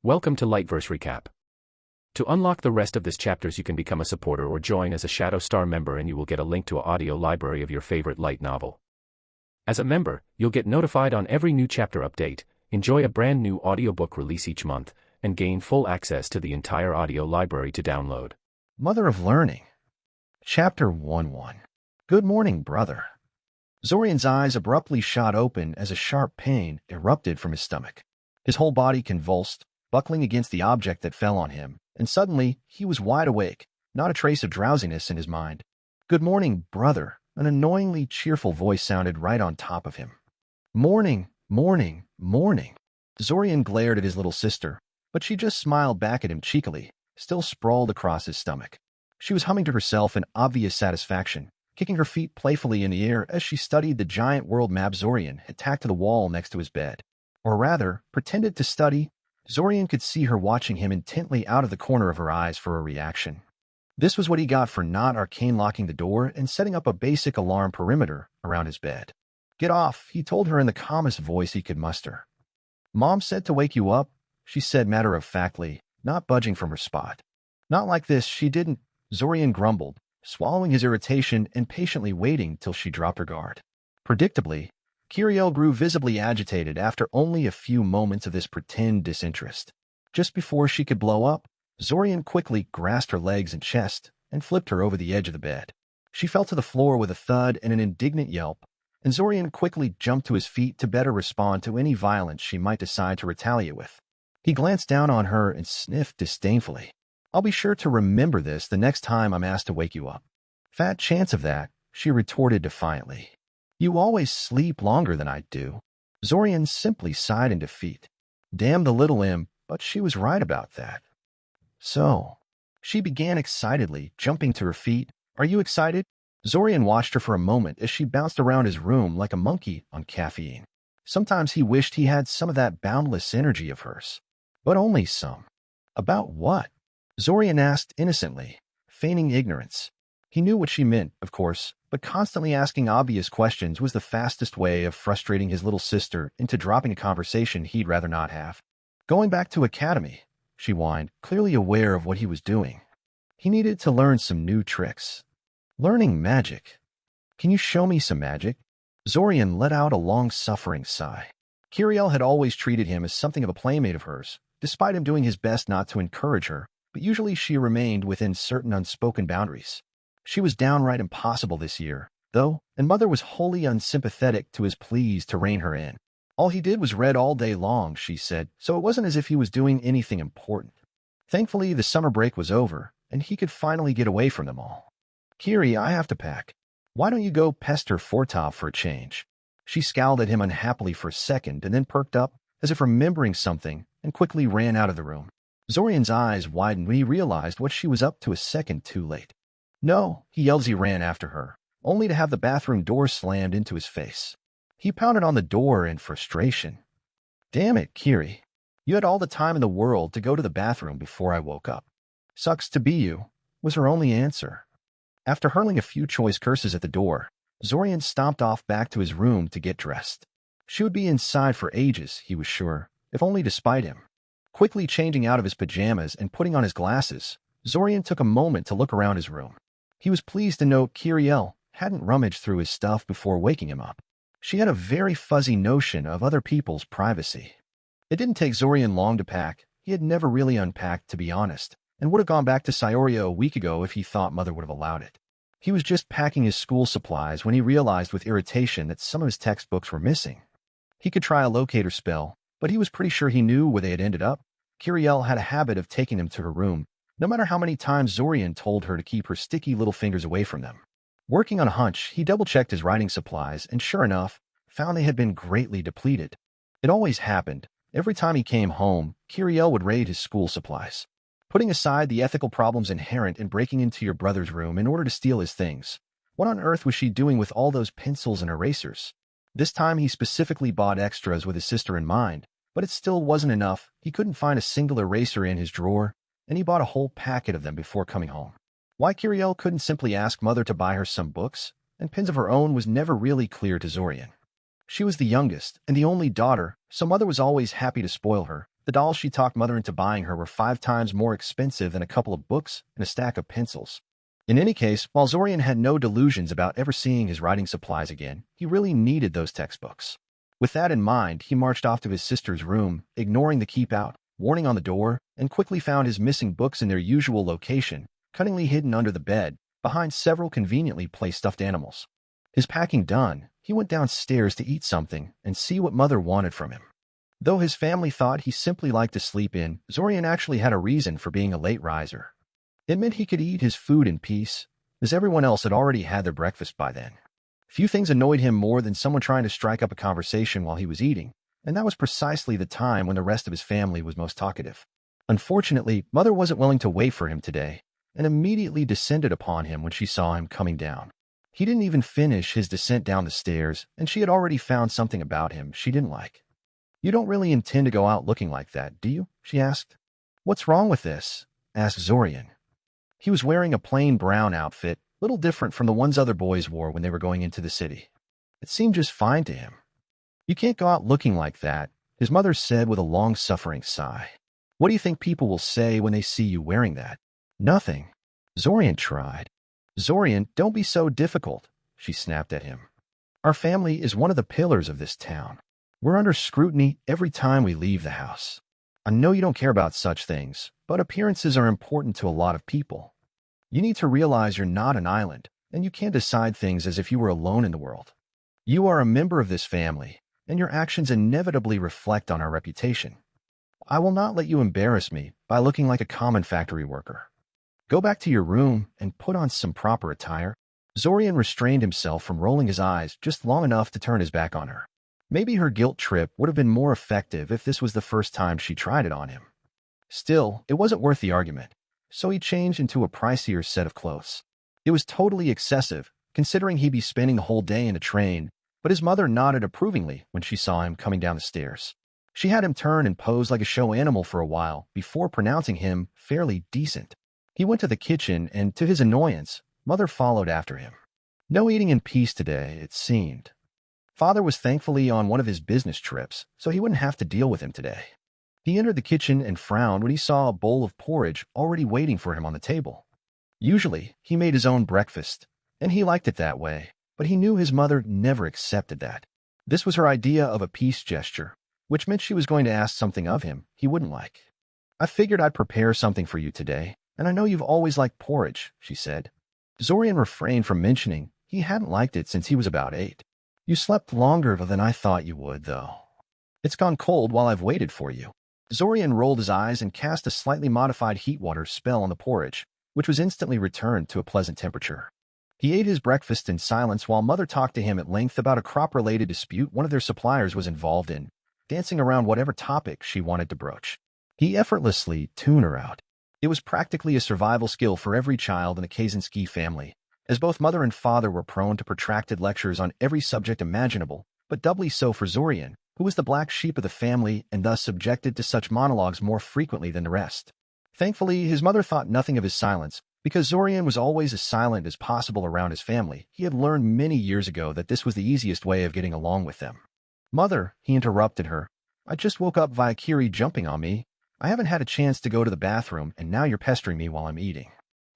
Welcome to LightVerse Recap. To unlock the rest of this chapters, you can become a supporter or join as a Shadow Star member, and you will get a link to an audio library of your favorite light novel. As a member, you'll get notified on every new chapter update, enjoy a brand new audiobook release each month, and gain full access to the entire audio library to download. Mother of Learning. Chapter 1-1. Good morning, brother. Zorian's eyes abruptly shot open as a sharp pain erupted from his stomach. His whole body convulsed, buckling against the object that fell on him, and suddenly he was wide awake, not a trace of drowsiness in his mind. Good morning, brother. An annoyingly cheerful voice sounded right on top of him. Morning, morning, morning. Zorian glared at his little sister, but she just smiled back at him cheekily, still sprawled across his stomach. She was humming to herself in obvious satisfaction, kicking her feet playfully in the air as she studied the giant world map Zorian had tacked to the wall next to his bed. Or rather, pretended to study. Zorian could see her watching him intently out of the corner of her eyes for a reaction. This was what he got for not arcane locking the door and setting up a basic alarm perimeter around his bed. Get off, he told her in the calmest voice he could muster. Mom said to wake you up, she said matter-of-factly, not budging from her spot. Not like this, she didn't, Zorian grumbled, swallowing his irritation and patiently waiting till she dropped her guard. Predictably, Kiriel grew visibly agitated after only a few moments of this pretend disinterest. Just before she could blow up, Zorian quickly grasped her legs and chest and flipped her over the edge of the bed. She fell to the floor with a thud and an indignant yelp, and Zorian quickly jumped to his feet to better respond to any violence she might decide to retaliate with. He glanced down on her and sniffed disdainfully. I'll be sure to remember this the next time I'm asked to wake you up. Fat chance of that, she retorted defiantly. You always sleep longer than I do. Zorian simply sighed in defeat. Damn the little imp, but she was right about that. So, she began excitedly, jumping to her feet. Are you excited? Zorian watched her for a moment as she bounced around his room like a monkey on caffeine. Sometimes he wished he had some of that boundless energy of hers. But only some. About what? Zorian asked innocently, feigning ignorance. He knew what she meant, of course, but constantly asking obvious questions was the fastest way of frustrating his little sister into dropping a conversation he'd rather not have. Going back to academy, she whined, clearly aware of what he was doing. He needed to learn some new tricks. Learning magic. Can you show me some magic? Zorian let out a long-suffering sigh. Kiriel had always treated him as something of a playmate of hers, despite him doing his best not to encourage her, but usually she remained within certain unspoken boundaries. She was downright impossible this year, though, and Mother was wholly unsympathetic to his pleas to rein her in. All he did was read all day long, she said, so it wasn't as if he was doing anything important. Thankfully, the summer break was over, and he could finally get away from them all. Kiri, I have to pack. Why don't you go pester Fortov for a change? She scowled at him unhappily for a second and then perked up, as if remembering something, and quickly ran out of the room. Zorian's eyes widened when he realized what she was up to a second too late. No, he yelled as he ran after her, only to have the bathroom door slammed into his face. He pounded on the door in frustration. Damn it, Kiri. You had all the time in the world to go to the bathroom before I woke up. Sucks to be you, was her only answer. After hurling a few choice curses at the door, Zorian stomped off back to his room to get dressed. She would be inside for ages, he was sure, if only to spite him. Quickly changing out of his pajamas and putting on his glasses, Zorian took a moment to look around his room. He was pleased to note Kiriel hadn't rummaged through his stuff before waking him up. She had a very fuzzy notion of other people's privacy. It didn't take Zorian long to pack. He had never really unpacked, to be honest, and would have gone back to Syoria a week ago if he thought Mother would have allowed it. He was just packing his school supplies when he realized with irritation that some of his textbooks were missing. He could try a locator spell, but he was pretty sure he knew where they had ended up. Kiriel had a habit of taking them to her room, no matter how many times Zorian told her to keep her sticky little fingers away from them. Working on a hunch, he double-checked his writing supplies and, sure enough, found they had been greatly depleted. It always happened. Every time he came home, Kiriel would raid his school supplies. Putting aside the ethical problems inherent in breaking into your brother's room in order to steal his things, what on earth was she doing with all those pencils and erasers? This time he specifically bought extras with his sister in mind, but it still wasn't enough. He couldn't find a single eraser in his drawer, and he bought a whole packet of them before coming home. Why Kiriel couldn't simply ask Mother to buy her some books and pens of her own was never really clear to Zorian. She was the youngest and the only daughter, so Mother was always happy to spoil her, The dolls she talked Mother into buying her were 5 times more expensive than a couple of books and a stack of pencils. In any case, while Zorian had no delusions about ever seeing his writing supplies again, he really needed those textbooks. With that in mind, he marched off to his sister's room, ignoring the keep-out warning on the door, and quickly found his missing books in their usual location, cunningly hidden under the bed, behind several conveniently placed stuffed animals. His packing done, he went downstairs to eat something and see what Mother wanted from him. Though his family thought he simply liked to sleep in, Zorian actually had a reason for being a late riser. It meant he could eat his food in peace, as everyone else had already had their breakfast by then. Few things annoyed him more than someone trying to strike up a conversation while he was eating, and that was precisely the time when the rest of his family was most talkative. Unfortunately, Mother wasn't willing to wait for him today, and immediately descended upon him when she saw him coming down. He didn't even finish his descent down the stairs, and she had already found something about him she didn't like. "You don't really intend to go out looking like that, do you?" she asked. "What's wrong with this?" asked Zorian. He was wearing a plain brown outfit, little different from the ones other boys wore when they were going into the city. It seemed just fine to him. "You can't go out looking like that," his mother said with a long-suffering sigh. "What do you think people will say when they see you wearing that?" "Nothing." Zorian tried. "Zorian, don't be so difficult," she snapped at him. "Our family is one of the pillars of this town. We're under scrutiny every time we leave the house. I know you don't care about such things, but appearances are important to a lot of people. You need to realize you're not an island, and you can't decide things as if you were alone in the world. You are a member of this family, and your actions inevitably reflect on our reputation. I will not let you embarrass me by looking like a common factory worker. Go back to your room and put on some proper attire." Zorian restrained himself from rolling his eyes just long enough to turn his back on her. Maybe her guilt trip would have been more effective if this was the first time she tried it on him. Still, it wasn't worth the argument, so he changed into a pricier set of clothes. It was totally excessive, considering he'd be spending the whole day in a train, but his mother nodded approvingly when she saw him coming down the stairs. She had him turn and pose like a show animal for a while before pronouncing him fairly decent. He went to the kitchen, and to his annoyance, Mother followed after him. No eating in peace today, it seemed. Father was thankfully on one of his business trips, so he wouldn't have to deal with him today. He entered the kitchen and frowned when he saw a bowl of porridge already waiting for him on the table. Usually, he made his own breakfast, and he liked it that way, but he knew his mother never accepted that. This was her idea of a peace gesture, which meant she was going to ask something of him he wouldn't like. "I figured I'd prepare something for you today, and I know you've always liked porridge," she said. Zorian refrained from mentioning he hadn't liked it since he was about 8. "You slept longer than I thought you would, though. It's gone cold while I've waited for you." Zorian rolled his eyes and cast a slightly modified heat water spell on the porridge, which was instantly returned to a pleasant temperature. He ate his breakfast in silence while Mother talked to him at length about a crop-related dispute one of their suppliers was involved in, dancing around whatever topic she wanted to broach. He effortlessly tuned her out. It was practically a survival skill for every child in the Kaczynski family, as both mother and father were prone to protracted lectures on every subject imaginable, but doubly so for Zorian, who was the black sheep of the family and thus subjected to such monologues more frequently than the rest. Thankfully, his mother thought nothing of his silence, because Zorian was always as silent as possible around his family. He had learned many years ago that this was the easiest way of getting along with them. "Mother," he interrupted her, "I just woke up via Kiri jumping on me. I haven't had a chance to go to the bathroom, and now you're pestering me while I'm eating.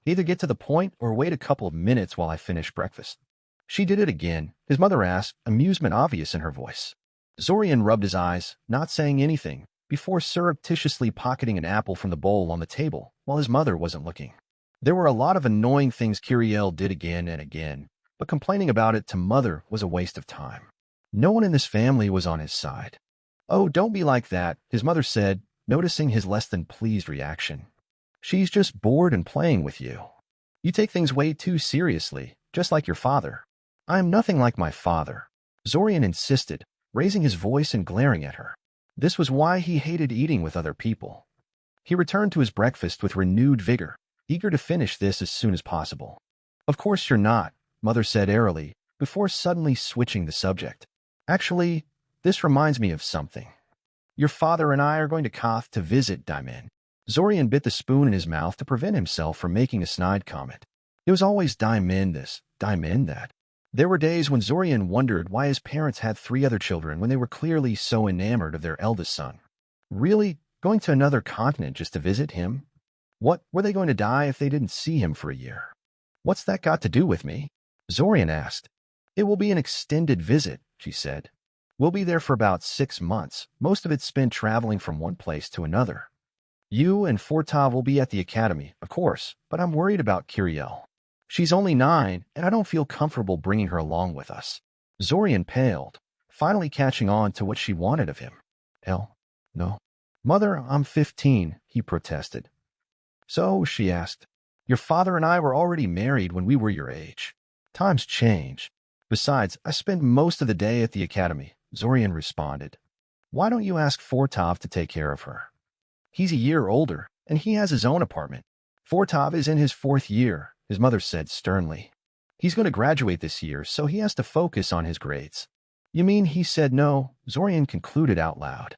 Either get to the point or wait a couple of minutes while I finish breakfast." "She did it again?" his mother asked, amusement obvious in her voice. Zorian rubbed his eyes, not saying anything, before surreptitiously pocketing an apple from the bowl on the table while his mother wasn't looking. There were a lot of annoying things Kiriel did again and again, but complaining about it to Mother was a waste of time. No one in this family was on his side. "Oh, don't be like that," his mother said, noticing his less than pleased reaction. "She's just bored and playing with you. You take things way too seriously, just like your father." "I am nothing like my father," Zorian insisted, raising his voice and glaring at her. This was why he hated eating with other people. He returned to his breakfast with renewed vigor, eager to finish this as soon as possible. "Of course you're not," Mother said airily, before suddenly switching the subject. "Actually, this reminds me of something. Your father and I are going to Koth to visit Diamond." Zorian bit the spoon in his mouth to prevent himself from making a snide comment. It was always Diamond this, Diamond that. There were days when Zorian wondered why his parents had 3 other children when they were clearly so enamored of their eldest son. "Really? Going to another continent just to visit him? What, were they going to die if they didn't see him for a year? What's that got to do with me? Zorian asked. It will be an extended visit, she said. We'll be there for about 6 months, most of it spent traveling from one place to another. You and Fortov will be at the academy, of course, but I'm worried about Kiriel. She's only 9, and I don't feel comfortable bringing her along with us. Zorian paled, finally catching on to what she wanted of him. Hell, no. Mother, I'm 15, he protested. So, she asked, your father and I were already married when we were your age. Times change. Besides, I spend most of the day at the academy, Zorian responded. Why don't you ask Fortov to take care of her? He's a year older, and he has his own apartment. Fortov is in his 4th year, his mother said sternly. He's going to graduate this year, so he has to focus on his grades. You mean he said no? Zorian concluded out loud.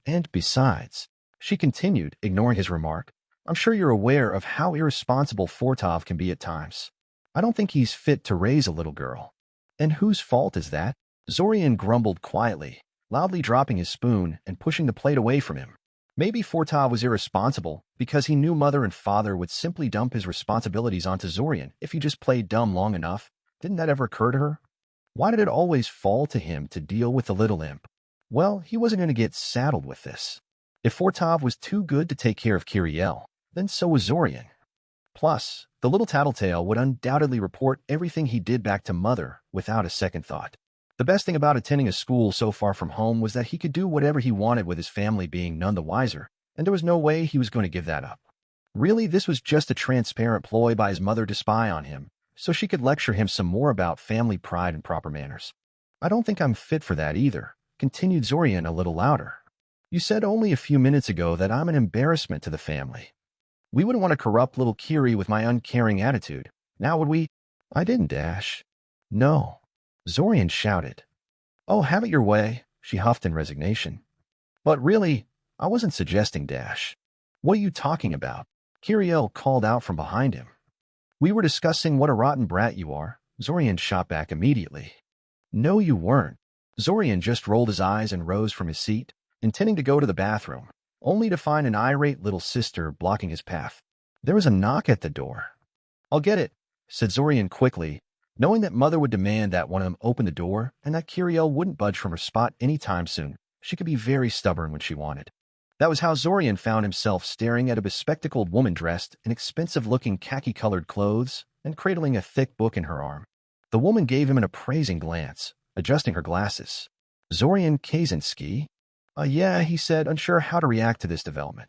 And besides, she continued, ignoring his remark, I'm sure you're aware of how irresponsible Fortov can be at times. I don't think he's fit to raise a little girl. And whose fault is that? Zorian grumbled quietly, loudly dropping his spoon and pushing the plate away from him. Maybe Fortov was irresponsible because he knew mother and father would simply dump his responsibilities onto Zorian if he just played dumb long enough. Didn't that ever occur to her? Why did it always fall to him to deal with the little imp? Well, he wasn't going to get saddled with this. If Fortov was too good to take care of Kiriel, then so was Zorian. Plus, the little tattletale would undoubtedly report everything he did back to mother without a second thought. The best thing about attending a school so far from home was that he could do whatever he wanted with his family being none the wiser, and there was no way he was going to give that up. Really, this was just a transparent ploy by his mother to spy on him, so she could lecture him some more about family pride and proper manners. I don't think I'm fit for that either, continued Zorian a little louder. You said only a few minutes ago that I'm an embarrassment to the family. We wouldn't want to corrupt little Kiri with my uncaring attitude. Now would we? I didn't, Dash. No. Zorian shouted. Oh, have it your way, she huffed in resignation. But really, I wasn't suggesting, Dash. What are you talking about? Kiriel called out from behind him. We were discussing what a rotten brat you are. Zorian shot back immediately. No, you weren't. Zorian just rolled his eyes and rose from his seat, intending to go to the bathroom, only to find an irate little sister blocking his path. There was a knock at the door. I'll get it, said Zorian quickly, knowing that mother would demand that one of them open the door and that Kiriel wouldn't budge from her spot any time soon. She could be very stubborn when she wanted. That was how Zorian found himself staring at a bespectacled woman dressed in expensive-looking khaki-colored clothes and cradling a thick book in her arm. The woman gave him an appraising glance, adjusting her glasses. Zorian Kaczynski? Yeah, he said, unsure how to react to this development.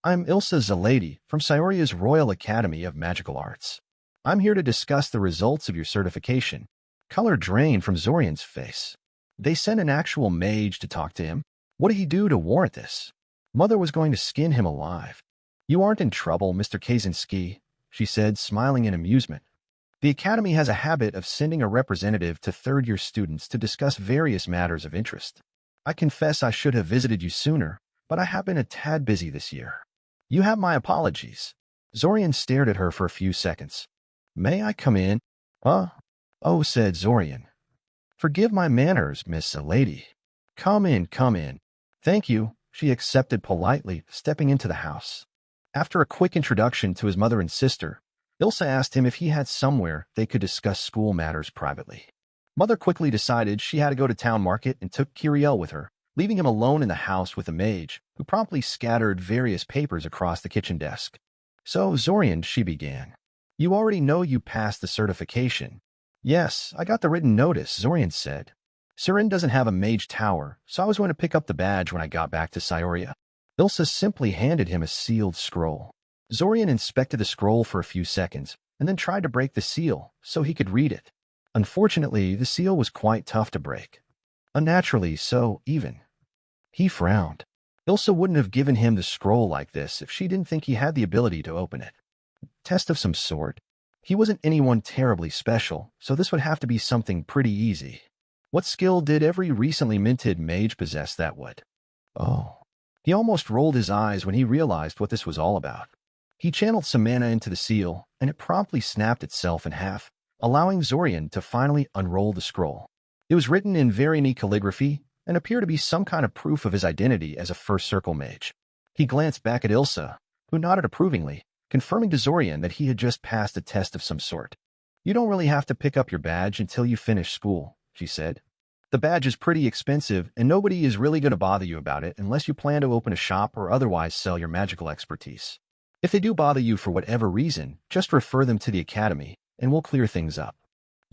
I'm Ilsa Zalady from Sioria's Royal Academy of Magical Arts. I'm here to discuss the results of your certification. Color drained from Zorian's face. They sent an actual mage to talk to him. What did he do to warrant this? Mother was going to skin him alive. You aren't in trouble, Mr. Kaczynski, she said, smiling in amusement. The Academy has a habit of sending a representative to third-year students to discuss various matters of interest. I confess I should have visited you sooner, but I have been a tad busy this year. You have my apologies. Zorian stared at her for a few seconds. May I come in? Oh, said Zorian. Forgive my manners, Miss Zalady. Come in, come in. Thank you, she accepted politely, stepping into the house. After a quick introduction to his mother and sister, Ilsa asked him if he had somewhere they could discuss school matters privately. Mother quickly decided she had to go to town market and took Kiriel with her, leaving him alone in the house with the mage, who promptly scattered various papers across the kitchen desk. So, Zorian, she began. You already know you passed the certification. Yes, I got the written notice, Zorian said. Surin doesn't have a mage tower, so I was going to pick up the badge when I got back to Sioria. Ilsa simply handed him a sealed scroll. Zorian inspected the scroll for a few seconds, and then tried to break the seal so he could read it. Unfortunately, the seal was quite tough to break. Unnaturally so, even. He frowned. Ilsa wouldn't have given him the scroll like this if she didn't think he had the ability to open it. Test of some sort. He wasn't anyone terribly special, so this would have to be something pretty easy. What skill did every recently minted mage possess that would? Oh. He almost rolled his eyes when he realized what this was all about. He channeled some mana into the seal, and it promptly snapped itself in half, allowing Zorian to finally unroll the scroll. It was written in very neat calligraphy and appeared to be some kind of proof of his identity as a First Circle mage. He glanced back at Ilsa, who nodded approvingly, confirming to Zorian that he had just passed a test of some sort. You don't really have to pick up your badge until you finish school, she said. The badge is pretty expensive, and nobody is really going to bother you about it unless you plan to open a shop or otherwise sell your magical expertise. If they do bother you for whatever reason, just refer them to the academy, and we'll clear things up.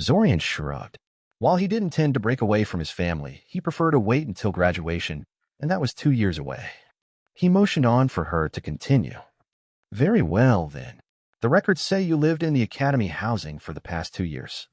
Zorian shrugged. While he did intend to break away from his family, he preferred to wait until graduation, and that was 2 years away. He motioned on for her to continue. Very well, then. The records say you lived in the academy housing for the past 2 years.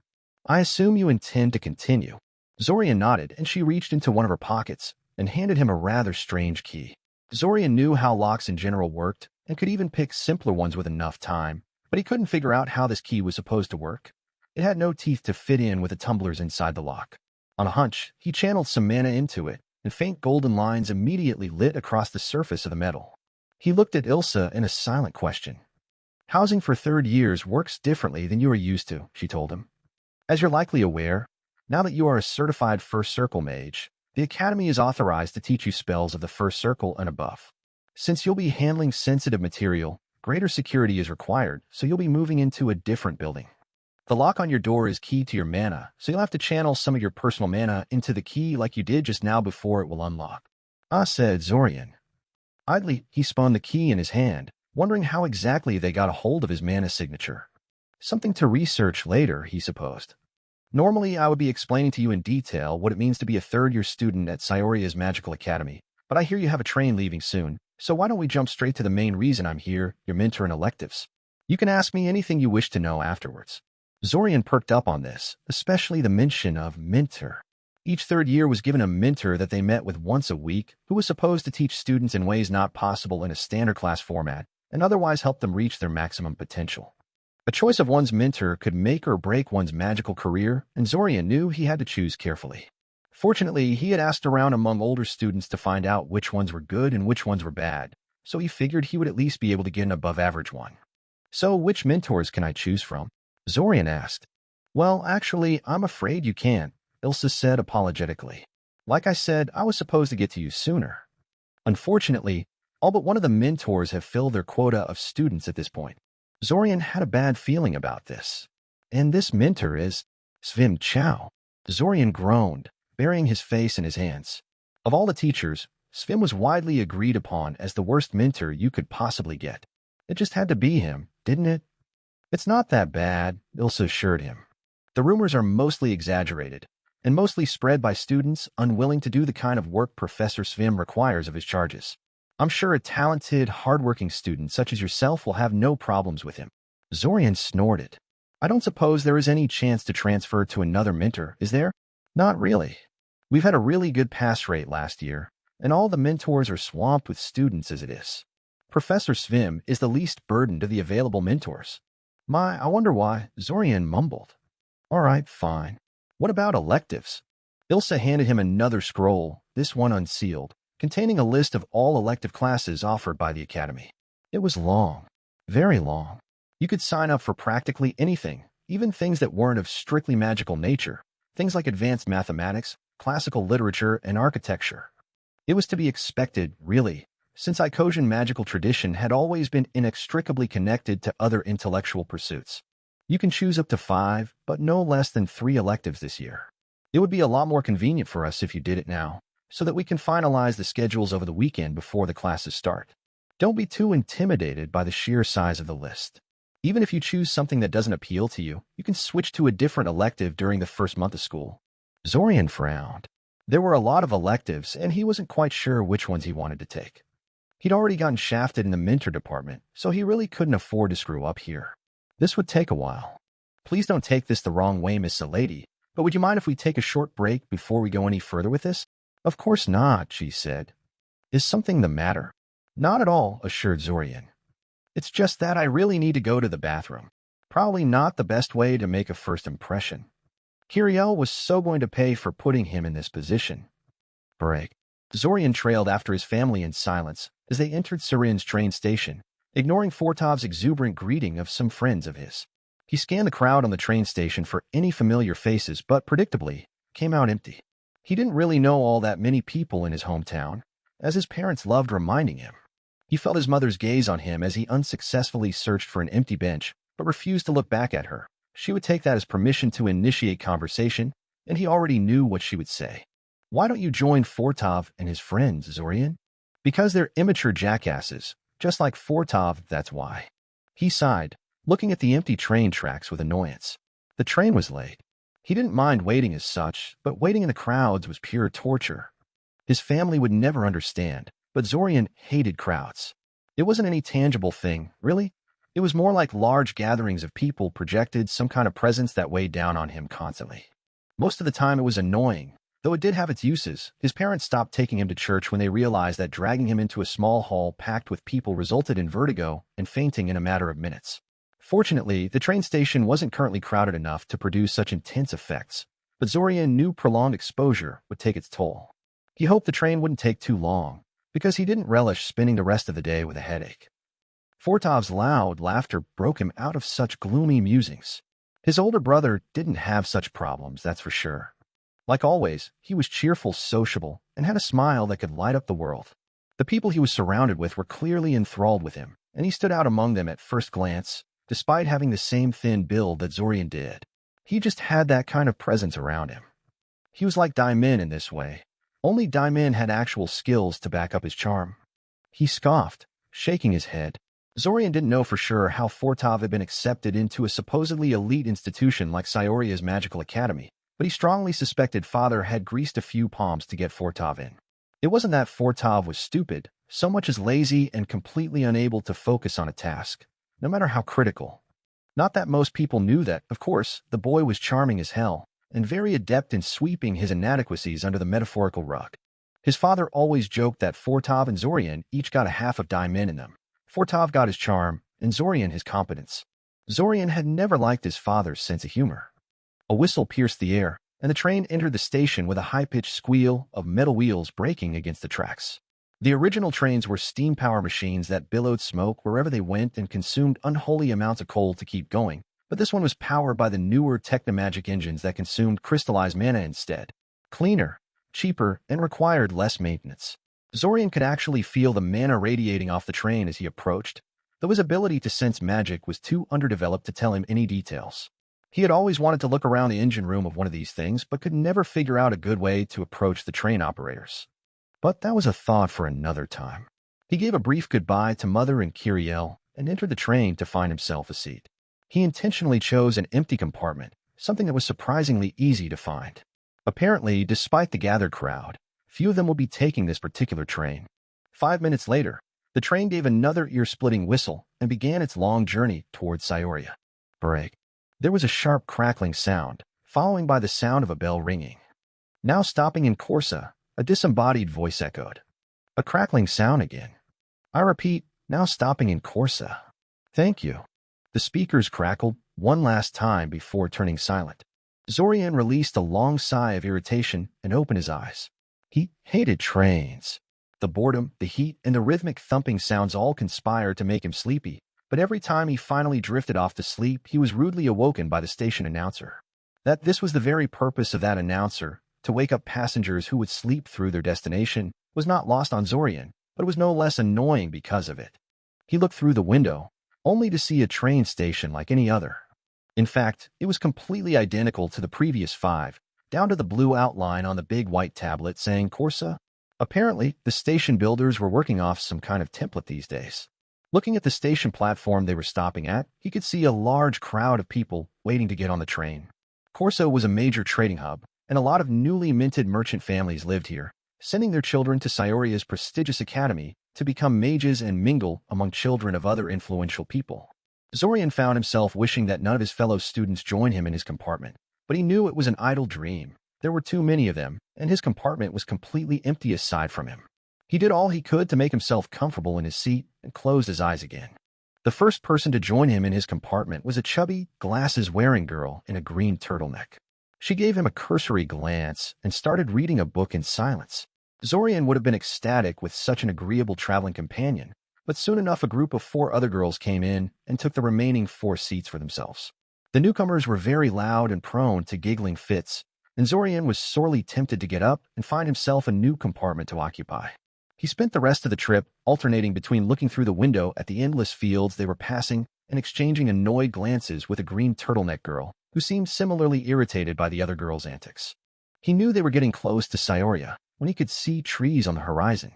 I assume you intend to continue. Zorian nodded, and she reached into one of her pockets and handed him a rather strange key. Zorian knew how locks in general worked and could even pick simpler ones with enough time, but he couldn't figure out how this key was supposed to work. It had no teeth to fit in with the tumblers inside the lock. On a hunch, he channeled some mana into it, and faint golden lines immediately lit across the surface of the metal. He looked at Ilsa in a silent question. Housing for third years works differently than you are used to, she told him. As you're likely aware, now that you are a certified First Circle mage, the Academy is authorized to teach you spells of the First Circle and above. Since you'll be handling sensitive material, greater security is required, so you'll be moving into a different building. The lock on your door is keyed to your mana, so you'll have to channel some of your personal mana into the key like you did just now before it will unlock. Said Zorian. Idly, he spun the key in his hand, wondering how exactly they got a hold of his mana signature. Something to research later, he supposed. Normally, I would be explaining to you in detail what it means to be a third-year student at Cyoria's Magical Academy, but I hear you have a train leaving soon, so why don't we jump straight to the main reason I'm here, your mentor in electives? You can ask me anything you wish to know afterwards. Zorian perked up on this, especially the mention of mentor. Each third year was given a mentor that they met with once a week, who was supposed to teach students in ways not possible in a standard class format, and otherwise help them reach their maximum potential. A choice of one's mentor could make or break one's magical career, and Zorian knew he had to choose carefully. Fortunately, he had asked around among older students to find out which ones were good and which ones were bad, so he figured he would at least be able to get an above-average one. So, which mentors can I choose from? Zorian asked. Well, actually, I'm afraid you can't, Ilsa said apologetically. Like I said, I was supposed to get to you sooner. Unfortunately, all but one of the mentors have filled their quota of students at this point. Zorian had a bad feeling about this. And this mentor is Svim Chow. Zorian groaned, burying his face in his hands. Of all the teachers, Svim was widely agreed upon as the worst mentor you could possibly get. It just had to be him, didn't it? It's not that bad, Ilsa assured him. The rumors are mostly exaggerated, and mostly spread by students unwilling to do the kind of work Professor Svim requires of his charges. I'm sure a talented, hardworking student such as yourself will have no problems with him. Zorian snorted. I don't suppose there is any chance to transfer to another mentor, is there? Not really. We've had a really good pass rate last year, and all the mentors are swamped with students as it is. Professor Svim is the least burdened of the available mentors. I wonder why, Zorian mumbled. All right, fine. What about electives? Ilsa handed him another scroll, this one unsealed, containing a list of all elective classes offered by the Academy. It was long, very long. You could sign up for practically anything, even things that weren't of strictly magical nature, things like advanced mathematics, classical literature, and architecture. It was to be expected, really, since Icosian magical tradition had always been inextricably connected to other intellectual pursuits. You can choose up to 5, but no less than 3 electives this year. It would be a lot more convenient for us if you did it now, so that we can finalize the schedules over the weekend before the classes start. Don't be too intimidated by the sheer size of the list. Even if you choose something that doesn't appeal to you, you can switch to a different elective during the first month of school. Zorian frowned. There were a lot of electives, and he wasn't quite sure which ones he wanted to take. He'd already gotten shafted in the mentor department, so he really couldn't afford to screw up here. This would take a while. Please don't take this the wrong way, Miss Lady, but would you mind if we take a short break before we go any further with this? Of course not, she said. Is something the matter? Not at all, assured Zorian. It's just that I really need to go to the bathroom. Probably not the best way to make a first impression. Kiriel was so going to pay for putting him in this position. Break. Zorian trailed after his family in silence as they entered Serin's train station, ignoring Fortov's exuberant greeting of some friends of his. He scanned the crowd on the train station for any familiar faces, but predictably, came out empty. He didn't really know all that many people in his hometown, as his parents loved reminding him. He felt his mother's gaze on him as he unsuccessfully searched for an empty bench, but refused to look back at her. She would take that as permission to initiate conversation, and he already knew what she would say. "Why don't you join Fortov and his friends, Zorian?" "Because they're immature jackasses, just like Fortov, that's why." He sighed, looking at the empty train tracks with annoyance. The train was late. He didn't mind waiting as such, but waiting in the crowds was pure torture. His family would never understand, but Zorian hated crowds. It wasn't any tangible thing, really. It was more like large gatherings of people projected some kind of presence that weighed down on him constantly. Most of the time it was annoying, though it did have its uses. His parents stopped taking him to church when they realized that dragging him into a small hall packed with people resulted in vertigo and fainting in a matter of minutes. Fortunately, the train station wasn't currently crowded enough to produce such intense effects, but Zorian knew prolonged exposure would take its toll. He hoped the train wouldn't take too long, because he didn't relish spending the rest of the day with a headache. Fortov's loud laughter broke him out of such gloomy musings. His older brother didn't have such problems, that's for sure. Like always, he was cheerful, sociable, and had a smile that could light up the world. The people he was surrounded with were clearly enthralled with him, and he stood out among them at first glance, despite having the same thin build that Zorian did. He just had that kind of presence around him. He was like Daimin in this way. Only Daimin had actual skills to back up his charm. He scoffed, shaking his head. Zorian didn't know for sure how Fortov had been accepted into a supposedly elite institution like Sayoria's magical academy, but he strongly suspected father had greased a few palms to get Fortov in. It wasn't that Fortov was stupid, so much as lazy and completely unable to focus on a task, no matter how critical. Not that most people knew that, of course, the boy was charming as hell, and very adept in sweeping his inadequacies under the metaphorical rug. His father always joked that Fortov and Zorian each got a half of Daimin in them. Fortov got his charm, and Zorian his competence. Zorian had never liked his father's sense of humor. A whistle pierced the air, and the train entered the station with a high-pitched squeal of metal wheels breaking against the tracks. The original trains were steam power machines that billowed smoke wherever they went and consumed unholy amounts of coal to keep going, but this one was powered by the newer technomagic engines that consumed crystallized mana instead. Cleaner, cheaper, and required less maintenance. Zorian could actually feel the mana radiating off the train as he approached, though his ability to sense magic was too underdeveloped to tell him any details. He had always wanted to look around the engine room of one of these things, but could never figure out a good way to approach the train operators. But that was a thought for another time. He gave a brief goodbye to Mother and Kiriel and entered the train to find himself a seat. He intentionally chose an empty compartment, something that was surprisingly easy to find. Apparently, despite the gathered crowd, few of them would be taking this particular train. 5 minutes later, the train gave another ear-splitting whistle and began its long journey towards Saioria. Break. There was a sharp crackling sound, following by the sound of a bell ringing. "Now stopping in Corsa," a disembodied voice echoed. A crackling sound again. "I repeat, now stopping in Corsa." "Thank you." The speakers crackled one last time before turning silent. Zorian released a long sigh of irritation and opened his eyes. He hated trains. The boredom, the heat, and the rhythmic thumping sounds all conspired to make him sleepy, but every time he finally drifted off to sleep, he was rudely awoken by the station announcer. That this was the very purpose of that announcer, to wake up passengers who would sleep through their destination, was not lost on Zorian, but was no less annoying because of it. He looked through the window, only to see a train station like any other. In fact, it was completely identical to the previous 5, down to the blue outline on the big white tablet saying Corsa. Apparently, the station builders were working off some kind of template these days. Looking at the station platform they were stopping at, he could see a large crowd of people waiting to get on the train. Corsa was a major trading hub, and a lot of newly minted merchant families lived here, sending their children to Sayoria's prestigious academy to become mages and mingle among children of other influential people. Zorian found himself wishing that none of his fellow students joined him in his compartment, but he knew it was an idle dream. There were too many of them, and his compartment was completely empty aside from him. He did all he could to make himself comfortable in his seat and closed his eyes again. The first person to join him in his compartment was a chubby, glasses-wearing girl in a green turtleneck. She gave him a cursory glance and started reading a book in silence. Zorian would have been ecstatic with such an agreeable traveling companion, but soon enough a group of 4 other girls came in and took the remaining 4 seats for themselves. The newcomers were very loud and prone to giggling fits, and Zorian was sorely tempted to get up and find himself a new compartment to occupy. He spent the rest of the trip alternating between looking through the window at the endless fields they were passing and exchanging annoyed glances with a green turtleneck girl who seemed similarly irritated by the other girl's antics. He knew they were getting close to Scioria when he could see trees on the horizon.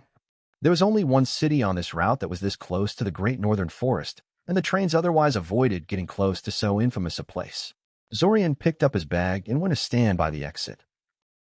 There was only one city on this route that was this close to the Great Northern Forest, and the trains otherwise avoided getting close to so infamous a place. Zorian picked up his bag and went to stand by the exit.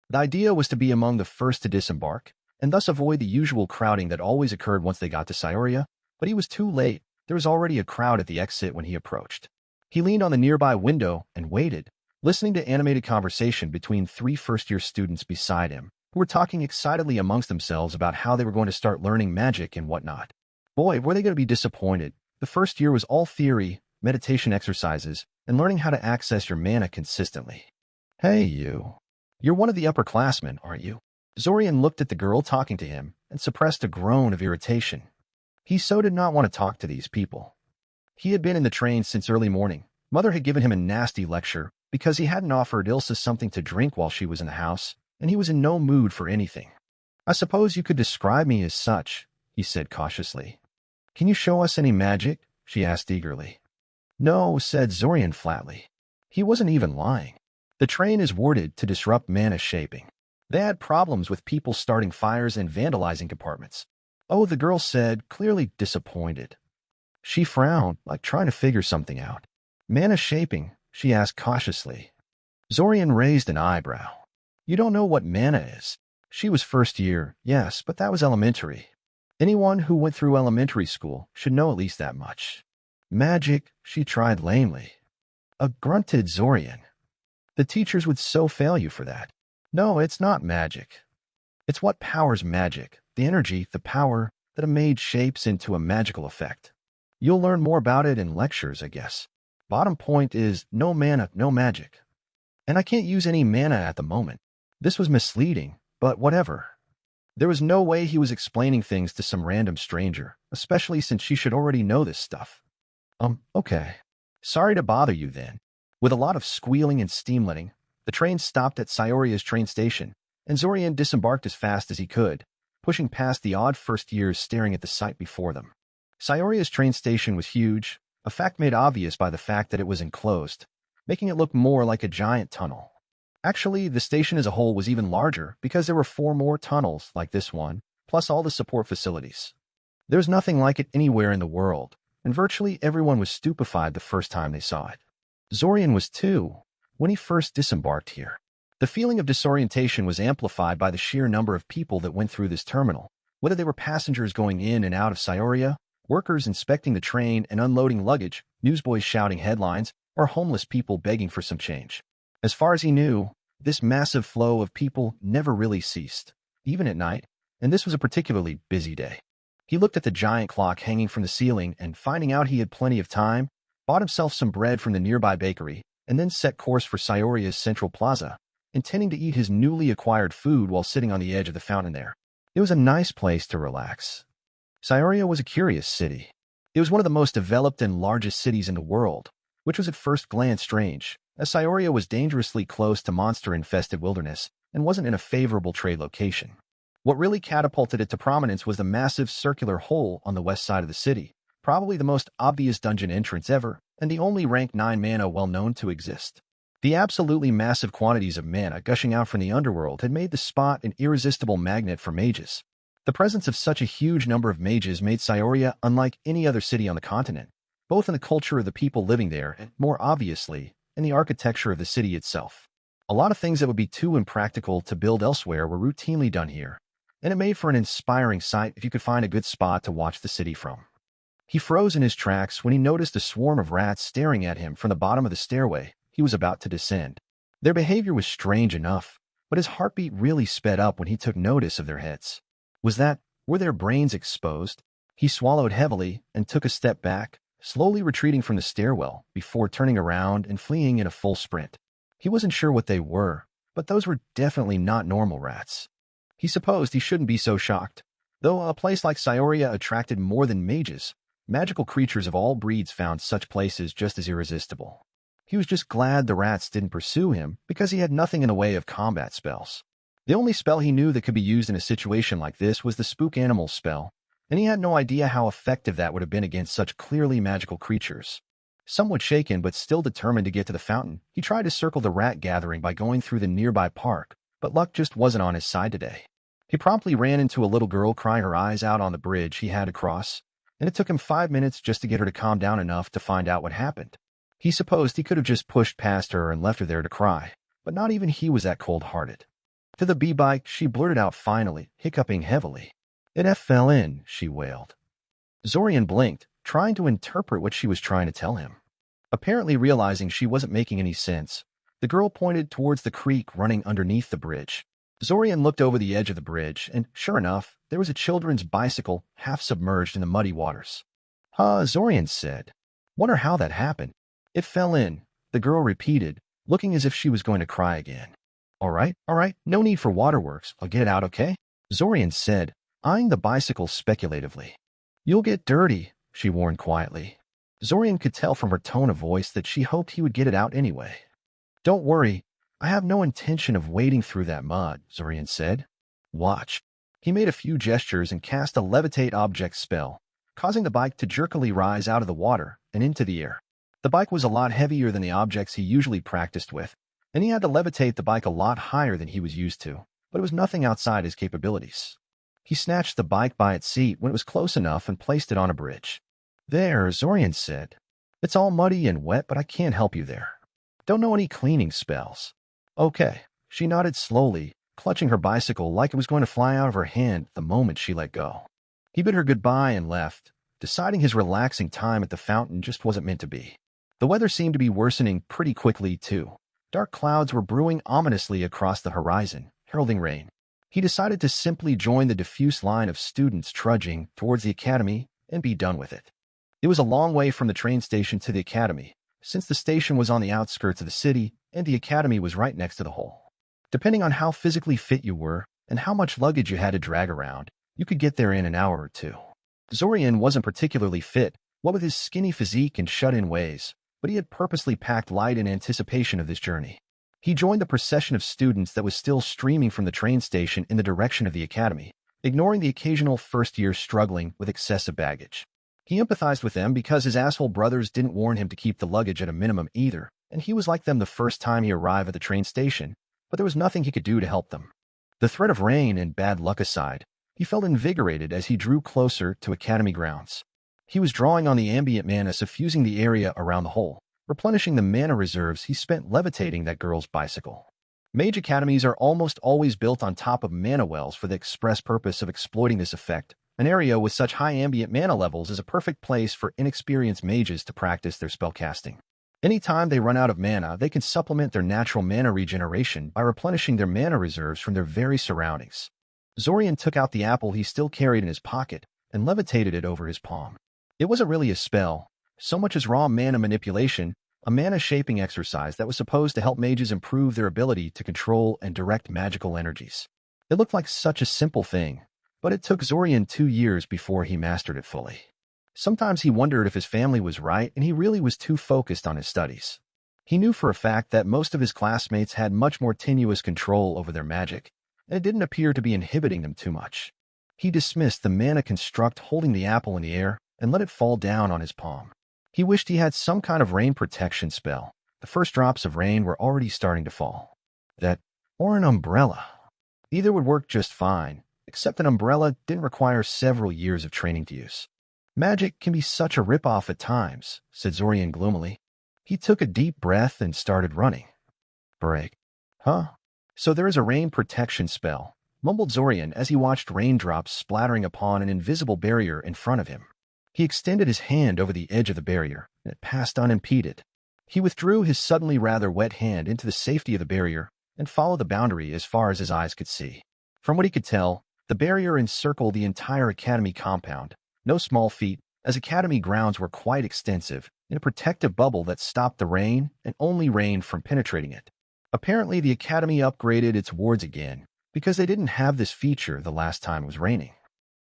The idea was to be among the first to disembark, and thus avoid the usual crowding that always occurred once they got to Scioria, but he was too late. There was already a crowd at the exit when he approached. He leaned on the nearby window and waited, listening to animated conversation between 3 first-year students beside him, who were talking excitedly amongst themselves about how they were going to start learning magic and whatnot. Boy, were they going to be disappointed. The first year was all theory, meditation exercises, and learning how to access your mana consistently. Hey, you. You're one of the upperclassmen, aren't you? Zorian looked at the girl talking to him and suppressed a groan of irritation. He so did not want to talk to these people. He had been in the train since early morning. Mother had given him a nasty lecture because he hadn't offered Ilsa something to drink while she was in the house, and he was in no mood for anything. I suppose you could describe me as such, he said cautiously. Can you show us any magic? She asked eagerly. No, said Zorian flatly. He wasn't even lying. The train is warded to disrupt mana shaping. They had problems with people starting fires and vandalizing compartments. Oh, the girl said, clearly disappointed. She frowned, like trying to figure something out. Mana shaping, she asked cautiously. Zorian raised an eyebrow. You don't know what mana is. She was first year, yes, but that was elementary. Anyone who went through elementary school should know at least that much. Magic, she tried lamely. Grunted Zorian. The teachers would so fail you for that. No, it's not magic. It's what powers magic, the energy, the power that a mage shapes into a magical effect. You'll learn more about it in lectures, I guess. Bottom point is no mana, no magic. And I can't use any mana at the moment. This was misleading, but whatever. There was no way he was explaining things to some random stranger, especially since she should already know this stuff. Okay. Sorry to bother you then. With a lot of squealing and steam-letting, the train stopped at Scioria's train station, and Zorian disembarked as fast as he could, pushing past the odd first years staring at the sight before them. Scioria's train station was huge, a fact made obvious by the fact that it was enclosed, making it look more like a giant tunnel. Actually, the station as a whole was even larger because there were 4 more tunnels like this one, plus all the support facilities. There was nothing like it anywhere in the world, and virtually everyone was stupefied the first time they saw it. Zorian was too, when he first disembarked here. The feeling of disorientation was amplified by the sheer number of people that went through this terminal, whether they were passengers going in and out of Scioria, workers inspecting the train and unloading luggage, newsboys shouting headlines, or homeless people begging for some change. As far as he knew, this massive flow of people never really ceased, even at night, and this was a particularly busy day. He looked at the giant clock hanging from the ceiling and, finding out he had plenty of time, bought himself some bread from the nearby bakery, and then set course for Scioria's Central Plaza, intending to eat his newly acquired food while sitting on the edge of the fountain there. It was a nice place to relax. Scioria was a curious city. It was one of the most developed and largest cities in the world, which was at first glance strange, as Scioria was dangerously close to monster-infested wilderness and wasn't in a favorable trade location. What really catapulted it to prominence was the massive circular hole on the west side of the city, probably the most obvious dungeon entrance ever, and the only rank 9 mana well known to exist. The absolutely massive quantities of mana gushing out from the underworld had made the spot an irresistible magnet for mages. The presence of such a huge number of mages made Scioria unlike any other city on the continent, both in the culture of the people living there and, more obviously, in the architecture of the city itself. A lot of things that would be too impractical to build elsewhere were routinely done here, and it made for an inspiring sight if you could find a good spot to watch the city from. He froze in his tracks when he noticed a swarm of rats staring at him from the bottom of the stairway he was about to descend. Their behavior was strange enough, but his heartbeat really sped up when he took notice of their heads. Were their brains exposed? He swallowed heavily and took a step back, slowly retreating from the stairwell before turning around and fleeing in a full sprint. He wasn't sure what they were, but those were definitely not normal rats. He supposed he shouldn't be so shocked. Though a place like Scioria attracted more than mages, magical creatures of all breeds found such places just as irresistible. He was just glad the rats didn't pursue him because he had nothing in the way of combat spells. The only spell he knew that could be used in a situation like this was the Spook Animals spell, and he had no idea how effective that would have been against such clearly magical creatures. Somewhat shaken but still determined to get to the fountain, he tried to circle the rat gathering by going through the nearby park, but luck just wasn't on his side today. He promptly ran into a little girl crying her eyes out on the bridge he had to cross, and it took him 5 minutes just to get her to calm down enough to find out what happened. He supposed he could have just pushed past her and left her there to cry, but not even he was that cold-hearted. To the bee-bike, she blurted out finally, hiccuping heavily. "It fell in," she wailed. Zorian blinked, trying to interpret what she was trying to tell him. Apparently realizing she wasn't making any sense, the girl pointed towards the creek running underneath the bridge. Zorian looked over the edge of the bridge, and sure enough, there was a children's bicycle half submerged in the muddy waters. Zorian said. "Wonder how that happened." "It fell in," the girl repeated, looking as if she was going to cry again. All right, no need for waterworks, I'll get it out, okay?" Zorian said, eyeing the bicycle speculatively. "You'll get dirty," she warned quietly. Zorian could tell from her tone of voice that she hoped he would get it out anyway. "Don't worry, I have no intention of wading through that mud," Zorian said. "Watch." He made a few gestures and cast a levitate object spell, causing the bike to jerkily rise out of the water and into the air. The bike was a lot heavier than the objects he usually practiced with, and he had to levitate the bike a lot higher than he was used to, but it was nothing outside his capabilities. He snatched the bike by its seat when it was close enough and placed it on a bridge. "There," Zorian said. "It's all muddy and wet, but I can't help you there. Don't know any cleaning spells." "Okay." She nodded slowly, clutching her bicycle like it was going to fly out of her hand the moment she let go. He bid her goodbye and left, deciding his relaxing time at the fountain just wasn't meant to be. The weather seemed to be worsening pretty quickly, too. Dark clouds were brewing ominously across the horizon, heralding rain. He decided to simply join the diffuse line of students trudging towards the academy and be done with it. It was a long way from the train station to the academy, since the station was on the outskirts of the city and the academy was right next to the hole. Depending on how physically fit you were and how much luggage you had to drag around, you could get there in an hour or two. Zorian wasn't particularly fit, what with his skinny physique and shut-in ways, but he had purposely packed light in anticipation of this journey. He joined the procession of students that was still streaming from the train station in the direction of the academy, ignoring the occasional first-year struggling with excessive baggage. He empathized with them because his asshole brothers didn't warn him to keep the luggage at a minimum either, and he was like them the first time he arrived at the train station, but there was nothing he could do to help them. The threat of rain and bad luck aside, he felt invigorated as he drew closer to academy grounds. He was drawing on the ambient mana suffusing the area around the hole, replenishing the mana reserves he spent levitating that girl's bicycle. Mage academies are almost always built on top of mana wells for the express purpose of exploiting this effect. An area with such high ambient mana levels is a perfect place for inexperienced mages to practice their spellcasting. Anytime they run out of mana, they can supplement their natural mana regeneration by replenishing their mana reserves from their very surroundings. Zorian took out the apple he still carried in his pocket and levitated it over his palm. It wasn't really a spell, so much as raw mana manipulation, a mana shaping exercise that was supposed to help mages improve their ability to control and direct magical energies. It looked like such a simple thing, but it took Zorian 2 years before he mastered it fully. Sometimes he wondered if his family was right and he really was too focused on his studies. He knew for a fact that most of his classmates had much more tenuous control over their magic, and it didn't appear to be inhibiting them too much. He dismissed the mana construct holding the apple in the air and let it fall down on his palm. He wished he had some kind of rain protection spell. The first drops of rain were already starting to fall. That, or an umbrella. Either would work just fine, except an umbrella didn't require several years of training to use. "Magic can be such a ripoff at times," said Zorian gloomily. He took a deep breath and started running. "Break. Huh? So there is a rain protection spell," mumbled Zorian as he watched raindrops splattering upon an invisible barrier in front of him. He extended his hand over the edge of the barrier, and it passed unimpeded. He withdrew his suddenly rather wet hand into the safety of the barrier and followed the boundary as far as his eyes could see. From what he could tell, the barrier encircled the entire academy compound, no small feat, as academy grounds were quite extensive, in a protective bubble that stopped the rain and only rain from penetrating it. Apparently, the academy upgraded its wards again, because they didn't have this feature the last time it was raining.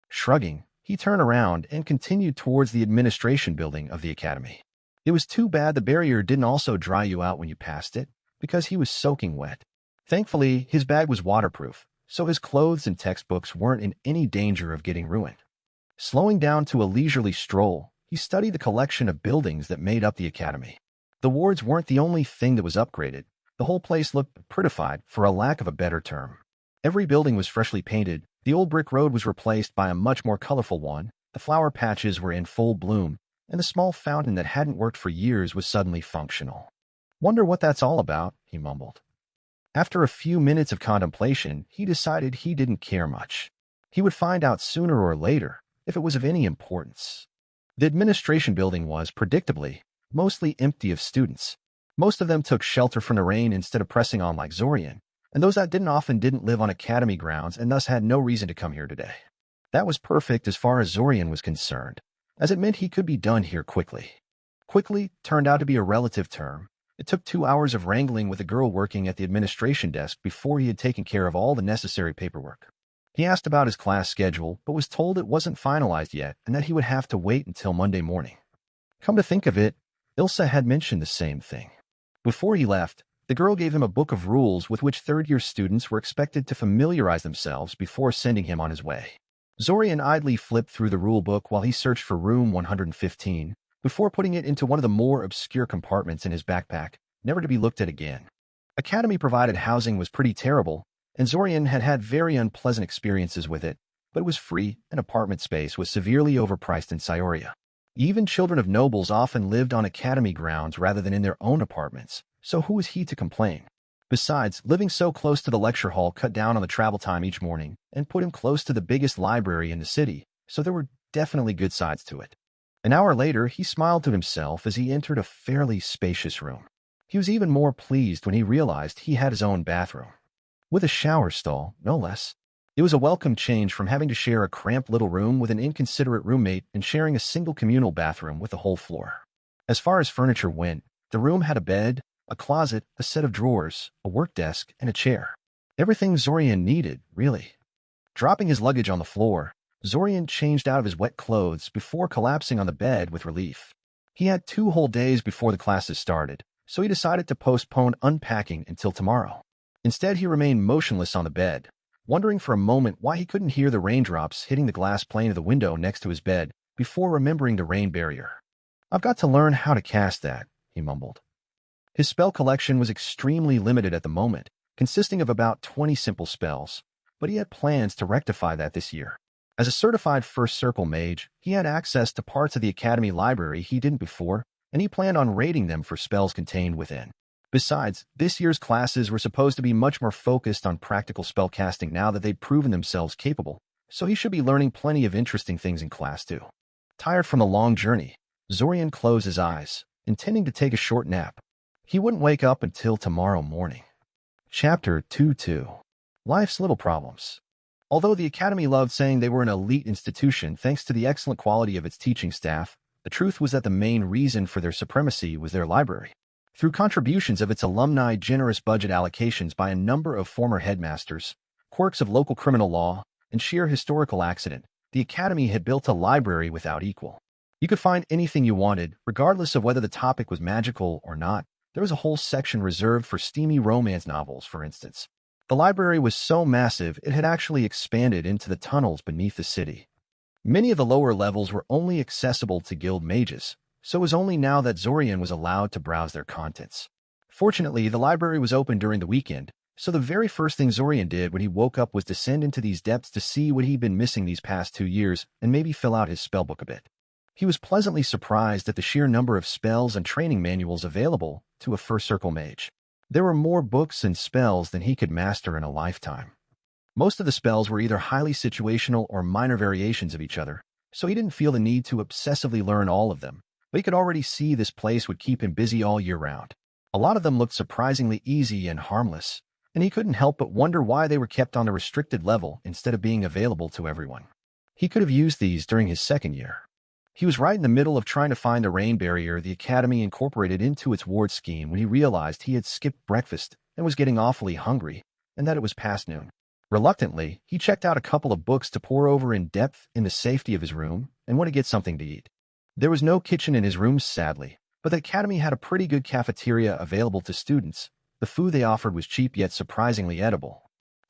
Shrugging, he turned around and continued towards the administration building of the academy. It was too bad the barrier didn't also dry you out when you passed it, because he was soaking wet. Thankfully, his bag was waterproof, so his clothes and textbooks weren't in any danger of getting ruined. Slowing down to a leisurely stroll, he studied the collection of buildings that made up the academy. The wards weren't the only thing that was upgraded. The whole place looked prettified, for a lack of a better term. Every building was freshly painted, the old brick road was replaced by a much more colorful one, the flower patches were in full bloom, and the small fountain that hadn't worked for years was suddenly functional. "Wonder what that's all about," he mumbled. After a few minutes of contemplation, he decided he didn't care much. He would find out sooner or later if it was of any importance. The administration building was, predictably, mostly empty of students. Most of them took shelter from the rain instead of pressing on like Zorian, and those that didn't live on academy grounds and thus had no reason to come here today. That was perfect as far as Zorian was concerned, as it meant he could be done here quickly. Quickly turned out to be a relative term. It took 2 hours of wrangling with a girl working at the administration desk before he had taken care of all the necessary paperwork. He asked about his class schedule, but was told it wasn't finalized yet and that he would have to wait until Monday morning. Come to think of it, Ilsa had mentioned the same thing. Before he left, the girl gave him a book of rules with which third-year students were expected to familiarize themselves before sending him on his way. Zorian idly flipped through the rule book while he searched for room 115, before putting it into one of the more obscure compartments in his backpack, never to be looked at again. Academy-provided housing was pretty terrible, and Zorian had had very unpleasant experiences with it, but it was free, and apartment space was severely overpriced in Scioria. Even children of nobles often lived on academy grounds rather than in their own apartments, so who was he to complain? Besides, living so close to the lecture hall cut down on the travel time each morning and put him close to the biggest library in the city, so there were definitely good sides to it. An hour later, he smiled to himself as he entered a fairly spacious room. He was even more pleased when he realized he had his own bathroom. With a shower stall, no less. It was a welcome change from having to share a cramped little room with an inconsiderate roommate and sharing a single communal bathroom with the whole floor. As far as furniture went, the room had a bed, a closet, a set of drawers, a work desk, and a chair. Everything Zorian needed, really. Dropping his luggage on the floor, Zorian changed out of his wet clothes before collapsing on the bed with relief. He had 2 whole days before the classes started, so he decided to postpone unpacking until tomorrow. Instead, he remained motionless on the bed, wondering for a moment why he couldn't hear the raindrops hitting the glass pane of the window next to his bed before remembering the rain barrier. "I've got to learn how to cast that," he mumbled. His spell collection was extremely limited at the moment, consisting of about 20 simple spells, but he had plans to rectify that this year. As a certified First Circle mage, he had access to parts of the Academy library he didn't before, and he planned on raiding them for spells contained within. Besides, this year's classes were supposed to be much more focused on practical spellcasting now that they'd proven themselves capable, so he should be learning plenty of interesting things in class too. Tired from the long journey, Zorian closed his eyes, intending to take a short nap. He wouldn't wake up until tomorrow morning. Chapter 2-2. Life's Little Problems. Although the Academy loved saying they were an elite institution thanks to the excellent quality of its teaching staff, the truth was that the main reason for their supremacy was their library. Through contributions of its alumni, generous budget allocations by a number of former headmasters, quirks of local criminal law, and sheer historical accident, the Academy had built a library without equal. You could find anything you wanted, regardless of whether the topic was magical or not. There was a whole section reserved for steamy romance novels, for instance. The library was so massive it had actually expanded into the tunnels beneath the city. Many of the lower levels were only accessible to guild mages, so it was only now that Zorian was allowed to browse their contents. Fortunately, the library was open during the weekend, so the very first thing Zorian did when he woke up was descend into these depths to see what he'd been missing these past 2 years and maybe fill out his spellbook a bit. He was pleasantly surprised at the sheer number of spells and training manuals available to a First Circle mage. There were more books and spells than he could master in a lifetime. Most of the spells were either highly situational or minor variations of each other, so he didn't feel the need to obsessively learn all of them. But he could already see this place would keep him busy all year round. A lot of them looked surprisingly easy and harmless, and he couldn't help but wonder why they were kept on a restricted level instead of being available to everyone. He could have used these during his second year. He was right in the middle of trying to find the rain barrier the Academy incorporated into its ward scheme when he realized he had skipped breakfast and was getting awfully hungry, and that it was past noon. Reluctantly, he checked out a couple of books to pore over in depth in the safety of his room and went to get something to eat. There was no kitchen in his room, sadly, but the Academy had a pretty good cafeteria available to students. The food they offered was cheap yet surprisingly edible.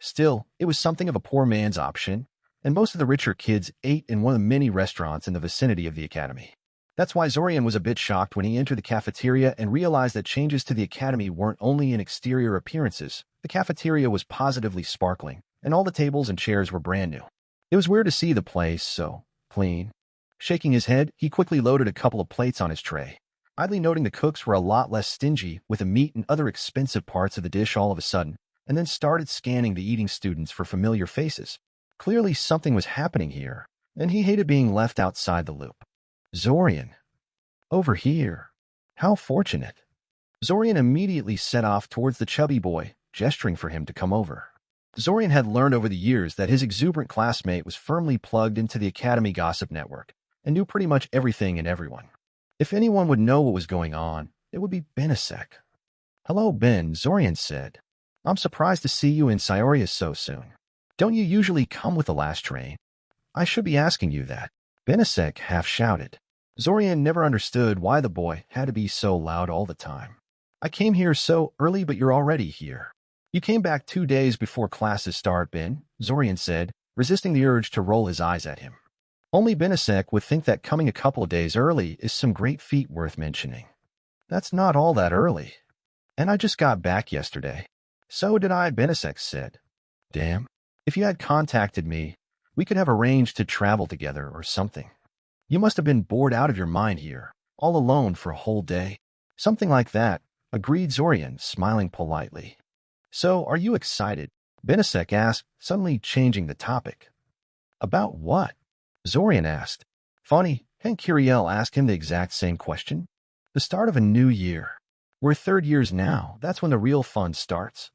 Still, it was something of a poor man's option, and most of the richer kids ate in one of the many restaurants in the vicinity of the academy. That's why Zorian was a bit shocked when he entered the cafeteria and realized that changes to the academy weren't only in exterior appearances. The cafeteria was positively sparkling, and all the tables and chairs were brand new. It was weird to see the place so clean. Shaking his head, he quickly loaded a couple of plates on his tray, idly noting the cooks were a lot less stingy with the meat and other expensive parts of the dish all of a sudden, and then started scanning the eating students for familiar faces. Clearly something was happening here, and he hated being left outside the loop. Zorian. Over here. How fortunate. Zorian immediately set off towards the chubby boy, gesturing for him to come over. Zorian had learned over the years that his exuberant classmate was firmly plugged into the academy gossip network and knew pretty much everything and everyone. If anyone would know what was going on, it would be Benasek. Hello, Ben, Zorian said. I'm surprised to see you in Sciorius so soon. Don't you usually come with the last train? I should be asking you that. Benasek half shouted. Zorian never understood why the boy had to be so loud all the time. I came here so early, but you're already here. You came back 2 days before classes start, Ben, Zorian said, resisting the urge to roll his eyes at him. Only Benasek would think that coming a couple of days early is some great feat worth mentioning. That's not all that early. And I just got back yesterday. So did I, Benasek said. Damn. If you had contacted me, we could have arranged to travel together or something. You must have been bored out of your mind here, all alone for a whole day. Something like that, agreed Zorian, smiling politely. So, are you excited? Benasek asked, suddenly changing the topic. About what? Zorian asked. Funny, Hank Curiel asked him the exact same question. The start of a new year. We're 3rd years now. That's when the real fun starts.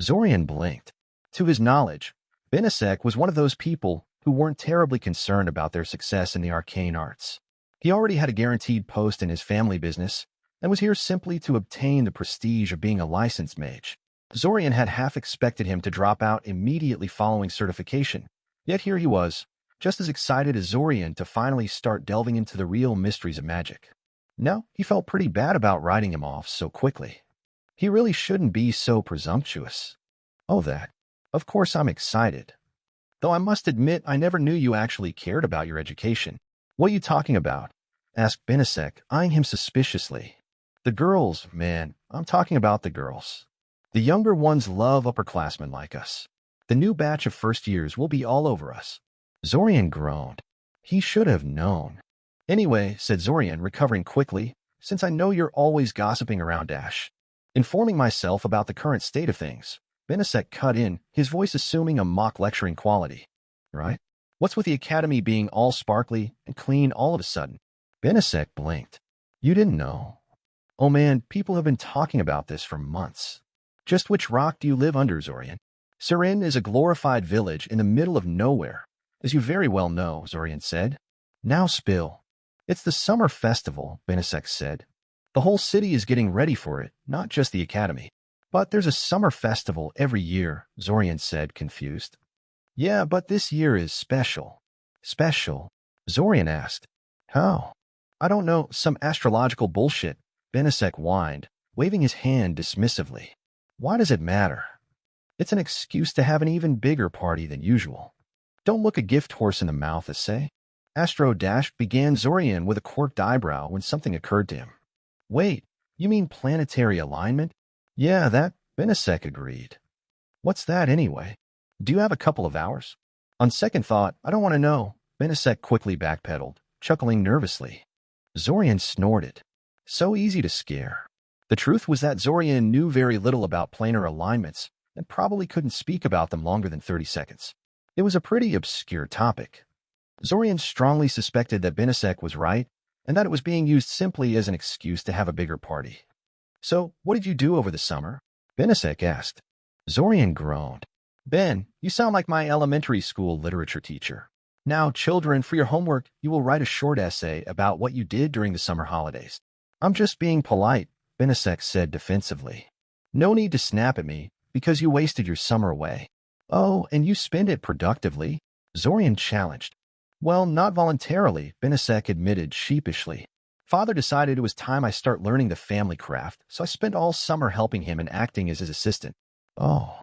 Zorian blinked. To his knowledge, Benasek was one of those people who weren't terribly concerned about their success in the arcane arts. He already had a guaranteed post in his family business and was here simply to obtain the prestige of being a licensed mage. Zorian had half expected him to drop out immediately following certification, yet here he was, just as excited as Zorian to finally start delving into the real mysteries of magic. No, he felt pretty bad about writing him off so quickly. He really shouldn't be so presumptuous. Oh, that. Of course I'm excited. Though I must admit I never knew you actually cared about your education. What are you talking about? Asked Benasek, eyeing him suspiciously. The girls, man. I'm talking about the girls. The younger ones love upperclassmen like us. The new batch of first years will be all over us. Zorian groaned. He should have known. Anyway, said Zorian, recovering quickly, since I know you're always gossiping around Ash. Informing myself about the current state of things. Benasek cut in, his voice assuming a mock lecturing quality. Right? What's with the academy being all sparkly and clean all of a sudden? Benasek blinked. You didn't know. Oh man, people have been talking about this for months. Just which rock do you live under, Zorian? Surin is a glorified village in the middle of nowhere, as you very well know, Zorian said. Now spill. It's the summer festival, Benasek said. The whole city is getting ready for it, not just the academy. But there's a summer festival every year, Zorian said, confused. Yeah, but this year is special. Special? Zorian asked. How? I don't know, some astrological bullshit, Benasek whined, waving his hand dismissively. Why does it matter? It's an excuse to have an even bigger party than usual. Don't look a gift horse in the mouth, say. Astro Dash began Zorian with a quirked eyebrow when something occurred to him. Wait, you mean planetary alignment? Yeah, that, Benasek agreed. What's that anyway? Do you have a couple of hours? On second thought, I don't want to know. Benasek quickly backpedaled, chuckling nervously. Zorian snorted. So easy to scare. The truth was that Zorian knew very little about planar alignments and probably couldn't speak about them longer than 30 seconds. It was a pretty obscure topic. Zorian strongly suspected that Benasek was right and that it was being used simply as an excuse to have a bigger party. So, what did you do over the summer? Benasek asked. Zorian groaned. Ben, you sound like my elementary school literature teacher. Now, children, for your homework, you will write a short essay about what you did during the summer holidays. I'm just being polite, Benasek said defensively. No need to snap at me, because you wasted your summer away. Oh, and you spent it productively? Zorian challenged. Well, not voluntarily, Benasek admitted sheepishly. Father decided it was time I start learning the family craft, so I spent all summer helping him and acting as his assistant. Oh.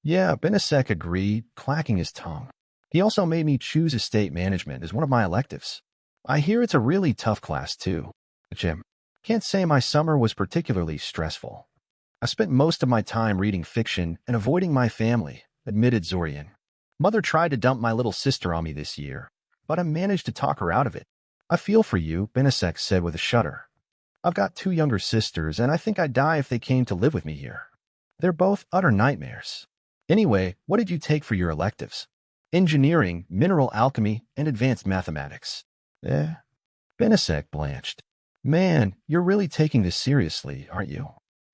Yeah, Benisek agreed, clacking his tongue. He also made me choose estate management as one of my electives. I hear it's a really tough class, too. Jim, can't say my summer was particularly stressful. I spent most of my time reading fiction and avoiding my family, admitted Zorian. Mother tried to dump my little sister on me this year, but I managed to talk her out of it. I feel for you, Benisek said with a shudder. I've got 2 younger sisters, and I think I'd die if they came to live with me here. They're both utter nightmares. Anyway, what did you take for your electives? Engineering, mineral alchemy, and advanced mathematics. Benisek blanched. Man, you're really taking this seriously, aren't you?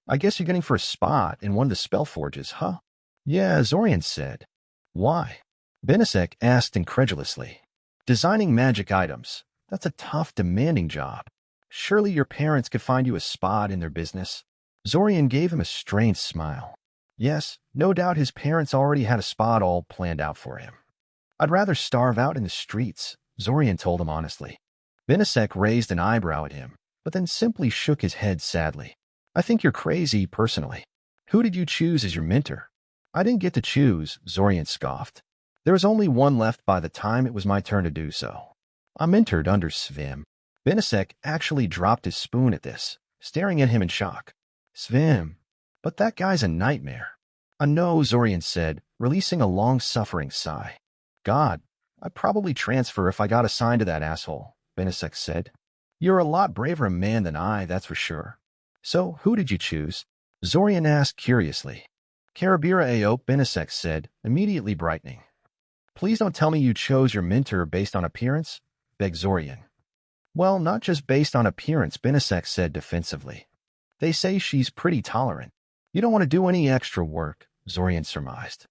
I guess you're getting for a spot in one of the spell forges, huh? Yeah, Zorian said. Why? Benisek asked incredulously. Designing magic items. That's a tough, demanding job. Surely your parents could find you a spot in their business. Zorian gave him a strange smile. Yes, no doubt his parents already had a spot all planned out for him. I'd rather starve out in the streets, Zorian told him honestly. Benisek raised an eyebrow at him, but then simply shook his head sadly. I think you're crazy, personally. Who did you choose as your mentor? I didn't get to choose, Zorian scoffed. There was only one left by the time it was my turn to do so. I mentored under Svim. Benisek actually dropped his spoon at this, staring at him in shock. Svim. But that guy's a nightmare. I know, Zorian said, releasing a long-suffering sigh. God, I'd probably transfer if I got assigned to that asshole, Benisek said. You're a lot braver a man than I, that's for sure. So, who did you choose? Zorian asked curiously. Karabira A.o., Benisek said, immediately brightening. Please don't tell me you chose your mentor based on appearance, begged Zorian. Well, not just based on appearance, Benisek said defensively. They say she's pretty tolerant. You don't want to do any extra work, Zorian surmised.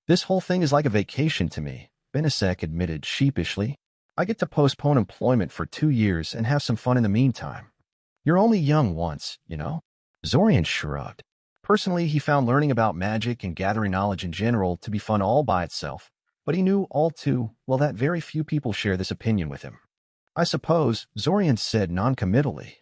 This whole thing is like a vacation to me, Benisek admitted sheepishly. I get to postpone employment for 2 years and have some fun in the meantime. You're only young once, you know? Zorian shrugged. Personally, he found learning about magic and gathering knowledge in general to be fun all by itself, but he knew all too well that very few people share this opinion with him. I suppose, Zorian said noncommittally.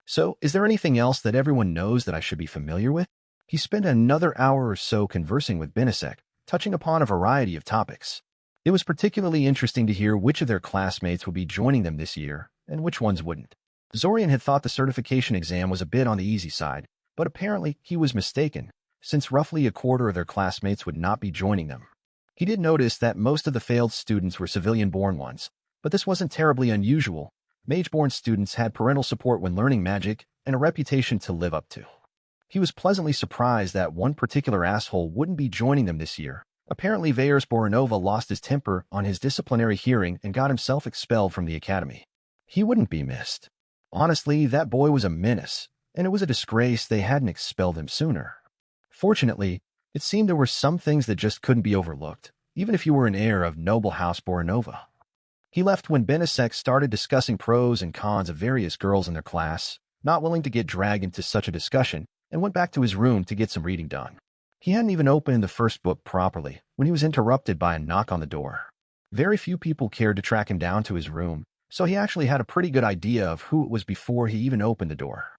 So, is there anything else that everyone knows that I should be familiar with? He spent another hour or so conversing with Benisek, touching upon a variety of topics. It was particularly interesting to hear which of their classmates would be joining them this year, and which ones wouldn't. Zorian had thought the certification exam was a bit on the easy side, but apparently he was mistaken, since roughly a quarter of their classmates would not be joining them. He did notice that most of the failed students were civilian-born ones, but this wasn't terribly unusual. Mage-born students had parental support when learning magic and a reputation to live up to. He was pleasantly surprised that one particular asshole wouldn't be joining them this year. Apparently, Veyers Boranova lost his temper on his disciplinary hearing and got himself expelled from the academy. He wouldn't be missed. Honestly, that boy was a menace, and it was a disgrace they hadn't expelled him sooner. Fortunately, it seemed there were some things that just couldn't be overlooked, even if you were an heir of noble house Boranova. He left when Benisek started discussing pros and cons of various girls in their class, not willing to get dragged into such a discussion, and went back to his room to get some reading done. He hadn't even opened the first book properly when he was interrupted by a knock on the door. Very few people cared to track him down to his room, so he actually had a pretty good idea of who it was before he even opened the door.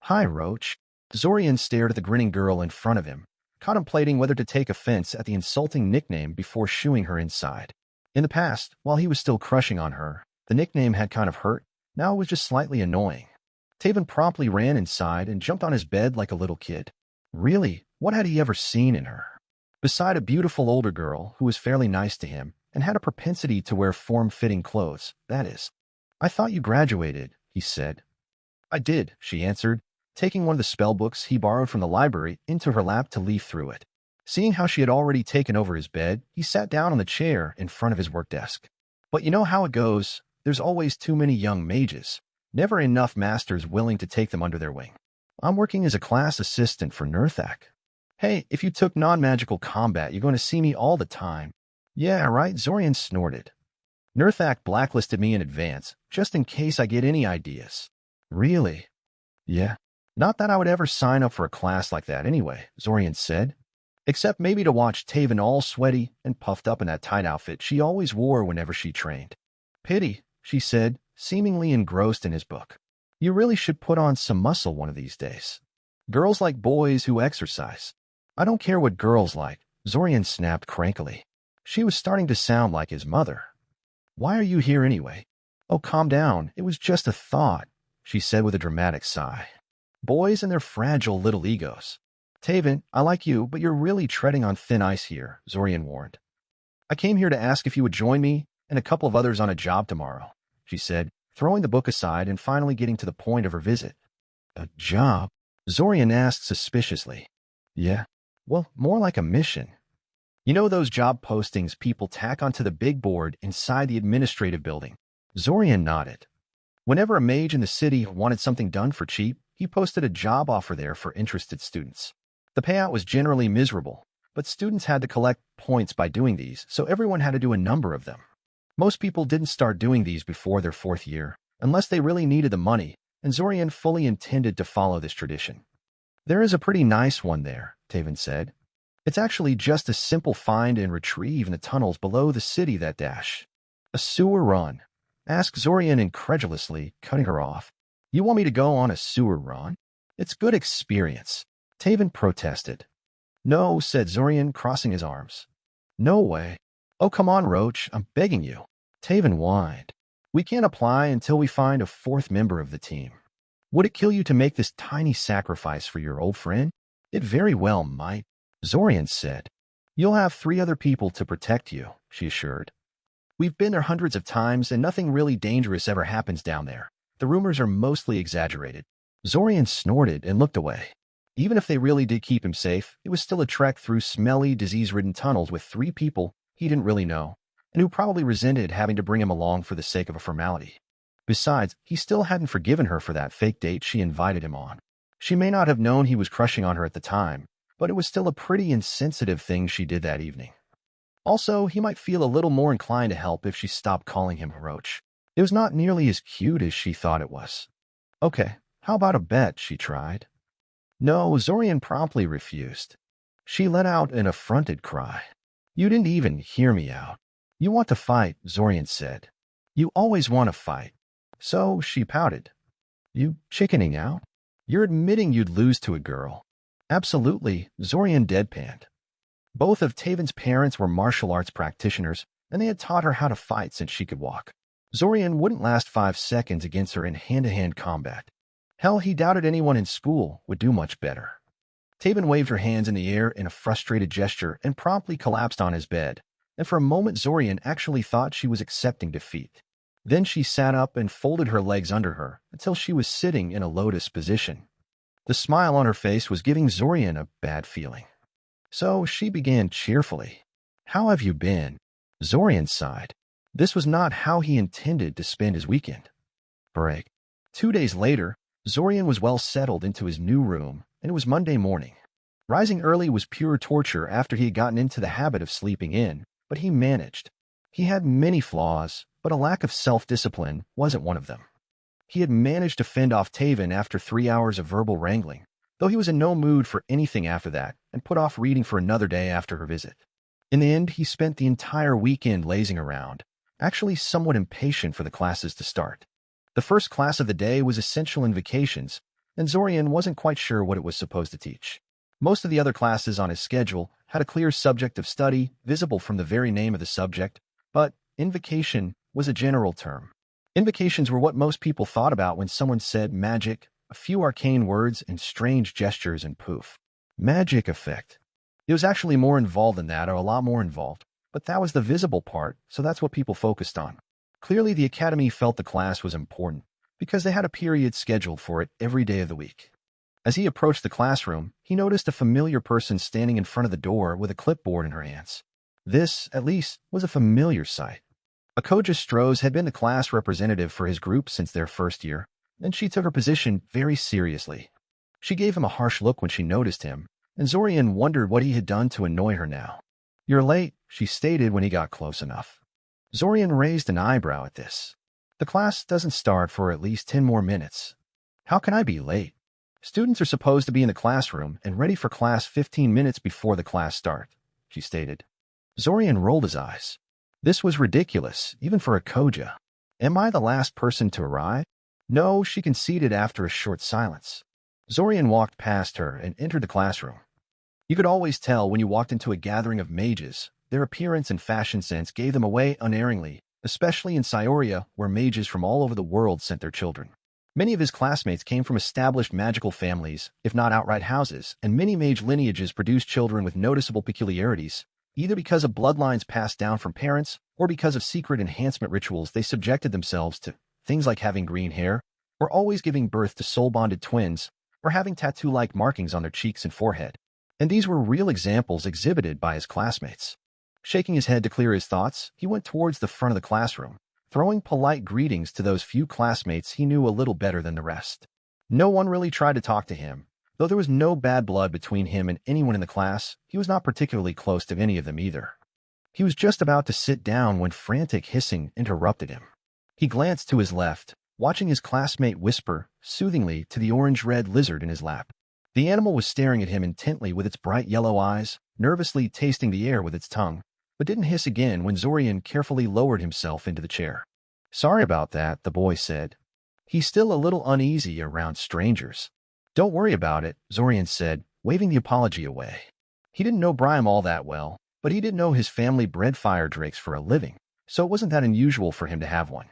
Hi, Roach. Zorian stared at the grinning girl in front of him, contemplating whether to take offense at the insulting nickname before shooing her inside. In the past, while he was still crushing on her, the nickname had kind of hurt. Now it was just slightly annoying. Taven promptly ran inside and jumped on his bed like a little kid. Really, what had he ever seen in her? Beside a beautiful older girl who was fairly nice to him and had a propensity to wear form-fitting clothes, that is. I thought you graduated, he said. I did, she answered, taking one of the spell books he borrowed from the library into her lap to leaf through it. Seeing how she had already taken over his bed, he sat down on the chair in front of his work desk. But you know how it goes. There's always too many young mages. Never enough masters willing to take them under their wing. I'm working as a class assistant for Nurthak. Hey, if you took non-magical combat, you're going to see me all the time. Yeah, right, Zorian snorted. Nurthak blacklisted me in advance, just in case I get any ideas. Really? Yeah. Not that I would ever sign up for a class like that anyway, Zorian said. Except maybe to watch Taven all sweaty and puffed up in that tight outfit she always wore whenever she trained. Pity, she said, seemingly engrossed in his book. You really should put on some muscle one of these days. Girls like boys who exercise. I don't care what girls like, Zorian snapped crankily. She was starting to sound like his mother. Why are you here anyway? Oh, calm down. It was just a thought, she said with a dramatic sigh. Boys and their fragile little egos. Taven, I like you, but you're really treading on thin ice here, Zorian warned. I came here to ask if you would join me and a couple of others on a job tomorrow, she said, throwing the book aside and finally getting to the point of her visit. A job? Zorian asked suspiciously. Yeah. Well, more like a mission. You know those job postings people tack onto the big board inside the administrative building? Zorian nodded. Whenever a mage in the city wanted something done for cheap, he posted a job offer there for interested students. The payout was generally miserable, but students had to collect points by doing these, so everyone had to do a number of them. Most people didn't start doing these before their 4th year, unless they really needed the money, and Zorian fully intended to follow this tradition. There is a pretty nice one there, Taven said. It's actually just a simple find and retrieve in the tunnels below the city that dash. A sewer run? Asked Zorian incredulously, cutting her off. You want me to go on a sewer run? It's good experience. Taven protested. No, said Zorian, crossing his arms. No way. Oh, come on, Roach, I'm begging you. Taven whined. We can't apply until we find a 4th member of the team. Would it kill you to make this tiny sacrifice for your old friend? It very well might, Zorian said. You'll have 3 other people to protect you, she assured. We've been there hundreds of times and nothing really dangerous ever happens down there. The rumors are mostly exaggerated. Zorian snorted and looked away. Even if they really did keep him safe, it was still a trek through smelly, disease-ridden tunnels with 3 people he didn't really know, and who probably resented having to bring him along for the sake of a formality. Besides, he still hadn't forgiven her for that fake date she invited him on. She may not have known he was crushing on her at the time, but it was still a pretty insensitive thing she did that evening. Also, he might feel a little more inclined to help if she stopped calling him Roach. It was not nearly as cute as she thought it was. Okay, how about a bet, she tried. No, Zorian promptly refused. She let out an affronted cry. You didn't even hear me out. You want to fight, Zorian said. You always want to fight. So she pouted. You chickening out? You're admitting you'd lose to a girl. Absolutely, Zorian deadpanned. Both of Taven's parents were martial arts practitioners, and they had taught her how to fight since she could walk. Zorian wouldn't last 5 seconds against her in hand-to-hand combat. Hell, he doubted anyone in school would do much better. Taven waved her hands in the air in a frustrated gesture and promptly collapsed on his bed, and for a moment Zorian actually thought she was accepting defeat. Then she sat up and folded her legs under her until she was sitting in a lotus position. The smile on her face was giving Zorian a bad feeling. So she began cheerfully. How have you been? Zorian sighed. This was not how he intended to spend his weekend. Break. 2 days later, Zorian was well settled into his new room, and it was Monday morning. Rising early was pure torture after he had gotten into the habit of sleeping in, but he managed. He had many flaws, but a lack of self-discipline wasn't one of them. He had managed to fend off Taven after 3 hours of verbal wrangling, though he was in no mood for anything after that and put off reading for another day after her visit. In the end, he spent the entire weekend lazing around, actually somewhat impatient for the classes to start. The first class of the day was Essential Invocations, and Zorian wasn't quite sure what it was supposed to teach. Most of the other classes on his schedule had a clear subject of study, visible from the very name of the subject, but invocation was a general term. Invocations were what most people thought about when someone said magic, a few arcane words and strange gestures, and poof. Magic effect. It was actually more involved than that, or a lot more involved, but that was the visible part, so that's what people focused on. Clearly, the Academy felt the class was important, because they had a period scheduled for it every day of the week. As he approached the classroom, he noticed a familiar person standing in front of the door with a clipboard in her hands. This, at least, was a familiar sight. a.k.a. Strohs had been the class representative for his group since their first year, and she took her position very seriously. She gave him a harsh look when she noticed him, and Zorian wondered what he had done to annoy her now. You're late, she stated when he got close enough. Zorian raised an eyebrow at this. The class doesn't start for at least 10 more minutes. How can I be late? Students are supposed to be in the classroom and ready for class 15 minutes before the class starts, she stated. Zorian rolled his eyes. This was ridiculous, even for a.k.a. Am I the last person to arrive? No, she conceded after a short silence. Zorian walked past her and entered the classroom. You could always tell when you walked into a gathering of mages. Their appearance and fashion sense gave them away unerringly, especially in Scioria, where mages from all over the world sent their children. Many of his classmates came from established magical families, if not outright houses, and many mage lineages produced children with noticeable peculiarities, either because of bloodlines passed down from parents or because of secret enhancement rituals they subjected themselves to, things like having green hair, or always giving birth to soul-bonded twins, or having tattoo-like markings on their cheeks and forehead. And these were real examples exhibited by his classmates. Shaking his head to clear his thoughts, he went towards the front of the classroom, throwing polite greetings to those few classmates he knew a little better than the rest. No one really tried to talk to him. Though there was no bad blood between him and anyone in the class, he was not particularly close to any of them either. He was just about to sit down when frantic hissing interrupted him. He glanced to his left, watching his classmate whisper soothingly to the orange-red lizard in his lap. The animal was staring at him intently with its bright yellow eyes, nervously tasting the air with its tongue, but didn't hiss again when Zorian carefully lowered himself into the chair. "Sorry about that," the boy said. He's still a little uneasy around strangers. "Don't worry about it," Zorian said, waving the apology away. He didn't know Brian all that well, but he did know his family bred fire drakes for a living, so it wasn't that unusual for him to have one.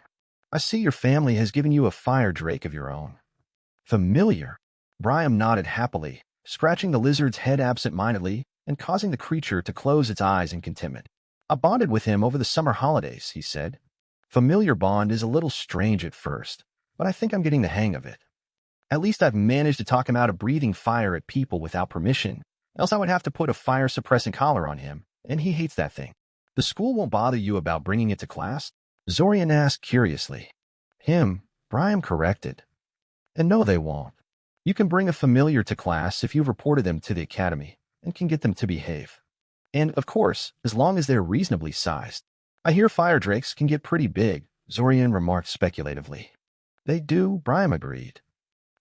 "I see your family has given you a fire drake of your own." "Familiar?" Brian nodded happily, scratching the lizard's head absent-mindedly and causing the creature to close its eyes in contentment. "I bonded with him over the summer holidays," he said. "Familiar bond is a little strange at first, but I think I'm getting the hang of it. At least I've managed to talk him out of breathing fire at people without permission, else I would have to put a fire-suppressing collar on him, and he hates that thing." "The school won't bother you about bringing it to class?" Zorian asked curiously. Brian corrected. "And no, they won't. You can bring a familiar to class if you've reported them to the academy and can get them to behave. And, of course, as long as they're reasonably sized." "I hear fire drakes can get pretty big," Zorian remarked speculatively. "They do," Brian agreed.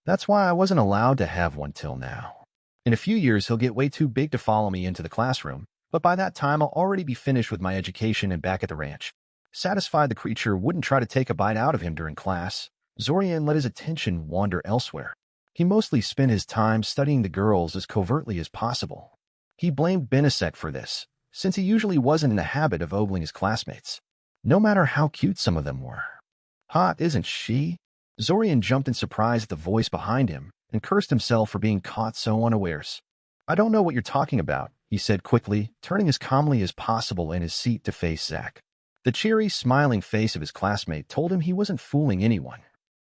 "That's why I wasn't allowed to have one till now. In a few years, he'll get way too big to follow me into the classroom, but by that time, I'll already be finished with my education and back at the ranch." Satisfied the creature wouldn't try to take a bite out of him during class, Zorian let his attention wander elsewhere. He mostly spent his time studying the girls as covertly as possible. He blamed Benesek for this, since he usually wasn't in the habit of ogling his classmates, no matter how cute some of them were. "Hot, isn't she?" Zorian jumped in surprise at the voice behind him and cursed himself for being caught so unawares. "I don't know what you're talking about," he said quickly, turning as calmly as possible in his seat to face Zach. The cheery, smiling face of his classmate told him he wasn't fooling anyone.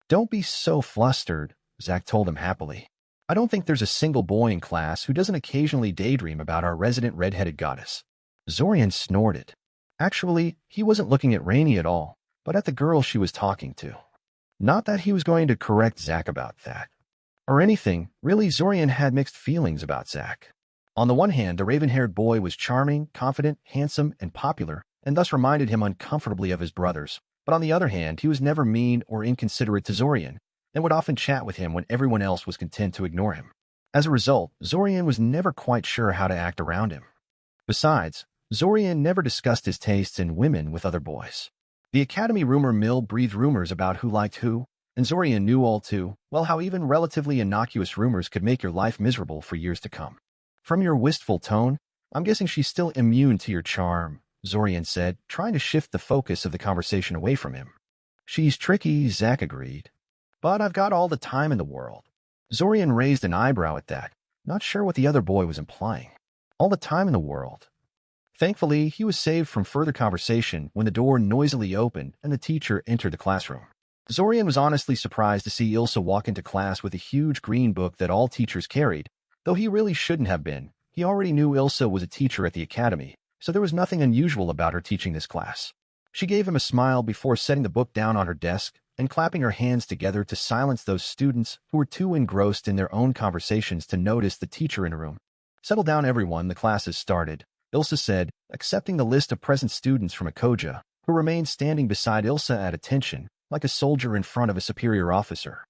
"Don't be so flustered," Zach told him happily. "I don't think there's a single boy in class who doesn't occasionally daydream about our resident red-headed goddess." Zorian snorted. Actually, he wasn't looking at Rainey at all, but at the girl she was talking to. Not that he was going to correct Zach about that. Or anything, really. Zorian had mixed feelings about Zach. On the one hand, the raven-haired boy was charming, confident, handsome, and popular, and thus reminded him uncomfortably of his brothers. But on the other hand, he was never mean or inconsiderate to Zorian, and would often chat with him when everyone else was content to ignore him. As a result, Zorian was never quite sure how to act around him. Besides, Zorian never discussed his tastes in women with other boys. The academy rumor mill breathed rumors about who liked who, and Zorian knew all too well how even relatively innocuous rumors could make your life miserable for years to come. "From your wistful tone, I'm guessing she's still immune to your charm," Zorian said, trying to shift the focus of the conversation away from him. "She's tricky," Zach agreed. "But I've got all the time in the world." Zorian raised an eyebrow at that, not sure what the other boy was implying. All the time in the world. Thankfully, he was saved from further conversation when the door noisily opened and the teacher entered the classroom. Zorian was honestly surprised to see Ilsa walk into class with a huge green book that all teachers carried, though he really shouldn't have been. He already knew Ilsa was a teacher at the academy, so there was nothing unusual about her teaching this class. She gave him a smile before setting the book down on her desk and clapping her hands together to silence those students who were too engrossed in their own conversations to notice the teacher in the room. "Settle down, everyone, the class has started," Ilsa said, accepting the list of present students from Akoja, who remained standing beside Ilsa at attention, like a soldier in front of a superior officer.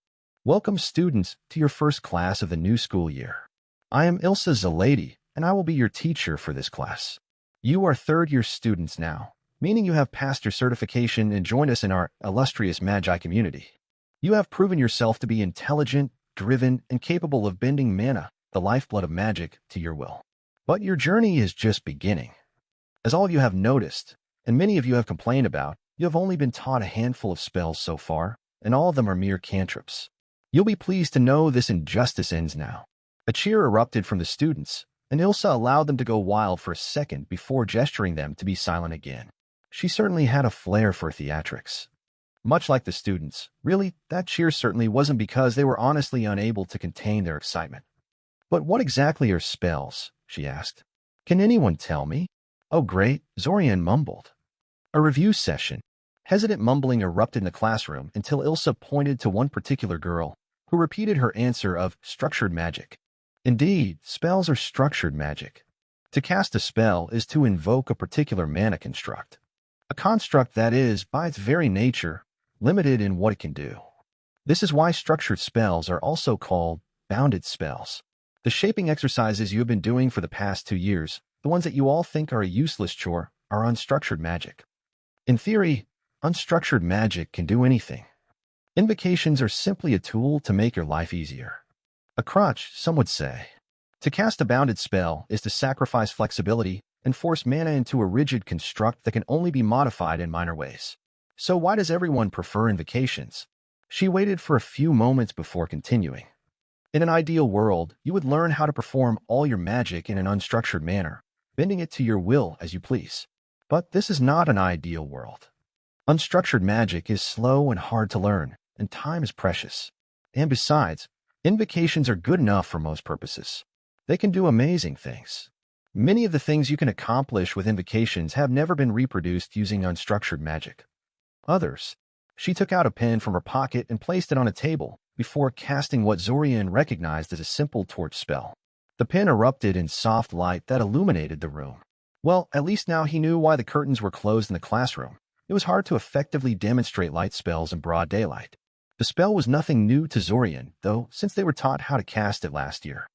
"Welcome, students, to your first class of the new school year. I am Ilsa Zalady, and I will be your teacher for this class. You are third-year students now, meaning you have passed your certification and joined us in our illustrious Magi community. You have proven yourself to be intelligent, driven, and capable of bending mana, the lifeblood of magic, to your will. But your journey is just beginning. As all of you have noticed, and many of you have complained about, you have only been taught a handful of spells so far, and all of them are mere cantrips. You'll be pleased to know this injustice ends now. A cheer erupted from the students, and Ilsa allowed them to go wild for a second before gesturing them to be silent again. She certainly had a flair for theatrics. Much like the students, really, that cheer certainly wasn't because they were honestly unable to contain their excitement. "But what exactly are spells?" she asked. "Can anyone tell me?" "Oh great," Zorian mumbled. A review session. Hesitant mumbling erupted in the classroom until Ilsa pointed to one particular girl, who repeated her answer of structured magic. Indeed, spells are structured magic. To cast a spell is to invoke a particular mana construct. A construct that is, by its very nature, limited in what it can do. This is why structured spells are also called bounded spells. The shaping exercises you have been doing for the past 2 years, the ones that you all think are a useless chore, are unstructured magic. In theory, unstructured magic can do anything. Invocations are simply a tool to make your life easier. A crutch, some would say. To cast a bounded spell is to sacrifice flexibility and force mana into a rigid construct that can only be modified in minor ways. So why does everyone prefer invocations? She waited for a few moments before continuing. In an ideal world, you would learn how to perform all your magic in an unstructured manner, bending it to your will as you please. But this is not an ideal world. Unstructured magic is slow and hard to learn, and time is precious. And besides, invocations are good enough for most purposes. They can do amazing things. Many of the things you can accomplish with invocations have never been reproduced using unstructured magic. Others. She took out a pen from her pocket and placed it on a table before casting what Zorian recognized as a simple torch spell. The pen erupted in soft light that illuminated the room. Well, at least now he knew why the curtains were closed in the classroom. It was hard to effectively demonstrate light spells in broad daylight. The spell was nothing new to Zorian, though, since they were taught how to cast it last year.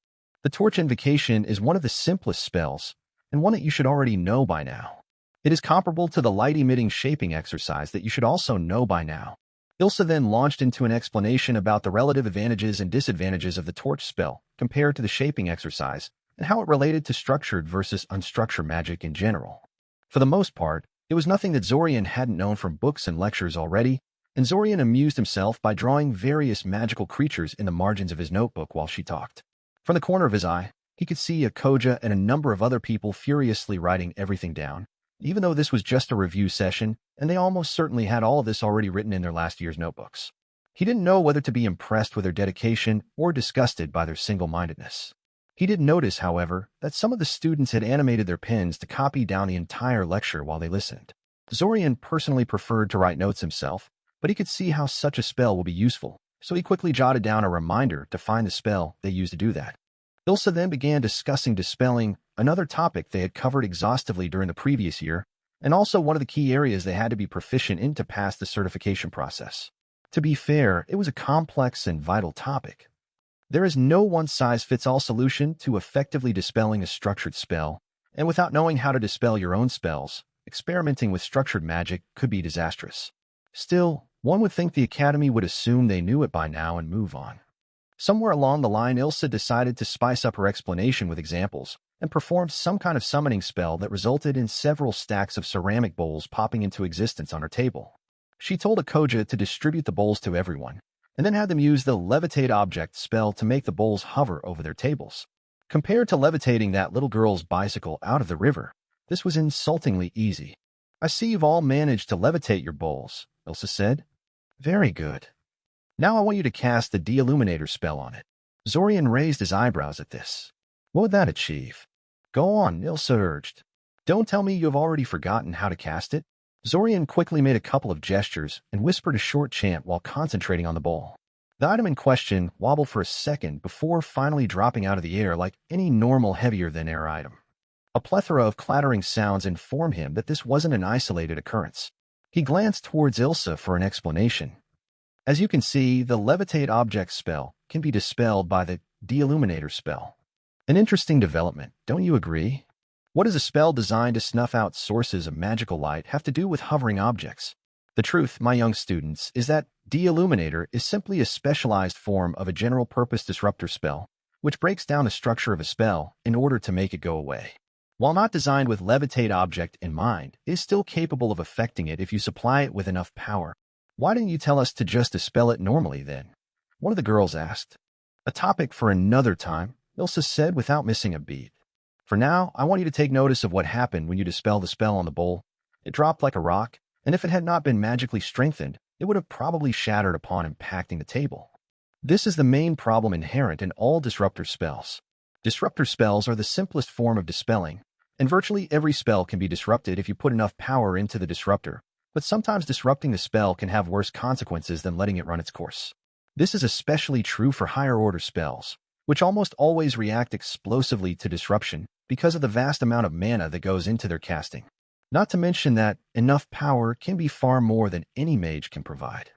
The torch invocation is one of the simplest spells, and one that you should already know by now. It is comparable to the light-emitting shaping exercise that you should also know by now. Ilsa then launched into an explanation about the relative advantages and disadvantages of the torch spell compared to the shaping exercise, and how it related to structured versus unstructured magic in general. For the most part, it was nothing that Zorian hadn't known from books and lectures already, and Zorian amused himself by drawing various magical creatures in the margins of his notebook while she talked. From the corner of his eye, he could see a.k.a. and a number of other people furiously writing everything down, even though this was just a review session, and they almost certainly had all of this already written in their last year's notebooks. He didn't know whether to be impressed with their dedication or disgusted by their single-mindedness. He did notice, however, that some of the students had animated their pens to copy down the entire lecture while they listened. Zorian personally preferred to write notes himself, but he could see how such a spell would be useful, so he quickly jotted down a reminder to find the spell they used to do that. Ilsa then began discussing dispelling, another topic they had covered exhaustively during the previous year, and also one of the key areas they had to be proficient in to pass the certification process. To be fair, it was a complex and vital topic. There is no one-size-fits-all solution to effectively dispelling a structured spell, and without knowing how to dispel your own spells, experimenting with structured magic could be disastrous. Still, one would think the Academy would assume they knew it by now and move on. Somewhere along the line, Ilsa decided to spice up her explanation with examples and performed some kind of summoning spell that resulted in several stacks of ceramic bowls popping into existence on her table. She told a.k.a. to distribute the bowls to everyone, and then had them use the levitate object spell to make the bowls hover over their tables. Compared to levitating that little girl's bicycle out of the river, this was insultingly easy. "I see you've all managed to levitate your bowls," Ilsa said. "Very good. Now I want you to cast the de-illuminator spell on it." Zorian raised his eyebrows at this. "What would that achieve?" "Go on," Ilsa urged. "Don't tell me you have already forgotten how to cast it." Zorian quickly made a couple of gestures and whispered a short chant while concentrating on the bowl. The item in question wobbled for a second before finally dropping out of the air like any normal heavier-than-air item. A plethora of clattering sounds informed him that this wasn't an isolated occurrence. He glanced towards Ilsa for an explanation. As you can see, the levitate object spell can be dispelled by the de-illuminator spell. An interesting development, don't you agree? What does a spell designed to snuff out sources of magical light have to do with hovering objects? The truth, my young students, is that de-illuminator is simply a specialized form of a general-purpose disruptor spell, which breaks down the structure of a spell in order to make it go away. While not designed with levitate object in mind, it is still capable of affecting it if you supply it with enough power. Why didn't you tell us to just dispel it normally then? One of the girls asked. A topic for another time, Ilsa said without missing a beat. For now, I want you to take notice of what happened when you dispelled the spell on the bowl. It dropped like a rock, and if it had not been magically strengthened, it would have probably shattered upon impacting the table. This is the main problem inherent in all disruptor spells. Disruptor spells are the simplest form of dispelling, and virtually every spell can be disrupted if you put enough power into the disruptor, but sometimes disrupting the spell can have worse consequences than letting it run its course. This is especially true for higher-order spells, which almost always react explosively to disruption because of the vast amount of mana that goes into their casting. Not to mention that enough power can be far more than any mage can provide.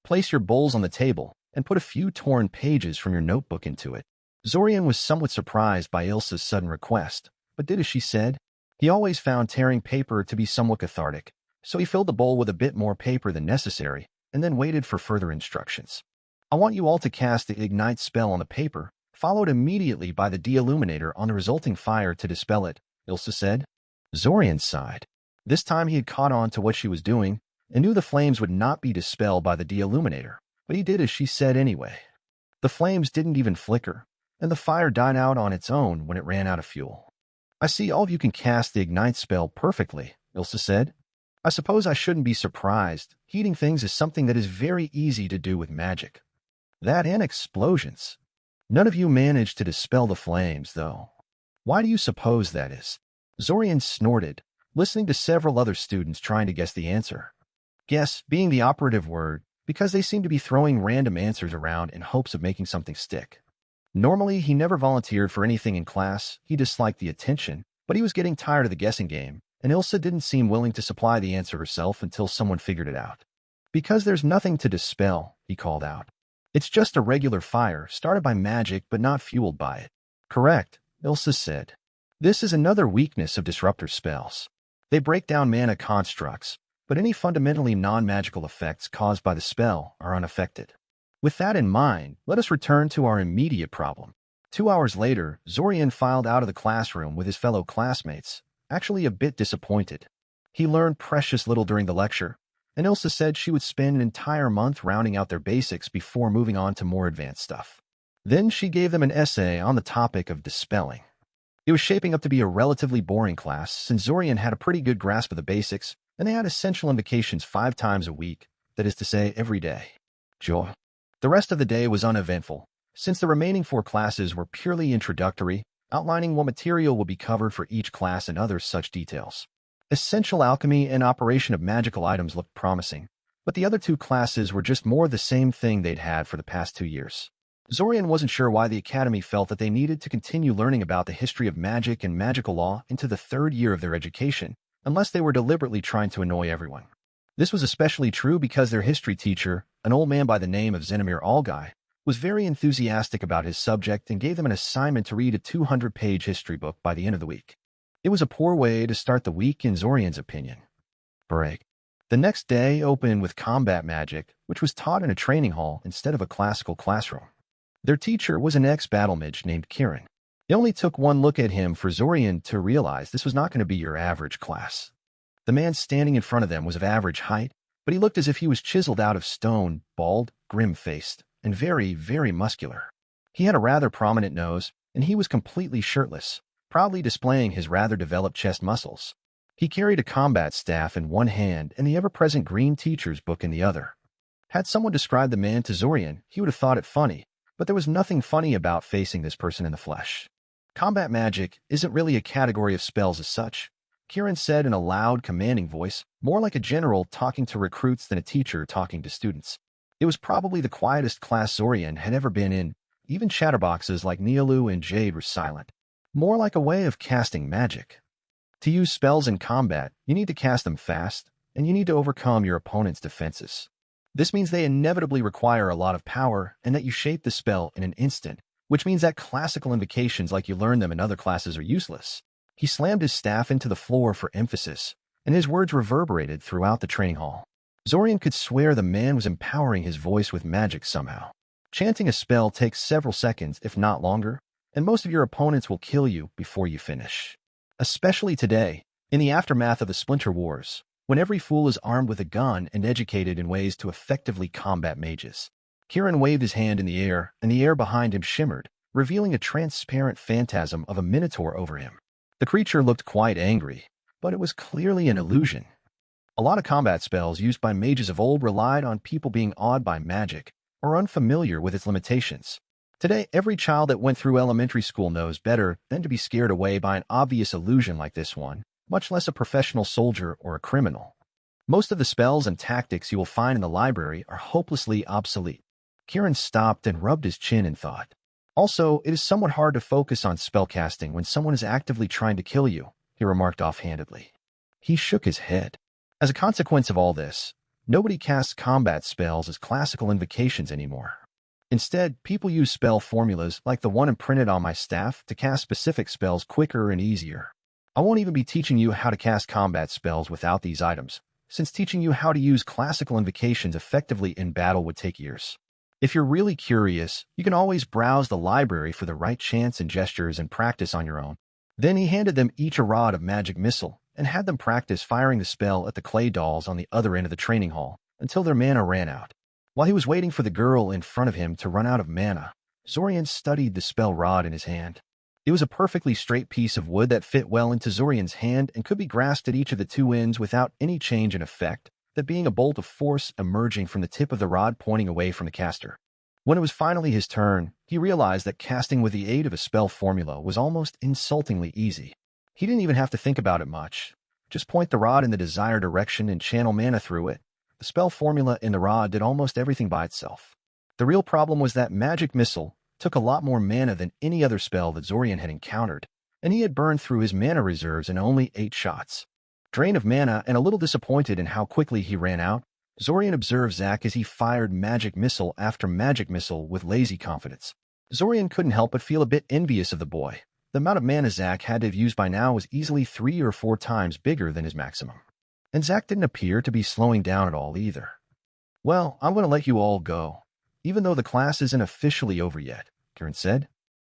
Place your bowls on the table and put a few torn pages from your notebook into it. Zorian was somewhat surprised by Ilsa's sudden request, but did as she said. He always found tearing paper to be somewhat cathartic, so he filled the bowl with a bit more paper than necessary and then waited for further instructions. I want you all to cast the Ignite spell on the paper, followed immediately by the De-Illuminator on the resulting fire to dispel it, Ilsa said. Zorian sighed. This time he had caught on to what she was doing and knew the flames would not be dispelled by the De-Illuminator, but he did as she said anyway. The flames didn't even flicker, and the fire died out on its own when it ran out of fuel. I see all of you can cast the Ignite spell perfectly, Ilsa said. I suppose I shouldn't be surprised. Heating things is something that is very easy to do with magic. That and explosions. None of you managed to dispel the flames, though. Why do you suppose that is? Zorian snorted, listening to several other students trying to guess the answer. Guess being the operative word, because they seem to be throwing random answers around in hopes of making something stick. Normally, he never volunteered for anything in class. He disliked the attention, but he was getting tired of the guessing game, and Ilsa didn't seem willing to supply the answer herself until someone figured it out. Because there's nothing to dispel, he called out. It's just a regular fire, started by magic but not fueled by it. Correct, Ilsa said. This is another weakness of disruptor spells. They break down mana constructs, but any fundamentally non-magical effects caused by the spell are unaffected. With that in mind, let us return to our immediate problem. 2 hours later, Zorian filed out of the classroom with his fellow classmates, actually a bit disappointed. He learned precious little during the lecture, and Ilsa said she would spend an entire month rounding out their basics before moving on to more advanced stuff. Then she gave them an essay on the topic of dispelling. It was shaping up to be a relatively boring class since Zorian had a pretty good grasp of the basics, and they had essential invocations 5 times a week, that is to say, every day. Joy. The rest of the day was uneventful, since the remaining 4 classes were purely introductory, outlining what material would be covered for each class and other such details. Essential alchemy and operation of magical items looked promising, but the other 2 classes were just more the same thing they'd had for the past 2 years. Zorian wasn't sure why the Academy felt that they needed to continue learning about the history of magic and magical law into the 3rd year of their education, unless they were deliberately trying to annoy everyone. This was especially true because their history teacher, an old man by the name of Zenemir Algai, was very enthusiastic about his subject and gave them an assignment to read a 200-page history book by the end of the week. It was a poor way to start the week in Zorian's opinion. Break. The next day opened with combat magic, which was taught in a training hall instead of a classical classroom. Their teacher was an ex-battle mage named Kirin. It only took one look at him for Zorian to realize this was not going to be your average class. The man standing in front of them was of average height, but he looked as if he was chiseled out of stone, bald, grim-faced, and very, very muscular. He had a rather prominent nose, and he was completely shirtless, proudly displaying his rather developed chest muscles. He carried a combat staff in one hand and the ever-present green teacher's book in the other. Had someone described the man to Zorian, he would have thought it funny, but there was nothing funny about facing this person in the flesh. Combat magic isn't really a category of spells as such, Kirin said in a loud, commanding voice, more like a general talking to recruits than a teacher talking to students. It was probably the quietest class Zorian had ever been in. Even chatterboxes like Nialu and Jade were silent. More like a way of casting magic. To use spells in combat, you need to cast them fast, and you need to overcome your opponent's defenses. This means they inevitably require a lot of power and that you shape the spell in an instant, which means that classical invocations like you learn them in other classes are useless. He slammed his staff into the floor for emphasis, and his words reverberated throughout the training hall. Zorian could swear the man was empowering his voice with magic somehow. Chanting a spell takes several seconds, if not longer, and most of your opponents will kill you before you finish. Especially today, in the aftermath of the Splinter Wars, when every fool is armed with a gun and educated in ways to effectively combat mages. Kieran waved his hand in the air, and the air behind him shimmered, revealing a transparent phantasm of a minotaur over him. The creature looked quite angry, but it was clearly an illusion. A lot of combat spells used by mages of old relied on people being awed by magic or unfamiliar with its limitations. Today, every child that went through elementary school knows better than to be scared away by an obvious illusion like this one, much less a professional soldier or a criminal. Most of the spells and tactics you will find in the library are hopelessly obsolete. Kieran stopped and rubbed his chin in thought. Also, it is somewhat hard to focus on spellcasting when someone is actively trying to kill you, he remarked offhandedly. He shook his head. As a consequence of all this, nobody casts combat spells as classical invocations anymore. Instead, people use spell formulas like the one imprinted on my staff to cast specific spells quicker and easier. I won't even be teaching you how to cast combat spells without these items, since teaching you how to use classical invocations effectively in battle would take years. If you're really curious, you can always browse the library for the right chants and gestures and practice on your own. Then he handed them each a rod of magic missile and had them practice firing the spell at the clay dolls on the other end of the training hall until their mana ran out. While he was waiting for the girl in front of him to run out of mana, Zorian studied the spell rod in his hand. It was a perfectly straight piece of wood that fit well into Zorian's hand and could be grasped at each of the two ends without any change in effect, that being a bolt of force emerging from the tip of the rod pointing away from the caster. When it was finally his turn, he realized that casting with the aid of a spell formula was almost insultingly easy. He didn't even have to think about it much. Just point the rod in the desired direction and channel mana through it. The spell formula in the rod did almost everything by itself. The real problem was that Magic Missile took a lot more mana than any other spell that Zorian had encountered, and he had burned through his mana reserves in only 8 shots. Drained of mana and a little disappointed in how quickly he ran out, Zorian observed Zack as he fired Magic Missile after Magic Missile with lazy confidence. Zorian couldn't help but feel a bit envious of the boy. The amount of mana Zack had to have used by now was easily 3 or 4 times bigger than his maximum. And Zack didn't appear to be slowing down at all either. Well, I'm going to let you all go, even though the class isn't officially over yet, Kieran said.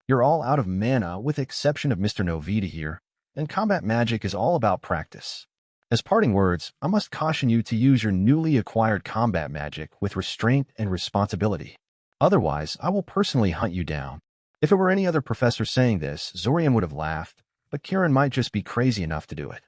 You're all out of mana with the exception of Mr. Novita here, and combat magic is all about practice. As parting words, I must caution you to use your newly acquired combat magic with restraint and responsibility. Otherwise, I will personally hunt you down. If it were any other professor saying this, Zorian would have laughed, but Kieran might just be crazy enough to do it.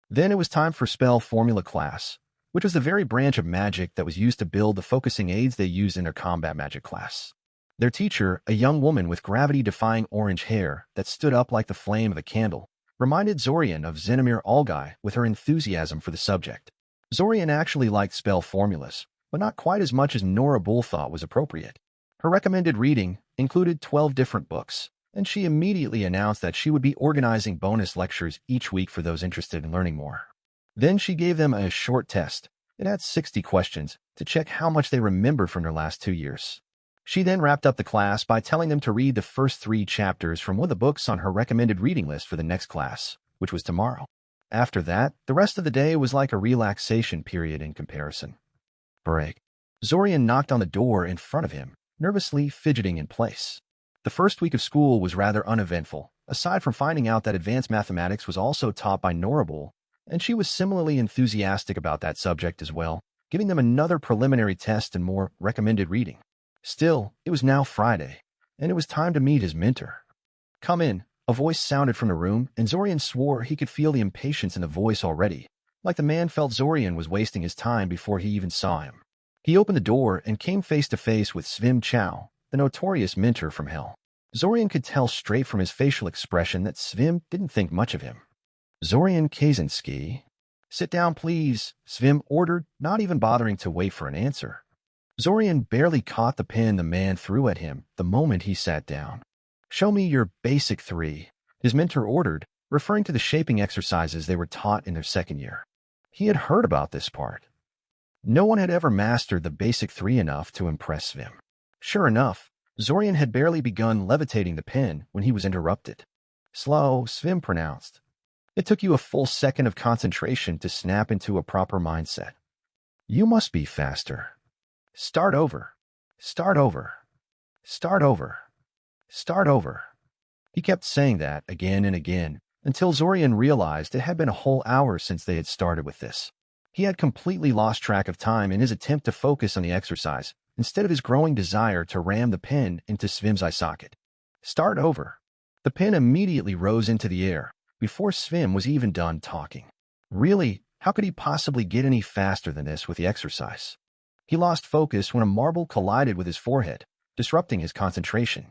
Then it was time for spell formula class, which was the very branch of magic that was used to build the focusing aids they used in their combat magic class. Their teacher, a young woman with gravity-defying orange hair that stood up like the flame of a candle, reminded Zorian of Xenomir Allguy with her enthusiasm for the subject. Zorian actually liked spell formulas, but not quite as much as Nora Bull thought was appropriate. Her recommended reading included 12 different books, and she immediately announced that she would be organizing bonus lectures each week for those interested in learning more. Then she gave them a short test. It had 60 questions to check how much they remembered from their last 2 years. She then wrapped up the class by telling them to read the first 3 chapters from one of the books on her recommended reading list for the next class, which was tomorrow. After that, the rest of the day was like a relaxation period in comparison. Break. Zorian knocked on the door in front of him, nervously fidgeting in place. The first week of school was rather uneventful, aside from finding out that advanced mathematics was also taught by Nora Bull, and she was similarly enthusiastic about that subject as well, giving them another preliminary test and more recommended reading. Still, it was now Friday, and it was time to meet his mentor. Come in, a voice sounded from the room, and Zorian swore he could feel the impatience in the voice already, like the man felt Zorian was wasting his time before he even saw him. He opened the door and came face to face with Svim Chow, the notorious mentor from Hell. Zorian could tell straight from his facial expression that Svim didn't think much of him. Zorian Kaczynski. Sit down, please, Svim ordered, not even bothering to wait for an answer. Zorian barely caught the pen the man threw at him the moment he sat down. Show me your basic 3, his mentor ordered, referring to the shaping exercises they were taught in their second year. He had heard about this part. No one had ever mastered the basic 3 enough to impress Svim. Sure enough, Zorian had barely begun levitating the pen when he was interrupted. Slow, Svim pronounced. It took you a full second of concentration to snap into a proper mindset. You must be faster. Start over. Start over. Start over. Start over. He kept saying that again and again, until Zorian realized it had been a whole hour since they had started with this. He had completely lost track of time in his attempt to focus on the exercise, instead of his growing desire to ram the pen into Svim's eye socket. Start over. The pen immediately rose into the air, before Svim was even done talking. Really, how could he possibly get any faster than this with the exercise? He lost focus when a marble collided with his forehead, disrupting his concentration.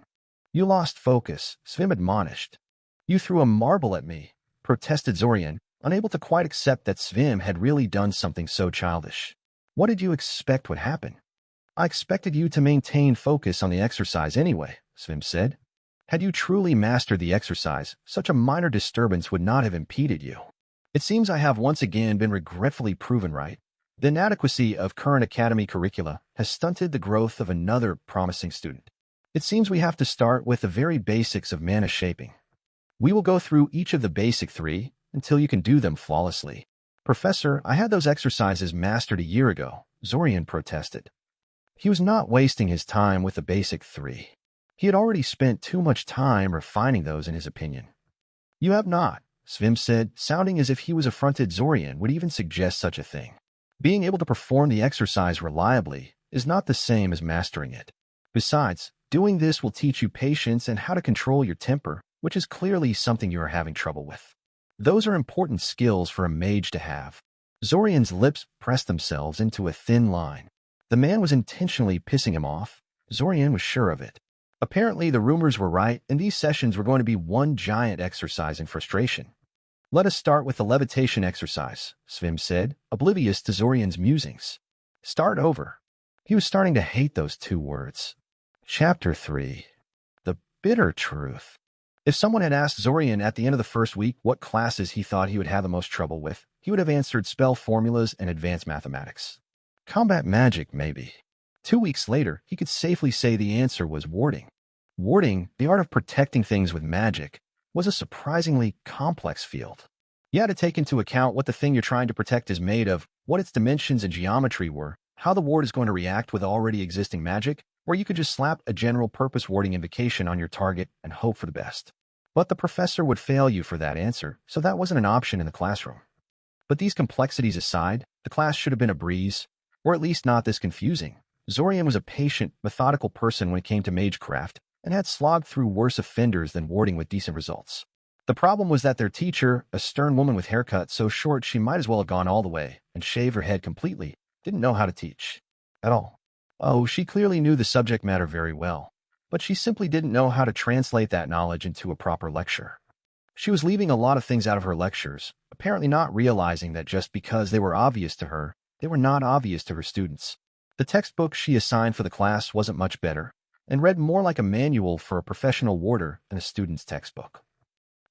You lost focus, Svim admonished. You threw a marble at me, protested Zorian, unable to quite accept that Svim had really done something so childish. What did you expect would happen? I expected you to maintain focus on the exercise anyway, Svim said. Had you truly mastered the exercise, such a minor disturbance would not have impeded you. It seems I have once again been regretfully proven right. The inadequacy of current academy curricula has stunted the growth of another promising student. It seems we have to start with the very basics of mana shaping. We will go through each of the basic 3 until you can do them flawlessly. Professor, I had those exercises mastered a year ago, Zorian protested. He was not wasting his time with the basic 3. He had already spent too much time refining those in his opinion. You have not, Svim said, sounding as if he was affronted Zorian would even suggest such a thing. Being able to perform the exercise reliably is not the same as mastering it. Besides, doing this will teach you patience and how to control your temper, which is clearly something you are having trouble with. Those are important skills for a mage to have. Zorian's lips pressed themselves into a thin line. The man was intentionally pissing him off. Zorian was sure of it. Apparently, the rumors were right, and these sessions were going to be one giant exercise in frustration. Let us start with the levitation exercise, Svim said, oblivious to Zorian's musings. Start over. He was starting to hate those 2 words. Chapter 3. The Bitter Truth. If someone had asked Zorian at the end of the first week what classes he thought he would have the most trouble with, he would have answered spell formulas and advanced mathematics. Combat magic, maybe. 2 weeks later, he could safely say the answer was warding. Warding, the art of protecting things with magic, was a surprisingly complex field. You had to take into account what the thing you're trying to protect is made of, what its dimensions and geometry were, how the ward is going to react with already existing magic, or you could just slap a general-purpose warding invocation on your target and hope for the best. But the professor would fail you for that answer, so that wasn't an option in the classroom. But these complexities aside, the class should have been a breeze, or at least not this confusing. Zorian was a patient, methodical person when it came to magecraft, and had slogged through worse offenders than warding with decent results. The problem was that their teacher, a stern woman with haircut so short she might as well have gone all the way and shaved her head completely, didn't know how to teach. At all. Oh, she clearly knew the subject matter very well, but she simply didn't know how to translate that knowledge into a proper lecture. She was leaving a lot of things out of her lectures, apparently not realizing that just because they were obvious to her, they were not obvious to her students. The textbook she assigned for the class wasn't much better, and read more like a manual for a professional warder than a student's textbook.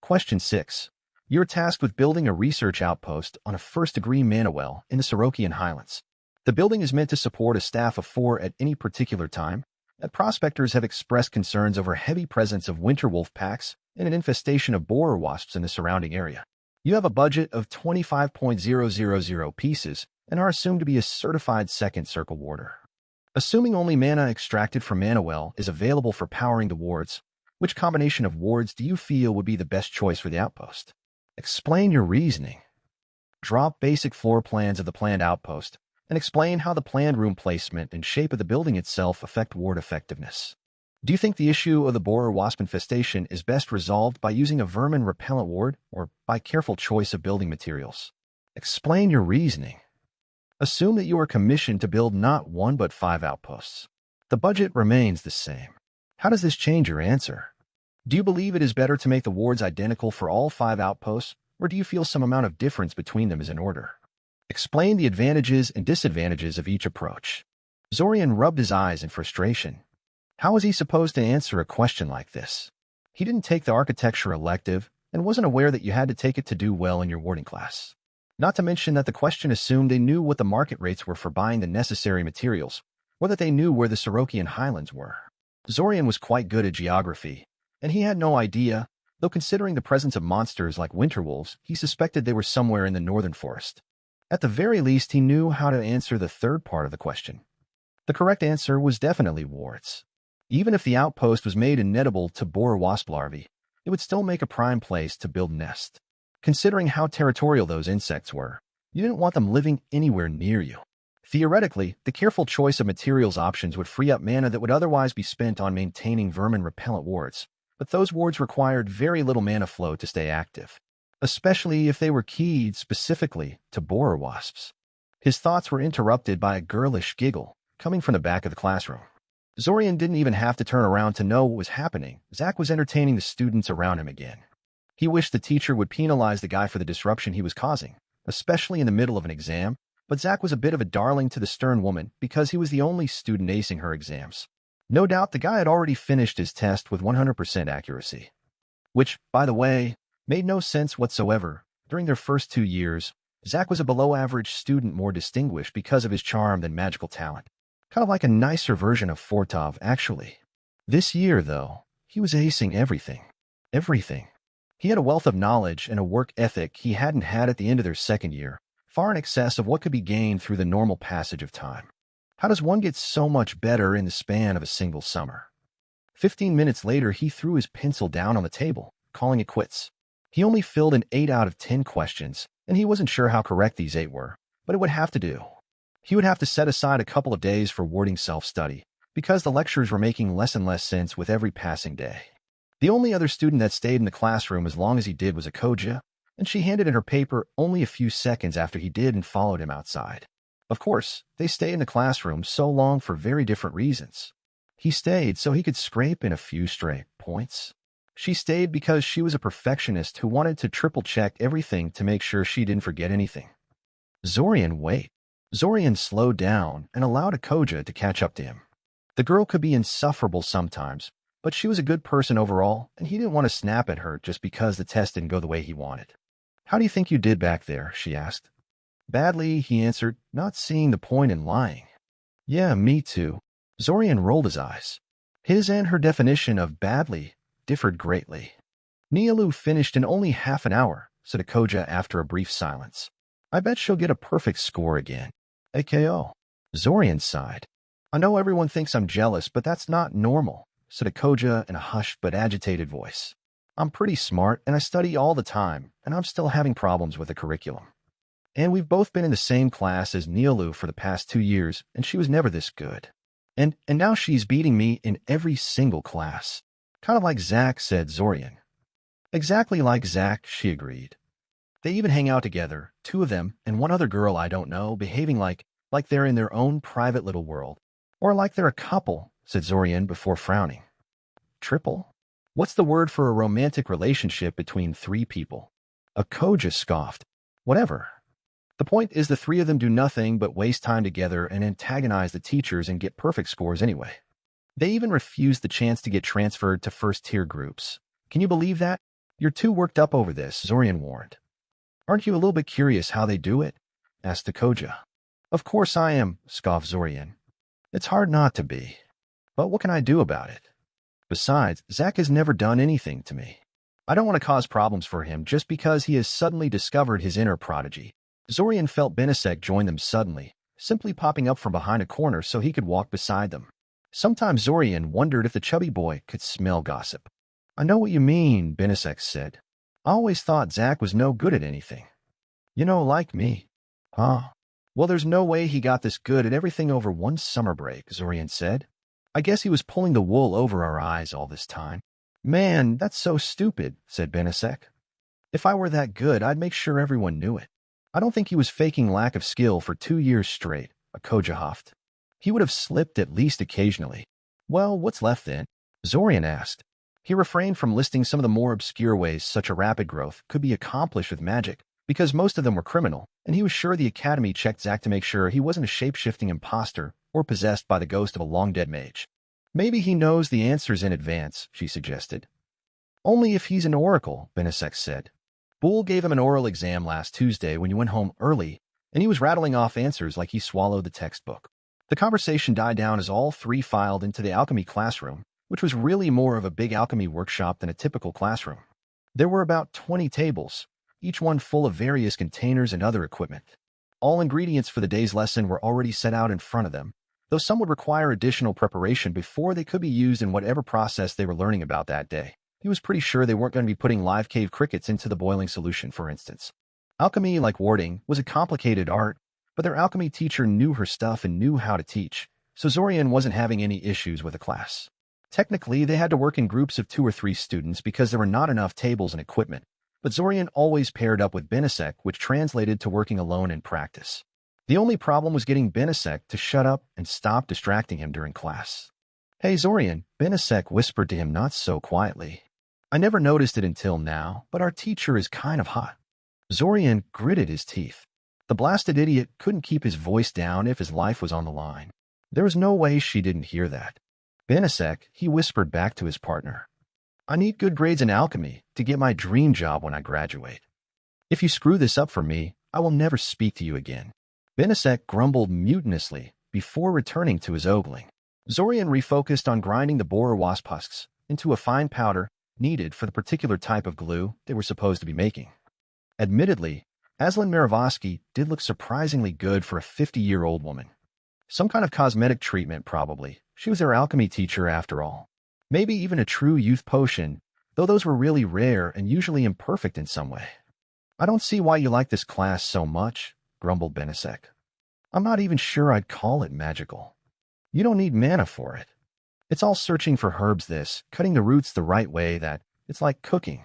Question 6. You are tasked with building a research outpost on a first-degree mana well in the Sorokian Highlands. The building is meant to support a staff of 4 at any particular time, and prospectors have expressed concerns over heavy presence of winter wolf packs and an infestation of borer wasps in the surrounding area. You have a budget of 25,000 pieces and are assumed to be a certified second circle warder. Assuming only mana extracted from Mana Well is available for powering the wards, which combination of wards do you feel would be the best choice for the outpost? Explain your reasoning. Drop basic floor plans of the planned outpost and explain how the planned room placement and shape of the building itself affect ward effectiveness. Do you think the issue of the borer wasp infestation is best resolved by using a vermin repellent ward or by careful choice of building materials? Explain your reasoning. Assume that you are commissioned to build not 1 but 5 outposts. The budget remains the same. How does this change your answer? Do you believe it is better to make the wards identical for all 5 outposts, or do you feel some amount of difference between them is in order? Explain the advantages and disadvantages of each approach. Zorian rubbed his eyes in frustration. How was he supposed to answer a question like this? He didn't take the architecture elective and wasn't aware that you had to take it to do well in your warding class. Not to mention that the question assumed they knew what the market rates were for buying the necessary materials, or that they knew where the Sorokian Highlands were. Zorian was quite good at geography, and he had no idea, though considering the presence of monsters like winter wolves, he suspected they were somewhere in the northern forest. At the very least, he knew how to answer the third part of the question. The correct answer was definitely wards. Even if the outpost was made inedible to borer wasp larvae, it would still make a prime place to build nests. Considering how territorial those insects were, you didn't want them living anywhere near you. Theoretically, the careful choice of materials options would free up mana that would otherwise be spent on maintaining vermin-repellent wards, but those wards required very little mana flow to stay active, especially if they were keyed specifically to borer wasps. His thoughts were interrupted by a girlish giggle coming from the back of the classroom. Zorian didn't even have to turn around to know what was happening. Zach was entertaining the students around him again. He wished the teacher would penalize the guy for the disruption he was causing, especially in the middle of an exam, but Zach was a bit of a darling to the stern woman because he was the only student acing her exams. No doubt the guy had already finished his test with 100% accuracy. Which, by the way, made no sense whatsoever. During their first 2 years, Zach was a below-average student, more distinguished because of his charm than magical talent. Kind of like a nicer version of Fortov, actually. This year, though, he was acing everything. Everything. He had a wealth of knowledge and a work ethic he hadn't had at the end of their second year, far in excess of what could be gained through the normal passage of time. How does one get so much better in the span of a single summer? 15 minutes later, he threw his pencil down on the table, calling it quits. He only filled in 8 out of 10 questions, and he wasn't sure how correct these 8 were, but it would have to do. He would have to set aside a couple of days for warding self-study, because the lectures were making less and less sense with every passing day. The only other student that stayed in the classroom as long as he did was a.k.a, and she handed in her paper only a few seconds after he did and followed him outside. Of course, they stayed in the classroom so long for very different reasons. He stayed so he could scrape in a few stray points. She stayed because she was a perfectionist who wanted to triple-check everything to make sure she didn't forget anything. Zorian, wait. Zorian slowed down and allowed a.k.a. to catch up to him. The girl could be insufferable sometimes, but she was a good person overall, and he didn't want to snap at her just because the test didn't go the way he wanted. How do you think you did back there? She asked. Badly, he answered, not seeing the point in lying. Yeah, me too. Zorian rolled his eyes. His and her definition of badly differed greatly. Nialu finished in only half an hour, said a.k.a. after a brief silence. I bet she'll get a perfect score again. A.k.a. Zorian sighed. I know everyone thinks I'm jealous, but that's not normal, said a.k.a. in a hushed but agitated voice. I'm pretty smart, and I study all the time, and I'm still having problems with the curriculum. And we've both been in the same class as Nialu for the past 2 years, and she was never this good. And now she's beating me in every single class. Kind of like Zach, said Zorian. Exactly like Zach, she agreed. They even hang out together, 2 of them, and one other girl I don't know, behaving like they're in their own private little world. Or like they're a couple, said Zorian before frowning. Triple? What's the word for a romantic relationship between 3 people? A.k.a. scoffed. Whatever. The point is the 3 of them do nothing but waste time together and antagonize the teachers and get perfect scores anyway. They even refused the chance to get transferred to first-tier groups. Can you believe that? You're too worked up over this, Zorian warned. Aren't you a little bit curious how they do it? Asked a.k.a. Of course I am, scoffed Zorian. It's hard not to be. But what can I do about it? Besides, Zach has never done anything to me. I don't want to cause problems for him just because he has suddenly discovered his inner prodigy. Zorian felt Benisek join them suddenly, simply popping up from behind a corner so he could walk beside them. Sometimes Zorian wondered if the chubby boy could smell gossip. I know what you mean, Benisek said. I always thought Zach was no good at anything. You know, like me. Huh? Well, there's no way he got this good at everything over one summer break, Zorian said. I guess he was pulling the wool over our eyes all this time. Man, that's so stupid, said Benisek. If I were that good, I'd make sure everyone knew it. I don't think he was faking lack of skill for 2 years straight, a.k.a. huffed. He would have slipped at least occasionally. Well, what's left then? Zorian asked. He refrained from listing some of the more obscure ways such a rapid growth could be accomplished with magic, because most of them were criminal, and he was sure the Academy checked Zach to make sure he wasn't a shape-shifting imposter or possessed by the ghost of a long-dead mage. Maybe he knows the answers in advance, she suggested. Only if he's an oracle, Benisek said. Bull gave him an oral exam last Tuesday when he went home early, and he was rattling off answers like he swallowed the textbook. The conversation died down as all 3 filed into the alchemy classroom, which was really more of a big alchemy workshop than a typical classroom. There were about 20 tables, each one full of various containers and other equipment. All ingredients for the day's lesson were already set out in front of them, though some would require additional preparation before they could be used in whatever process they were learning about that day. He was pretty sure they weren't going to be putting live cave crickets into the boiling solution, for instance. Alchemy, like warding, was a complicated art, but their alchemy teacher knew her stuff and knew how to teach, so Zorian wasn't having any issues with the class. Technically, they had to work in groups of 2 or 3 students because there were not enough tables and equipment, but Zorian always paired up with Benisek, which translated to working alone in practice. The only problem was getting Benisek to shut up and stop distracting him during class. "Hey, Zorian," Benisek whispered to him not so quietly. "I never noticed it until now, but our teacher is kind of hot." Zorian gritted his teeth. The blasted idiot couldn't keep his voice down if his life was on the line. There was no way she didn't hear that. "Benisek," he whispered back to his partner, "I need good grades in alchemy to get my dream job when I graduate. If you screw this up for me, I will never speak to you again." Benisek grumbled mutinously before returning to his ogling. Zorian refocused on grinding the boar wasp husks into a fine powder needed for the particular type of glue they were supposed to be making. Admittedly, Aslan Maravosky did look surprisingly good for a 50-year-old woman. Some kind of cosmetic treatment, probably. She was their alchemy teacher after all. Maybe even a true youth potion, though those were really rare and usually imperfect in some way. "I don't see why you like this class so much," grumbled Benisek. "I'm not even sure I'd call it magical. You don't need mana for it. It's all searching for herbs cutting the roots the right way that it's like cooking.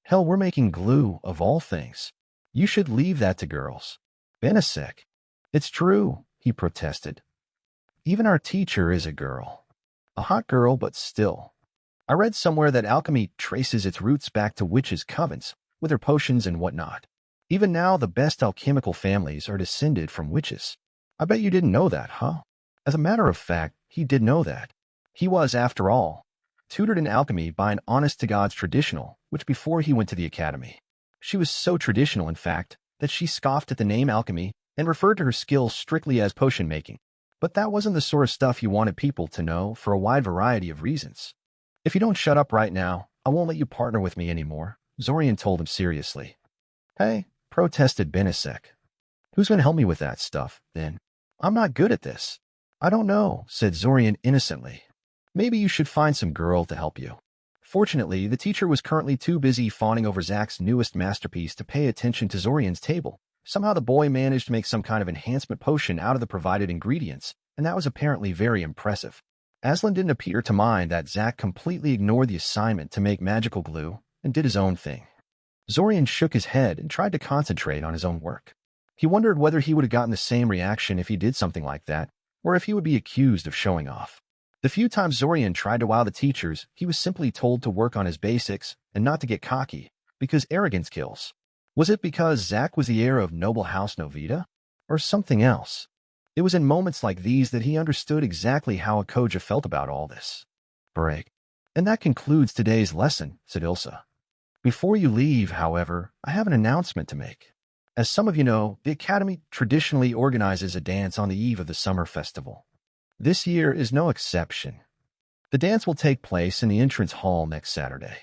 Hell, we're making glue, of all things. You should leave that to girls." "Benisek, it's true," he protested. "Even our teacher is a girl. A hot girl, but still. I read somewhere that alchemy traces its roots back to witches' covens, with their potions and whatnot. Even now, the best alchemical families are descended from witches. I bet you didn't know that, huh?" As a matter of fact, he did know that. He was, after all, tutored in alchemy by an honest-to-God's traditional, which before he went to the academy. She was so traditional, in fact, that she scoffed at the name alchemy and referred to her skills strictly as potion-making. But that wasn't the sort of stuff he wanted people to know for a wide variety of reasons. "If you don't shut up right now, I won't let you partner with me anymore," Zorian told him seriously. "Hey," protested Benisek. "Who's going to help me with that stuff, then? I'm not good at this." "I don't know," said Zorian innocently. "Maybe you should find some girl to help you." Fortunately, the teacher was currently too busy fawning over Zach's newest masterpiece to pay attention to Zorian's table. Somehow the boy managed to make some kind of enhancement potion out of the provided ingredients, and that was apparently very impressive. Aslan didn't appear to mind that Zach completely ignored the assignment to make magical glue and did his own thing. Zorian shook his head and tried to concentrate on his own work. He wondered whether he would have gotten the same reaction if he did something like that, or if he would be accused of showing off. The few times Zorian tried to wow the teachers, he was simply told to work on his basics and not to get cocky, because arrogance kills. Was it because Zach was the heir of noble house Novita? Or something else? It was in moments like these that he understood exactly how a.k.a. felt about all this. Break. "And that concludes today's lesson," said Ilsa. "Before you leave, however, I have an announcement to make. As some of you know, the Academy traditionally organizes a dance on the eve of the summer festival. This year is no exception. The dance will take place in the entrance hall next Saturday.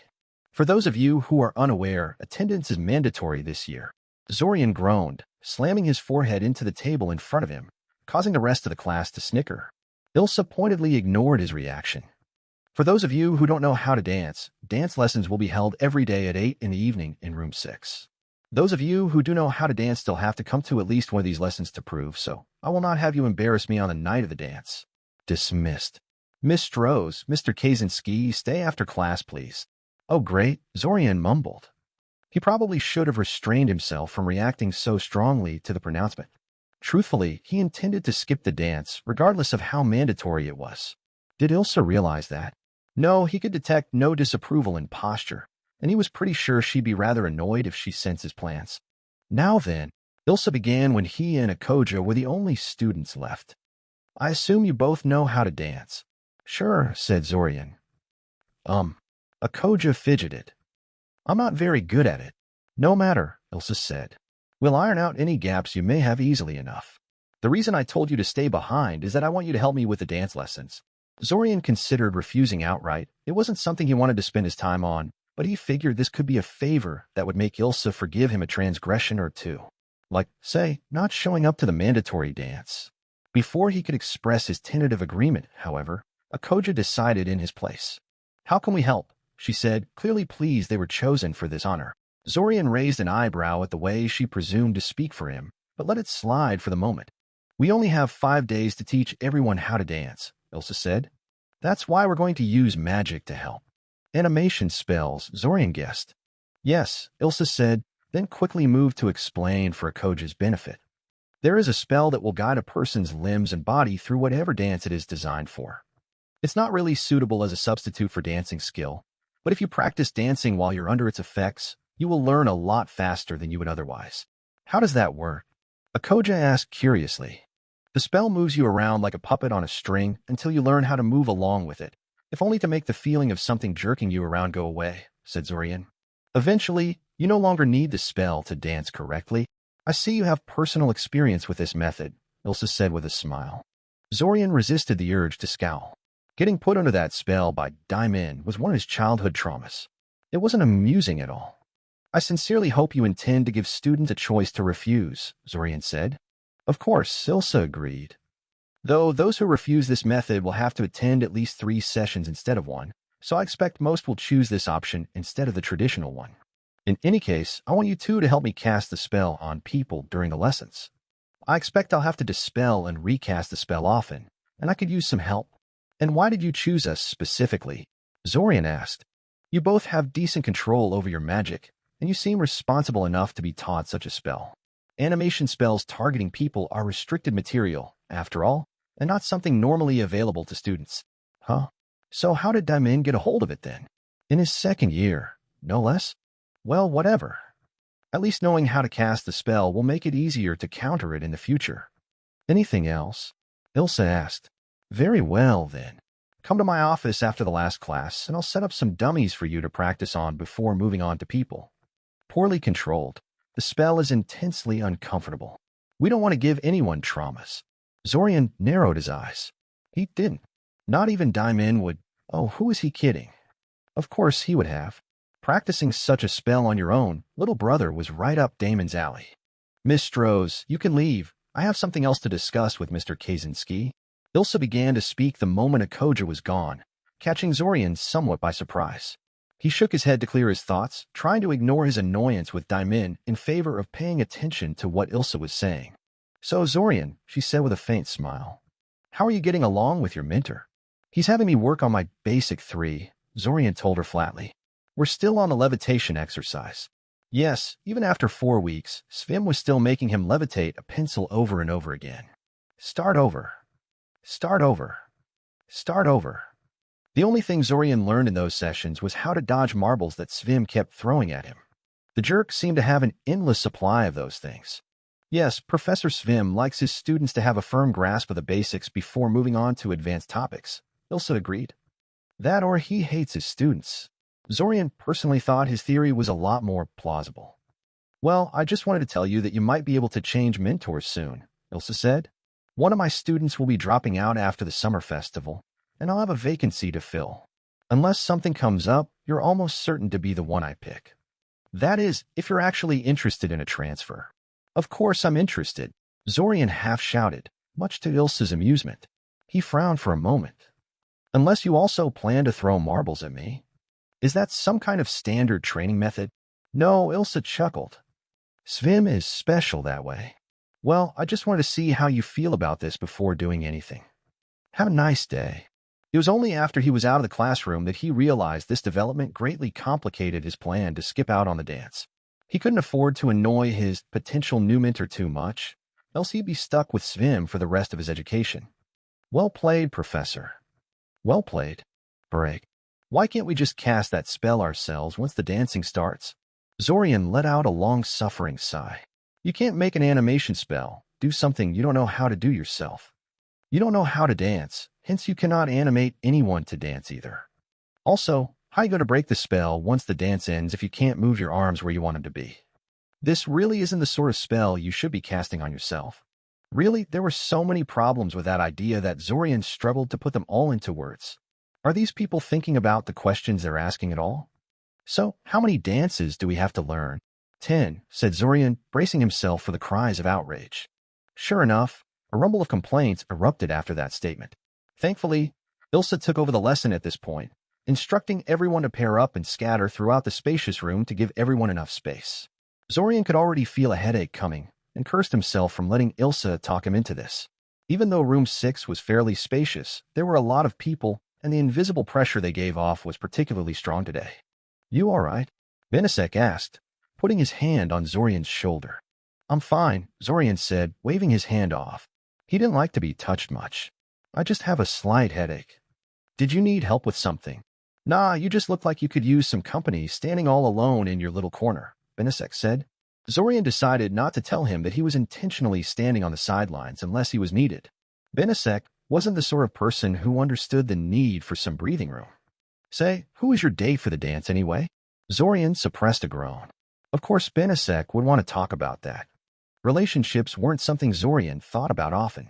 For those of you who are unaware, attendance is mandatory this year." Zorian groaned, slamming his forehead into the table in front of him, causing the rest of the class to snicker. Ilsa pointedly ignored his reaction. "For those of you who don't know how to dance lessons will be held every day at 8 in the evening in room 6. Those of you who do know how to dance still have to come to at least one of these lessons to prove, so I will not have you embarrass me on the night of the dance." Dismissed. "Miss Strohs, Mr. Kaczynski, stay after class, please." "Oh, great," Zorian mumbled. He probably should have restrained himself from reacting so strongly to the pronouncement. Truthfully, he intended to skip the dance, regardless of how mandatory it was. Did Ilsa realize that? No, he could detect no disapproval in posture, and he was pretty sure she'd be rather annoyed if she sensed his plans. "Now then," Ilsa began when he and a.k.a. were the only students left. "I assume you both know how to dance." "Sure," said Zorian. A.k.a. fidgeted. "I'm not very good at it." "No matter," Ilsa said. "We'll iron out any gaps you may have easily enough. The reason I told you to stay behind is that I want you to help me with the dance lessons." Zorian considered refusing outright. It wasn't something he wanted to spend his time on, but he figured this could be a favor that would make Ilsa forgive him a transgression or two. Like, say, not showing up to the mandatory dance. Before he could express his tentative agreement, however, a.k.a. decided in his place. "How can we help?" she said, clearly pleased they were chosen for this honor. Zorian raised an eyebrow at the way she presumed to speak for him, but let it slide for the moment. We only have 5 days to teach everyone how to dance, Ilsa said. That's why we're going to use magic to help. Animation spells, Zorian guessed. Yes, Ilsa said, then quickly moved to explain for a benefit. There is a spell that will guide a person's limbs and body through whatever dance it is designed for. It's not really suitable as a substitute for dancing skill, but if you practice dancing while you're under its effects, you will learn a lot faster than you would otherwise. How does that work? Akoja asked curiously. The spell moves you around like a puppet on a string until you learn how to move along with it, if only to make the feeling of something jerking you around go away, said Zorian. Eventually, you no longer need the spell to dance correctly. I see you have personal experience with this method, Ilsa said with a smile. Zorian resisted the urge to scowl. Getting put under that spell by Daimin was one of his childhood traumas. It wasn't amusing at all. I sincerely hope you intend to give students a choice to refuse, Zorian said. Of course, Ilsa agreed. Though those who refuse this method will have to attend at least 3 sessions instead of 1, so I expect most will choose this option instead of the traditional one. In any case, I want you two to help me cast the spell on people during the lessons. I expect I'll have to dispel and recast the spell often, and I could use some help. And why did you choose us specifically? Zorian asked. You both have decent control over your magic, and you seem responsible enough to be taught such a spell. Animation spells targeting people are restricted material, after all, and not something normally available to students. Huh? So how did Daimin get a hold of it then? In his 2nd year, no less? Well, whatever. At least knowing how to cast the spell will make it easier to counter it in the future. Anything else? Ilsa asked. Very well, then. Come to my office after the last class, and I'll set up some dummies for you to practice on before moving on to people. Poorly controlled, the spell is intensely uncomfortable. We don't want to give anyone traumas. Zorian narrowed his eyes. He didn't. Not even Daimin would. Oh, who is he kidding? Of course he would have. Practicing such a spell on your own, little brother was right up Damon's alley. Miss Strohs, you can leave. I have something else to discuss with Mr. Kaczynski. Ilsa began to speak the moment Akoja was gone, catching Zorian somewhat by surprise. He shook his head to clear his thoughts, trying to ignore his annoyance with Daimin in favor of paying attention to what Ilsa was saying. So, Zorian, she said with a faint smile, how are you getting along with your mentor? He's having me work on my basic 3, Zorian told her flatly. We're still on a levitation exercise. Yes, even after 4 weeks, Svim was still making him levitate a pencil over and over again. Start over. Start over. Start over. The only thing Zorian learned in those sessions was how to dodge marbles that Svim kept throwing at him. The jerk seemed to have an endless supply of those things. Yes, Professor Svim likes his students to have a firm grasp of the basics before moving on to advanced topics, Ilsa agreed. That or he hates his students. Zorian personally thought his theory was a lot more plausible. Well, I just wanted to tell you that you might be able to change mentors soon, Ilsa said. One of my students will be dropping out after the summer festival, and I'll have a vacancy to fill. Unless something comes up, you're almost certain to be the one I pick. That is, if you're actually interested in a transfer. Of course I'm interested, Zorian half-shouted, much to Ilsa's amusement. He frowned for a moment. Unless you also plan to throw marbles at me. Is that some kind of standard training method? No, Ilsa chuckled. Svim is special that way. Well, I just wanted to see how you feel about this before doing anything. Have a nice day. It was only after he was out of the classroom that he realized this development greatly complicated his plan to skip out on the dance. He couldn't afford to annoy his potential new mentor too much, else he'd be stuck with Svim for the rest of his education. Well played, Professor. Well played. Break. Why can't we just cast that spell ourselves once the dancing starts? Zorian let out a long-suffering sigh. You can't make an animation spell, do something you don't know how to do yourself. You don't know how to dance, hence you cannot animate anyone to dance either. Also, how are you going to break the spell once the dance ends if you can't move your arms where you want them to be? This really isn't the sort of spell you should be casting on yourself. Really, there were so many problems with that idea that Zorian struggled to put them all into words. Are these people thinking about the questions they're asking at all? So, how many dances do we have to learn? 10, said Zorian, bracing himself for the cries of outrage. Sure enough, a rumble of complaints erupted after that statement. Thankfully, Ilsa took over the lesson at this point, instructing everyone to pair up and scatter throughout the spacious room to give everyone enough space. Zorian could already feel a headache coming and cursed himself from letting Ilsa talk him into this. Even though room 6 was fairly spacious, there were a lot of people, and the invisible pressure they gave off was particularly strong today. "You all right?" Benasek asked, putting his hand on Zorian's shoulder. "I'm fine," Zorian said, waving his hand off. He didn't like to be touched much. "I just have a slight headache." "Did you need help with something?" "Nah, you just look like you could use some company standing all alone in your little corner," Benasek said. Zorian decided not to tell him that he was intentionally standing on the sidelines unless he was needed. Benasek wasn't the sort of person who understood the need for some breathing room. "Say, who was your date for the dance anyway?" Zorian suppressed a groan. Of course, Benasek would want to talk about that. Relationships weren't something Zorian thought about often.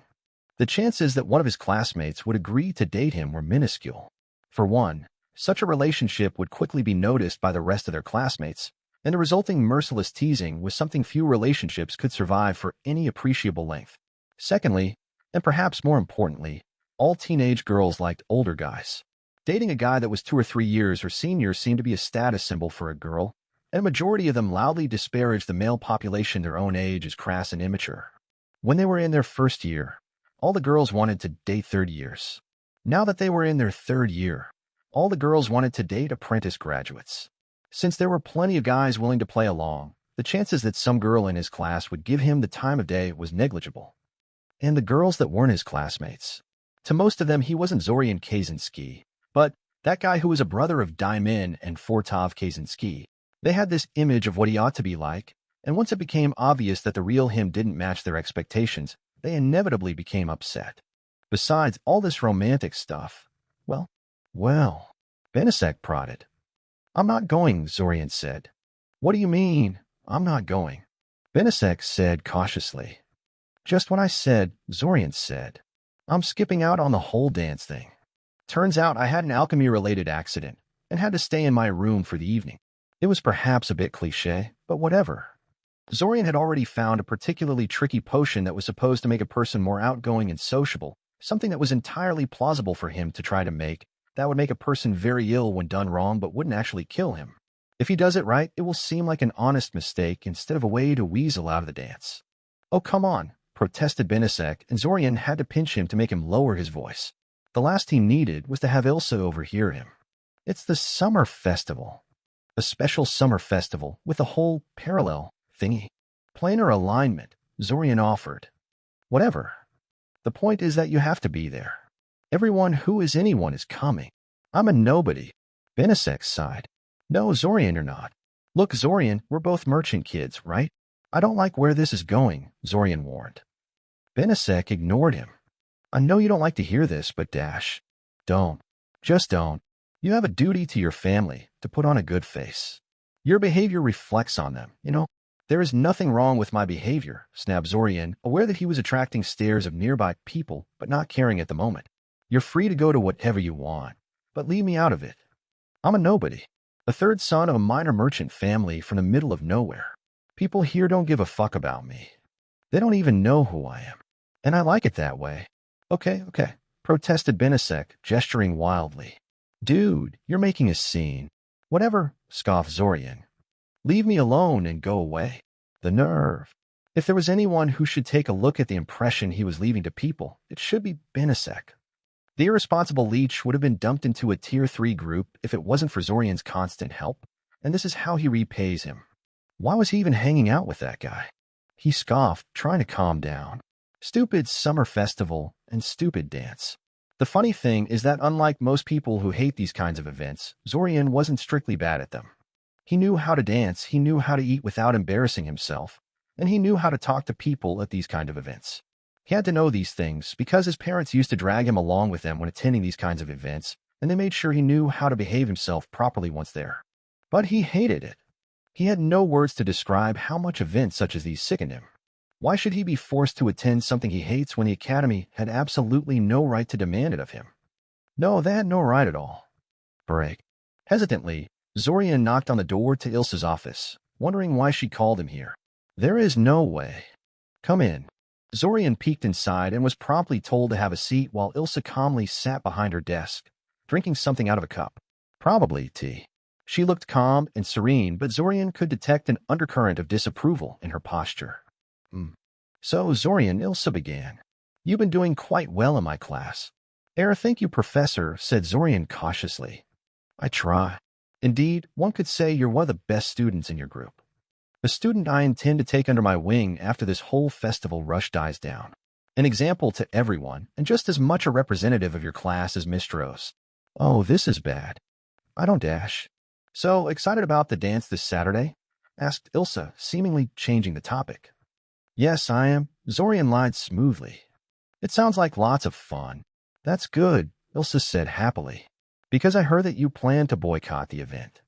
The chances that one of his classmates would agree to date him were minuscule. For one, such a relationship would quickly be noticed by the rest of their classmates, and the resulting merciless teasing was something few relationships could survive for any appreciable length. Secondly, and perhaps more importantly, all teenage girls liked older guys. Dating a guy that was 2 or 3 years her senior seemed to be a status symbol for a girl, and a majority of them loudly disparaged the male population their own age as crass and immature. When they were in their first year, all the girls wanted to date third years. Now that they were in their third year, all the girls wanted to date apprentice graduates. Since there were plenty of guys willing to play along, the chances that some girl in his class would give him the time of day was negligible. And the girls that weren't his classmates. To most of them, he wasn't Zorian Kaczynski, but that guy who was a brother of Daimin and Fortov Kaczynski. They had this image of what he ought to be like, and once it became obvious that the real him didn't match their expectations, they inevitably became upset. Besides all this romantic stuff, well, Benasek prodded. "I'm not going," Zorian said. "What do you mean, I'm not going?" Benasek said cautiously. "Just what I said," Zorian said. "I'm skipping out on the whole dance thing. Turns out I had an alchemy-related accident and had to stay in my room for the evening." It was perhaps a bit cliché, but whatever. Zorian had already found a particularly tricky potion that was supposed to make a person more outgoing and sociable, something that was entirely plausible for him to try to make, that would make a person very ill when done wrong but wouldn't actually kill him. If he does it right, it will seem like an honest mistake instead of a way to weasel out of the dance. "Oh, come on," protested Benasek, and Zorian had to pinch him to make him lower his voice. The last he needed was to have Ilsa overhear him. "It's the summer festival. A special summer festival with a whole parallel thingy. Planar alignment," Zorian offered. "Whatever. The point is that you have to be there. Everyone who is anyone is coming. I'm a nobody." Benasek sighed. "No, Zorian, you're not. Look, Zorian, we're both merchant kids, right? I don't like where this is going," Zorian warned. Benasek ignored him. "I know you don't like to hear this, but don't. Just don't. You have a duty to your family, to put on a good face. Your behavior reflects on them, you know." "There is nothing wrong with my behavior," snapped Zorian, aware that he was attracting stares of nearby people, but not caring at the moment. "You're free to go to whatever you want, but leave me out of it. I'm a nobody, a third son of a minor merchant family from the middle of nowhere. People here don't give a fuck about me. They don't even know who I am. And I like it that way." Okay, protested Benasek, gesturing wildly. "Dude, you're making a scene." "Whatever," scoffed Zorian. "Leave me alone and go away." The nerve. If there was anyone who should take a look at the impression he was leaving to people, it should be Benasek. The irresponsible leech would have been dumped into a Tier 3 group if it wasn't for Zorian's constant help, and this is how he repays him. Why was he even hanging out with that guy? He scoffed, trying to calm down. Stupid summer festival and stupid dance. The funny thing is that unlike most people who hate these kinds of events, Zorian wasn't strictly bad at them. He knew how to dance, he knew how to eat without embarrassing himself, and he knew how to talk to people at these kind of events. He had to know these things because his parents used to drag him along with them when attending these kinds of events, and they made sure he knew how to behave himself properly once there. But he hated it. He had no words to describe how much events such as these sickened him. Why should he be forced to attend something he hates when the Academy had absolutely no right to demand it of him? No, they had no right at all. Break. Hesitantly, Zorian knocked on the door to Ilsa's office, wondering why she called him here. "There is no way." "Come in." Zorian peeked inside and was promptly told to have a seat while Ilsa calmly sat behind her desk, drinking something out of a cup. Probably, T. She looked calm and serene, but Zorian could detect an undercurrent of disapproval in her posture. So, Zorian, Ilsa began. You've been doing quite well in my class. Thank you, Professor, said Zorian cautiously. I try. Indeed, one could say you're one of the best students in your group. The student I intend to take under my wing after this whole festival rush dies down. An example to everyone, and just as much a representative of your class as Miss Rose. Oh, this is bad. I don't dash. So, excited about the dance this Saturday? Asked Ilsa, seemingly changing the topic. Yes, I am. Zorian lied smoothly. It sounds like lots of fun. That's good, Ilsa said happily. Because I heard that you plan to boycott the event.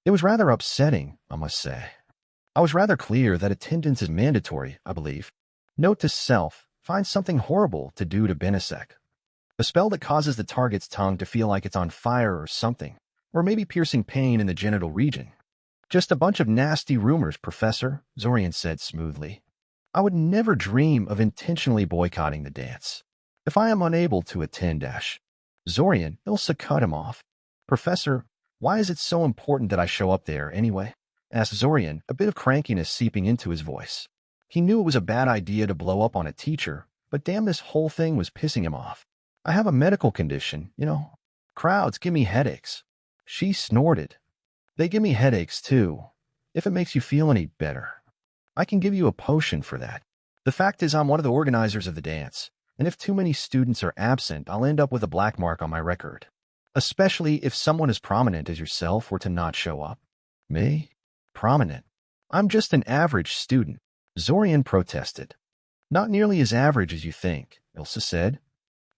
It was rather upsetting, I must say. I was rather clear that attendance is mandatory, I believe. Note to self, find something horrible to do to Benesek. A spell that causes the target's tongue to feel like it's on fire or something, or maybe piercing pain in the genital region. Just a bunch of nasty rumors, Professor, Zorian said smoothly. I would never dream of intentionally boycotting the dance. If I am unable to attend, Zorian, Ilsa cut him off. Professor, why is it so important that I show up there anyway? Asked Zorian, a bit of crankiness seeping into his voice. He knew it was a bad idea to blow up on a teacher, but damn, this whole thing was pissing him off. I have a medical condition, you know. Crowds give me headaches. She snorted. They give me headaches, too. If it makes you feel any better. I can give you a potion for that. The fact is I'm one of the organizers of the dance, and if too many students are absent, I'll end up with a black mark on my record. Especially if someone as prominent as yourself were to not show up. Me? Prominent? I'm just an average student. Zorian protested. Not nearly as average as you think, Ilsa said.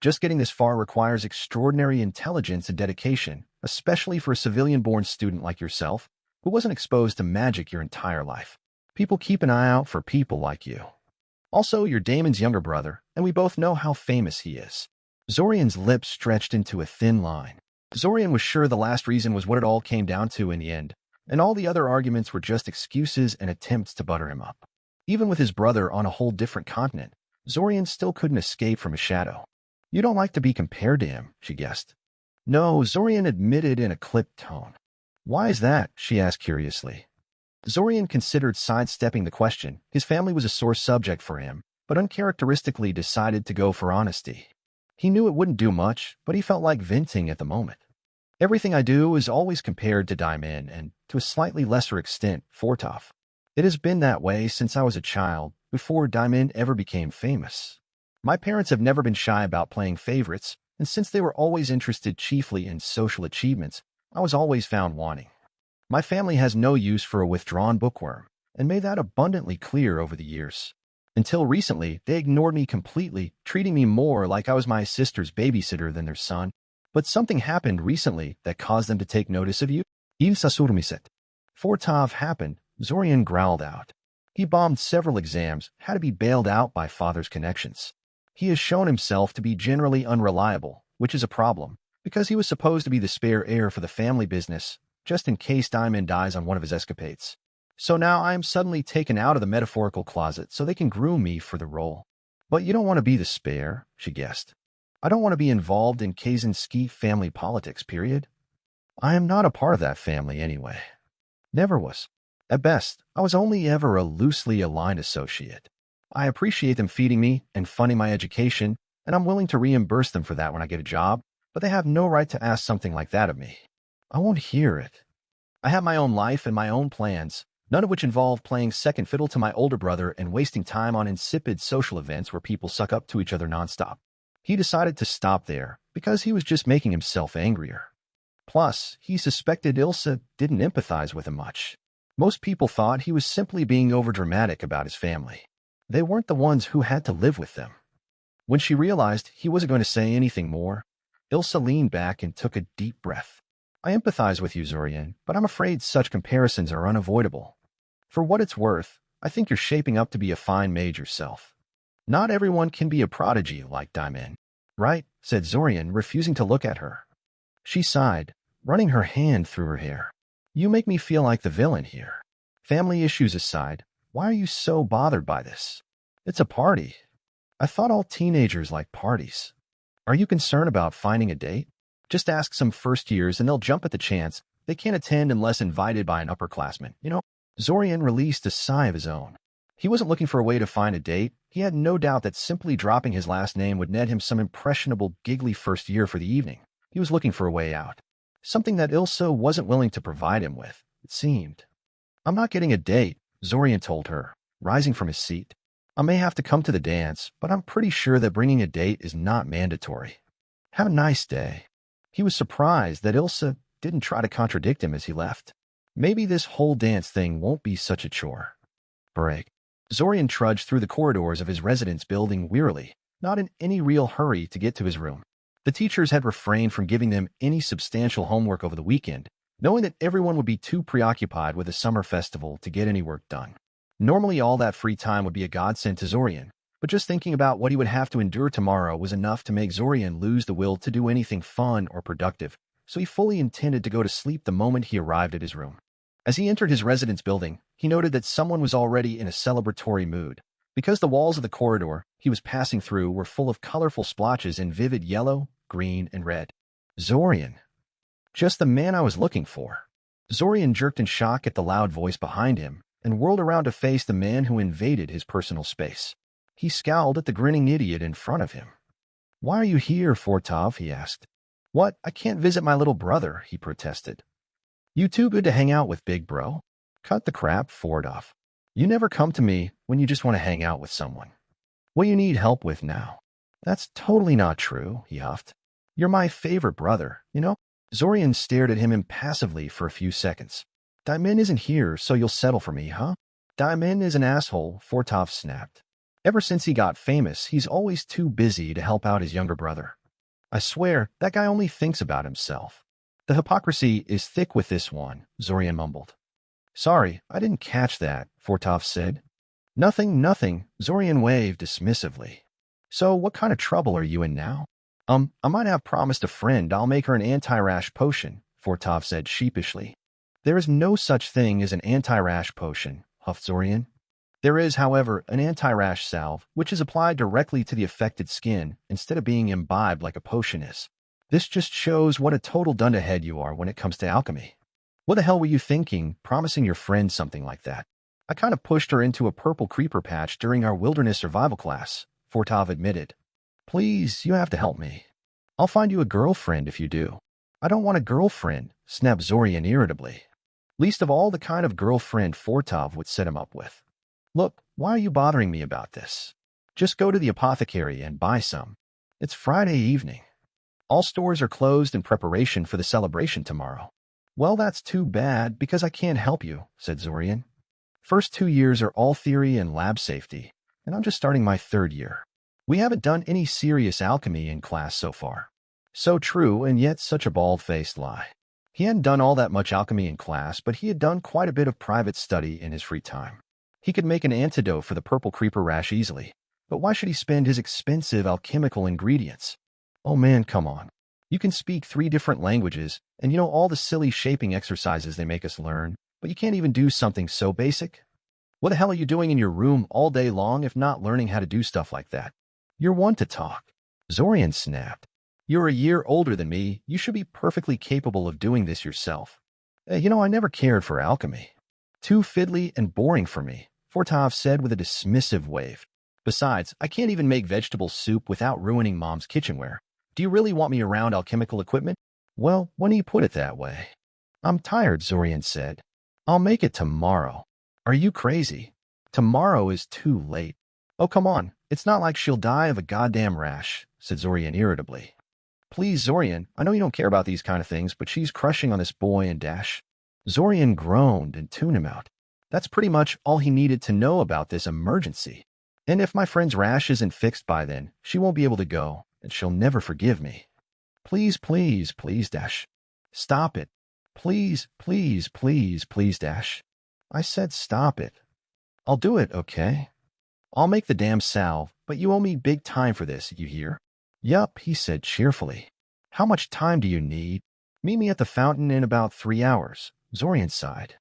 Just getting this far requires extraordinary intelligence and dedication, especially for a civilian-born student like yourself, who wasn't exposed to magic your entire life. People keep an eye out for people like you. Also, you're Damon's younger brother, and we both know how famous he is. Zorian's lips stretched into a thin line. Zorian was sure the last reason was what it all came down to in the end, and all the other arguments were just excuses and attempts to butter him up. Even with his brother on a whole different continent, Zorian still couldn't escape from his shadow. You don't like to be compared to him, she guessed. No, Zorian admitted in a clipped tone. Why is that? She asked curiously. Zorian considered sidestepping the question. His family was a sore subject for him, but uncharacteristically decided to go for honesty. He knew it wouldn't do much, but he felt like venting at the moment. Everything I do is always compared to Diamond and, to a slightly lesser extent, Fortov. It has been that way since I was a child, before Diamond ever became famous. My parents have never been shy about playing favorites, and since they were always interested chiefly in social achievements, I was always found wanting. My family has no use for a withdrawn bookworm, and made that abundantly clear over the years. Until recently, they ignored me completely, treating me more like I was my sister's babysitter than their son. But something happened recently that caused them to take notice of you. Il s'assurmiset. Fortov happened, Zorian growled out. He bombed several exams, had to be bailed out by father's connections. He has shown himself to be generally unreliable, which is a problem, because he was supposed to be the spare heir for the family business, just in case Diamond dies on one of his escapades. So now I am suddenly taken out of the metaphorical closet so they can groom me for the role. But you don't want to be the spare, she guessed. I don't want to be involved in Kaczynski family politics, period. I am not a part of that family anyway. Never was. At best, I was only ever a loosely aligned associate. I appreciate them feeding me and funding my education, and I'm willing to reimburse them for that when I get a job, but they have no right to ask something like that of me. I won't hear it. I have my own life and my own plans, none of which involve playing second fiddle to my older brother and wasting time on insipid social events where people suck up to each other nonstop. He decided to stop there because he was just making himself angrier. Plus, he suspected Ilsa didn't empathize with him much. Most people thought he was simply being overdramatic about his family. They weren't the ones who had to live with them. When she realized he wasn't going to say anything more, Ilsa leaned back and took a deep breath. I empathize with you, Zorian, but I'm afraid such comparisons are unavoidable. For what it's worth, I think you're shaping up to be a fine mage yourself. Not everyone can be a prodigy like Diamond. Right, said Zorian, refusing to look at her. She sighed, running her hand through her hair. You make me feel like the villain here. Family issues aside, why are you so bothered by this? It's a party. I thought all teenagers liked parties. Are you concerned about finding a date? Just ask some first years and they'll jump at the chance. They can't attend unless invited by an upperclassman. Zorian released a sigh of his own. He wasn't looking for a way to find a date. He had no doubt that simply dropping his last name would net him some impressionable, giggly first year for the evening. He was looking for a way out. Something that Ilse wasn't willing to provide him with, it seemed. I'm not getting a date, Zorian told her, rising from his seat. I may have to come to the dance, but I'm pretty sure that bringing a date is not mandatory. Have a nice day. He was surprised that Ilse didn't try to contradict him as he left. Maybe this whole dance thing won't be such a chore. Break. Zorian trudged through the corridors of his residence building wearily, not in any real hurry to get to his room. The teachers had refrained from giving them any substantial homework over the weekend, knowing that everyone would be too preoccupied with the summer festival to get any work done. Normally all that free time would be a godsend to Zorian, but just thinking about what he would have to endure tomorrow was enough to make Zorian lose the will to do anything fun or productive, so he fully intended to go to sleep the moment he arrived at his room. As he entered his residence building, he noted that someone was already in a celebratory mood. Because the walls of the corridor he was passing through were full of colorful splotches in vivid yellow, green, and red. Zorian. Just the man I was looking for. Zorian jerked in shock at the loud voice behind him and whirled around to face the man who invaded his personal space. He scowled at the grinning idiot in front of him. Why are you here, Fortov? He asked. What? I can't visit my little brother, he protested. You too good to hang out with, big bro? Cut the crap, Fortov. You never come to me when you just want to hang out with someone. What you need help with now? That's totally not true, he huffed. You're my favorite brother, Zorian stared at him impassively for a few seconds. Diamond isn't here, so you'll settle for me, huh? Diamond is an asshole, Fortov snapped. Ever since he got famous, he's always too busy to help out his younger brother. I swear, that guy only thinks about himself. The hypocrisy is thick with this one, Zorian mumbled. Sorry, I didn't catch that, Fortov said. Nothing, Zorian waved dismissively. So what kind of trouble are you in now? I might have promised a friend I'll make her an anti-rash potion, Fortov said sheepishly. There is no such thing as an anti-rash potion, huffed Zorian. There is, however, an anti-rash salve, which is applied directly to the affected skin instead of being imbibed like a potion is. This just shows what a total dunderhead you are when it comes to alchemy. What the hell were you thinking, promising your friend something like that? I kind of pushed her into a purple creeper patch during our wilderness survival class, Fortov admitted. Please, you have to help me. I'll find you a girlfriend if you do. I don't want a girlfriend, snapped Zorian irritably. Least of all the kind of girlfriend Fortov would set him up with. Look, why are you bothering me about this? Just go to the apothecary and buy some. It's Friday evening. All stores are closed in preparation for the celebration tomorrow. Well, that's too bad because I can't help you, said Zorian. First 2 years are all theory and lab safety, and I'm just starting my 3rd year. We haven't done any serious alchemy in class so far. So true, and yet such a bald-faced lie. He hadn't done all that much alchemy in class, but he had done quite a bit of private study in his free time. He could make an antidote for the purple creeper rash easily, but why should he spend his expensive alchemical ingredients? Oh man, come on. You can speak 3 different languages, and you know all the silly shaping exercises they make us learn, but you can't even do something so basic? What the hell are you doing in your room all day long if not learning how to do stuff like that? You're one to talk. Zorian snapped. You're a year older than me. You should be perfectly capable of doing this yourself. I never cared for alchemy. Too fiddly and boring for me, Fortov said with a dismissive wave. Besides, I can't even make vegetable soup without ruining Mom's kitchenware. Do you really want me around alchemical equipment? Well, when you put it that way. I'm tired, Zorian said. I'll make it tomorrow. Are you crazy? Tomorrow is too late. Oh, come on. It's not like she'll die of a goddamn rash, said Zorian irritably. Please, Zorian, I know you don't care about these kind of things, but she's crushing on this boy and Dash. Zorian groaned and tuned him out. That's pretty much all he needed to know about this emergency. And if my friend's rash isn't fixed by then, she won't be able to go, and she'll never forgive me. Please, Dash. Stop it. Please, Dash. I said stop it. I'll do it, okay? I'll make the damn salve, but you owe me big time for this, you hear? Yup, he said cheerfully. How much time do you need? Meet me at the fountain in about 3 hours, Zorian sighed.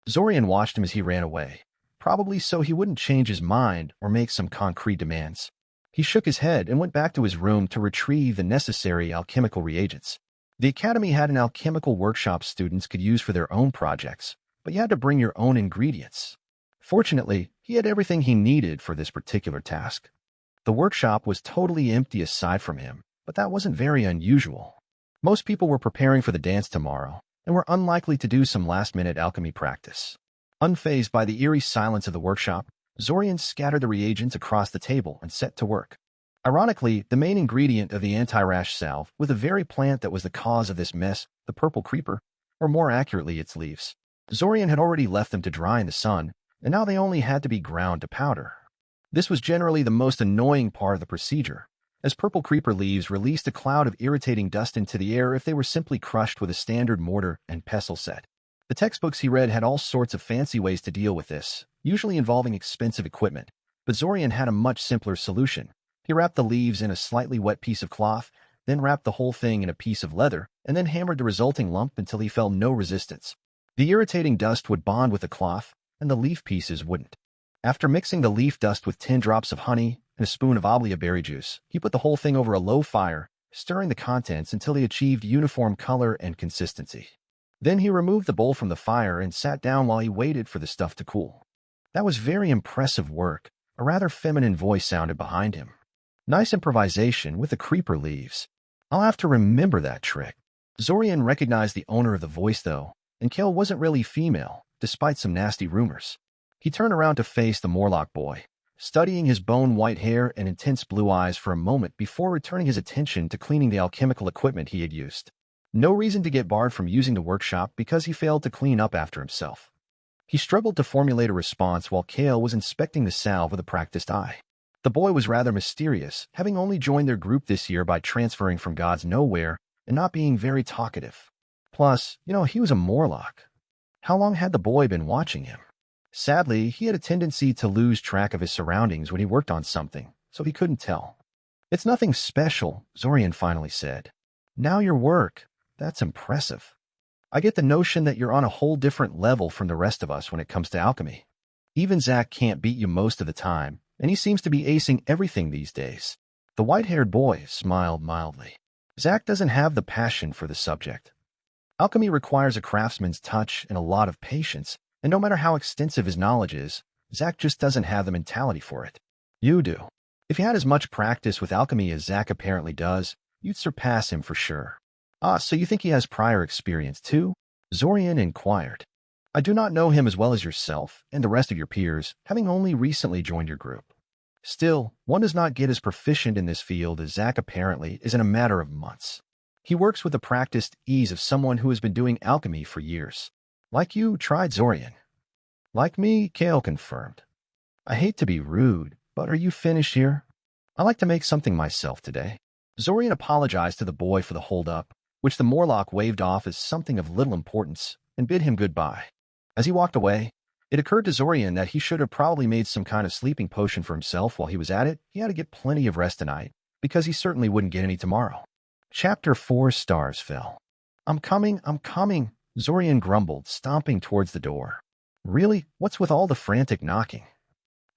Zorian watched him as he ran away, probably so he wouldn't change his mind or make some concrete demands. He shook his head and went back to his room to retrieve the necessary alchemical reagents. The academy had an alchemical workshop students could use for their own projects, but you had to bring your own ingredients. Fortunately, he had everything he needed for this particular task. The workshop was totally empty aside from him, but that wasn't very unusual. Most people were preparing for the dance tomorrow, and were unlikely to do some last-minute alchemy practice. Unfazed by the eerie silence of the workshop, Zorian scattered the reagents across the table and set to work. Ironically, the main ingredient of the anti-rash salve was the very plant that was the cause of this mess, the purple creeper, or more accurately, its leaves. Zorian had already left them to dry in the sun, and now they only had to be ground to powder. This was generally the most annoying part of the procedure, as purple creeper leaves released a cloud of irritating dust into the air if they were simply crushed with a standard mortar and pestle set. The textbooks he read had all sorts of fancy ways to deal with this, usually involving expensive equipment, but Zorian had a much simpler solution. He wrapped the leaves in a slightly wet piece of cloth, then wrapped the whole thing in a piece of leather, and then hammered the resulting lump until he felt no resistance. The irritating dust would bond with the cloth, and the leaf pieces wouldn't. After mixing the leaf dust with 10 drops of honey and a spoon of Oblia berry juice, he put the whole thing over a low fire, stirring the contents until he achieved uniform color and consistency. Then he removed the bowl from the fire and sat down while he waited for the stuff to cool. That was very impressive work. A rather feminine voice sounded behind him. Nice improvisation with the creeper leaves. I'll have to remember that trick. Zorian recognized the owner of the voice, though, and Kale wasn't really female, despite some nasty rumors. He turned around to face the Morlock boy, studying his bone-white hair and intense blue eyes for a moment before returning his attention to cleaning the alchemical equipment he had used. No reason to get barred from using the workshop because he failed to clean up after himself. He struggled to formulate a response while Kale was inspecting the salve with a practiced eye. The boy was rather mysterious, having only joined their group this year by transferring from God's Nowhere and not being very talkative. Plus, he was a Morlock. How long had the boy been watching him? Sadly, he had a tendency to lose track of his surroundings when he worked on something, so he couldn't tell. It's nothing special, Zorian finally said. Now your work. That's impressive. I get the notion that you're on a whole different level from the rest of us when it comes to alchemy. Even Zack can't beat you most of the time, and he seems to be acing everything these days. The white-haired boy smiled mildly. Zack doesn't have the passion for the subject. Alchemy requires a craftsman's touch and a lot of patience, and no matter how extensive his knowledge is, Zack just doesn't have the mentality for it. You do. If you had as much practice with alchemy as Zack apparently does, you'd surpass him for sure. Ah, so you think he has prior experience too? Zorian inquired. I do not know him as well as yourself and the rest of your peers, having only recently joined your group. Still, one does not get as proficient in this field as Zack apparently is in a matter of months. He works with the practiced ease of someone who has been doing alchemy for years. Like you tried, Zorian. Like me, Kale confirmed. I hate to be rude, but are you finished here? I like to make something myself today. Zorian apologized to the boy for the hold-up, which the Morlock waved off as something of little importance, and bid him goodbye. As he walked away, it occurred to Zorian that he should have probably made some kind of sleeping potion for himself while he was at it. He had to get plenty of rest tonight, because he certainly wouldn't get any tomorrow. Chapter 4 Stars Fell. I'm coming, Zorian grumbled, stomping towards the door. Really? What's with all the frantic knocking?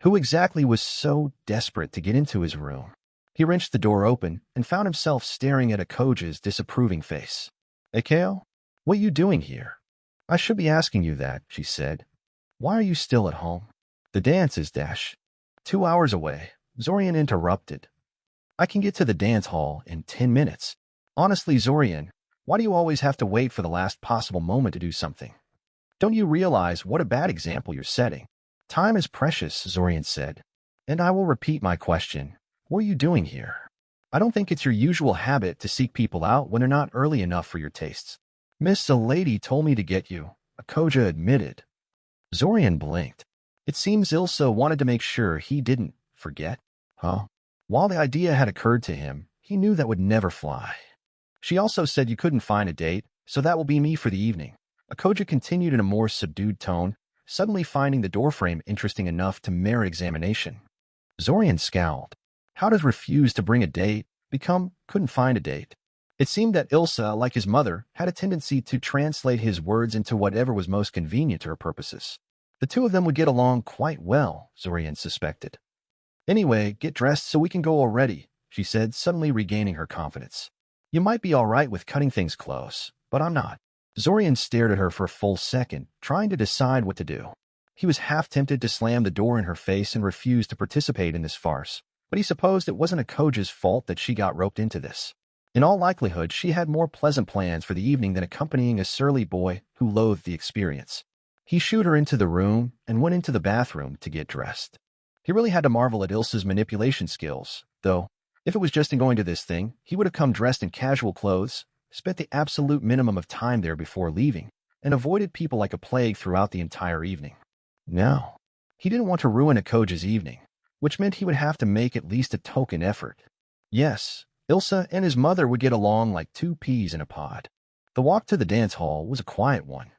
Who exactly was so desperate to get into his room? He wrenched the door open and found himself staring at a.k.a.'s disapproving face. A.k.a., what are you doing here? I should be asking you that, she said. Why are you still at home? The dance is 2 hours away, Zorian interrupted. I can get to the dance hall in 10 minutes. Honestly, Zorian, why do you always have to wait for the last possible moment to do something? Don't you realize what a bad example you're setting? Time is precious, Zorian said. And I will repeat my question. What are you doing here? I don't think it's your usual habit to seek people out when they're not early enough for your tastes. Miss, a lady told me to get you, a.k.a. admitted. Zorian blinked. It seems Ilsa wanted to make sure he didn't forget. Huh? While the idea had occurred to him, he knew that would never fly. She also said you couldn't find a date, so that will be me for the evening. A.k.a. continued in a more subdued tone, suddenly finding the doorframe interesting enough to merit examination. Zorian scowled. How does refuse to bring a date become couldn't find a date? It seemed that Ilsa, like his mother, had a tendency to translate his words into whatever was most convenient to her purposes. The two of them would get along quite well, Zorian suspected. Anyway, get dressed so we can go already, she said, suddenly regaining her confidence. You might be all right with cutting things close, but I'm not. Zorian stared at her for a full second, trying to decide what to do. He was half tempted to slam the door in her face and refuse to participate in this farce, but he supposed it wasn't Akoja's fault that she got roped into this. In all likelihood, she had more pleasant plans for the evening than accompanying a surly boy who loathed the experience. He shooed her into the room and went into the bathroom to get dressed. He really had to marvel at Ilsa's manipulation skills, though. If it was just in going to this thing, he would have come dressed in casual clothes, spent the absolute minimum of time there before leaving, and avoided people like a plague throughout the entire evening. No. He didn't want to ruin Akoja's evening, which meant he would have to make at least a token effort. Yes, Ilsa and his mother would get along like two peas in a pod. The walk to the dance hall was a quiet one.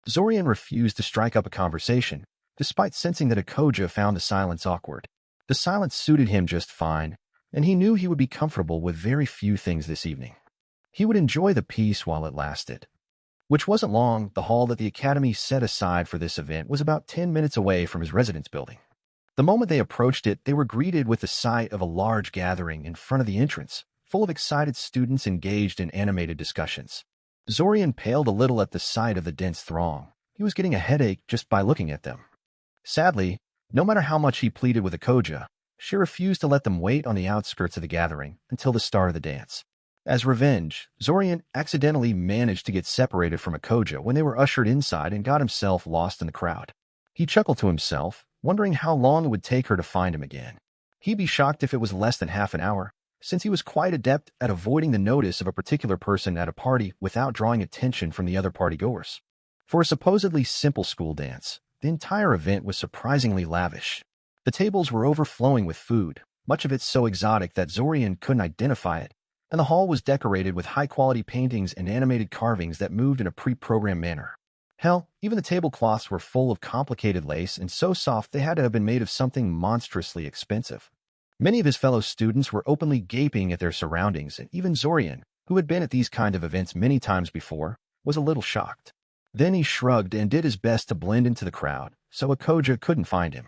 Zorian refused to strike up a conversation, despite sensing that Akoja found the silence awkward. The silence suited him just fine, and he knew he would be comfortable with very few things this evening. He would enjoy the peace while it lasted. Which wasn't long. The hall that the Academy set aside for this event was about 10 minutes away from his residence building. The moment they approached it, they were greeted with the sight of a large gathering in front of the entrance, full of excited students engaged in animated discussions. Zorian paled a little at the sight of the dense throng. He was getting a headache just by looking at them. Sadly, no matter how much he pleaded with Akoja, she refused to let them wait on the outskirts of the gathering until the start of the dance. As revenge, Zorian accidentally managed to get separated from Akoja when they were ushered inside and got himself lost in the crowd. He chuckled to himself, wondering how long it would take her to find him again. He'd be shocked if it was less than half an hour, since he was quite adept at avoiding the notice of a particular person at a party without drawing attention from the other partygoers. For a supposedly simple school dance, the entire event was surprisingly lavish. The tables were overflowing with food, much of it so exotic that Zorian couldn't identify it, and the hall was decorated with high-quality paintings and animated carvings that moved in a pre-programmed manner. Hell, even the tablecloths were full of complicated lace and so soft they had to have been made of something monstrously expensive. Many of his fellow students were openly gaping at their surroundings, and even Zorian, who had been at these kind of events many times before, was a little shocked. Then he shrugged and did his best to blend into the crowd, so Akoja couldn't find him.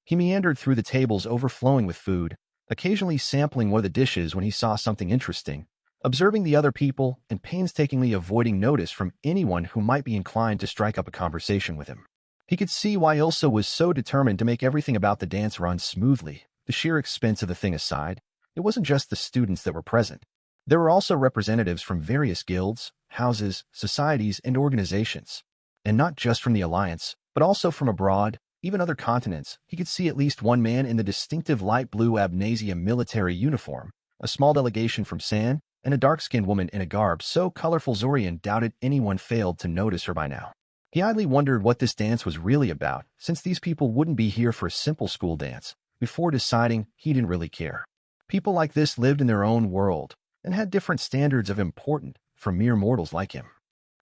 He meandered through the tables overflowing with food, occasionally sampling one of the dishes when he saw something interesting, observing the other people and painstakingly avoiding notice from anyone who might be inclined to strike up a conversation with him. He could see why Ilsa was so determined to make everything about the dance run smoothly. The sheer expense of the thing aside, it wasn't just the students that were present. There were also representatives from various guilds, houses, societies, and organizations. And not just from the Alliance, but also from abroad, even other continents. He could see at least one man in the distinctive light blue Abnazia military uniform, a small delegation from San, and a dark-skinned woman in a garb so colorful Zorian doubted anyone failed to notice her by now. He idly wondered what this dance was really about, since these people wouldn't be here for a simple school dance. Before deciding, he didn't really care. People like this lived in their own world and had different standards of importance from mere mortals like him.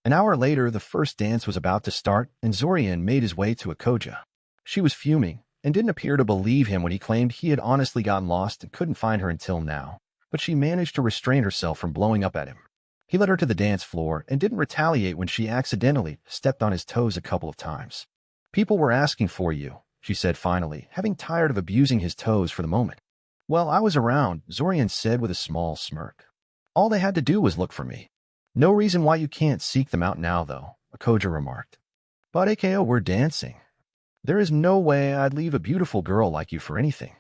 An hour later, the first dance was about to start, and Zorian made his way to Akoja. She was fuming and didn't appear to believe him when he claimed he had honestly gotten lost and couldn't find her until now, but she managed to restrain herself from blowing up at him. He led her to the dance floor and didn't retaliate when she accidentally stepped on his toes a couple of times. "People were asking for you," she said finally, having tired of abusing his toes for the moment. "Well, I was around," Zorian said with a small smirk. "All they had to do was look for me." "No reason why you can't seek them out now, though," Akoja remarked. "But a.k.a. we're dancing. There is no way I'd leave a beautiful girl like you for anything.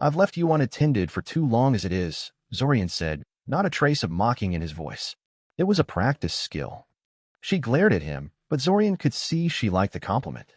I've left you unattended for too long as it is," Zorian said, not a trace of mocking in his voice. It was a practice skill. She glared at him, but Zorian could see she liked the compliment.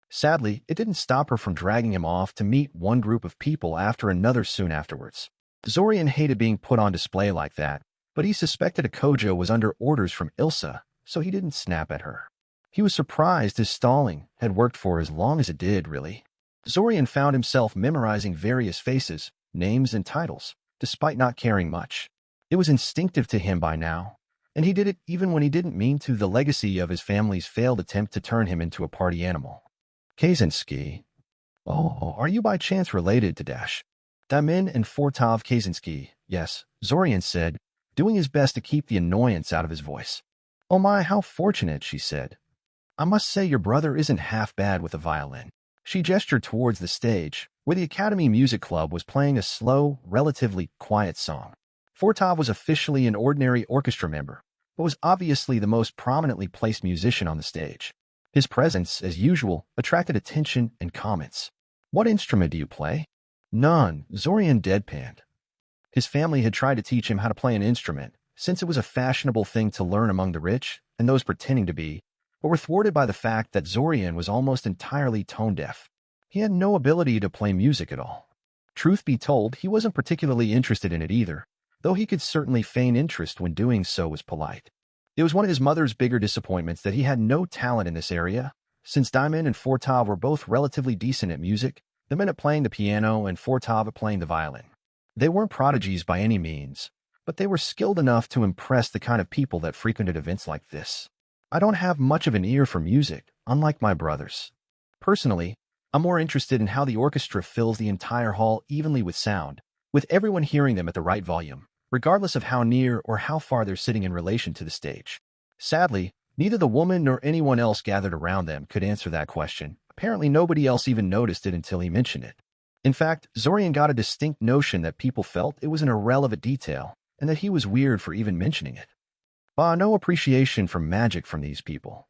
Sadly, it didn't stop her from dragging him off to meet one group of people after another soon afterwards. Zorian hated being put on display like that, but he suspected Akoja was under orders from Ilsa, so he didn't snap at her. He was surprised his stalling had worked for as long as it did, really. Zorian found himself memorizing various faces, names, and titles, despite not caring much. It was instinctive to him by now, and he did it even when he didn't mean to. The legacy of his family's failed attempt to turn him into a party animal. Kaczynski. "Oh, are you by chance related to Dash?" "Damin and Fortov Kaczynski, yes," Zorian said, doing his best to keep the annoyance out of his voice. "Oh my, how fortunate," she said. "I must say your brother isn't half bad with a violin." She gestured towards the stage, where the Academy Music Club was playing a slow, relatively quiet song. Fortov was officially an ordinary orchestra member, but was obviously the most prominently placed musician on the stage. His presence, as usual, attracted attention and comments. "What instrument do you play?" "None," Zorian deadpanned. His family had tried to teach him how to play an instrument, since it was a fashionable thing to learn among the rich and those pretending to be, but were thwarted by the fact that Zorian was almost entirely tone-deaf. He had no ability to play music at all. Truth be told, he wasn't particularly interested in it either, though he could certainly feign interest when doing so was polite. It was one of his mother's bigger disappointments that he had no talent in this area, since Diamond and Fortov were both relatively decent at music, the men at playing the piano and Fortov at playing the violin. They weren't prodigies by any means, but they were skilled enough to impress the kind of people that frequented events like this. "I don't have much of an ear for music, unlike my brothers. Personally, I'm more interested in how the orchestra fills the entire hall evenly with sound, with everyone hearing them at the right volume, regardless of how near or how far they're sitting in relation to the stage." Sadly, neither the woman nor anyone else gathered around them could answer that question. Apparently nobody else even noticed it until he mentioned it. In fact, Zorian got a distinct notion that people felt it was an irrelevant detail, and that he was weird for even mentioning it. No appreciation for magic from these people.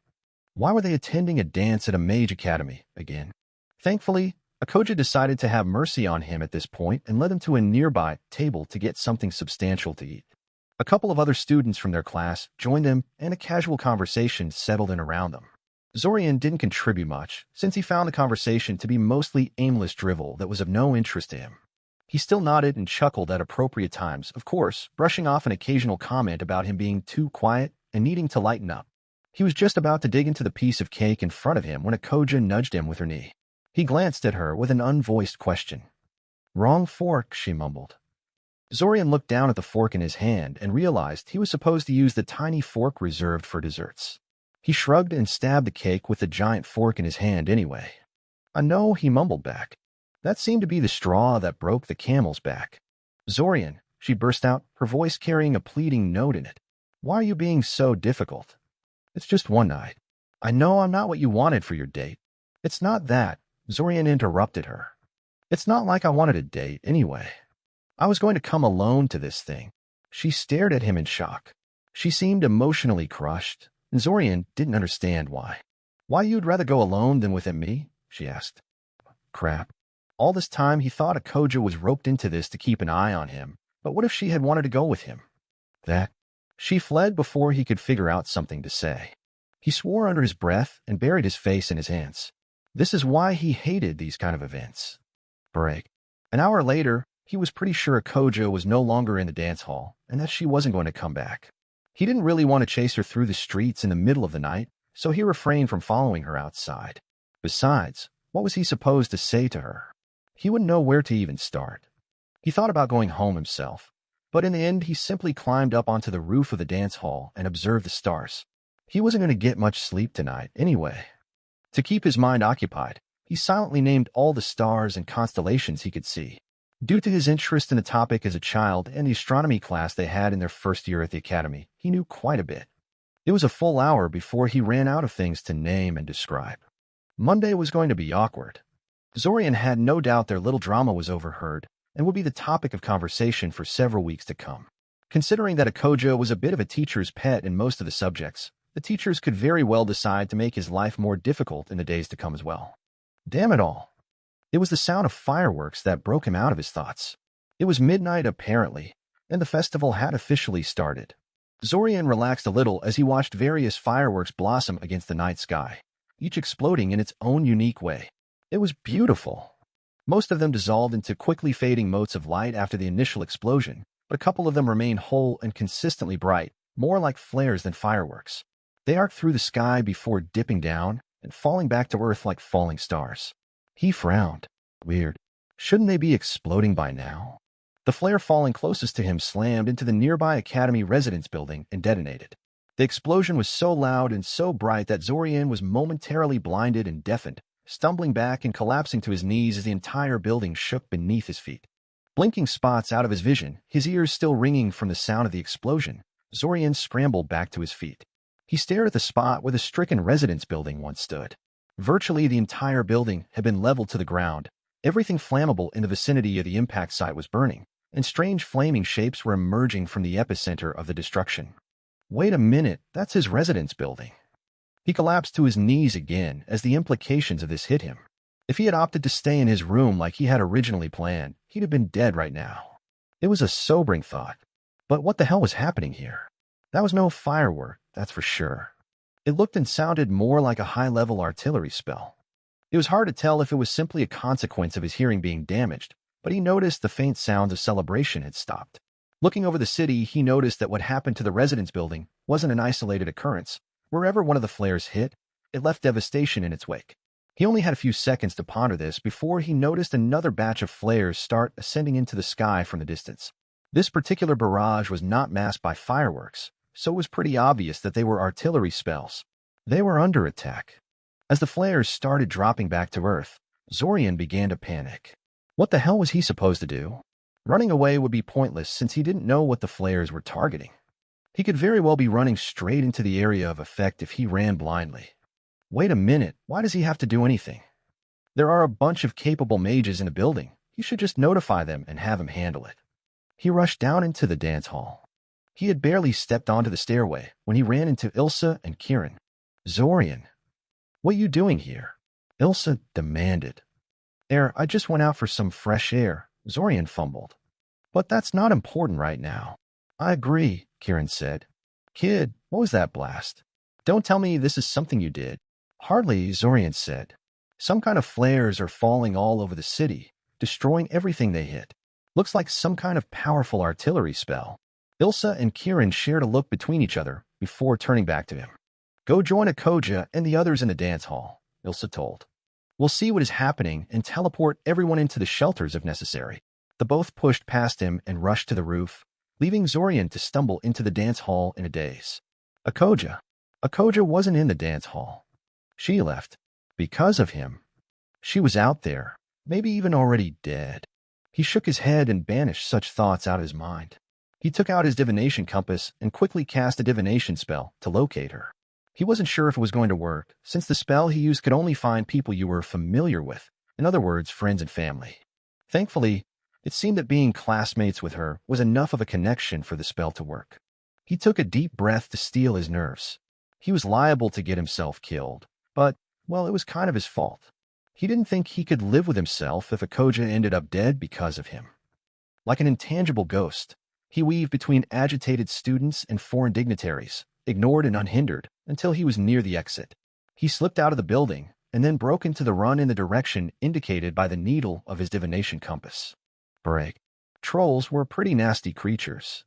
Why were they attending a dance at a mage academy again? Thankfully, a.k.a. decided to have mercy on him at this point and led him to a nearby table to get something substantial to eat. A couple of other students from their class joined them, and a casual conversation settled in around them. Zorian didn't contribute much, since he found the conversation to be mostly aimless drivel that was of no interest to him. He still nodded and chuckled at appropriate times, of course, brushing off an occasional comment about him being too quiet and needing to lighten up. He was just about to dig into the piece of cake in front of him when a.k.a. nudged him with her knee. He glanced at her with an unvoiced question. "Wrong fork," she mumbled. Zorian looked down at the fork in his hand and realized he was supposed to use the tiny fork reserved for desserts. He shrugged and stabbed the cake with the giant fork in his hand anyway. "I know," he mumbled back. That seemed to be the straw that broke the camel's back. "Zorian," she burst out, her voice carrying a pleading note in it. "Why are you being so difficult? It's just one night. I know I'm not what you wanted for your date." "It's not that," Zorian interrupted her. "It's not like I wanted a date anyway. I was going to come alone to this thing." She stared at him in shock. She seemed emotionally crushed, and Zorian didn't understand why. "Why you'd rather go alone than with me?" she asked. Crap. All this time he thought a.k.a. was roped into this to keep an eye on him, but what if she had wanted to go with him? That. She fled before he could figure out something to say. He swore under his breath and buried his face in his hands. This is why he hated these kind of events. Break. An hour later, he was pretty sure a.k.a. was no longer in the dance hall and that she wasn't going to come back. He didn't really want to chase her through the streets in the middle of the night, so he refrained from following her outside. Besides, what was he supposed to say to her? He wouldn't know where to even start. He thought about going home himself, but in the end he simply climbed up onto the roof of the dance hall and observed the stars. He wasn't going to get much sleep tonight anyway. To keep his mind occupied, he silently named all the stars and constellations he could see. Due to his interest in the topic as a child and the astronomy class they had in their first year at the academy, he knew quite a bit. It was a full hour before he ran out of things to name and describe. Monday was going to be awkward. Zorian had no doubt their little drama was overheard and would be the topic of conversation for several weeks to come. Considering that a.k.a. was a bit of a teacher's pet in most of the subjects, the teachers could very well decide to make his life more difficult in the days to come as well. Damn it all. It was the sound of fireworks that broke him out of his thoughts. It was midnight apparently, and the festival had officially started. Zorian relaxed a little as he watched various fireworks blossom against the night sky, each exploding in its own unique way. It was beautiful. Most of them dissolved into quickly fading motes of light after the initial explosion, but a couple of them remained whole and consistently bright, more like flares than fireworks. They arced through the sky before dipping down and falling back to Earth like falling stars. He frowned. Weird. Shouldn't they be exploding by now? The flare falling closest to him slammed into the nearby Academy residence building and detonated. The explosion was so loud and so bright that Zorian was momentarily blinded and deafened, stumbling back and collapsing to his knees as the entire building shook beneath his feet. Blinking spots out of his vision, his ears still ringing from the sound of the explosion, Zorian scrambled back to his feet. He stared at the spot where the stricken residence building once stood. Virtually the entire building had been leveled to the ground. Everything flammable in the vicinity of the impact site was burning, and strange flaming shapes were emerging from the epicenter of the destruction. Wait a minute, that's his residence building. He collapsed to his knees again as the implications of this hit him. If he had opted to stay in his room like he had originally planned, he'd have been dead right now. It was a sobering thought. But what the hell was happening here? That was no firework, that's for sure. It looked and sounded more like a high-level artillery spell. It was hard to tell if it was simply a consequence of his hearing being damaged, but he noticed the faint sounds of celebration had stopped. Looking over the city, he noticed that what happened to the residence building wasn't an isolated occurrence. Wherever one of the flares hit, it left devastation in its wake. He only had a few seconds to ponder this before he noticed another batch of flares start ascending into the sky from the distance. This particular barrage was not masked by fireworks, so it was pretty obvious that they were artillery spells. They were under attack. As the flares started dropping back to Earth, Zorian began to panic. What the hell was he supposed to do? Running away would be pointless since he didn't know what the flares were targeting. He could very well be running straight into the area of effect if he ran blindly. Wait a minute, why does he have to do anything? There are a bunch of capable mages in the building. He should just notify them and have him handle it. He rushed down into the dance hall. He had barely stepped onto the stairway when he ran into Ilsa and Kieran. Zorian, what are you doing here? Ilsa demanded. I just went out for some fresh air, Zorian fumbled. But that's not important right now. I agree, Kieran said. Kid, what was that blast? Don't tell me this is something you did. Hardly, Zorian said. Some kind of flares are falling all over the city, destroying everything they hit. Looks like some kind of powerful artillery spell. Ilsa and Kieran shared a look between each other before turning back to him. Go join a.k.a. and the others in the dance hall, Ilsa told. We'll see what is happening and teleport everyone into the shelters if necessary. The both pushed past him and rushed to the roof, leaving Zorian to stumble into the dance hall in a daze. A.k.a. wasn't in the dance hall. She left. Because of him. She was out there, maybe even already dead. He shook his head and banished such thoughts out of his mind. He took out his divination compass and quickly cast a divination spell to locate her. He wasn't sure if it was going to work, since the spell he used could only find people you were familiar with, in other words, friends and family. Thankfully, it seemed that being classmates with her was enough of a connection for the spell to work. He took a deep breath to steel his nerves. He was liable to get himself killed, but, well, it was kind of his fault. He didn't think he could live with himself if a.k.a. ended up dead because of him. Like an intangible ghost, he weaved between agitated students and foreign dignitaries, ignored and unhindered, until he was near the exit. He slipped out of the building and then broke into the run in the direction indicated by the needle of his divination compass. Break. Trolls were pretty nasty creatures.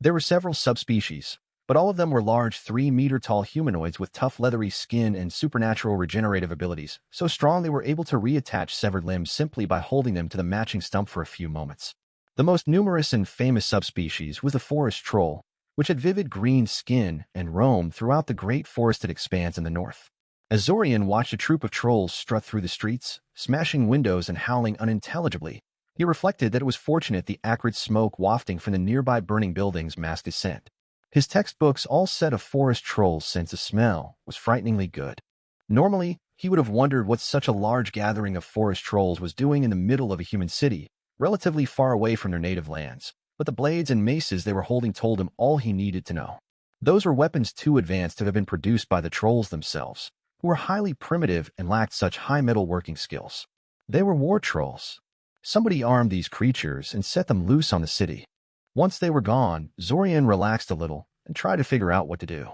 There were several subspecies, but all of them were large 3-meter-tall humanoids with tough leathery skin and supernatural regenerative abilities, so strong they were able to reattach severed limbs simply by holding them to the matching stump for a few moments. The most numerous and famous subspecies was the forest troll, which had vivid green skin and roamed throughout the great forested expanse in the north. As Zorian watched a troop of trolls strut through the streets, smashing windows and howling unintelligibly, he reflected that it was fortunate the acrid smoke wafting from the nearby burning buildings masked his scent. His textbooks all said a forest troll's sense of smell was frighteningly good. Normally, he would have wondered what such a large gathering of forest trolls was doing in the middle of a human city, relatively far away from their native lands, but the blades and maces they were holding told him all he needed to know. Those were weapons too advanced to have been produced by the trolls themselves, who were highly primitive and lacked such high metalworking skills. They were war trolls. Somebody armed these creatures and set them loose on the city. Once they were gone, Zorian relaxed a little and tried to figure out what to do.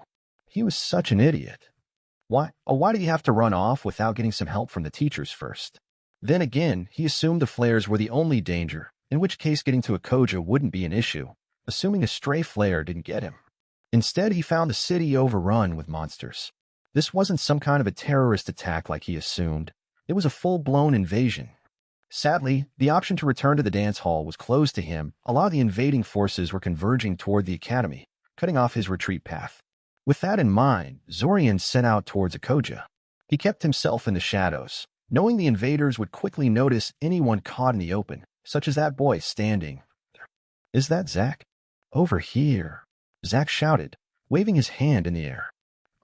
He was such an idiot. Why did he have to run off without getting some help from the teachers first? Then again, he assumed the flares were the only danger, in which case getting to a.k.a. wouldn't be an issue, assuming a stray flare didn't get him. Instead, he found the city overrun with monsters. This wasn't some kind of a terrorist attack like he assumed. It was a full-blown invasion. Sadly, the option to return to the dance hall was closed to him. A lot of the invading forces were converging toward the academy, cutting off his retreat path. With that in mind, Zorian set out towards a.k.a. He kept himself in the shadows, knowing the invaders would quickly notice anyone caught in the open, such as that boy standing there. Is that Zack? Over here, Zack shouted, waving his hand in the air.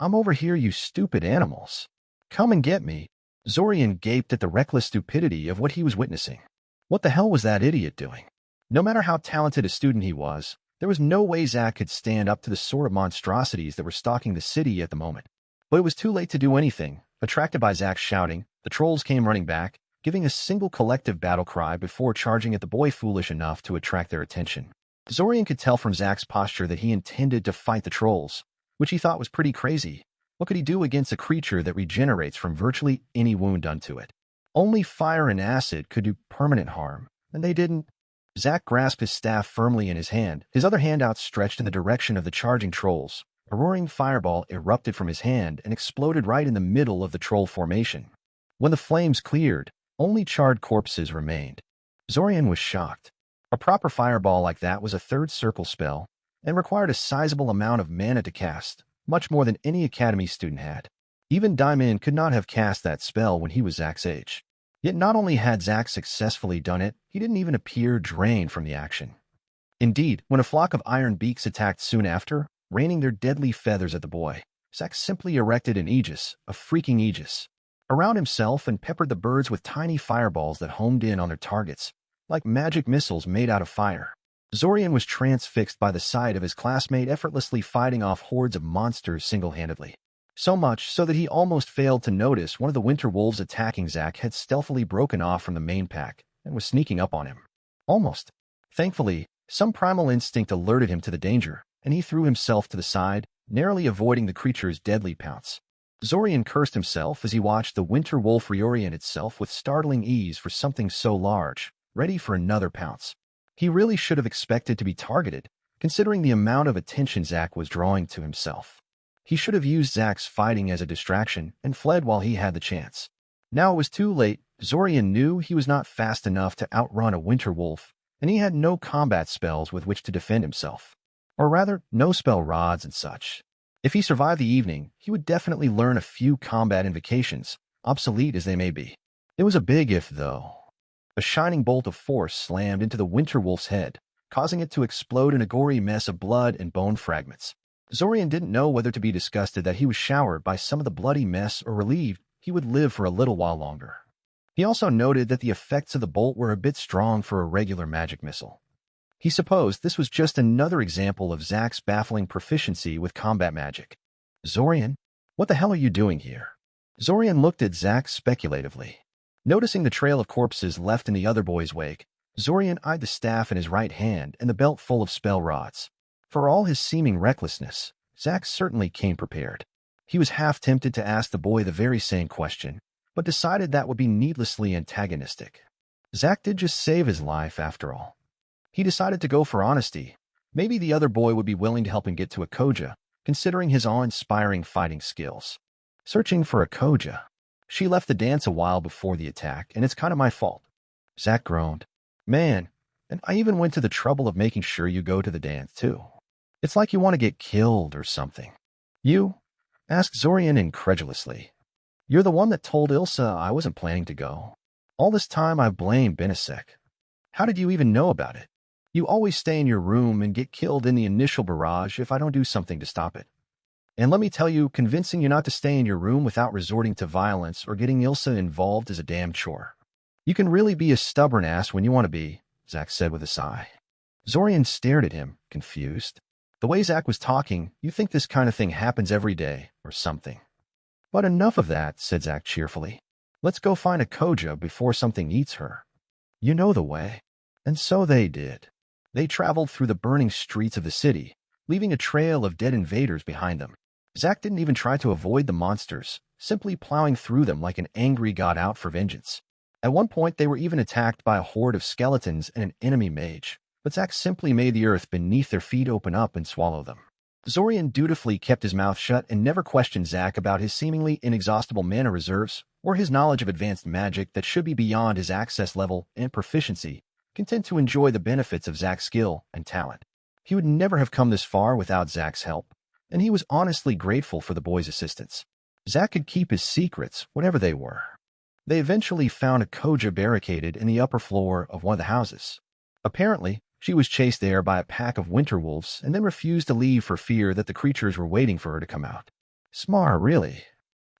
I'm over here, you stupid animals. Come and get me. Zorian gaped at the reckless stupidity of what he was witnessing. What the hell was that idiot doing? No matter how talented a student he was, there was no way Zack could stand up to the sort of monstrosities that were stalking the city at the moment. But it was too late to do anything. Attracted by Zack's shouting, the trolls came running back, giving a single collective battle cry before charging at the boy foolish enough to attract their attention. Zorian could tell from Zack's posture that he intended to fight the trolls, which he thought was pretty crazy. What could he do against a creature that regenerates from virtually any wound done to it? Only fire and acid could do permanent harm, and they didn't. Zack grasped his staff firmly in his hand, his other hand outstretched in the direction of the charging trolls. A roaring fireball erupted from his hand and exploded right in the middle of the troll formation. When the flames cleared, only charred corpses remained. Zorian was shocked. A proper fireball like that was a third circle spell and required a sizable amount of mana to cast, much more than any academy student had. Even Diamond could not have cast that spell when he was Zack's age. Yet not only had Zack successfully done it, he didn't even appear drained from the action. Indeed, when a flock of iron beaks attacked soon after, raining their deadly feathers at the boy, Zack simply erected an aegis, a freaking aegis, around himself and peppered the birds with tiny fireballs that homed in on their targets, like magic missiles made out of fire. Zorian was transfixed by the sight of his classmate effortlessly fighting off hordes of monsters single-handedly. So much so that he almost failed to notice one of the winter wolves attacking Zack had stealthily broken off from the main pack and was sneaking up on him. Almost. Thankfully, some primal instinct alerted him to the danger, and he threw himself to the side, narrowly avoiding the creature's deadly pounce. Zorian cursed himself as he watched the winter wolf reorient itself with startling ease for something so large, ready for another pounce. He really should have expected to be targeted, considering the amount of attention Zack was drawing to himself. He should have used Zack's fighting as a distraction and fled while he had the chance. Now it was too late. Zorian knew he was not fast enough to outrun a winter wolf, and he had no combat spells with which to defend himself. Or rather, no spell rods and such. If he survived the evening, he would definitely learn a few combat invocations, obsolete as they may be. It was a big if, though. A shining bolt of force slammed into the winter wolf's head, causing it to explode in a gory mess of blood and bone fragments. Zorian didn't know whether to be disgusted that he was showered by some of the bloody mess or relieved he would live for a little while longer. He also noted that the effects of the bolt were a bit strong for a regular magic missile. He supposed this was just another example of Zack's baffling proficiency with combat magic. Zorian, what the hell are you doing here? Zorian looked at Zack speculatively. Noticing the trail of corpses left in the other boy's wake, Zorian eyed the staff in his right hand and the belt full of spell rods. For all his seeming recklessness, Zack certainly came prepared. He was half tempted to ask the boy the very same question, but decided that would be needlessly antagonistic. Zack did just save his life, after all. He decided to go for honesty. Maybe the other boy would be willing to help him get to a considering his awe-inspiring fighting skills. Searching for a She left the dance a while before the attack, and it's kind of my fault. Zack groaned. Man, and I even went to the trouble of making sure you go to the dance, too. It's like you want to get killed or something. You? Asked Zorian incredulously. You're the one that told Ilsa I wasn't planning to go. All this time I've blamed Benisek. How did you even know about it? You always stay in your room and get killed in the initial barrage if I don't do something to stop it. And let me tell you, convincing you not to stay in your room without resorting to violence or getting Ilsa involved is a damn chore. You can really be a stubborn ass when you want to be, Zack said with a sigh. Zorian stared at him, confused. The way Zack was talking, you think this kind of thing happens every day, or something. But enough of that, said Zack cheerfully. Let's go find a before something eats her. You know the way. And so they did. They traveled through the burning streets of the city, leaving a trail of dead invaders behind them. Zack didn't even try to avoid the monsters, simply plowing through them like an angry god out for vengeance. At one point, they were even attacked by a horde of skeletons and an enemy mage, but Zack simply made the earth beneath their feet open up and swallow them. Zorian dutifully kept his mouth shut and never questioned Zack about his seemingly inexhaustible mana reserves or his knowledge of advanced magic that should be beyond his access level and proficiency, content to enjoy the benefits of Zack's skill and talent. He would never have come this far without Zack's help, and he was honestly grateful for the boy's assistance. Zack could keep his secrets, whatever they were. They eventually found a barricaded in the upper floor of one of the houses. Apparently, she was chased there by a pack of winter wolves and then refused to leave for fear that the creatures were waiting for her to come out. Smart, really.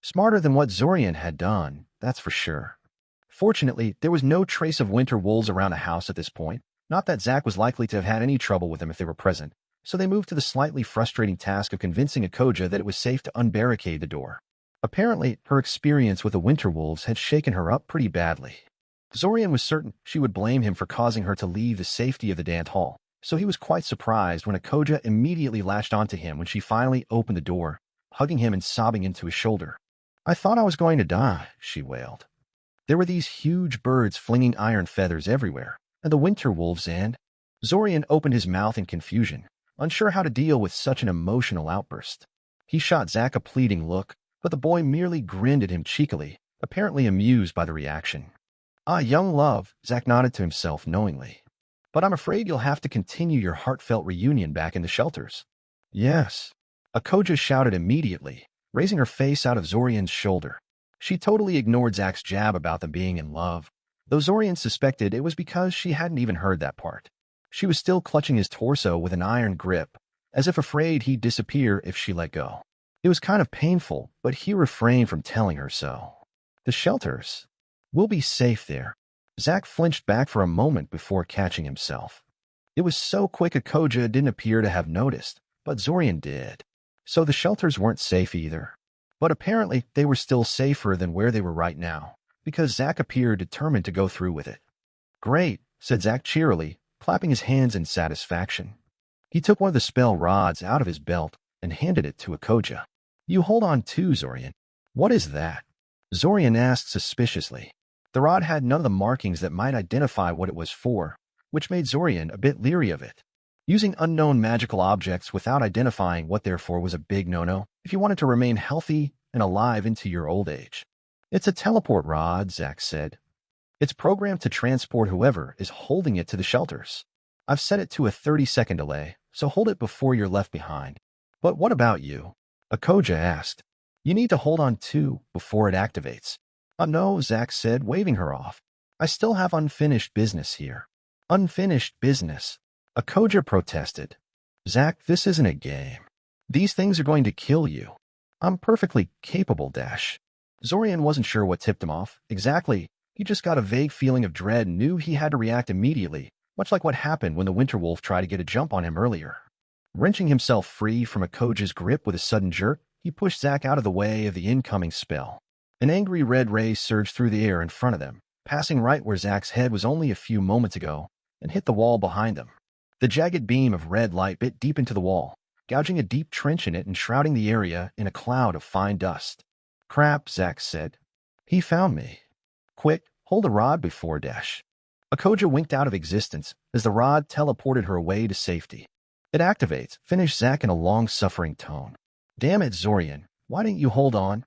Smarter than what Zorian had done, that's for sure. Fortunately, there was no trace of winter wolves around the house at this point, Not that Zack was likely to have had any trouble with them if they were present, so they moved to the slightly frustrating task of convincing a.k.a. that it was safe to unbarricade the door. Apparently, her experience with the winter wolves had shaken her up pretty badly. Zorian was certain she would blame him for causing her to leave the safety of the dance hall, so he was quite surprised when a.k.a. immediately latched onto him when she finally opened the door, hugging him and sobbing into his shoulder. "I thought I was going to die," she wailed. There were these huge birds flinging iron feathers everywhere, and the winter wolves and... Zorian opened his mouth in confusion, unsure how to deal with such an emotional outburst. He shot Zack a pleading look, but the boy merely grinned at him cheekily, apparently amused by the reaction. "Ah, young love," Zack nodded to himself knowingly. "But I'm afraid you'll have to continue your heartfelt reunion back in the shelters." "Yes," a.k.a. shouted immediately, raising her face out of Zorian's shoulder. She totally ignored Zack's jab about them being in love, though Zorian suspected it was because she hadn't even heard that part. She was still clutching his torso with an iron grip, as if afraid he'd disappear if she let go. It was kind of painful, but he refrained from telling her so. "The shelters. We'll be safe there." Zack flinched back for a moment before catching himself. It was so quick a.k.a. didn't appear to have noticed, but Zorian did. So the shelters weren't safe either. But apparently they were still safer than where they were right now, because Zack appeared determined to go through with it. "Great," said Zack cheerily, clapping his hands in satisfaction. He took one of the spell rods out of his belt and handed it to a.k.a. "You hold on too, Zorian." "What is that?" Zorian asked suspiciously. The rod had none of the markings that might identify what it was for, which made Zorian a bit leery of it. Using unknown magical objects without identifying what they're for was a big no-no if you wanted to remain healthy and alive into your old age. "It's a teleport rod," Zack said. "It's programmed to transport whoever is holding it to the shelters. I've set it to a 30-second delay, so hold it before you're left behind." "But what about you?" a.k.a. asked. "You need to hold on too before it activates." No," Zack said, waving her off. "I still have unfinished business here." "Unfinished business?" a.k.a. protested. "Zack, this isn't a game. These things are going to kill you." "I'm perfectly capable, Dash." Zorian wasn't sure what tipped him off exactly. He just got a vague feeling of dread and knew he had to react immediately, much like what happened when the winter wolf tried to get a jump on him earlier. Wrenching himself free from a.k.a.'s grip with a sudden jerk, he pushed Zack out of the way of the incoming spell. An angry red ray surged through the air in front of them, passing right where Zack's head was only a few moments ago, and hit the wall behind them. The jagged beam of red light bit deep into the wall, gouging a deep trench in it and shrouding the area in a cloud of fine dust. "Crap," Zack said. "He found me." "Quick, hold the rod before Dash." a.k.a. winked out of existence as the rod teleported her away to safety. "It activates," finished Zack in a long-suffering tone. "Damn it, Zorian, why didn't you hold on?"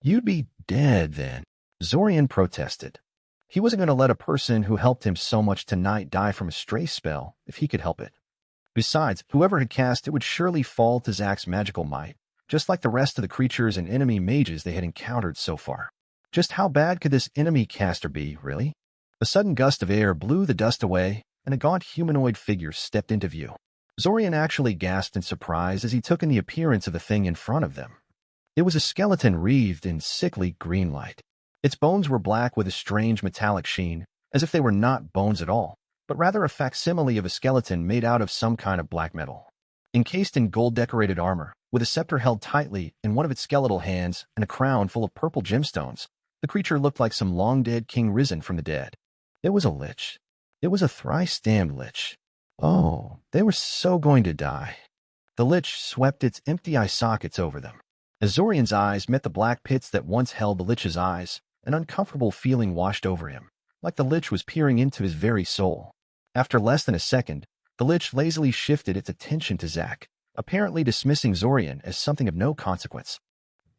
"You'd be dead then," Zorian protested. He wasn't going to let a person who helped him so much tonight die from a stray spell if he could help it. Besides, whoever had cast it would surely fall to Zack's magical might, just like the rest of the creatures and enemy mages they had encountered so far. Just how bad could this enemy caster be, really? A sudden gust of air blew the dust away, and a gaunt humanoid figure stepped into view. Zorian actually gasped in surprise as he took in the appearance of the thing in front of them. It was a skeleton wreathed in sickly green light. Its bones were black with a strange metallic sheen, as if they were not bones at all, but rather a facsimile of a skeleton made out of some kind of black metal. Encased in gold-decorated armor, with a scepter held tightly in one of its skeletal hands and a crown full of purple gemstones, the creature looked like some long-dead king risen from the dead. It was a lich. It was a thrice-damned lich. Oh, they were so going to die. The lich swept its empty eye sockets over them. As Zorian's eyes met the black pits that once held the lich's eyes, an uncomfortable feeling washed over him, like the lich was peering into his very soul. After less than a second, the lich lazily shifted its attention to Zack, apparently dismissing Zorian as something of no consequence.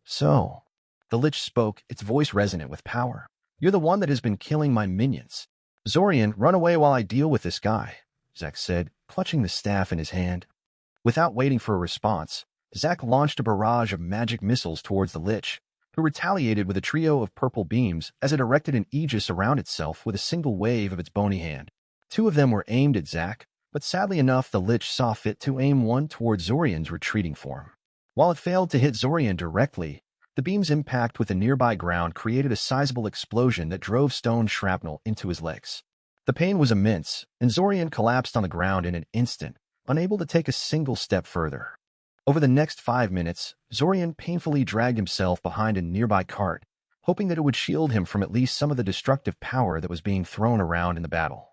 "So," the lich spoke, its voice resonant with power, "you're the one that has been killing my minions." "Zorian, run away while I deal with this guy," Zack said, clutching the staff in his hand. Without waiting for a response, Zack launched a barrage of magic missiles towards the lich, who retaliated with a trio of purple beams as it erected an aegis around itself with a single wave of its bony hand. Two of them were aimed at Zack, but sadly enough the lich saw fit to aim one towards Zorian's retreating form. While it failed to hit Zorian directly, the beam's impact with the nearby ground created a sizable explosion that drove stone shrapnel into his legs. The pain was immense, and Zorian collapsed on the ground in an instant, unable to take a single step further. Over the next 5 minutes, Zorian painfully dragged himself behind a nearby cart, hoping that it would shield him from at least some of the destructive power that was being thrown around in the battle.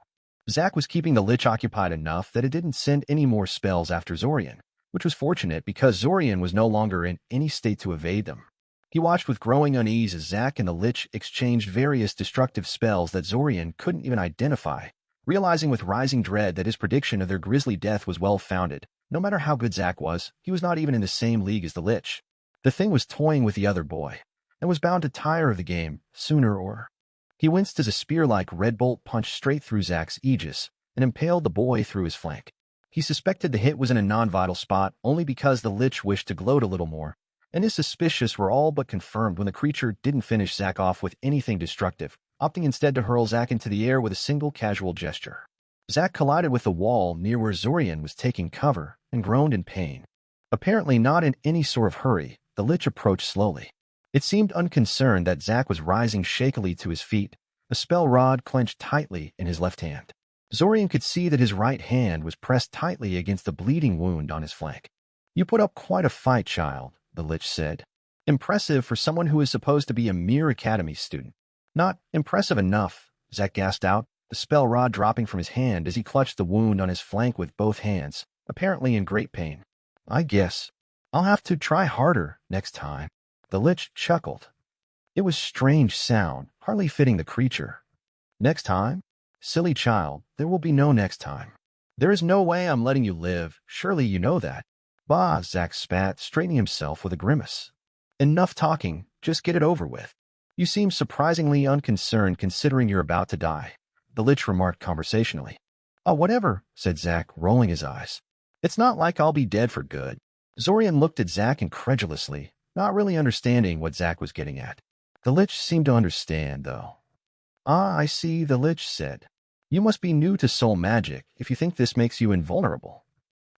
Zack was keeping the Lich occupied enough that it didn't send any more spells after Zorian, which was fortunate because Zorian was no longer in any state to evade them. He watched with growing unease as Zack and the Lich exchanged various destructive spells that Zorian couldn't even identify, realizing with rising dread that his prediction of their grisly death was well-founded. No matter how good Zack was, he was not even in the same league as the Lich. The thing was toying with the other boy, and was bound to tire of the game, sooner or... He winced as a spear-like red bolt punched straight through Zack's aegis and impaled the boy through his flank. He suspected the hit was in a non-vital spot only because the Lich wished to gloat a little more, and his suspicions were all but confirmed when the creature didn't finish Zack off with anything destructive, opting instead to hurl Zack into the air with a single casual gesture. Zack collided with the wall near where Zorian was taking cover and groaned in pain. Apparently not in any sort of hurry, the Lich approached slowly. It seemed unconcerned that Zack was rising shakily to his feet, a spell rod clenched tightly in his left hand. Zorian could see that his right hand was pressed tightly against the bleeding wound on his flank. "You put up quite a fight, child," the Lich said. "Impressive for someone who is supposed to be a mere academy student." "Not impressive enough," Zack gasped out, the spell rod dropping from his hand as he clutched the wound on his flank with both hands, apparently in great pain. "I guess I'll have to try harder next time." The Lich chuckled. It was a strange sound, hardly fitting the creature. "Next time? Silly child, there will be no next time. There is no way I'm letting you live, surely you know that." "Bah," Zack spat, straightening himself with a grimace. "Enough talking, just get it over with. You seem surprisingly unconcerned considering you're about to die," the Lich remarked conversationally. "Oh, whatever," said Zack, rolling his eyes. "It's not like I'll be dead for good." Zorian looked at Zack incredulously, not really understanding what Zack was getting at. The Lich seemed to understand, though. "Ah, I see," the Lich said. "You must be new to soul magic if you think this makes you invulnerable.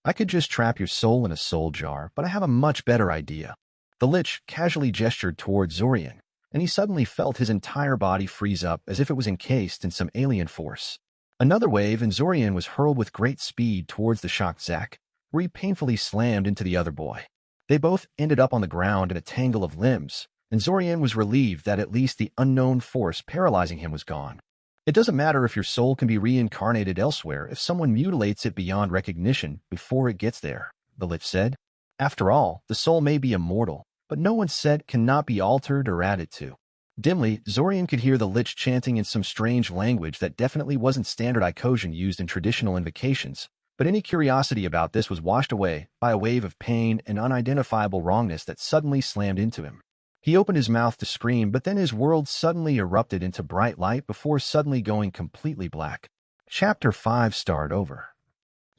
I could just trap your soul in a soul jar, but I have a much better idea." The Lich casually gestured towards Zorian, and he suddenly felt his entire body freeze up as if it was encased in some alien force. Another wave, and Zorian was hurled with great speed towards the shocked Zack, where he painfully slammed into the other boy. They both ended up on the ground in a tangle of limbs, and Zorian was relieved that at least the unknown force paralyzing him was gone. "It doesn't matter if your soul can be reincarnated elsewhere if someone mutilates it beyond recognition before it gets there," the Lich said. "After all, the soul may be immortal, but no one said it cannot be altered or added to." Dimly, Zorian could hear the Lich chanting in some strange language that definitely wasn't standard Icosian used in traditional invocations, but any curiosity about this was washed away by a wave of pain and unidentifiable wrongness that suddenly slammed into him. He opened his mouth to scream, but then his world suddenly erupted into bright light before suddenly going completely black. Chapter 5 started over.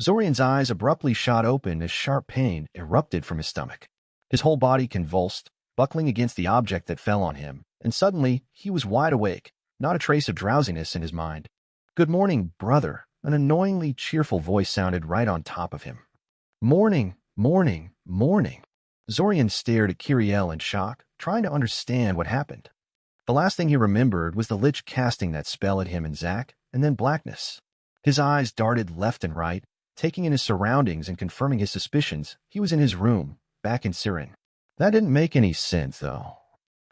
Zorian's eyes abruptly shot open as sharp pain erupted from his stomach. His whole body convulsed, buckling against the object that fell on him, and suddenly he was wide awake, not a trace of drowsiness in his mind. "Good morning, brother," an annoyingly cheerful voice sounded right on top of him. "Morning, morning, morning." Zorian stared at Kiriel in shock, trying to understand what happened. The last thing he remembered was the Lich casting that spell at him and Zack, and then blackness. His eyes darted left and right, taking in his surroundings and confirming his suspicions. He was in his room, back in Siren. That didn't make any sense, though.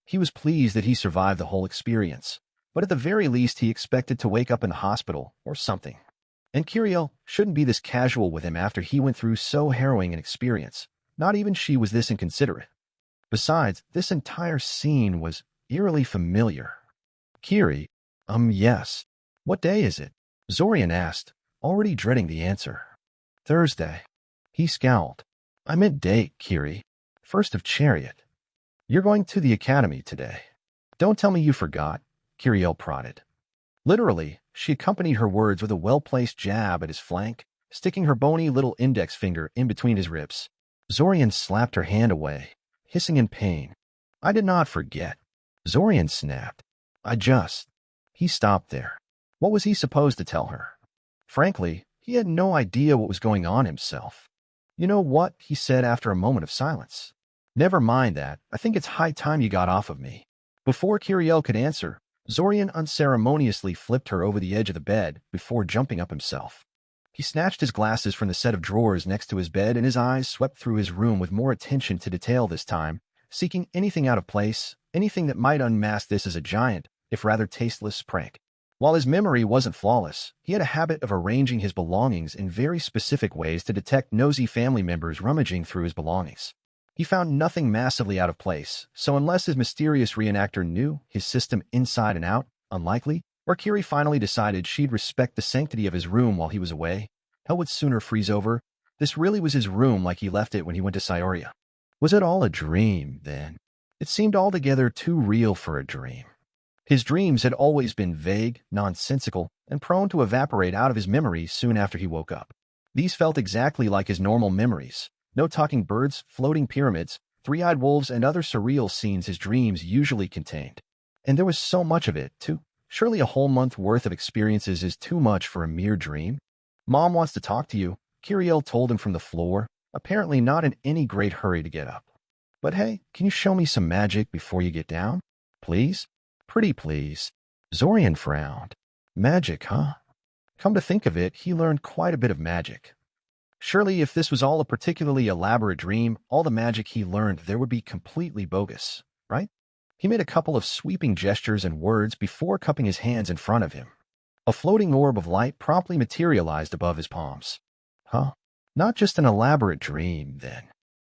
He was pleased that he survived the whole experience, but at the very least he expected to wake up in the hospital or something. And Kiriel shouldn't be this casual with him after he went through so harrowing an experience. Not even she was this inconsiderate. Besides, this entire scene was eerily familiar. "Kiri, yes. What day is it?" Zorian asked, already dreading the answer. "Thursday." He scowled. "I meant date, Kiri. 1st of Chariot. You're going to the academy today. Don't tell me you forgot," Kiriel prodded. Literally, she accompanied her words with a well-placed jab at his flank, sticking her bony little index finger in between his ribs. Zorian slapped her hand away, hissing in pain. "I did not forget." Zorian snapped. He stopped there. What was he supposed to tell her? Frankly, he had no idea what was going on himself. "You know what?" he said after a moment of silence. "Never mind that. I think it's high time you got off of me." Before Kiriel could answer, Zorian unceremoniously flipped her over the edge of the bed before jumping up himself. He snatched his glasses from the set of drawers next to his bed, and his eyes swept through his room with more attention to detail this time, seeking anything out of place, anything that might unmask this as a giant, if rather tasteless, prank. While his memory wasn't flawless, he had a habit of arranging his belongings in very specific ways to detect nosy family members rummaging through his belongings. He found nothing massively out of place, so unless his mysterious reenactor knew his system inside and out, unlikely, or Kiri finally decided she'd respect the sanctity of his room while he was away, hell would sooner freeze over. This really was his room like he left it when he went to Syoria. Was it all a dream, then? It seemed altogether too real for a dream. His dreams had always been vague, nonsensical, and prone to evaporate out of his memory soon after he woke up. These felt exactly like his normal memories. No talking birds, floating pyramids, three-eyed wolves, and other surreal scenes his dreams usually contained. And there was so much of it, too. Surely a whole month worth of experiences is too much for a mere dream. Mom wants to talk to you, Kiriel told him from the floor, apparently not in any great hurry to get up. But hey, can you show me some magic before you get down? Please? Pretty please. Zorian frowned. Magic, huh? Come to think of it, he learned quite a bit of magic. Surely if this was all a particularly elaborate dream, all the magic he learned there would be completely bogus, right? He made a couple of sweeping gestures and words before cupping his hands in front of him. A floating orb of light promptly materialized above his palms. Huh? Not just an elaborate dream, then.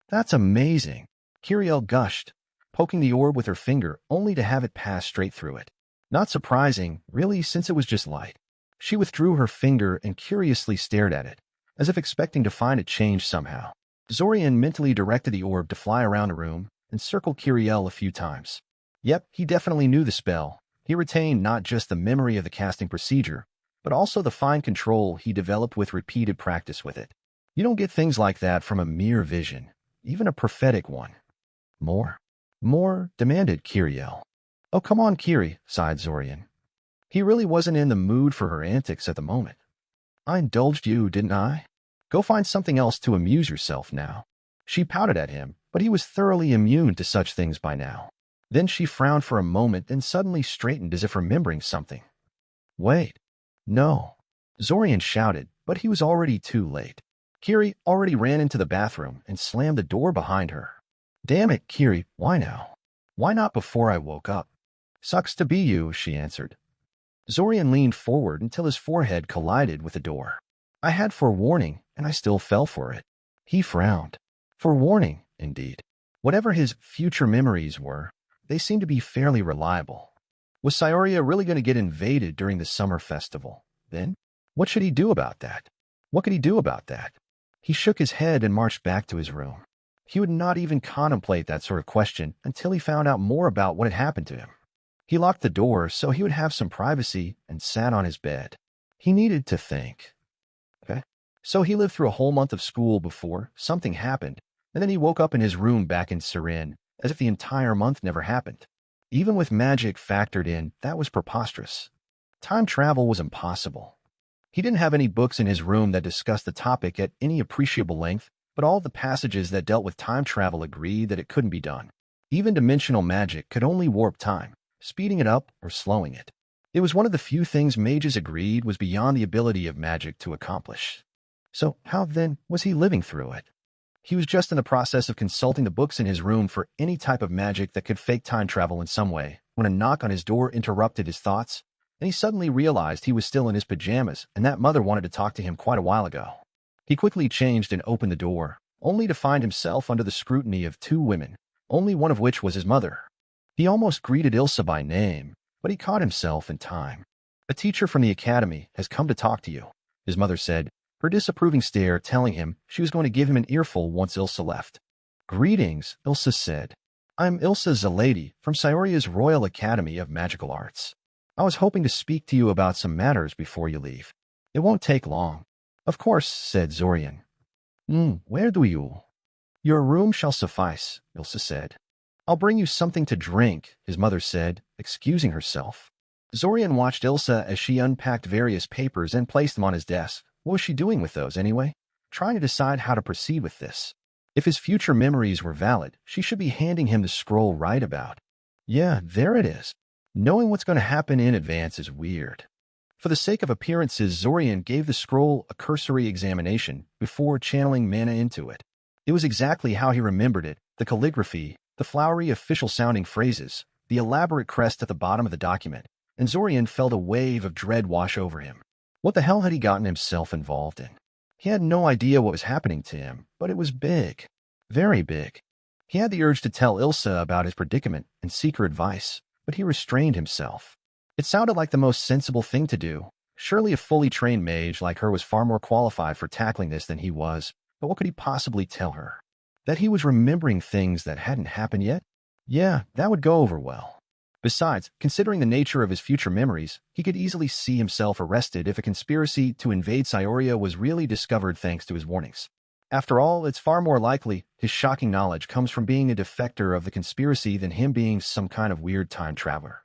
That's amazing. Kiriel gushed, poking the orb with her finger only to have it pass straight through it. Not surprising, really, since it was just light. She withdrew her finger and curiously stared at it, as if expecting to find it change somehow. Zorian mentally directed the orb to fly around the room and circle Kiriel a few times. Yep, he definitely knew the spell. He retained not just the memory of the casting procedure, but also the fine control he developed with repeated practice with it. You don't get things like that from a mere vision, even a prophetic one. More? More? Demanded Kiriel. Oh, come on, Kiri, sighed Zorian. He really wasn't in the mood for her antics at the moment. I indulged you, didn't I? Go find something else to amuse yourself now. She pouted at him, but he was thoroughly immune to such things by now. Then she frowned for a moment and suddenly straightened as if remembering something. Wait. No. Zorian shouted, but he was already too late. Kiri already ran into the bathroom and slammed the door behind her. Damn it, Kiri, why now? Why not before I woke up? Sucks to be you, she answered. Zorian leaned forward until his forehead collided with the door. I had forewarning, and I still fell for it. He frowned. Forewarning, indeed. Whatever his future memories were, they seemed to be fairly reliable. Was Syoria really going to get invaded during the summer festival? Then, what should he do about that? What could he do about that? He shook his head and marched back to his room. He would not even contemplate that sort of question until he found out more about what had happened to him. He locked the door so he would have some privacy and sat on his bed. He needed to think. Okay. So he lived through a whole month of school before something happened, and then he woke up in his room back in Sirin, as if the entire month never happened. Even with magic factored in, that was preposterous. Time travel was impossible. He didn't have any books in his room that discussed the topic at any appreciable length, but all the passages that dealt with time travel agreed that it couldn't be done. Even dimensional magic could only warp time, speeding it up or slowing it. It was one of the few things mages agreed was beyond the ability of magic to accomplish. So how, then, was he living through it? He was just in the process of consulting the books in his room for any type of magic that could fake time travel in some way, when a knock on his door interrupted his thoughts, and he suddenly realized he was still in his pajamas and that mother wanted to talk to him quite a while ago. He quickly changed and opened the door, only to find himself under the scrutiny of two women, only one of which was his mother. He almost greeted Ilsa by name, but he caught himself in time. A teacher from the academy has come to talk to you, his mother said, her disapproving stare telling him she was going to give him an earful once Ilsa left. Greetings, Ilsa said. I'm Ilsa Zalady from Syoria's Royal Academy of Magical Arts. I was hoping to speak to you about some matters before you leave. It won't take long. Of course, said Zorian. Where do you? Your room shall suffice, Ilsa said. I'll bring you something to drink, his mother said, excusing herself. Zorian watched Ilsa as she unpacked various papers and placed them on his desk. What was she doing with those, anyway? Trying to decide how to proceed with this. If his future memories were valid, she should be handing him the scroll right about. Yeah, there it is. Knowing what's going to happen in advance is weird. For the sake of appearances, Zorian gave the scroll a cursory examination before channeling mana into it. It was exactly how he remembered it: the calligraphy, the flowery official-sounding phrases, the elaborate crest at the bottom of the document, and Zorian felt a wave of dread wash over him. What the hell had he gotten himself involved in? He had no idea what was happening to him, but it was big. Very big. He had the urge to tell Ilsa about his predicament and seek her advice, but he restrained himself. It sounded like the most sensible thing to do. Surely a fully trained mage like her was far more qualified for tackling this than he was, but what could he possibly tell her? That he was remembering things that hadn't happened yet? Yeah, that would go over well. Besides, considering the nature of his future memories, he could easily see himself arrested if a conspiracy to invade Scioria was really discovered thanks to his warnings. After all, it's far more likely his shocking knowledge comes from being a defector of the conspiracy than him being some kind of weird time traveler.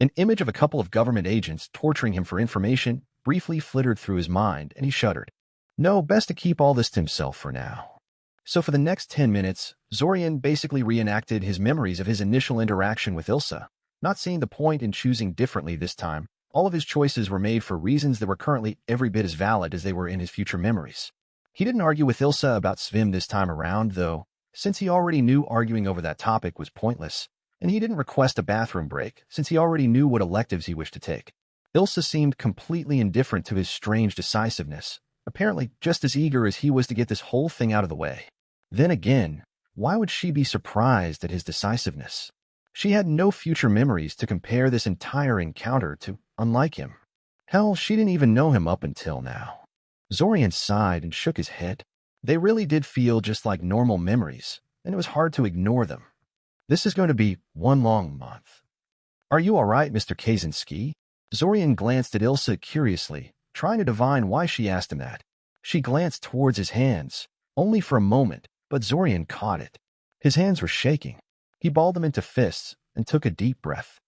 An image of a couple of government agents torturing him for information briefly flittered through his mind, and he shuddered. No, best to keep all this to himself for now. So for the next 10 minutes, Zorian basically reenacted his memories of his initial interaction with Ilsa. Not seeing the point in choosing differently this time, all of his choices were made for reasons that were currently every bit as valid as they were in his future memories. He didn't argue with Ilsa about Svim this time around, though, since he already knew arguing over that topic was pointless, and he didn't request a bathroom break, since he already knew what electives he wished to take. Ilsa seemed completely indifferent to his strange decisiveness, apparently just as eager as he was to get this whole thing out of the way. Then again, why would she be surprised at his decisiveness? She had no future memories to compare this entire encounter to, unlike him. Hell, she didn't even know him up until now. Zorian sighed and shook his head. They really did feel just like normal memories, and it was hard to ignore them. This is going to be one long month. Are you all right, Mr. Kaczynski? Zorian glanced at Ilsa curiously, trying to divine why she asked him that. She glanced towards his hands, only for a moment, but Zorian caught it. His hands were shaking. He balled them into fists and took a deep breath.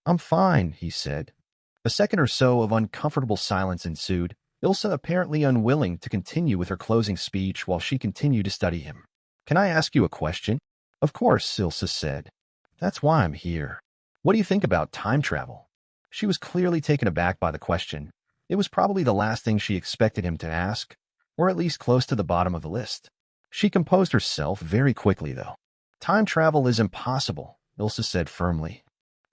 I'm fine, he said. A second or so of uncomfortable silence ensued, Ilsa apparently unwilling to continue with her closing speech while she continued to study him. Can I ask you a question? Of course, Ilsa said. That's why I'm here. What do you think about time travel? She was clearly taken aback by the question. It was probably the last thing she expected him to ask, or at least close to the bottom of the list. She composed herself very quickly, though. Time travel is impossible, Ilsa said firmly.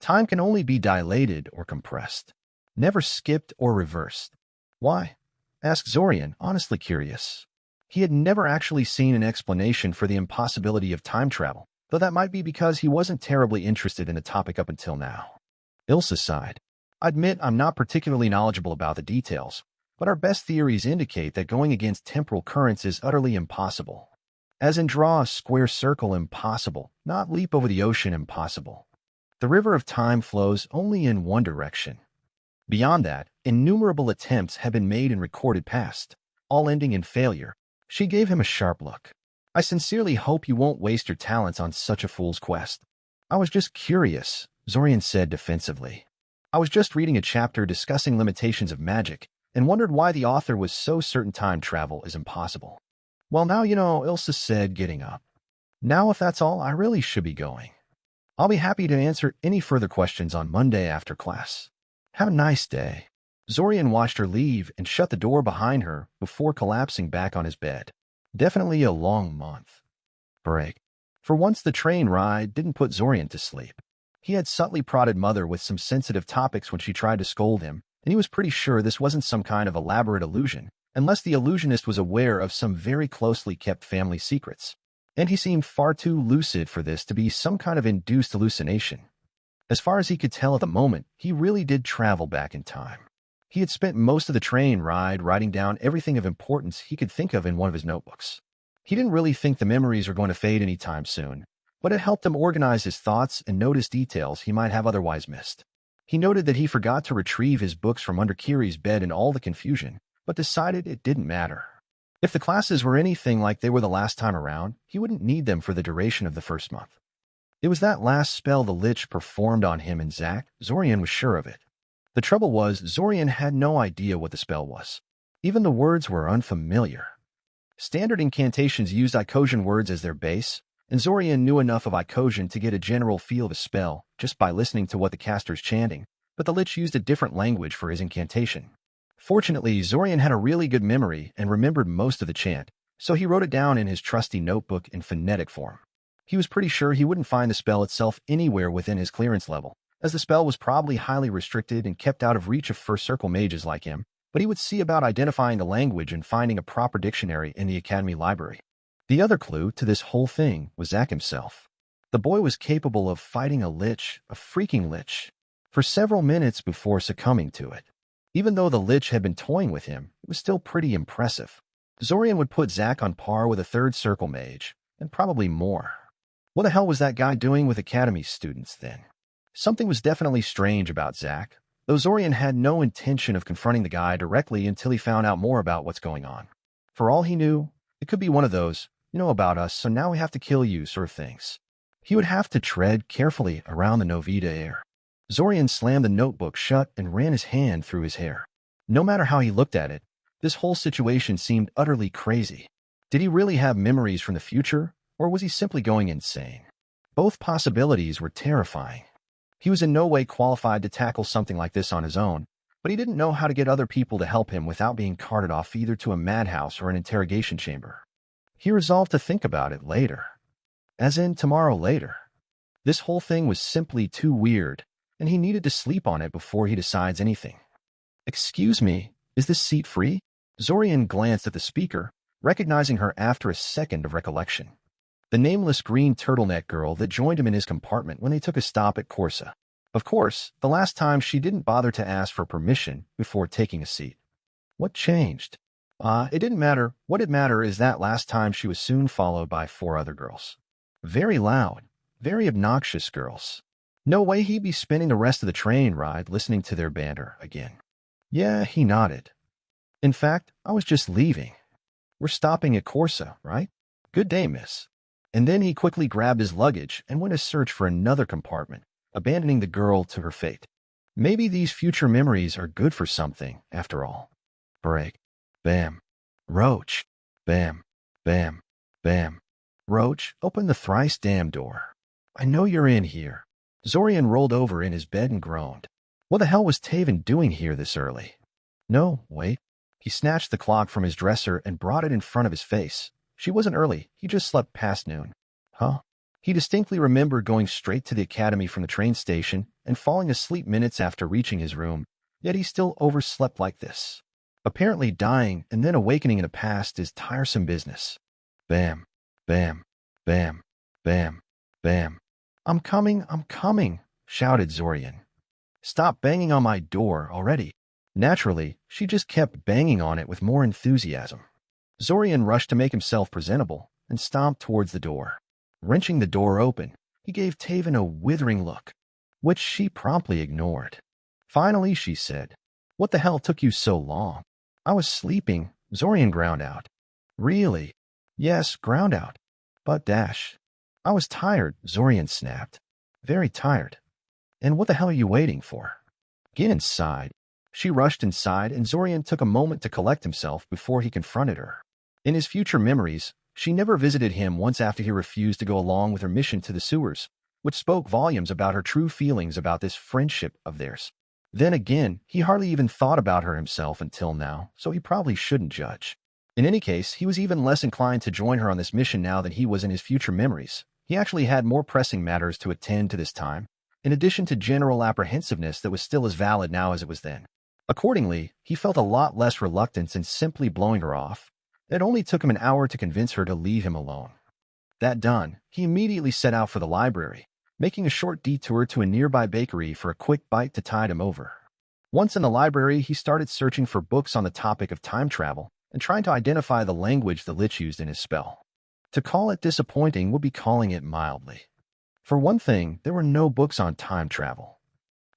Time can only be dilated or compressed, never skipped or reversed. Why? Asked Zorian, honestly curious. He had never actually seen an explanation for the impossibility of time travel, though that might be because he wasn't terribly interested in the topic up until now. Ilsa sighed. I admit I'm not particularly knowledgeable about the details, but our best theories indicate that going against temporal currents is utterly impossible. As in draw a square circle impossible, not leap over the ocean impossible. The river of time flows only in one direction. Beyond that, innumerable attempts have been made in recorded past, all ending in failure. She gave him a sharp look. I sincerely hope you won't waste your talents on such a fool's quest. I was just curious, Zorian said defensively. I was just reading a chapter discussing limitations of magic and wondered why the author was so certain time travel is impossible. Well, now you know, Ilsa said, getting up. Now, if that's all, I really should be going. I'll be happy to answer any further questions on Monday after class. Have a nice day. Zorian watched her leave and shut the door behind her before collapsing back on his bed. Definitely a long month. Break. For once, the train ride didn't put Zorian to sleep. He had subtly prodded Mother with some sensitive topics when she tried to scold him, and he was pretty sure this wasn't some kind of elaborate illusion, unless the illusionist was aware of some very closely kept family secrets. And he seemed far too lucid for this to be some kind of induced hallucination. As far as he could tell at the moment, he really did travel back in time. He had spent most of the train ride writing down everything of importance he could think of in one of his notebooks. He didn't really think the memories were going to fade anytime soon, but it helped him organize his thoughts and notice details he might have otherwise missed. He noted that he forgot to retrieve his books from under Kiri's bed in all the confusion, but decided it didn't matter. If the classes were anything like they were the last time around, he wouldn't need them for the duration of the first month. It was that last spell the Lich performed on him and Zack. Zorian was sure of it. The trouble was, Zorian had no idea what the spell was. Even the words were unfamiliar. Standard incantations used Icosian words as their base, and Zorian knew enough of Icosian to get a general feel of a spell just by listening to what the caster's chanting, but the Lich used a different language for his incantation. Fortunately, Zorian had a really good memory and remembered most of the chant, so he wrote it down in his trusty notebook in phonetic form. He was pretty sure he wouldn't find the spell itself anywhere within his clearance level, as the spell was probably highly restricted and kept out of reach of first circle mages like him, but he would see about identifying the language and finding a proper dictionary in the Academy library. The other clue to this whole thing was Zack himself. The boy was capable of fighting a Lich, a freaking Lich, for several minutes before succumbing to it. Even though the Lich had been toying with him, it was still pretty impressive. Zorian would put Zack on par with a third circle mage, and probably more. What the hell was that guy doing with Academy students then? Something was definitely strange about Zack, though Zorian had no intention of confronting the guy directly until he found out more about what's going on. For all he knew, it could be one of those, you know about us, so now we have to kill you sort of things. He would have to tread carefully around the Novita air. Zorian slammed the notebook shut and ran his hand through his hair. No matter how he looked at it, this whole situation seemed utterly crazy. Did he really have memories from the future, or was he simply going insane? Both possibilities were terrifying. He was in no way qualified to tackle something like this on his own, but he didn't know how to get other people to help him without being carted off either to a madhouse or an interrogation chamber. He resolved to think about it later. As in tomorrow later. This whole thing was simply too weird, and he needed to sleep on it before he decides anything. "Excuse me, is this seat free?" Zorian glanced at the speaker, recognizing her after a second of recollection. The nameless green turtleneck girl that joined him in his compartment when they took a stop at Corsa. Of course, the last time she didn't bother to ask for permission before taking a seat. What changed? It didn't matter. What did matter is that last time she was soon followed by 4 other girls. Very loud, very obnoxious girls. No way he'd be spending the rest of the train ride listening to their banter again. Yeah, he nodded. In fact, I was just leaving. We're stopping at Corsa, right? Good day, miss. And then he quickly grabbed his luggage and went to search for another compartment, abandoning the girl to her fate. Maybe these future memories are good for something, after all. Break. Bam. Roach. Bam. Bam. Bam. Roach, open the thrice damned door. I know you're in here. Zorian rolled over in his bed and groaned. What the hell was Taven doing here this early? No, wait. He snatched the clock from his dresser and brought it in front of his face. She wasn't early, he just slept past noon. Huh? He distinctly remembered going straight to the academy from the train station and falling asleep minutes after reaching his room, yet he still overslept like this. Apparently dying and then awakening in the past is tiresome business. Bam, bam, bam, bam, bam. I'm coming, shouted Zorian. Stop banging on my door already. Naturally, she just kept banging on it with more enthusiasm. Zorian rushed to make himself presentable and stomped towards the door. Wrenching the door open, he gave Taven a withering look, which she promptly ignored. Finally, she said, "What the hell took you so long?" "I was sleeping," Zorian ground out. "Really?" "Yes, ground out. But dash." "I was tired," Zorian snapped. "Very tired." "And what the hell are you waiting for?" "Get inside." She rushed inside, and Zorian took a moment to collect himself before he confronted her. In his future memories, she never visited him once after he refused to go along with her mission to the sewers, which spoke volumes about her true feelings about this friendship of theirs. Then again, he hardly even thought about her himself until now, so he probably shouldn't judge. In any case, he was even less inclined to join her on this mission now than he was in his future memories. He actually had more pressing matters to attend to this time, in addition to general apprehensiveness that was still as valid now as it was then. Accordingly, he felt a lot less reluctance in simply blowing her off. It only took him an hour to convince her to leave him alone. That done, he immediately set out for the library, making a short detour to a nearby bakery for a quick bite to tide him over. Once in the library, he started searching for books on the topic of time travel and trying to identify the language the Lich used in his spell. To call it disappointing would be calling it mildly. For one thing, there were no books on time travel.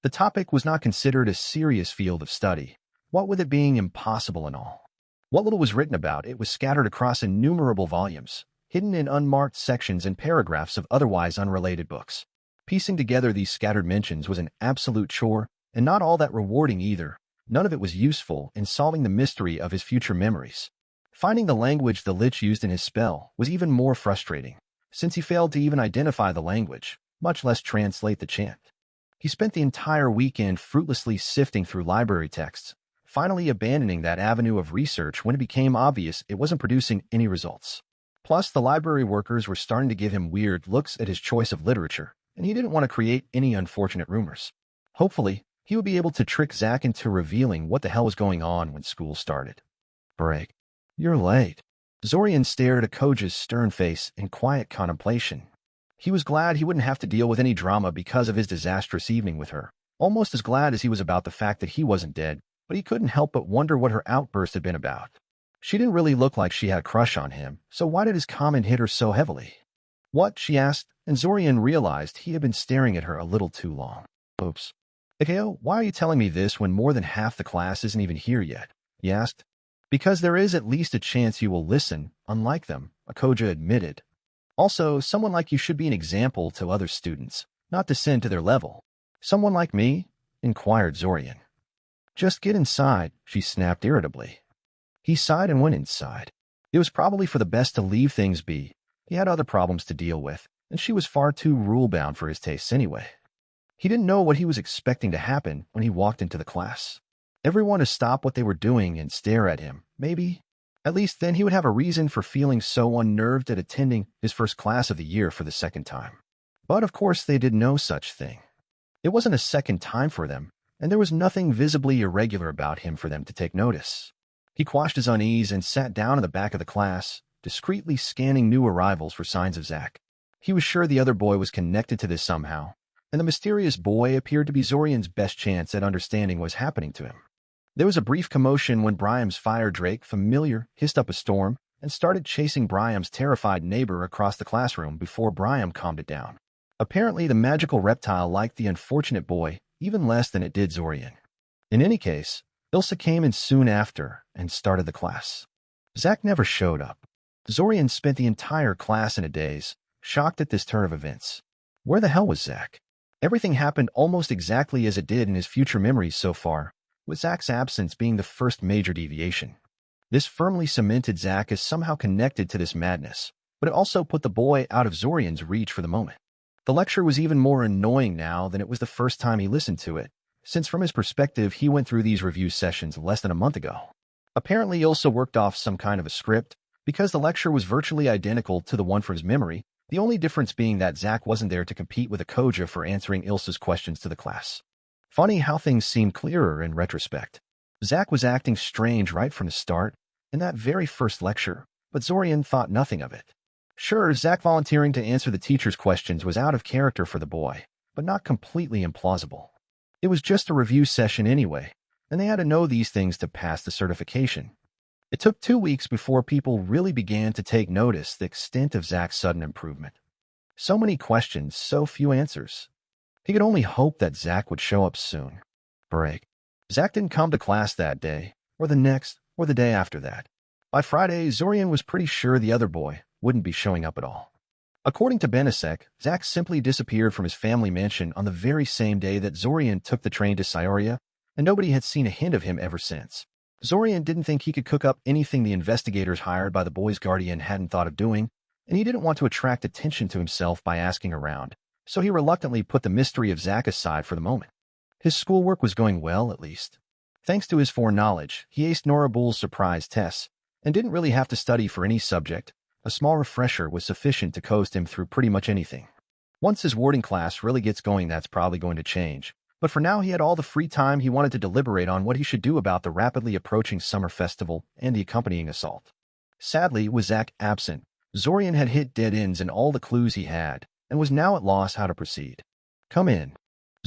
The topic was not considered a serious field of study, what with it being impossible and all. What little was written about it was scattered across innumerable volumes, hidden in unmarked sections and paragraphs of otherwise unrelated books. Piecing together these scattered mentions was an absolute chore, and not all that rewarding either. None of it was useful in solving the mystery of his future memories. Finding the language the Lich used in his spell was even more frustrating, since he failed to even identify the language, much less translate the chant. He spent the entire weekend fruitlessly sifting through library texts, finally abandoning that avenue of research when it became obvious it wasn't producing any results. Plus, the library workers were starting to give him weird looks at his choice of literature, and he didn't want to create any unfortunate rumors. Hopefully, he would be able to trick Zach into revealing what the hell was going on when school started. Break. You're late. Zorian stared at Akoja's stern face in quiet contemplation. He was glad he wouldn't have to deal with any drama because of his disastrous evening with her, almost as glad as he was about the fact that he wasn't dead, but he couldn't help but wonder what her outburst had been about. She didn't really look like she had a crush on him, so why did his comment hit her so heavily? What? She asked, and Zorian realized he had been staring at her a little too long. Oops. a.k.a, why are you telling me this when more than half the class isn't even here yet? He asked. Because there is at least a chance you will listen, unlike them, Akoja admitted. Also, someone like you should be an example to other students, not descend to their level. Someone like me? Inquired Zorian. Just get inside, she snapped irritably. He sighed and went inside. It was probably for the best to leave things be. He had other problems to deal with, and she was far too rule-bound for his tastes anyway. He didn't know what he was expecting to happen when he walked into the class. Everyone to stop what they were doing and stare at him, maybe. At least then he would have a reason for feeling so unnerved at attending his first class of the year for the second time. But of course they did no such thing. It wasn't a second time for them, and there was nothing visibly irregular about him for them to take notice. He quashed his unease and sat down in the back of the class, discreetly scanning new arrivals for signs of Zach. He was sure the other boy was connected to this somehow, and the mysterious boy appeared to be Zorian's best chance at understanding what was happening to him. There was a brief commotion when Briam's fire drake familiar hissed up a storm and started chasing Briam's terrified neighbor across the classroom before Briam calmed it down. Apparently, the magical reptile liked the unfortunate boy even less than it did Zorian. In any case, Ilsa came in soon after and started the class. Zach never showed up. Zorian spent the entire class in a daze, shocked at this turn of events. Where the hell was Zach? Everything happened almost exactly as it did in his future memories so far, with Zach's absence being the first major deviation. This firmly cemented Zach as somehow connected to this madness, but it also put the boy out of Zorian's reach for the moment. The lecture was even more annoying now than it was the first time he listened to it, since from his perspective he went through these review sessions less than a month ago. Apparently Ilsa worked off some kind of a script, because the lecture was virtually identical to the one from his memory, the only difference being that Zach wasn't there to compete with Akoja for answering Ilsa's questions to the class. Funny how things seem clearer in retrospect. Zach was acting strange right from the start, in that very first lecture, but Zorian thought nothing of it. Sure, Zach volunteering to answer the teacher's questions was out of character for the boy, but not completely implausible. It was just a review session anyway, and they had to know these things to pass the certification. It took 2 weeks before people really began to take notice the extent of Zach's sudden improvement. So many questions, so few answers. He could only hope that Zach would show up soon. Break. Zach didn't come to class that day, or the next, or the day after that. By Friday, Zorian was pretty sure the other boy wouldn't be showing up at all. According to Benesek, Zach simply disappeared from his family mansion on the very same day that Zorian took the train to Scioria, and nobody had seen a hint of him ever since. Zorian didn't think he could cook up anything the investigators hired by the boy's guardian hadn't thought of doing, and he didn't want to attract attention to himself by asking around, so he reluctantly put the mystery of Zach aside for the moment. His schoolwork was going well, at least. Thanks to his foreknowledge, he aced Nora Bull's surprise tests, and didn't really have to study for any subject. A small refresher was sufficient to coast him through pretty much anything. Once his warding class really gets going, that's probably going to change. But for now, he had all the free time he wanted to deliberate on what he should do about the rapidly approaching summer festival and the accompanying assault. Sadly, with Zach absent, Zorian had hit dead ends in all the clues he had, and was now at loss how to proceed. Come in.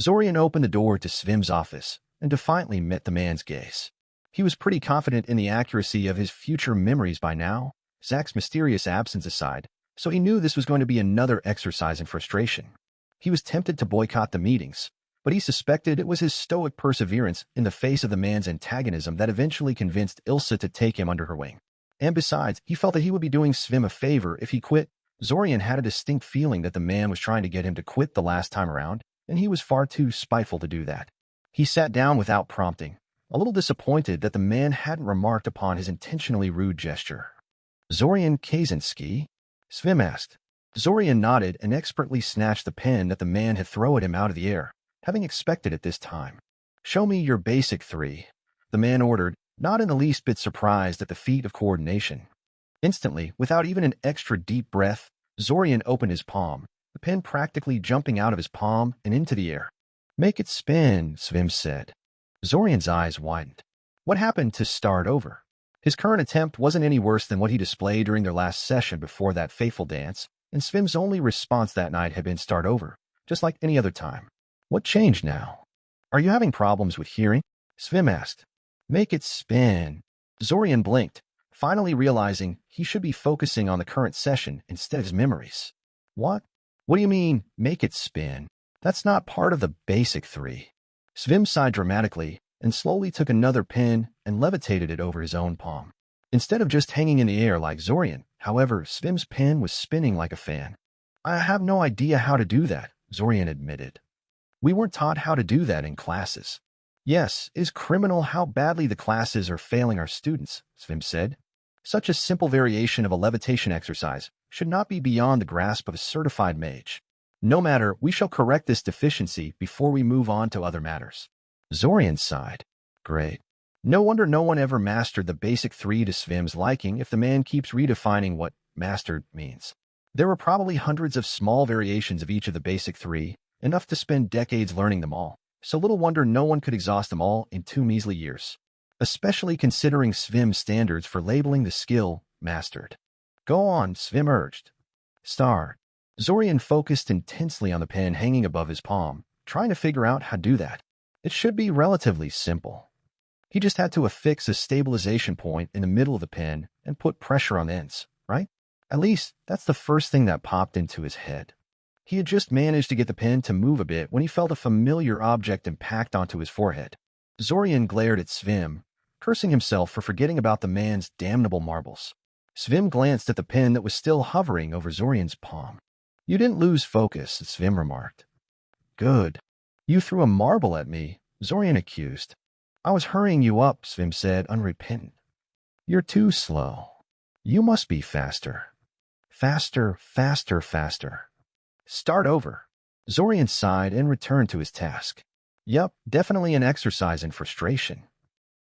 Zorian opened the door to Svim's office, and defiantly met the man's gaze. He was pretty confident in the accuracy of his future memories by now, Zach's mysterious absence aside, so he knew this was going to be another exercise in frustration. He was tempted to boycott the meetings, but he suspected it was his stoic perseverance in the face of the man's antagonism that eventually convinced Ilsa to take him under her wing. And besides, he felt that he would be doing Svim a favor if he quit. Zorian had a distinct feeling that the man was trying to get him to quit the last time around, and he was far too spiteful to do that. He sat down without prompting, a little disappointed that the man hadn't remarked upon his intentionally rude gesture. Zorian Kaczynski? Svim asked. Zorian nodded and expertly snatched the pen that the man had thrown at him out of the air, having expected it this time. "Show me your basic 3, the man ordered, not in the least bit surprised at the feat of coordination. Instantly, without even an extra deep breath, Zorian opened his palm, the pen practically jumping out of his palm and into the air. "Make it spin," Svim said. Zorian's eyes widened. What happened to start over? His current attempt wasn't any worse than what he displayed during their last session before that fateful dance, and Svim's only response that night had been start over, just like any other time. What changed now? "Are you having problems with hearing?" Svim asked. "Make it spin." Zorian blinked, finally realizing he should be focusing on the current session instead of his memories. "What? What do you mean, make it spin? That's not part of the basic 3. Svim sighed dramatically and slowly took another pin and levitated it over his own palm. Instead of just hanging in the air like Zorian, however, Svim's pen was spinning like a fan. "I have no idea how to do that," Zorian admitted. "We weren't taught how to do that in classes." "Yes, it is criminal how badly the classes are failing our students," Svim said. "Such a simple variation of a levitation exercise should not be beyond the grasp of a certified mage. No matter, we shall correct this deficiency before we move on to other matters." Zorian sighed. "Great. No wonder no one ever mastered the basic 3 to Svim's liking if the man keeps redefining what mastered means. There were probably hundreds of small variations of each of the basic 3, enough to spend decades learning them all, so little wonder no one could exhaust them all in 2 measly years, especially considering Svim's standards for labeling the skill mastered. "Go on," Svim urged. "Start." Zorian focused intensely on the pen hanging above his palm, trying to figure out how to do that. It should be relatively simple. He just had to affix a stabilization point in the middle of the pen and put pressure on the ends, right? At least, that's the first thing that popped into his head. He had just managed to get the pen to move a bit when he felt a familiar object impact onto his forehead. Zorian glared at Svim, cursing himself for forgetting about the man's damnable marbles. Svim glanced at the pen that was still hovering over Zorian's palm. "You didn't lose focus," Svim remarked. "Good. You threw a marble at me," Zorian accused. "I was hurrying you up," Svim said, unrepentant. "You're too slow. You must be faster. Faster, faster, faster." "Start over." Zorian sighed and returned to his task. "Yup, definitely an exercise in frustration."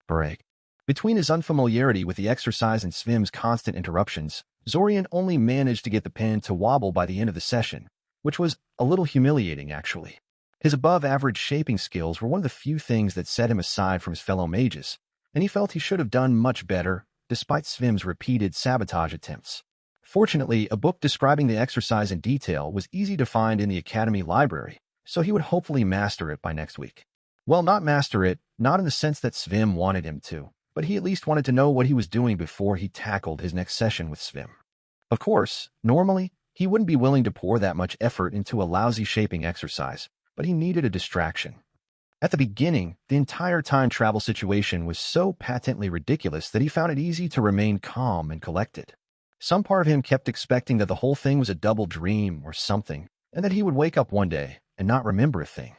Break. Between his unfamiliarity with the exercise and Svim's constant interruptions, Zorian only managed to get the pen to wobble by the end of the session, which was a little humiliating, actually. His above-average shaping skills were one of the few things that set him aside from his fellow mages, and he felt he should have done much better, despite Svim's repeated sabotage attempts. Fortunately, a book describing the exercise in detail was easy to find in the Academy library, so he would hopefully master it by next week. Well, not master it, not in the sense that Svim wanted him to, but he at least wanted to know what he was doing before he tackled his next session with Svim. Of course, normally, he wouldn't be willing to pour that much effort into a lousy shaping exercise, but he needed a distraction. At the beginning, the entire time travel situation was so patently ridiculous that he found it easy to remain calm and collected. Some part of him kept expecting that the whole thing was a double dream or something, and that he would wake up one day and not remember a thing.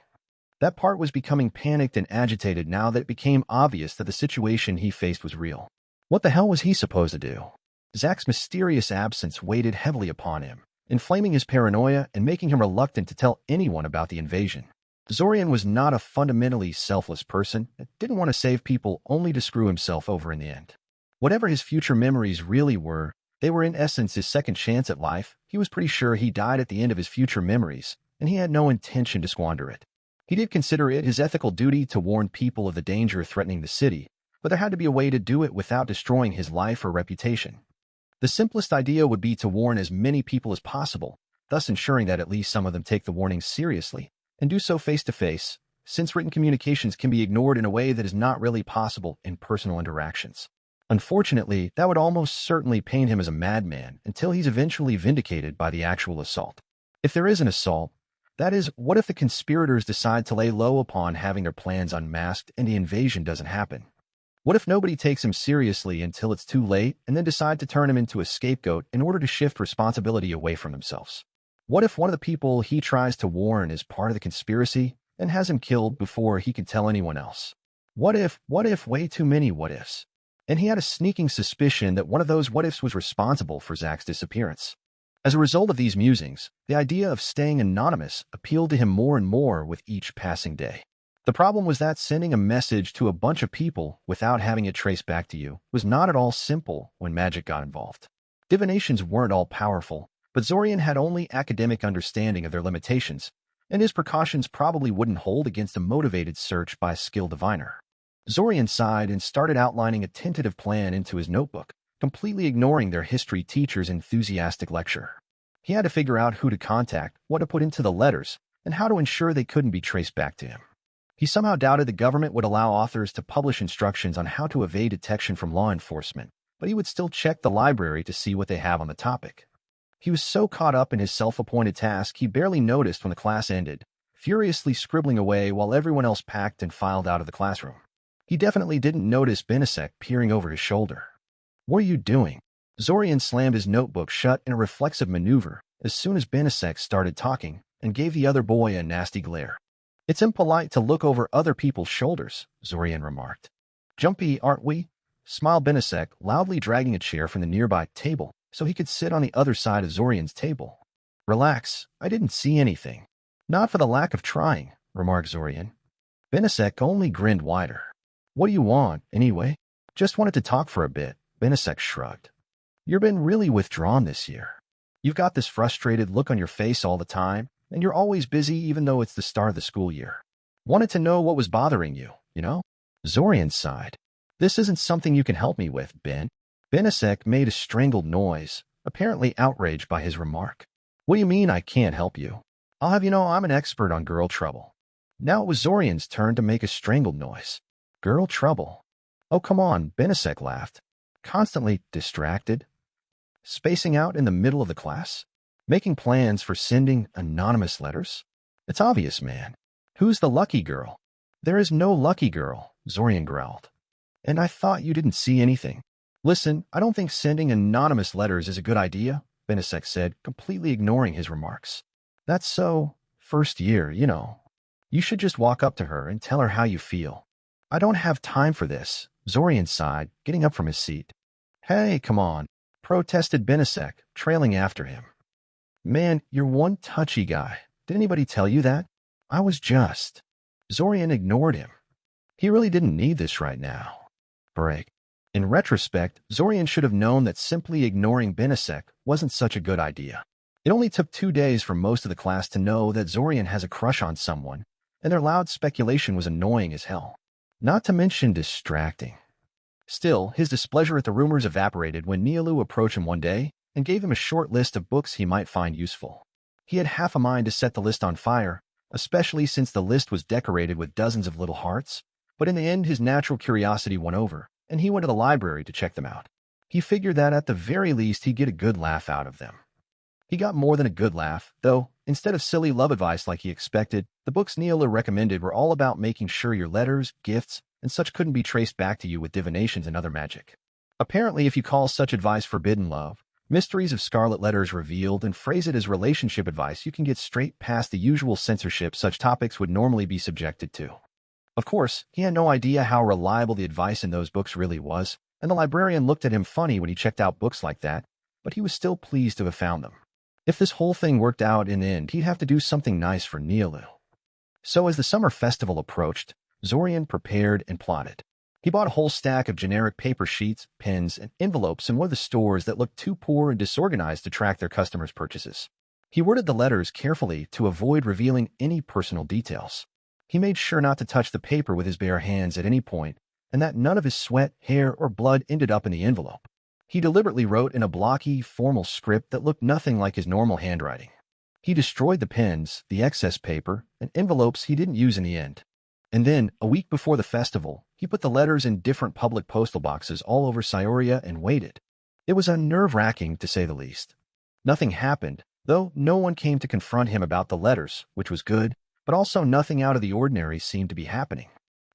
That part was becoming panicked and agitated now that it became obvious that the situation he faced was real. What the hell was he supposed to do? Zach's mysterious absence weighed heavily upon him, inflaming his paranoia and making him reluctant to tell anyone about the invasion. Zorian was not a fundamentally selfless person and didn't want to save people only to screw himself over in the end. Whatever his future memories really were, they were in essence his second chance at life. He was pretty sure he died at the end of his future memories, and he had no intention to squander it. He did consider it his ethical duty to warn people of the danger threatening the city, but there had to be a way to do it without destroying his life or reputation. The simplest idea would be to warn as many people as possible, thus ensuring that at least some of them take the warnings seriously, and do so face-to-face, since written communications can be ignored in a way that is not really possible in personal interactions. Unfortunately, that would almost certainly paint him as a madman until he's eventually vindicated by the actual assault. If there is an assault, that is, what if the conspirators decide to lay low upon having their plans unmasked and the invasion doesn't happen? What if nobody takes him seriously until it's too late and then decide to turn him into a scapegoat in order to shift responsibility away from themselves? What if one of the people he tries to warn is part of the conspiracy and has him killed before he can tell anyone else? What if, way too many what ifs? And he had a sneaking suspicion that one of those what ifs was responsible for Zach's disappearance. As a result of these musings, the idea of staying anonymous appealed to him more and more with each passing day. The problem was that sending a message to a bunch of people without having it traced back to you was not at all simple when magic got involved. Divinations weren't all powerful, but Zorian had only academic understanding of their limitations, and his precautions probably wouldn't hold against a motivated search by a skilled diviner. Zorian sighed and started outlining a tentative plan into his notebook, completely ignoring their history teacher's enthusiastic lecture. He had to figure out who to contact, what to put into the letters, and how to ensure they couldn't be traced back to him. He somehow doubted the government would allow authors to publish instructions on how to evade detection from law enforcement, but he would still check the library to see what they have on the topic. He was so caught up in his self-appointed task he barely noticed when the class ended, furiously scribbling away while everyone else packed and filed out of the classroom. He definitely didn't notice Benisek peering over his shoulder. "What are you doing?" Zorian slammed his notebook shut in a reflexive maneuver as soon as Benisek started talking and gave the other boy a nasty glare. "It's impolite to look over other people's shoulders," Zorian remarked. "Jumpy, aren't we?" smiled Benisek, loudly dragging a chair from the nearby table so he could sit on the other side of Zorian's table. "Relax, I didn't see anything." "Not for the lack of trying," remarked Zorian. Benisek only grinned wider. "What do you want, anyway?" "Just wanted to talk for a bit," Benisek shrugged. "You've been really withdrawn this year. You've got this frustrated look on your face all the time, and you're always busy even though it's the start of the school year. Wanted to know what was bothering you, you know?" Zorian sighed. "This isn't something you can help me with, Ben." Benisek made a strangled noise, apparently outraged by his remark. "What do you mean I can't help you? I'll have you know I'm an expert on girl trouble." Now it was Zorian's turn to make a strangled noise. "Girl trouble?" "Oh, come on," Benisek laughed. "Constantly distracted? Spacing out in the middle of the class? Making plans for sending anonymous letters? It's obvious, man. Who's the lucky girl?" "There is no lucky girl," Zorian growled. "And I thought you didn't see anything." "Listen, I don't think sending anonymous letters is a good idea," Benisek said, completely ignoring his remarks. "That's so, first year, you know. You should just walk up to her and tell her how you feel." "I don't have time for this," Zorian sighed, getting up from his seat. "Hey, come on," protested Benisek, trailing after him. "Man, you're one touchy guy. Did anybody tell you that?" "I was just..." Zorian ignored him. He really didn't need this right now. Break. In retrospect, Zorian should have known that simply ignoring Benisek wasn't such a good idea. It only took 2 days for most of the class to know that Zorian has a crush on someone, and their loud speculation was annoying as hell. Not to mention distracting. Still, his displeasure at the rumors evaporated when Nialu approached him one day and gave him a short list of books he might find useful. He had half a mind to set the list on fire, especially since the list was decorated with dozens of little hearts, but in the end his natural curiosity won over, and he went to the library to check them out. He figured that at the very least he'd get a good laugh out of them. He got more than a good laugh, though. Instead of silly love advice like he expected, the books Neela recommended were all about making sure your letters, gifts, and such couldn't be traced back to you with divinations and other magic. Apparently, if you call such advice forbidden love, mysteries of scarlet letters revealed, and phrase it as relationship advice, you can get straight past the usual censorship such topics would normally be subjected to. Of course, he had no idea how reliable the advice in those books really was, and the librarian looked at him funny when he checked out books like that, but he was still pleased to have found them. If this whole thing worked out in the end, he'd have to do something nice for Nialu. So as the summer festival approached, Zorian prepared and plotted. He bought a whole stack of generic paper sheets, pens, and envelopes in one of the stores that looked too poor and disorganized to track their customers' purchases. He worded the letters carefully to avoid revealing any personal details. He made sure not to touch the paper with his bare hands at any point, and that none of his sweat, hair, or blood ended up in the envelope. He deliberately wrote in a blocky, formal script that looked nothing like his normal handwriting. He destroyed the pens, the excess paper, and envelopes he didn't use in the end. And then, a week before the festival, he put the letters in different public postal boxes all over Scioria and waited. It was nerve-wracking, to say the least. Nothing happened, though no one came to confront him about the letters, which was good, but also nothing out of the ordinary seemed to be happening.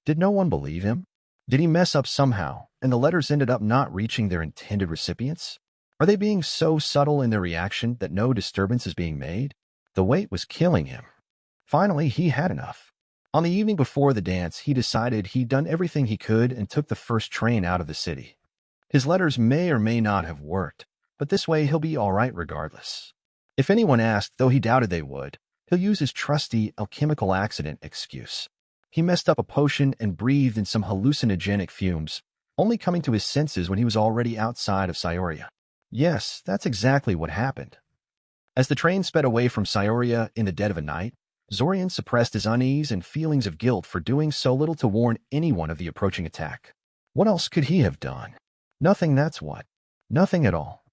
Did no one believe him? Did he mess up somehow, and the letters ended up not reaching their intended recipients? Are they being so subtle in their reaction that no disturbance is being made? The wait was killing him. Finally, he had enough. On the evening before the dance, he decided he'd done everything he could and took the first train out of the city. His letters may or may not have worked, but this way he'll be all right regardless. If anyone asked, though he doubted they would, he'll use his trusty alchemical accident excuse. He messed up a potion and breathed in some hallucinogenic fumes, only coming to his senses when he was already outside of Scioria. Yes, that's exactly what happened. As the train sped away from Scioria in the dead of a night, Zorian suppressed his unease and feelings of guilt for doing so little to warn anyone of the approaching attack. What else could he have done? Nothing, that's what. Nothing at all.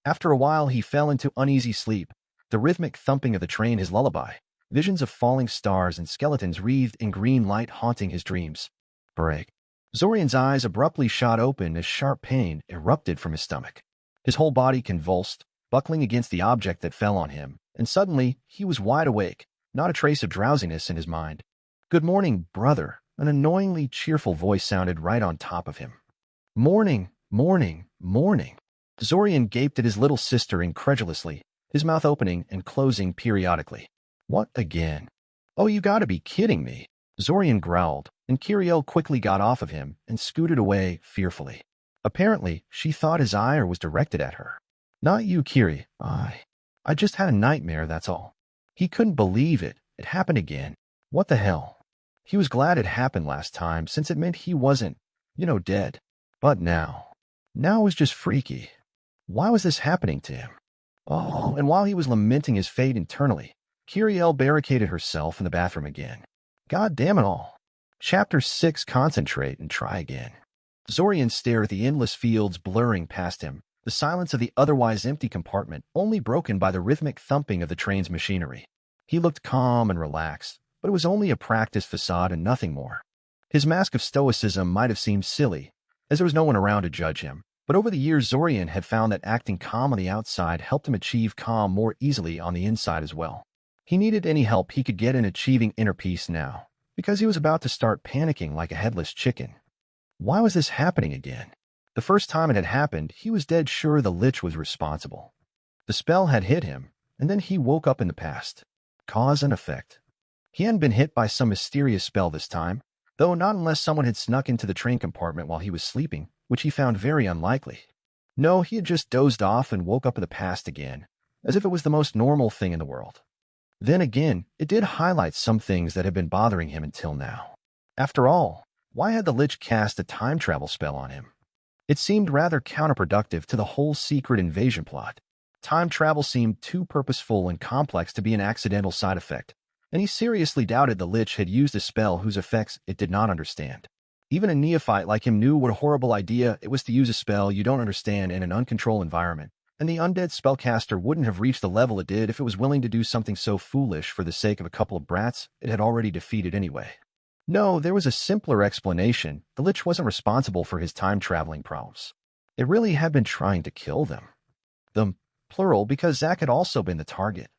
After a while, he fell into uneasy sleep, the rhythmic thumping of the train his lullaby, visions of falling stars and skeletons wreathed in green light haunting his dreams. Break. Zorian's eyes abruptly shot open as sharp pain erupted from his stomach. His whole body convulsed, buckling against the object that fell on him, and suddenly he was wide awake, not a trace of drowsiness in his mind. "Good morning, brother," an annoyingly cheerful voice sounded right on top of him. "Morning, morning, morning." Zorian gaped at his little sister incredulously, his mouth opening and closing periodically. "What again?" "Oh, you gotta be kidding me," Zorian growled, and Kiriel quickly got off of him and scooted away fearfully. Apparently, she thought his ire was directed at her. "Not you, Kiri. I just had a nightmare, that's all." He couldn't believe it. It happened again. What the hell? He was glad it happened last time, since it meant he wasn't, dead. But now it was just freaky. Why was this happening to him? Oh, and while he was lamenting his fate internally, Kiriel barricaded herself in the bathroom again. God damn it all. Chapter 6, Concentrate and Try Again. Zorian stared at the endless fields blurring past him, the silence of the otherwise empty compartment only broken by the rhythmic thumping of the train's machinery. He looked calm and relaxed, but it was only a practice facade and nothing more. His mask of stoicism might have seemed silly, as there was no one around to judge him, but over the years Zorian had found that acting calm on the outside helped him achieve calm more easily on the inside as well. He needed any help he could get in achieving inner peace now, because he was about to start panicking like a headless chicken. Why was this happening again? The first time it had happened, he was dead sure the Lich was responsible. The spell had hit him, and then he woke up in the past. Cause and effect. He hadn't been hit by some mysterious spell this time, though not unless someone had snuck into the train compartment while he was sleeping, which he found very unlikely. No, he had just dozed off and woke up in the past again, as if it was the most normal thing in the world. Then again, it did highlight some things that had been bothering him until now. After all, why had the Lich cast a time travel spell on him? It seemed rather counterproductive to the whole secret invasion plot. Time travel seemed too purposeful and complex to be an accidental side effect, and he seriously doubted the Lich had used a spell whose effects it did not understand. Even a neophyte like him knew what a horrible idea it was to use a spell you don't understand in an uncontrolled environment, and the undead spellcaster wouldn't have reached the level it did if it was willing to do something so foolish for the sake of a couple of brats it had already defeated anyway. No, there was a simpler explanation. The Lich wasn't responsible for his time-traveling problems. It really had been trying to kill them. The plural, because Zack had also been the target.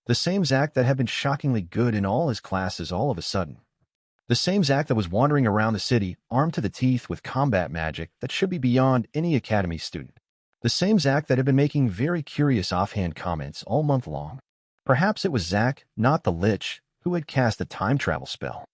The same Zack that had been shockingly good in all his classes all of a sudden. The same Zack that was wandering around the city, armed to the teeth with combat magic that should be beyond any academy student. The same Zack that had been making very curious offhand comments all month long. Perhaps it was Zack, not the Lich, who had cast the time travel spell.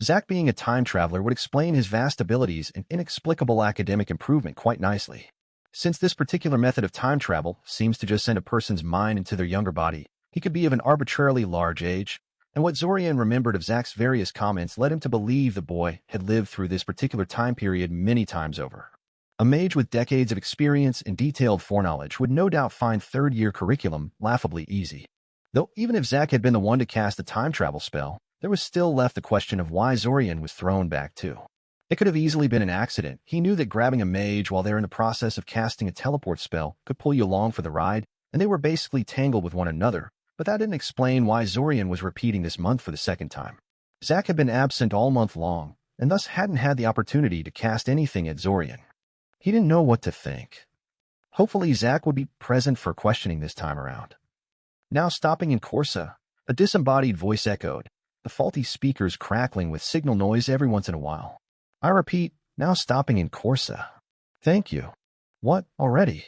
Zack being a time traveler would explain his vast abilities and inexplicable academic improvement quite nicely. Since this particular method of time travel seems to just send a person's mind into their younger body, he could be of an arbitrarily large age, and what Zorian remembered of Zack's various comments led him to believe the boy had lived through this particular time period many times over. A mage with decades of experience and detailed foreknowledge would no doubt find third-year curriculum laughably easy. Though even if Zack had been the one to cast the time travel spell, there was still left the question of why Zorian was thrown back too. It could have easily been an accident. He knew that grabbing a mage while they're in the process of casting a teleport spell could pull you along for the ride, and they were basically tangled with one another, but that didn't explain why Zorian was repeating this month for the second time. Zack had been absent all month long, and thus hadn't had the opportunity to cast anything at Zorian. He didn't know what to think. Hopefully Zack would be present for questioning this time around. Now stopping in Corsa, a disembodied voice echoed, the faulty speakers crackling with signal noise every once in a while. I repeat, now stopping in Corsa. Thank you. What, already?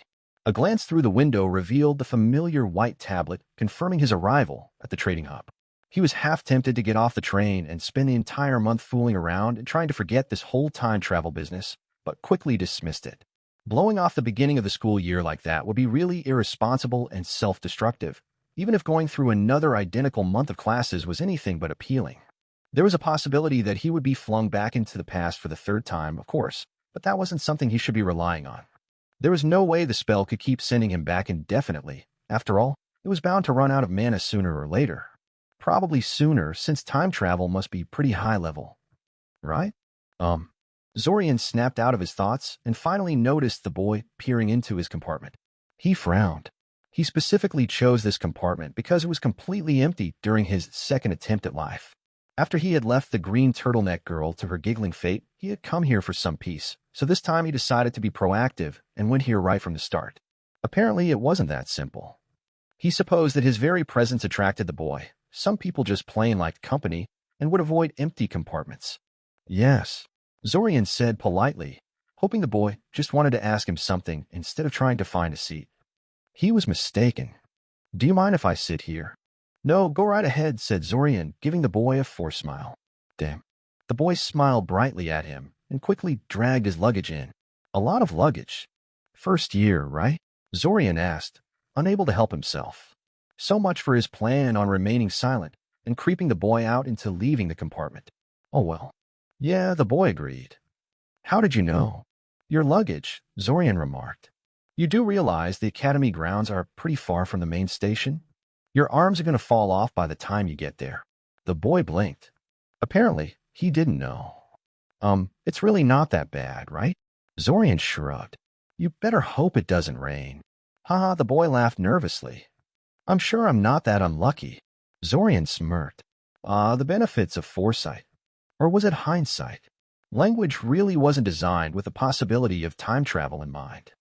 A glance through the window revealed the familiar white tablet confirming his arrival at the trading hub. He was half tempted to get off the train and spend the entire month fooling around and trying to forget this whole time travel business, but quickly dismissed it. Blowing off the beginning of the school year like that would be really irresponsible and self-destructive, even if going through another identical month of classes was anything but appealing. There was a possibility that he would be flung back into the past for the third time, of course, but that wasn't something he should be relying on. There was no way the spell could keep sending him back indefinitely. After all, it was bound to run out of mana sooner or later. Probably sooner, since time travel must be pretty high level. Right? Zorian snapped out of his thoughts and finally noticed the boy peering into his compartment. He frowned. He specifically chose this compartment because it was completely empty during his second attempt at life. After he had left the green turtleneck girl to her giggling fate, he had come here for some peace, so this time he decided to be proactive and went here right from the start. Apparently, it wasn't that simple. He supposed that his very presence attracted the boy. Some people just plain liked company and would avoid empty compartments. Yes, Zorian said politely, hoping the boy just wanted to ask him something instead of trying to find a seat. He was mistaken. Do you mind if I sit here? No, go right ahead, said Zorian, giving the boy a forced smile. Damn. The boy smiled brightly at him and quickly dragged his luggage in. A lot of luggage. First year, right? Zorian asked, unable to help himself. So much for his plan on remaining silent and creeping the boy out into leaving the compartment. Oh well. Yeah, the boy agreed. How did you know? Your luggage, Zorian remarked. You do realize the academy grounds are pretty far from the main station? Your arms are going to fall off by the time you get there. The boy blinked. Apparently, he didn't know. It's really not that bad, right? Zorian shrugged. You better hope it doesn't rain. Haha, the boy laughed nervously. I'm sure I'm not that unlucky. Zorian smirked. The benefits of foresight. Or was it hindsight? Language really wasn't designed with the possibility of time travel in mind.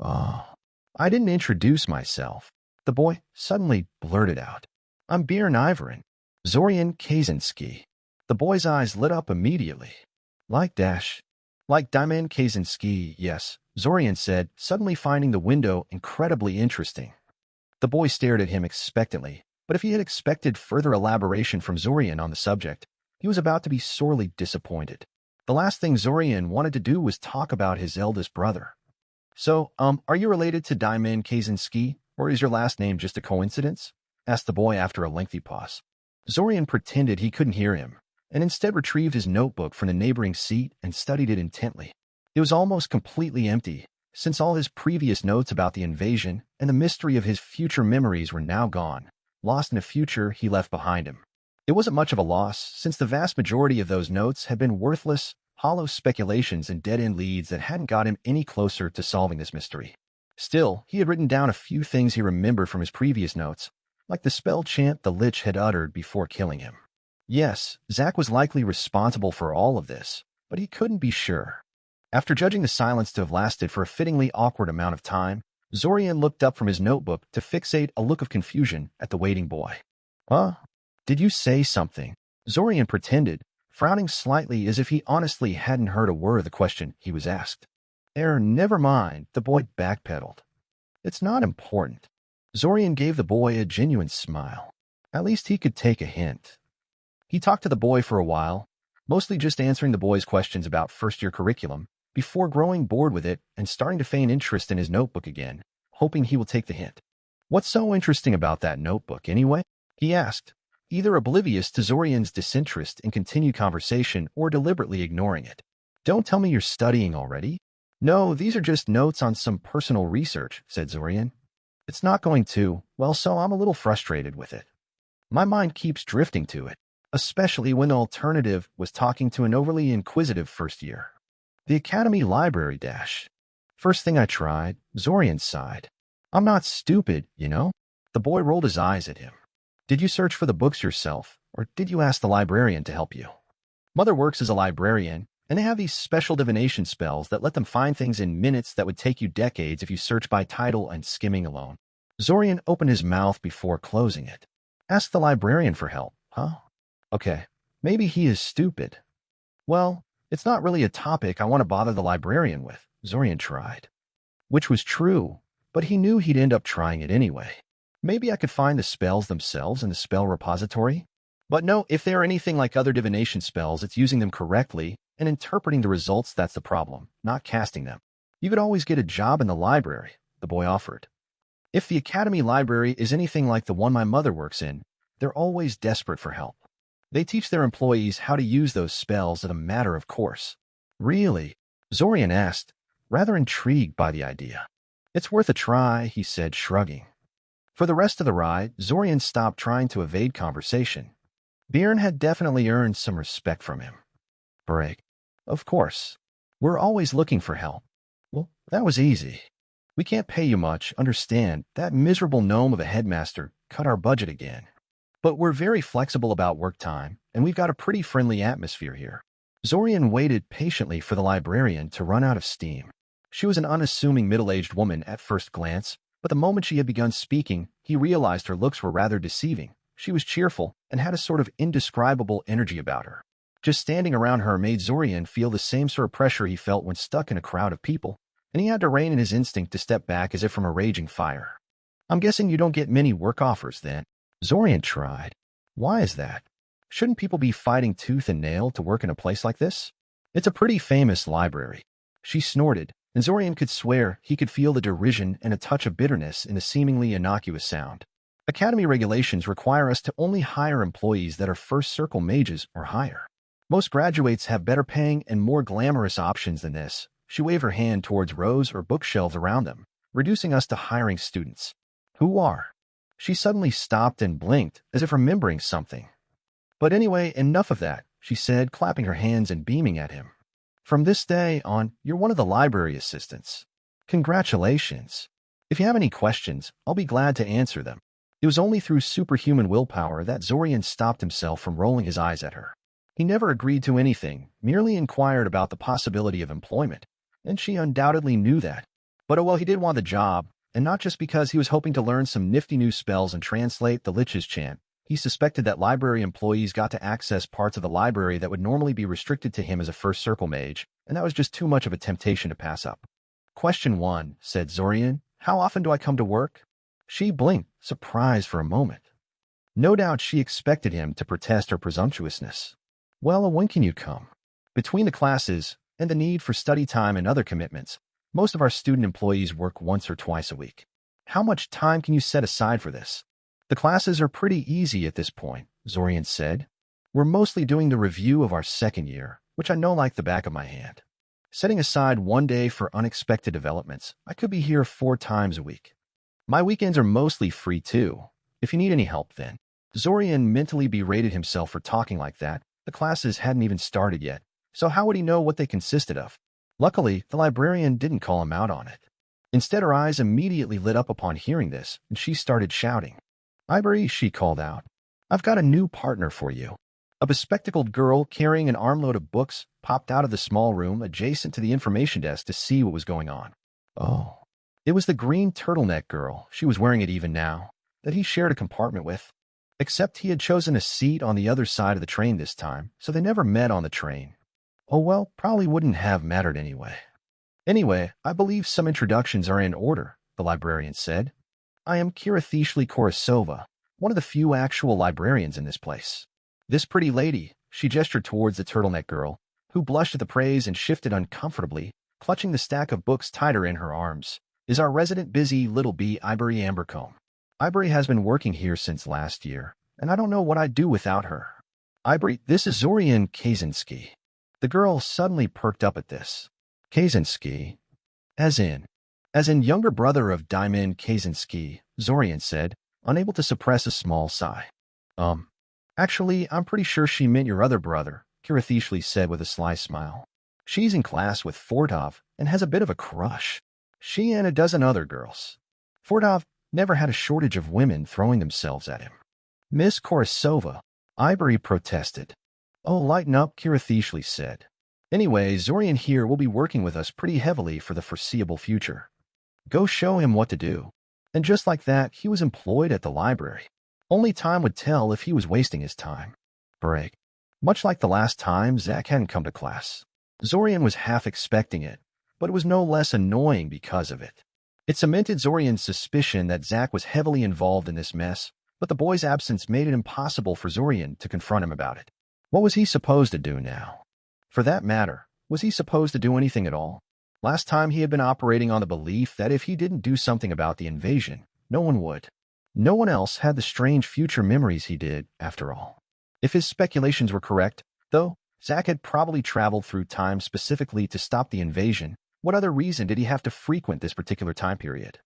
I didn't introduce myself. The boy suddenly blurted out. I'm Bjorn Ivorin, Zorian Kaczynski. The boy's eyes lit up immediately. Like Diamond Kaczynski, yes, Zorian said, suddenly finding the window incredibly interesting. The boy stared at him expectantly, but if he had expected further elaboration from Zorian on the subject, he was about to be sorely disappointed. The last thing Zorian wanted to do was talk about his eldest brother. So, are you related to Diamond Kaczynski, or is your last name just a coincidence? Asked the boy after a lengthy pause. Zorian pretended he couldn't hear him, and instead retrieved his notebook from the neighboring seat and studied it intently. It was almost completely empty, since all his previous notes about the invasion and the mystery of his future memories were now gone, lost in a future he left behind him. It wasn't much of a loss, since the vast majority of those notes had been worthless, hollow speculations and dead-end leads that hadn't got him any closer to solving this mystery. Still, he had written down a few things he remembered from his previous notes, like the spell chant the Lich had uttered before killing him. Yes, Zack was likely responsible for all of this, but he couldn't be sure. After judging the silence to have lasted for a fittingly awkward amount of time, Zorian looked up from his notebook to fixate a look of confusion at the waiting boy. Huh? Did you say something? Zorian pretended, frowning slightly as if he honestly hadn't heard a word of the question he was asked. Never mind, the boy backpedaled. It's not important. Zorian gave the boy a genuine smile. At least he could take a hint. He talked to the boy for a while, mostly just answering the boy's questions about first-year curriculum, before growing bored with it and starting to feign interest in his notebook again, hoping he will take the hint. What's so interesting about that notebook, anyway? He asked, either oblivious to Zorian's disinterest in continued conversation or deliberately ignoring it. Don't tell me you're studying already. No, these are just notes on some personal research, said Zorian. It's not going to, well, so I'm a little frustrated with it. My mind keeps drifting to it, especially when the alternative was talking to an overly inquisitive first year. The Academy Library dash. First thing I tried, Zorian sighed. I'm not stupid, you know? The boy rolled his eyes at him. Did you search for the books yourself, or did you ask the librarian to help you? Mother works as a librarian, and they have these special divination spells that let them find things in minutes that would take you decades if you search by title and skimming alone. Zorian opened his mouth before closing it. Ask the librarian for help, huh? Okay, maybe he is stupid. Well, it's not really a topic I want to bother the librarian with, Zorian tried. Which was true, but he knew he'd end up trying it anyway. Maybe I could find the spells themselves in the spell repository? But no, if they are anything like other divination spells, it's using them correctly and interpreting the results that's the problem, not casting them. You could always get a job in the library, the boy offered. If the academy library is anything like the one my mother works in, they're always desperate for help. They teach their employees how to use those spells as a matter of course. Really? Zorian asked, rather intrigued by the idea. It's worth a try, he said, shrugging. For the rest of the ride, Zorian stopped trying to evade conversation. Bjorn had definitely earned some respect from him. Break. Of course. We're always looking for help. Well, that was easy. We can't pay you much, understand. That miserable gnome of a headmaster cut our budget again. But we're very flexible about work time, and we've got a pretty friendly atmosphere here. Zorian waited patiently for the librarian to run out of steam. She was an unassuming middle-aged woman at first glance, but the moment she had begun speaking, he realized her looks were rather deceiving. She was cheerful and had a sort of indescribable energy about her. Just standing around her made Zorian feel the same sort of pressure he felt when stuck in a crowd of people, and he had to rein in his instinct to step back as if from a raging fire. I'm guessing you don't get many work offers then. Zorian tried. Why is that? Shouldn't people be fighting tooth and nail to work in a place like this? It's a pretty famous library. She snorted, and Zorian could swear he could feel the derision and a touch of bitterness in the seemingly innocuous sound. Academy regulations require us to only hire employees that are first circle mages or higher. Most graduates have better paying and more glamorous options than this. She waved her hand towards rows or bookshelves around them, reducing us to hiring students. Who are? She suddenly stopped and blinked, as if remembering something. But anyway, enough of that, she said, clapping her hands and beaming at him. From this day on, you're one of the library assistants. Congratulations. If you have any questions, I'll be glad to answer them. It was only through superhuman willpower that Zorian stopped himself from rolling his eyes at her. He never agreed to anything, merely inquired about the possibility of employment, and she undoubtedly knew that. But oh well, he did want the job, and not just because he was hoping to learn some nifty new spells and translate the Lich's chant. He suspected that library employees got to access parts of the library that would normally be restricted to him as a first circle mage, and that was just too much of a temptation to pass up. Question 1, said Zorian. How often do I come to work? She blinked, surprised for a moment. No doubt she expected him to protest her presumptuousness. Well, when can you come? Between the classes and the need for study time and other commitments, most of our student employees work once or twice a week. How much time can you set aside for this? The classes are pretty easy at this point, Zorian said. We're mostly doing the review of our second year, which I know like the back of my hand. Setting aside one day for unexpected developments, I could be here 4 times a week. My weekends are mostly free too, if you need any help then. Zorian mentally berated himself for talking like that. The classes hadn't even started yet, so how would he know what they consisted of? Luckily, the librarian didn't call him out on it. Instead, her eyes immediately lit up upon hearing this, and she started shouting. Ivory, she called out. I've got a new partner for you. A bespectacled girl carrying an armload of books popped out of the small room adjacent to the information desk to see what was going on. Oh. It was the green turtleneck girl, she was wearing it even now, that he shared a compartment with. Except he had chosen a seat on the other side of the train this time, so they never met on the train. Oh well, probably wouldn't have mattered anyway. Anyway, I believe some introductions are in order, the librarian said. I am Kirathishli Korosova, one of the few actual librarians in this place. This pretty lady, she gestured towards the turtleneck girl, who blushed at the praise and shifted uncomfortably, clutching the stack of books tighter in her arms, is our resident busy little bee Ivory Ambercomb. Ivory has been working here since last year, and I don't know what I'd do without her. Ivory, this is Zorian Kaczynski. The girl suddenly perked up at this. Kaczynski? As in younger brother of Diamond Kaczynski, Zorian said, unable to suppress a small sigh. Actually, I'm pretty sure she meant your other brother, Kirathishli said with a sly smile. She's in class with Fordov and has a bit of a crush. She and a dozen other girls. Fordov never had a shortage of women throwing themselves at him. Miss Korosova, Ivory protested. Oh, lighten up, Kirathishli said. Anyway, Zorian here will be working with us pretty heavily for the foreseeable future. Go show him what to do. And just like that, he was employed at the library. Only time would tell if he was wasting his time. Break. Much like the last time Zach hadn't come to class. Zorian was half expecting it, but it was no less annoying because of it. It cemented Zorian's suspicion that Zach was heavily involved in this mess, but the boy's absence made it impossible for Zorian to confront him about it. What was he supposed to do now? For that matter, was he supposed to do anything at all? Last time he had been operating on the belief that if he didn't do something about the invasion, No one would. No one else had the strange future memories he did, after all. If his speculations were correct, though, Zack had probably traveled through time specifically to stop the invasion. What other reason did he have to frequent this particular time period?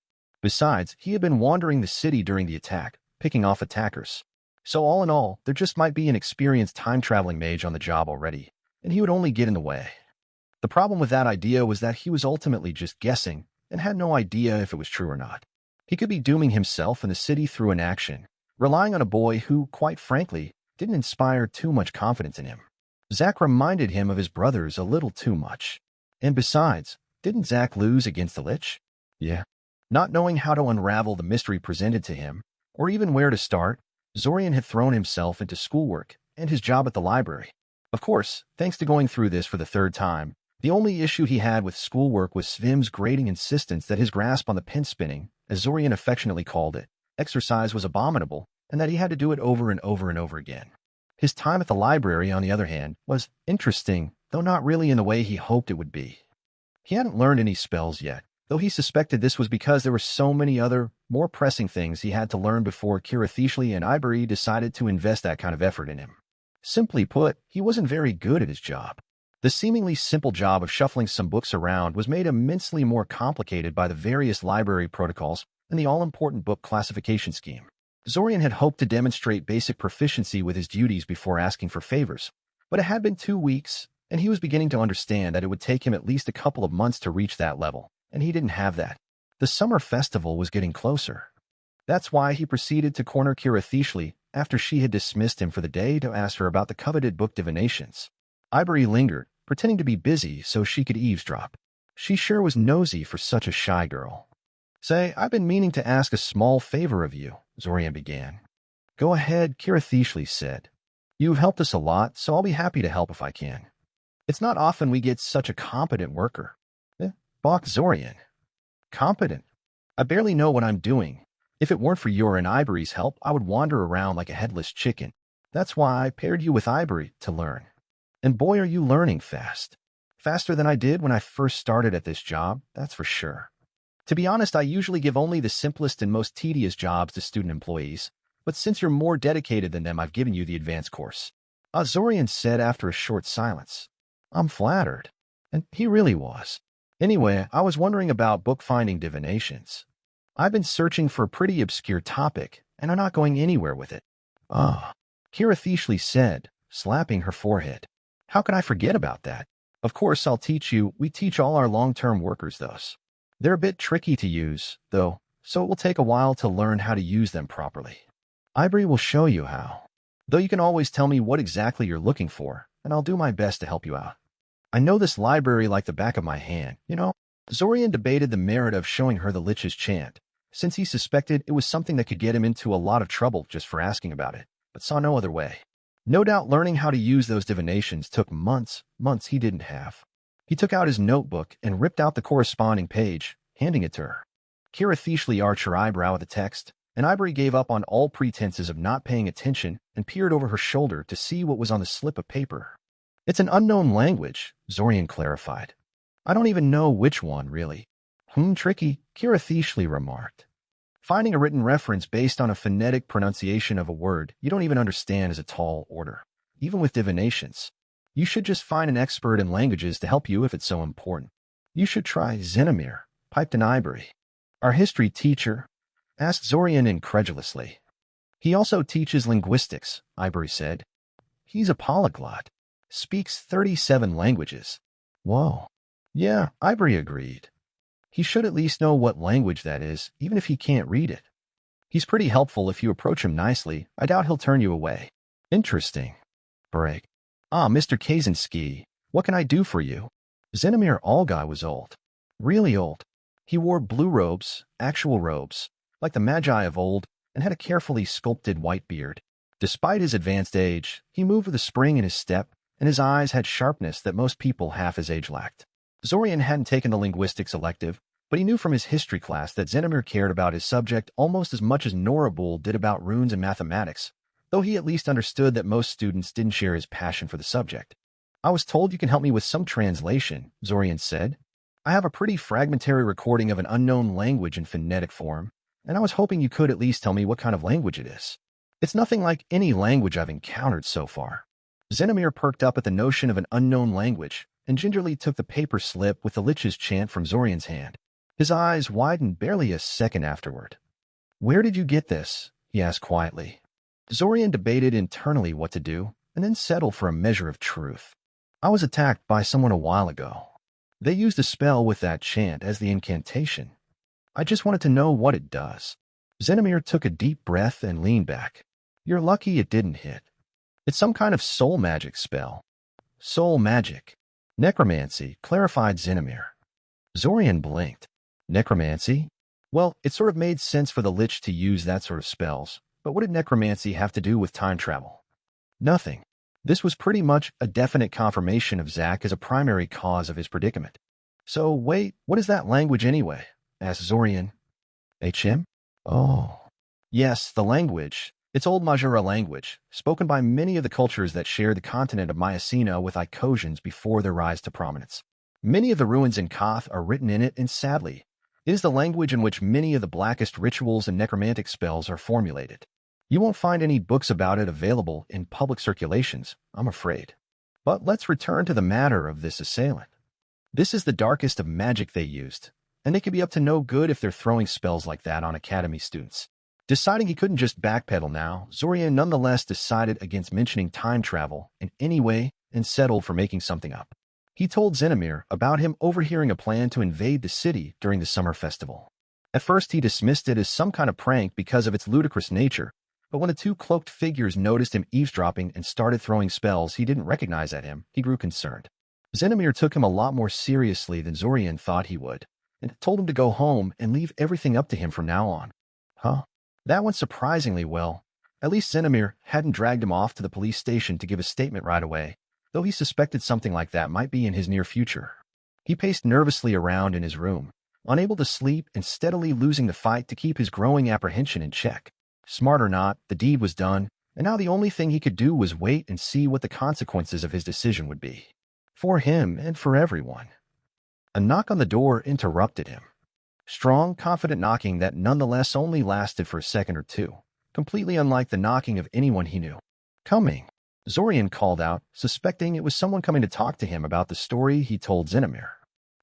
Besides, he had been wandering the city during the attack, picking off attackers. So all in all, there just might be an experienced time-traveling mage on the job already, and he would only get in the way. The problem with that idea was that he was ultimately just guessing and had no idea if it was true or not. He could be dooming himself and the city through inaction, relying on a boy who, quite frankly, didn't inspire too much confidence in him. Zack reminded him of his brothers a little too much. And besides, didn't Zack lose against the Lich? Yeah. Not knowing how to unravel the mystery presented to him, or even where to start, Zorian had thrown himself into schoolwork and his job at the library. Of course, thanks to going through this for the third time, the only issue he had with schoolwork was Svim's grating insistence that his grasp on the pen spinning, as Zorian affectionately called it, exercise was abominable, and that he had to do it over and over and over again. His time at the library, on the other hand, was interesting, though not really in the way he hoped it would be. He hadn't learned any spells yet, though he suspected this was because there were so many other, more pressing things he had to learn before Kirathishli and Ivory decided to invest that kind of effort in him. Simply put, he wasn't very good at his job. The seemingly simple job of shuffling some books around was made immensely more complicated by the various library protocols and the all-important book classification scheme. Zorian had hoped to demonstrate basic proficiency with his duties before asking for favors, but it had been 2 weeks, and he was beginning to understand that it would take him at least a couple of months to reach that level, and he didn't have that. The summer festival was getting closer. That's why he proceeded to corner Kirathishli after she had dismissed him for the day to ask her about the coveted book divinations. Ivory lingered, pretending to be busy so she could eavesdrop. She sure was nosy for such a shy girl. Say, I've been meaning to ask a small favor of you, Zorian began. Go ahead, Kirathishli said. You've helped us a lot, so I'll be happy to help if I can. It's not often we get such a competent worker. Balked Zorian. Competent? I barely know what I'm doing. If it weren't for your and Ivory's help, I would wander around like a headless chicken. That's why I paired you with Ivory to learn. And boy, are you learning fast. Faster than I did when I first started at this job, that's for sure. To be honest, I usually give only the simplest and most tedious jobs to student employees, but since you're more dedicated than them, I've given you the advanced course. Zorian said after a short silence. I'm flattered. And he really was. Anyway, I was wondering about bookfinding divinations. I've been searching for a pretty obscure topic, and I'm not going anywhere with it. Kirathishli said, slapping her forehead. How could I forget about that? Of course, I'll teach you. We teach all our long-term workers those. They're a bit tricky to use, though, so it will take a while to learn how to use them properly. Ivory will show you how. Though you can always tell me what exactly you're looking for, and I'll do my best to help you out. I know this library like the back of my hand, you know. Zorian debated the merit of showing her the Lich's chant, since he suspected it was something that could get him into a lot of trouble just for asking about it, but saw no other way. No doubt learning how to use those divinations took months he didn't have. He took out his notebook and ripped out the corresponding page, handing it to her. Kirathishli arched her eyebrow at the text, and Ivory gave up on all pretenses of not paying attention and peered over her shoulder to see what was on the slip of paper. It's an unknown language, Zorian clarified. I don't even know which one, really. Tricky, Kirathishli remarked. Finding a written reference based on a phonetic pronunciation of a word you don't even understand is a tall order, even with divinations. You should just find an expert in languages to help you if it's so important. You should try Xenomir, piped in Ivory. Our history teacher, asked Zorian incredulously. He also teaches linguistics, Ivory said. He's a polyglot. Speaks 37 languages. Whoa. Yeah, Ivory agreed. He should at least know what language that is, even if he can't read it. He's pretty helpful if you approach him nicely. I doubt he'll turn you away. Interesting. Break. Mr. Kaczynski, what can I do for you? Xenomir Allguy was old. Really old. He wore blue robes, actual robes, like the Magi of old, and had a carefully sculpted white beard. Despite his advanced age, he moved with a spring in his step, and his eyes had sharpness that most people half his age lacked. Zorian hadn't taken the linguistics elective, but he knew from his history class that Xenomir cared about his subject almost as much as Norabul did about runes and mathematics, though he at least understood that most students didn't share his passion for the subject. I was told you can help me with some translation, Zorian said. I have a pretty fragmentary recording of an unknown language in phonetic form, and I was hoping you could at least tell me what kind of language it is. It's nothing like any language I've encountered so far. Zenomir perked up at the notion of an unknown language and gingerly took the paper slip with the Lich's chant from Zorian's hand. His eyes widened barely a second afterward. "Where did you get this?" he asked quietly. Zorian debated internally what to do and then settled for a measure of truth. "I was attacked by someone a while ago. They used a spell with that chant as the incantation. I just wanted to know what it does." Zenomir took a deep breath and leaned back. "You're lucky it didn't hit. It's some kind of soul magic spell." "Soul magic. Necromancy," clarified Zenomir. Zorian blinked. "Necromancy?" Well, it sort of made sense for the Lich to use that sort of spells, but what did necromancy have to do with time travel? Nothing. This was pretty much a definite confirmation of Zack as a primary cause of his predicament. "So wait, what is that language anyway?" asked Zorian. "HM? Oh. Yes, the language. It's Old Majura language, spoken by many of the cultures that shared the continent of Mycena with Icosians before their rise to prominence. Many of the ruins in Koth are written in it, and sadly, it is the language in which many of the blackest rituals and necromantic spells are formulated. You won't find any books about it available in public circulations, I'm afraid. But let's return to the matter of this assailant. This is the darkest of magic they used, and they could be up to no good if they're throwing spells like that on Academy students." Deciding he couldn't just backpedal now, Zorian nonetheless decided against mentioning time travel in any way and settled for making something up. He told Zenomir about him overhearing a plan to invade the city during the summer festival. At first he dismissed it as some kind of prank because of its ludicrous nature, but when the two cloaked figures noticed him eavesdropping and started throwing spells he didn't recognize at him, he grew concerned. Zenomir took him a lot more seriously than Zorian thought he would, and told him to go home and leave everything up to him from now on. Huh? That went surprisingly well. At least Zenomir hadn't dragged him off to the police station to give a statement right away, though he suspected something like that might be in his near future. He paced nervously around in his room, unable to sleep and steadily losing the fight to keep his growing apprehension in check. Smart or not, the deed was done, and now the only thing he could do was wait and see what the consequences of his decision would be. For him and for everyone. A knock on the door interrupted him. Strong, confident knocking that nonetheless only lasted for a second or two, completely unlike the knocking of anyone he knew. "Coming," Zorian called out, suspecting it was someone coming to talk to him about the story he told Zenomir.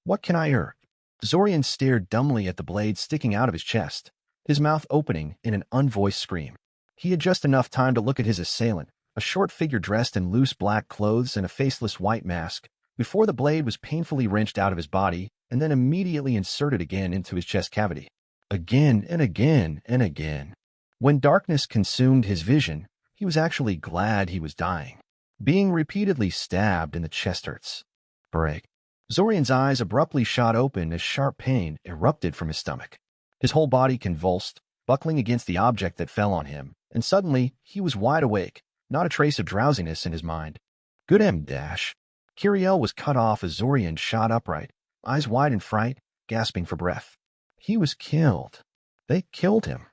"What can I urge?" Zorian stared dumbly at the blade sticking out of his chest, his mouth opening in an unvoiced scream. He had just enough time to look at his assailant, a short figure dressed in loose black clothes and a faceless white mask, before the blade was painfully wrenched out of his body and then immediately inserted again into his chest cavity. Again and again and again. When darkness consumed his vision, he was actually glad he was dying. Being repeatedly stabbed in the chest hurts. Break. Zorian's eyes abruptly shot open as sharp pain erupted from his stomach. His whole body convulsed, buckling against the object that fell on him, and suddenly he was wide awake, not a trace of drowsiness in his mind. Good M-dash. Kiriel was cut off as Zorian shot upright, eyes wide in fright, gasping for breath. He was killed. They killed him.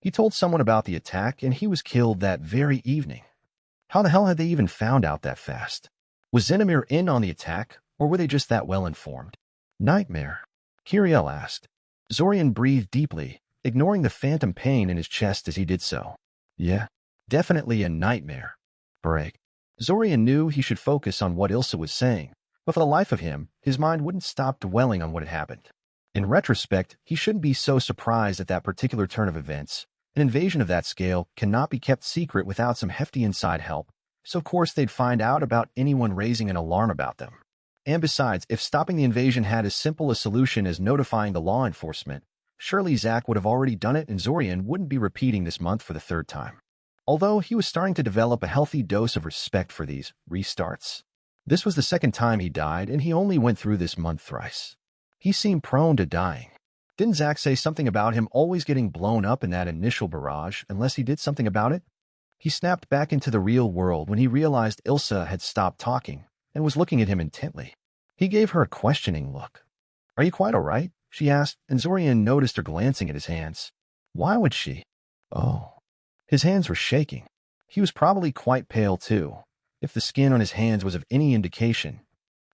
He told someone about the attack, and he was killed that very evening. How the hell had they even found out that fast? Was Zenomir in on the attack, or were they just that well informed? Nightmare? Kiriel asked. Zorian breathed deeply, ignoring the phantom pain in his chest as he did so. Yeah, definitely a nightmare. Break. Zorian knew he should focus on what Ilsa was saying, but for the life of him, his mind wouldn't stop dwelling on what had happened. In retrospect, he shouldn't be so surprised at that particular turn of events. An invasion of that scale cannot be kept secret without some hefty inside help, so of course they'd find out about anyone raising an alarm about them. And besides, if stopping the invasion had as simple a solution as notifying the law enforcement, surely Zack would have already done it and Zorian wouldn't be repeating this month for the third time. Although he was starting to develop a healthy dose of respect for these restarts. This was the second time he died, and he only went through this month thrice. He seemed prone to dying. Didn't Zack say something about him always getting blown up in that initial barrage unless he did something about it? He snapped back into the real world when he realized Ilsa had stopped talking and was looking at him intently. He gave her a questioning look. "Are you quite all right?" she asked, and Zorian noticed her glancing at his hands. Why would she? Oh. His hands were shaking. He was probably quite pale too, if the skin on his hands was of any indication.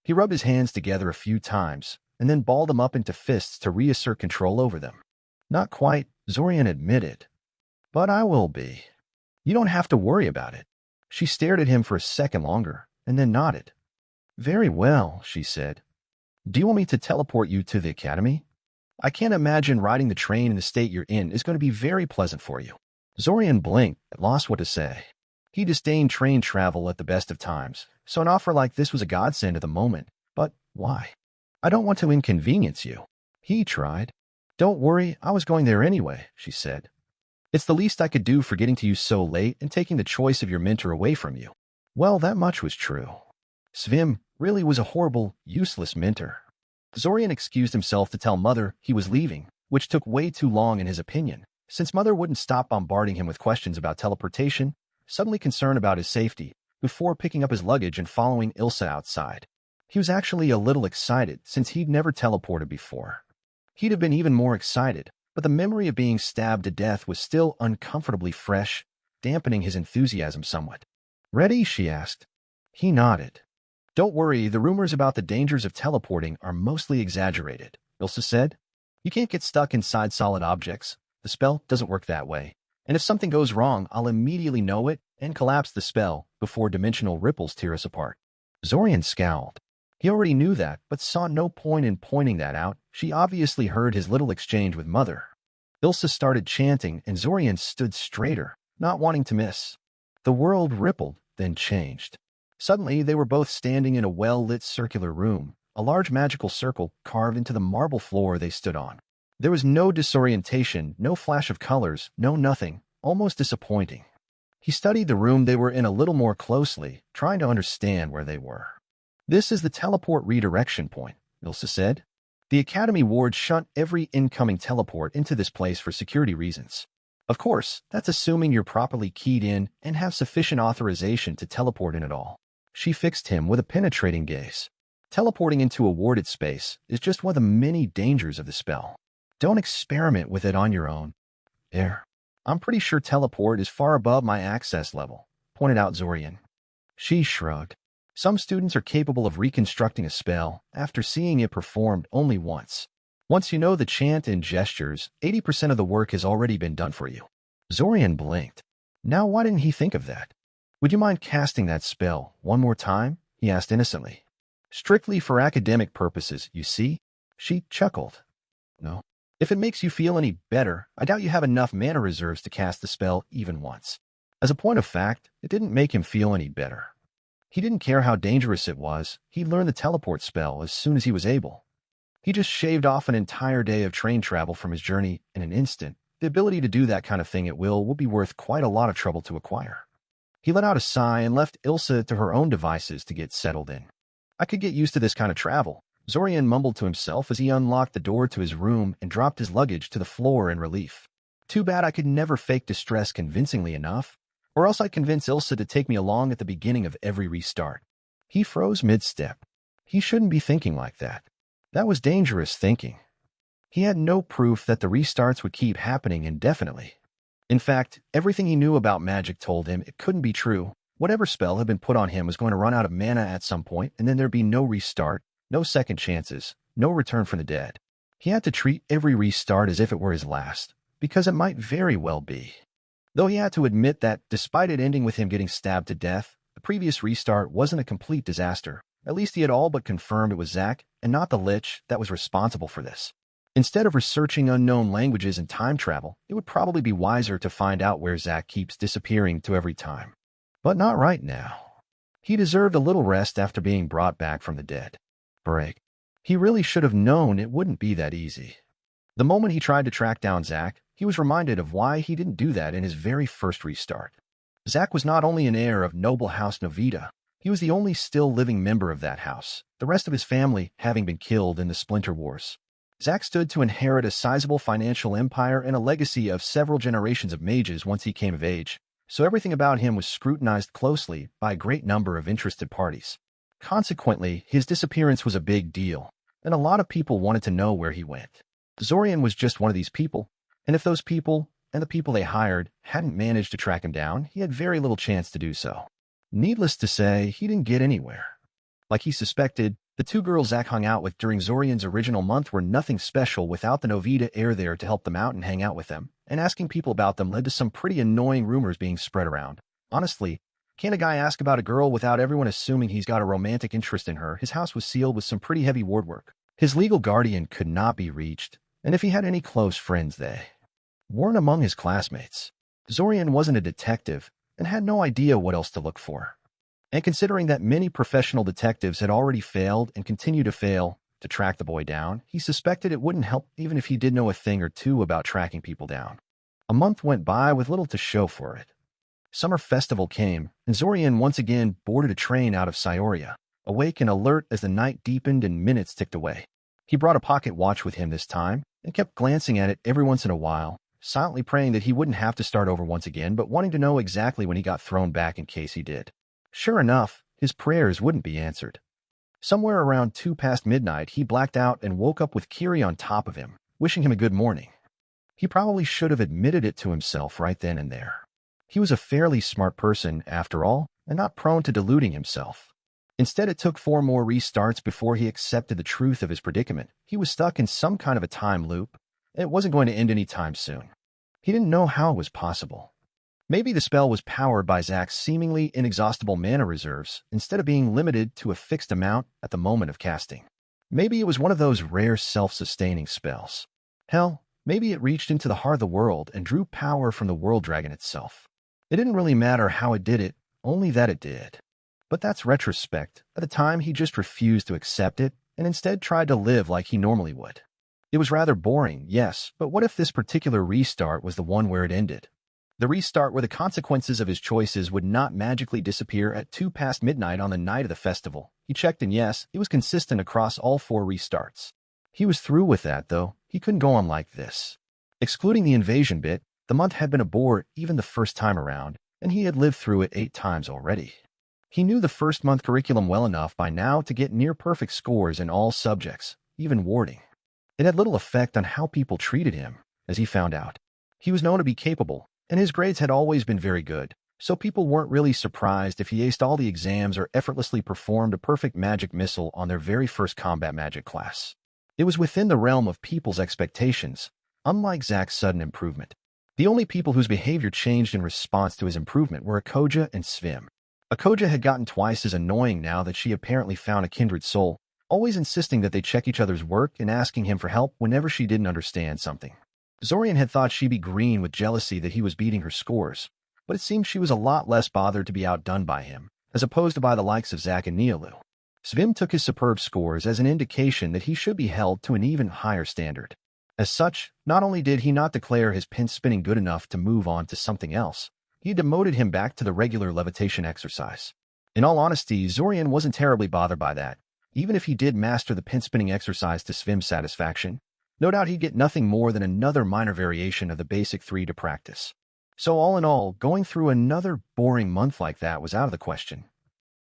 He rubbed his hands together a few times, and then balled them up into fists to reassert control over them. Not quite, Zorian admitted. But I will be. You don't have to worry about it. She stared at him for a second longer, and then nodded. Very well, she said. Do you want me to teleport you to the academy? I can't imagine riding the train in the state you're in is going to be very pleasant for you. Zorian blinked and lost what to say. He disdained train travel at the best of times, so an offer like this was a godsend at the moment. But why? I don't want to inconvenience you. He tried. Don't worry, I was going there anyway, she said. It's the least I could do for getting to you so late and taking the choice of your mentor away from you. Well, that much was true. Svim really was a horrible, useless mentor. Zorian excused himself to tell Mother he was leaving, which took way too long in his opinion, since Mother wouldn't stop bombarding him with questions about teleportation, suddenly concerned about his safety, before picking up his luggage and following Ilsa outside. He was actually a little excited since he'd never teleported before. He'd have been even more excited, but the memory of being stabbed to death was still uncomfortably fresh, dampening his enthusiasm somewhat. Ready? She asked. He nodded. Don't worry, the rumors about the dangers of teleporting are mostly exaggerated, Ilsa said. You can't get stuck inside solid objects. The spell doesn't work that way. And if something goes wrong, I'll immediately know it and collapse the spell before dimensional ripples tear us apart. Zorian scowled. He already knew that, but saw no point in pointing that out. She obviously heard his little exchange with Mother. Ilsa started chanting, and Zorian stood straighter, not wanting to miss. The world rippled, then changed. Suddenly, they were both standing in a well-lit circular room, a large magical circle carved into the marble floor they stood on. There was no disorientation, no flash of colors, no nothing, almost disappointing. He studied the room they were in a little more closely, trying to understand where they were. This is the teleport redirection point, Ilsa said. The Academy wards shunt every incoming teleport into this place for security reasons. Of course, that's assuming you're properly keyed in and have sufficient authorization to teleport in at all. She fixed him with a penetrating gaze. Teleporting into a warded space is just one of the many dangers of the spell. Don't experiment with it on your own. I'm pretty sure teleport is far above my access level, pointed out Zorian. She shrugged. Some students are capable of reconstructing a spell after seeing it performed only once. Once you know the chant and gestures, 80% of the work has already been done for you. Zorian blinked. Now why didn't he think of that? Would you mind casting that spell one more time? He asked innocently. Strictly for academic purposes, you see? She chuckled. No. If it makes you feel any better, I doubt you have enough mana reserves to cast the spell even once. As a point of fact, it didn't make him feel any better. He didn't care how dangerous it was. He'd learn the teleport spell as soon as he was able. He just shaved off an entire day of train travel from his journey in an instant. The ability to do that kind of thing at will would be worth quite a lot of trouble to acquire. He let out a sigh and left Ilsa to her own devices to get settled in. I could get used to this kind of travel, Zorian mumbled to himself as he unlocked the door to his room and dropped his luggage to the floor in relief. Too bad I could never fake distress convincingly enough, or else I'd convince Ilsa to take me along at the beginning of every restart. He froze mid-step. He shouldn't be thinking like that. That was dangerous thinking. He had no proof that the restarts would keep happening indefinitely. In fact, everything he knew about magic told him it couldn't be true. Whatever spell had been put on him was going to run out of mana at some point, and then there'd be no restart, no second chances, no return from the dead. He had to treat every restart as if it were his last, because it might very well be. Though he had to admit that, despite it ending with him getting stabbed to death, the previous restart wasn't a complete disaster. At least he had all but confirmed it was Zack, and not the Lich, that was responsible for this. Instead of researching unknown languages and time travel, it would probably be wiser to find out where Zack keeps disappearing to every time. But not right now. He deserved a little rest after being brought back from the dead. Break. He really should have known it wouldn't be that easy. The moment he tried to track down Zack, he was reminded of why he didn't do that in his very first restart. Zack was not only an heir of noble House Novita, he was the only still living member of that house, the rest of his family having been killed in the Splinter Wars. Zack stood to inherit a sizable financial empire and a legacy of several generations of mages once he came of age, so everything about him was scrutinized closely by a great number of interested parties. Consequently, his disappearance was a big deal, and a lot of people wanted to know where he went. Zorian was just one of these people, and if those people, and the people they hired, hadn't managed to track him down, he had very little chance to do so. Needless to say, he didn't get anywhere. Like he suspected, The two girls Zach hung out with during Zorian's original month were nothing special without the Novita heir there to help them out and hang out with them, and asking people about them led to some pretty annoying rumors being spread around. Honestly, can't a guy ask about a girl without everyone assuming he's got a romantic interest in her? His house was sealed with some pretty heavy ward work. His legal guardian could not be reached, and if he had any close friends, they weren't among his classmates. Zorian wasn't a detective and had no idea what else to look for. And considering that many professional detectives had already failed and continued to fail to track the boy down, he suspected it wouldn't help even if he did know a thing or two about tracking people down. A month went by with little to show for it. Summer festival came, and Zorian once again boarded a train out of Syoria, awake and alert as the night deepened and minutes ticked away. He brought a pocket watch with him this time and kept glancing at it every once in a while, silently praying that he wouldn't have to start over once again, but wanting to know exactly when he got thrown back in case he did. Sure enough, his prayers wouldn't be answered. Somewhere around 2 past midnight, he blacked out and woke up with Kiri on top of him, wishing him a good morning. He probably should have admitted it to himself right then and there. He was a fairly smart person, after all, and not prone to deluding himself. Instead, it took 4 more restarts before he accepted the truth of his predicament. He was stuck in some kind of a time loop, and it wasn't going to end any time soon. He didn't know how it was possible. Maybe the spell was powered by Zach's seemingly inexhaustible mana reserves, instead of being limited to a fixed amount at the moment of casting. Maybe it was one of those rare self-sustaining spells. Hell, maybe it reached into the heart of the world and drew power from the world dragon itself. It didn't really matter how it did it, only that it did. But that's retrospect. At the time, he just refused to accept it and instead tried to live like he normally would. It was rather boring, yes, but what if this particular restart was the one where it ended? The restart where the consequences of his choices would not magically disappear at 2 past midnight on the night of the festival. He checked and yes, it was consistent across all 4 restarts. He was through with that, though. He couldn't go on like this. Excluding the invasion bit, the month had been a bore even the first time around, and he had lived through it 8 times already. He knew the first month curriculum well enough by now to get near-perfect scores in all subjects, even warding. It had little effect on how people treated him, as he found out. He was known to be capable, and his grades had always been very good, so people weren't really surprised if he aced all the exams or effortlessly performed a perfect magic missile on their very first combat magic class. It was within the realm of people's expectations, unlike Zach's sudden improvement. The only people whose behavior changed in response to his improvement were a.k.a. and Svim. A.k.a. had gotten twice as annoying now that she apparently found a kindred soul, always insisting that they check each other's work and asking him for help whenever she didn't understand something. Zorian had thought she'd be green with jealousy that he was beating her scores, but it seemed she was a lot less bothered to be outdone by him, as opposed to by the likes of Zach and Nialu. Svim took his superb scores as an indication that he should be held to an even higher standard. As such, not only did he not declare his pin spinning good enough to move on to something else, he demoted him back to the regular levitation exercise. In all honesty, Zorian wasn't terribly bothered by that. Even if he did master the pin spinning exercise to Svim's satisfaction, no doubt he'd get nothing more than another minor variation of the basic 3 to practice. So all in all, going through another boring month like that was out of the question.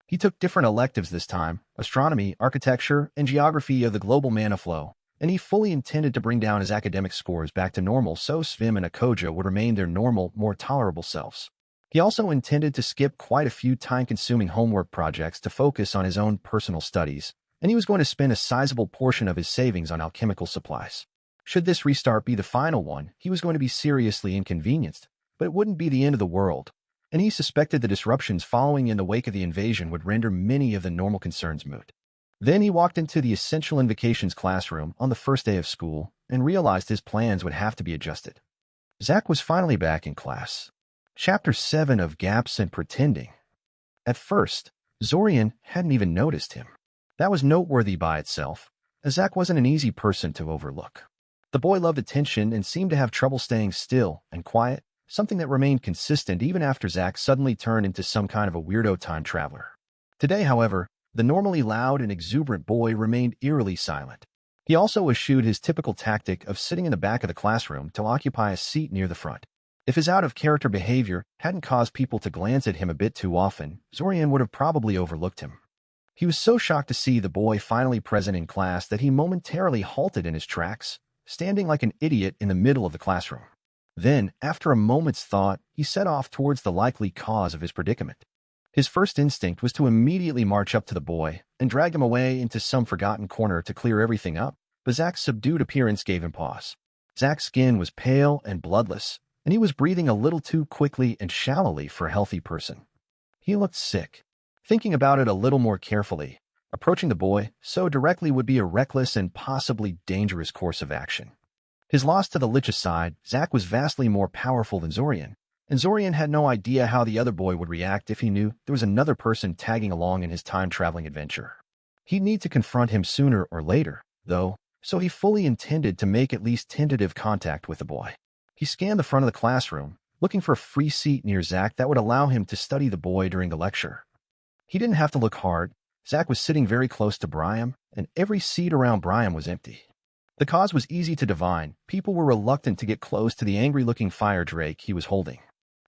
He took different electives this time: astronomy, architecture, and geography of the global mana flow, and he fully intended to bring down his academic scores back to normal so Svim and a.k.a. would remain their normal, more tolerable selves. He also intended to skip quite a few time-consuming homework projects to focus on his own personal studies, and he was going to spend a sizable portion of his savings on alchemical supplies. Should this restart be the final one, he was going to be seriously inconvenienced, but it wouldn't be the end of the world, and he suspected the disruptions following in the wake of the invasion would render many of the normal concerns moot. Then he walked into the Essential Invocations classroom on the first day of school and realized his plans would have to be adjusted. Zach was finally back in class. Chapter 7 of Gaps and Pretending. At first, Zorian hadn't even noticed him. That was noteworthy by itself, as Zach wasn't an easy person to overlook. The boy loved attention and seemed to have trouble staying still and quiet, something that remained consistent even after Zach suddenly turned into some kind of a weirdo time traveler. Today, however, the normally loud and exuberant boy remained eerily silent. He also eschewed his typical tactic of sitting in the back of the classroom to occupy a seat near the front. If his out-of-character behavior hadn't caused people to glance at him a bit too often, Zorian would have probably overlooked him. He was so shocked to see the boy finally present in class that he momentarily halted in his tracks, standing like an idiot in the middle of the classroom. Then, after a moment's thought, he set off towards the likely cause of his predicament. His first instinct was to immediately march up to the boy, and dragged him away into some forgotten corner to clear everything up, but Zach's subdued appearance gave him pause. Zach's skin was pale and bloodless, and he was breathing a little too quickly and shallowly for a healthy person. He looked sick. Thinking about it a little more carefully, approaching the boy so directly would be a reckless and possibly dangerous course of action. His loss to the Lich's side, Zach was vastly more powerful than Zorian, and Zorian had no idea how the other boy would react if he knew there was another person tagging along in his time-traveling adventure. He'd need to confront him sooner or later, though, so he fully intended to make at least tentative contact with the boy. He scanned the front of the classroom, looking for a free seat near Zach that would allow him to study the boy during the lecture. He didn't have to look hard. Zach was sitting very close to Brian, and every seat around Brian was empty. The cause was easy to divine. People were reluctant to get close to the angry-looking fire drake he was holding.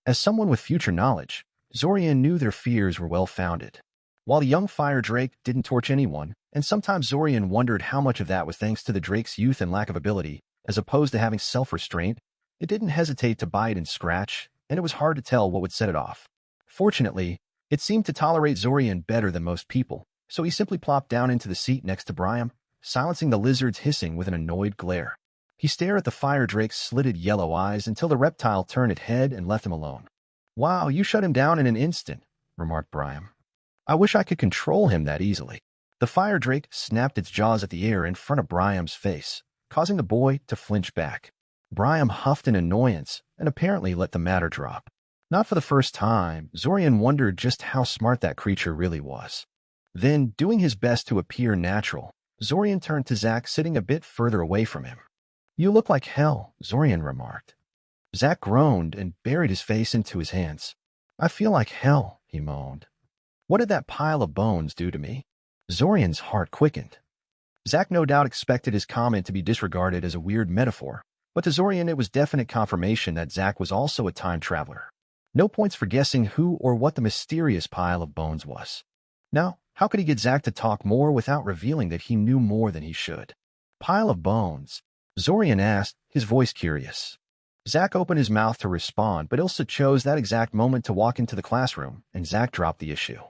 As someone with future knowledge, Zorian knew their fears were well-founded. While the young fire drake didn't torch anyone, and sometimes Zorian wondered how much of that was thanks to the drake's youth and lack of ability, as opposed to having self-restraint, it didn't hesitate to bite and scratch, and it was hard to tell what would set it off. Fortunately, it seemed to tolerate Zorian better than most people, so he simply plopped down into the seat next to Brian, silencing the lizard's hissing with an annoyed glare. He stared at the fire drake's slitted yellow eyes until the reptile turned its head and left him alone. "Wow, you shut him down in an instant," remarked Brian. "I wish I could control him that easily." The fire drake snapped its jaws at the air in front of Brian's face, causing the boy to flinch back. Brian huffed in annoyance and apparently let the matter drop. Not for the first time, Zorian wondered just how smart that creature really was. Then, doing his best to appear natural, Zorian turned to Zach sitting a bit further away from him. "You look like hell," Zorian remarked. Zach groaned and buried his face into his hands. "I feel like hell," he moaned. "What did that pile of bones do to me?" Zorian's heart quickened. Zach no doubt expected his comment to be disregarded as a weird metaphor, but to Zorian it was definite confirmation that Zach was also a time traveler. No points for guessing who or what the mysterious pile of bones was. Now, how could he get Zach to talk more without revealing that he knew more than he should? "Pile of bones?" Zorian asked, his voice curious. Zach opened his mouth to respond, but Ilsa chose that exact moment to walk into the classroom, and Zach dropped the issue.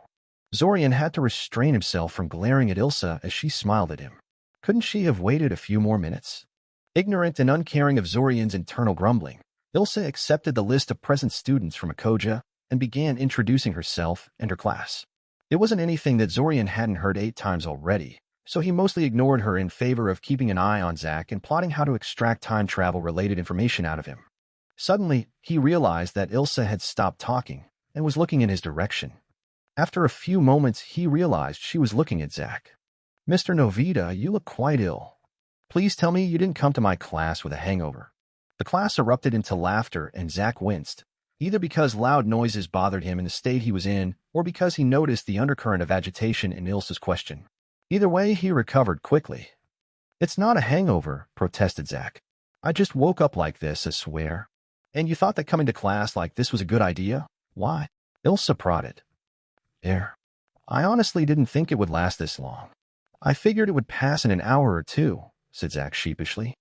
Zorian had to restrain himself from glaring at Ilsa as she smiled at him. Couldn't she have waited a few more minutes? Ignorant and uncaring of Zorian's internal grumbling, Ilsa accepted the list of present students from a.k.a. and began introducing herself and her class. It wasn't anything that Zorian hadn't heard 8 times already, so he mostly ignored her in favor of keeping an eye on Zach and plotting how to extract time travel-related information out of him. Suddenly, he realized that Ilsa had stopped talking and was looking in his direction. After a few moments, he realized she was looking at Zach. "Mr. Novita, you look quite ill. Please tell me you didn't come to my class with a hangover." The class erupted into laughter and Zach winced, either because loud noises bothered him in the state he was in or because he noticed the undercurrent of agitation in Ilsa's question. Either way, he recovered quickly. "It's not a hangover," protested Zach. "I just woke up like this, I swear." "And you thought that coming to class like this was a good idea? Why?" Ilsa prodded. I honestly didn't think it would last this long. I figured it would pass in an hour or two," said Zach sheepishly.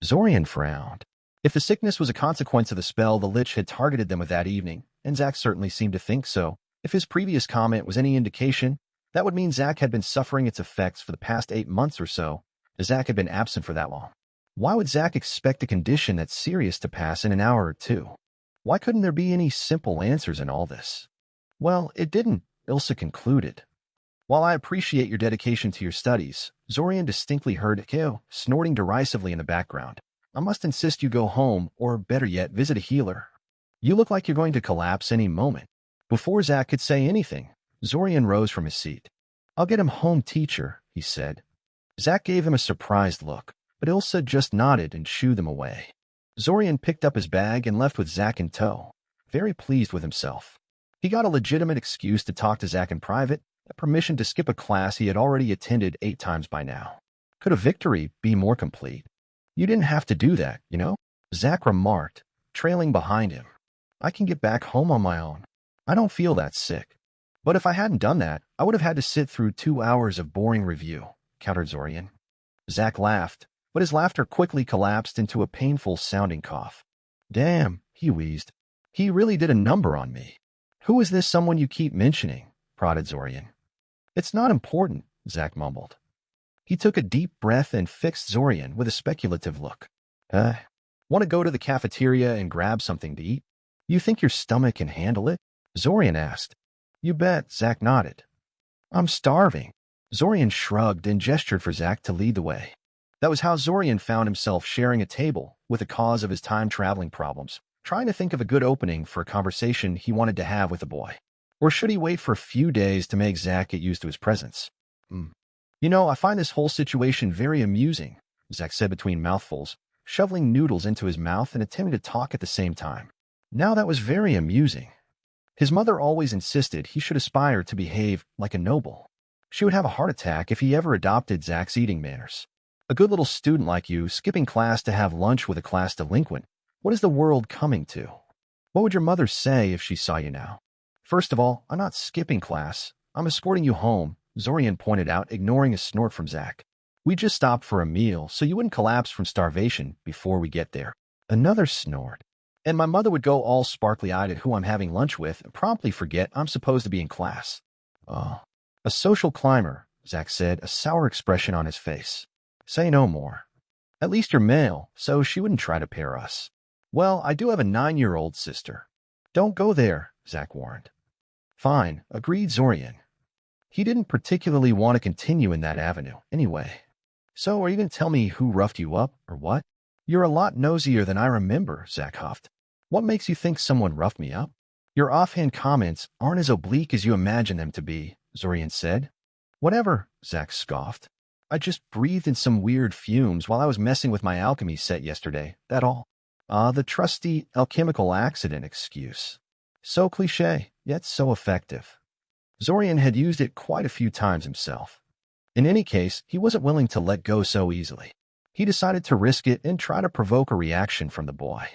Zorian frowned. If the sickness was a consequence of the spell the Lich had targeted them with that evening, and Zach certainly seemed to think so, if his previous comment was any indication, that would mean Zach had been suffering its effects for the past 8 months or so, as Zach had been absent for that long. Why would Zach expect a condition that's serious to pass in an hour or two? Why couldn't there be any simple answers in all this? Well, it didn't, Ilsa concluded. "While I appreciate your dedication to your studies," Zorian distinctly heard a.k.a. snorting derisively in the background. "I must insist you go home, or better yet, visit a healer. You look like you're going to collapse any moment." Before Zach could say anything, Zorian rose from his seat. "I'll get him home, teacher," he said. Zach gave him a surprised look, but Ilsa just nodded and shooed them away. Zorian picked up his bag and left with Zach in tow, very pleased with himself. He got a legitimate excuse to talk to Zach in private, a permission to skip a class he had already attended 8 times by now. Could a victory be more complete? "You didn't have to do that, you know," Zach remarked, trailing behind him. "I can get back home on my own. I don't feel that sick." "But if I hadn't done that, I would have had to sit through 2 hours of boring review," countered Zorian. Zach laughed, but his laughter quickly collapsed into a painful-sounding cough. "Damn," he wheezed. "He really did a number on me." "Who is this someone you keep mentioning?" prodded Zorian. "It's not important," Zach mumbled. He took a deep breath and fixed Zorian with a speculative look. Want to go to the cafeteria and grab something to eat? You think your stomach can handle it? Zorian asked. You bet, Zach nodded. I'm starving. Zorian shrugged and gestured for Zach to lead the way. That was how Zorian found himself sharing a table with the cause of his time-traveling problems, trying to think of a good opening for a conversation he wanted to have with the boy. Or should he wait for a few days to make Zach get used to his presence? You know, I find this whole situation very amusing, Zach said between mouthfuls, shoveling noodles into his mouth and attempting to talk at the same time. Now that was very amusing. His mother always insisted he should aspire to behave like a noble. She would have a heart attack if he ever adopted Zach's eating manners. A good little student like you, skipping class to have lunch with a class delinquent. What is the world coming to? What would your mother say if she saw you now? First of all, I'm not skipping class. I'm escorting you home, Zorian pointed out, ignoring a snort from Zach. We just stopped for a meal, so you wouldn't collapse from starvation before we get there. Another snort. And my mother would go all sparkly-eyed at who I'm having lunch with and promptly forget I'm supposed to be in class. Oh. A social climber, Zach said, a sour expression on his face. Say no more. At least you're male, so she wouldn't try to pair us. Well, I do have a 9-year-old sister. Don't go there, Zach warned. Fine, agreed Zorian. He didn't particularly want to continue in that avenue, anyway. So are you going to tell me who roughed you up, or what? You're a lot nosier than I remember, Zach huffed. What makes you think someone roughed me up? Your offhand comments aren't as oblique as you imagine them to be, Zorian said. Whatever, Zach scoffed. I just breathed in some weird fumes while I was messing with my alchemy set yesterday, that all. The trusty alchemical accident excuse. So cliché, yet so effective. Zorian had used it quite a few times himself. In any case, he wasn't willing to let go so easily. He decided to risk it and try to provoke a reaction from the boy.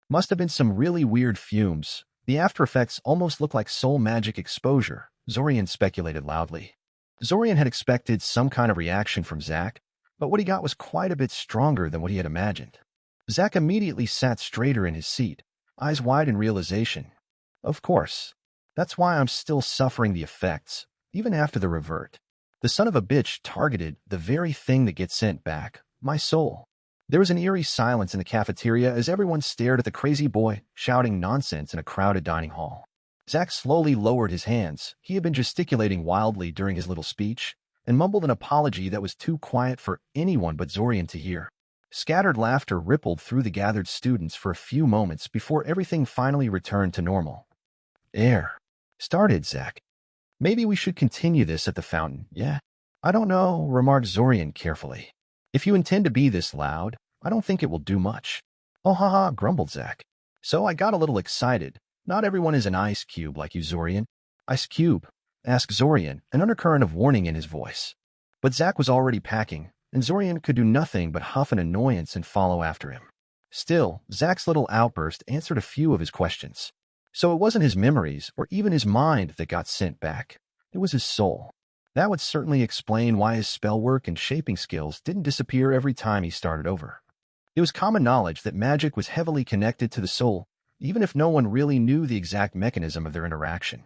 Must have been some really weird fumes. The after effects almost looked like soul magic exposure, Zorian speculated loudly. Zorian had expected some kind of reaction from Zach, but what he got was quite a bit stronger than what he had imagined. Zach immediately sat straighter in his seat, eyes wide in realization. Of course. That's why I'm still suffering the effects, even after the revert. The son of a bitch targeted the very thing that gets sent back, my soul. There was an eerie silence in the cafeteria as everyone stared at the crazy boy shouting nonsense in a crowded dining hall. Zach slowly lowered his hands. He had been gesticulating wildly during his little speech and mumbled an apology that was too quiet for anyone but Zorian to hear. Scattered laughter rippled through the gathered students for a few moments before everything finally returned to normal. Started Zach. Maybe we should continue this at the fountain, yeah? I don't know, remarked Zorian carefully. If you intend to be this loud, I don't think it will do much. Oh haha, grumbled Zach. So I got a little excited. Not everyone is an ice cube like you, Zorian. Ice cube? Asked Zorian, an undercurrent of warning in his voice. But Zach was already packing, and Zorian could do nothing but huff in annoyance and follow after him. Still, Zach's little outburst answered a few of his questions. So it wasn't his memories or even his mind that got sent back. It was his soul. That would certainly explain why his spell work and shaping skills didn't disappear every time he started over. It was common knowledge that magic was heavily connected to the soul, even if no one really knew the exact mechanism of their interaction.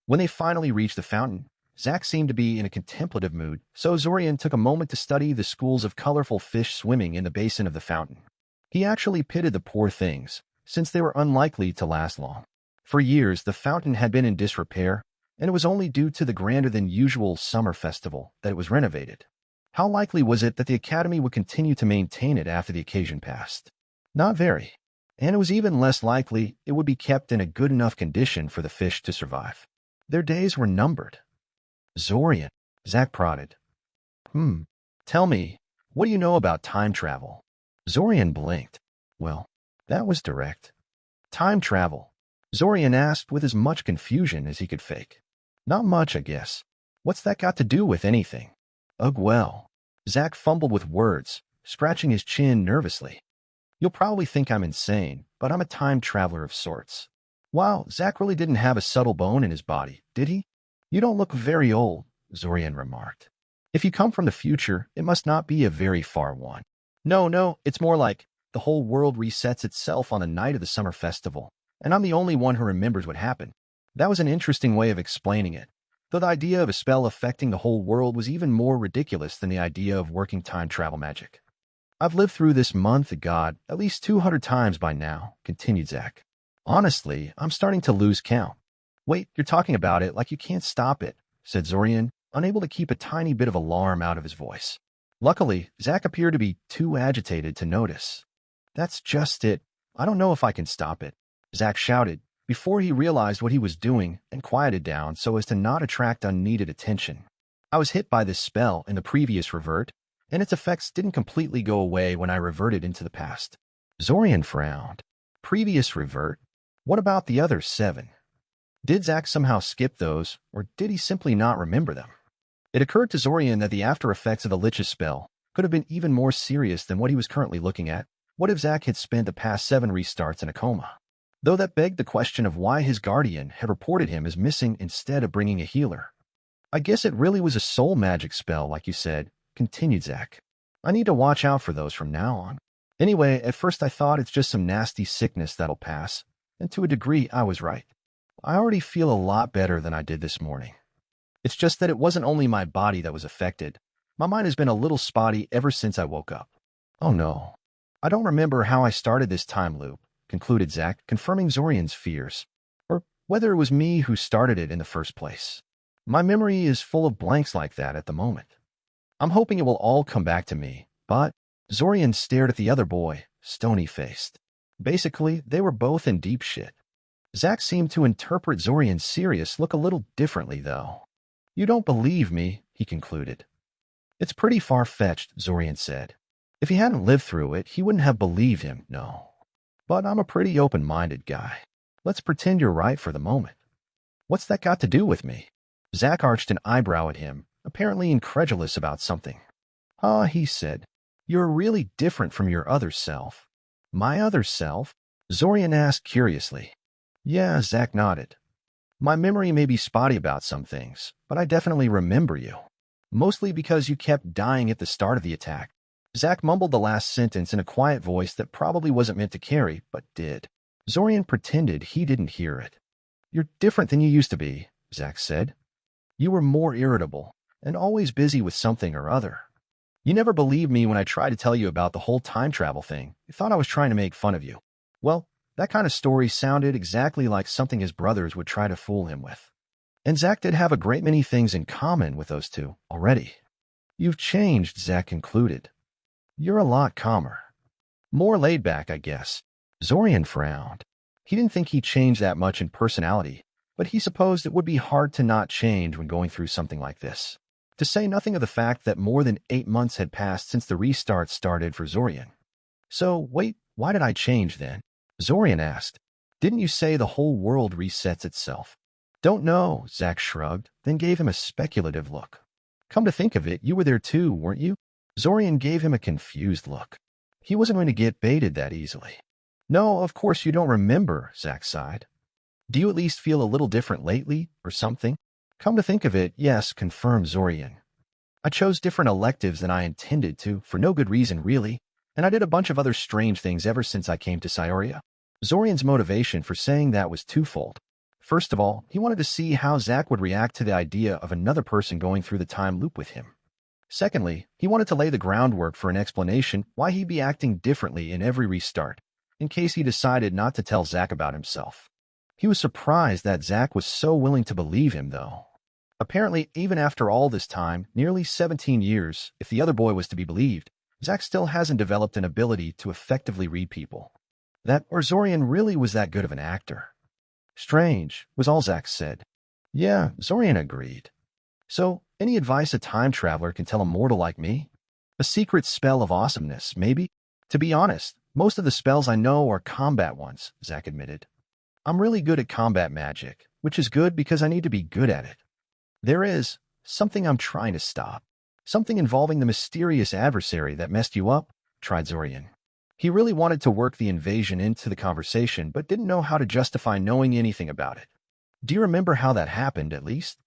When they finally reached the fountain, Zach seemed to be in a contemplative mood, so Zorian took a moment to study the schools of colorful fish swimming in the basin of the fountain. He actually pitied the poor things, since they were unlikely to last long. For years, the fountain had been in disrepair, and it was only due to the grander-than-usual summer festival that it was renovated. How likely was it that the Academy would continue to maintain it after the occasion passed? Not very. And it was even less likely it would be kept in a good enough condition for the fish to survive. Their days were numbered. Zorian, Zach prodded. Tell me, what do you know about time travel? Zorian blinked. Well, that was direct. Time travel? Zorian asked with as much confusion as he could fake. Not much, I guess. What's that got to do with anything? Ugh, well. Zach fumbled with words, scratching his chin nervously. You'll probably think I'm insane, but I'm a time traveler of sorts. Wow, Zach really didn't have a subtle bone in his body, did he? You don't look very old, Zorian remarked. If you come from the future, it must not be a very far one. No, it's more like the whole world resets itself on the night of the summer festival, and I'm the only one who remembers what happened. That was an interesting way of explaining it. though the idea of a spell affecting the whole world was even more ridiculous than the idea of working time travel magic. I've lived through this month of God at least 200 times by now, continued Zack. Honestly, I'm starting to lose count. Wait, you're talking about it like you can't stop it, said Zorian, unable to keep a tiny bit of alarm out of his voice. Luckily, Zack appeared to be too agitated to notice. That's just it. I don't know if I can stop it, Zack shouted, before he realized what he was doing and quieted down so as to not attract unneeded attention. I was hit by this spell in the previous revert, and its effects didn't completely go away when I reverted into the past. Zorian frowned. Previous revert? What about the other 7? Did Zack somehow skip those, or did he simply not remember them? It occurred to Zorian that the after effects of the Lich's spell could have been even more serious than what he was currently looking at. What if Zack had spent the past 7 restarts in a coma? Though that begged the question of why his guardian had reported him as missing instead of bringing a healer. I guess it really was a soul magic spell, like you said, continued Zack. I need to watch out for those from now on. Anyway, at first I thought it's just some nasty sickness that'll pass, and to a degree I was right. I already feel a lot better than I did this morning. It's just that it wasn't only my body that was affected. My mind has been a little spotty ever since I woke up. Oh no. I don't remember how I started this time loop, concluded Zack, confirming Zorian's fears, or whether it was me who started it in the first place. My memory is full of blanks like that at the moment. I'm hoping it will all come back to me, but Zorian stared at the other boy, stony-faced. Basically, they were both in deep shit. Zack seemed to interpret Zorian's serious look a little differently, though. You don't believe me, he concluded. It's pretty far-fetched, Zorian said. If he hadn't lived through it, he wouldn't have believed him, no. But I'm a pretty open-minded guy. Let's pretend you're right for the moment. What's that got to do with me? Zack arched an eyebrow at him, apparently incredulous about something. He said. You're really different from your other self. My other self? Zorian asked curiously. Yeah, Zack nodded. My memory may be spotty about some things, but I definitely remember you. Mostly because you kept dying at the start of the attack. Zack mumbled the last sentence in a quiet voice that probably wasn't meant to carry, but did. Zorian pretended he didn't hear it. You're different than you used to be, Zack said. You were more irritable, and always busy with something or other. You never believed me when I tried to tell you about the whole time travel thing. You thought I was trying to make fun of you. Well, that kind of story sounded exactly like something his brothers would try to fool him with. And Zack did have a great many things in common with those two already. You've changed, Zack concluded. You're a lot calmer. More laid back, I guess. Zorian frowned. He didn't think he changed that much in personality, but he supposed it would be hard to not change when going through something like this. To say nothing of the fact that more than 8 months had passed since the restart started for Zorian. So, wait, why did I change then? Zorian asked. Didn't you say the whole world resets itself? Don't know, Zack shrugged, then gave him a speculative look. Come to think of it, you were there too, weren't you? Zorian gave him a confused look. He wasn't going to get baited that easily. No, of course you don't remember, Zack sighed. Do you at least feel a little different lately, or something? Come to think of it, yes, confirmed Zorian. I chose different electives than I intended to, for no good reason really, and I did a bunch of other strange things ever since I came to Scioria. Zorian's motivation for saying that was twofold. First of all, he wanted to see how Zack would react to the idea of another person going through the time loop with him. Secondly, he wanted to lay the groundwork for an explanation why he'd be acting differently in every restart, in case he decided not to tell Zack about himself. He was surprised that Zack was so willing to believe him, though. Apparently, even after all this time, nearly 17 years, if the other boy was to be believed, Zack still hasn't developed an ability to effectively read people. That or Zorian really was that good of an actor. Strange, was all Zack said. Yeah, Zorian agreed. So, any advice a time traveler can tell a mortal like me? A secret spell of awesomeness, maybe? To be honest, most of the spells I know are combat ones, Zack admitted. I'm really good at combat magic, which is good because I need to be good at it. There is something I'm trying to stop. Something involving the mysterious adversary that messed you up, tried Zorian. He really wanted to work the invasion into the conversation, but didn't know how to justify knowing anything about it. Do you remember how that happened, at least?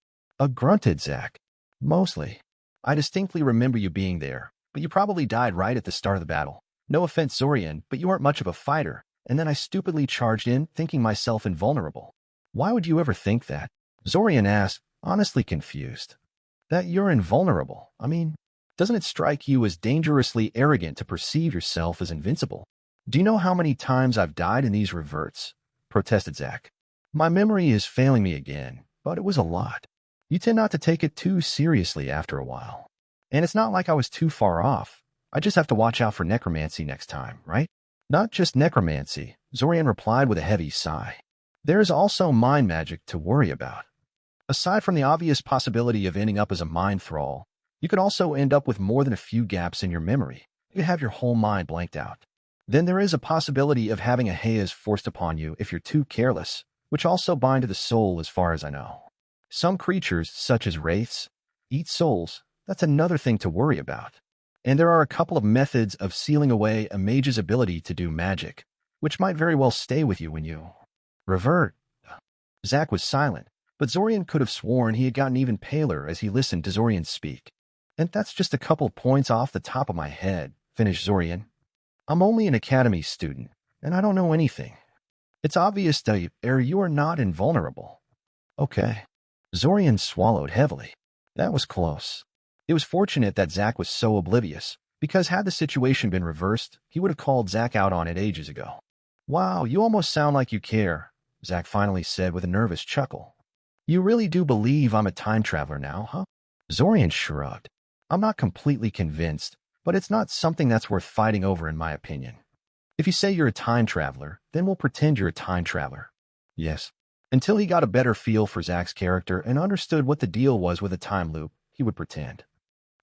Grunted Zack. Mostly. I distinctly remember you being there, but you probably died right at the start of the battle. No offense, Zorian, but you aren't much of a fighter, and then I stupidly charged in, thinking myself invulnerable. Why would you ever think that? Zorian asked, honestly confused. That you're invulnerable. I mean, doesn't it strike you as dangerously arrogant to perceive yourself as invincible? Do you know how many times I've died in these reverts? Protested Zack. My memory is failing me again, but it was a lot. You tend not to take it too seriously after a while. And it's not like I was too far off. I just have to watch out for necromancy next time, right? Not just necromancy, Zorian replied with a heavy sigh. There is also mind magic to worry about. Aside from the obvious possibility of ending up as a mind thrall, you could also end up with more than a few gaps in your memory. You have your whole mind blanked out. Then there is a possibility of having a haze forced upon you if you're too careless, which also bind to the soul as far as I know. Some creatures, such as wraiths, eat souls. That's another thing to worry about. And there are a couple of methods of sealing away a mage's ability to do magic, which might very well stay with you when you revert. Zack was silent, but Zorian could have sworn he had gotten even paler as he listened to Zorian speak. And that's just a couple points off the top of my head, finished Zorian. I'm only an academy student, and I don't know anything. It's obvious that you are not invulnerable. Okay. Zorian swallowed heavily. That was close. It was fortunate that Zack was so oblivious, because had the situation been reversed, he would have called Zack out on it ages ago. Wow, you almost sound like you care, Zack finally said with a nervous chuckle. You really do believe I'm a time traveler now, huh? Zorian shrugged. I'm not completely convinced, but it's not something that's worth fighting over in my opinion. If you say you're a time traveler, then we'll pretend you're a time traveler. Yes. Until he got a better feel for Zack's character and understood what the deal was with a time loop, he would pretend.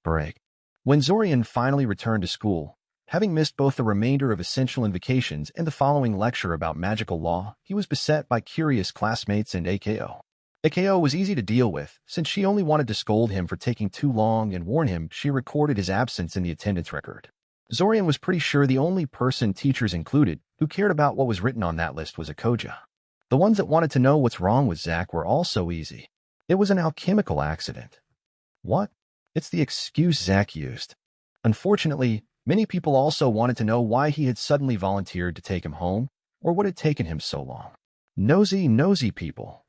Break. When Zorian finally returned to school, having missed both the remainder of essential invocations and the following lecture about magical law, he was beset by curious classmates and a.k.a. a.k.a. was easy to deal with, since she only wanted to scold him for taking too long and warn him she recorded his absence in the attendance record. Zorian was pretty sure the only person, teachers included, who cared about what was written on that list was a.k.a. The ones that wanted to know what's wrong with Zack were also easy. It was an alchemical accident. What? It's the excuse Zack used. Unfortunately, many people also wanted to know why he had suddenly volunteered to take him home, or what had taken him so long. Nosy people.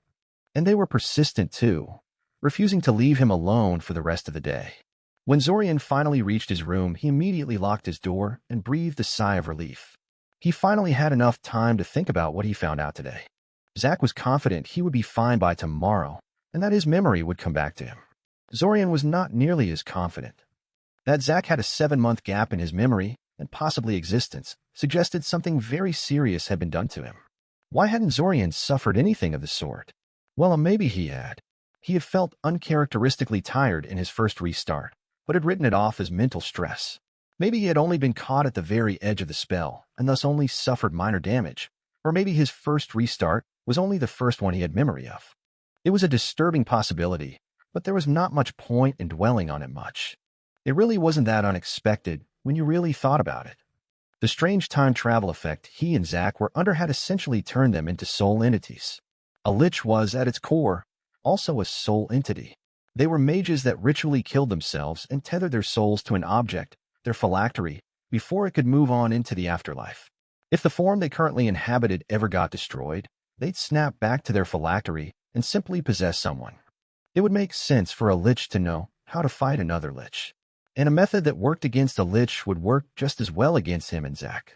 And they were persistent too, refusing to leave him alone for the rest of the day. When Zorian finally reached his room, he immediately locked his door and breathed a sigh of relief. He finally had enough time to think about what he found out today. Zack was confident he would be fine by tomorrow, and that his memory would come back to him. Zorian was not nearly as confident. That Zack had a 7-month gap in his memory, and possibly existence, suggested something very serious had been done to him. Why hadn't Zorian suffered anything of the sort? Well, maybe he had. He had felt uncharacteristically tired in his first restart, but had written it off as mental stress. Maybe he had only been caught at the very edge of the spell, and thus only suffered minor damage. Or maybe his first restart was only the first one he had memory of. It was a disturbing possibility, but there was not much point in dwelling on it much. It really wasn't that unexpected when you really thought about it. The strange time travel effect he and Zack were under had essentially turned them into soul entities. A lich was, at its core, also a soul entity. They were mages that ritually killed themselves and tethered their souls to an object, their phylactery, before it could move on into the afterlife. If the form they currently inhabited ever got destroyed, they'd snap back to their phylactery and simply possess someone. It would make sense for a lich to know how to fight another lich. And a method that worked against a lich would work just as well against him and Zack.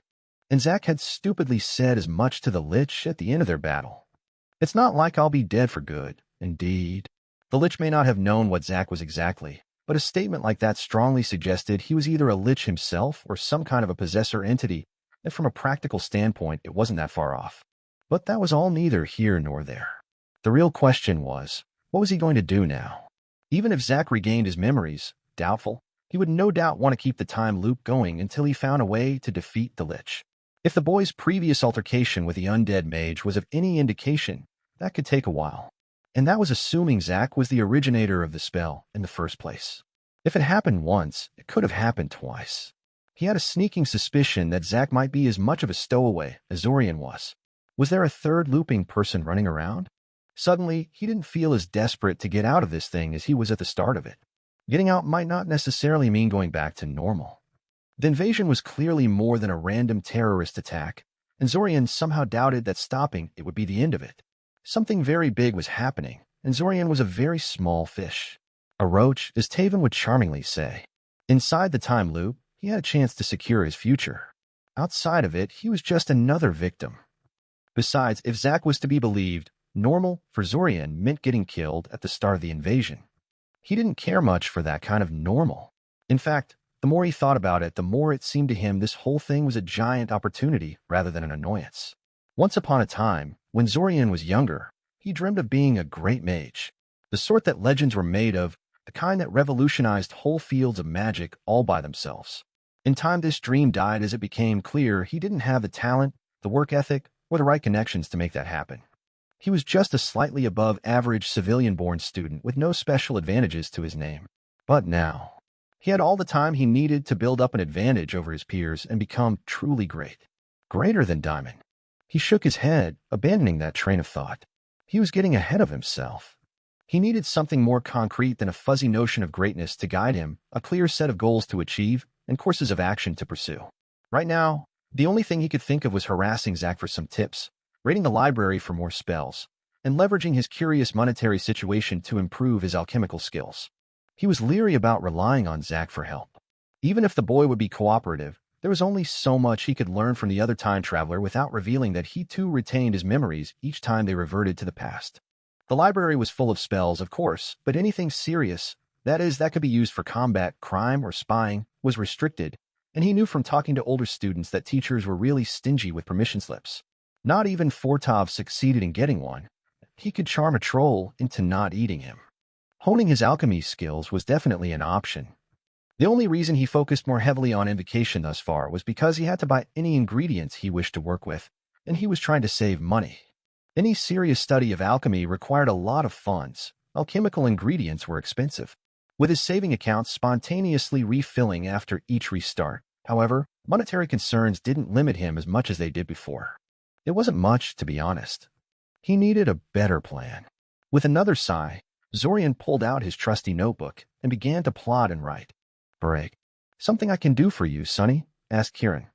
And Zack had stupidly said as much to the lich at the end of their battle. It's not like I'll be dead for good, indeed. The lich may not have known what Zack was exactly, but a statement like that strongly suggested he was either a lich himself or some kind of a possessor entity, and from a practical standpoint it wasn't that far off. But that was all neither here nor there. The real question was, what was he going to do now? Even if Zack regained his memories, doubtful, he would no doubt want to keep the time loop going until he found a way to defeat the lich. If the boy's previous altercation with the undead mage was of any indication, that could take a while. And that was assuming Zack was the originator of the spell in the first place. If it happened once, it could have happened twice. He had a sneaking suspicion that Zack might be as much of a stowaway as Zorian was. Was there a third looping person running around? Suddenly, he didn't feel as desperate to get out of this thing as he was at the start of it. Getting out might not necessarily mean going back to normal. The invasion was clearly more than a random terrorist attack, and Zorian somehow doubted that stopping it would be the end of it. Something very big was happening, and Zorian was a very small fish. A roach, as Taven would charmingly say. Inside the time loop, he had a chance to secure his future. Outside of it, he was just another victim. Besides, if Zack was to be believed, normal for Zorian meant getting killed at the start of the invasion. He didn't care much for that kind of normal. In fact, the more he thought about it, the more it seemed to him this whole thing was a giant opportunity rather than an annoyance. Once upon a time, when Zorian was younger, he dreamed of being a great mage. The sort that legends were made of, the kind that revolutionized whole fields of magic all by themselves. In time, this dream died as it became clear he didn't have the talent, the work ethic, or the right connections to make that happen. He was just a slightly above average civilian-born student with no special advantages to his name. But now, he had all the time he needed to build up an advantage over his peers and become truly great. Greater than Diamond. He shook his head, abandoning that train of thought. He was getting ahead of himself. He needed something more concrete than a fuzzy notion of greatness to guide him, a clear set of goals to achieve, and courses of action to pursue. Right now, the only thing he could think of was harassing Zack for some tips, raiding the library for more spells, and leveraging his curious monetary situation to improve his alchemical skills. He was leery about relying on Zack for help. Even if the boy would be cooperative, there was only so much he could learn from the other time traveler without revealing that he too retained his memories each time they reverted to the past. The library was full of spells, of course, but anything serious, that is, that could be used for combat, crime, or spying, was restricted, and he knew from talking to older students that teachers were really stingy with permission slips. Not even Fortov succeeded in getting one. He could charm a troll into not eating him. Honing his alchemy skills was definitely an option. The only reason he focused more heavily on invocation thus far was because he had to buy any ingredients he wished to work with, and he was trying to save money. Any serious study of alchemy required a lot of funds. Alchemical ingredients were expensive, with his saving accounts spontaneously refilling after each restart. However, monetary concerns didn't limit him as much as they did before. It wasn't much, to be honest. He needed a better plan. With another sigh, Zorian pulled out his trusty notebook and began to plot and write. "Break. Something I can do for you, Sonny?" asked Kieran.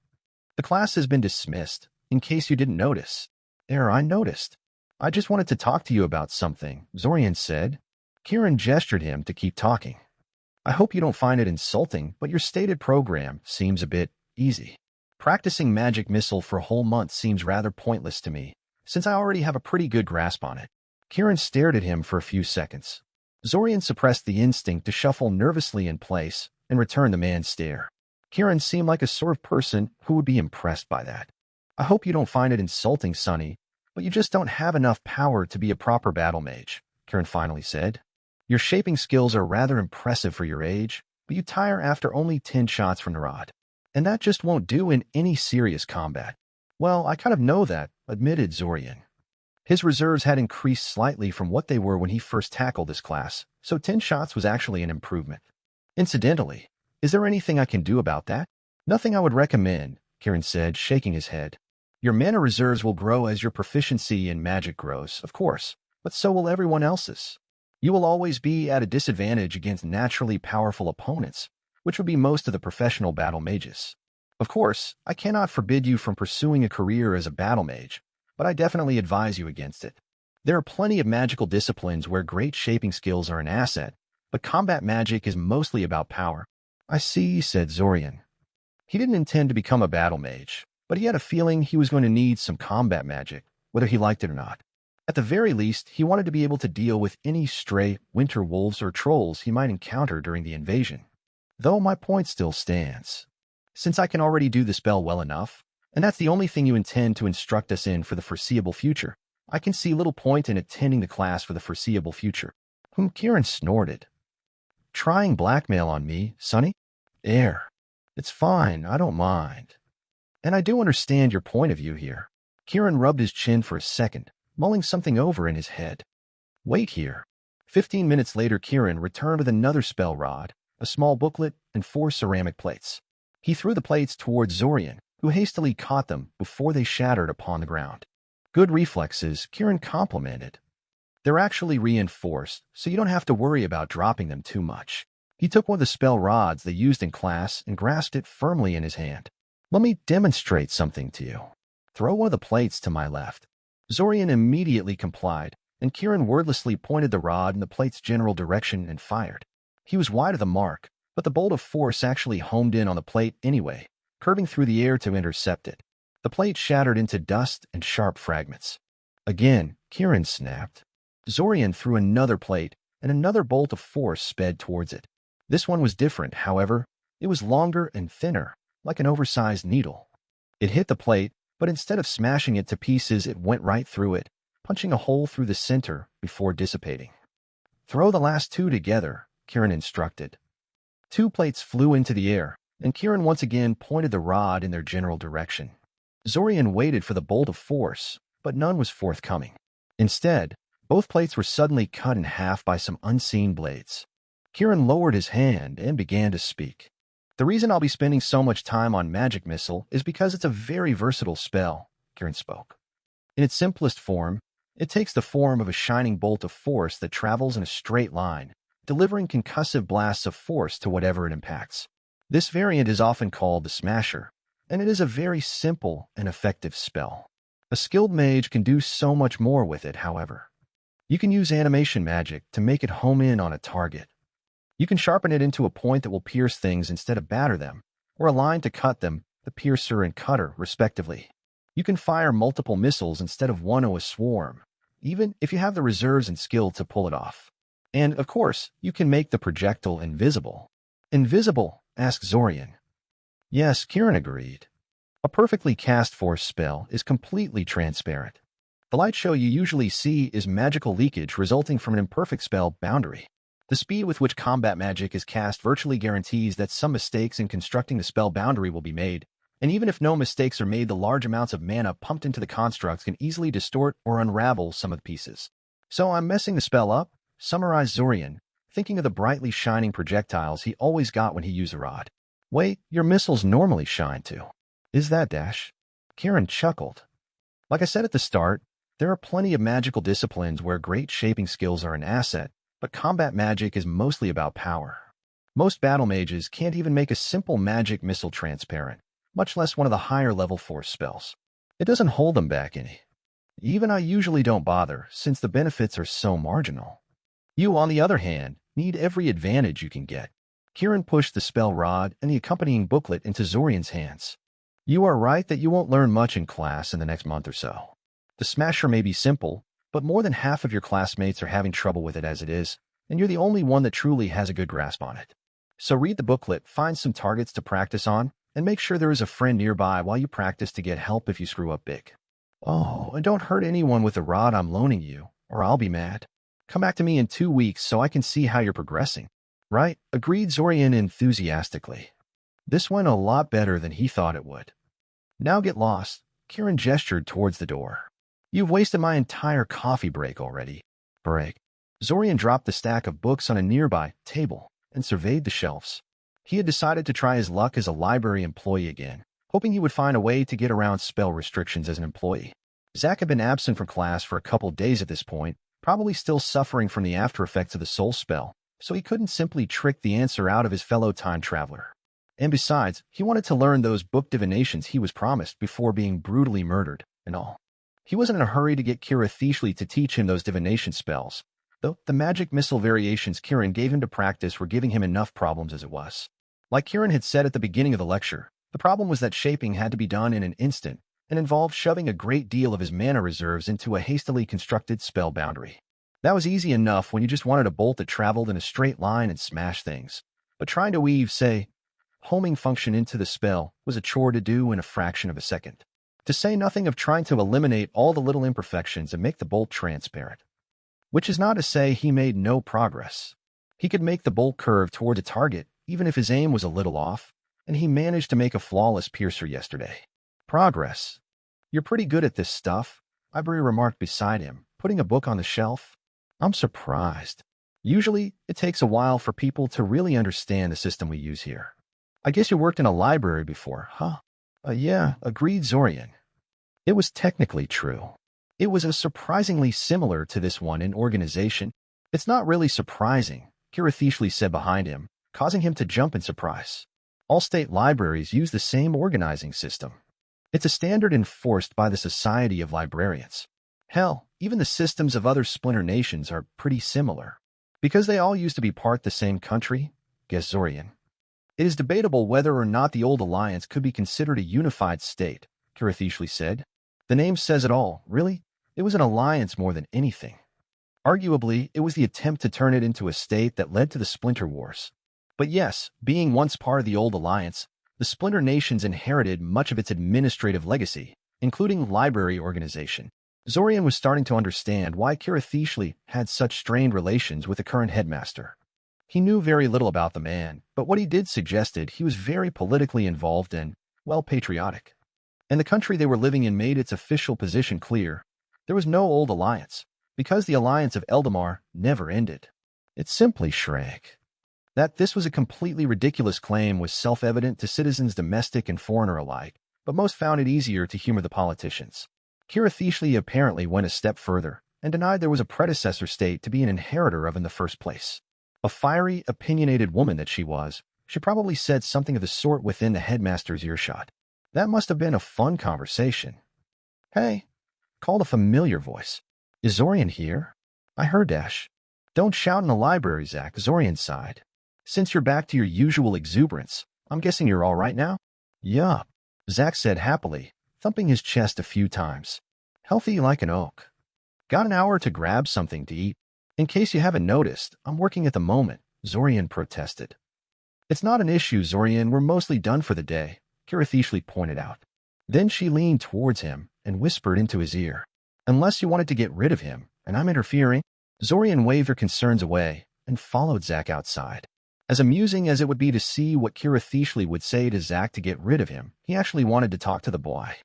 "The class has been dismissed, in case you didn't notice." I noticed. "I just wanted to talk to you about something," Zorian said. Kieran gestured him to keep talking. "I hope you don't find it insulting, but your stated program seems a bit easy. Practicing magic missile for a whole month seems rather pointless to me, since I already have a pretty good grasp on it." Kieran stared at him for a few seconds. Zorian suppressed the instinct to shuffle nervously in place and return the man's stare. Kieran seemed like a sort of person who would be impressed by that. "I hope you don't find it insulting, Sonny, but you just don't have enough power to be a proper battle mage," Kieran finally said. "Your shaping skills are rather impressive for your age, but you tire after only 10 shots from the rod. And that just won't do in any serious combat." "Well, I kind of know that," admitted Zorian. His reserves had increased slightly from what they were when he first tackled this class, so 10 shots was actually an improvement. "Incidentally, is there anything I can do about that?" "Nothing I would recommend," Kieran said, shaking his head. "Your mana reserves will grow as your proficiency in magic grows, of course, but so will everyone else's. You will always be at a disadvantage against naturally powerful opponents, which would be most of the professional battle mages. Of course, I cannot forbid you from pursuing a career as a battle mage, but I definitely advise you against it. There are plenty of magical disciplines where great shaping skills are an asset, but combat magic is mostly about power." "I see," said Zorian. He didn't intend to become a battle mage, but he had a feeling he was going to need some combat magic, whether he liked it or not. At the very least, he wanted to be able to deal with any stray winter wolves or trolls he might encounter during the invasion. "Though my point still stands. Since I can already do the spell well enough, and that's the only thing you intend to instruct us in for the foreseeable future, I can see little point in attending the class for the foreseeable future." Kieran snorted. "Trying blackmail on me, Sonny?" It's fine, I don't mind. And I do understand your point of view here." Kieran rubbed his chin for a second, mulling something over in his head. "Wait here." 15 minutes later, Kieran returned with another spell rod, a small booklet, and 4 ceramic plates. He threw the plates towards Zorian, who hastily caught them before they shattered upon the ground. "Good reflexes," Kieran complimented. "They're actually reinforced, so you don't have to worry about dropping them too much." He took one of the spell rods they used in class and grasped it firmly in his hand. "Let me demonstrate something to you. Throw one of the plates to my left." Zorian immediately complied, and Kieran wordlessly pointed the rod in the plate's general direction and fired. He was wide of the mark, but the bolt of force actually homed in on the plate anyway, curving through the air to intercept it. The plate shattered into dust and sharp fragments. Again, Kieran snapped. Zorian threw another plate, and another bolt of force sped towards it. This one was different, however. It was longer and thinner, like an oversized needle. It hit the plate, but instead of smashing it to pieces, it went right through it, punching a hole through the center before dissipating. "Throw the last two together," Kieran instructed. 2 plates flew into the air, and Kieran once again pointed the rod in their general direction. Zorian waited for the bolt of force, but none was forthcoming. Instead, both plates were suddenly cut in half by some unseen blades. Kieran lowered his hand and began to speak. "The reason I'll be spending so much time on Magic Missile is because it's a very versatile spell," Kieran spoke. "In its simplest form, it takes the form of a shining bolt of force that travels in a straight line, delivering concussive blasts of force to whatever it impacts. This variant is often called the Smasher, and it is a very simple and effective spell. A skilled mage can do so much more with it, however. You can use animation magic to make it home in on a target. You can sharpen it into a point that will pierce things instead of batter them, or a line to cut them, the piercer and cutter, respectively. You can fire multiple missiles instead of one or a swarm, even if you have the reserves and skill to pull it off. And, of course, you can make the projectile invisible." "Invisible?" asked Zorian. "Yes," Kieran agreed. "A perfectly cast force spell is completely transparent. The light show you usually see is magical leakage resulting from an imperfect spell boundary. The speed with which combat magic is cast virtually guarantees that some mistakes in constructing the spell boundary will be made, and even if no mistakes are made, the large amounts of mana pumped into the constructs can easily distort or unravel some of the pieces. So I'm messing the spell up," summarized Zorian, thinking of the brightly shining projectiles he always got when he used a rod. "Wait, your missiles normally shine too. Is that dash?" Kieran chuckled. "Like I said at the start, there are plenty of magical disciplines where great shaping skills are an asset, but combat magic is mostly about power. Most battle mages can't even make a simple magic missile transparent, much less one of the higher-level force spells. It doesn't hold them back any. Even I usually don't bother, since the benefits are so marginal. You, on the other hand, need every advantage you can get." Kieran pushed the spell rod and the accompanying booklet into Zorian's hands. "You are right that you won't learn much in class in the next month or so. The Smasher may be simple, but more than half of your classmates are having trouble with it as it is, and you're the only one that truly has a good grasp on it. So read the booklet, find some targets to practice on, and make sure there is a friend nearby while you practice to get help if you screw up big. Oh, and don't hurt anyone with the rod I'm loaning you, or I'll be mad. Come back to me in 2 weeks so I can see how you're progressing." "Right," agreed Zorian enthusiastically. This went a lot better than he thought it would. "Now get lost." Kieran gestured towards the door. "You've wasted my entire coffee break already." "Break." Zorian dropped the stack of books on a nearby table and surveyed the shelves. He had decided to try his luck as a library employee again, hoping he would find a way to get around spell restrictions as an employee. Zach had been absent from class for a couple days at this point, probably still suffering from the after effects of the soul spell, so he couldn't simply trick the answer out of his fellow time traveler. And besides, he wanted to learn those book divinations he was promised before being brutally murdered and all. He wasn't in a hurry to get Kira Thieshley to teach him those divination spells, though the magic missile variations Kieran gave him to practice were giving him enough problems as it was. Like Kieran had said at the beginning of the lecture, the problem was that shaping had to be done in an instant and involved shoving a great deal of his mana reserves into a hastily constructed spell boundary. That was easy enough when you just wanted a bolt that traveled in a straight line and smashed things, but trying to weave, say, homing function into the spell was a chore to do in a fraction of a second. To say nothing of trying to eliminate all the little imperfections and make the bolt transparent. Which is not to say he made no progress. He could make the bolt curve toward a target, even if his aim was a little off, and he managed to make a flawless piercer yesterday. "Progress. You're pretty good at this stuff," Ivory remarked beside him, putting a book on the shelf. "I'm surprised. Usually, it takes a while for people to really understand the system we use here. I guess you worked in a library before, huh?" Yeah, agreed Zorian. It was technically true. It was surprisingly similar to this one in organization. "It's not really surprising," Kira Thieshley said behind him, causing him to jump in surprise. "All state libraries use the same organizing system. It's a standard enforced by the Society of Librarians. Hell, even the systems of other splinter nations are pretty similar. Because they all used to be part the same country, guessed Zorian. It is debatable whether or not the old alliance could be considered a unified state, Kirathishli said. The name says it all, really. It was an alliance more than anything. Arguably, it was the attempt to turn it into a state that led to the Splinter Wars. But yes, being once part of the old alliance, the Splinter Nations inherited much of its administrative legacy, including library organization. Zorian was starting to understand why Kirathishli had such strained relations with the current headmaster. He knew very little about the man, but what he did suggested he was very politically involved and, well, patriotic. And the country they were living in made its official position clear. There was no old alliance, because the alliance of Eldamar never ended. It simply shrank. That this was a completely ridiculous claim was self-evident to citizens domestic and foreigner alike, but most found it easier to humor the politicians. Kirathishli apparently went a step further and denied there was a predecessor state to be an inheritor of in the first place. A fiery, opinionated woman that she was, she probably said something of the sort within the headmaster's earshot. That must have been a fun conversation. Hey, called a familiar voice. Is Zorian here? I heard Dash. Don't shout in the library, Zach, Zorian sighed. Since you're back to your usual exuberance, I'm guessing you're all right now? Yup, Zach said happily, thumping his chest a few times. Healthy like an oak. Got an hour to grab something to eat? In case you haven't noticed, I'm working at the moment, Zorian protested. It's not an issue, Zorian, we're mostly done for the day, Kirathishli pointed out. Then she leaned towards him and whispered into his ear. Unless you wanted to get rid of him, and I'm interfering. Zorian waved her concerns away and followed Zach outside. As amusing as it would be to see what Kirathishli would say to Zach to get rid of him, he actually wanted to talk to the boy.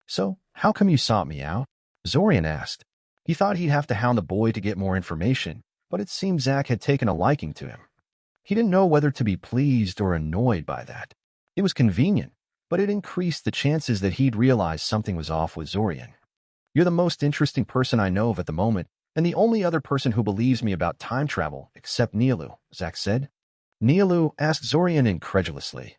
So, how come you sought me out? Zorian asked. He thought he'd have to hound the boy to get more information, but it seemed Zach had taken a liking to him. He didn't know whether to be pleased or annoyed by that. It was convenient, but it increased the chances that he'd realize something was off with Zorian. You're the most interesting person I know of at the moment, and the only other person who believes me about time travel, except Nialu, Zach said. Nialu asked Zorian incredulously.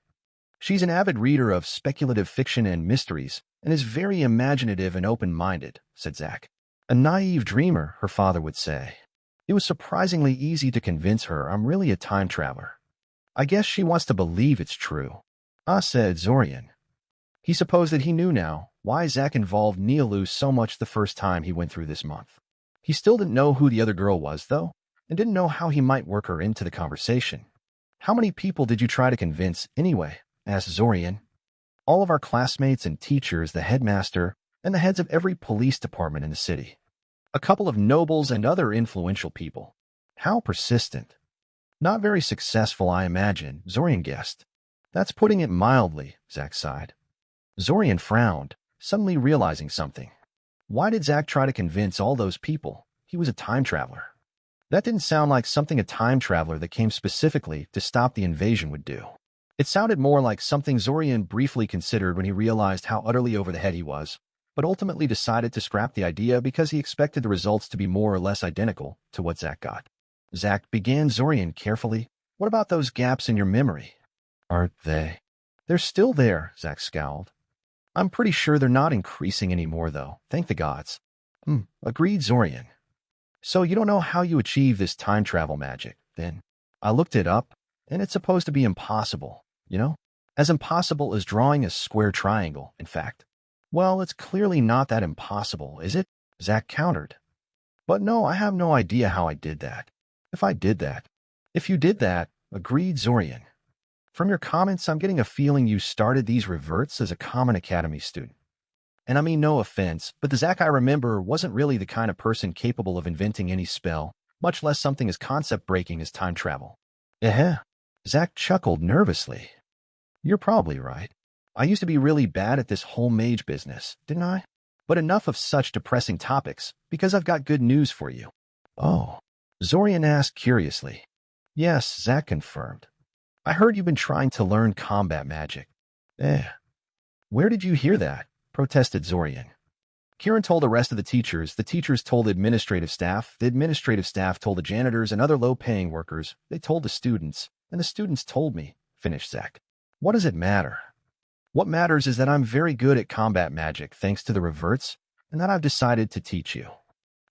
She's an avid reader of speculative fiction and mysteries, and is very imaginative and open-minded, said Zach. A naive dreamer, her father would say. It was surprisingly easy to convince her I'm really a time traveler. I guess she wants to believe it's true. Said Zorian. He supposed that he knew now why Zach involved Nialu so much the first time he went through this month. He still didn't know who the other girl was, though, and didn't know how he might work her into the conversation. How many people did you try to convince, anyway? Asked Zorian. All of our classmates and teachers, the headmaster, and the heads of every police department in the city. A couple of nobles and other influential people. How persistent. Not very successful, I imagine, Zorian guessed. That's putting it mildly, Zach sighed. Zorian frowned, suddenly realizing something. Why did Zach try to convince all those people he was a time traveler? That didn't sound like something a time traveler that came specifically to stop the invasion would do. It sounded more like something Zorian briefly considered when he realized how utterly over the head he was, but ultimately decided to scrap the idea because he expected the results to be more or less identical to what Zach got. Zach, began Zorian carefully. What about those gaps in your memory? Aren't they? They're still there, Zach scowled. I'm pretty sure they're not increasing anymore, though, thank the gods. Agreed Zorian. So you don't know how you achieve this time travel magic, then? I looked it up, and it's supposed to be impossible, you know? As impossible as drawing a square triangle, in fact. Well, it's clearly not that impossible, is it? Zach countered. But no, I have no idea how I did that. If you did that, agreed Zorian. From your comments, I'm getting a feeling you started these reverts as a common academy student. And I mean no offense, but the Zach I remember wasn't really the kind of person capable of inventing any spell, much less something as concept-breaking as time travel. Zach chuckled nervously. You're probably right. I used to be really bad at this whole mage business, didn't I? But enough of such depressing topics, because I've got good news for you. Oh, Zorian asked curiously. Yes, Zach confirmed. I heard you've been trying to learn combat magic. Where did you hear that? Protested Zorian. Kieran told the rest of the teachers told the administrative staff told the janitors and other low-paying workers, they told the students, and the students told me, finished Zach. What does it matter? What matters is that I'm very good at combat magic thanks to the reverts, and that I've decided to teach you.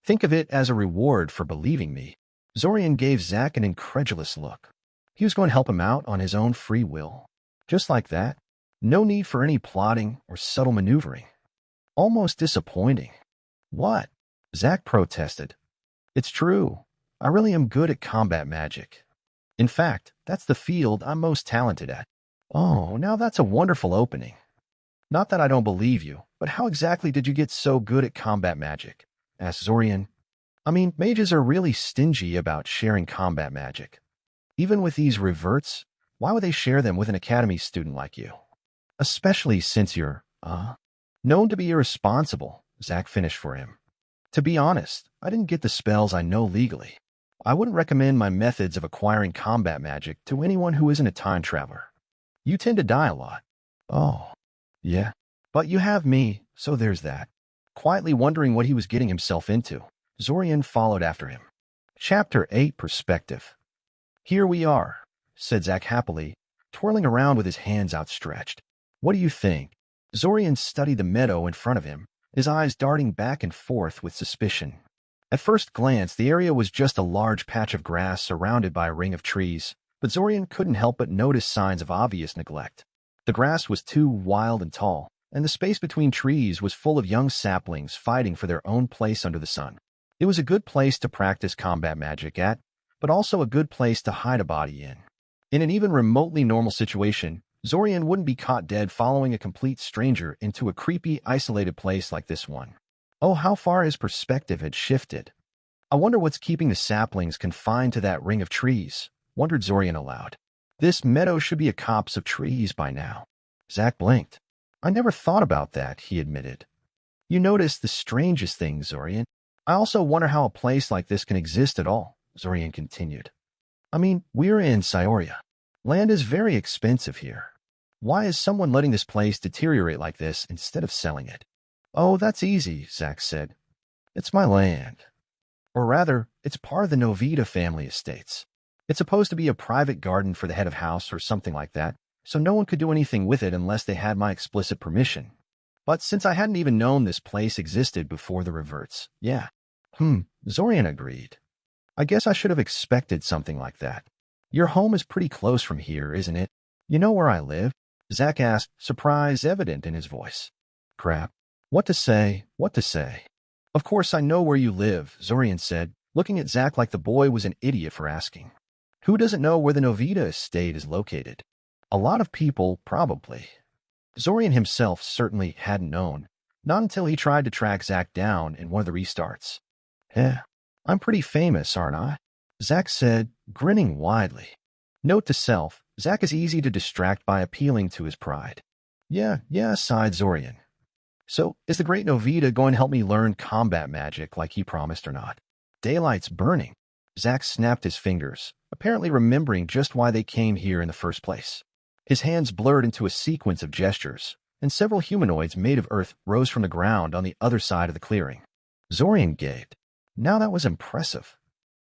Think of it as a reward for believing me. Zorian gave Zack an incredulous look. He was going to help him out on his own free will. Just like that. No need for any plotting or subtle maneuvering. Almost disappointing. What? Zack protested. It's true. I really am good at combat magic. In fact, that's the field I'm most talented at. Oh, now that's a wonderful opening. Not that I don't believe you, but how exactly did you get so good at combat magic? Asked Zorian. I mean, mages are really stingy about sharing combat magic. Even with these reverts, why would they share them with an academy student like you? Especially since you're, known to be irresponsible, Zack finished for him. To be honest, I didn't get the spells I know legally. I wouldn't recommend my methods of acquiring combat magic to anyone who isn't a time traveler. You tend to die a lot. Oh, yeah. But you have me, so there's that. Quietly wondering what he was getting himself into, Zorian followed after him. Chapter 8 Perspective. Here we are, said Zack happily, twirling around with his hands outstretched. What do you think? Zorian studied the meadow in front of him, his eyes darting back and forth with suspicion. At first glance, the area was just a large patch of grass surrounded by a ring of trees, but Zorian couldn't help but notice signs of obvious neglect. The grass was too wild and tall, and the space between trees was full of young saplings fighting for their own place under the sun. It was a good place to practice combat magic at, but also a good place to hide a body in. In an even remotely normal situation, Zorian wouldn't be caught dead following a complete stranger into a creepy, isolated place like this one. Oh, how far his perspective had shifted. I wonder what's keeping the saplings confined to that ring of trees, wondered Zorian aloud. This meadow should be a copse of trees by now. Zack blinked. I never thought about that, he admitted. You notice the strangest thing, Zorian. I also wonder how a place like this can exist at all, Zorian continued. I mean, we're in Cyoria. Land is very expensive here. Why is someone letting this place deteriorate like this instead of selling it? Oh, that's easy, Zack said. It's my land. Or rather, it's part of the Novita family estates. It's supposed to be a private garden for the head of house or something like that, so no one could do anything with it unless they had my explicit permission. But since I hadn't even known this place existed before the reverts, yeah. Zorian agreed. I guess I should have expected something like that. Your home is pretty close from here, isn't it? You know where I live? Zack asked, surprise evident in his voice. Crap. What to say? Of course I know where you live, Zorian said, looking at Zack like the boy was an idiot for asking. Who doesn't know where the Novita estate is located? A lot of people, probably. Zorian himself certainly hadn't known, not until he tried to track Zack down in one of the restarts. I'm pretty famous, aren't I? Zack said, grinning widely. Note to self, Zack is easy to distract by appealing to his pride. Yeah, sighed Zorian. So, is the great Novita going to help me learn combat magic like he promised or not? Daylight's burning. Zack snapped his fingers, apparently remembering just why they came here in the first place. His hands blurred into a sequence of gestures, and several humanoids made of earth rose from the ground on the other side of the clearing. Zorian gaped. Now that was impressive.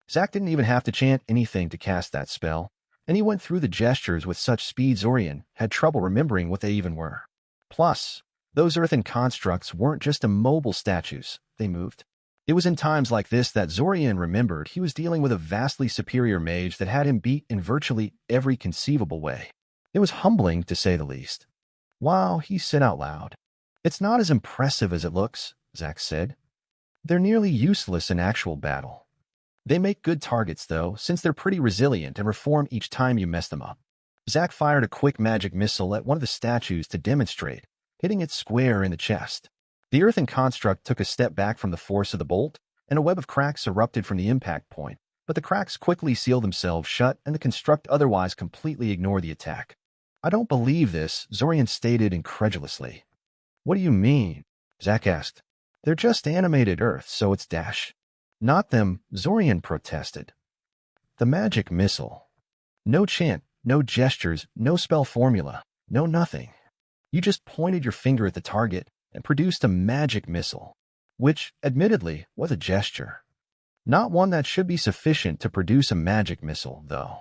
Zack didn't even have to chant anything to cast that spell, and he went through the gestures with such speed Zorian had trouble remembering what they even were. Plus, those earthen constructs weren't just immobile statues, they moved. It was in times like this that Zorian remembered he was dealing with a vastly superior mage that had him beat in virtually every conceivable way. It was humbling, to say the least. Wow, he said out loud. It's not as impressive as it looks, Zack said. They're nearly useless in actual battle. They make good targets, though, since they're pretty resilient and reform each time you mess them up. Zack fired a quick magic missile at one of the statues to demonstrate, hitting it square in the chest. The earthen construct took a step back from the force of the bolt, and a web of cracks erupted from the impact point, but the cracks quickly sealed themselves shut and the construct otherwise completely ignored the attack. I don't believe this, Zorian stated incredulously. What do you mean? Zack asked. They're just animated earth, so it's dash. Not them, Zorian protested. The magic missile. No chant, no gestures, no spell formula, no nothing. You just pointed your finger at the target and produced a magic missile, which, admittedly, was a gesture. Not one that should be sufficient to produce a magic missile, though.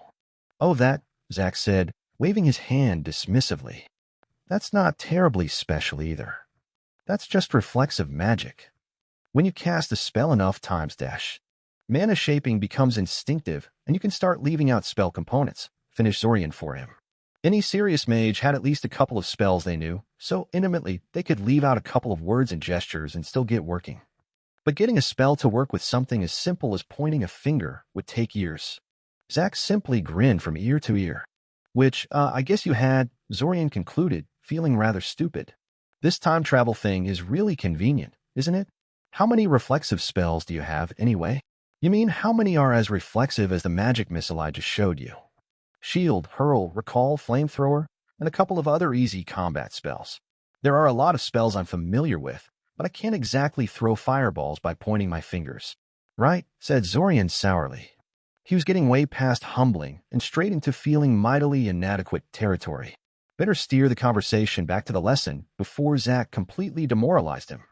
Oh, that, Zack said, waving his hand dismissively. That's not terribly special either. That's just reflexive magic. When you cast a spell enough times dash, mana shaping becomes instinctive, and you can start leaving out spell components, finished Zorian for him. Any serious mage had at least a couple of spells they knew, so intimately they could leave out a couple of words and gestures and still get working. But getting a spell to work with something as simple as pointing a finger would take years. Zack simply grinned from ear to ear. Which, I guess you had, Zorian concluded, feeling rather stupid. This time travel thing is really convenient, isn't it? How many reflexive spells do you have, anyway? You mean how many are as reflexive as the magic missile I just showed you? Shield, Hurl, Recall, Flamethrower, and a couple of other easy combat spells. There are a lot of spells I'm familiar with, but I can't exactly throw fireballs by pointing my fingers. Right, said Zorian sourly. He was getting way past humbling and straight into feeling mightily inadequate territory. Better steer the conversation back to the lesson before Zack completely demoralized him.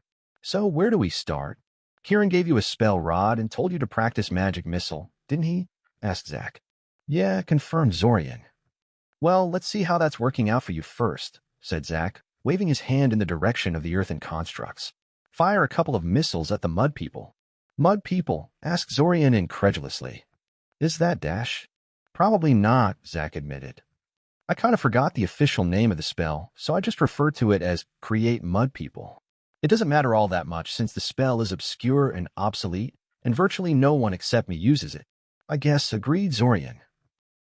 So where do we start? Kieran gave you a spell rod and told you to practice magic missile, didn't he? Asked Zack. Yeah, confirmed Zorian. Well, let's see how that's working out for you first, said Zack, waving his hand in the direction of the earthen constructs. Fire a couple of missiles at the mud people. Mud people? Asked Zorian incredulously. Is that Dash? Probably not, Zack admitted. I kind of forgot the official name of the spell, so I just refer to it as Create Mud People. It doesn't matter all that much since the spell is obscure and obsolete, and virtually no one except me uses it. I guess, agreed Zorian.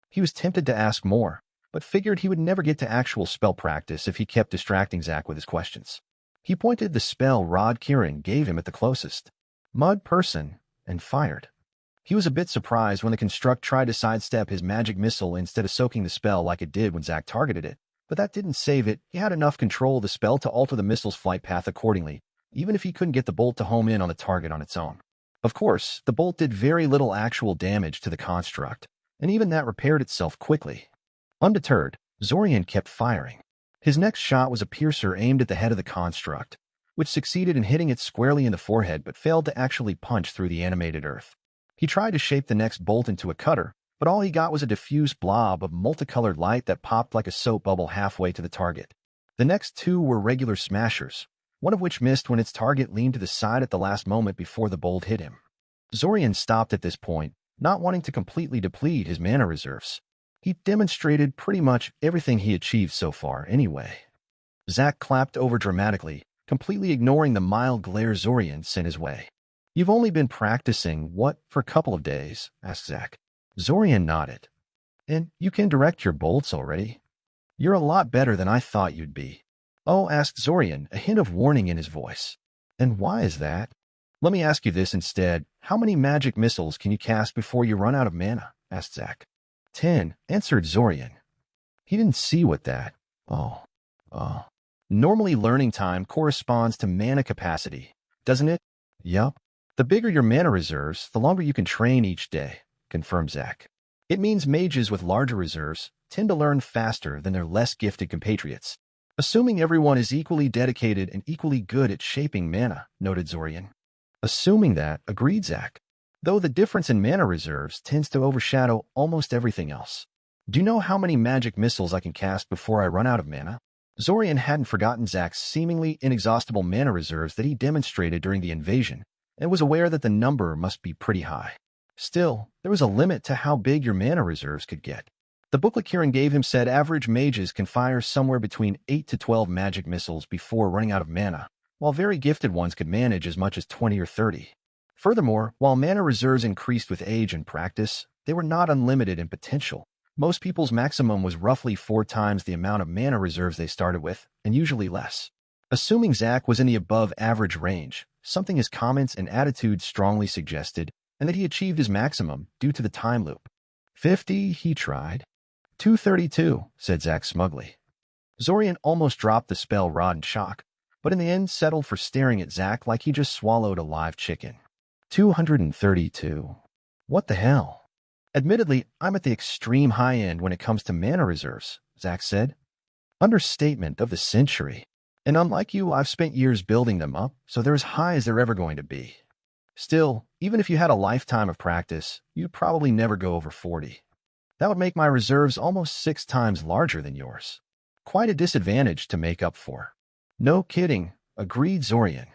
He was tempted to ask more, but figured he would never get to actual spell practice if he kept distracting Zack with his questions. He pointed the spell Rod Kieran gave him at the closest, Mud Person, and fired. He was a bit surprised when the construct tried to sidestep his magic missile instead of soaking the spell like it did when Zack targeted it, but that didn't save it. He had enough control of the spell to alter the missile's flight path accordingly, even if he couldn't get the bolt to home in on the target on its own. Of course, the bolt did very little actual damage to the construct, and even that repaired itself quickly. Undeterred, Zorian kept firing. His next shot was a piercer aimed at the head of the construct, which succeeded in hitting it squarely in the forehead but failed to actually punch through the animated earth. He tried to shape the next bolt into a cutter, but all he got was a diffuse blob of multicolored light that popped like a soap bubble halfway to the target. The next two were regular smashers, one of which missed when its target leaned to the side at the last moment before the bolt hit him. Zorian stopped at this point, not wanting to completely deplete his mana reserves. He demonstrated pretty much everything he achieved so far anyway. Zack clapped over dramatically, completely ignoring the mild glare Zorian sent his way. You've only been practicing, what, for a couple of days? Asked Zack. Zorian nodded. And you can direct your bolts already? You're a lot better than I thought you'd be. Oh, asked Zorian, a hint of warning in his voice. And why is that? Let me ask you this instead. How many magic missiles can you cast before you run out of mana? Asked Zack. 10, answered Zorian. He didn't see what that. Oh. Normally learning time corresponds to mana capacity, doesn't it? Yup. The bigger your mana reserves, the longer you can train each day, confirmed Zack. It means mages with larger reserves tend to learn faster than their less gifted compatriots. Assuming everyone is equally dedicated and equally good at shaping mana, noted Zorian. Assuming that, agreed Zack. Though the difference in mana reserves tends to overshadow almost everything else. Do you know how many magic missiles I can cast before I run out of mana? Zorian hadn't forgotten Zack's seemingly inexhaustible mana reserves that he demonstrated during the invasion, and was aware that the number must be pretty high. Still, there was a limit to how big your mana reserves could get. The booklet Kieran gave him said average mages can fire somewhere between 8 to 12 magic missiles before running out of mana, while very gifted ones could manage as much as 20 or 30. Furthermore, while mana reserves increased with age and practice, they were not unlimited in potential. Most people's maximum was roughly 4 times the amount of mana reserves they started with, and usually less. Assuming Zack was in the above-average range, something his comments and attitude strongly suggested, and that he achieved his maximum due to the time loop. 50, he tried. 232, said Zack smugly. Zorian almost dropped the spell rod in shock, but in the end settled for staring at Zack like he just swallowed a live chicken. 232. What the hell? Admittedly, I'm at the extreme high end when it comes to mana reserves, Zack said. Understatement of the century. And unlike you, I've spent years building them up, so they're as high as they're ever going to be. Still, even if you had a lifetime of practice, you'd probably never go over 40. That would make my reserves almost 6 times larger than yours. Quite a disadvantage to make up for. No kidding, agreed Zorian.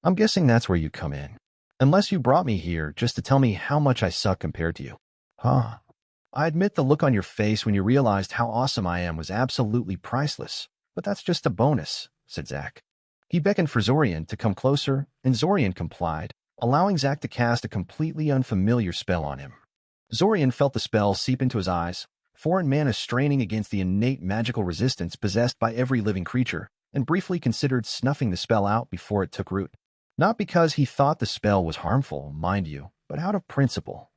I'm guessing that's where you come in. Unless you brought me here just to tell me how much I suck compared to you. Huh. I admit the look on your face when you realized how awesome I am was absolutely priceless, but that's just a bonus, said Zack. He beckoned for Zorian to come closer, and Zorian complied, allowing Zack to cast a completely unfamiliar spell on him. Zorian felt the spell seep into his eyes, foreign mana straining against the innate magical resistance possessed by every living creature, and briefly considered snuffing the spell out before it took root. Not because he thought the spell was harmful, mind you, but out of principle.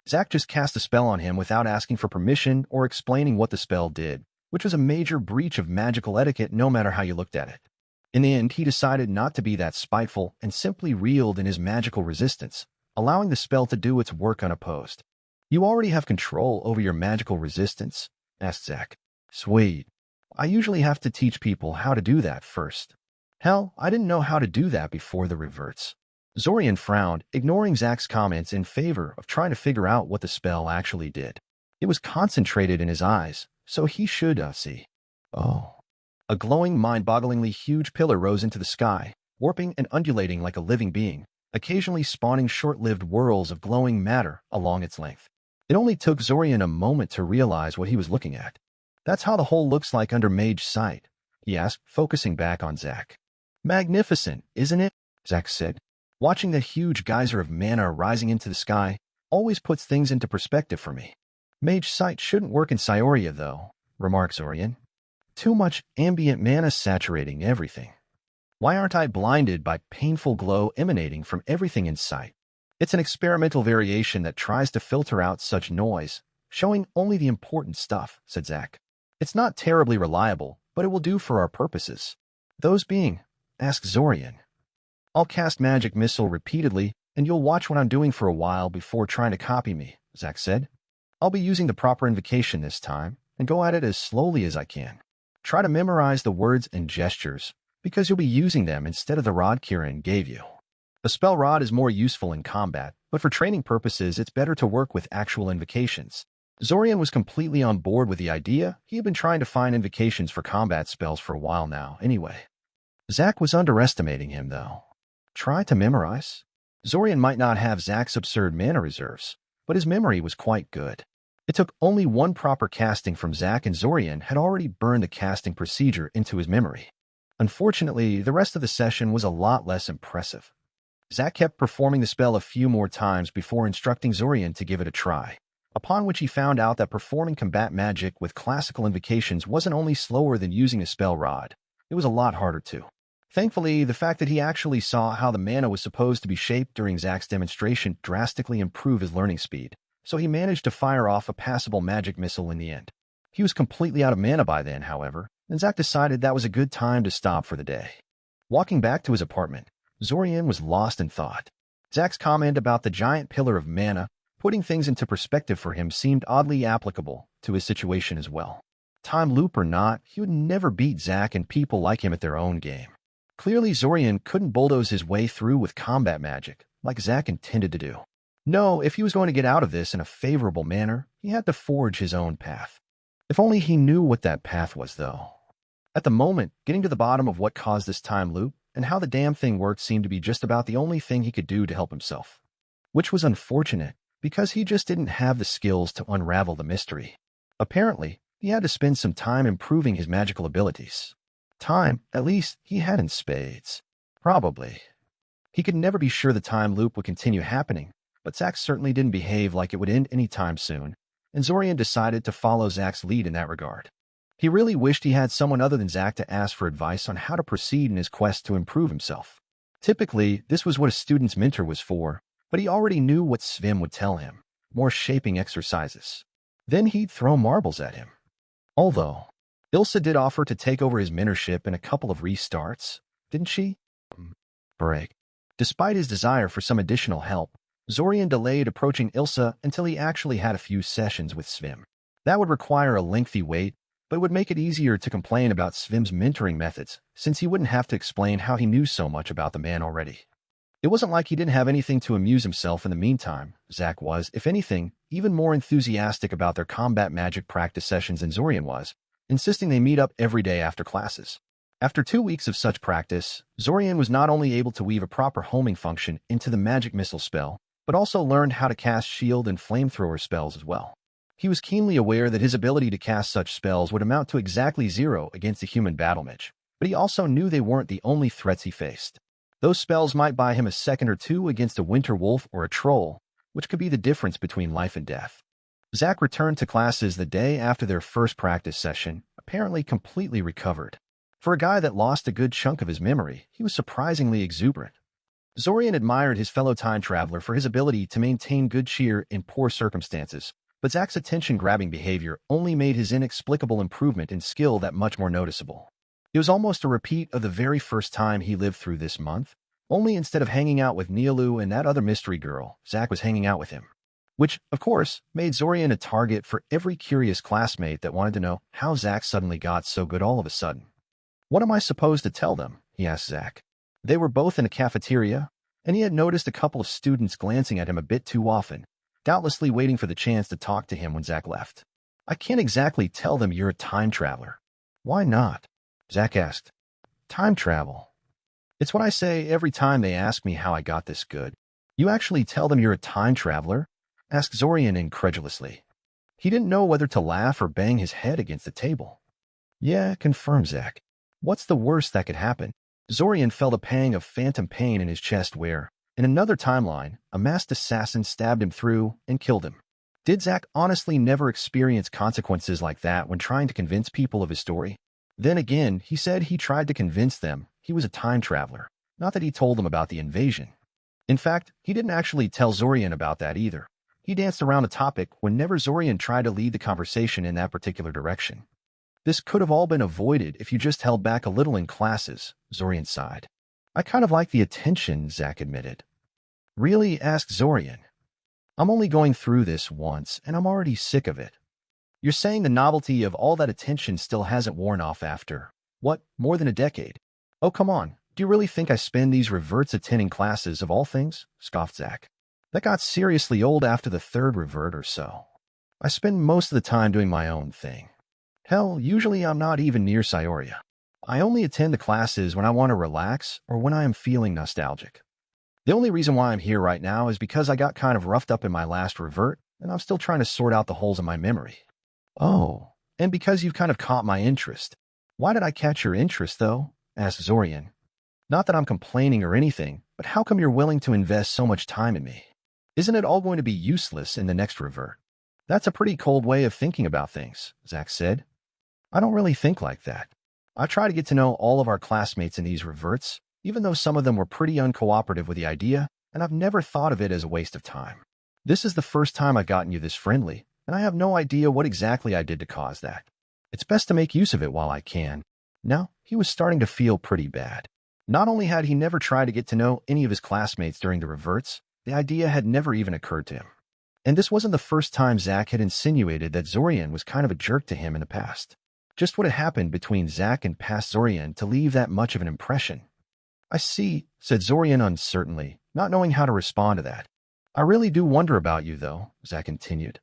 Zack just cast a spell on him without asking for permission or explaining what the spell did, which was a major breach of magical etiquette no matter how you looked at it. In the end, he decided not to be that spiteful and simply reeled in his magical resistance, allowing the spell to do its work unopposed. You already have control over your magical resistance? Asked Zack. Sweet. I usually have to teach people how to do that first. Hell, I didn't know how to do that before the reverts. Zorian frowned, ignoring Zack's comments in favor of trying to figure out what the spell actually did. It was concentrated in his eyes, so he should see. Oh. A glowing, mind-bogglingly huge pillar rose into the sky, warping and undulating like a living being, occasionally spawning short-lived whirls of glowing matter along its length. It only took Zorian a moment to realize what he was looking at. That's how the whole looks like under mage sight, he asked, focusing back on Zack. Magnificent, isn't it? Zack said. Watching the huge geyser of mana rising into the sky always puts things into perspective for me. Mage sight shouldn't work in Cyoria, though, remarked Zorian. Too much ambient mana saturating everything. Why aren't I blinded by painful glow emanating from everything in sight? It's an experimental variation that tries to filter out such noise, showing only the important stuff, said Zack. It's not terribly reliable, but it will do for our purposes. Those being, asked Zorian. I'll cast Magic Missile repeatedly, and you'll watch what I'm doing for a while before trying to copy me, Zack said. I'll be using the proper invocation this time, and go at it as slowly as I can. Try to memorize the words and gestures, because you'll be using them instead of the rod Kirin gave you. A spell rod is more useful in combat, but for training purposes it's better to work with actual invocations. Zorian was completely on board with the idea. He had been trying to find invocations for combat spells for a while now, anyway. Zack was underestimating him, though. Try to memorize? Zorian might not have Zack's absurd mana reserves, but his memory was quite good. It took only one proper casting from Zack, and Zorian had already burned the casting procedure into his memory. Unfortunately, the rest of the session was a lot less impressive. Zack kept performing the spell a few more times before instructing Zorian to give it a try, upon which he found out that performing combat magic with classical invocations wasn't only slower than using a spell rod, it was a lot harder too. Thankfully, the fact that he actually saw how the mana was supposed to be shaped during Zack's demonstration drastically improved his learning speed, so he managed to fire off a passable magic missile in the end. He was completely out of mana by then, however, and Zack decided that was a good time to stop for the day. Walking back to his apartment, Zorian was lost in thought. Zack's comment about the giant pillar of mana putting things into perspective for him seemed oddly applicable to his situation as well. Time loop or not, he would never beat Zack and people like him at their own game. Clearly, Zorian couldn't bulldoze his way through with combat magic, like Zack intended to do. No, if he was going to get out of this in a favorable manner, he had to forge his own path. If only he knew what that path was, though. At the moment, getting to the bottom of what caused this time loop and how the damn thing worked seemed to be just about the only thing he could do to help himself. Which was unfortunate, because he just didn't have the skills to unravel the mystery. Apparently, he had to spend some time improving his magical abilities. Time, at least, he had in spades. Probably. He could never be sure the time loop would continue happening, but Zack certainly didn't behave like it would end anytime soon, and Zorian decided to follow Zack's lead in that regard. He really wished he had someone other than Zack to ask for advice on how to proceed in his quest to improve himself. Typically, this was what a student's mentor was for, but he already knew what Svim would tell him, more shaping exercises. Then he'd throw marbles at him. Although, Ilsa did offer to take over his mentorship in a couple of restarts, didn't she? Break. Despite his desire for some additional help, Zorian delayed approaching Ilsa until he actually had a few sessions with Svim. That would require a lengthy wait, but it would make it easier to complain about Svim's mentoring methods, since he wouldn't have to explain how he knew so much about the man already. It wasn't like he didn't have anything to amuse himself in the meantime. Zack was, if anything, even more enthusiastic about their combat magic practice sessions than Zorian was, insisting they meet up every day after classes. After 2 weeks of such practice, Zorian was not only able to weave a proper homing function into the magic missile spell, but also learned how to cast shield and flamethrower spells as well. He was keenly aware that his ability to cast such spells would amount to exactly 0 against a human battle mage, but he also knew they weren't the only threats he faced. Those spells might buy him a second or two against a winter wolf or a troll, which could be the difference between life and death. Zach returned to classes the day after their first practice session, apparently completely recovered. For a guy that lost a good chunk of his memory, he was surprisingly exuberant. Zorian admired his fellow time traveler for his ability to maintain good cheer in poor circumstances, but Zach's attention-grabbing behavior only made his inexplicable improvement in skill that much more noticeable. It was almost a repeat of the very first time he lived through this month, only instead of hanging out with Nialu and that other mystery girl, Zach was hanging out with him. Which, of course, made Zorian a target for every curious classmate that wanted to know how Zach suddenly got so good all of a sudden. "What am I supposed to tell them?" he asked Zach. They were both in a cafeteria, and he had noticed a couple of students glancing at him a bit too often, doubtlessly waiting for the chance to talk to him when Zach left. "I can't exactly tell them you're a time traveler." "Why not?" Zach asked. "Time travel. It's what I say every time they ask me how I got this good." "You actually tell them you're a time traveler?" asked Zorian incredulously. He didn't know whether to laugh or bang his head against the table. "Yeah," confirmed Zach. "What's the worst that could happen?" Zorian felt a pang of phantom pain in his chest where, in another timeline, a masked assassin stabbed him through and killed him. Did Zach honestly never experience consequences like that when trying to convince people of his story? Then again, he said he tried to convince them he was a time traveler, not that he told them about the invasion. In fact, he didn't actually tell Zorian about that either. He danced around the topic whenever Zorian tried to lead the conversation in that particular direction. "This could have all been avoided if you just held back a little in classes," Zorian sighed. "I kind of like the attention," Zach admitted. "Really?" asked Zorian. "I'm only going through this once, and I'm already sick of it." "You're saying the novelty of all that attention still hasn't worn off after, what, more than a decade?" "Oh, come on. Do you really think I spend these reverts attending classes of all things?" scoffed Zach. "That got seriously old after the third revert or so. I spend most of the time doing my own thing. Hell, usually I'm not even near Syoria. I only attend the classes when I want to relax or when I am feeling nostalgic. The only reason why I'm here right now is because I got kind of roughed up in my last revert, and I'm still trying to sort out the holes in my memory." "Oh, and because you've kind of caught my interest." "Why did I catch your interest, though?" asked Zorian. "Not that I'm complaining or anything, but how come you're willing to invest so much time in me? Isn't it all going to be useless in the next revert?" "That's a pretty cold way of thinking about things," Zach said. "I don't really think like that. I try to get to know all of our classmates in these reverts, even though some of them were pretty uncooperative with the idea, and I've never thought of it as a waste of time. This is the first time I've gotten you this friendly, and I have no idea what exactly I did to cause that. It's best to make use of it while I can." Now, he was starting to feel pretty bad. Not only had he never tried to get to know any of his classmates during the reverts, the idea had never even occurred to him. And this wasn't the first time Zach had insinuated that Zorian was kind of a jerk to him in the past. Just what had happened between Zach and past Zorian to leave that much of an impression? "I see," said Zorian uncertainly, not knowing how to respond to that. "I really do wonder about you, though," Zach continued.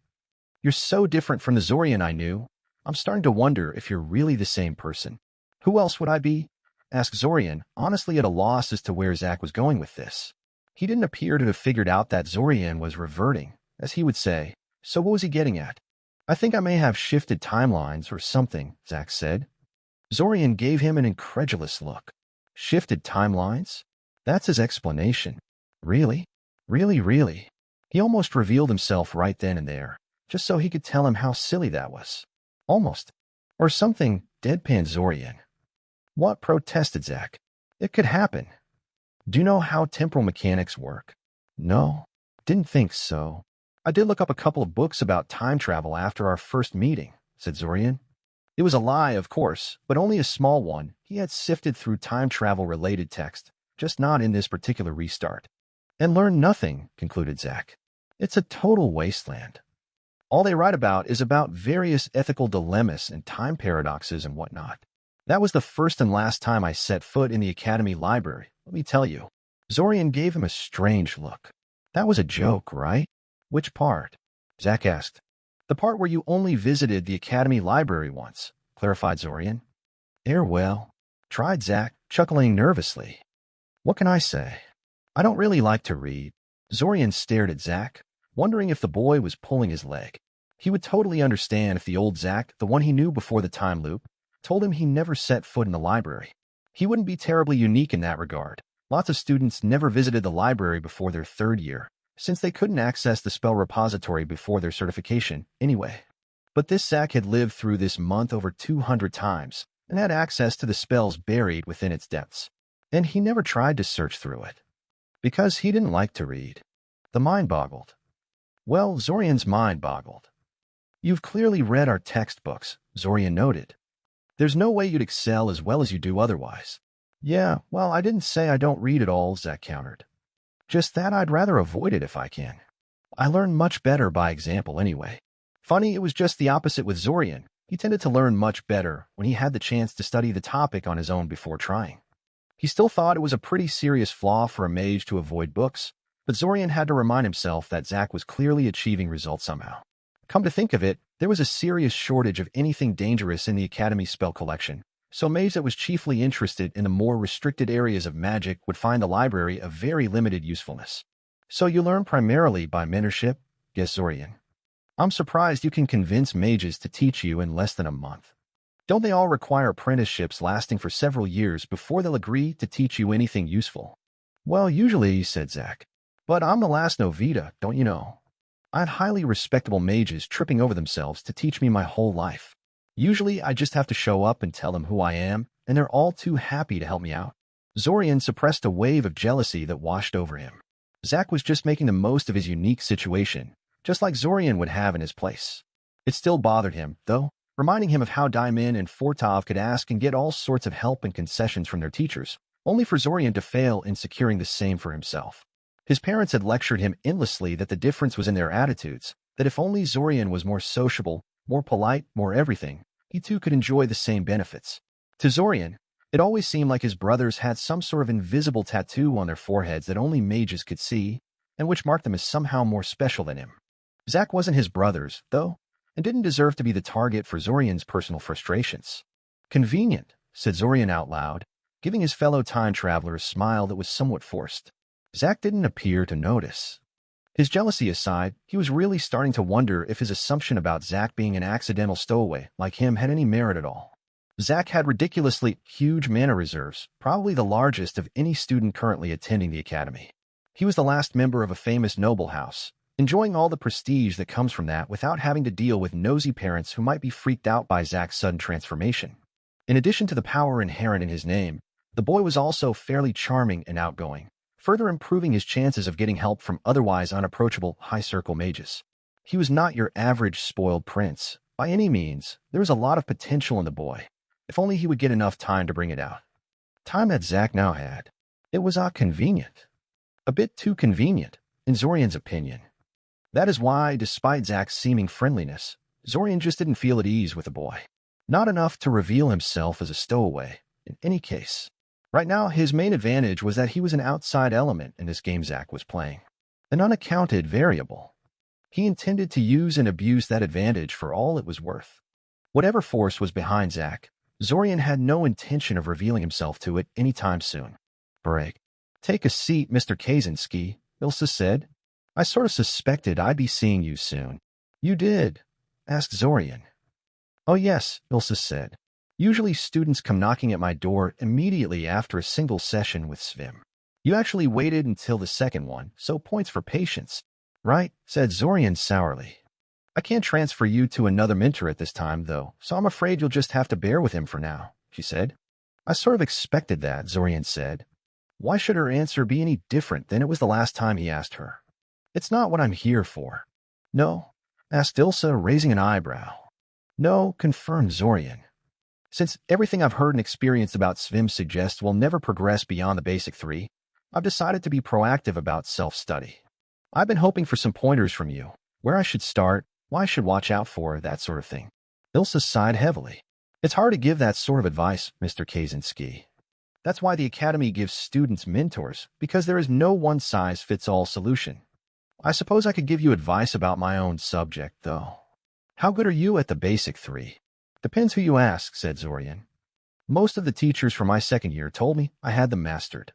"You're so different from the Zorian I knew. I'm starting to wonder if you're really the same person." "Who else would I be?" asked Zorian, honestly at a loss as to where Zach was going with this. He didn't appear to have figured out that Zorian was reverting, as he would say. So what was he getting at? "I think I may have shifted timelines or something," Zach said. Zorian gave him an incredulous look. "Shifted timelines?" That's his explanation. Really? Really, really? He almost revealed himself right then and there, just so he could tell him how silly that was. Almost. Or something, deadpan Zorian. "What?" protested Zach. "It could happen." "Do you know how temporal mechanics work?" "No, didn't think so. I did look up a couple of books about time travel after our first meeting," said Zorian. It was a lie, of course, but only a small one. He had sifted through time travel-related text, just not in this particular restart. "And learned nothing," concluded Zach. "It's a total wasteland. All they write about is about various ethical dilemmas and time paradoxes and whatnot. That was the first and last time I set foot in the Academy library, let me tell you." Zorian gave him a strange look. "That was a joke, right?" "Which part?" Zach asked. "The part where you only visited the Academy library once," clarified Zorian. Well, tried Zach, chuckling nervously. What can I say? I don't really like to read. Zorian stared at Zach, wondering if the boy was pulling his leg. He would totally understand if the old Zach, the one he knew before the time loop, told him he never set foot in the library. He wouldn't be terribly unique in that regard. Lots of students never visited the library before their third year, since they couldn't access the spell repository before their certification anyway. But this Zach had lived through this month over 200 times and had access to the spells buried within its depths. And he never tried to search through it, because he didn't like to read. The mind boggled. Well, Zorian's mind boggled. You've clearly read our textbooks, Zorian noted. There's no way you'd excel as well as you do otherwise. Yeah, well, I didn't say I don't read at all, Zach countered. Just that I'd rather avoid it if I can. I learn much better by example anyway. Funny, it was just the opposite with Zorian. He tended to learn much better when he had the chance to study the topic on his own before trying. He still thought it was a pretty serious flaw for a mage to avoid books, but Zorian had to remind himself that Zach was clearly achieving results somehow. Come to think of it, there was a serious shortage of anything dangerous in the Academy spell collection, so a mage that was chiefly interested in the more restricted areas of magic would find the library of very limited usefulness. So you learn primarily by mentorship? Yes, Zorian. I'm surprised you can convince mages to teach you in less than a month. Don't they all require apprenticeships lasting for several years before they'll agree to teach you anything useful? Well, usually, said Zach. But I'm the last novita, don't you know? I had highly respectable mages tripping over themselves to teach me my whole life. Usually, I just have to show up and tell them who I am, and they're all too happy to help me out. Zorian suppressed a wave of jealousy that washed over him. Zach was just making the most of his unique situation, just like Zorian would have in his place. It still bothered him, though, reminding him of how Daimin and Fortov could ask and get all sorts of help and concessions from their teachers, only for Zorian to fail in securing the same for himself. His parents had lectured him endlessly that the difference was in their attitudes, that if only Zorian was more sociable, more polite, more everything, he too could enjoy the same benefits. To Zorian, it always seemed like his brothers had some sort of invisible tattoo on their foreheads that only mages could see, and which marked them as somehow more special than him. Zach wasn't his brothers, though, and didn't deserve to be the target for Zorian's personal frustrations. Convenient, said Zorian out loud, giving his fellow time traveler a smile that was somewhat forced. Zach didn't appear to notice. His jealousy aside, he was really starting to wonder if his assumption about Zach being an accidental stowaway like him had any merit at all. Zach had ridiculously huge mana reserves, probably the largest of any student currently attending the academy. He was the last member of a famous noble house, enjoying all the prestige that comes from that without having to deal with nosy parents who might be freaked out by Zach's sudden transformation. In addition to the power inherent in his name, the boy was also fairly charming and outgoing, further improving his chances of getting help from otherwise unapproachable high-circle mages. He was not your average spoiled prince. By any means, there was a lot of potential in the boy, if only he would get enough time to bring it out. Time that Zach now had. It was convenient. A bit too convenient, in Zorian's opinion. That is why, despite Zach's seeming friendliness, Zorian just didn't feel at ease with the boy. Not enough to reveal himself as a stowaway, in any case. Right now, his main advantage was that he was an outside element in this game Zach was playing. An unaccounted variable. He intended to use and abuse that advantage for all it was worth. Whatever force was behind Zach, Zorian had no intention of revealing himself to it anytime soon. Break. Take a seat, Mr. Kaczynski, Ilsa said. I sort of suspected I'd be seeing you soon. You did? Asked Zorian. Oh yes, Ilsa said. Usually students come knocking at my door immediately after a single session with Svim. You actually waited until the second one, so points for patience. Right, said Zorian sourly. I can't transfer you to another mentor at this time, though, so I'm afraid you'll just have to bear with him for now, she said. I sort of expected that, Zorian said. Why should her answer be any different than it was the last time he asked her? It's not what I'm here for. No? Asked Ilsa, raising an eyebrow. No, confirmed Zorian. Since everything I've heard and experienced about Svim suggests we'll never progress beyond the basic 3, I've decided to be proactive about self-study. I've been hoping for some pointers from you, where I should start, what I should watch out for, that sort of thing. Ilsa sighed heavily. It's hard to give that sort of advice, Mr. Kaczynski. That's why the Academy gives students mentors, because there is no one-size-fits-all solution. I suppose I could give you advice about my own subject, though. How good are you at the basic 3? Depends who you ask, said Zorian. Most of the teachers from my second year told me I had them mastered.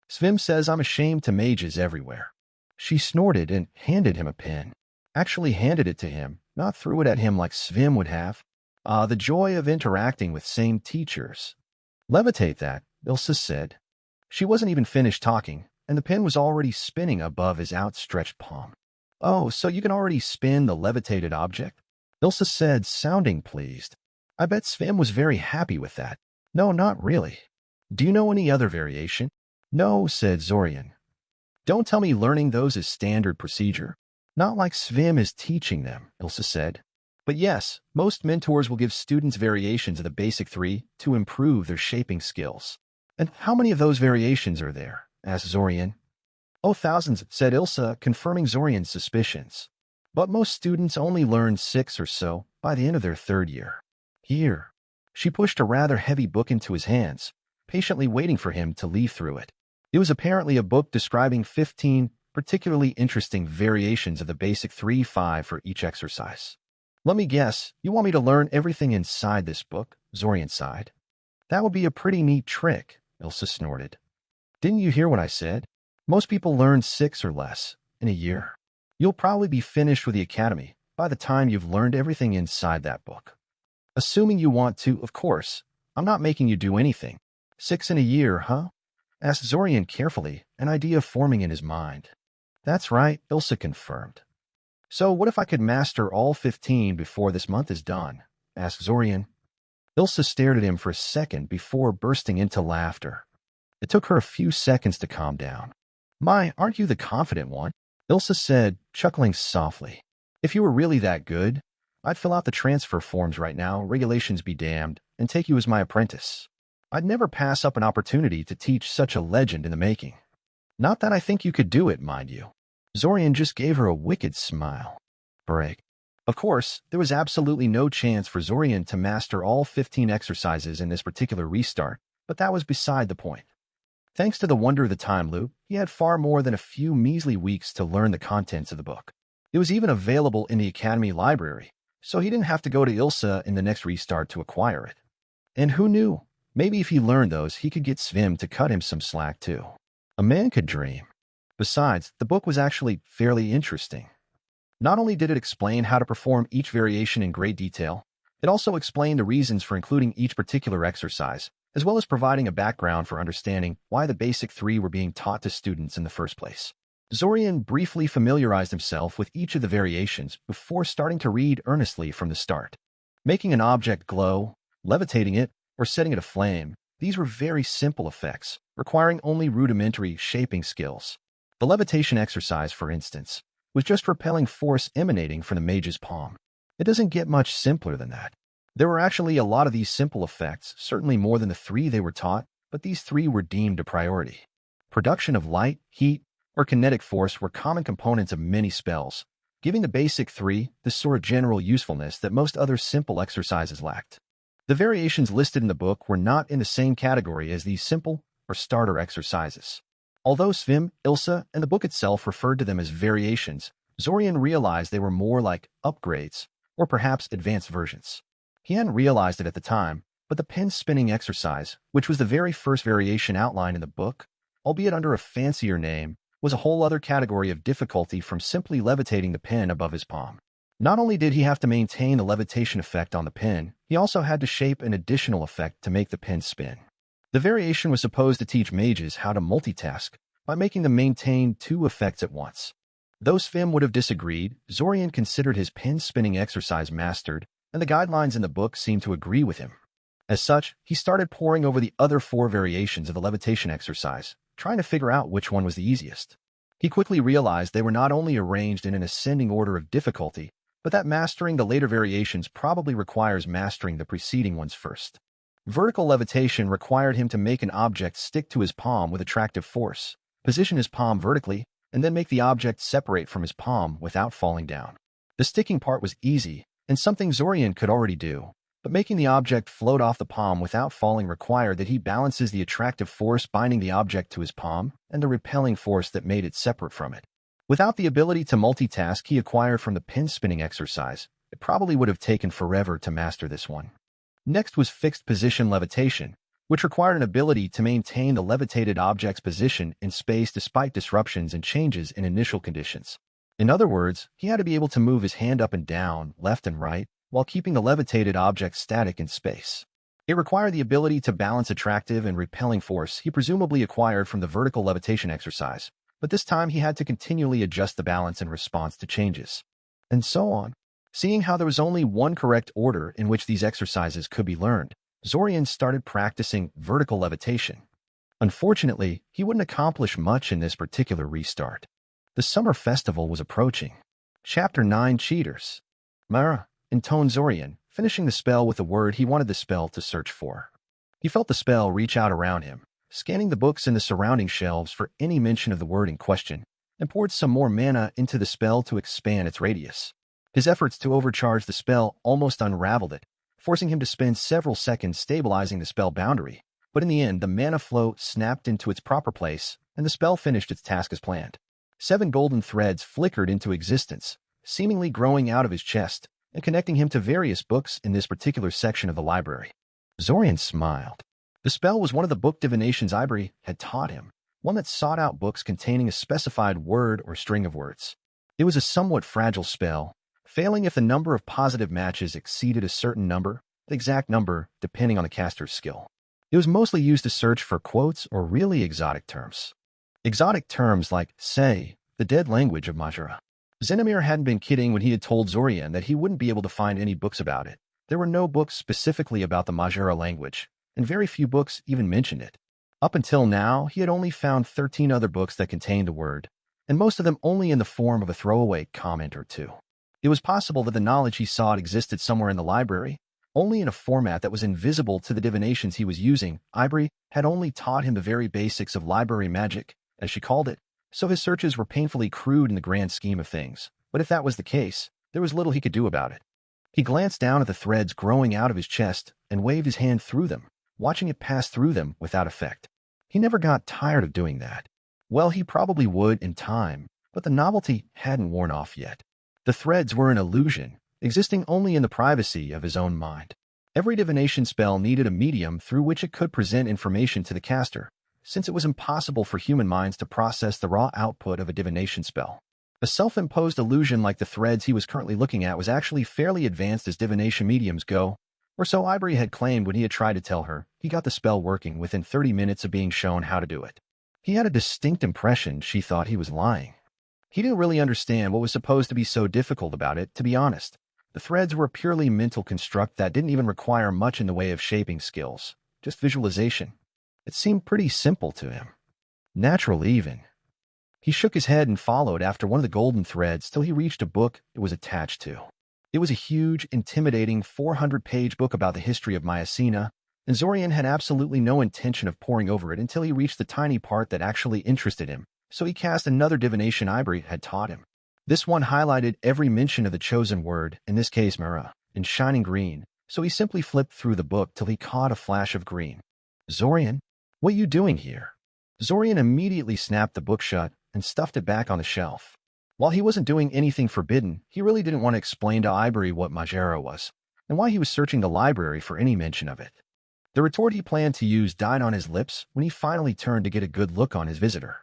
Svim says I'm ashamed to mages everywhere. She snorted and handed him a pen. Actually handed it to him, not threw it at him like Svim would have. Ah, the joy of interacting with same teachers. Levitate that, Ilsa said. She wasn't even finished talking, and the pen was already spinning above his outstretched palm. Oh, so you can already spin the levitated object? Ilsa said, sounding pleased. I bet Svim was very happy with that. No, not really. Do you know any other variation? No, said Zorian. Don't tell me learning those is standard procedure. Not like Svim is teaching them, Ilsa said. But yes, most mentors will give students variations of the basic three to improve their shaping skills. And how many of those variations are there? Asked Zorian. Oh, thousands, said Ilsa, confirming Zorian's suspicions. But most students only learn 6 or so by the end of their third year. Here. She pushed a rather heavy book into his hands, patiently waiting for him to leaf through it. It was apparently a book describing 15 particularly interesting variations of the basic 3-5 for each exercise. Let me guess, you want me to learn everything inside this book? Zorian sighed. That would be a pretty neat trick, Ilsa snorted. Didn't you hear what I said? Most people learn 6 or less in a year. You'll probably be finished with the academy by the time you've learned everything inside that book. Assuming you want to, of course. I'm not making you do anything. 6 in a year, huh? Asked Zorian carefully, an idea forming in his mind. That's right, Ilsa confirmed. So what if I could master all 15 before this month is done? Asked Zorian. Ilsa stared at him for a second before bursting into laughter. It took her a few seconds to calm down. My, aren't you the confident one? Ilsa said, chuckling softly. If you were really that good, I'd fill out the transfer forms right now, regulations be damned, and take you as my apprentice. I'd never pass up an opportunity to teach such a legend in the making. Not that I think you could do it, mind you. Zorian just gave her a wicked smile. Break. Of course, there was absolutely no chance for Zorian to master all 15 exercises in this particular restart, but that was beside the point. Thanks to the wonder of the time loop, he had far more than a few measly weeks to learn the contents of the book. It was even available in the Academy library, so he didn't have to go to Ilsa in the next restart to acquire it. And who knew? Maybe if he learned those, he could get Svim to cut him some slack too. A man could dream. Besides, the book was actually fairly interesting. Not only did it explain how to perform each variation in great detail, it also explained the reasons for including each particular exercise, as well as providing a background for understanding why the basic 3 were being taught to students in the first place. Zorian briefly familiarized himself with each of the variations before starting to read earnestly from the start. Making an object glow, levitating it, or setting it aflame, these were very simple effects, requiring only rudimentary shaping skills. The levitation exercise, for instance, was just repelling force emanating from the mage's palm. It doesn't get much simpler than that. There were actually a lot of these simple effects, certainly more than the 3 they were taught, but these 3 were deemed a priority. Production of light, heat, or kinetic force were common components of many spells, giving the basic 3 the sort of general usefulness that most other simple exercises lacked. The variations listed in the book were not in the same category as these simple or starter exercises. Although Svim, Ilsa, and the book itself referred to them as variations, Zorian realized they were more like upgrades, or perhaps advanced versions. He hadn't realized it at the time, but the pen spinning exercise, which was the very first variation outlined in the book, albeit under a fancier name, was a whole other category of difficulty from simply levitating the pen above his palm. Not only did he have to maintain the levitation effect on the pen, he also had to shape an additional effect to make the pen spin. The variation was supposed to teach mages how to multitask by making them maintain 2 effects at once. Though Svim would have disagreed, Zorian considered his pen spinning exercise mastered, and the guidelines in the book seemed to agree with him. As such, he started poring over the other 4 variations of the levitation exercise, trying to figure out which one was the easiest. He quickly realized they were not only arranged in an ascending order of difficulty, but that mastering the later variations probably requires mastering the preceding ones first. Vertical levitation required him to make an object stick to his palm with attractive force, position his palm vertically, and then make the object separate from his palm without falling down. The sticking part was easy, and something Zorian could already do, but making the object float off the palm without falling required that he balances the attractive force binding the object to his palm and the repelling force that made it separate from it. Without the ability to multitask he acquired from the pen spinning exercise, it probably would have taken forever to master this one. Next was fixed position levitation, which required an ability to maintain the levitated object's position in space despite disruptions and changes in initial conditions. In other words, he had to be able to move his hand up and down, left and right, while keeping the levitated object static in space. It required the ability to balance attractive and repelling force he presumably acquired from the vertical levitation exercise, but this time he had to continually adjust the balance in response to changes. And so on. Seeing how there was only one correct order in which these exercises could be learned, Zorian started practicing vertical levitation. Unfortunately, he wouldn't accomplish much in this particular restart. The summer festival was approaching. Chapter 9 Cheaters. Mara, intoned Zorian, finishing the spell with the word he wanted the spell to search for. He felt the spell reach out around him, scanning the books in the surrounding shelves for any mention of the word in question, and poured some more mana into the spell to expand its radius. His efforts to overcharge the spell almost unraveled it, forcing him to spend several seconds stabilizing the spell boundary, but in the end the mana flow snapped into its proper place, and the spell finished its task as planned. 7 golden threads flickered into existence, seemingly growing out of his chest, and connecting him to various books in this particular section of the library. Zorian smiled. The spell was one of the book divinations Ibri had taught him, one that sought out books containing a specified word or string of words. It was a somewhat fragile spell, failing if the number of positive matches exceeded a certain number, the exact number depending on the caster's skill. It was mostly used to search for quotes or really exotic terms. Exotic terms like, say, the dead language of Majara. Zenimir hadn't been kidding when he had told Zorian that he wouldn't be able to find any books about it. There were no books specifically about the Majara language, and very few books even mentioned it. Up until now, he had only found 13 other books that contained the word, and most of them only in the form of a throwaway comment or two. It was possible that the knowledge he sought existed somewhere in the library, only in a format that was invisible to the divinations he was using. Ibri had only taught him the very basics of library magic, as she called it, so his searches were painfully crude in the grand scheme of things. But if that was the case, there was little he could do about it. He glanced down at the threads growing out of his chest and waved his hand through them, watching it pass through them without effect. He never got tired of doing that. Well, he probably would in time, but the novelty hadn't worn off yet. The threads were an illusion, existing only in the privacy of his own mind. Every divination spell needed a medium through which it could present information to the caster, since it was impossible for human minds to process the raw output of a divination spell. A self-imposed illusion like the threads he was currently looking at was actually fairly advanced as divination mediums go, or so Ibri had claimed when he had tried to tell her he got the spell working within 30 minutes of being shown how to do it. He had a distinct impression she thought he was lying. He didn't really understand what was supposed to be so difficult about it, to be honest. The threads were a purely mental construct that didn't even require much in the way of shaping skills, just visualization. It seemed pretty simple to him. Natural even. He shook his head and followed after one of the golden threads till he reached a book it was attached to. It was a huge, intimidating 400-page book about the history of Mycena, and Zorian had absolutely no intention of poring over it until he reached the tiny part that actually interested him, so he cast another divination Ibri had taught him. This one highlighted every mention of the chosen word, in this case Mara, in shining green, so he simply flipped through the book till he caught a flash of green. Zorian? What are you doing here? Zorian immediately snapped the book shut and stuffed it back on the shelf. While he wasn't doing anything forbidden, he really didn't want to explain to Ibri what Majara was, and why he was searching the library for any mention of it. The retort he planned to use died on his lips when he finally turned to get a good look on his visitor.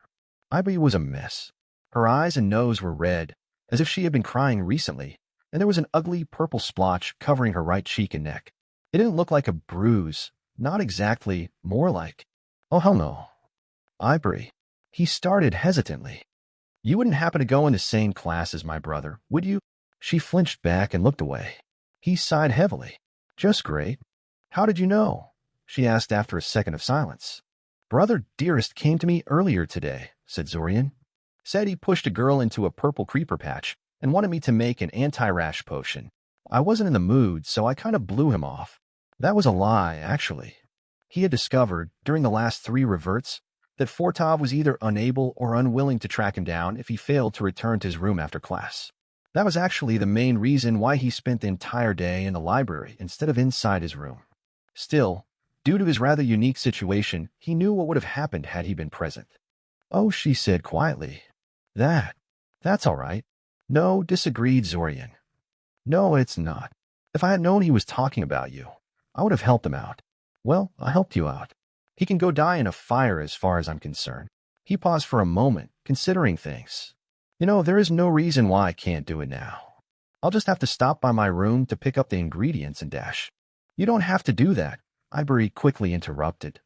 Ibri was a mess. Her eyes and nose were red, as if she had been crying recently, and there was an ugly purple splotch covering her right cheek and neck. It didn't look like a bruise, not exactly, more like... Oh, hell no. Ibri. He started hesitantly. You wouldn't happen to go in the same class as my brother, would you? She flinched back and looked away. He sighed heavily. Just great. How did you know? She asked after a second of silence. Brother Dearest came to me earlier today, said Zorian. Said he pushed a girl into a purple creeper patch and wanted me to make an anti-rash potion. I wasn't in the mood, so I kind of blew him off. That was a lie, actually. He had discovered, during the last 3 reverts, that Fortov was either unable or unwilling to track him down if he failed to return to his room after class. That was actually the main reason why he spent the entire day in the library instead of inside his room. Still, due to his rather unique situation, he knew what would have happened had he been present. Oh, she said quietly. That's all right. No, disagreed Zorian. No, it's not. If I had known he was talking about you, I would have helped him out. Well, I helped you out. He can go die in a fire as far as I'm concerned. He paused for a moment, considering things. There is no reason why I can't do it now. I'll just have to stop by my room to pick up the ingredients and dash. You don't have to do that, Ivory quickly interrupted.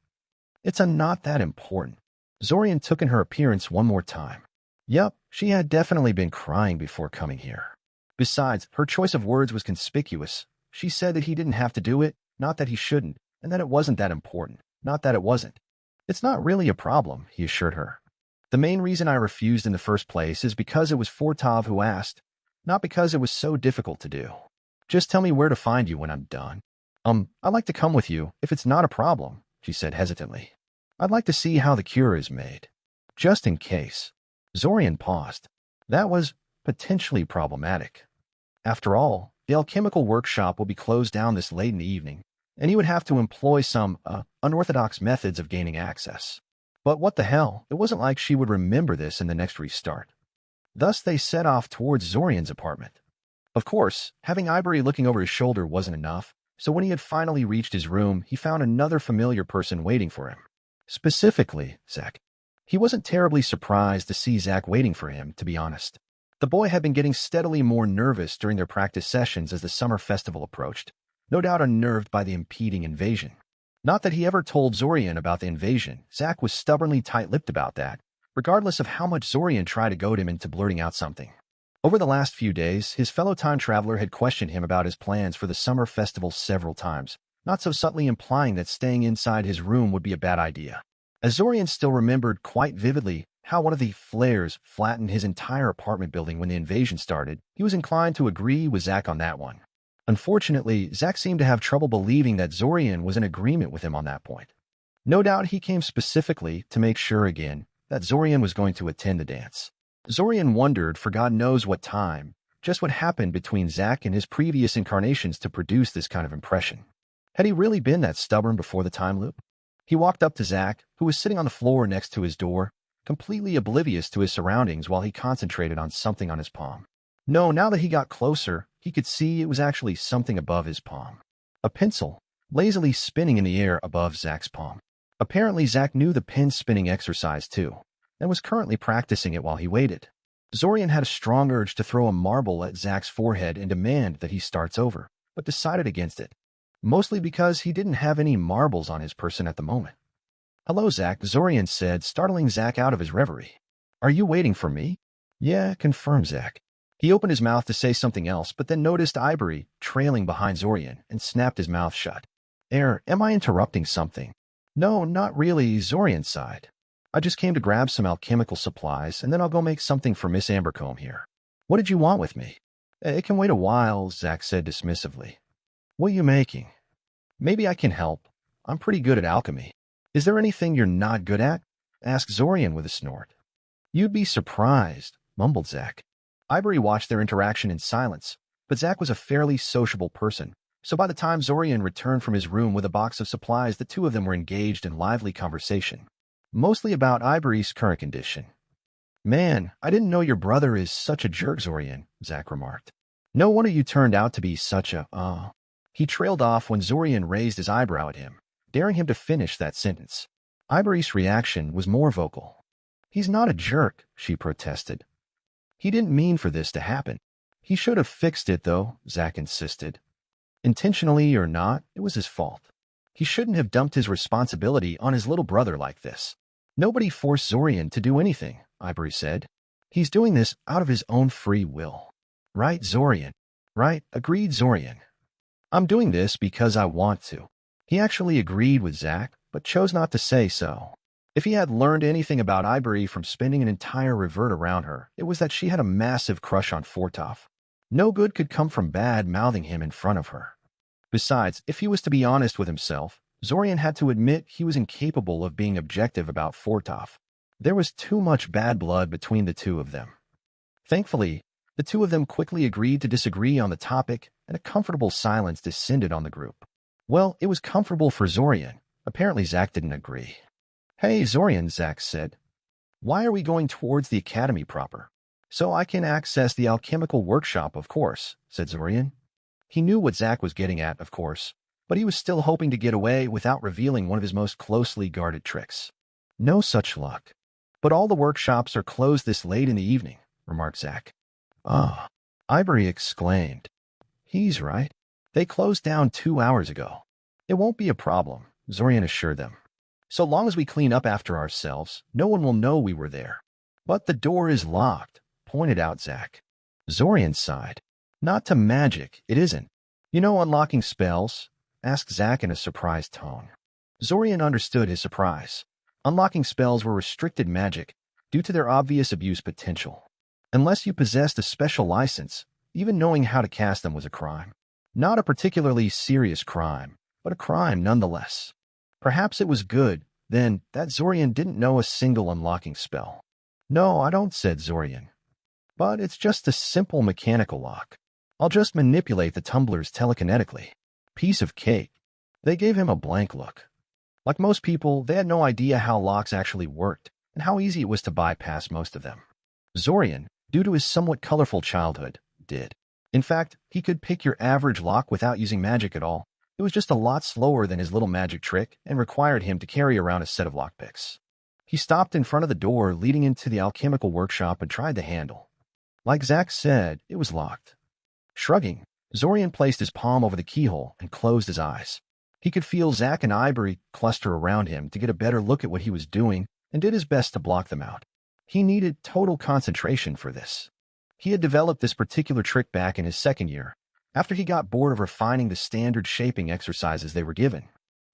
It's not that important. Zorian took in her appearance one more time. Yup, she had definitely been crying before coming here. Besides, her choice of words was conspicuous. She said that he didn't have to do it, not that he shouldn't, and that it wasn't that important, not that it wasn't. It's not really a problem, he assured her. The main reason I refused in the first place is because it was Fortov who asked, not because it was so difficult to do. Just tell me where to find you when I'm done. I'd like to come with you, if it's not a problem, she said hesitantly. I'd like to see how the cure is made. Just in case. Zorian paused. That was potentially problematic. After all, the alchemical workshop will be closed down this late in the evening, and he would have to employ some unorthodox methods of gaining access. But what the hell, it wasn't like she would remember this in the next restart. Thus they set off towards Zorian's apartment. Of course, having Ivory looking over his shoulder wasn't enough, so when he had finally reached his room, he found another familiar person waiting for him. Specifically, Zach. He wasn't terribly surprised to see Zach waiting for him, to be honest. The boy had been getting steadily more nervous during their practice sessions as the summer festival approached, no doubt unnerved by the impending invasion. Not that he ever told Zorian about the invasion. Zach was stubbornly tight-lipped about that, regardless of how much Zorian tried to goad him into blurting out something. Over the last few days, his fellow time traveler had questioned him about his plans for the summer festival several times, not so subtly implying that staying inside his room would be a bad idea. As Zorian still remembered quite vividly how one of the flares flattened his entire apartment building when the invasion started, he was inclined to agree with Zach on that one. Unfortunately, Zach seemed to have trouble believing that Zorian was in agreement with him on that point. No doubt he came specifically to make sure again that Zorian was going to attend the dance. Zorian wondered for God knows what time just what happened between Zach and his previous incarnations to produce this kind of impression. Had he really been that stubborn before the time loop? He walked up to Zach, who was sitting on the floor next to his door, completely oblivious to his surroundings while he concentrated on something on his palm. No, now that he got closer, he could see it was actually something above his palm. A pencil, lazily spinning in the air above Zach's palm. Apparently, Zach knew the pen spinning exercise too, and was currently practicing it while he waited. Zorian had a strong urge to throw a marble at Zach's forehead and demand that he starts over, but decided against it. Mostly because he didn't have any marbles on his person at the moment. Hello, Zach, Zorian said, startling Zach out of his reverie. Are you waiting for me? Yeah, confirmed Zach. He opened his mouth to say something else, but then noticed Ivory trailing behind Zorian and snapped his mouth shut. Am I interrupting something? No, not really, Zorian sighed. I just came to grab some alchemical supplies, and then I'll go make something for Miss Ambercombe here. What did you want with me? It can wait a while, Zach said dismissively. What are you making? Maybe I can help. I'm pretty good at alchemy. Is there anything you're not good at? Asked Zorian with a snort. You'd be surprised, mumbled Zach. Ivory watched their interaction in silence, but Zach was a fairly sociable person, so by the time Zorian returned from his room with a box of supplies, the two of them were engaged in lively conversation, mostly about Ivory's current condition. Man, I didn't know your brother is such a jerk, Zorian, Zach remarked. No wonder you turned out to be such a, He trailed off when Zorian raised his eyebrow at him, daring him to finish that sentence. Ivory's reaction was more vocal. He's not a jerk, she protested. He didn't mean for this to happen. He should have fixed it, though, Zach insisted. Intentionally or not, it was his fault. He shouldn't have dumped his responsibility on his little brother like this. Nobody forced Zorian to do anything, Ivory said. He's doing this out of his own free will. Right, Zorian? Right, agreed Zorian. I'm doing this because I want to. He actually agreed with Zach, but chose not to say so. If he had learned anything about Ivory from spending an entire revert around her, it was that she had a massive crush on Fortov. No good could come from bad-mouthing him in front of her. Besides, if he was to be honest with himself, Zorian had to admit he was incapable of being objective about Fortov. There was too much bad blood between the two of them. Thankfully, the two of them quickly agreed to disagree on the topic, and a comfortable silence descended on the group. Well, it was comfortable for Zorian. Apparently Zach didn't agree. Hey, Zorian, Zach said. Why are we going towards the academy proper? So I can access the alchemical workshop, of course, said Zorian. He knew what Zach was getting at, of course. but he was still hoping to get away without revealing one of his most closely guarded tricks. No such luck. But all the workshops are closed this late in the evening, remarked Zack. Ah, Ivory exclaimed. He's right. They closed down 2 hours ago. It won't be a problem, Zorian assured them. So long as we clean up after ourselves, no one will know we were there. But the door is locked, pointed out Zack. Zorian sighed. Not to magic, it isn't. You know unlocking spells? Asked Zack in a surprised tone. Zorian understood his surprise. Unlocking spells were restricted magic due to their obvious abuse potential. Unless you possessed a special license, even knowing how to cast them was a crime. Not a particularly serious crime, but a crime nonetheless. Perhaps it was good, then, that Zorian didn't know a single unlocking spell. No, I don't, said Zorian. But it's just a simple mechanical lock. I'll just manipulate the tumblers telekinetically. Piece of cake. They gave him a blank look. Like most people, they had no idea how locks actually worked and how easy it was to bypass most of them. Zorian, due to his somewhat colorful childhood, did. In fact, he could pick your average lock without using magic at all. It was just a lot slower than his little magic trick and required him to carry around a set of lockpicks. He stopped in front of the door leading into the alchemical workshop and tried the handle. Like Zack said, it was locked. Shrugging, Zorian placed his palm over the keyhole and closed his eyes. He could feel Zack and Ivory cluster around him to get a better look at what he was doing and did his best to block them out. He needed total concentration for this. He had developed this particular trick back in his second year, after he got bored of refining the standard shaping exercises they were given.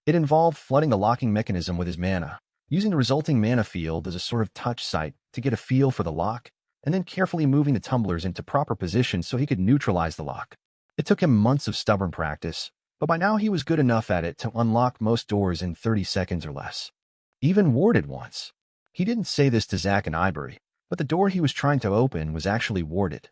It involved flooding the locking mechanism with his mana, using the resulting mana field as a sort of touch site to get a feel for the lock, and then carefully moving the tumblers into proper position so he could neutralize the lock. It took him months of stubborn practice, but by now he was good enough at it to unlock most doors in 30 seconds or less. Even warded once. He didn't say this to Zack and Ivory, but the door he was trying to open was actually warded.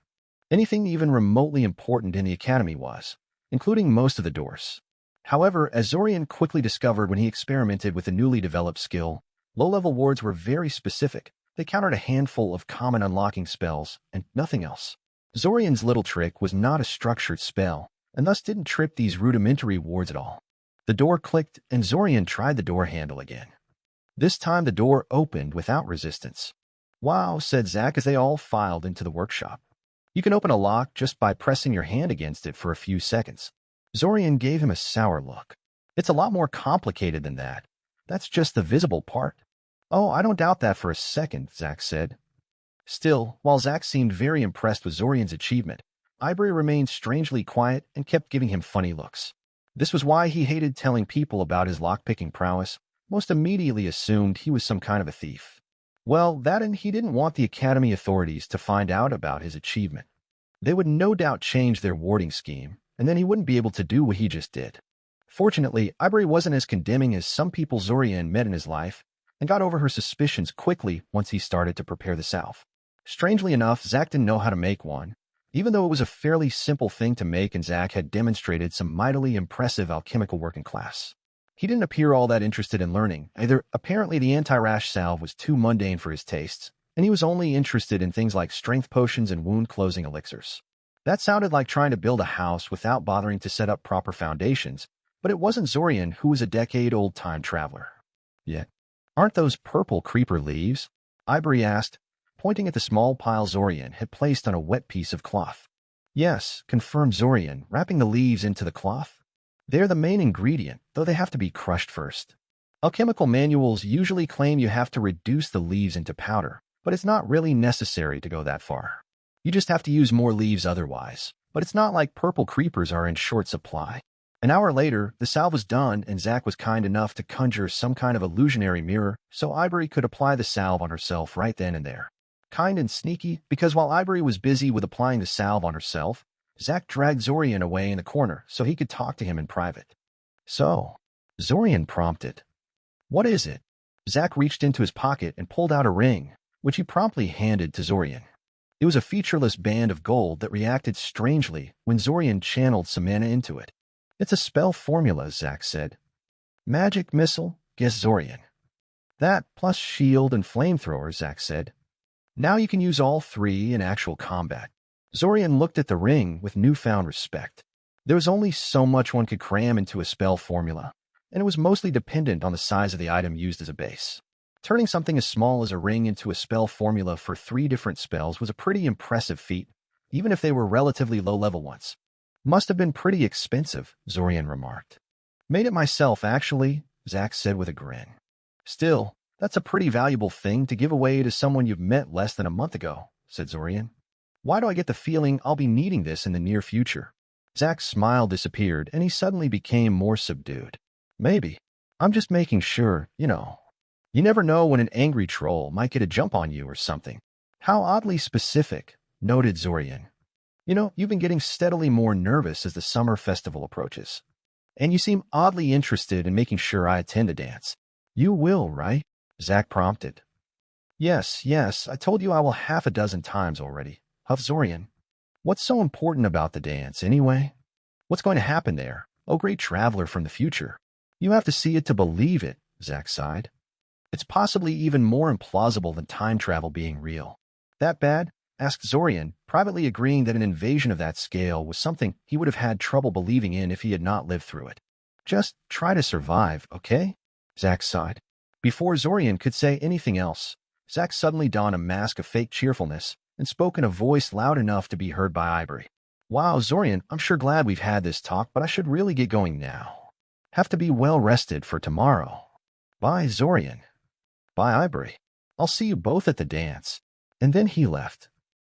Anything even remotely important in the academy was, including most of the doors. However, as Zorian quickly discovered when he experimented with the newly developed skill, low-level wards were very specific. They countered a handful of common unlocking spells and nothing else. Zorian's little trick was not a structured spell, and thus didn't trip these rudimentary wards at all. The door clicked, and Zorian tried the door handle again. This time the door opened without resistance. Wow, said Zack as they all filed into the workshop. You can open a lock just by pressing your hand against it for a few seconds. Zorian gave him a sour look. It's a lot more complicated than that. That's just the visible part. Oh, I don't doubt that for a second, Zack said. Still, while Zack seemed very impressed with Zorian's achievement, Ivory remained strangely quiet and kept giving him funny looks. This was why he hated telling people about his lockpicking prowess. Most immediately assumed he was some kind of a thief. Well, that and he didn't want the academy authorities to find out about his achievement. They would no doubt change their warding scheme, and then he wouldn't be able to do what he just did. Fortunately, Ivory wasn't as condemning as some people Zorian met in his life, and got over her suspicions quickly once he started to prepare the salve. Strangely enough, Zack didn't know how to make one, even though it was a fairly simple thing to make and Zack had demonstrated some mightily impressive alchemical work in class. He didn't appear all that interested in learning either. Apparently the anti-rash salve was too mundane for his tastes, and he was only interested in things like strength potions and wound-closing elixirs. That sounded like trying to build a house without bothering to set up proper foundations, but it wasn't Zorian, who was a decade-old time traveler. Yet, aren't those purple creeper leaves? Ivory asked, pointing at the small pile Zorian had placed on a wet piece of cloth. Yes, confirmed Zorian, wrapping the leaves into the cloth. They're the main ingredient, though they have to be crushed first. Alchemical manuals usually claim you have to reduce the leaves into powder, but it's not really necessary to go that far. You just have to use more leaves otherwise, but it's not like purple creepers are in short supply. An hour later, the salve was done and Zack was kind enough to conjure some kind of illusionary mirror so Ivory could apply the salve on herself right then and there. Kind and sneaky, because while Ivory was busy with applying the salve on herself, Zack dragged Zorian away in the corner so he could talk to him in private. So, Zorian prompted. What is it? Zack reached into his pocket and pulled out a ring, which he promptly handed to Zorian. It was a featureless band of gold that reacted strangely when Zorian channeled some mana into it. It's a spell formula, Zack said. Magic missile, guessed Zorian. That plus shield and flamethrower, Zack said. Now you can use all three in actual combat. Zorian looked at the ring with newfound respect. There was only so much one could cram into a spell formula, and it was mostly dependent on the size of the item used as a base. Turning something as small as a ring into a spell formula for 3 different spells was a pretty impressive feat, even if they were relatively low-level ones. Must have been pretty expensive, Zorian remarked. Made it myself, actually, Zack said with a grin. Still, that's a pretty valuable thing to give away to someone you've met less than a month ago, said Zorian. Why do I get the feeling I'll be needing this in the near future? Zack's smile disappeared, and he suddenly became more subdued. Maybe. I'm just making sure, you know. You never know when an angry troll might get a jump on you or something. How oddly specific, noted Zorian. You know, you've been getting steadily more nervous as the summer festival approaches. And you seem oddly interested in making sure I attend a dance. You will, right? Zack prompted. Yes, I told you I will half a dozen times already, huffed Zorian. What's so important about the dance, anyway? What's going to happen there, oh great traveler from the future? You have to see it to believe it, Zack sighed. It's possibly even more implausible than time travel being real. That bad? Asked Zorian, privately agreeing that an invasion of that scale was something he would have had trouble believing in if he had not lived through it. Just try to survive, okay? Zack sighed. Before Zorian could say anything else, Zack suddenly donned a mask of fake cheerfulness and spoke in a voice loud enough to be heard by Ivory. Wow, Zorian, I'm sure glad we've had this talk, but I should really get going now. Have to be well rested for tomorrow. Bye, Zorian. Bye, Ivory. I'll see you both at the dance. And then he left.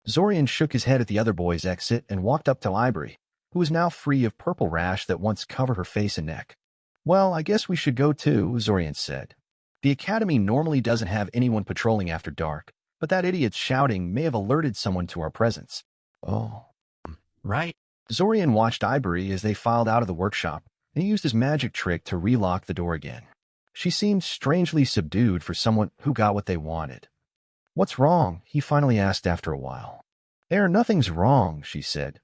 Zorian shook his head at the other boy's exit and walked up to Ivory, who was now free of purple rash that once covered her face and neck. Well, I guess we should go too, Zorian said. The academy normally doesn't have anyone patrolling after dark, but that idiot's shouting may have alerted someone to our presence. Oh. Right. Zorian watched Ivory as they filed out of the workshop, and he used his magic trick to relock the door again. She seemed strangely subdued for someone who got what they wanted. What's wrong? He finally asked after a while. Nothing's wrong, she said.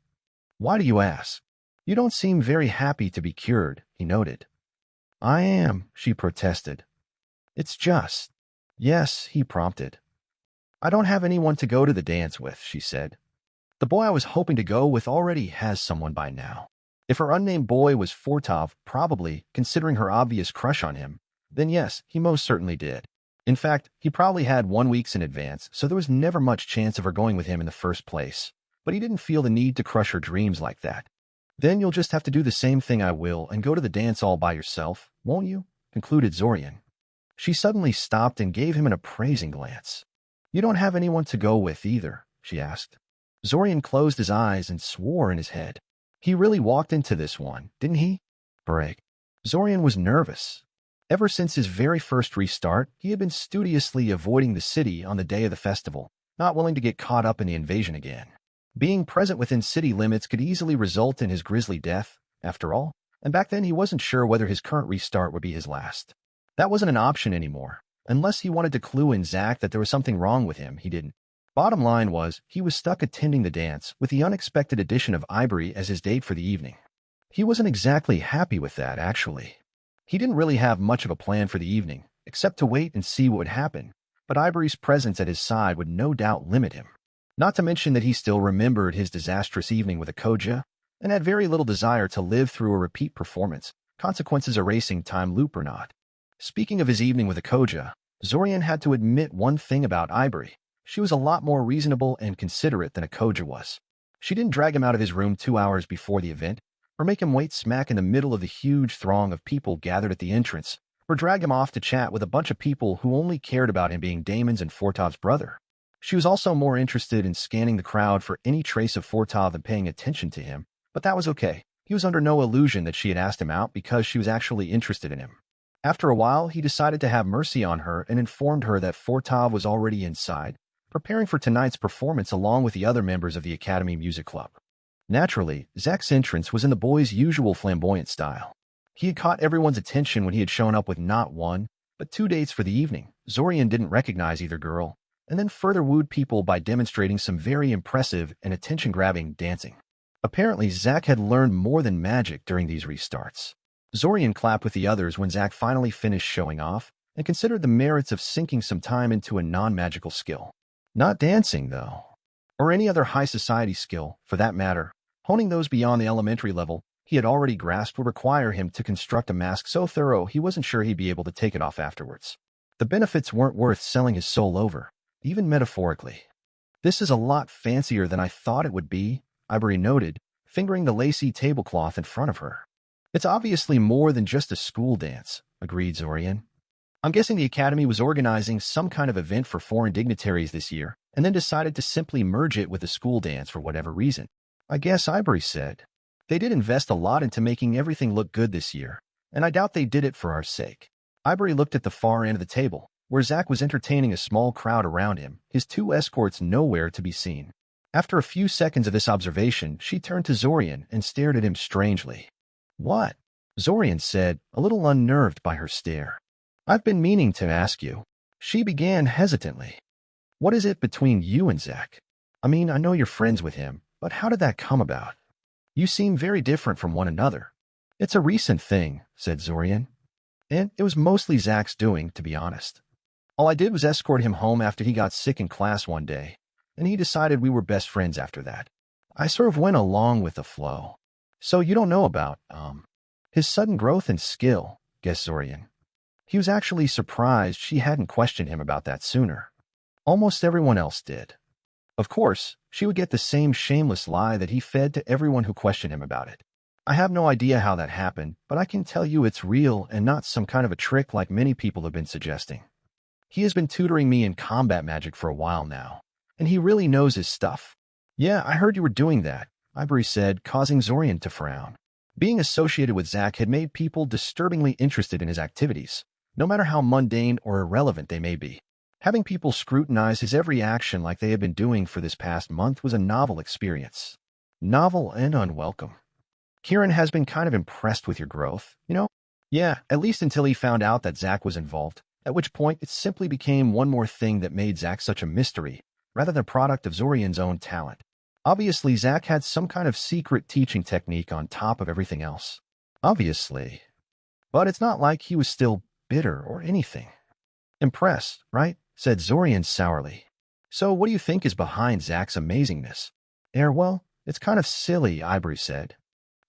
Why do you ask? You don't seem very happy to be cured, he noted. I am, she protested. It's just. Yes, he prompted. I don't have anyone to go to the dance with, she said. The boy I was hoping to go with already has someone by now. If her unnamed boy was Fortov, probably, considering her obvious crush on him, then yes, he most certainly did. In fact, he probably had 1 week in advance, so there was never much chance of her going with him in the first place. But he didn't feel the need to crush her dreams like that. Then you'll just have to do the same thing I will and go to the dance all by yourself, won't you? Concluded Zorian. She suddenly stopped and gave him an appraising glance. You don't have anyone to go with either, she asked. Zorian closed his eyes and swore in his head. He really walked into this one, didn't he? Break. Zorian was nervous. Ever since his very first restart, he had been studiously avoiding the city on the day of the festival, not willing to get caught up in the invasion again. Being present within city limits could easily result in his grisly death, after all, and back then he wasn't sure whether his current restart would be his last. That wasn't an option anymore. Unless he wanted to clue in Zack that there was something wrong with him, he didn't. Bottom line was, he was stuck attending the dance with the unexpected addition of Ivory as his date for the evening. He wasn't exactly happy with that, actually. He didn't really have much of a plan for the evening, except to wait and see what would happen, but Ivory's presence at his side would no doubt limit him. Not to mention that he still remembered his disastrous evening with a and had very little desire to live through a repeat performance, consequences erasing time loop or not. Speaking of his evening with a Zorian had to admit one thing about Ivory. She was a lot more reasonable and considerate than a was. She didn't drag him out of his room 2 hours before the event, or make him wait smack in the middle of the huge throng of people gathered at the entrance, or drag him off to chat with a bunch of people who only cared about him being Damon's and Fortov's brother. She was also more interested in scanning the crowd for any trace of Fortov than paying attention to him, but that was okay. He was under no illusion that she had asked him out because she was actually interested in him. After a while, he decided to have mercy on her and informed her that Fortov was already inside, preparing for tonight's performance along with the other members of the Academy Music Club. Naturally, Zack's entrance was in the boy's usual flamboyant style. He had caught everyone's attention when he had shown up with not 1, but 2 dates for the evening. Zorian didn't recognize either girl, and then further wooed people by demonstrating some very impressive and attention-grabbing dancing. Apparently, Zack had learned more than magic during these restarts. Zorian clapped with the others when Zack finally finished showing off, and considered the merits of sinking some time into a non-magical skill. Not dancing, though. Or any other high society skill, for that matter. Honing those beyond the elementary level he had already grasped would require him to construct a mask so thorough he wasn't sure he'd be able to take it off afterwards. The benefits weren't worth selling his soul over, even metaphorically. "This is a lot fancier than I thought it would be," Ivory noted, fingering the lacy tablecloth in front of her. "It's obviously more than just a school dance," agreed Zorian. "I'm guessing the Academy was organizing some kind of event for foreign dignitaries this year, and then decided to simply merge it with the school dance for whatever reason." "I guess," Ivory said. "They did invest a lot into making everything look good this year, and I doubt they did it for our sake." Ivory looked at the far end of the table, where Zack was entertaining a small crowd around him, his two escorts nowhere to be seen. After a few seconds of this observation, she turned to Zorian and stared at him strangely. "What?" Zorian said, a little unnerved by her stare. "I've been meaning to ask you." She began hesitantly. "What is it between you and Zack? I mean, I know you're friends with him, but how did that come about? You seem very different from one another." "It's a recent thing," said Zorian. "And it was mostly Zack's doing, to be honest. All I did was escort him home after he got sick in class one day, and he decided we were best friends after that. I sort of went along with the flow. So you don't know about, his sudden growth and skill," guessed Zorian. He was actually surprised she hadn't questioned him about that sooner. Almost everyone else did. Of course, she would get the same shameless lie that he fed to everyone who questioned him about it. "I have no idea how that happened, but I can tell you it's real and not some kind of a trick like many people have been suggesting. He has been tutoring me in combat magic for a while now, and he really knows his stuff." "Yeah, I heard you were doing that," Ivory said, causing Zorian to frown. Being associated with Zack had made people disturbingly interested in his activities, no matter how mundane or irrelevant they may be. Having people scrutinize his every action like they had been doing for this past month was a novel experience. Novel and unwelcome. "Kieran has been kind of impressed with your growth, you know?" "Yeah, at least until he found out that Zack was involved, at which point it simply became one more thing that made Zack such a mystery, rather than a product of Zorian's own talent. Obviously, Zack had some kind of secret teaching technique on top of everything else. Obviously. But it's not like he was still bitter or anything." "Impressed, right?" said Zorian sourly. "So what do you think is behind Zack's amazingness?" Well, it's kind of silly," Ivory said.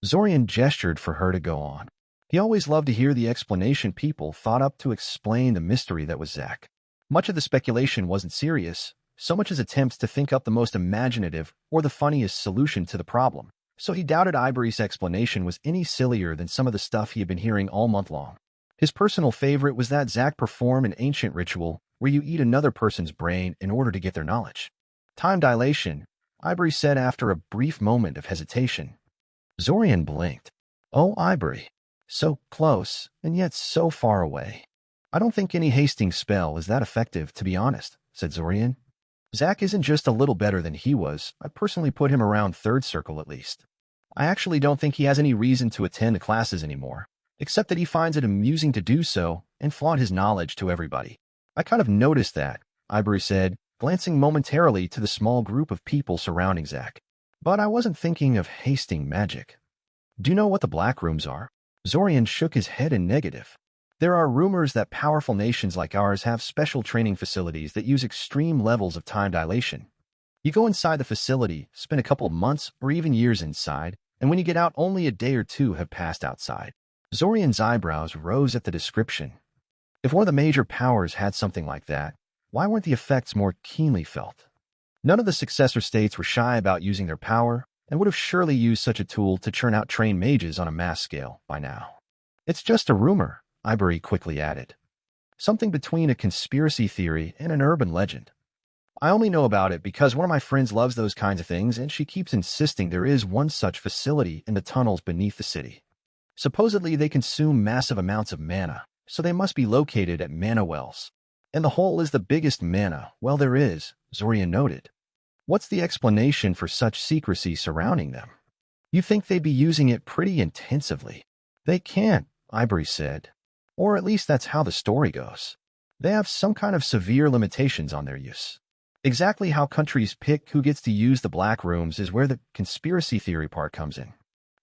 Zorian gestured for her to go on. He always loved to hear the explanation people thought up to explain the mystery that was Zack. Much of the speculation wasn't serious, so much as attempts to think up the most imaginative or the funniest solution to the problem. So he doubted Ivory's explanation was any sillier than some of the stuff he had been hearing all month long. His personal favorite was that Zack performed an ancient ritual where you eat another person's brain in order to get their knowledge. "Time dilation," Ivory said after a brief moment of hesitation. Zorian blinked. "Oh, Ivory. So close, and yet so far away." "I don't think any hasting spell is that effective, to be honest," said Zorian. "Zack isn't just a little better than he was. I personally put him around third circle at least. I actually don't think he has any reason to attend the classes anymore, except that he finds it amusing to do so and flaunt his knowledge to everybody." "I kind of noticed that," Ivory said, glancing momentarily to the small group of people surrounding Zack. "But I wasn't thinking of hasting magic." "Do you know what the Black Rooms are?" Zorian shook his head in negative. "There are rumors that powerful nations like ours have special training facilities that use extreme levels of time dilation. You go inside the facility, spend a couple of months or even years inside, and when you get out, only a day or two have passed outside." Zorian's eyebrows rose at the description. If one of the major powers had something like that, why weren't the effects more keenly felt? None of the successor states were shy about using their power, and would have surely used such a tool to churn out trained mages on a mass scale by now. "It's just a rumor," Ivory quickly added. "Something between a conspiracy theory and an urban legend. I only know about it because one of my friends loves those kinds of things, and she keeps insisting there is one such facility in the tunnels beneath the city. Supposedly they consume massive amounts of mana, so they must be located at mana wells. And the hole is the biggest mana well there is," Zorian noted. "What's the explanation for such secrecy surrounding them? You think they'd be using it pretty intensively." "They can't," Ivory said. "Or at least that's how the story goes. They have some kind of severe limitations on their use. Exactly how countries pick who gets to use the Black Rooms is where the conspiracy theory part comes in.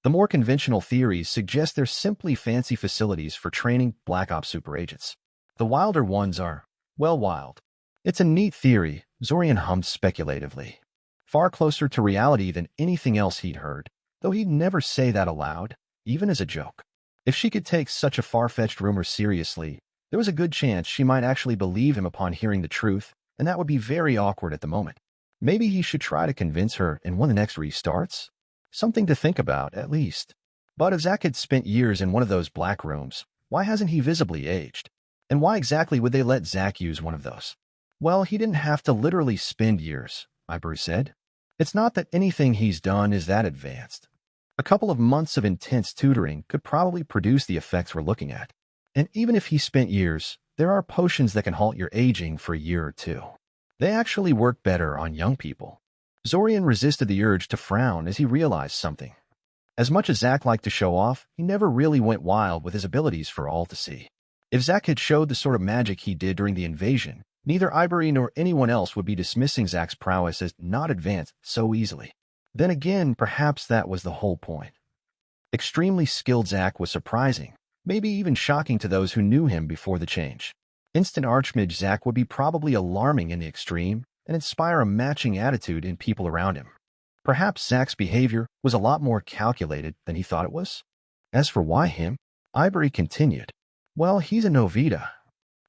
The more conventional theories suggest they're simply fancy facilities for training Black Ops super agents. The wilder ones are, well, wild." "It's a neat theory," Zorian hummed speculatively. Far closer to reality than anything else he'd heard, though he'd never say that aloud. even as a joke. If she could take such a far-fetched rumor seriously, there was a good chance she might actually believe him upon hearing the truth, and that would be very awkward at the moment. Maybe he should try to convince her in one of the next restarts? Something to think about, at least. But if Zach had spent years in one of those black rooms, why hasn't he visibly aged? And why exactly would they let Zach use one of those? Well, he didn't have to literally spend years, Ivory said. It's not that anything he's done is that advanced. A couple of months of intense tutoring could probably produce the effects we're looking at. And even if he spent years, there are potions that can halt your aging for a year or two. They actually work better on young people. Zorian resisted the urge to frown as he realized something. As much as Zach liked to show off, he never really went wild with his abilities for all to see. If Zach had showed the sort of magic he did during the invasion, neither Ivory nor anyone else would be dismissing Zach's prowess as not advanced so easily. Then again, perhaps that was the whole point. Extremely skilled Zach was surprising, maybe even shocking to those who knew him before the change. Instant Archmage Zach would be probably alarming in the extreme and inspire a matching attitude in people around him. Perhaps Zach's behavior was a lot more calculated than he thought it was. As for why him, Ivory continued. Well, he's a Novita.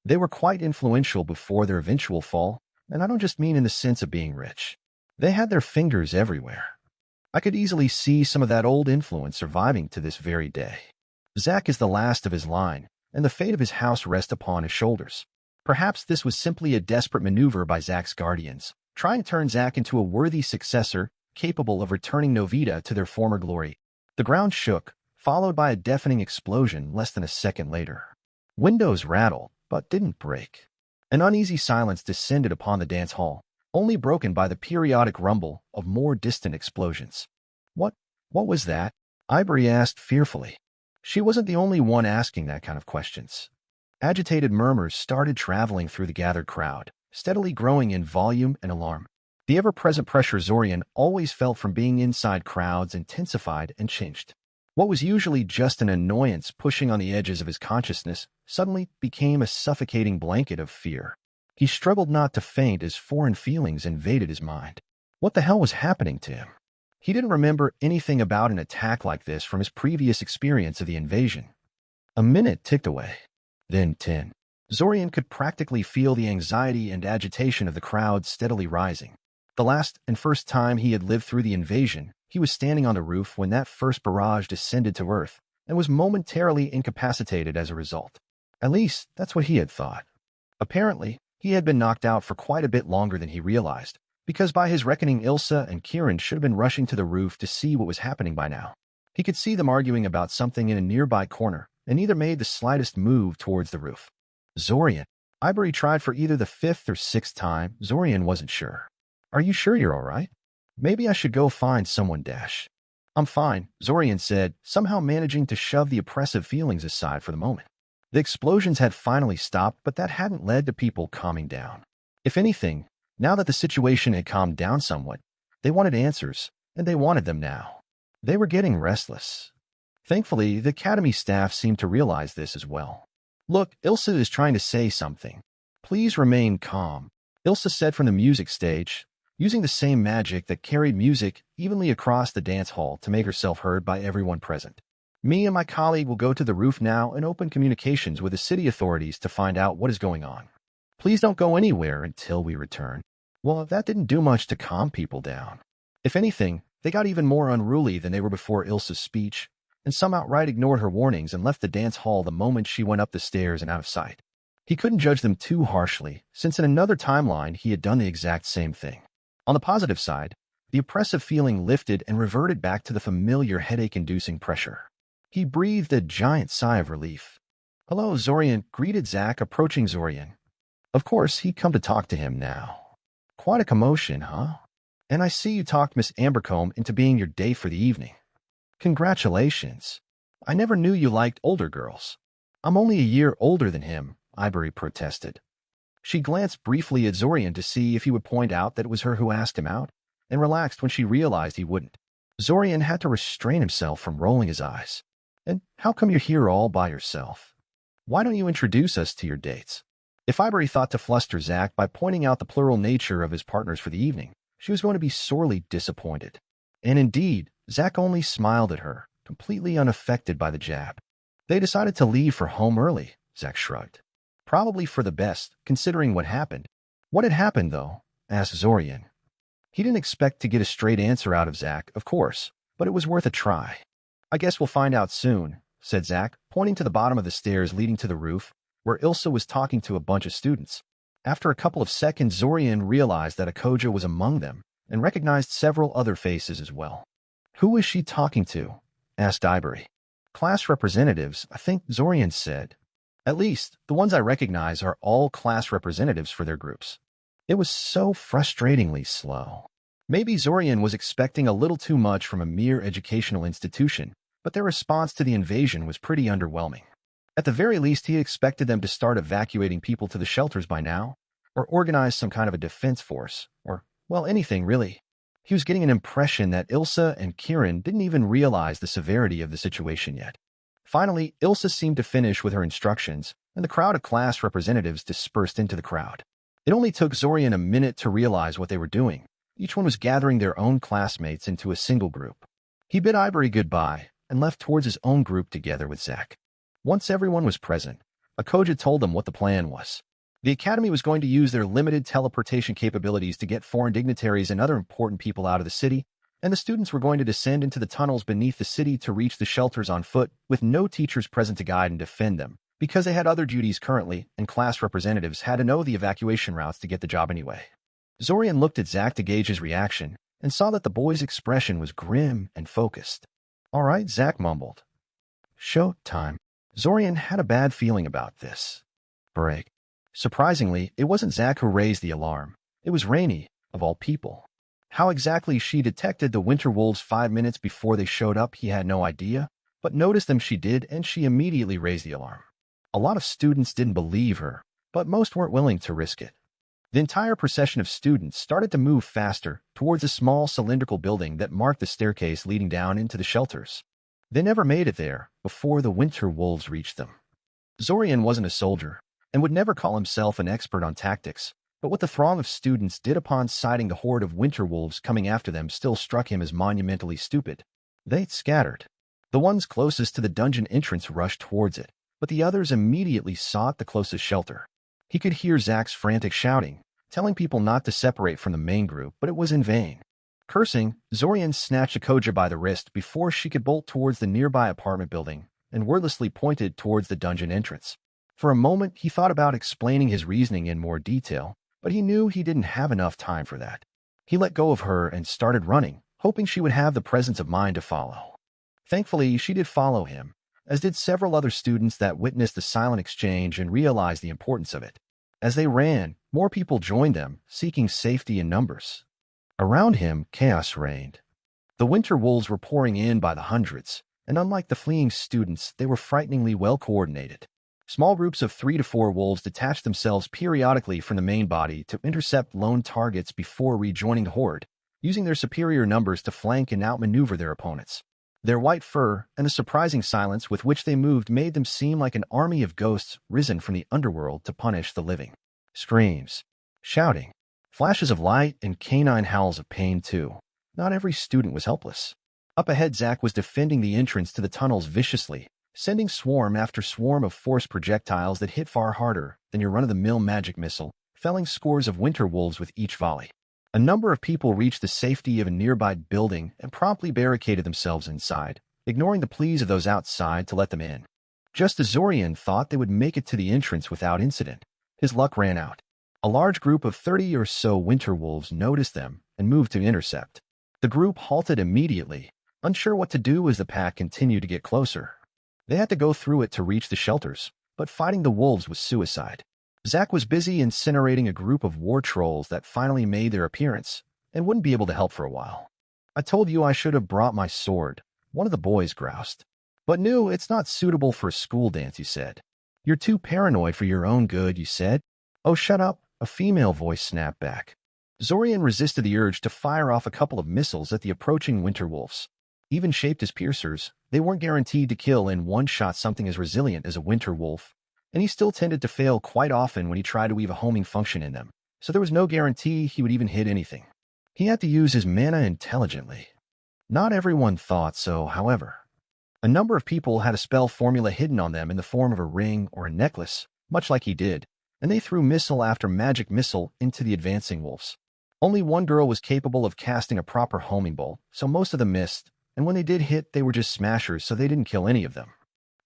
They were quite influential before their eventual fall, and I don't just mean in the sense of being rich. They had their fingers everywhere. I could easily see some of that old influence surviving to this very day. Zach is the last of his line, and the fate of his house rests upon his shoulders. Perhaps this was simply a desperate maneuver by Zach's guardians, trying to turn Zach into a worthy successor capable of returning Novita to their former glory. The ground shook, followed by a deafening explosion less than a second later. Windows rattled, but didn't break. An uneasy silence descended upon the dance hall, only broken by the periodic rumble of more distant explosions. What was that? Ivory asked fearfully. She wasn't the only one asking that kind of questions. Agitated murmurs started traveling through the gathered crowd, steadily growing in volume and alarm. The ever-present pressure Zorian always felt from being inside crowds intensified and changed. What was usually just an annoyance pushing on the edges of his consciousness suddenly became a suffocating blanket of fear. He struggled not to faint as foreign feelings invaded his mind. What the hell was happening to him? He didn't remember anything about an attack like this from his previous experience of the invasion. A minute ticked away. Then 10. Zorian could practically feel the anxiety and agitation of the crowd steadily rising. The last and first time he had lived through the invasion, he was standing on the roof when that first barrage descended to Earth and was momentarily incapacitated as a result. At least, that's what he had thought. Apparently, he had been knocked out for quite a bit longer than he realized, because by his reckoning Ilsa and Kieran should have been rushing to the roof to see what was happening by now. He could see them arguing about something in a nearby corner, and neither made the slightest move towards the roof. Zorian. Ivory tried for either the 5th or 6th time. Zorian wasn't sure. Are you sure you're all right? Maybe I should go find someone, Dash. I'm fine, Zorian said, somehow managing to shove the oppressive feelings aside for the moment. The explosions had finally stopped, but that hadn't led to people calming down. If anything, now that the situation had calmed down somewhat, they wanted answers, and they wanted them now. They were getting restless. Thankfully, the academy staff seemed to realize this as well. Look, Ilsa is trying to say something. Please remain calm, Ilsa said from the music stage, using the same magic that carried music evenly across the dance hall to make herself heard by everyone present. Me and my colleague will go to the roof now and open communications with the city authorities to find out what is going on. Please don't go anywhere until we return. Well, that didn't do much to calm people down. If anything, they got even more unruly than they were before Ilsa's speech, and some outright ignored her warnings and left the dance hall the moment she went up the stairs and out of sight. He couldn't judge them too harshly, since in another timeline he had done the exact same thing. On the positive side, the oppressive feeling lifted and reverted back to the familiar headache-inducing pressure. He breathed a giant sigh of relief. Hello, Zorian, greeted Zach, approaching Zorian. Of course, he'd come to talk to him now. Quite a commotion, huh? And I see you talked Miss Ambercombe into being your date for the evening. Congratulations. I never knew you liked older girls. I'm only a year older than him, Ivory protested. She glanced briefly at Zorian to see if he would point out that it was her who asked him out, and relaxed when she realized he wouldn't. Zorian had to restrain himself from rolling his eyes. And how come you're here all by yourself? Why don't you introduce us to your dates? If Ivory thought to fluster Zach by pointing out the plural nature of his partners for the evening, she was going to be sorely disappointed. And indeed, Zach only smiled at her, completely unaffected by the jab. They decided to leave for home early, Zach shrugged. Probably for the best, considering what happened. What had happened, though? Asked Zorian. He didn't expect to get a straight answer out of Zach, of course, but it was worth a try. I guess we'll find out soon, said Zach, pointing to the bottom of the stairs leading to the roof, where Ilsa was talking to a bunch of students. After a couple of seconds, Zorian realized that a.k.a. was among them, and recognized several other faces as well. Who is she talking to? Asked Ivory. Class representatives, I think Zorian said. At least, the ones I recognize are all class representatives for their groups. It was so frustratingly slow. Maybe Zorian was expecting a little too much from a mere educational institution, but their response to the invasion was pretty underwhelming. At the very least, he expected them to start evacuating people to the shelters by now, or organize some kind of a defense force, or, well, anything really. He was getting an impression that Ilsa and Kieran didn't even realize the severity of the situation yet. Finally, Ilsa seemed to finish with her instructions, and the crowd of class representatives dispersed into the crowd. It only took Zorian a minute to realize what they were doing. Each one was gathering their own classmates into a single group. He bid Ivory goodbye and left towards his own group together with Zach. Once everyone was present, a.k.a. told them what the plan was. The academy was going to use their limited teleportation capabilities to get foreign dignitaries and other important people out of the city, and the students were going to descend into the tunnels beneath the city to reach the shelters on foot with no teachers present to guide and defend them, because they had other duties currently, and class representatives had to know the evacuation routes to get the job anyway. Zorian looked at Zach to gauge his reaction, and saw that the boy's expression was grim and focused. All right, Zach mumbled. Show time. Zorian had a bad feeling about this. Break. Surprisingly, it wasn't Zach who raised the alarm. It was Rainey, of all people. How exactly she detected the winter wolves 5 minutes before they showed up, he had no idea, but noticed them she did, and she immediately raised the alarm. A lot of students didn't believe her, but most weren't willing to risk it. The entire procession of students started to move faster towards a small cylindrical building that marked the staircase leading down into the shelters. They never made it there before the winter wolves reached them. Zorian wasn't a soldier and would never call himself an expert on tactics, but what the throng of students did upon sighting the horde of winter wolves coming after them still struck him as monumentally stupid. They scattered. The ones closest to the dungeon entrance rushed towards it, but the others immediately sought the closest shelter. He could hear Zach's frantic shouting, telling people not to separate from the main group, but it was in vain. Cursing, Zorian snatched a.k.a. by the wrist before she could bolt towards the nearby apartment building and wordlessly pointed towards the dungeon entrance. For a moment, he thought about explaining his reasoning in more detail, but he knew he didn't have enough time for that. He let go of her and started running, hoping she would have the presence of mind to follow. Thankfully, she did follow him, as did several other students that witnessed the silent exchange and realized the importance of it. As they ran, more people joined them, seeking safety in numbers. Around him, chaos reigned. The winter wolves were pouring in by the hundreds, and unlike the fleeing students, they were frighteningly well coordinated. Small groups of 3 to 4 wolves detached themselves periodically from the main body to intercept lone targets before rejoining the horde, using their superior numbers to flank and outmaneuver their opponents. Their white fur and the surprising silence with which they moved made them seem like an army of ghosts risen from the underworld to punish the living. Screams, shouting, flashes of light, and canine howls of pain, too. Not every student was helpless. Up ahead, Zach was defending the entrance to the tunnels viciously, sending swarm after swarm of force projectiles that hit far harder than your run-of-the-mill magic missile, felling scores of winter wolves with each volley. A number of people reached the safety of a nearby building and promptly barricaded themselves inside, ignoring the pleas of those outside to let them in. Just as Zorian thought they would make it to the entrance without incident, his luck ran out. A large group of 30 or so winter wolves noticed them and moved to intercept. The group halted immediately, unsure what to do as the pack continued to get closer. They had to go through it to reach the shelters, but fighting the wolves was suicide. Zach was busy incinerating a group of war trolls that finally made their appearance and wouldn't be able to help for a while. I told you I should have brought my sword, one of the boys groused. But no, it's not suitable for a school dance, you said. You're too paranoid for your own good, you said. Oh, shut up, a female voice snapped back. Zorian resisted the urge to fire off a couple of missiles at the approaching winter wolves. Even shaped as piercers, they weren't guaranteed to kill in one shot something as resilient as a winter wolf, and he still tended to fail quite often when he tried to weave a homing function in them, so there was no guarantee he would even hit anything. He had to use his mana intelligently. Not everyone thought so, however. A number of people had a spell formula hidden on them in the form of a ring or a necklace, much like he did, and they threw missile after magic missile into the advancing wolves. Only one girl was capable of casting a proper homing bolt, so most of them missed, and when they did hit, they were just smashers, so they didn't kill any of them.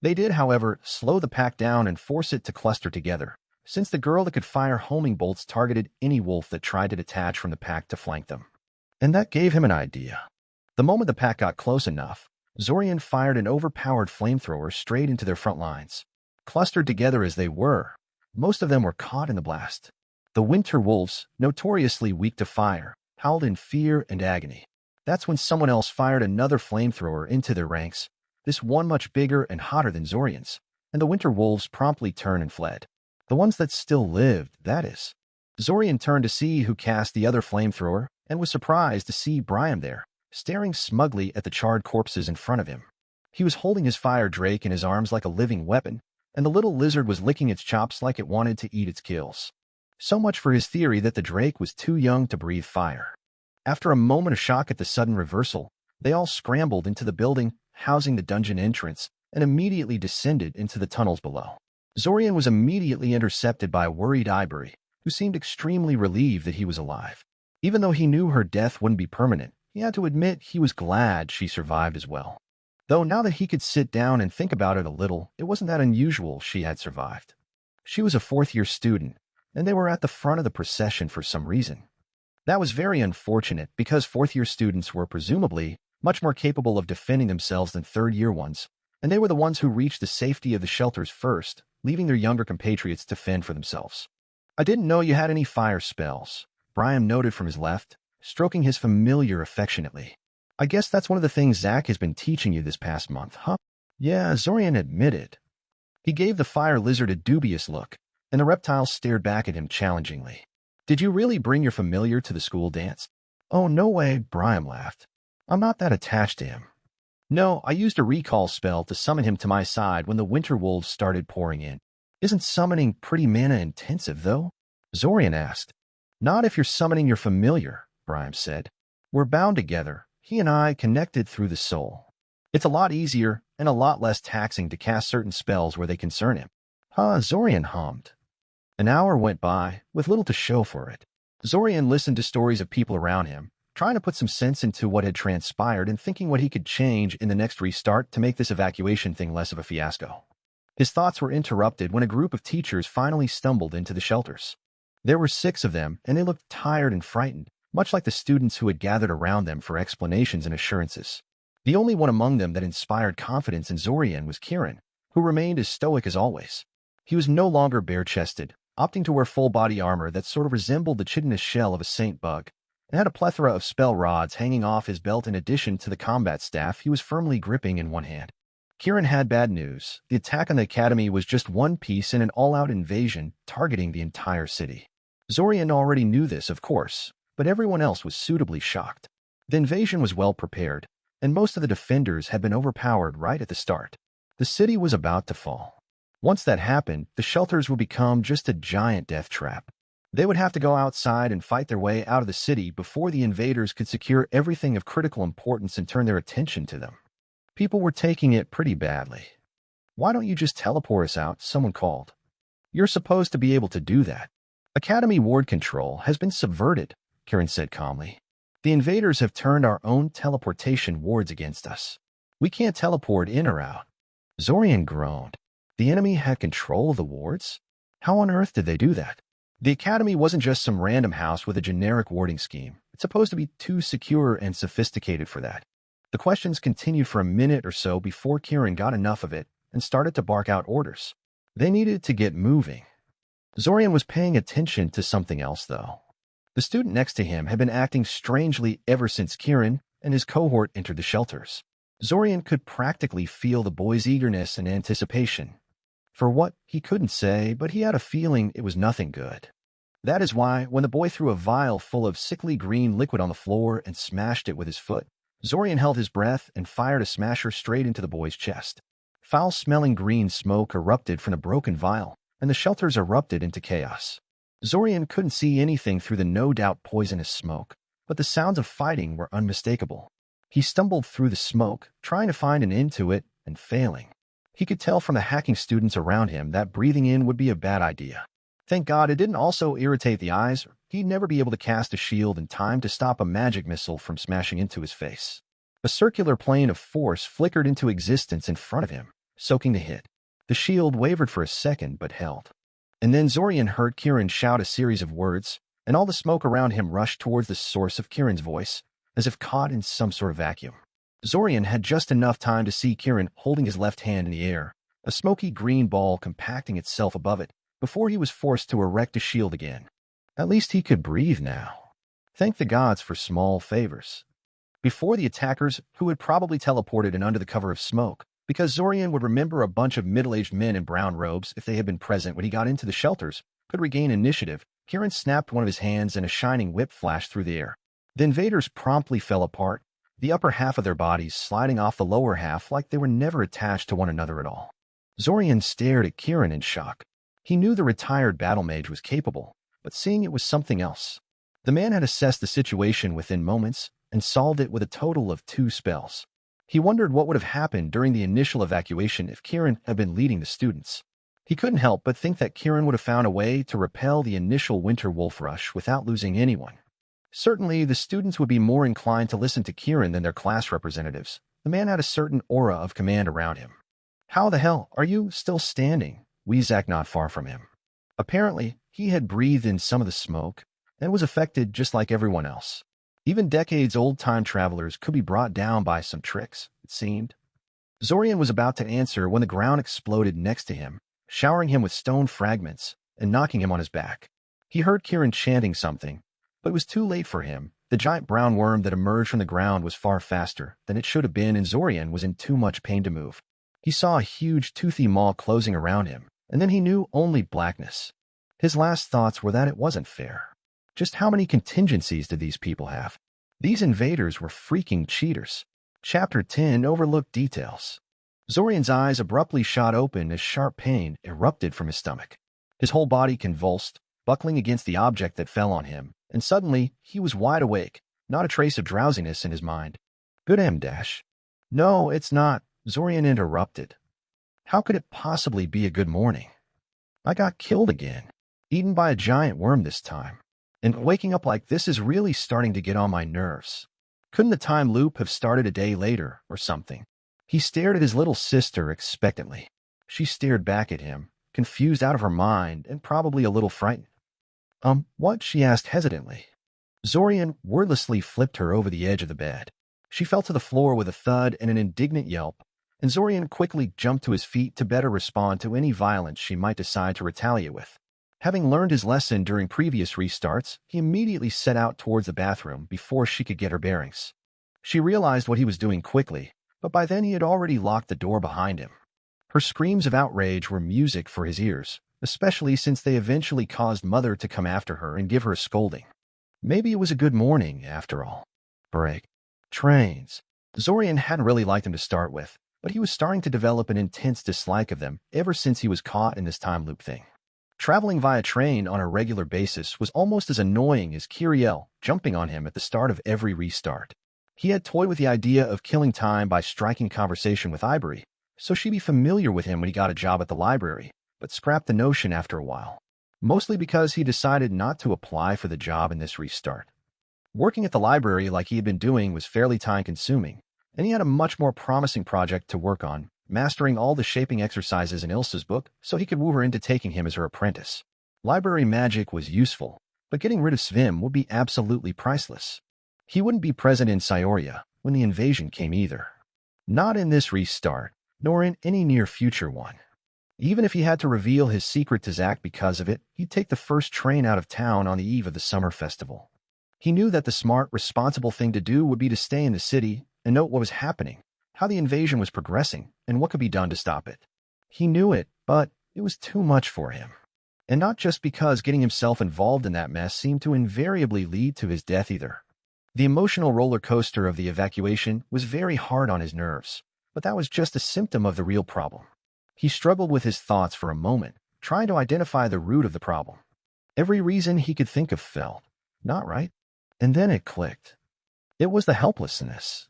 They did, however, slow the pack down and force it to cluster together, since the girl that could fire homing bolts targeted any wolf that tried to detach from the pack to flank them. And that gave him an idea. The moment the pack got close enough, Zorian fired an overpowered flamethrower straight into their front lines. Clustered together as they were, most of them were caught in the blast. The winter wolves, notoriously weak to fire, howled in fear and agony. That's when someone else fired another flamethrower into their ranks, this one much bigger and hotter than Zorian's, and the winter wolves promptly turned and fled. The ones that still lived, that is. Zorian turned to see who cast the other flamethrower and was surprised to see Brian there, staring smugly at the charred corpses in front of him. He was holding his fire drake in his arms like a living weapon, and the little lizard was licking its chops like it wanted to eat its kills. So much for his theory that the drake was too young to breathe fire. After a moment of shock at the sudden reversal, they all scrambled into the building housing the dungeon entrance and immediately descended into the tunnels below. Zorian was immediately intercepted by a worried Ivory, who seemed extremely relieved that he was alive. Even though he knew her death wouldn't be permanent, he had to admit he was glad she survived as well. Though now that he could sit down and think about it a little, it wasn't that unusual she had survived. She was a fourth-year student, and they were at the front of the procession for some reason. That was very unfortunate because fourth-year students were presumably much more capable of defending themselves than third-year ones, and they were the ones who reached the safety of the shelters first, leaving their younger compatriots to fend for themselves. "I didn't know you had any fire spells," Brian noted from his left, stroking his familiar affectionately. "I guess that's one of the things Zach has been teaching you this past month, huh?" "Yeah," Zorian admitted. He gave the fire lizard a dubious look, and the reptile stared back at him challengingly. "Did you really bring your familiar to the school dance?" "Oh, no way," Brian laughed. "I'm not that attached to him. No, I used a recall spell to summon him to my side when the winter wolves started pouring in." "Isn't summoning pretty mana-intensive, though?" Zorian asked. "Not if you're summoning your familiar," Brian said. "We're bound together. He and I connected through the soul. It's a lot easier and a lot less taxing to cast certain spells where they concern him." "Huh," Zorian hummed. An hour went by, with little to show for it. Zorian listened to stories of people around him, trying to put some sense into what had transpired and thinking what he could change in the next restart to make this evacuation thing less of a fiasco. His thoughts were interrupted when a group of teachers finally stumbled into the shelters. There were 6 of them, and they looked tired and frightened, much like the students who had gathered around them for explanations and assurances. The only one among them that inspired confidence in Zorian was Kieran, who remained as stoic as always. He was no longer bare-chested, opting to wear full-body armor that sort of resembled the chitinous shell of a saint bug, and had a plethora of spell rods hanging off his belt in addition to the combat staff he was firmly gripping in one hand. Kieran had bad news. The attack on the academy was just one piece in an all-out invasion targeting the entire city. Zorian already knew this, of course, but everyone else was suitably shocked. The invasion was well prepared, and most of the defenders had been overpowered right at the start. The city was about to fall. Once that happened, the shelters would become just a giant death trap. They would have to go outside and fight their way out of the city before the invaders could secure everything of critical importance and turn their attention to them. People were taking it pretty badly. "Why don't you just teleport us out?" someone called. "You're supposed to be able to do that." "Academy ward control has been subverted," Kieran said calmly. "The invaders have turned our own teleportation wards against us. We can't teleport in or out." Zorian groaned. The enemy had control of the wards? How on earth did they do that? The academy wasn't just some random house with a generic warding scheme. It's supposed to be too secure and sophisticated for that. The questions continued for a minute or so before Kieran got enough of it and started to bark out orders. They needed to get moving. Zorian was paying attention to something else, though. The student next to him had been acting strangely ever since Kieran and his cohort entered the shelters. Zorian could practically feel the boy's eagerness and anticipation. For what, he couldn't say, but he had a feeling it was nothing good. That is why, when the boy threw a vial full of sickly green liquid on the floor and smashed it with his foot, Zorian held his breath and fired a smasher straight into the boy's chest. Foul-smelling green smoke erupted from the broken vial, and the shelters erupted into chaos. Zorian couldn't see anything through the no-doubt poisonous smoke, but the sounds of fighting were unmistakable. He stumbled through the smoke, trying to find an end to it, and failing. He could tell from the hacking students around him that breathing in would be a bad idea. Thank God it didn't also irritate the eyes. He'd never be able to cast a shield in time to stop a magic missile from smashing into his face. A circular plane of force flickered into existence in front of him, soaking the hit. The shield wavered for a second but held. And then Zorian heard Kieran shout a series of words, and all the smoke around him rushed towards the source of Kieran's voice, as if caught in some sort of vacuum. Zorian had just enough time to see Kieran holding his left hand in the air, a smoky green ball compacting itself above it, before he was forced to erect a shield again. At least he could breathe now. Thank the gods for small favors. Before the attackers, who had probably teleported in under the cover of smoke, because Zorian would remember a bunch of middle-aged men in brown robes if they had been present when he got into the shelters, could regain initiative, Kieran snapped one of his hands and a shining whip flashed through the air. The invaders promptly fell apart, the upper half of their bodies sliding off the lower half like they were never attached to one another at all. Zorian stared at Kieran in shock. He knew the retired battle mage was capable, but seeing it was something else. The man had assessed the situation within moments and solved it with a total of 2 spells. He wondered what would have happened during the initial evacuation if Kieran had been leading the students. He couldn't help but think that Kieran would have found a way to repel the initial winter wolf rush without losing anyone. Certainly, the students would be more inclined to listen to Kieran than their class representatives. The man had a certain aura of command around him. "How the hell are you still standing?" Weezak not far from him. Apparently, he had breathed in some of the smoke and was affected just like everyone else. Even decades-old time travelers could be brought down by some tricks, it seemed. Zorian was about to answer when the ground exploded next to him, showering him with stone fragments and knocking him on his back. He heard Kieran chanting something, but it was too late for him. The giant brown worm that emerged from the ground was far faster than it should have been, and Zorian was in too much pain to move. He saw a huge toothy maw closing around him, and then he knew only blackness. His last thoughts were that it wasn't fair. Just how many contingencies did these people have? These invaders were freaking cheaters. Chapter 10 overlooked details. Zorian's eyes abruptly shot open as sharp pain erupted from his stomach. His whole body convulsed, buckling against the object that fell on him, and suddenly he was wide awake, not a trace of drowsiness in his mind. "Good M-dash." "No, it's not," Zorian interrupted. "How could it possibly be a good morning? I got killed again, eaten by a giant worm this time. And waking up like this is really starting to get on my nerves. Couldn't the time loop have started a day later or something?" He stared at his little sister expectantly. She stared back at him, confused out of her mind and probably a little frightened. What?" she asked hesitantly. Zorian wordlessly flipped her over the edge of the bed. She fell to the floor with a thud and an indignant yelp, and Zorian quickly jumped to his feet to better respond to any violence she might decide to retaliate with. Having learned his lesson during previous restarts, he immediately set out towards the bathroom before she could get her bearings. She realized what he was doing quickly, but by then he had already locked the door behind him. Her screams of outrage were music for his ears, especially since they eventually caused Mother to come after her and give her a scolding. Maybe it was a good morning, after all. Break. Trains. Zorian hadn't really liked them to start with, but he was starting to develop an intense dislike of them ever since he was caught in this time loop thing. Traveling via train on a regular basis was almost as annoying as Kiriel jumping on him at the start of every restart. He had toyed with the idea of killing time by striking conversation with Ivory, so she'd be familiar with him when he got a job at the library, but scrapped the notion after a while, mostly because he decided not to apply for the job in this restart. Working at the library like he had been doing was fairly time-consuming, and he had a much more promising project to work on, mastering all the shaping exercises in Ilsa's book so he could woo her into taking him as her apprentice. Library magic was useful, but getting rid of Svim would be absolutely priceless. He wouldn't be present in Syoria when the invasion came either. Not in this restart, nor in any near future one. Even if he had to reveal his secret to Zack because of it, he'd take the first train out of town on the eve of the summer festival. He knew that the smart, responsible thing to do would be to stay in the city and note what was happening, how the invasion was progressing, and what could be done to stop it. He knew it, but it was too much for him. And not just because getting himself involved in that mess seemed to invariably lead to his death either. The emotional roller coaster of the evacuation was very hard on his nerves, but that was just a symptom of the real problem. He struggled with his thoughts for a moment, trying to identify the root of the problem. Every reason he could think of felt not right, and then it clicked. It was the helplessness.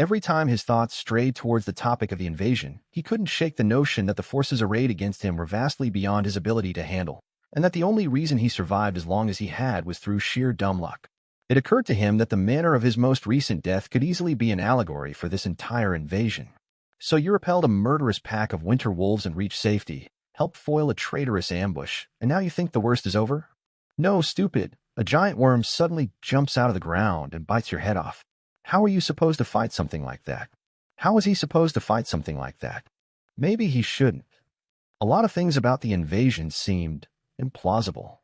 Every time his thoughts strayed towards the topic of the invasion, he couldn't shake the notion that the forces arrayed against him were vastly beyond his ability to handle, and that the only reason he survived as long as he had was through sheer dumb luck. It occurred to him that the manner of his most recent death could easily be an allegory for this entire invasion. So you repelled a murderous pack of winter wolves and reached safety, helped foil a traitorous ambush, and now you think the worst is over? No, stupid. A giant worm suddenly jumps out of the ground and bites your head off. How are you supposed to fight something like that? How is he supposed to fight something like that? Maybe he shouldn't. A lot of things about the invasion seemed implausible.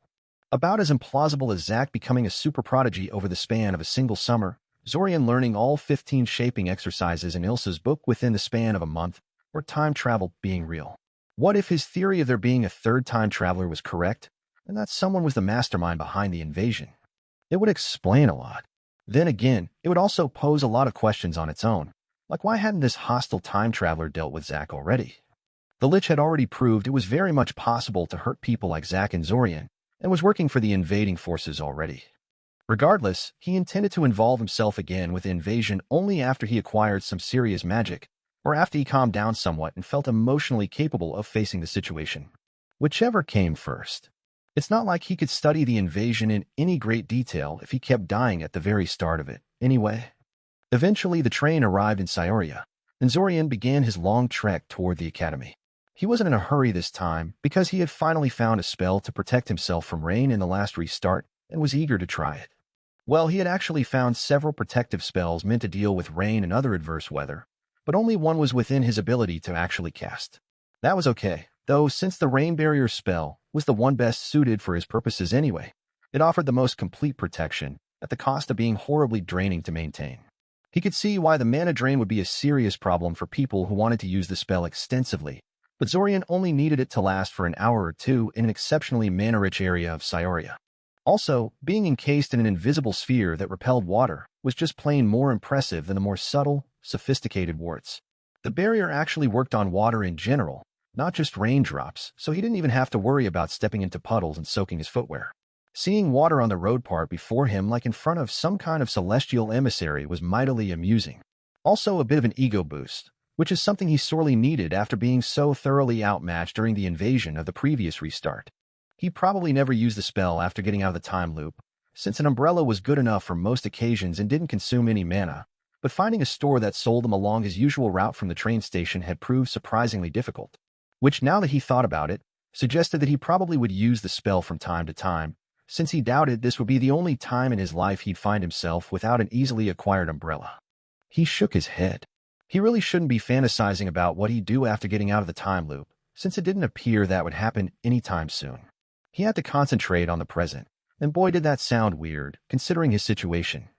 About as implausible as Zack becoming a super prodigy over the span of a single summer, Zorian learning all 15 shaping exercises in Ilsa's book within the span of a month, or time travel being real. What if his theory of there being a third time traveler was correct, and that someone was the mastermind behind the invasion? It would explain a lot. Then again, it would also pose a lot of questions on its own, like why hadn't this hostile time traveler dealt with Zack already? The Lich had already proved it was very much possible to hurt people like Zack and Zorian, and was working for the invading forces already. Regardless, he intended to involve himself again with the invasion only after he acquired some serious magic, or after he calmed down somewhat and felt emotionally capable of facing the situation. Whichever came first. It's not like he could study the invasion in any great detail if he kept dying at the very start of it, anyway. Eventually, the train arrived in Syoria, and Zorian began his long trek toward the academy. He wasn't in a hurry this time because he had finally found a spell to protect himself from rain in the last restart and was eager to try it. Well, he had actually found several protective spells meant to deal with rain and other adverse weather, but only one was within his ability to actually cast. That was okay, though, since the rain barrier spell was the one best suited for his purposes anyway. It offered the most complete protection, at the cost of being horribly draining to maintain. He could see why the mana drain would be a serious problem for people who wanted to use the spell extensively, but Zorian only needed it to last for an hour or two in an exceptionally mana-rich area of Syoria. Also, being encased in an invisible sphere that repelled water was just plain more impressive than the more subtle, sophisticated warts. The barrier actually worked on water in general, not just raindrops, so he didn't even have to worry about stepping into puddles and soaking his footwear. Seeing water on the road part before him like in front of some kind of celestial emissary was mightily amusing. Also a bit of an ego boost, which is something he sorely needed after being so thoroughly outmatched during the invasion of the previous restart. He probably never used the spell after getting out of the time loop, since an umbrella was good enough for most occasions and didn't consume any mana, but finding a store that sold them along his usual route from the train station had proved surprisingly difficult, which, now that he thought about it, suggested that he probably would use the spell from time to time, since he doubted this would be the only time in his life he'd find himself without an easily acquired umbrella. He shook his head. He really shouldn't be fantasizing about what he'd do after getting out of the time loop, since it didn't appear that would happen anytime soon. He had to concentrate on the present, and boy did that sound weird, considering his situation.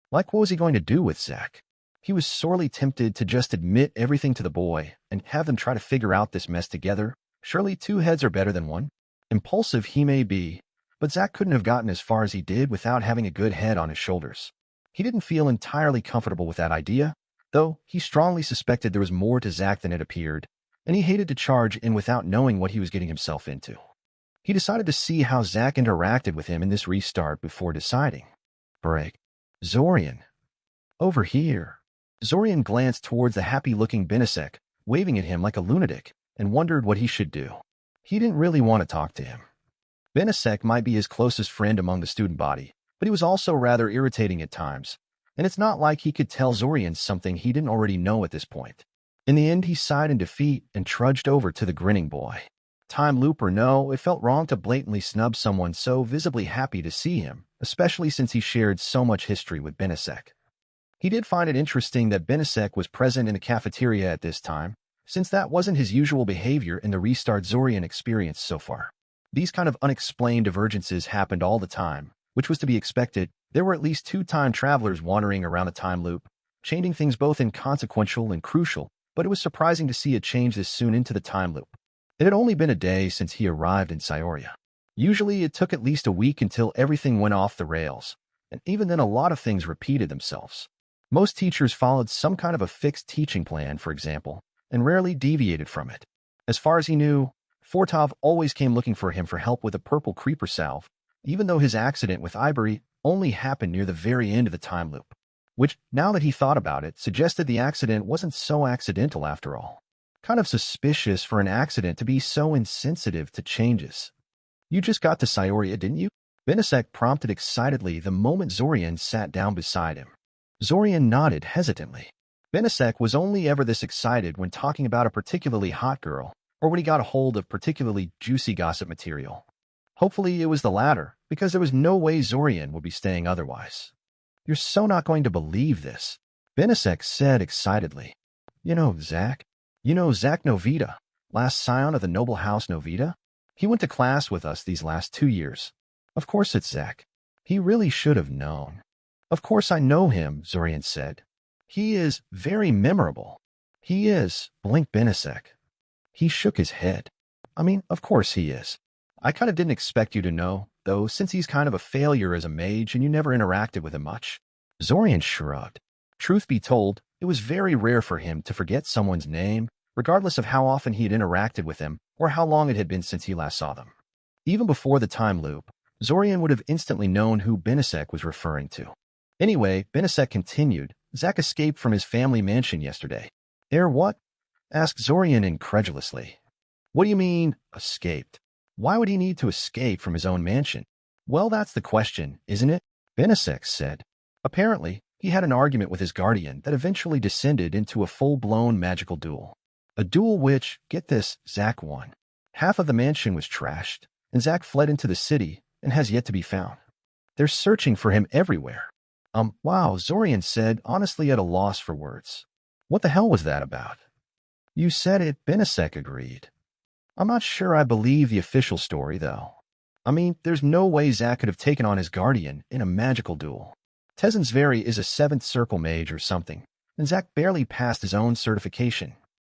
Like, what was he going to do with Zack? He was sorely tempted to just admit everything to the boy and have them try to figure out this mess together. Surely 2 heads are better than 1. Impulsive he may be, but Zack couldn't have gotten as far as he did without having a good head on his shoulders. He didn't feel entirely comfortable with that idea, though he strongly suspected there was more to Zack than it appeared, and he hated to charge in without knowing what he was getting himself into. He decided to see how Zack interacted with him in this restart before deciding. Break. Zorian. Over here. Zorian glanced towards the happy-looking Benisek, waving at him like a lunatic, and wondered what he should do. He didn't really want to talk to him. Benisek might be his closest friend among the student body, but he was also rather irritating at times, and it's not like he could tell Zorian something he didn't already know at this point. In the end, he sighed in defeat and trudged over to the grinning boy. Time loop or no, it felt wrong to blatantly snub someone so visibly happy to see him, especially since he shared so much history with Benisek. He did find it interesting that Benisek was present in the cafeteria at this time, since that wasn't his usual behavior in the restart Zorian experienced so far. These kind of unexplained divergences happened all the time, which was to be expected. There were at least 2 time travelers wandering around the time loop, changing things both inconsequential and crucial, but it was surprising to see a change this soon into the time loop. It had only been a day since he arrived in Syoria. Usually it took at least a week until everything went off the rails, and even then a lot of things repeated themselves. Most teachers followed some kind of a fixed teaching plan, for example, and rarely deviated from it. As far as he knew, Fortov always came looking for him for help with a purple creeper salve, even though his accident with Ivory only happened near the very end of the time loop. which, now that he thought about it, suggested the accident wasn't so accidental after all. Kind of suspicious for an accident to be so insensitive to changes. You just got to Syoria, didn't you? Benesek prompted excitedly the moment Zorian sat down beside him. Zorian nodded hesitantly. Benesek was only ever this excited when talking about a particularly hot girl, or when he got a hold of particularly juicy gossip material. Hopefully it was the latter, because there was no way Zorian would be staying otherwise. You're so not going to believe this, Benesek said excitedly. You know Zach Novita, last scion of the noble house Novita? He went to class with us these last 2 years. Of course it's Zach. He really should have known. Of course I know him, Zorian said. He is very memorable. He is, blinked Benesek. He shook his head. I mean, of course he is. I kind of didn't expect you to know, though, since he's kind of a failure as a mage and you never interacted with him much. Zorian shrugged. Truth be told, it was very rare for him to forget someone's name, regardless of how often he had interacted with them or how long it had been since he last saw them. Even before the time loop, Zorian would have instantly known who Benesek was referring to. Anyway, Benesek continued, Zach escaped from his family mansion yesterday. What? Asked Zorian incredulously. What do you mean, escaped? Why would he need to escape from his own mansion? Well, that's the question, isn't it? Benesek said. Apparently, he had an argument with his guardian that eventually descended into a full-blown magical duel. A duel which, get this, Zach won. Half of the mansion was trashed, and Zach fled into the city and has yet to be found. They're searching for him everywhere. Wow, Zorian said, honestly at a loss for words. What the hell was that about? You said it, Benesek agreed. I'm not sure I believe the official story, though. I mean, there's no way Zach could have taken on his guardian in a magical duel. Tezensveri is a 7th circle mage or something, and Zach barely passed his own certification.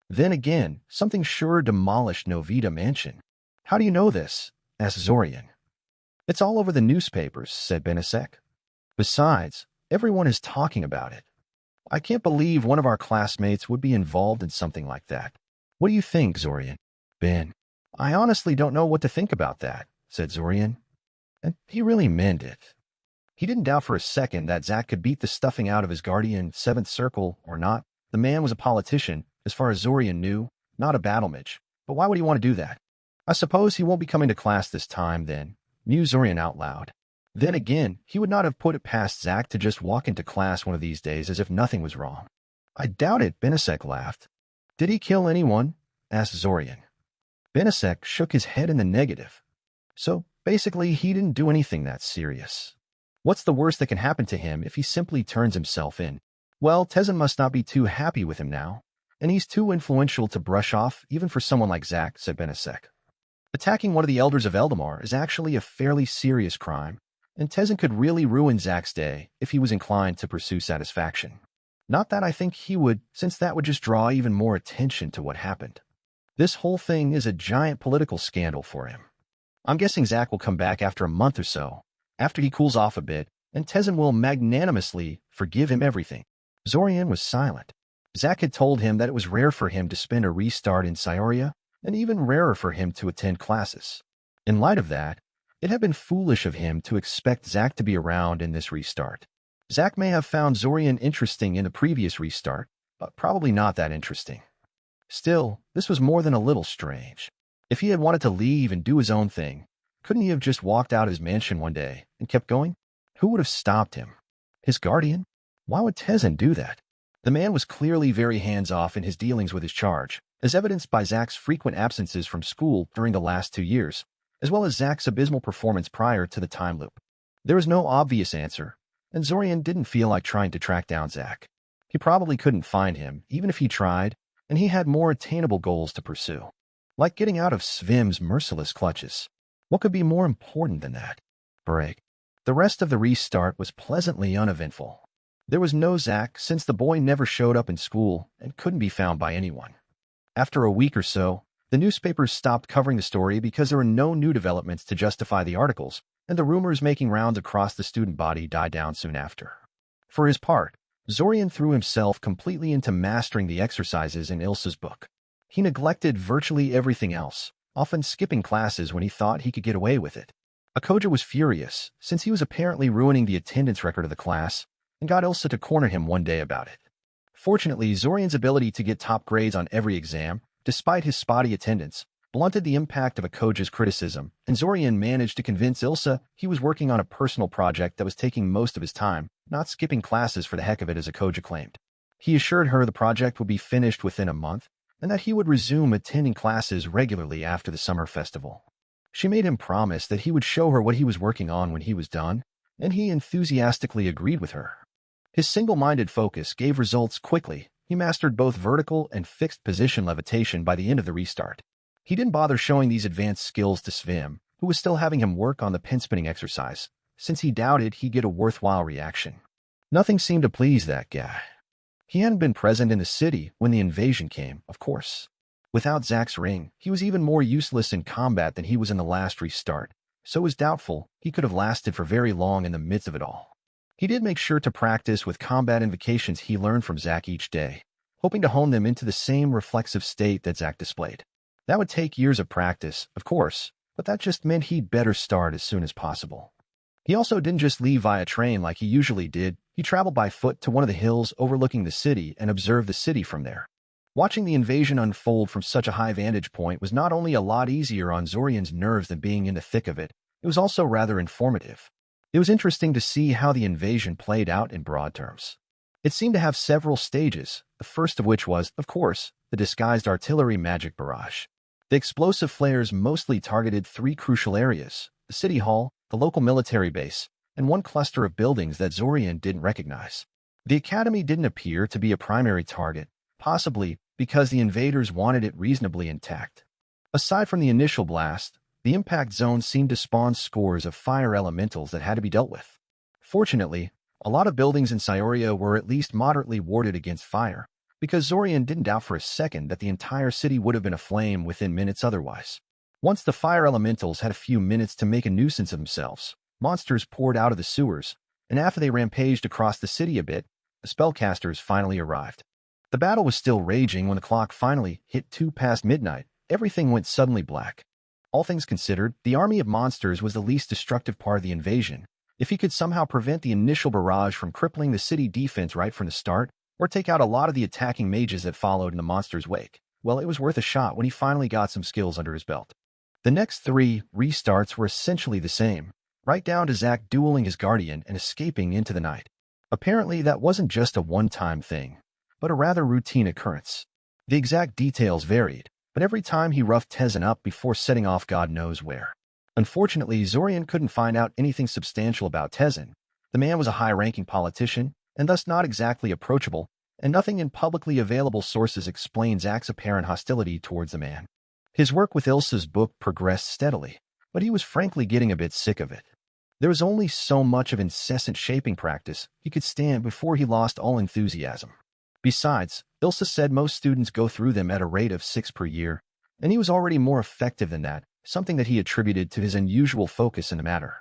Then again, something sure demolished Novita Mansion. How do you know this? Asked Zorian. It's all over the newspapers, said Benesek. Besides, everyone is talking about it. I can't believe one of our classmates would be involved in something like that. What do you think, Zorian? Ben, I honestly don't know what to think about that, said Zorian. And he really meant it. He didn't doubt for a second that Zach could beat the stuffing out of his guardian 7th circle or not. The man was a politician, as far as Zorian knew, not a battle mage. But why would he want to do that? I suppose he won't be coming to class this time then, mused Zorian out loud. Then again, he would not have put it past Zach to just walk into class one of these days as if nothing was wrong. I doubt it, Benesek laughed. Did he kill anyone? Asked Zorian. Benesek shook his head in the negative. So, basically, he didn't do anything that serious. What's the worst that can happen to him if he simply turns himself in? Well, Tezen must not be too happy with him now, and he's too influential to brush off even for someone like Zach, said Benesek. Attacking one of the elders of Eldamar is actually a fairly serious crime, and Tezen could really ruin Zach's day if he was inclined to pursue satisfaction. Not that I think he would, since that would just draw even more attention to what happened. This whole thing is a giant political scandal for him. I'm guessing Zach will come back after a month or so, after he cools off a bit, and Tezen will magnanimously forgive him everything. Zorian was silent. Zach had told him that it was rare for him to spend a restart in Syoria, and even rarer for him to attend classes. In light of that, it had been foolish of him to expect Zach to be around in this restart. Zach may have found Zorian interesting in the previous restart, but probably not that interesting. Still, this was more than a little strange. If he had wanted to leave and do his own thing, couldn't he have just walked out of his mansion one day and kept going? Who would have stopped him? His guardian? Why would Tezen do that? The man was clearly very hands-off in his dealings with his charge, as evidenced by Zach's frequent absences from school during the last 2 years, as well as Zach's abysmal performance prior to the time loop. There was no obvious answer, and Zorian didn't feel like trying to track down Zach. He probably couldn't find him, even if he tried, and he had more attainable goals to pursue. Like getting out of Svim's merciless clutches. What could be more important than that? Break. The rest of the restart was pleasantly uneventful. There was no Zach since the boy never showed up in school and couldn't be found by anyone. After a week or so, the newspapers stopped covering the story because there were no new developments to justify the articles, and the rumors making rounds across the student body died down soon after. For his part, Zorian threw himself completely into mastering the exercises in Ilsa's book. He neglected virtually everything else, often skipping classes when he thought he could get away with it. Akoja was furious, since he was apparently ruining the attendance record of the class, and got Ilsa to corner him one day about it. Fortunately, Zorian's ability to get top grades on every exam, despite his spotty attendance, blunted the impact of Akoja's criticism, and Zorian managed to convince Ilsa he was working on a personal project that was taking most of his time, not skipping classes for the heck of it as Akoja claimed. He assured her the project would be finished within a month, and that he would resume attending classes regularly after the summer festival. She made him promise that he would show her what he was working on when he was done, and he enthusiastically agreed with her. His single-minded focus gave results quickly. He mastered both vertical and fixed position levitation by the end of the restart. He didn't bother showing these advanced skills to Svim, who was still having him work on the pin-spinning exercise, since he doubted he'd get a worthwhile reaction. Nothing seemed to please that guy. He hadn't been present in the city when the invasion came, of course. Without Zack's ring, he was even more useless in combat than he was in the last restart, so it was doubtful he could have lasted for very long in the midst of it all. He did make sure to practice with combat invocations he learned from Zack each day, hoping to hone them into the same reflexive state that Zack displayed. That would take years of practice, of course, but that just meant he'd better start as soon as possible. He also didn't just leave via train like he usually did. He traveled by foot to one of the hills overlooking the city and observed the city from there. Watching the invasion unfold from such a high vantage point was not only a lot easier on Zorian's nerves than being in the thick of it, it was also rather informative. It was interesting to see how the invasion played out in broad terms. It seemed to have several stages, the first of which was, of course, the disguised artillery magic barrage. The explosive flares mostly targeted three crucial areas: the city hall, the local military base, and one cluster of buildings that Zorian didn't recognize. The academy didn't appear to be a primary target, possibly because the invaders wanted it reasonably intact. Aside from the initial blast, the impact zone seemed to spawn scores of fire elementals that had to be dealt with. Fortunately, a lot of buildings in Scioria were at least moderately warded against fire, because Zorian didn't doubt for a second that the entire city would have been aflame within minutes otherwise. Once the fire elementals had a few minutes to make a nuisance of themselves, monsters poured out of the sewers, and after they rampaged across the city a bit, the spellcasters finally arrived. The battle was still raging when the clock finally hit 2 past midnight. Everything went suddenly black. All things considered, the army of monsters was the least destructive part of the invasion. If he could somehow prevent the initial barrage from crippling the city defense right from the start, or take out a lot of the attacking mages that followed in the monsters' wake, well, it was worth a shot when he finally got some skills under his belt. The next 3 restarts were essentially the same, right down to Zack dueling his guardian and escaping into the night. Apparently, that wasn't just a one-time thing, but a rather routine occurrence. The exact details varied, but every time he roughed Tezen up before setting off God knows where. Unfortunately, Zorian couldn't find out anything substantial about Tezen. The man was a high-ranking politician, and thus not exactly approachable, and nothing in publicly available sources explains Zack's apparent hostility towards the man. His work with Ilsa's book progressed steadily, but he was frankly getting a bit sick of it. There was only so much of incessant shaping practice he could stand before he lost all enthusiasm. Besides, Ilsa said most students go through them at a rate of 6 per year, and he was already more effective than that, something that he attributed to his unusual focus in the matter.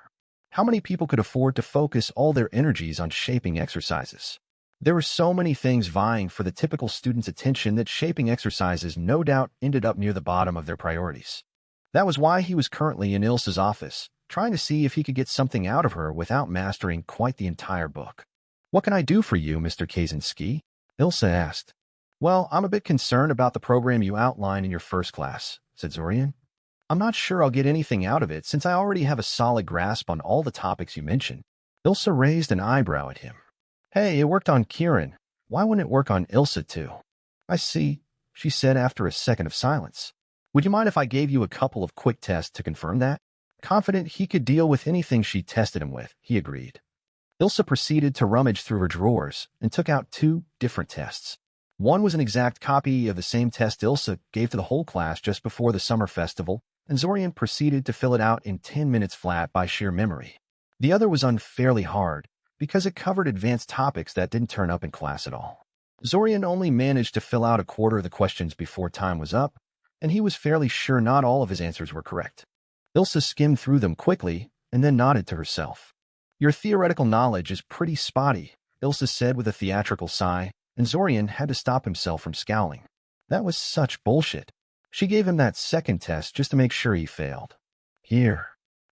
How many people could afford to focus all their energies on shaping exercises? There were so many things vying for the typical student's attention that shaping exercises no doubt ended up near the bottom of their priorities. That was why he was currently in Ilsa's office, trying to see if he could get something out of her without mastering quite the entire book. "What can I do for you, Mr. Kaczynski?" Ilsa asked. "Well, I'm a bit concerned about the program you outlined in your first class," said Zorian. "I'm not sure I'll get anything out of it since I already have a solid grasp on all the topics you mentioned." Ilsa raised an eyebrow at him. "Hey, it worked on Kieran. Why wouldn't it work on Ilsa too?" "I see," she said after a second of silence. "Would you mind if I gave you a couple of quick tests to confirm that?" Confident he could deal with anything she tested him with, he agreed. Ilsa proceeded to rummage through her drawers and took out 2 different tests. One was an exact copy of the same test Ilsa gave to the whole class just before the summer festival, and Zorian proceeded to fill it out in 10 minutes flat by sheer memory. The other was unfairly hard, because it covered advanced topics that didn't turn up in class at all. Zorian only managed to fill out a quarter of the questions before time was up, and he was fairly sure not all of his answers were correct. Ilsa skimmed through them quickly and then nodded to herself. "Your theoretical knowledge is pretty spotty," Ilsa said with a theatrical sigh, and Zorian had to stop himself from scowling. That was such bullshit. She gave him that second test just to make sure he failed. "Here,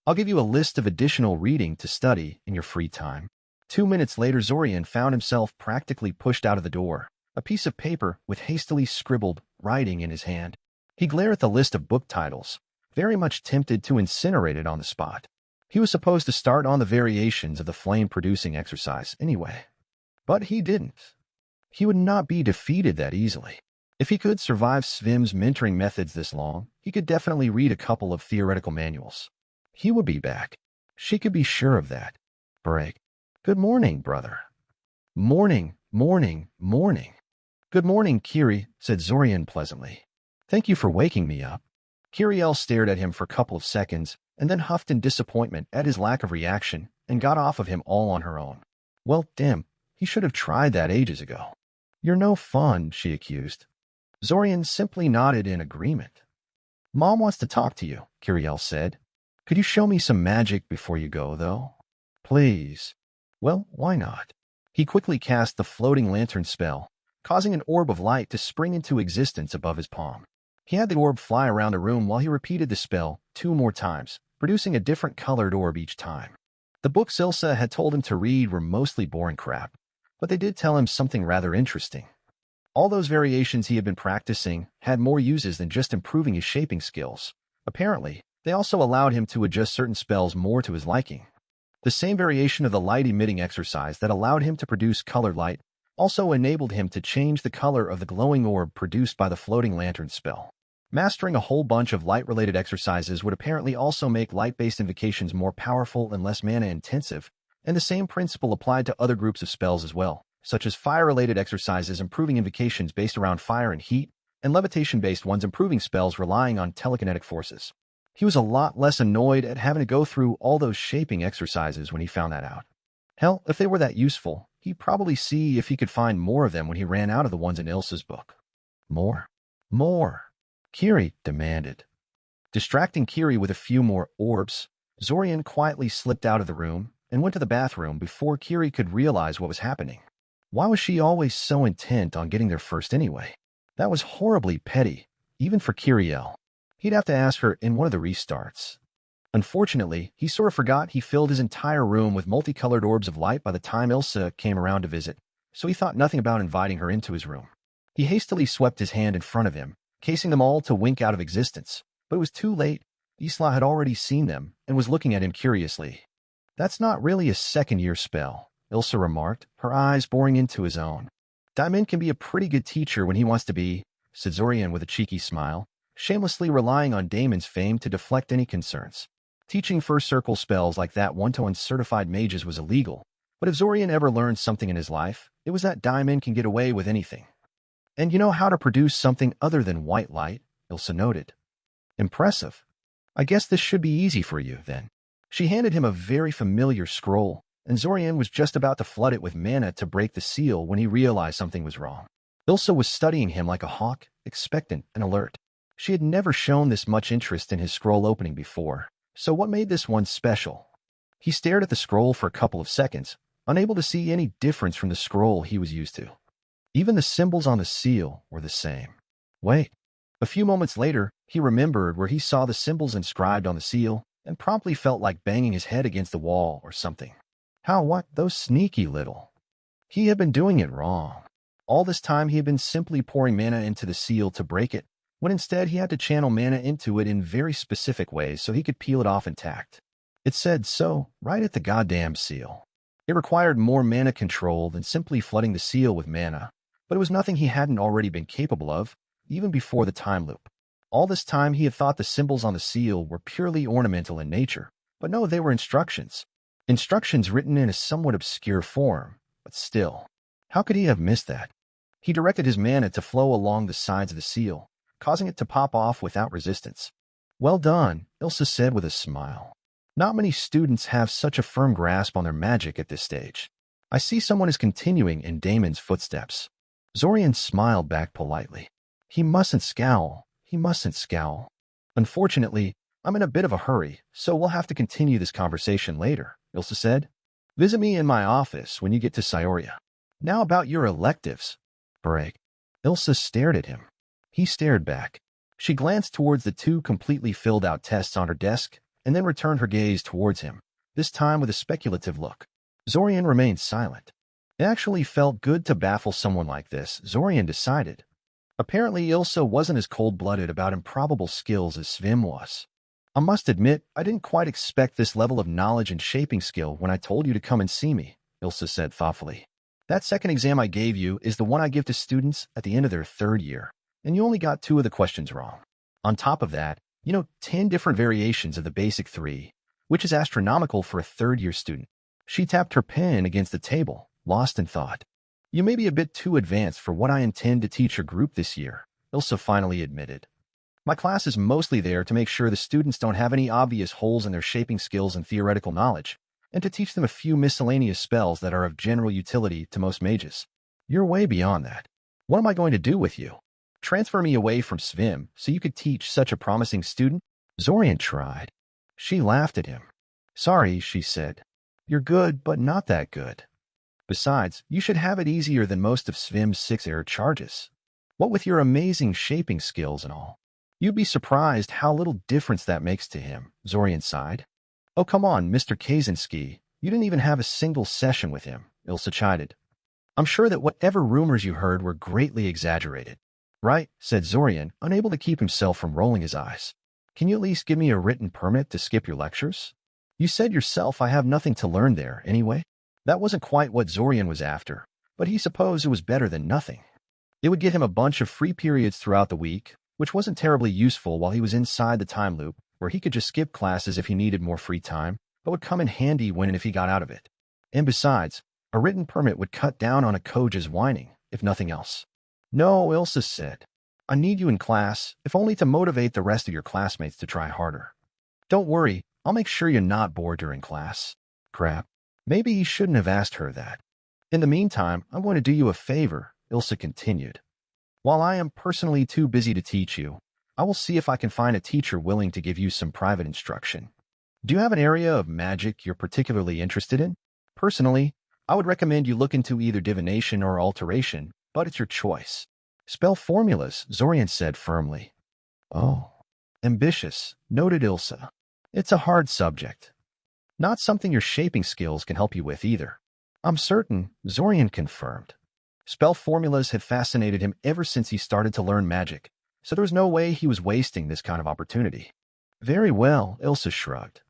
I'll give you a list of additional reading to study in your free time." 2 minutes later, Zorian found himself practically pushed out of the door, a piece of paper with hastily scribbled writing in his hand. He glared at the list of book titles, very much tempted to incinerate it on the spot. He was supposed to start on the variations of the flame-producing exercise anyway. But he didn't. He would not be defeated that easily. If he could survive Svim's mentoring methods this long, he could definitely read a couple of theoretical manuals. He would be back. She could be sure of that. Break. Good morning, brother. Morning, morning, morning. Good morning, Kiri, said Zorian pleasantly. Thank you for waking me up. Kiriel stared at him for a couple of seconds, and then huffed in disappointment at his lack of reaction and got off of him all on her own. Well, damn, he should have tried that ages ago. You're no fun, she accused. Zorian simply nodded in agreement. Mom wants to talk to you, Kiriel said. Could you show me some magic before you go, though? Please. Well, why not? He quickly cast the floating lantern spell, causing an orb of light to spring into existence above his palm. He had the orb fly around the room while he repeated the spell 2 more times, producing a different colored orb each time. The books Ilsa had told him to read were mostly boring crap, but they did tell him something rather interesting. All those variations he had been practicing had more uses than just improving his shaping skills. Apparently, they also allowed him to adjust certain spells more to his liking. The same variation of the light-emitting exercise that allowed him to produce colored light also enabled him to change the color of the glowing orb produced by the floating lantern spell. Mastering a whole bunch of light-related exercises would apparently also make light-based invocations more powerful and less mana-intensive, and the same principle applied to other groups of spells as well, such as fire-related exercises improving invocations based around fire and heat, and levitation-based ones improving spells relying on telekinetic forces. He was a lot less annoyed at having to go through all those shaping exercises when he found that out. Hell, if they were that useful, he'd probably see if he could find more of them when he ran out of the ones in Ilsa's book. More. More. Kiri demanded. Distracting Kiri with a few more orbs, Zorian quietly slipped out of the room and went to the bathroom before Kiri could realize what was happening. Why was she always so intent on getting there first anyway? That was horribly petty, even for Kiriel. He'd have to ask her in one of the restarts. Unfortunately, he sort of forgot he filled his entire room with multicolored orbs of light by the time Ilsa came around to visit, so he thought nothing about inviting her into his room. He hastily swept his hand in front of him, casing them all to wink out of existence, but it was too late. Isla had already seen them and was looking at him curiously. That's not really a second-year spell, Ilsa remarked, her eyes boring into his own. Diamond can be a pretty good teacher when he wants to be, said Zorian with a cheeky smile, shamelessly relying on Damon's fame to deflect any concerns. Teaching first circle spells like that one to uncertified mages was illegal, but if Zorian ever learned something in his life, it was that Diamond can get away with anything. And you know how to produce something other than white light, Ilsa noted. Impressive. I guess this should be easy for you, then. She handed him a very familiar scroll, and Zorian was just about to flood it with mana to break the seal when he realized something was wrong. Ilsa was studying him like a hawk, expectant and alert. She had never shown this much interest in his scroll opening before, so what made this one special? He stared at the scroll for a couple of seconds, unable to see any difference from the scroll he was used to. Even the symbols on the seal were the same. Wait. A few moments later, he remembered where he saw the symbols inscribed on the seal and promptly felt like banging his head against the wall or something. What? Those sneaky little. He had been doing it wrong. All this time he had been simply pouring mana into the seal to break it, when instead he had to channel mana into it in very specific ways so he could peel it off intact. It said so right at the goddamn seal. It required more mana control than simply flooding the seal with mana, but it was nothing he hadn't already been capable of, even before the time loop. All this time he had thought the symbols on the seal were purely ornamental in nature, but no, they were instructions. Instructions written in a somewhat obscure form, but still. How could he have missed that? He directed his mana to flow along the sides of the seal, causing it to pop off without resistance. Well done, Ilsa said with a smile. Not many students have such a firm grasp on their magic at this stage. I see someone is continuing in Damon's footsteps. Zorian smiled back politely. He mustn't scowl. He mustn't scowl. Unfortunately, I'm in a bit of a hurry, so we'll have to continue this conversation later, Ilsa said. Visit me in my office when you get to Scioria. Now about your electives. Break. Ilsa stared at him. He stared back. She glanced towards the 2 completely filled-out tests on her desk and then returned her gaze towards him, this time with a speculative look. Zorian remained silent. It actually felt good to baffle someone like this, Zorian decided. Apparently, Ilsa wasn't as cold-blooded about improbable skills as Svim was. I must admit, I didn't quite expect this level of knowledge and shaping skill when I told you to come and see me, Ilsa said thoughtfully. That second exam I gave you is the one I give to students at the end of their third year, and you only got 2 of the questions wrong. On top of that, 10 different variations of the basic 3, which is astronomical for a third-year student. She tapped her pen against the table, lost in thought. You may be a bit too advanced for what I intend to teach your group this year, Ilsa finally admitted. My class is mostly there to make sure the students don't have any obvious holes in their shaping skills and theoretical knowledge, and to teach them a few miscellaneous spells that are of general utility to most mages. You're way beyond that. What am I going to do with you? Transfer me away from Svim so you could teach such a promising student? Zorian tried. She laughed at him. Sorry, she said. You're good, but not that good. Besides, you should have it easier than most of Svim's 6 charges. What with your amazing shaping skills and all. You'd be surprised how little difference that makes to him, Zorian sighed. Oh, come on, Mr. Kaczynski. You didn't even have a single session with him, Ilsa chided. I'm sure that whatever rumors you heard were greatly exaggerated. Right, said Zorian, unable to keep himself from rolling his eyes. Can you at least give me a written permit to skip your lectures? You said yourself I have nothing to learn there, anyway. That wasn't quite what Zorian was after, but he supposed it was better than nothing. It would get him a bunch of free periods throughout the week, which wasn't terribly useful while he was inside the time loop, where he could just skip classes if he needed more free time, but would come in handy when and if he got out of it. And besides, a written permit would cut down on a Koja's whining, if nothing else. No, Ilsa said. I need you in class, if only to motivate the rest of your classmates to try harder. Don't worry, I'll make sure you're not bored during class. Crap. Maybe he shouldn't have asked her that. In the meantime, I'm going to do you a favor, Ilsa continued. While I am personally too busy to teach you, I will see if I can find a teacher willing to give you some private instruction. Do you have an area of magic you're particularly interested in? Personally, I would recommend you look into either divination or alteration, but it's your choice. Spell formulas, Zorian said firmly. Oh, ambitious, noted Ilsa. It's a hard subject. Not something your shaping skills can help you with either. I'm certain, Zorian confirmed. Spell formulas had fascinated him ever since he started to learn magic, so there was no way he was wasting this kind of opportunity. Very well, Ilsa shrugged.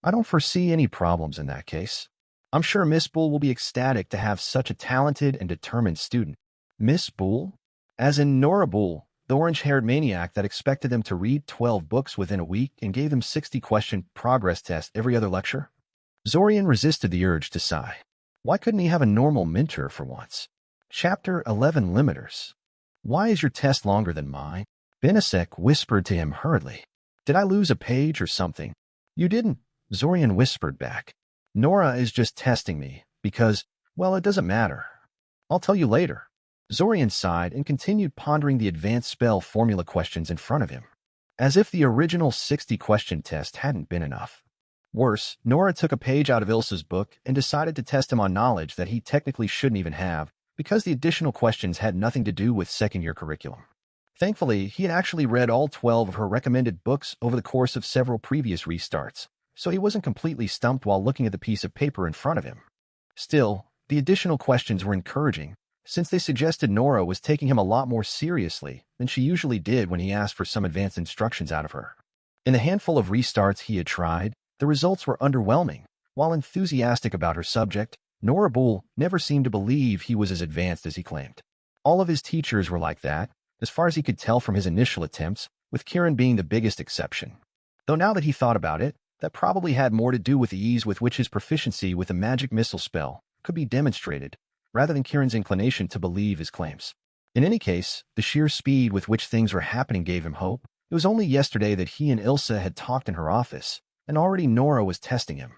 I don't foresee any problems in that case. I'm sure Miss Bull will be ecstatic to have such a talented and determined student. Miss Bull? As in Nora Bull, the orange-haired maniac that expected them to read 12 books within a week and gave them 60-question progress tests every other lecture? Zorian resisted the urge to sigh. Why couldn't he have a normal mentor for once? Chapter 11 Limiters. Why is your test longer than mine? Benisek whispered to him hurriedly. Did I lose a page or something? You didn't, Zorian whispered back. Nora is just testing me, because, well, it doesn't matter. I'll tell you later. Zorian sighed and continued pondering the advanced spell formula questions in front of him, as if the original 60-question test hadn't been enough. Worse, Nora took a page out of Ilsa's book and decided to test him on knowledge that he technically shouldn't even have, because the additional questions had nothing to do with second-year curriculum. Thankfully, he had actually read all 12 of her recommended books over the course of several previous restarts, so he wasn't completely stumped while looking at the piece of paper in front of him. Still, the additional questions were encouraging, since they suggested Nora was taking him a lot more seriously than she usually did when he asked for some advanced instructions out of her. In the handful of restarts he had tried, the results were underwhelming. While enthusiastic about her subject, Nora Bull never seemed to believe he was as advanced as he claimed. All of his teachers were like that, as far as he could tell from his initial attempts, with Kieran being the biggest exception. Though now that he thought about it, that probably had more to do with the ease with which his proficiency with a magic missile spell could be demonstrated, rather than Kieran's inclination to believe his claims. In any case, the sheer speed with which things were happening gave him hope. It was only yesterday that he and Ilsa had talked in her office, and already Nora was testing him.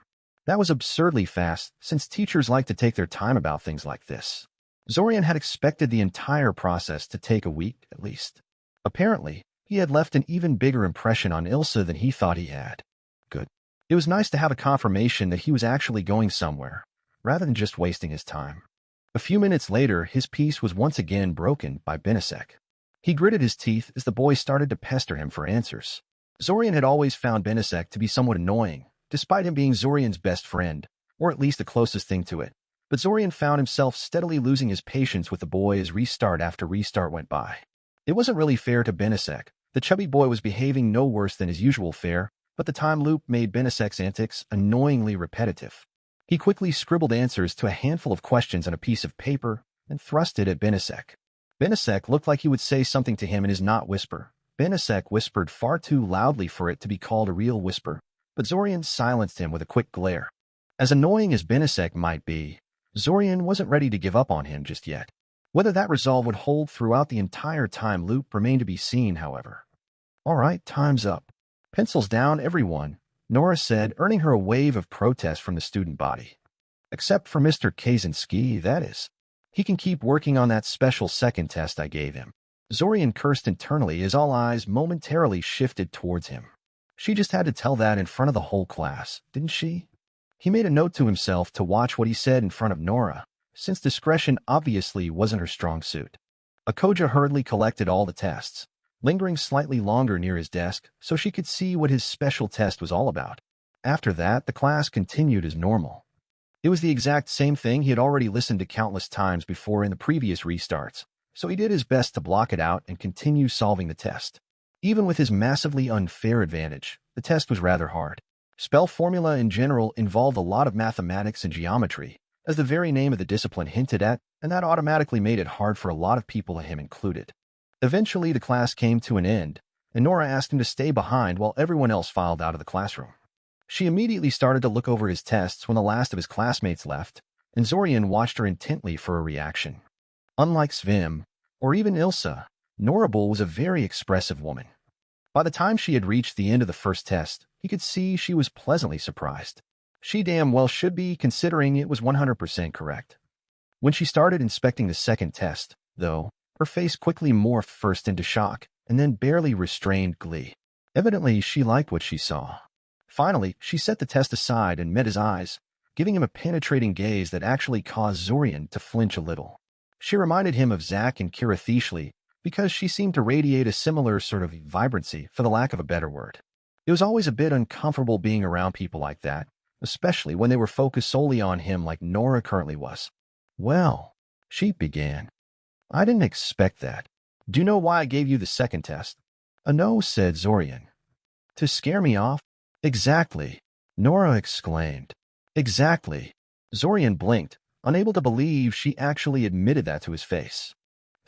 That was absurdly fast, since teachers like to take their time about things like this. Zorian had expected the entire process to take a week, at least. Apparently, he had left an even bigger impression on Ilsa than he thought he had. Good. It was nice to have a confirmation that he was actually going somewhere, rather than just wasting his time. A few minutes later, his peace was once again broken by Benisek. He gritted his teeth as the boy started to pester him for answers. Zorian had always found Benisek to be somewhat annoying, despite him being Zorian's best friend, or at least the closest thing to it. But Zorian found himself steadily losing his patience with the boy as restart after restart went by. It wasn't really fair to Benisek. The chubby boy was behaving no worse than his usual fare, but the time loop made Benisek's antics annoyingly repetitive. He quickly scribbled answers to a handful of questions on a piece of paper and thrust it at Benisek. Benisek looked like he would say something to him in his not whisper. Benisek whispered far too loudly for it to be called a real whisper, but Zorian silenced him with a quick glare. As annoying as Benisek might be, Zorian wasn't ready to give up on him just yet. Whether that resolve would hold throughout the entire time loop remained to be seen, however. All right, time's up. Pencils down, everyone, Nora said, earning her a wave of protest from the student body. Except for Mr. Kaczynski, that is. He can keep working on that special second test I gave him. Zorian cursed internally as all eyes momentarily shifted towards him. She just had to tell that in front of the whole class, didn't she? He made a note to himself to watch what he said in front of Nora, since discretion obviously wasn't her strong suit. Akoja hurriedly collected all the tests, lingering slightly longer near his desk so she could see what his special test was all about. After that, the class continued as normal. It was the exact same thing he had already listened to countless times before in the previous restarts, so he did his best to block it out and continue solving the test. Even with his massively unfair advantage, the test was rather hard. Spell formula in general involved a lot of mathematics and geometry, as the very name of the discipline hinted at, and that automatically made it hard for a lot of people, him included. Eventually, the class came to an end, and Nora asked him to stay behind while everyone else filed out of the classroom. She immediately started to look over his tests when the last of his classmates left, and Zorian watched her intently for a reaction. Unlike Svim, or even Ilsa, Norabel was a very expressive woman. By the time she had reached the end of the first test, he could see she was pleasantly surprised. She damn well should be, considering it was 100% correct. When she started inspecting the second test, though, her face quickly morphed first into shock and then barely restrained glee. Evidently, she liked what she saw. Finally, she set the test aside and met his eyes, giving him a penetrating gaze that actually caused Zorian to flinch a little. She reminded him of Zack and Kira Thieshley because she seemed to radiate a similar sort of vibrancy, for the lack of a better word. It was always a bit uncomfortable being around people like that, especially when they were focused solely on him like Nora currently was. Well, she began. I didn't expect that. Do you know why I gave you the second test? No, said Zorian. To scare me off? Exactly, Nora exclaimed. Exactly. Zorian blinked, unable to believe she actually admitted that to his face.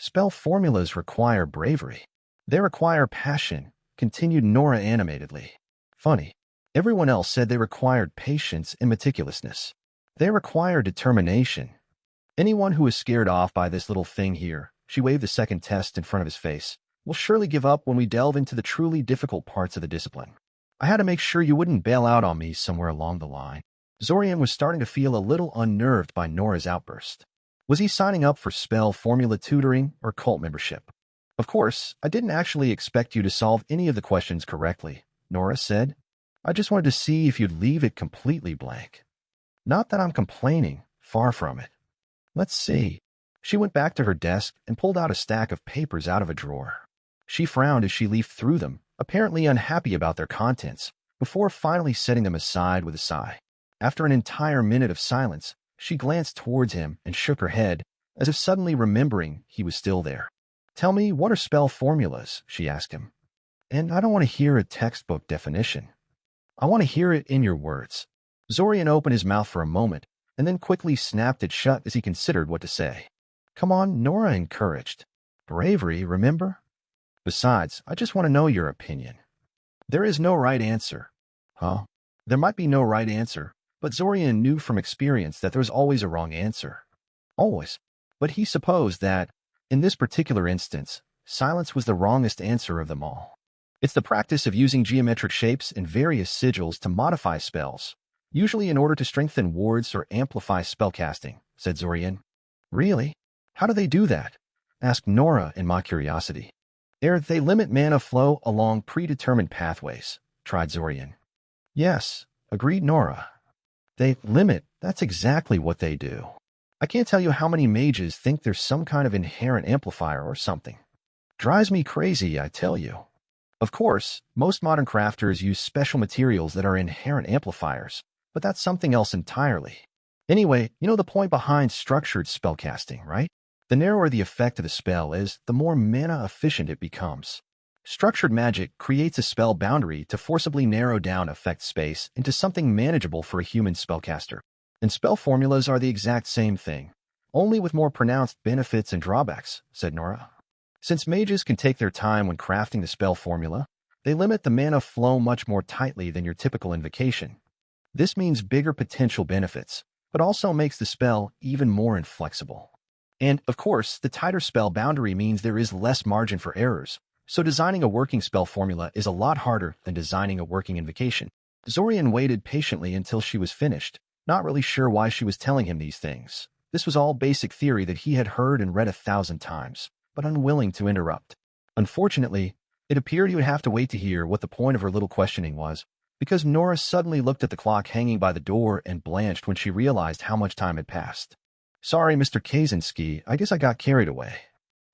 Spell formulas require bravery. They require passion, continued Nora animatedly. Funny. Everyone else said they required patience and meticulousness. They require determination. Anyone who is scared off by this little thing here, she waved the second test in front of his face, will surely give up when we delve into the truly difficult parts of the discipline. I had to make sure you wouldn't bail out on me somewhere along the line. Zorian was starting to feel a little unnerved by Nora's outburst. Was he signing up for spell formula tutoring or cult membership? Of course, I didn't actually expect you to solve any of the questions correctly, Nora said. I just wanted to see if you'd leave it completely blank. Not that I'm complaining, far from it. Let's see. She went back to her desk and pulled out a stack of papers out of a drawer. She frowned as she leafed through them, apparently unhappy about their contents, before finally setting them aside with a sigh. After an entire minute of silence, she glanced towards him and shook her head, as if suddenly remembering he was still there. Tell me, what are spell formulas? She asked him. And I don't want to hear a textbook definition. I want to hear it in your words. Zorian opened his mouth for a moment, and then quickly snapped it shut as he considered what to say. Come on, Nora encouraged. Bravery, remember? Besides, I just want to know your opinion. There is no right answer. Huh? There might be no right answer, but Zorian knew from experience that there was always a wrong answer. Always. But he supposed that, in this particular instance, silence was the wrongest answer of them all. It's the practice of using geometric shapes and various sigils to modify spells, usually in order to strengthen wards or amplify spellcasting, said Zorian. Really? How do they do that? Asked Nora in mock curiosity. They limit mana flow along predetermined pathways, tried Zorian. Yes, agreed Nora. They limit, that's exactly what they do. I can't tell you how many mages think there's some kind of inherent amplifier or something. Drives me crazy, I tell you. Of course, most modern crafters use special materials that are inherent amplifiers, but that's something else entirely. Anyway, you know the point behind structured spellcasting, right? The narrower the effect of the spell is, the more mana efficient it becomes. Structured magic creates a spell boundary to forcibly narrow down effect space into something manageable for a human spellcaster. And spell formulas are the exact same thing, only with more pronounced benefits and drawbacks, said Nora. Since mages can take their time when crafting the spell formula, they limit the mana flow much more tightly than your typical invocation. This means bigger potential benefits, but also makes the spell even more inflexible. And, of course, the tighter spell boundary means there is less margin for errors, so designing a working spell formula is a lot harder than designing a working invocation. Zorian waited patiently until she was finished, not really sure why she was telling him these things. This was all basic theory that he had heard and read 1,000 times, but unwilling to interrupt. Unfortunately, it appeared he would have to wait to hear what the point of her little questioning was, because Nora suddenly looked at the clock hanging by the door and blanched when she realized how much time had passed. Sorry, Mr. Kaczynski, I guess I got carried away.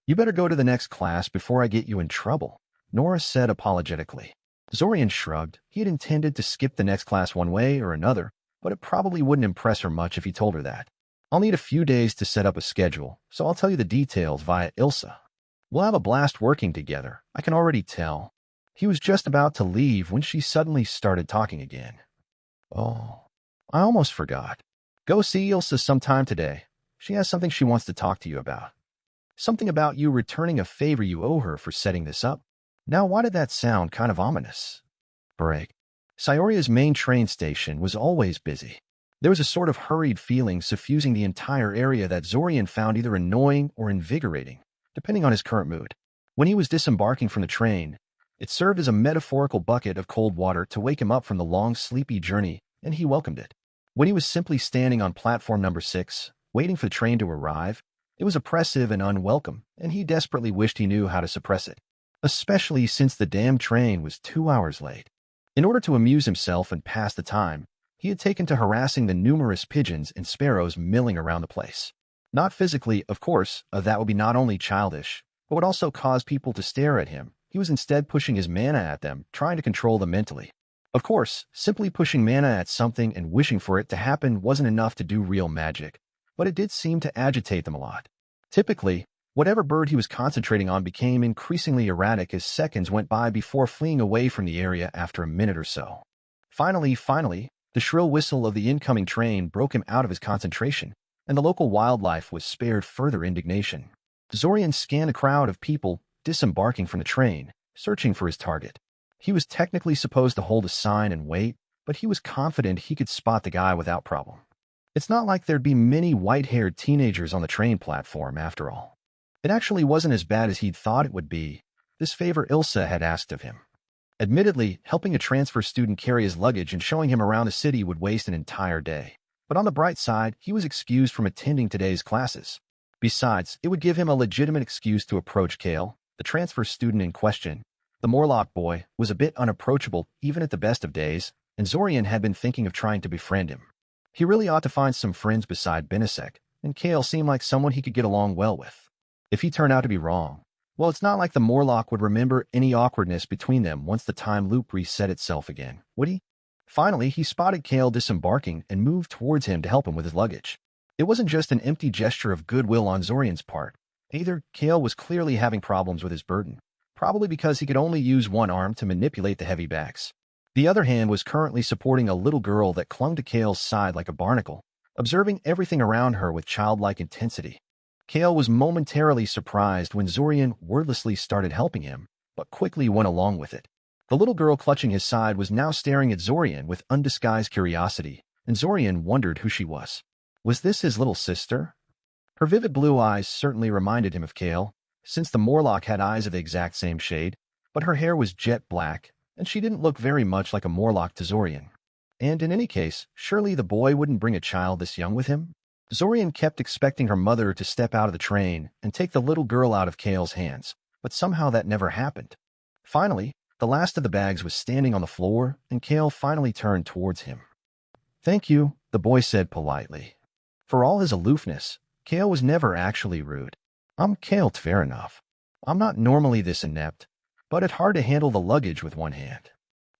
You better go to the next class before I get you in trouble, Nora said apologetically. Zorian shrugged. He had intended to skip the next class one way or another, but it probably wouldn't impress her much if he told her that. I'll need a few days to set up a schedule, so I'll tell you the details via Ilsa. We'll have a blast working together, I can already tell. He was just about to leave when she suddenly started talking again. Oh, I almost forgot. Go see Ilsa sometime today. She has something she wants to talk to you about. Something about you returning a favor you owe her for setting this up. Now, why did that sound kind of ominous? Break. Scioria's main train station was always busy. There was a sort of hurried feeling suffusing the entire area that Zorian found either annoying or invigorating, depending on his current mood. When he was disembarking from the train, it served as a metaphorical bucket of cold water to wake him up from the long, sleepy journey, and he welcomed it. When he was simply standing on platform number 6, waiting for the train to arrive, it was oppressive and unwelcome, and he desperately wished he knew how to suppress it, especially since the damn train was 2 hours late. In order to amuse himself and pass the time, he had taken to harassing the numerous pigeons and sparrows milling around the place. Not physically, of course, that would be not only childish, but would also cause people to stare at him. He was instead pushing his mana at them, trying to control them mentally. Of course, simply pushing mana at something and wishing for it to happen wasn't enough to do real magic, but it did seem to agitate them a lot. Typically, whatever bird he was concentrating on became increasingly erratic as seconds went by before fleeing away from the area after a minute or so. Finally, the shrill whistle of the incoming train broke him out of his concentration, and the local wildlife was spared further indignation. Zorian scanned a crowd of people disembarking from the train, searching for his target. He was technically supposed to hold a sign and wait, but he was confident he could spot the guy without problem. It's not like there'd be many white-haired teenagers on the train platform, after all. It actually wasn't as bad as he'd thought it would be, this favor Ilsa had asked of him. Admittedly, helping a transfer student carry his luggage and showing him around the city would waste an entire day. But on the bright side, he was excused from attending today's classes. Besides, it would give him a legitimate excuse to approach Kale, the transfer student in question. The Morlock boy was a bit unapproachable even at the best of days, and Zorian had been thinking of trying to befriend him. He really ought to find some friends beside Benisek, and Kale seemed like someone he could get along well with. If he turned out to be wrong, well, it's not like the Morlock would remember any awkwardness between them once the time loop reset itself again, would he? Finally, he spotted Kale disembarking and moved towards him to help him with his luggage. It wasn't just an empty gesture of goodwill on Zorian's part. Either Kale was clearly having problems with his burden, probably because he could only use one arm to manipulate the heavy bags. The other hand was currently supporting a little girl that clung to Kale's side like a barnacle, observing everything around her with childlike intensity. Kale was momentarily surprised when Zorian wordlessly started helping him, but quickly went along with it. The little girl clutching his side was now staring at Zorian with undisguised curiosity, and Zorian wondered who she was. Was this his little sister? Her vivid blue eyes certainly reminded him of Kale, since the Morlock had eyes of the exact same shade, but her hair was jet black, and she didn't look very much like a Morlock to Zorian. And in any case, surely the boy wouldn't bring a child this young with him? Zorian kept expecting her mother to step out of the train and take the little girl out of Kale's hands, but somehow that never happened. Finally, the last of the bags was standing on the floor, and Kale finally turned towards him. "Thank you," the boy said politely. For all his aloofness, Kale was never actually rude. "I'm Kale Tveranov. I'm not normally this inept, but it's hard to handle the luggage with one hand.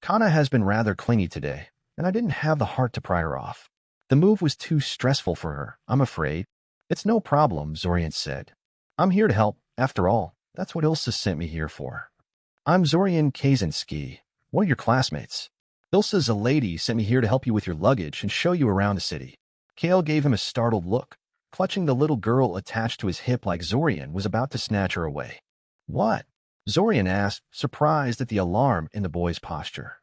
Kana has been rather clingy today, and I didn't have the heart to pry her off. The move was too stressful for her, I'm afraid. It's no problem, Zorian said. I'm here to help. After all, that's what Ilsa sent me here for. I'm Zorian Kaczynski, one of your classmates. Ilsa's a lady sent me here to help you with your luggage and show you around the city. Kale gave him a startled look, clutching the little girl attached to his hip like Zorian was about to snatch her away. What? Zorian asked, surprised at the alarm in the boy's posture.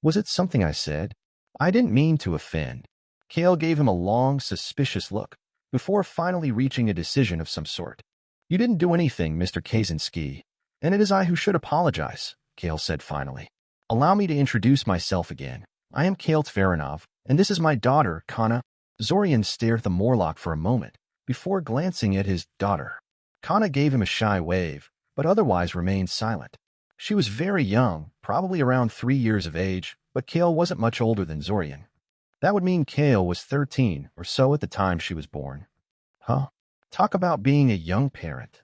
Was it something I said? I didn't mean to offend. Kale gave him a long, suspicious look, before finally reaching a decision of some sort. You didn't do anything, Mr. Kaczynski, and it is I who should apologize, Kale said finally. Allow me to introduce myself again. I am Kale Tveranov, and this is my daughter, Kana. Zorian stared at the Morlock for a moment, before glancing at his daughter. Kana gave him a shy wave, but otherwise remained silent. She was very young, probably around 3 years of age, but Kale wasn't much older than Zorian. That would mean Kale was 13 or so at the time she was born. Huh? Talk about being a young parent.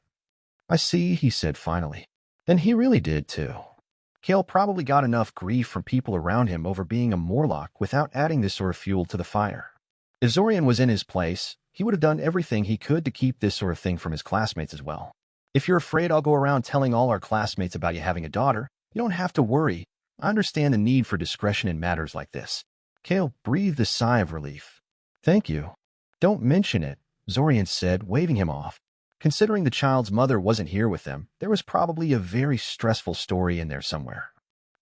I see, he said finally. And he really did, too. Kale probably got enough grief from people around him over being a Morlock without adding this sort of fuel to the fire. If Zorian was in his place, he would have done everything he could to keep this sort of thing from his classmates as well. If you're afraid I'll go around telling all our classmates about you having a daughter, you don't have to worry. I understand the need for discretion in matters like this. Kale breathed a sigh of relief. Thank you. Don't mention it, Zorian said, waving him off. Considering the child's mother wasn't here with them, there was probably a very stressful story in there somewhere.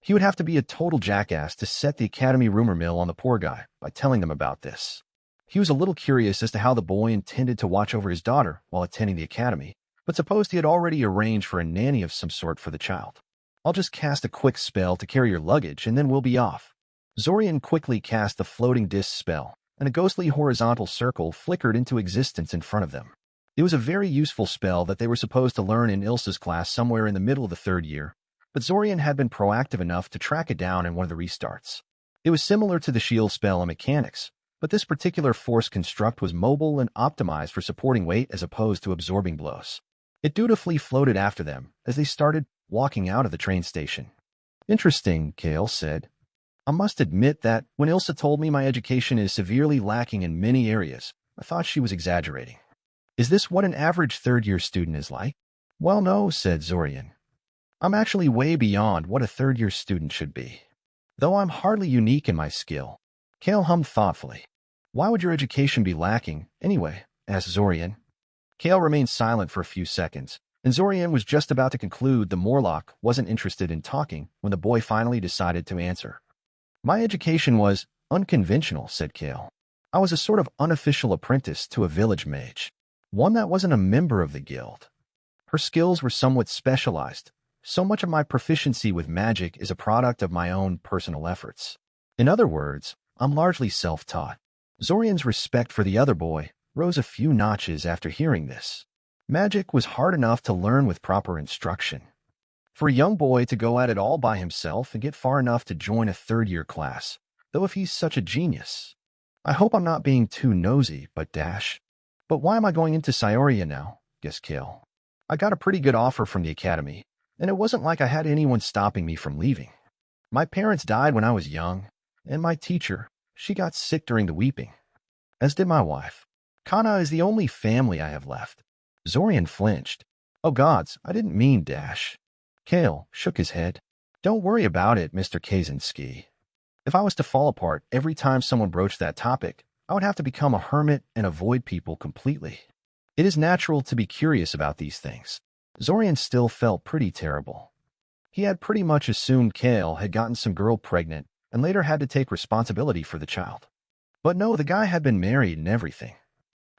He would have to be a total jackass to set the academy rumor mill on the poor guy by telling them about this. He was a little curious as to how the boy intended to watch over his daughter while attending the academy, but supposed he had already arranged for a nanny of some sort for the child. I'll just cast a quick spell to carry your luggage, and then we'll be off. Zorian quickly cast the floating disc spell, and a ghostly horizontal circle flickered into existence in front of them. It was a very useful spell that they were supposed to learn in Ilsa's class somewhere in the middle of the 3rd year, but Zorian had been proactive enough to track it down in one of the restarts. It was similar to the shield spell and mechanics, but this particular force construct was mobile and optimized for supporting weight as opposed to absorbing blows. It dutifully floated after them as they started walking out of the train station. Interesting, Kale said. I must admit that when Ilsa told me my education is severely lacking in many areas, I thought she was exaggerating. Is this what an average 3rd-year student is like? Well, no, said Zorian. I'm actually way beyond what a 3rd-year student should be. Though I'm hardly unique in my skill. Kale hummed thoughtfully. Why would your education be lacking, anyway? Asked Zorian. Kale remained silent for a few seconds, and Zorian was just about to conclude the Morlock wasn't interested in talking when the boy finally decided to answer. My education was unconventional, said Kale. I was a sort of unofficial apprentice to a village mage, one that wasn't a member of the guild. Her skills were somewhat specialized. So much of my proficiency with magic is a product of my own personal efforts. In other words, I'm largely self-taught. Zorian's respect for the other boy rose a few notches after hearing this. Magic was hard enough to learn with proper instruction. For a young boy to go at it all by himself and get far enough to join a 3rd-year class, though if he's such a genius. I hope I'm not being too nosy, but why am I going into Scioria now? Guessed Kale. I got a pretty good offer from the academy, and it wasn't like I had anyone stopping me from leaving. My parents died when I was young, and my teacher, she got sick during the weeping, as did my wife. Kana is the only family I have left. Zorian flinched. Oh gods, I didn't mean . Kale shook his head. Don't worry about it, Mr. Kaczynski. If I was to fall apart every time someone broached that topic, I would have to become a hermit and avoid people completely. It is natural to be curious about these things. Zorian still felt pretty terrible. He had pretty much assumed Kale had gotten some girl pregnant and later had to take responsibility for the child. But no, the guy had been married and everything.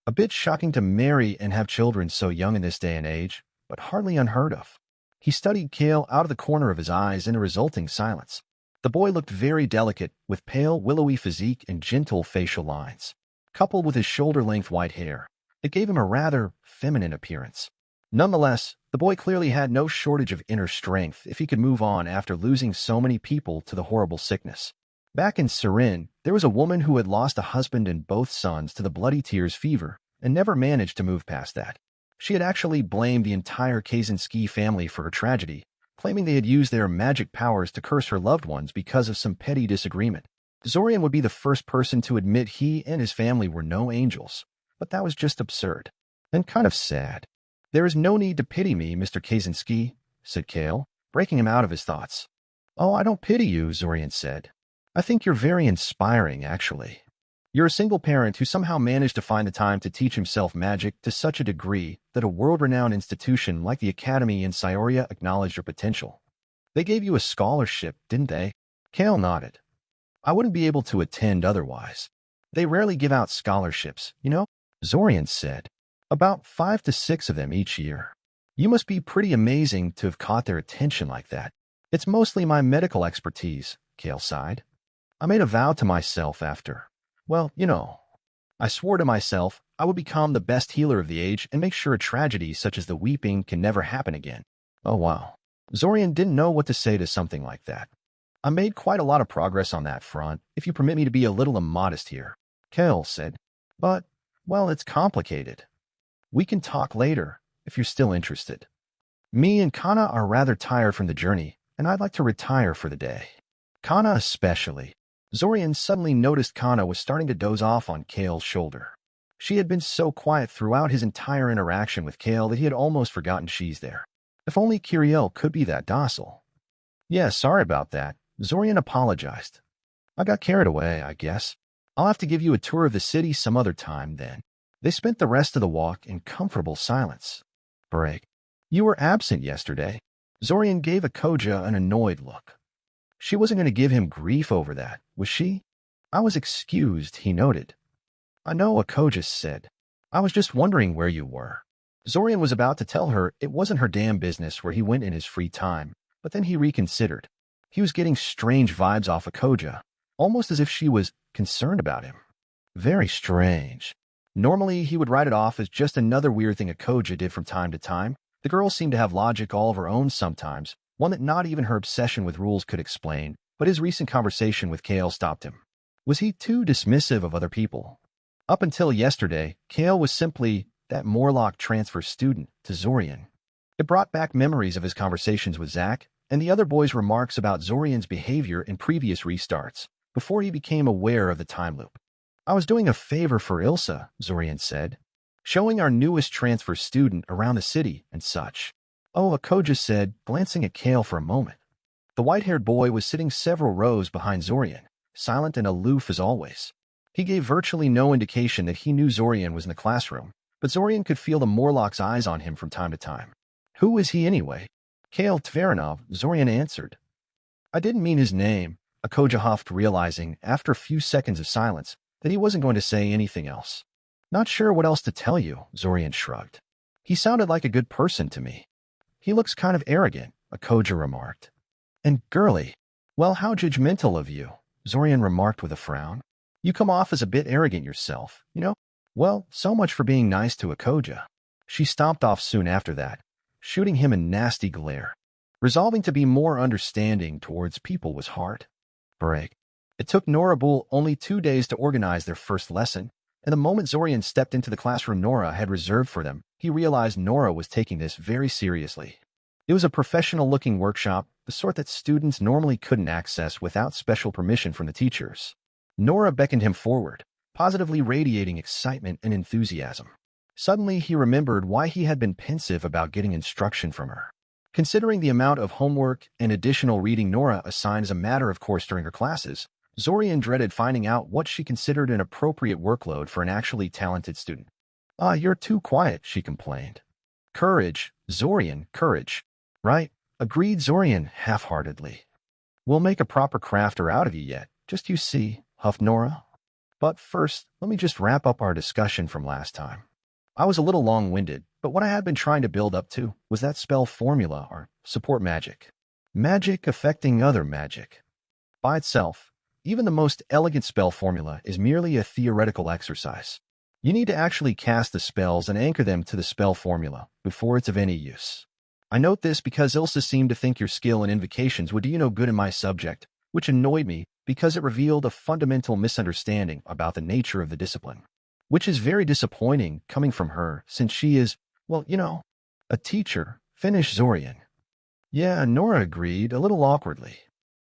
A bit shocking to marry and have children so young in this day and age, but hardly unheard of. He studied Kale out of the corner of his eyes in a resulting silence. The boy looked very delicate, with pale, willowy physique and gentle facial lines. Coupled with his shoulder-length white hair, it gave him a rather feminine appearance. Nonetheless, the boy clearly had no shortage of inner strength if he could move on after losing so many people to the horrible sickness. Back in Sirin, there was a woman who had lost a husband and both sons to the bloody tears fever and never managed to move past that. She had actually blamed the entire Kaczynski family for her tragedy, claiming they had used their magic powers to curse her loved ones because of some petty disagreement. Zorian would be the first person to admit he and his family were no angels, but that was just absurd and kind of sad. There is no need to pity me, Mr. Kaczynski, said Kale, breaking him out of his thoughts. Oh, I don't pity you, Zorian said. I think you're very inspiring, actually. You're a single parent who somehow managed to find the time to teach himself magic to such a degree that a world-renowned institution like the Academy in Cyoria acknowledged your potential. They gave you a scholarship, didn't they? Kale nodded. I wouldn't be able to attend otherwise. They rarely give out scholarships, you know, Zorian said. About 5 to 6 of them each year. You must be pretty amazing to have caught their attention like that. It's mostly my medical expertise, Kale sighed. I made a vow to myself after. Well, you know, I swore to myself I would become the best healer of the age and make sure a tragedy such as the weeping can never happen again. Oh, wow. Zorian didn't know what to say to something like that. I made quite a lot of progress on that front, if you permit me to be a little immodest here, Kale said. But, well, it's complicated. We can talk later, if you're still interested. Me and Kana are rather tired from the journey, and I'd like to retire for the day. Kana especially. Zorian suddenly noticed Kana was starting to doze off on Kale's shoulder. She had been so quiet throughout his entire interaction with Kale that he had almost forgotten she's there. If only Kiriel could be that docile. Yeah, sorry about that. Zorian apologized. I got carried away, I guess. I'll have to give you a tour of the city some other time then. They spent the rest of the walk in comfortable silence. Break. You were absent yesterday. Zorian gave a.k.a. an annoyed look. She wasn't going to give him grief over that, was she? I was excused, he noted. I know, a.k.a. said. I was just wondering where you were. Zorian was about to tell her it wasn't her damn business where he went in his free time, but then he reconsidered. He was getting strange vibes off a.k.a., almost as if she was concerned about him. Very strange. Normally, he would write it off as just another weird thing a.k.a. did from time to time. The girl seemed to have logic all of her own sometimes, one that not even her obsession with rules could explain, but his recent conversation with Kale stopped him. Was he too dismissive of other people? Up until yesterday, Kale was simply that Morlock transfer student to Zorian. It brought back memories of his conversations with Zack and the other boys' remarks about Zorian's behavior in previous restarts, before he became aware of the time loop. I was doing a favor for Ilsa, Zorian said, showing our newest transfer student around the city and such. Oh, a.k.a. said, glancing at Kale for a moment. The white-haired boy was sitting several rows behind Zorian, silent and aloof as always. He gave virtually no indication that he knew Zorian was in the classroom, but Zorian could feel the Morlock's eyes on him from time to time. Who is he anyway? Kale Tveranov, Zorian answered. I didn't mean his name, a.k.a. huffed, realizing, after a few seconds of silence, that he wasn't going to say anything else. Not sure what else to tell you, Zorian shrugged. He sounded like a good person to me. He looks kind of arrogant, a.k.a. remarked. And girly. Well, how judgmental of you, Zorian remarked with a frown. You come off as a bit arrogant yourself, you know? Well, so much for being nice to a.k.a. She stomped off soon after that, shooting him a nasty glare. Resolving to be more understanding towards people was hard. Break. It took Nora Bull only 2 days to organize their first lesson, and the moment Zorian stepped into the classroom Nora had reserved for them, he realized Nora was taking this very seriously. It was a professional-looking workshop, the sort that students normally couldn't access without special permission from the teachers. Nora beckoned him forward, positively radiating excitement and enthusiasm. Suddenly, he remembered why he had been pensive about getting instruction from her. Considering the amount of homework and additional reading Nora assigned as a matter of course during her classes, Zorian dreaded finding out what she considered an appropriate workload for an actually talented student. Ah, you're too quiet, she complained. Courage, Zorian, courage. Right, agreed Zorian half-heartedly. We'll make a proper crafter out of you yet, just you see, huffed Nora. But first, let me just wrap up our discussion from last time. I was a little long-winded, but what I had been trying to build up to was that spell formula, or support magic. Magic affecting other magic. By itself, even the most elegant spell formula is merely a theoretical exercise. You need to actually cast the spells and anchor them to the spell formula before it's of any use. I note this because Ilsa seemed to think your skill in invocations would do you no good in my subject, which annoyed me because it revealed a fundamental misunderstanding about the nature of the discipline. Which is very disappointing coming from her, since she is, well, you know, a teacher, finished Zorian. Yeah, Nora agreed, a little awkwardly.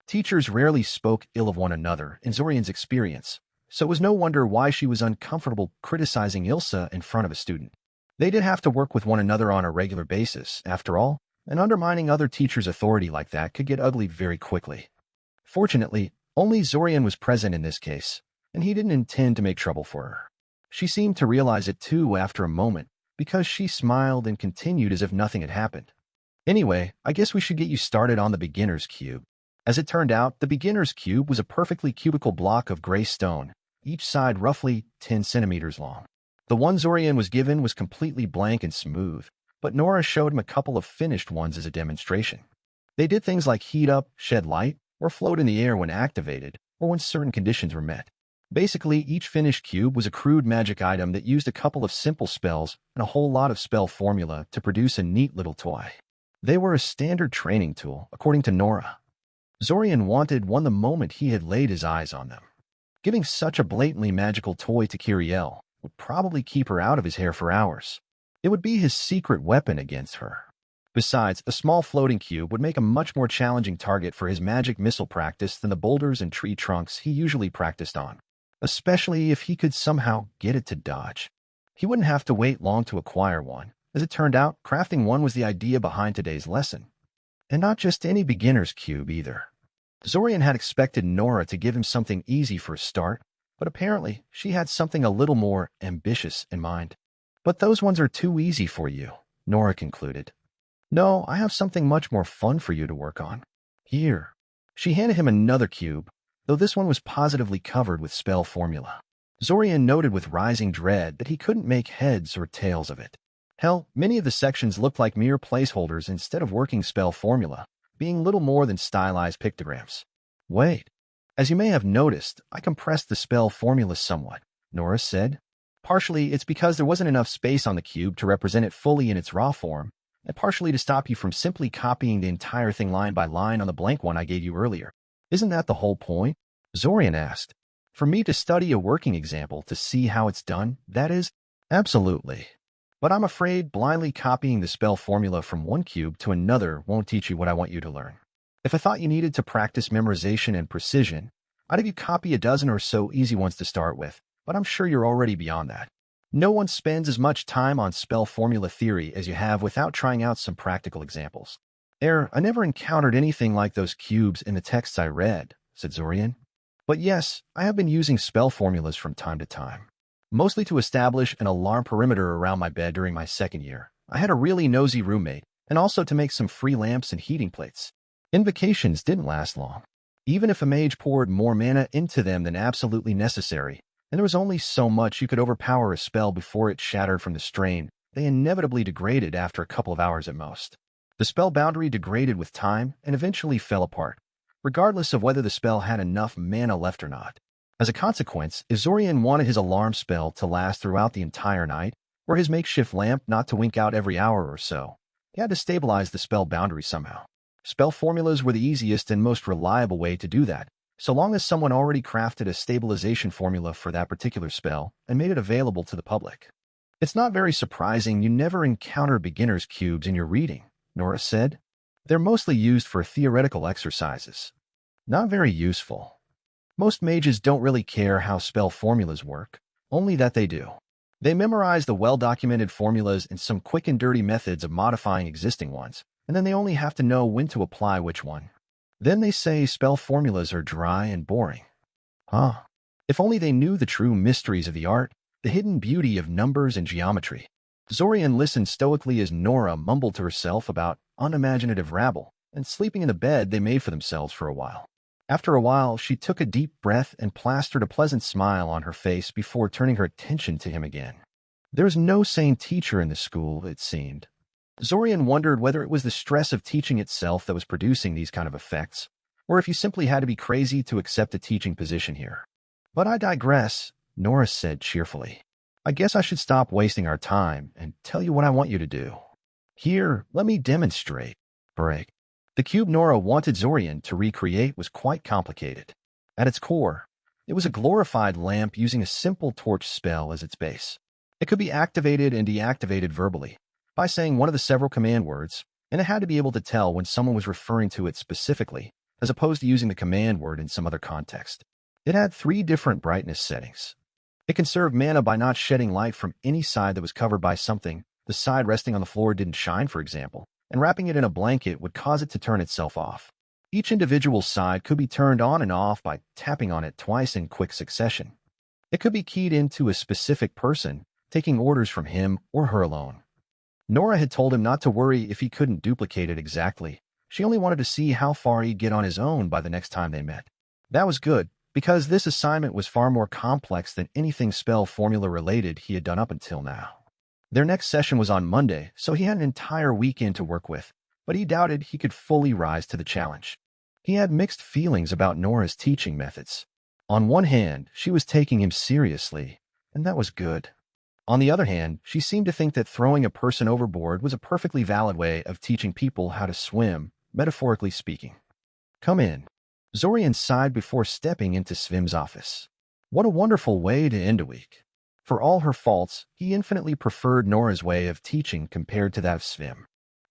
Teachers rarely spoke ill of one another in Zorian's experience, so it was no wonder why she was uncomfortable criticizing Ilsa in front of a student. They did have to work with one another on a regular basis, after all, and undermining other teachers' authority like that could get ugly very quickly. Fortunately, only Zorian was present in this case, and he didn't intend to make trouble for her. She seemed to realize it too after a moment, because she smiled and continued as if nothing had happened. Anyway, I guess we should get you started on the beginner's cube. As it turned out, the beginner's cube was a perfectly cubical block of gray stone, each side roughly 10 centimeters long. The one Zorian was given was completely blank and smooth, but Nora showed him a couple of finished ones as a demonstration. They did things like heat up, shed light, or float in the air when activated, or when certain conditions were met. Basically, each finished cube was a crude magic item that used a couple of simple spells and a whole lot of spell formula to produce a neat little toy. They were a standard training tool, according to Nora. Zorian wanted one the moment he had laid his eyes on them. Giving such a blatantly magical toy to Kiriel would probably keep her out of his hair for hours. It would be his secret weapon against her. Besides, a small floating cube would make a much more challenging target for his magic missile practice than the boulders and tree trunks he usually practiced on, especially if he could somehow get it to dodge. He wouldn't have to wait long to acquire one. As it turned out, crafting one was the idea behind today's lesson. And not just any beginner's cube either. Zorian had expected Nora to give him something easy for a start, but apparently she had something a little more ambitious in mind. But those ones are too easy for you, Nora concluded. No, I have something much more fun for you to work on. Here. She handed him another cube, though this one was positively covered with spell formula. Zorian noted with rising dread that he couldn't make heads or tails of it. Hell, many of the sections looked like mere placeholders instead of working spell formula, being little more than stylized pictograms. Wait. As you may have noticed, I compressed the spell formula somewhat, Nora said. Partially, it's because there wasn't enough space on the cube to represent it fully in its raw form, and partially to stop you from simply copying the entire thing line by line on the blank one I gave you earlier. Isn't that the whole point? Zorian asked. For me to study a working example to see how it's done, that is? Absolutely. But I'm afraid blindly copying the spell formula from one cube to another won't teach you what I want you to learn. If I thought you needed to practice memorization and precision, I'd have you copy a dozen or so easy ones to start with, but I'm sure you're already beyond that. No one spends as much time on spell formula theory as you have without trying out some practical examples. I never encountered anything like those cubes in the texts I read, said Zorian. But yes, I have been using spell formulas from time to time. Mostly to establish an alarm perimeter around my bed during my second year. I had a really nosy roommate, and also to make some free lamps and heating plates. Invocations didn't last long. Even if a mage poured more mana into them than absolutely necessary, and there was only so much you could overpower a spell before it shattered from the strain, they inevitably degraded after a couple of hours at most. The spell boundary degraded with time and eventually fell apart, regardless of whether the spell had enough mana left or not. As a consequence, if Zorian wanted his alarm spell to last throughout the entire night, or his makeshift lamp not to wink out every hour or so, he had to stabilize the spell boundary somehow. Spell formulas were the easiest and most reliable way to do that, so long as someone already crafted a stabilization formula for that particular spell and made it available to the public. It's not very surprising you never encounter beginner's cubes in your reading, Nora said. They're mostly used for theoretical exercises. Not very useful. Most mages don't really care how spell formulas work, only that they do. They memorize the well-documented formulas and some quick and dirty methods of modifying existing ones, and then they only have to know when to apply which one. Then they say spell formulas are dry and boring. Huh. If only they knew the true mysteries of the art, the hidden beauty of numbers and geometry. Zorian listened stoically as Nora mumbled to herself about unimaginative rabble and sleeping in the bed they made for themselves for a while. After a while, she took a deep breath and plastered a pleasant smile on her face before turning her attention to him again. There was no sane teacher in the school, it seemed. Zorian wondered whether it was the stress of teaching itself that was producing these kind of effects, or if you simply had to be crazy to accept a teaching position here. But I digress, Nora said cheerfully. I guess I should stop wasting our time and tell you what I want you to do. Here, let me demonstrate. Break. The cube Nora wanted Zorian to recreate was quite complicated. At its core, it was a glorified lamp using a simple torch spell as its base. It could be activated and deactivated verbally by saying one of the several command words, and it had to be able to tell when someone was referring to it specifically, as opposed to using the command word in some other context. It had 3 different brightness settings. It conserved mana by not shedding light from any side that was covered by something. The side resting on the floor didn't shine, for example, and wrapping it in a blanket would cause it to turn itself off. Each individual side could be turned on and off by tapping on it twice in quick succession. It could be keyed into a specific person, taking orders from him or her alone. Nora had told him not to worry if he couldn't duplicate it exactly. She only wanted to see how far he'd get on his own by the next time they met. That was good, because this assignment was far more complex than anything spell formula related he had done up until now. Their next session was on Monday, so he had an entire weekend to work with, but he doubted he could fully rise to the challenge. He had mixed feelings about Nora's teaching methods. On one hand, she was taking him seriously, and that was good. On the other hand, she seemed to think that throwing a person overboard was a perfectly valid way of teaching people how to swim, metaphorically speaking. "Come in." Zorian sighed before stepping into Svim's office. What a wonderful way to end a week. For all her faults, he infinitely preferred Nora's way of teaching compared to that of Svim.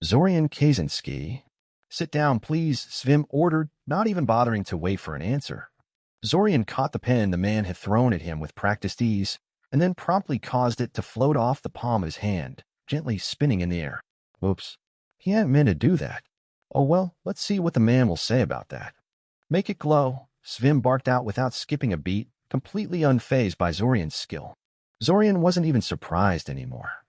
"Zorian Kaczynski." "Sit down, please," Svim ordered, not even bothering to wait for an answer. Zorian caught the pen the man had thrown at him with practiced ease, and then promptly caused it to float off the palm of his hand, gently spinning in the air. Oops. He hadn't meant to do that. Oh well, let's see what the man will say about that. "Make it glow," Svim barked out without skipping a beat, completely unfazed by Zorian's skill. Zorian wasn't even surprised anymore.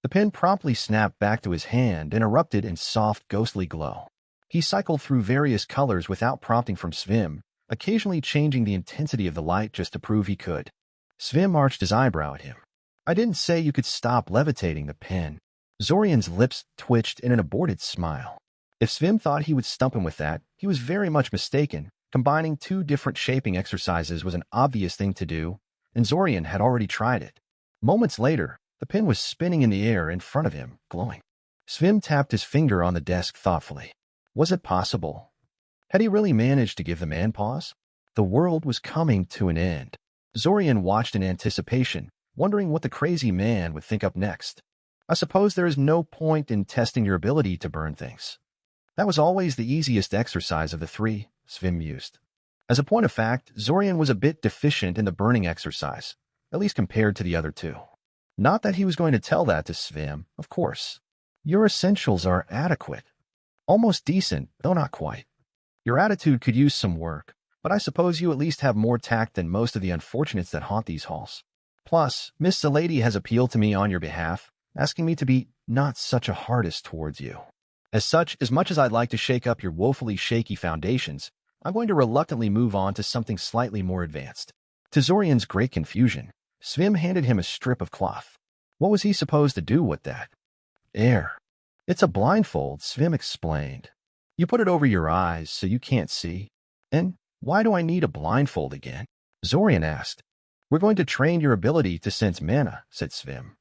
The pen promptly snapped back to his hand and erupted in soft, ghostly glow. He cycled through various colors without prompting from Svim, occasionally changing the intensity of the light just to prove he could. Svim arched his eyebrow at him. "I didn't say you could stop levitating the pen." Zorian's lips twitched in an aborted smile. If Svim thought he would stump him with that, he was very much mistaken. Combining 2 different shaping exercises was an obvious thing to do, and Zorian had already tried it. Moments later, the pen was spinning in the air in front of him, glowing. Svim tapped his finger on the desk thoughtfully. Was it possible? Had he really managed to give the man pause? The world was coming to an end. Zorian watched in anticipation, wondering what the crazy man would think up next. "I suppose there is no point in testing your ability to burn things." That was always the easiest exercise of the 3, Svim mused. As a point of fact, Zorian was a bit deficient in the burning exercise, at least compared to the other 2. Not that he was going to tell that to Svim, of course. "Your essentials are adequate. Almost decent, though not quite. Your attitude could use some work, but I suppose you at least have more tact than most of the unfortunates that haunt these halls. Plus, Miss Salady has appealed to me on your behalf, asking me to be not such a hardest towards you. As such, as much as I'd like to shake up your woefully shaky foundations, I'm going to reluctantly move on to something slightly more advanced." To Zorian's great confusion, Svim handed him a strip of cloth. What was he supposed to do with that? "Air. It's a blindfold," Svim explained. "You put it over your eyes so you can't see." "And why do I need a blindfold again?" Zorian asked. "We're going to train your ability to sense mana," said Svim.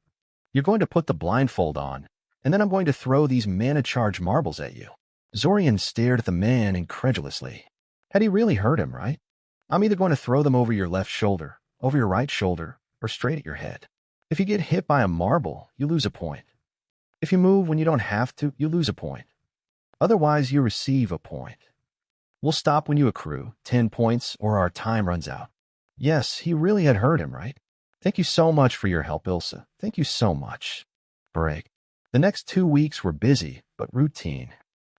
"You're going to put the blindfold on, and then I'm going to throw these mana-charged marbles at you." Zorian stared at the man incredulously. Had he really heard him right? "I'm either going to throw them over your left shoulder, over your right shoulder, or straight at your head. If you get hit by a marble, you lose a point. If you move when you don't have to, you lose a point. Otherwise, you receive a point. We'll stop when you accrue 10 points or our time runs out." Yes, he really had heard him, right? "Thank you so much for your help, Ilsa. Thank you so much." Break. The next 2 weeks were busy, but routine.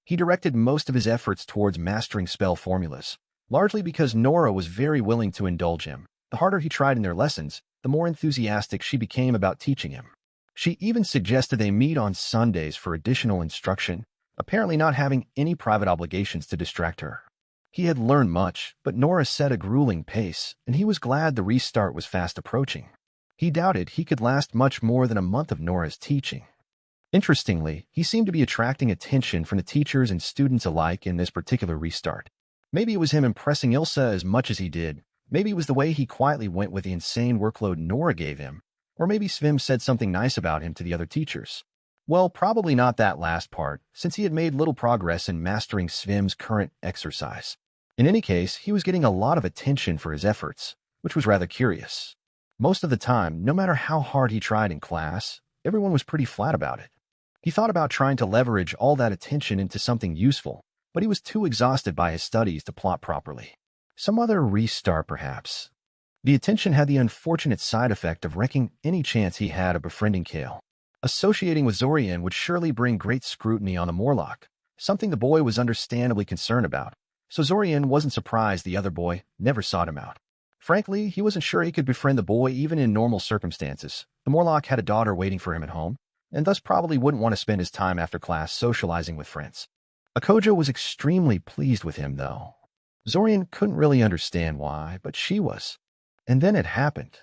He directed most of his efforts towards mastering spell formulas, largely because Nora was very willing to indulge him. The harder he tried in their lessons, the more enthusiastic she became about teaching him. She even suggested they meet on Sundays for additional instruction, apparently not having any private obligations to distract her. He had learned much, but Nora set a grueling pace, and he was glad the restart was fast approaching. He doubted he could last much more than a month of Nora's teaching. Interestingly, he seemed to be attracting attention from the teachers and students alike in this particular restart. Maybe it was him impressing Ilsa as much as he did. Maybe it was the way he quietly went with the insane workload Nora gave him. Or maybe Svim said something nice about him to the other teachers. Well, probably not that last part, since he had made little progress in mastering Svim's current exercise. In any case, he was getting a lot of attention for his efforts, which was rather curious. Most of the time, no matter how hard he tried in class, everyone was pretty flat about it. He thought about trying to leverage all that attention into something useful, but he was too exhausted by his studies to plot properly. Some other restart, perhaps. The attention had the unfortunate side effect of wrecking any chance he had of befriending Kale. Associating with Zorian would surely bring great scrutiny on the Morlock, something the boy was understandably concerned about, so Zorian wasn't surprised the other boy never sought him out. Frankly, he wasn't sure he could befriend the boy even in normal circumstances. The Morlock had a daughter waiting for him at home, and thus probably wouldn't want to spend his time after class socializing with friends. Akojo was extremely pleased with him, though. Zorian couldn't really understand why, but she was. And then it happened.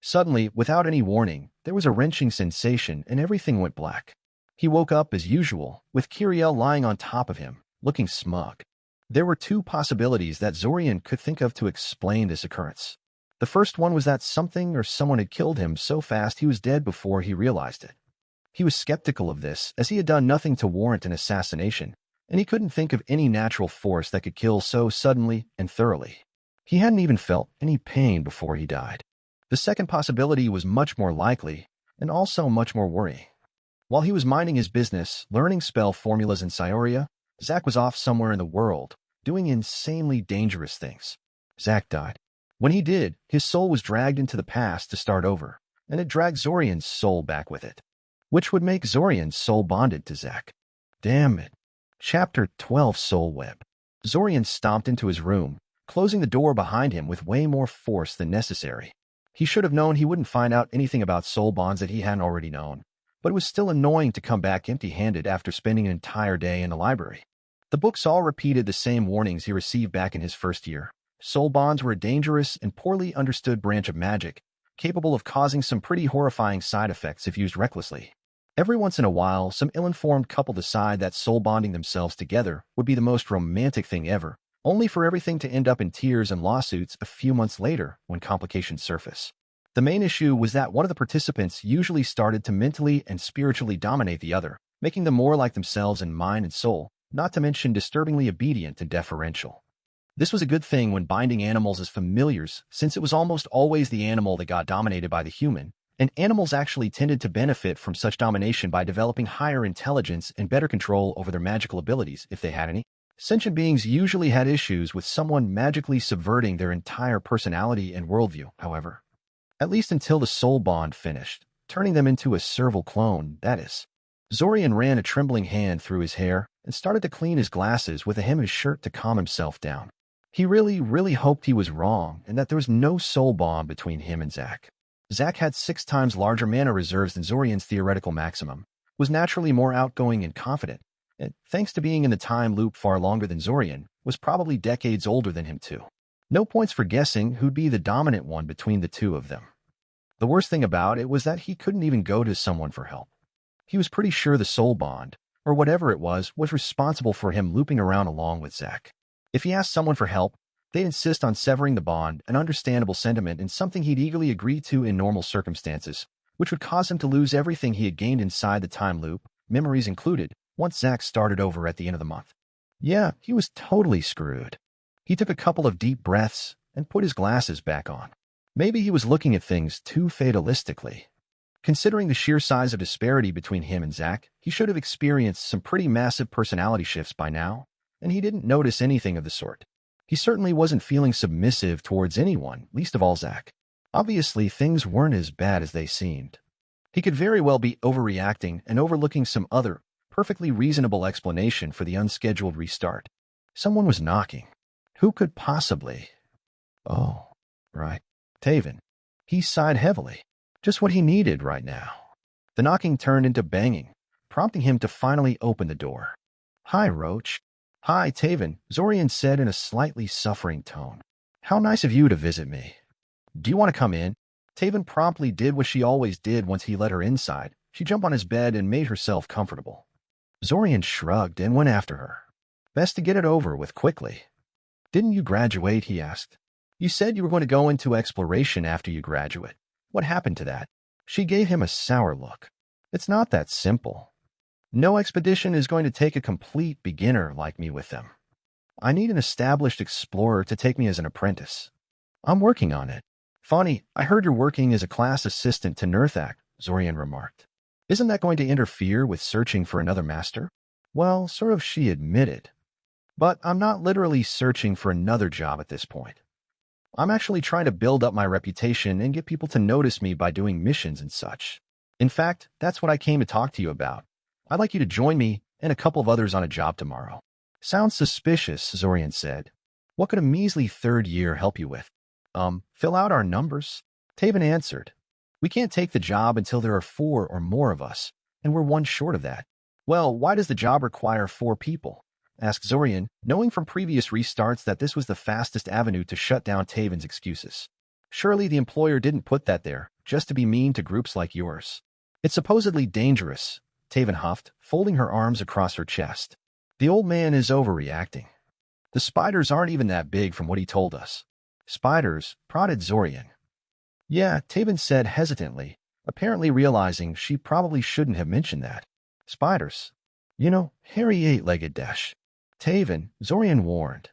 Suddenly, without any warning, there was a wrenching sensation and everything went black. He woke up as usual, with Kiriel lying on top of him, looking smug. There were two possibilities that Zorian could think of to explain this occurrence. The first one was that something or someone had killed him so fast he was dead before he realized it. He was skeptical of this, as he had done nothing to warrant an assassination, and he couldn't think of any natural force that could kill so suddenly and thoroughly. He hadn't even felt any pain before he died. The second possibility was much more likely, and also much more worrying. While he was minding his business, learning spell formulas in Scioria, Zack was off somewhere in the world, doing insanely dangerous things. Zack died. When he did, his soul was dragged into the past to start over, and it dragged Zorian's soul back with it, which would make Zorian's soul bonded to Zack. Damn it. Chapter 12 Soul Web. Zorian stomped into his room, closing the door behind him with way more force than necessary. He should have known he wouldn't find out anything about soul bonds that he hadn't already known, but it was still annoying to come back empty-handed after spending an entire day in the library. The books all repeated the same warnings he received back in his first year. Soul bonds were a dangerous and poorly understood branch of magic, capable of causing some pretty horrifying side effects if used recklessly. Every once in a while, some ill-informed couple decide that soul bonding themselves together would be the most romantic thing ever, only for everything to end up in tears and lawsuits a few months later when complications surface. The main issue was that one of the participants usually started to mentally and spiritually dominate the other, making them more like themselves in mind and soul, not to mention disturbingly obedient and deferential. This was a good thing when binding animals as familiars, since it was almost always the animal that got dominated by the human, and animals actually tended to benefit from such domination by developing higher intelligence and better control over their magical abilities, if they had any. Sentient beings usually had issues with someone magically subverting their entire personality and worldview, however. At least until the soul bond finished, turning them into a servile clone, that is. Zorian ran a trembling hand through his hair and started to clean his glasses with the hem of his shirt to calm himself down. He really hoped he was wrong and that there was no soul bond between him and Zack. Zack had 6 times larger mana reserves than Zorian's theoretical maximum, was naturally more outgoing and confident, and thanks to being in the time loop far longer than Zorian, was probably decades older than him too. No points for guessing who'd be the dominant one between the two of them. The worst thing about it was that he couldn't even go to someone for help. He was pretty sure the soul bond, or whatever it was responsible for him looping around along with Zack. If he asked someone for help, they'd insist on severing the bond, an understandable sentiment and something he'd eagerly agree to in normal circumstances, which would cause him to lose everything he had gained inside the time loop, memories included, once Zack started over at the end of the month. Yeah, he was totally screwed. He took a couple of deep breaths and put his glasses back on. Maybe he was looking at things too fatalistically. Considering the sheer size of disparity between him and Zack, he should have experienced some pretty massive personality shifts by now, and he didn't notice anything of the sort. He certainly wasn't feeling submissive towards anyone, least of all Zack. Obviously, things weren't as bad as they seemed. He could very well be overreacting and overlooking some other, perfectly reasonable explanation for the unscheduled restart. Someone was knocking. Who could possibly? Oh, right. Taven. He sighed heavily. Just what he needed right now. The knocking turned into banging, prompting him to finally open the door. Hi, Roach. Hi, Taven, Zorian said in a slightly suffering tone. How nice of you to visit me. Do you want to come in? Taven promptly did what she always did once he let her inside. She jumped on his bed and made herself comfortable. Zorian shrugged and went after her. Best to get it over with quickly. Didn't you graduate? He asked. You said you were going to go into exploration after you graduate. What happened to that? She gave him a sour look. It's not that simple. No expedition is going to take a complete beginner like me with them. I need an established explorer to take me as an apprentice. I'm working on it. Funny, I heard you're working as a class assistant to Nurthak, Zorian remarked. Isn't that going to interfere with searching for another master? Well, sort of, she admitted. But I'm not literally searching for another job at this point. I'm actually trying to build up my reputation and get people to notice me by doing missions and such. In fact, that's what I came to talk to you about. I'd like you to join me and a couple of others on a job tomorrow. Sounds suspicious, Zorian said. What could a measly third year help you with? Fill out our numbers? Taven answered. We can't take the job until there are 4 or more of us, and we're 1 short of that. Well, why does the job require 4 people? Asked Zorian, knowing from previous restarts that this was the fastest avenue to shut down Taven's excuses. Surely the employer didn't put that there, just to be mean to groups like yours. It's supposedly dangerous, Taven huffed, folding her arms across her chest. The old man is overreacting. The spiders aren't even that big from what he told us. Spiders, prodded Zorian. Yeah, Taven said hesitantly, apparently realizing she probably shouldn't have mentioned that. Spiders. You know, hairy 8-legged dash. Taven, Zorian warned.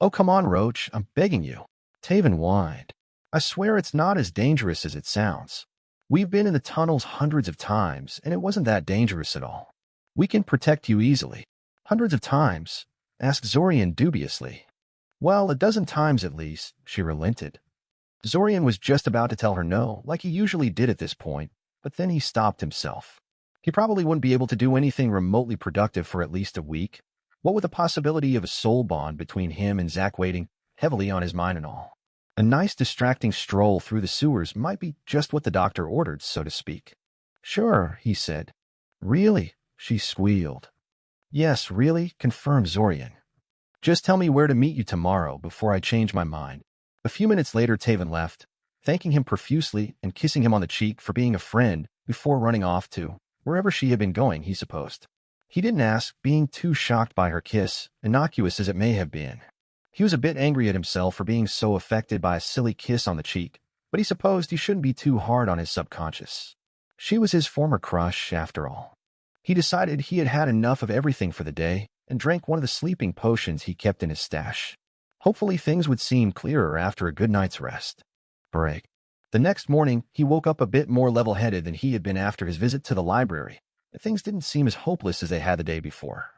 Oh, come on, Roach, I'm begging you. Taven whined. I swear it's not as dangerous as it sounds. We've been in the tunnels hundreds of times, and it wasn't that dangerous at all. We can protect you easily. Hundreds of times? Asked Zorian dubiously. Well, 12 times at least, she relented. Zorian was just about to tell her no, like he usually did at this point, but then he stopped himself. He probably wouldn't be able to do anything remotely productive for at least a week, what with the possibility of a soul bond between him and Zack waiting heavily on his mind and all. A nice distracting stroll through the sewers might be just what the doctor ordered, so to speak. Sure, he said. Really? She squealed. Yes, really, confirmed Zorian. Just tell me where to meet you tomorrow before I change my mind. A few minutes later, Taven left, thanking him profusely and kissing him on the cheek for being a friend before running off to wherever she had been going, he supposed. He didn't ask, being too shocked by her kiss, innocuous as it may have been. He was a bit angry at himself for being so affected by a silly kiss on the cheek, but he supposed he shouldn't be too hard on his subconscious. She was his former crush, after all. He decided he had had enough of everything for the day and drank one of the sleeping potions he kept in his stash. Hopefully things would seem clearer after a good night's rest. Break. The next morning, he woke up a bit more level-headed than he had been after his visit to the library. Things didn't seem as hopeless as they had the day before.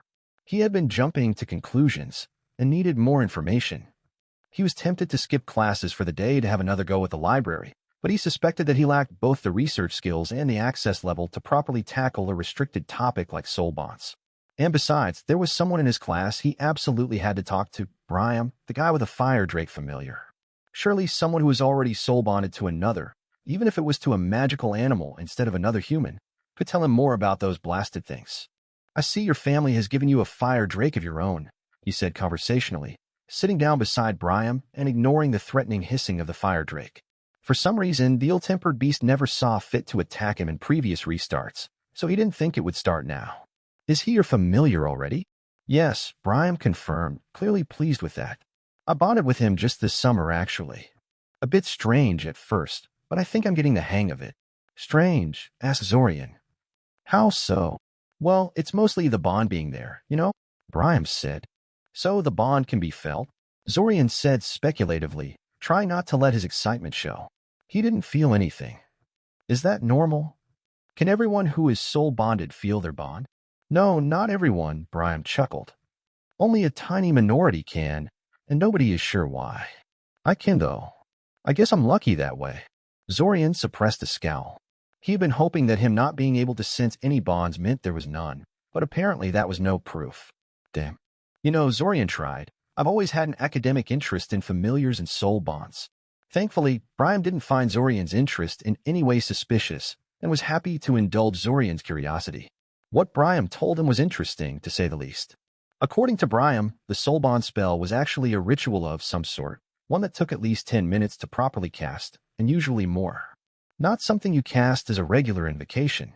He had been jumping to conclusions and needed more information. He was tempted to skip classes for the day to have another go at the library, but he suspected that he lacked both the research skills and the access level to properly tackle a restricted topic like soul bonds. And besides, there was someone in his class he absolutely had to talk to, Brian, the guy with a fire drake familiar. Surely someone who was already soul bonded to another, even if it was to a magical animal instead of another human, could tell him more about those blasted things. I see your family has given you a fire drake of your own, he said conversationally, sitting down beside Brian and ignoring the threatening hissing of the fire drake. For some reason, the ill-tempered beast never saw fit to attack him in previous restarts, so he didn't think it would start now. Is he your familiar already? Yes, Brian confirmed, clearly pleased with that. I bonded with him just this summer, actually. A bit strange at first, but I think I'm getting the hang of it. Strange? Asked Zorian. How so? Well, it's mostly the bond being there, you know? Brian said. So the bond can be felt? Zorian said speculatively, trying not to let his excitement show. He didn't feel anything. Is that normal? Can everyone who is soul bonded feel their bond? No, not everyone, Brian chuckled. Only a tiny minority can, and nobody is sure why. I can, though. I guess I'm lucky that way. Zorian suppressed a scowl. He had been hoping that him not being able to sense any bonds meant there was none, but apparently that was no proof. Damn. You know, Zorian tried. I've always had an academic interest in familiars and soul bonds. Thankfully, Brian didn't find Zorian's interest in any way suspicious and was happy to indulge Zorian's curiosity. What Brian told him was interesting, to say the least. According to Brian, the soul bond spell was actually a ritual of some sort, one that took at least 10 minutes to properly cast, and usually more. Not something you cast as a regular invocation.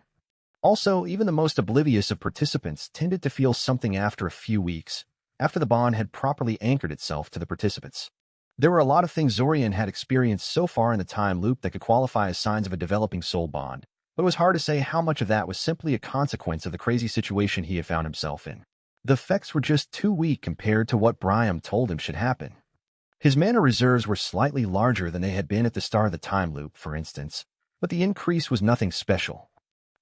Also, even the most oblivious of participants tended to feel something after a few weeks, after the bond had properly anchored itself to the participants. There were a lot of things Zorian had experienced so far in the time loop that could qualify as signs of a developing soul bond, but it was hard to say how much of that was simply a consequence of the crazy situation he had found himself in. The effects were just too weak compared to what Brian told him should happen. His mana reserves were slightly larger than they had been at the start of the time loop, for instance, but the increase was nothing special.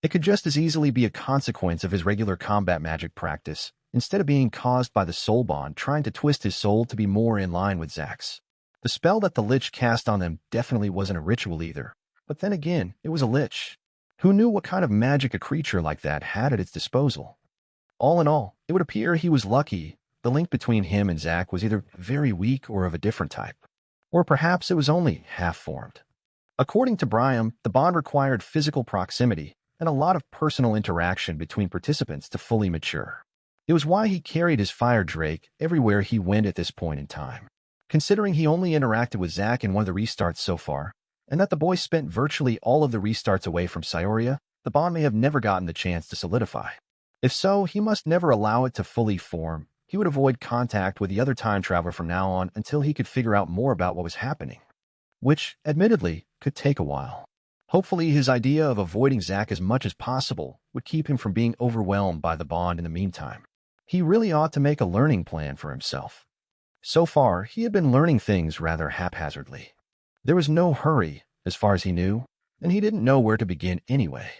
It could just as easily be a consequence of his regular combat magic practice, instead of being caused by the soul bond trying to twist his soul to be more in line with Zack's. The spell that the lich cast on them definitely wasn't a ritual either, but then again, it was a lich. Who knew what kind of magic a creature like that had at its disposal? All in all, it would appear he was lucky. The link between him and Zack was either very weak or of a different type. Or perhaps it was only half-formed. According to Brian, the bond required physical proximity and a lot of personal interaction between participants to fully mature. It was why he carried his fire drake everywhere he went at this point in time. Considering he only interacted with Zack in one of the restarts so far, and that the boy spent virtually all of the restarts away from Cyoria, the bond may have never gotten the chance to solidify. If so, he must never allow it to fully form. He would avoid contact with the other time traveler from now on until he could figure out more about what was happening. Which, admittedly, could take a while. Hopefully, his idea of avoiding Zack as much as possible would keep him from being overwhelmed by the bond in the meantime. He really ought to make a learning plan for himself. So far, he had been learning things rather haphazardly. There was no hurry, as far as he knew, and he didn't know where to begin anyway.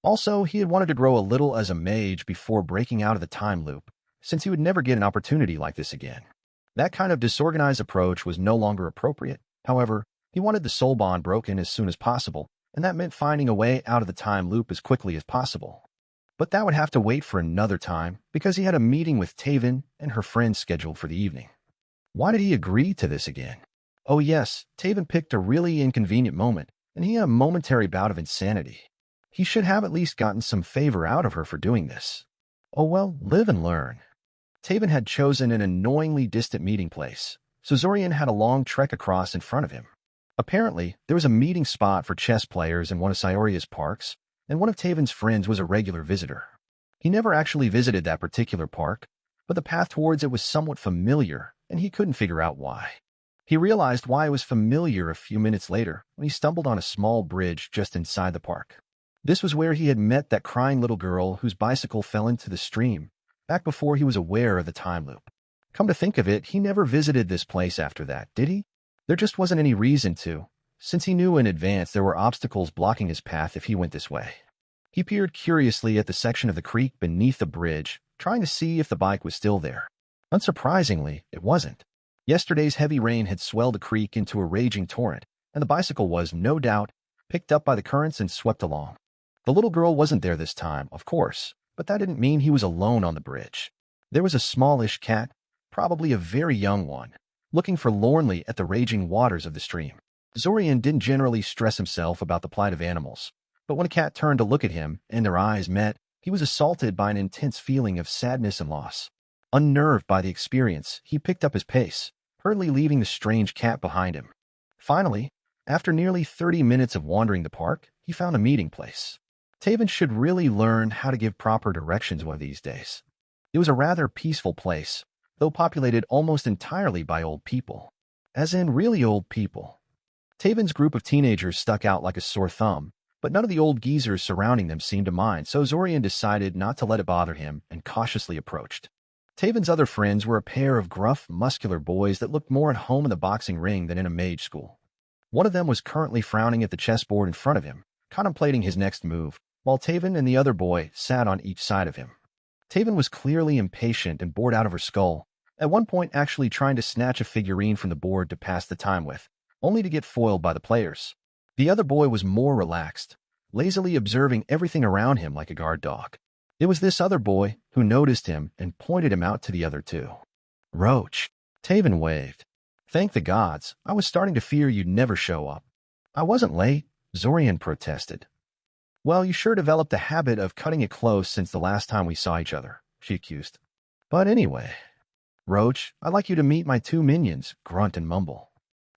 Also, he had wanted to grow a little as a mage before breaking out of the time loop, since he would never get an opportunity like this again. That kind of disorganized approach was no longer appropriate. However, he wanted the soul bond broken as soon as possible, and that meant finding a way out of the time loop as quickly as possible. But that would have to wait for another time, because he had a meeting with Taven and her friends scheduled for the evening. Why did he agree to this again? Oh yes, Taven picked a really inconvenient moment, and he had a momentary bout of insanity. He should have at least gotten some favor out of her for doing this. Oh well, live and learn. Taven had chosen an annoyingly distant meeting place, so Zorian had a long trek across in front of him. Apparently, there was a meeting spot for chess players in one of Cyoria's parks, and one of Taven's friends was a regular visitor. He never actually visited that particular park, but the path towards it was somewhat familiar, and he couldn't figure out why. He realized why it was familiar a few minutes later when he stumbled on a small bridge just inside the park. This was where he had met that crying little girl whose bicycle fell into the stream, back before he was aware of the time loop. Come to think of it, he never visited this place after that, did he? There just wasn't any reason to, since he knew in advance there were obstacles blocking his path if he went this way. He peered curiously at the section of the creek beneath the bridge, trying to see if the bike was still there. Unsurprisingly, it wasn't. Yesterday's heavy rain had swelled the creek into a raging torrent, and the bicycle was, no doubt, picked up by the currents and swept along. The little girl wasn't there this time, of course, but that didn't mean he was alone on the bridge. There was a smallish cat, probably a very young one, looking forlornly at the raging waters of the stream. Zorian didn't generally stress himself about the plight of animals, but when a cat turned to look at him and their eyes met, he was assaulted by an intense feeling of sadness and loss. Unnerved by the experience, he picked up his pace, hurriedly leaving the strange cat behind him. Finally, after nearly 30 minutes of wandering the park, he found a meeting place. Taven should really learn how to give proper directions one of these days. It was a rather peaceful place, though populated almost entirely by old people. As in really old people. Taven's group of teenagers stuck out like a sore thumb, but none of the old geezers surrounding them seemed to mind, so Zorian decided not to let it bother him and cautiously approached. Taven's other friends were a pair of gruff, muscular boys that looked more at home in the boxing ring than in a mage school. One of them was currently frowning at the chessboard in front of him, contemplating his next move, while Taven and the other boy sat on each side of him. Taven was clearly impatient and bored out of her skull, at one point actually trying to snatch a figurine from the board to pass the time with, only to get foiled by the players. The other boy was more relaxed, lazily observing everything around him like a guard dog. It was this other boy who noticed him and pointed him out to the other two. Roach. Taven waved. Thank the gods, I was starting to fear you'd never show up. I wasn't late, Zorian protested. Well, you sure developed a habit of cutting it close since the last time we saw each other, she accused. But anyway. Roach, I'd like you to meet my two minions, Grunt and Mumble.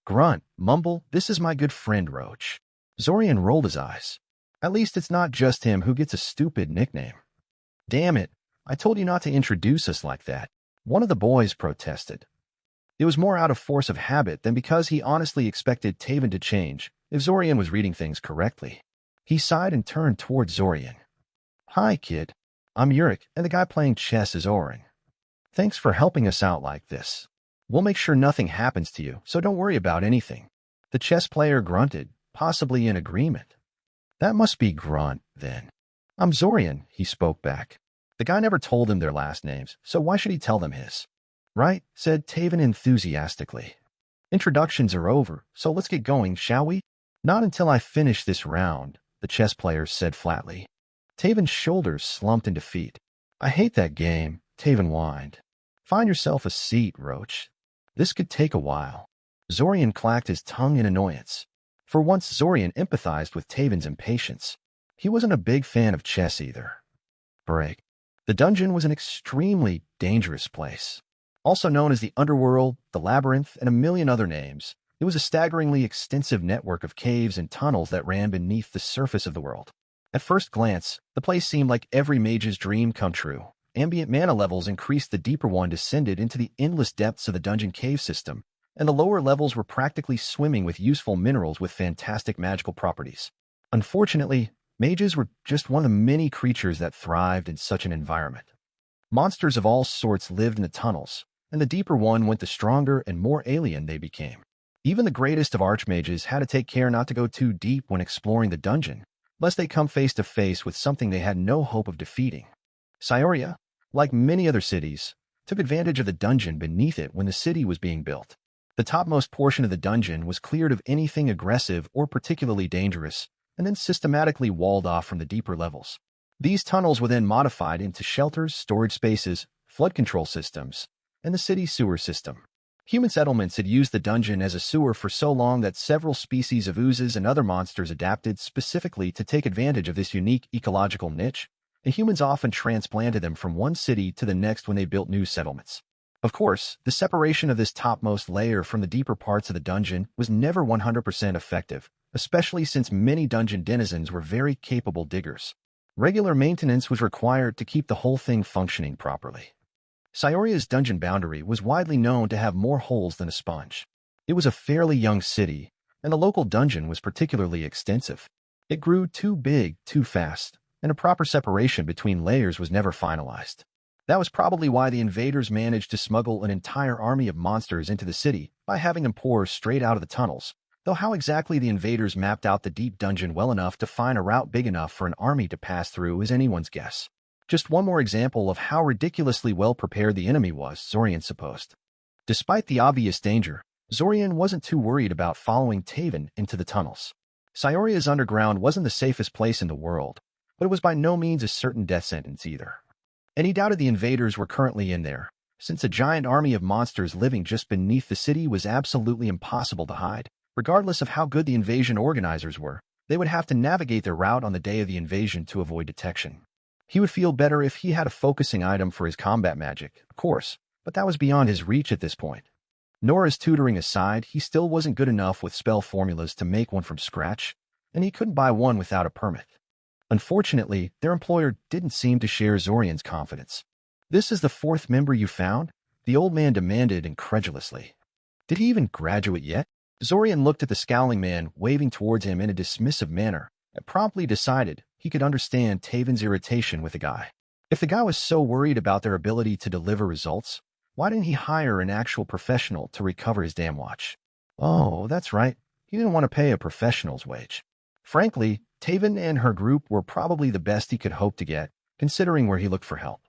Grunt, Mumble, this is my good friend Roach. Zorian rolled his eyes. At least it's not just him who gets a stupid nickname. Damn it, I told you not to introduce us like that. One of the boys protested. It was more out of force of habit than because he honestly expected Taven to change, if Zorian was reading things correctly. He sighed and turned toward Zorian. Hi, kid. I'm Yurik, and the guy playing chess is Oren. Thanks for helping us out like this. We'll make sure nothing happens to you, so don't worry about anything. The chess player grunted, possibly in agreement. That must be Grunt, then. I'm Zorian, he spoke back. The guy never told them their last names, so why should he tell them his? Right, said Taven enthusiastically. Introductions are over, so let's get going, shall we? Not until I finish this round, the chess player said flatly. Taven's shoulders slumped in defeat. I hate that game, Taven whined. Find yourself a seat, Roach. This could take a while. Zorian clacked his tongue in annoyance. For once, Zorian empathized with Taven's impatience. He wasn't a big fan of chess either. Break. The dungeon was an extremely dangerous place. Also known as the Underworld, the Labyrinth, and a million other names, it was a staggeringly extensive network of caves and tunnels that ran beneath the surface of the world. At first glance, the place seemed like every mage's dream come true. Ambient mana levels increased, the deeper one descended into the endless depths of the dungeon cave system, and the lower levels were practically swimming with useful minerals with fantastic magical properties. Unfortunately, mages were just one of the many creatures that thrived in such an environment. Monsters of all sorts lived in the tunnels, and the deeper one went the stronger and more alien they became. Even the greatest of archmages had to take care not to go too deep when exploring the dungeon, lest they come face to face with something they had no hope of defeating. Scioria, like many other cities, took advantage of the dungeon beneath it when the city was being built. The topmost portion of the dungeon was cleared of anything aggressive or particularly dangerous, and then systematically walled off from the deeper levels. These tunnels were then modified into shelters, storage spaces, flood control systems, and the city's sewer system. Human settlements had used the dungeon as a sewer for so long that several species of oozes and other monsters adapted specifically to take advantage of this unique ecological niche, and humans often transplanted them from one city to the next when they built new settlements. Of course, the separation of this topmost layer from the deeper parts of the dungeon was never 100% effective, especially since many dungeon denizens were very capable diggers. Regular maintenance was required to keep the whole thing functioning properly. Scioria's dungeon boundary was widely known to have more holes than a sponge. It was a fairly young city, and the local dungeon was particularly extensive. It grew too big too fast, and a proper separation between layers was never finalized. That was probably why the invaders managed to smuggle an entire army of monsters into the city by having them pour straight out of the tunnels, though how exactly the invaders mapped out the deep dungeon well enough to find a route big enough for an army to pass through is anyone's guess. Just one more example of how ridiculously well prepared the enemy was, Zorian supposed. Despite the obvious danger, Zorian wasn't too worried about following Taven into the tunnels. Scioria's underground wasn't the safest place in the world, but it was by no means a certain death sentence either. And he doubted the invaders were currently in there, since a giant army of monsters living just beneath the city was absolutely impossible to hide. Regardless of how good the invasion organizers were, they would have to navigate their route on the day of the invasion to avoid detection. He would feel better if he had a focusing item for his combat magic, of course, but that was beyond his reach at this point. Nora's tutoring aside, he still wasn't good enough with spell formulas to make one from scratch, and he couldn't buy one without a permit. Unfortunately, their employer didn't seem to share Zorian's confidence. "This is the fourth member you found?" the old man demanded incredulously. "Did he even graduate yet?" Zorian looked at the scowling man waving towards him in a dismissive manner and promptly decided he could understand Taven's irritation with the guy. If the guy was so worried about their ability to deliver results, why didn't he hire an actual professional to recover his damn watch? Oh, that's right. He didn't want to pay a professional's wage. Frankly, Taven and her group were probably the best he could hope to get, considering where he looked for help.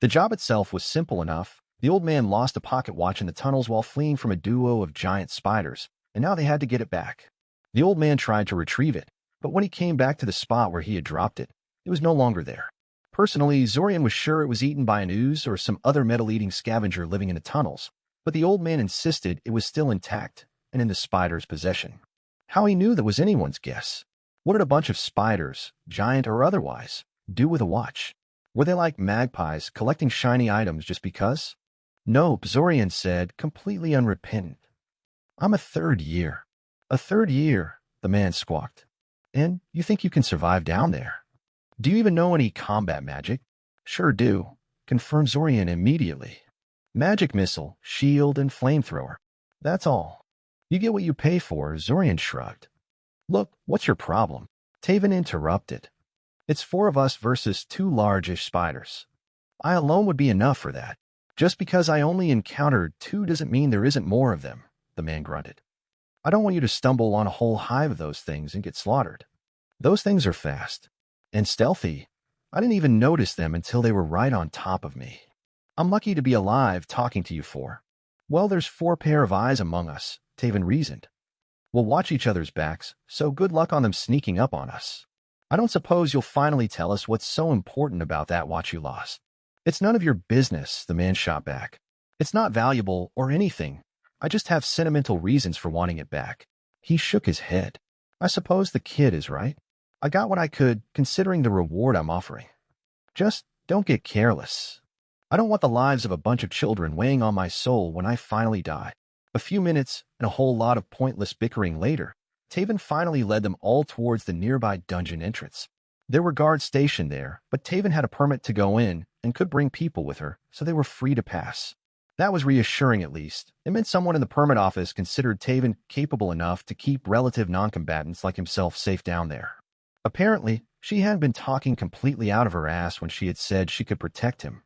The job itself was simple enough. The old man lost a pocket watch in the tunnels while fleeing from a duo of giant spiders, and now they had to get it back. The old man tried to retrieve it, but when he came back to the spot where he had dropped it, it was no longer there. Personally, Zorian was sure it was eaten by an ooze or some other metal-eating scavenger living in the tunnels, but the old man insisted it was still intact and in the spider's possession. How he knew that was anyone's guess. What did a bunch of spiders, giant or otherwise, do with a watch? Were they like magpies collecting shiny items just because? "Nope," Zorian said, completely unrepentant. "I'm a third year." "A third year," the man squawked. "And you think you can survive down there? Do you even know any combat magic?" "Sure do," confirmed Zorian immediately. "Magic missile, shield, and flamethrower. That's all." "You get what you pay for," Zorian shrugged. "Look, what's your problem?" Taven interrupted. "It's 4 of us versus 2 large-ish spiders. I alone would be enough for that. Just because I only encountered 2 doesn't mean there isn't more of them," the man grunted. "I don't want you to stumble on a whole hive of those things and get slaughtered. Those things are fast. And stealthy. I didn't even notice them until they were right on top of me. I'm lucky to be alive talking to you four. Well, there's 4 pair of eyes among us, Taven reasoned. We'll watch each other's backs, so good luck on them sneaking up on us. I don't suppose you'll finally tell us what's so important about that watch you lost. It's none of your business, the man shot back. It's not valuable or anything. I just have sentimental reasons for wanting it back. He shook his head. I suppose the kid is right. I got what I could, considering the reward I'm offering. Just don't get careless. I don't want the lives of a bunch of children weighing on my soul when I finally die. A few minutes and a whole lot of pointless bickering later, Taven finally led them all towards the nearby dungeon entrance. There were guards stationed there, but Taven had a permit to go in and could bring people with her, so they were free to pass. That was reassuring at least. It meant someone in the permit office considered Taven capable enough to keep relative noncombatants like himself safe down there. Apparently, she hadn't been talking completely out of her ass when she had said she could protect him.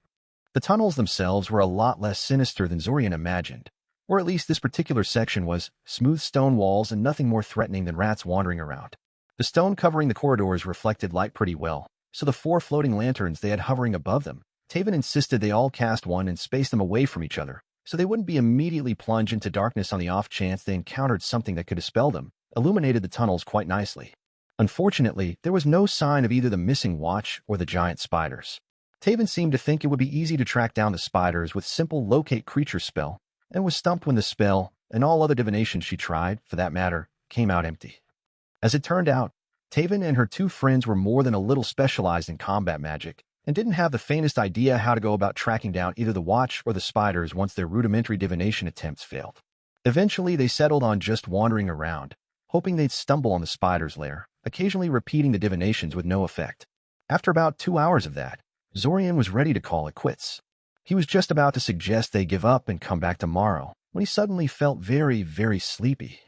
The tunnels themselves were a lot less sinister than Zorian imagined, or at least this particular section was smooth stone walls and nothing more threatening than rats wandering around. The stone covering the corridors reflected light pretty well, so the 4 floating lanterns they had hovering above them, Taven insisted they all cast one and space them away from each other, so they wouldn't be immediately plunged into darkness on the off chance they encountered something that could dispel them, illuminated the tunnels quite nicely. Unfortunately, there was no sign of either the missing watch or the giant spiders. Taven seemed to think it would be easy to track down the spiders with simple locate creature spell, and was stumped when the spell, and all other divination she tried, for that matter, came out empty. As it turned out, Taven and her 2 friends were more than a little specialized in combat magic, and didn't have the faintest idea how to go about tracking down either the watch or the spiders once their rudimentary divination attempts failed. Eventually, they settled on just wandering around, hoping they'd stumble on the spider's lair, occasionally repeating the divinations with no effect. After about 2 hours of that, Zorian was ready to call it quits. He was just about to suggest they give up and come back tomorrow, when he suddenly felt very, very sleepy.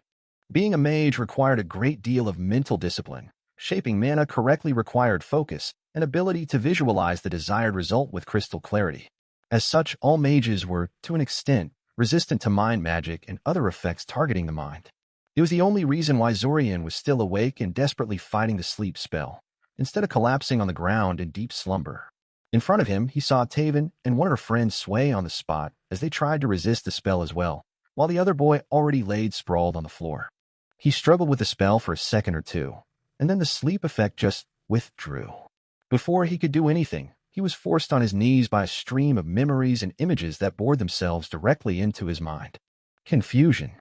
Being a mage required a great deal of mental discipline. Shaping mana correctly required focus and ability to visualize the desired result with crystal clarity. As such, all mages were, to an extent, resistant to mind magic and other effects targeting the mind. It was the only reason why Zorian was still awake and desperately fighting the sleep spell, instead of collapsing on the ground in deep slumber. In front of him, he saw Taven and one of her friends sway on the spot as they tried to resist the spell as well, while the other boy already laid sprawled on the floor. He struggled with the spell for a second or two, and then the sleep effect just withdrew. Before he could do anything, he was forced on his knees by a stream of memories and images that bored themselves directly into his mind. Confusion.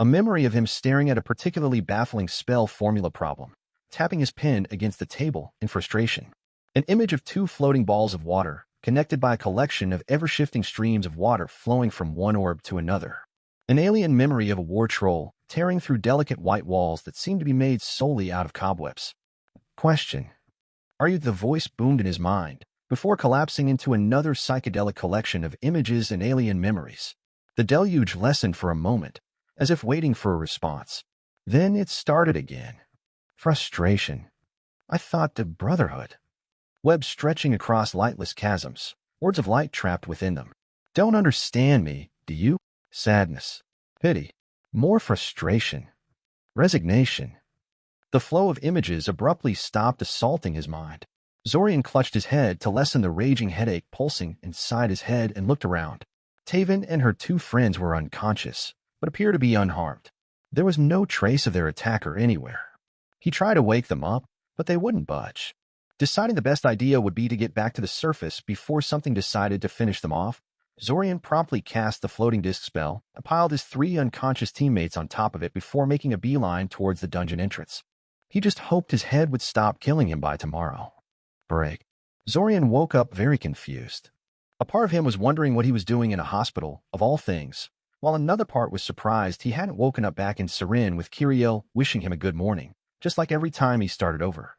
A memory of him staring at a particularly baffling spell formula problem, tapping his pen against the table in frustration. An image of 2 floating balls of water, connected by a collection of ever-shifting streams of water flowing from one orb to another. An alien memory of a war troll, tearing through delicate white walls that seemed to be made solely out of cobwebs. Question. Are you? The voice boomed in his mind, before collapsing into another psychedelic collection of images and alien memories. The deluge lessened for a moment, as if waiting for a response. Then it started again. Frustration. I thought the brotherhood. Webs stretching across lightless chasms, words of light trapped within them. Don't understand me, do you? Sadness. Pity. More frustration. Resignation. The flow of images abruptly stopped assaulting his mind. Zorian clutched his head to lessen the raging headache pulsing inside his head and looked around. Taven and her 2 friends were unconscious, but appeared to be unharmed. There was no trace of their attacker anywhere. He tried to wake them up, but they wouldn't budge. Deciding the best idea would be to get back to the surface before something decided to finish them off, Zorian promptly cast the floating disc spell and piled his 3 unconscious teammates on top of it before making a beeline towards the dungeon entrance. He just hoped his head would stop killing him by tomorrow. Break. Zorian woke up very confused. A part of him was wondering what he was doing in a hospital, of all things, while another part was surprised he hadn't woken up back in Sirin with Kiriel wishing him a good morning, just like every time he started over.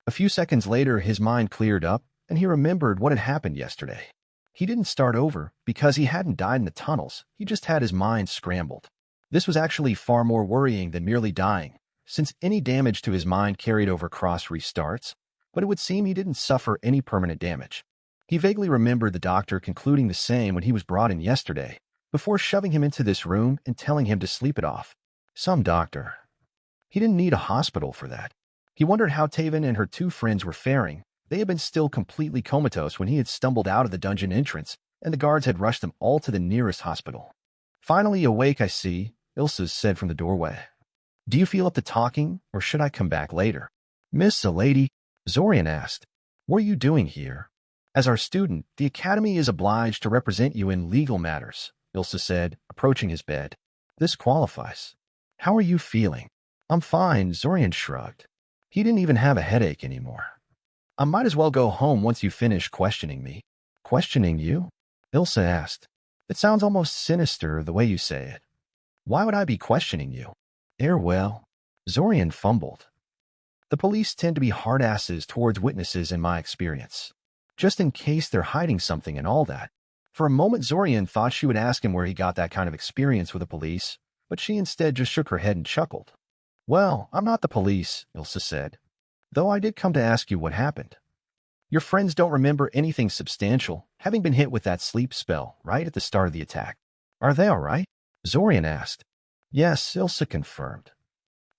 A few seconds later, his mind cleared up, and he remembered what had happened yesterday. He didn't start over because he hadn't died in the tunnels, he just had his mind scrambled. This was actually far more worrying than merely dying, since any damage to his mind carried over cross restarts, but it would seem he didn't suffer any permanent damage. He vaguely remembered the doctor concluding the same when he was brought in yesterday, before shoving him into this room and telling him to sleep it off. Some doctor. He didn't need a hospital for that. He wondered how Taven and her 2 friends were faring, They had been still completely comatose when he had stumbled out of the dungeon entrance, and the guards had rushed them all to the nearest hospital. Finally awake, I see, Ilse said from the doorway. Do you feel up to talking, or should I come back later? Miss, a lady, Zorian asked. What are you doing here? As our student, the Academy is obliged to represent you in legal matters, Ilse said, approaching his bed. This qualifies. How are you feeling? I'm fine, Zorian shrugged. He didn't even have a headache anymore. I might as well go home once you finish questioning me. Questioning you? Ilse asked. It sounds almost sinister the way you say it. Why would I be questioning you? Well, Zorian fumbled. The police tend to be hard asses towards witnesses in my experience. Just in case they're hiding something and all that. For a moment, Zorian thought she would ask him where he got that kind of experience with the police, but she instead just shook her head and chuckled. Well, I'm not the police, Ilse said, though I did come to ask you what happened. Your friends don't remember anything substantial, having been hit with that sleep spell right at the start of the attack. Are they all right? Zorian asked. Yes, Ilse confirmed.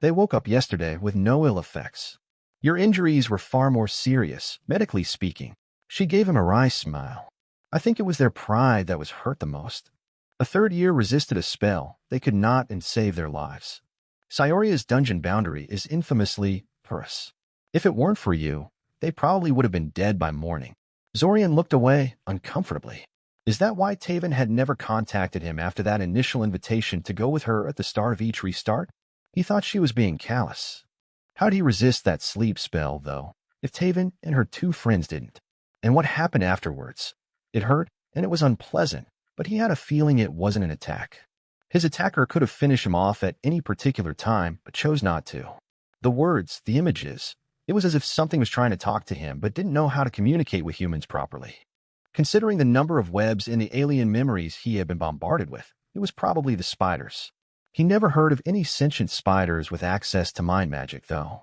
They woke up yesterday with no ill effects. Your injuries were far more serious, medically speaking. She gave him a wry smile. I think it was their pride that was hurt the most. A third year resisted a spell. They could not and save their lives. Sayoria's dungeon boundary is infamously porous. If it weren't for you, they probably would have been dead by morning. Zorian looked away uncomfortably. Is that why Taven had never contacted him after that initial invitation to go with her at the start of each restart? He thought she was being callous. How'd he resist that sleep spell, though, if Taven and her two friends didn't? And what happened afterwards? It hurt, and it was unpleasant, but he had a feeling it wasn't an attack. His attacker could have finished him off at any particular time, but chose not to. The words, the images, it was as if something was trying to talk to him but didn't know how to communicate with humans properly. Considering the number of webs in the alien memories he had been bombarded with, it was probably the spiders. He never heard of any sentient spiders with access to mind magic, though.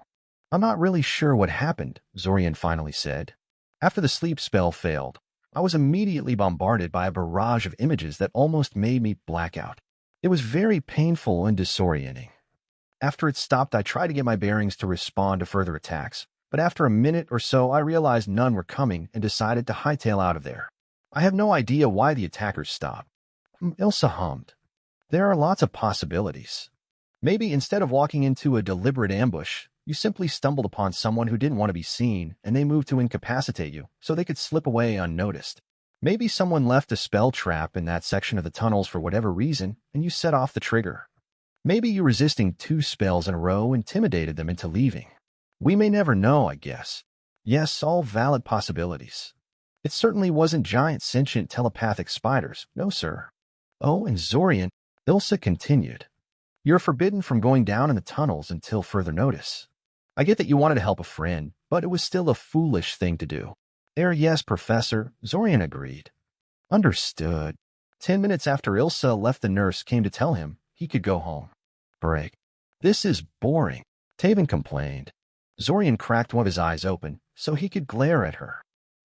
I'm not really sure what happened, Zorian finally said. After the sleep spell failed, I was immediately bombarded by a barrage of images that almost made me black out. It was very painful and disorienting. After it stopped, I tried to get my bearings to respond to further attacks, but after a minute or so, I realized none were coming and decided to hightail out of there. I have no idea why the attackers stopped. Ilse hummed. There are lots of possibilities. Maybe instead of walking into a deliberate ambush, you simply stumbled upon someone who didn't want to be seen, and they moved to incapacitate you so they could slip away unnoticed. Maybe someone left a spell trap in that section of the tunnels for whatever reason, and you set off the trigger. Maybe you resisting 2 spells in a row intimidated them into leaving. We may never know, I guess. Yes, all valid possibilities. It certainly wasn't giant sentient telepathic spiders, no sir. Oh, and Zorian, Ilse continued. You're forbidden from going down in the tunnels until further notice. I get that you wanted to help a friend, but it was still a foolish thing to do. Yes, Professor, Zorian agreed. Understood. 10 minutes after Ilse left, the nurse came to tell him he could go home. Break. This is boring, Taven complained. Zorian cracked one of his eyes open so he could glare at her.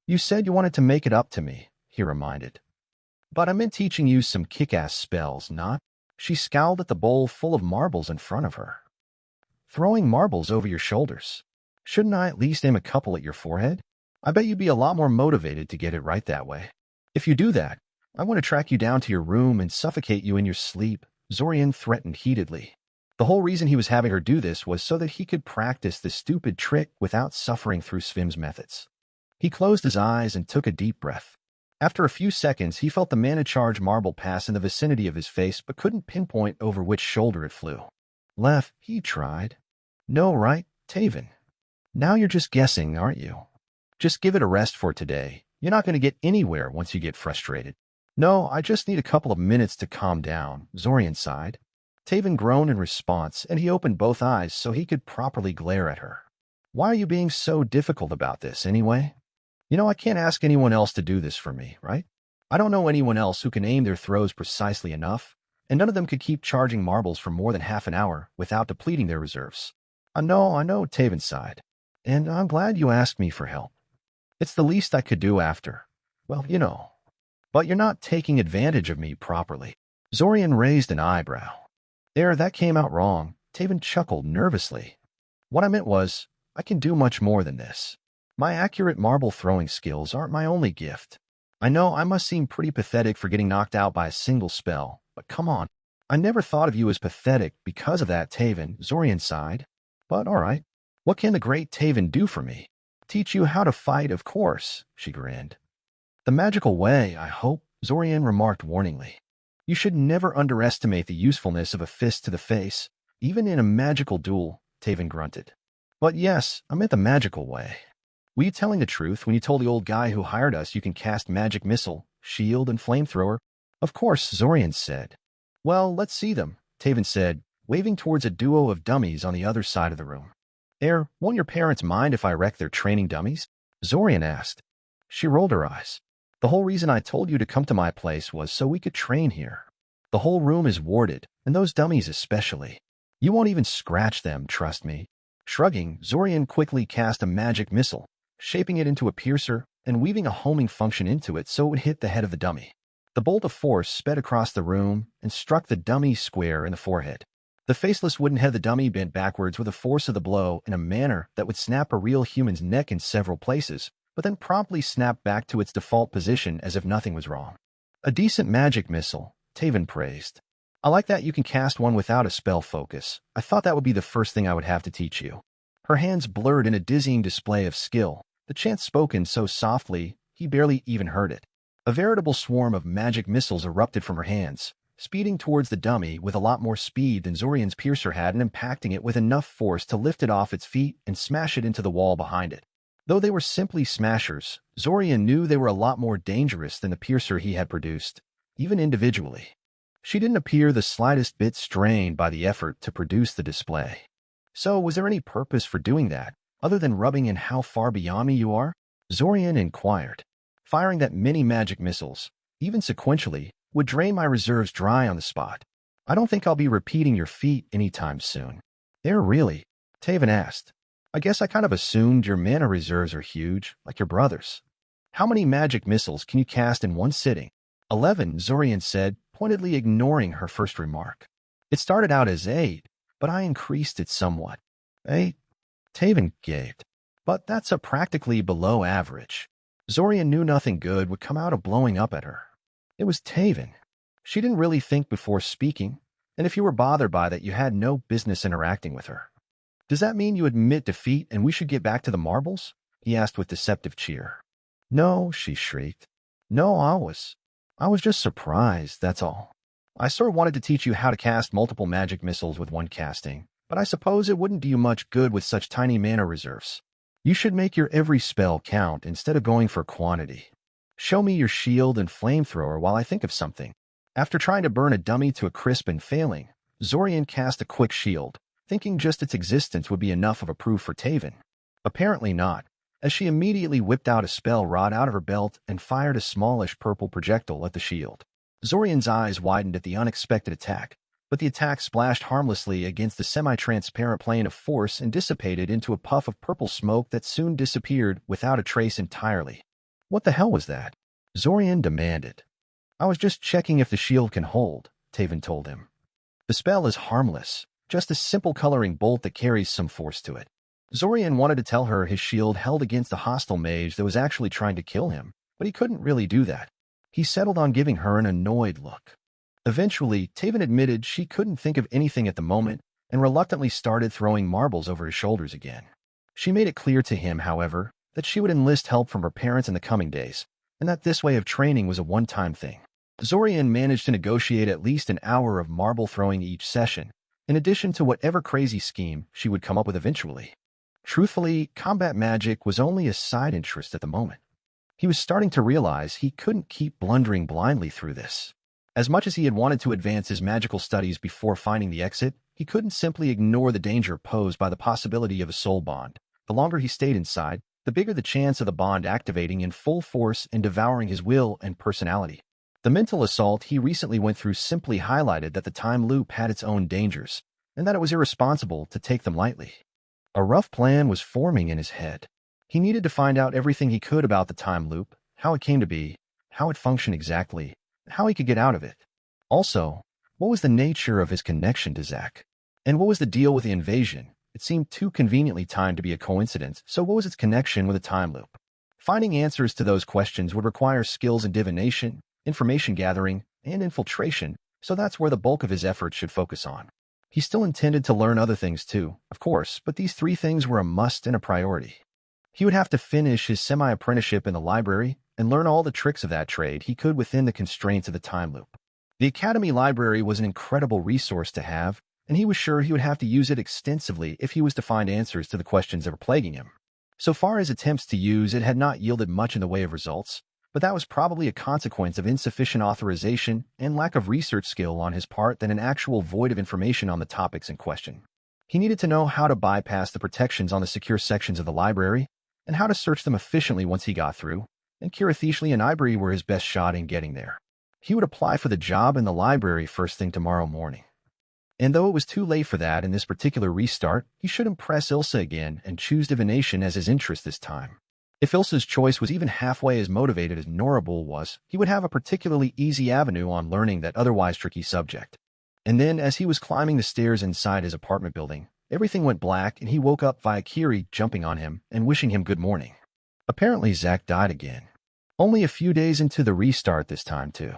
You said you wanted to make it up to me, he reminded. But I meant teaching you some kick-ass spells, not? She scowled at the bowl full of marbles in front of her. Throwing marbles over your shoulders. Shouldn't I at least aim a couple at your forehead? I bet you'd be a lot more motivated to get it right that way. If you do that, I want to track you down to your room and suffocate you in your sleep, Zorian threatened heatedly. The whole reason he was having her do this was so that he could practice the stupid trick without suffering through Svim's methods. He closed his eyes and took a deep breath. After a few seconds, he felt the mana-charged marble pass in the vicinity of his face but couldn't pinpoint over which shoulder it flew. Left, he tried. No, right, Taven? Now you're just guessing, aren't you? Just give it a rest for today. You're not going to get anywhere once you get frustrated. No, I just need a couple of minutes to calm down, Zorian sighed. Taven groaned in response, and he opened both eyes so he could properly glare at her. Why are you being so difficult about this, anyway? You know, I can't ask anyone else to do this for me, right? I don't know anyone else who can aim their throws precisely enough, and none of them could keep charging marbles for more than half an hour without depleting their reserves. I know, Taven sighed. And I'm glad you asked me for help. It's the least I could do after. Well, you know. But you're not taking advantage of me properly. Zorian raised an eyebrow. That came out wrong. Taven chuckled nervously. What I meant was, I can do much more than this. My accurate marble throwing skills aren't my only gift. I know I must seem pretty pathetic for getting knocked out by a single spell, but come on. I never thought of you as pathetic because of that, Taven, Zorian sighed. But all right, what can the great Taven do for me? Teach you how to fight, of course, she grinned. The magical way, I hope, Zorian remarked warningly. You should never underestimate the usefulness of a fist to the face, even in a magical duel, Taven grunted. But yes, I meant the magical way. Were you telling the truth when you told the old guy who hired us you can cast magic missile, shield, and flamethrower? Of course, Zorian said. Well, let's see them, Taven said, waving towards a duo of dummies on the other side of the room. Won't your parents mind if I wreck their training dummies? Zorian asked. She rolled her eyes. The whole reason I told you to come to my place was so we could train here. The whole room is warded, and those dummies especially. You won't even scratch them, trust me. Shrugging, Zorian quickly cast a magic missile, shaping it into a piercer and weaving a homing function into it so it would hit the head of the dummy. The bolt of force sped across the room and struck the dummy square in the forehead. The faceless wooden head of the dummy bent backwards with the force of the blow in a manner that would snap a real human's neck in several places, but then promptly snapped back to its default position as if nothing was wrong. A decent magic missile, Taven praised. I like that you can cast one without a spell focus. I thought that would be the first thing I would have to teach you. Her hands blurred in a dizzying display of skill, the chant spoken so softly he barely even heard it. A veritable swarm of magic missiles erupted from her hands, speeding towards the dummy with a lot more speed than Zorian's piercer had and impacting it with enough force to lift it off its feet and smash it into the wall behind it. Though they were simply smashers, Zorian knew they were a lot more dangerous than the piercer he had produced, even individually. She didn't appear the slightest bit strained by the effort to produce the display. So, was there any purpose for doing that, other than rubbing in how far beyond me you are? Zorian inquired. Firing that many magic missiles, even sequentially, would drain my reserves dry on the spot. I don't think I'll be repeating your feat anytime soon. Really? Taven asked. I guess I kind of assumed your mana reserves are huge, like your brother's. How many magic missiles can you cast in one sitting? 11, Zorian said, pointedly ignoring her first remark. It started out as 8, but I increased it somewhat. 8? Taven gaped. But that's a practically below average. Zorian knew nothing good would come out of blowing up at her. It was Taven. She didn't really think before speaking, and if you were bothered by that, you had no business interacting with her. Does that mean you admit defeat and we should get back to the marbles? He asked with deceptive cheer. No, she shrieked. No, I was just surprised, that's all. I sort of wanted to teach you how to cast multiple magic missiles with one casting, but I suppose it wouldn't do you much good with such tiny mana reserves. You should make your every spell count instead of going for quantity. Show me your shield and flamethrower while I think of something. After trying to burn a dummy to a crisp and failing, Zorian cast a quick shield, thinking just its existence would be enough of a proof for Taven. Apparently not, as she immediately whipped out a spell rod out of her belt and fired a smallish purple projectile at the shield. Zorian's eyes widened at the unexpected attack, but the attack splashed harmlessly against the semi-transparent plane of force and dissipated into a puff of purple smoke that soon disappeared without a trace entirely. What the hell was that? Zorian demanded. I was just checking if the shield can hold, Taven told him. The spell is harmless, just a simple coloring bolt that carries some force to it. Zorian wanted to tell her his shield held against a hostile mage that was actually trying to kill him, but he couldn't really do that. He settled on giving her an annoyed look. Eventually, Taven admitted she couldn't think of anything at the moment and reluctantly started throwing marbles over his shoulders again. She made it clear to him, however, that she would enlist help from her parents in the coming days, and that this way of training was a one-time thing. Zorian managed to negotiate at least an hour of marble throwing each session, in addition to whatever crazy scheme she would come up with eventually. Truthfully, combat magic was only a side interest at the moment. He was starting to realize he couldn't keep blundering blindly through this. As much as he had wanted to advance his magical studies before finding the exit, he couldn't simply ignore the danger posed by the possibility of a soul bond. The longer he stayed inside, the bigger the chance of the bond activating in full force and devouring his will and personality. The mental assault he recently went through simply highlighted that the time loop had its own dangers, and that it was irresponsible to take them lightly. A rough plan was forming in his head. He needed to find out everything he could about the time loop, how it came to be, how it functioned exactly, how he could get out of it. Also, what was the nature of his connection to Zack? And what was the deal with the invasion, It seemed too conveniently timed to be a coincidence, so what was its connection with a time loop? Finding answers to those questions would require skills in divination, information gathering, and infiltration, so that's where the bulk of his efforts should focus on. He still intended to learn other things too, of course, but these three things were a must and a priority. He would have to finish his semi-apprenticeship in the library and learn all the tricks of that trade he could within the constraints of the time loop. The Academy Library was an incredible resource to have, and he was sure he would have to use it extensively if he was to find answers to the questions that were plaguing him. So far, his attempts to use it had not yielded much in the way of results, but that was probably a consequence of insufficient authorization and lack of research skill on his part than an actual void of information on the topics in question. He needed to know how to bypass the protections on the secure sections of the library and how to search them efficiently once he got through, and Kirathishli and Ivory were his best shot in getting there. He would apply for the job in the library first thing tomorrow morning. And though it was too late for that in this particular restart, he should impress Ilsa again and choose divination as his interest this time. If Ilsa's choice was even halfway as motivated as Norabul was, he would have a particularly easy avenue on learning that otherwise tricky subject. And then, as he was climbing the stairs inside his apartment building, everything went black and he woke up via Kiri jumping on him and wishing him good morning. Apparently, Zach died again. Only a few days into the restart this time, too.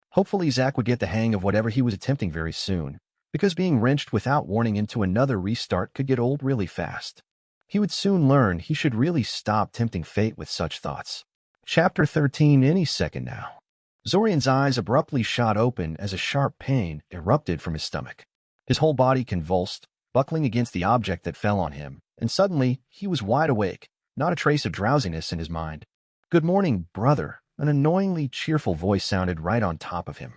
Hopefully, Zach would get the hang of whatever he was attempting very soon, because being wrenched without warning into another restart could get old really fast. He would soon learn he should really stop tempting fate with such thoughts. Chapter 13 any second now. Zorian's eyes abruptly shot open as a sharp pain erupted from his stomach. His whole body convulsed, buckling against the object that fell on him, and suddenly he was wide awake, not a trace of drowsiness in his mind. "Good morning, brother," an annoyingly cheerful voice sounded right on top of him.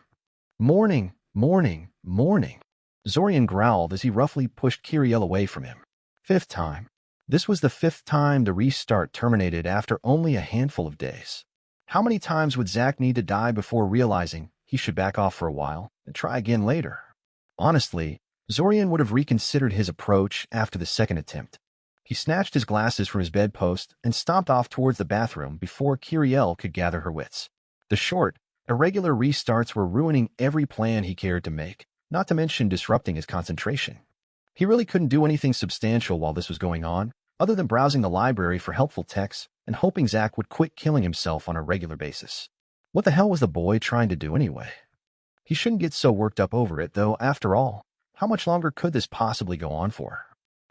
"Morning, morning, morning," Zorian growled as he roughly pushed Kiriel away from him. Fifth time. This was the fifth time the restart terminated after only a handful of days. How many times would Zach need to die before realizing he should back off for a while and try again later? Honestly, Zorian would have reconsidered his approach after the second attempt. He snatched his glasses from his bedpost and stomped off towards the bathroom before Kiriel could gather her wits. The short, irregular restarts were ruining every plan he cared to make, not to mention disrupting his concentration. He really couldn't do anything substantial while this was going on, other than browsing the library for helpful texts and hoping Zach would quit killing himself on a regular basis. What the hell was the boy trying to do anyway? He shouldn't get so worked up over it, though, after all. How much longer could this possibly go on for?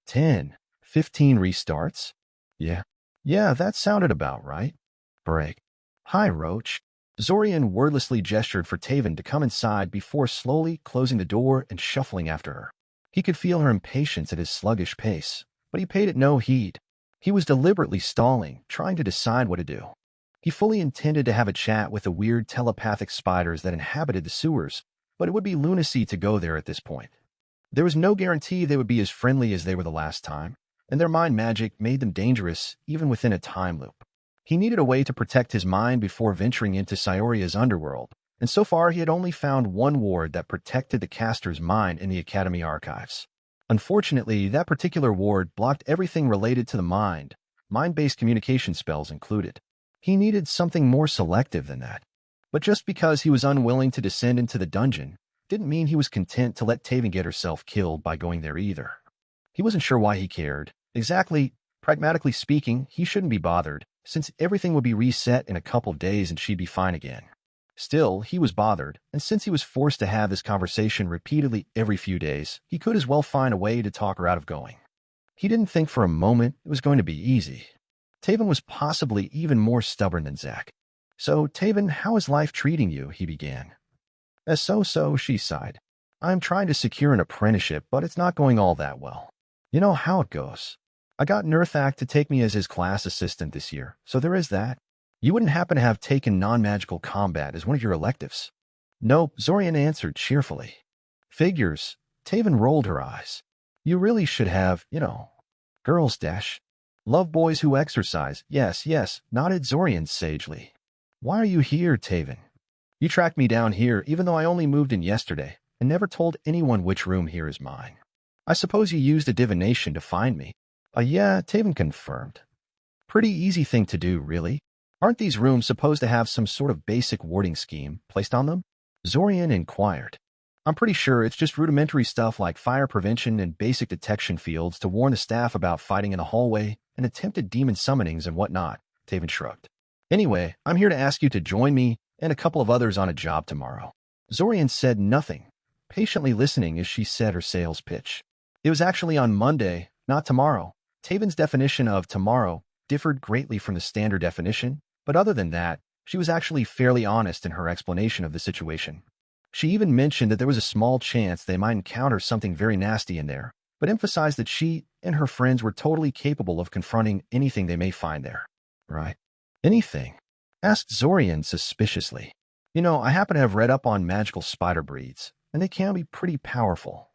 10, 15 restarts? Yeah, that sounded about right. Break. "Hi, Roach." Zorian wordlessly gestured for Taven to come inside before slowly closing the door and shuffling after her. He could feel her impatience at his sluggish pace, but he paid it no heed. He was deliberately stalling, trying to decide what to do. He fully intended to have a chat with the weird telepathic spiders that inhabited the sewers, but it would be lunacy to go there at this point. There was no guarantee they would be as friendly as they were the last time, and their mind magic made them dangerous even within a time loop. He needed a way to protect his mind before venturing into Sioria's underworld, and so far he had only found one ward that protected the caster's mind in the Academy archives. Unfortunately, that particular ward blocked everything related to the mind-based communication spells included. He needed something more selective than that. But just because he was unwilling to descend into the dungeon didn't mean he was content to let Taven get herself killed by going there either. He wasn't sure why he cared. Exactly, pragmatically speaking, he shouldn't be bothered, since everything would be reset in a couple of days and she'd be fine again. Still, he was bothered, and since he was forced to have this conversation repeatedly every few days, he could as well find a way to talk her out of going. He didn't think for a moment it was going to be easy. Taven was possibly even more stubborn than Zach. "So, Taven, how is life treating you?" he began. "As so," she sighed. "I'm trying to secure an apprenticeship, but it's not going all that well. You know how it goes. I got Nurthak to take me as his class assistant this year, so there is that. You wouldn't happen to have taken non-magical combat as one of your electives?" "Nope," Zorian answered cheerfully. "Figures." Taven rolled her eyes. "You really should have, girls dash. Love boys who exercise." Yes, nodded Zorian sagely. "Why are you here, Taven? You tracked me down here even though I only moved in yesterday and never told anyone which room here is mine. I suppose you used a divination to find me." Yeah," Taven confirmed. "Pretty easy thing to do, really. Aren't these rooms supposed to have some sort of basic warding scheme placed on them?" Zorian inquired. I'm pretty sure it's just rudimentary stuff like fire prevention and basic detection fields to warn the staff about fighting in the hallway and attempted demon summonings and whatnot, Taven shrugged. Anyway, I'm here to ask you to join me and a couple of others on a job tomorrow. Zorian said nothing, patiently listening as she said her sales pitch. It was actually on Monday, not tomorrow. Taven's definition of tomorrow differed greatly from the standard definition, but other than that, she was actually fairly honest in her explanation of the situation. She even mentioned that there was a small chance they might encounter something very nasty in there, but emphasized that she and her friends were totally capable of confronting anything they may find there. Right? Anything? Asked Zorian suspiciously. You know, I happen to have read up on magical spider breeds, and they can be pretty powerful.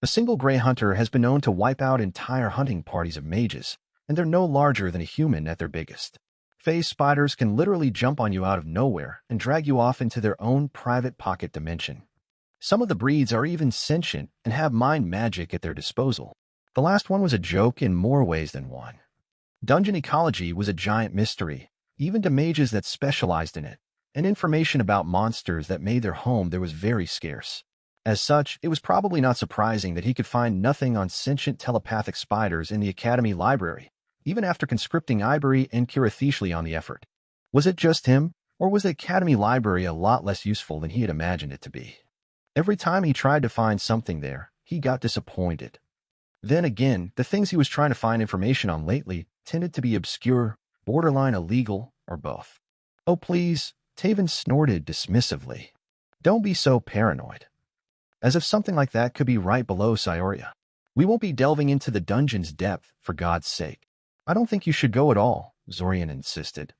A single gray hunter has been known to wipe out entire hunting parties of mages, and they're no larger than a human at their biggest. Phase spiders can literally jump on you out of nowhere and drag you off into their own private pocket dimension. Some of the breeds are even sentient and have mind magic at their disposal. The last one was a joke in more ways than one. Dungeon ecology was a giant mystery, even to mages that specialized in it, and information about monsters that made their home there was very scarce. As such, it was probably not surprising that he could find nothing on sentient telepathic spiders in the Academy library, even after conscripting Ivory and Kirathishli on the effort. Was it just him, or was the Academy library a lot less useful than he had imagined it to be? Every time he tried to find something there, he got disappointed. Then again, the things he was trying to find information on lately tended to be obscure, borderline illegal, or both. Oh please, Taven snorted dismissively. Don't be so paranoid. As if something like that could be right below Cyoria. We won't be delving into the dungeon's depth, for God's sake. I don't think you should go at all, Zorian insisted.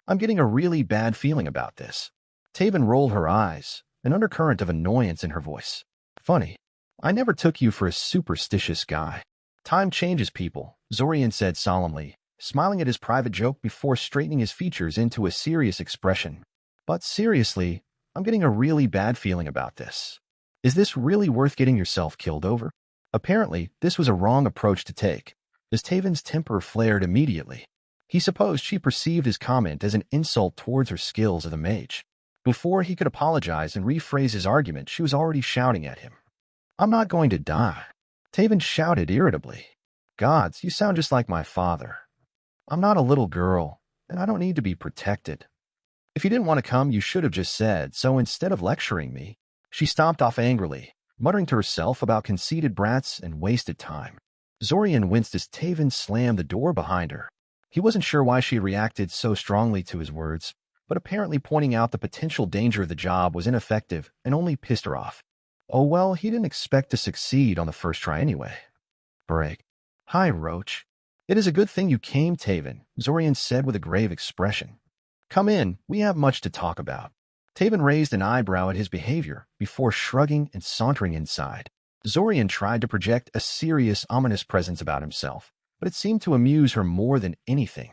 I'm getting a really bad feeling about this. Taven rolled her eyes, an undercurrent of annoyance in her voice. Funny. I never took you for a superstitious guy. Time changes people, Zorian said solemnly, smiling at his private joke before straightening his features into a serious expression. But seriously, I'm getting a really bad feeling about this. Is this really worth getting yourself killed over? Apparently, this was a wrong approach to take, as Taven's temper flared immediately. He supposed she perceived his comment as an insult towards her skills as a mage. Before he could apologize and rephrase his argument, she was already shouting at him. I'm not going to die. Taven shouted irritably. Gods, you sound just like my father. I'm not a little girl, and I don't need to be protected. If you didn't want to come, you should have just said so instead of lecturing me. She stomped off angrily, muttering to herself about conceited brats and wasted time. Zorian winced as Taven slammed the door behind her. He wasn't sure why she reacted so strongly to his words, but apparently pointing out the potential danger of the job was ineffective and only pissed her off. Oh well, he didn't expect to succeed on the first try anyway. Break. Hi, Roach. It is a good thing you came, Taven, Zorian said with a grave expression. Come in, we have much to talk about. Taven raised an eyebrow at his behavior before shrugging and sauntering inside. Zorian tried to project a serious, ominous presence about himself, but it seemed to amuse her more than anything.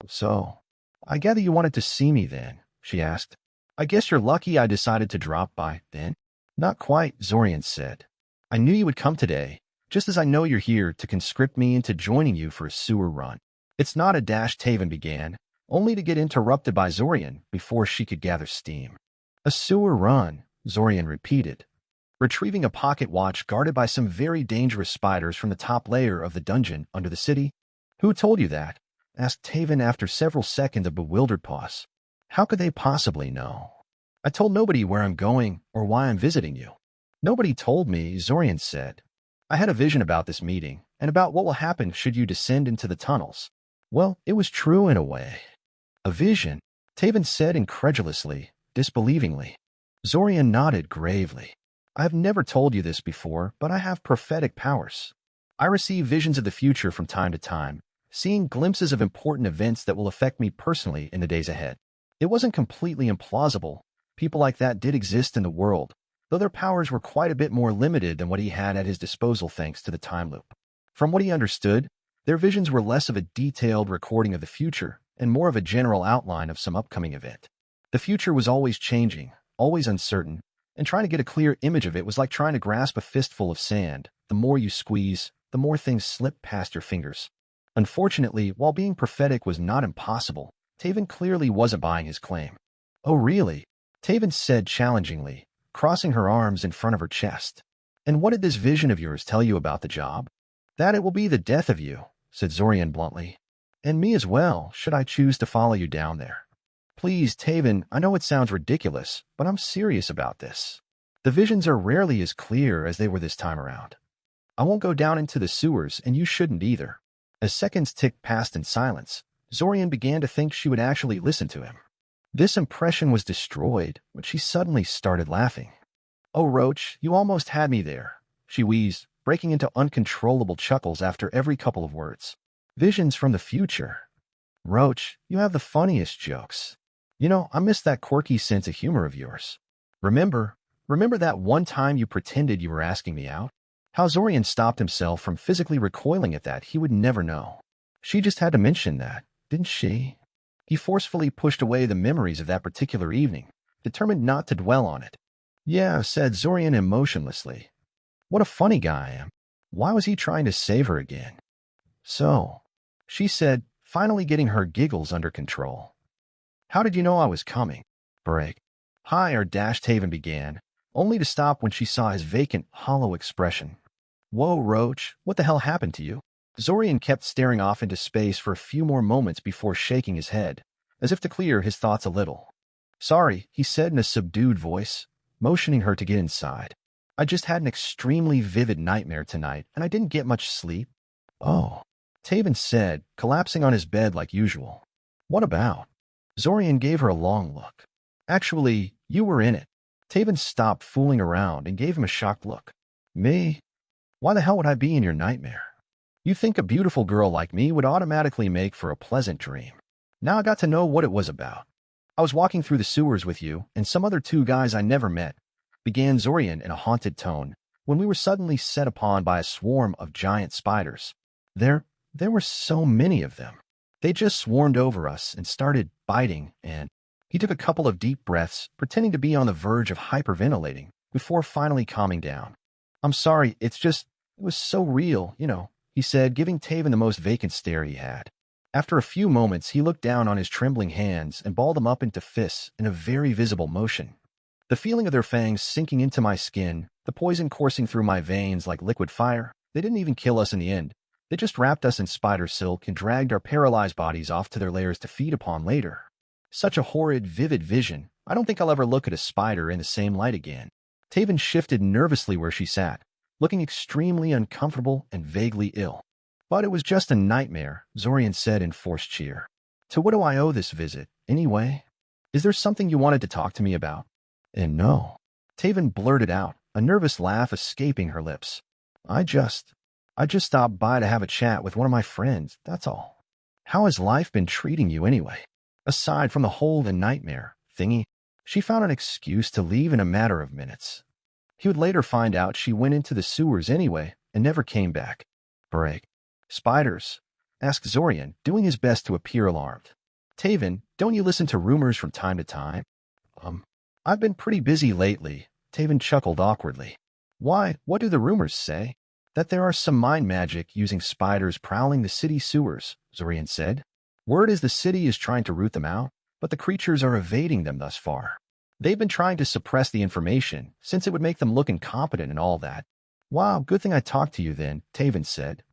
So, I gather you wanted to see me then, she asked. I guess you're lucky I decided to drop by then. Not quite, Zorian said. I knew you would come today, just as I know you're here to conscript me into joining you for a sewer run. It's not a dash, Taven began, only to get interrupted by Zorian before she could gather steam. A sewer run, Zorian repeated, retrieving a pocket watch guarded by some very dangerous spiders from the top layer of the dungeon under the city. Who told you that? Asked Taven after several seconds of bewildered pause. How could they possibly know? I told nobody where I'm going or why I'm visiting you. Nobody told me, Zorian said. I had a vision about this meeting and about what will happen should you descend into the tunnels. Well, it was true in a way. A vision? Taven said incredulously, disbelievingly. Zorian nodded gravely. I have never told you this before, but I have prophetic powers. I receive visions of the future from time to time, seeing glimpses of important events that will affect me personally in the days ahead. It wasn't completely implausible. People like that did exist in the world, though their powers were quite a bit more limited than what he had at his disposal thanks to the time loop. From what he understood, their visions were less of a detailed recording of the future and more of a general outline of some upcoming event. The future was always changing, always uncertain, and trying to get a clear image of it was like trying to grasp a fistful of sand. The more you squeeze, the more things slip past your fingers. Unfortunately, while being prophetic was not impossible, Taven clearly wasn't buying his claim. Oh really? Taven said challengingly, crossing her arms in front of her chest. "And what did this vision of yours tell you about the job?" "That it will be the death of you," said Zorian bluntly. "And me as well, should I choose to follow you down there." "Please, Taven, I know it sounds ridiculous, but I'm serious about this. The visions are rarely as clear as they were this time around. I won't go down into the sewers, and you shouldn't either." As seconds ticked past in silence, Zorian began to think she would actually listen to him. This impression was destroyed when she suddenly started laughing. "Oh, Roach, you almost had me there," she wheezed, breaking into uncontrollable chuckles after every couple of words. "Visions from the future. Roach, you have the funniest jokes. I miss that quirky sense of humor of yours. Remember that one time you pretended you were asking me out?" How Zorian stopped himself from physically recoiling at that, he would never know. She just had to mention that, didn't she? He forcefully pushed away the memories of that particular evening, determined not to dwell on it. "Yeah," said Zorian emotionlessly. "What a funny guy I am. Why was he trying to save her again?" "So," she said, finally getting her giggles under control. "How did you know I was coming?" Break. "Hi," Taven began, only to stop when she saw his vacant, hollow expression. "Whoa, Roach, what the hell happened to you?" Zorian kept staring off into space for a few more moments before shaking his head, as if to clear his thoughts a little. "Sorry," he said in a subdued voice, motioning her to get inside. "I just had an extremely vivid nightmare tonight, and I didn't get much sleep." "Oh," Taven said, collapsing on his bed like usual. "What about?" Zorian gave her a long look. "Actually, you were in it." Taven stopped fooling around and gave him a shocked look. "Me? Why the hell would I be in your nightmare? You think a beautiful girl like me would automatically make for a pleasant dream. Now I got to know what it was about. I was walking through the sewers with you and some other two guys I never met," began Zorian in a haunted tone, "when we were suddenly set upon by a swarm of giant spiders. There were so many of them. They just swarmed over us and started biting, and..." He took a couple of deep breaths, pretending to be on the verge of hyperventilating, before finally calming down. "I'm sorry, it was so real, he said, giving Taven the most vacant stare he had. After a few moments, he looked down on his trembling hands and balled them up into fists in a very visible motion. "The feeling of their fangs sinking into my skin, the poison coursing through my veins like liquid fire, they didn't even kill us in the end. They just wrapped us in spider silk and dragged our paralyzed bodies off to their lairs to feed upon later. Such a horrid, vivid vision. I don't think I'll ever look at a spider in the same light again." Taven shifted nervously where she sat, looking extremely uncomfortable and vaguely ill. "But it was just a nightmare," Zorian said in forced cheer. "To what do I owe this visit, anyway? Is there something you wanted to talk to me about?" "And no," Taven blurted out, a nervous laugh escaping her lips. I just stopped by to have a chat with one of my friends, that's all. How has life been treating you anyway? Aside from the whole nightmare thingy." She found an excuse to leave in a matter of minutes. He would later find out she went into the sewers anyway and never came back. "Break. Spiders?" asked Zorian, doing his best to appear alarmed. "Taven, don't you listen to rumors from time to time?" I've been pretty busy lately," Taven chuckled awkwardly. "Why, what do the rumors say?" "That there are some mind magic using spiders prowling the city sewers," Zorian said. "Word is the city is trying to root them out, but the creatures are evading them thus far. They've been trying to suppress the information, since it would make them look incompetent and all that." "Wow, good thing I talked to you then," Taven said.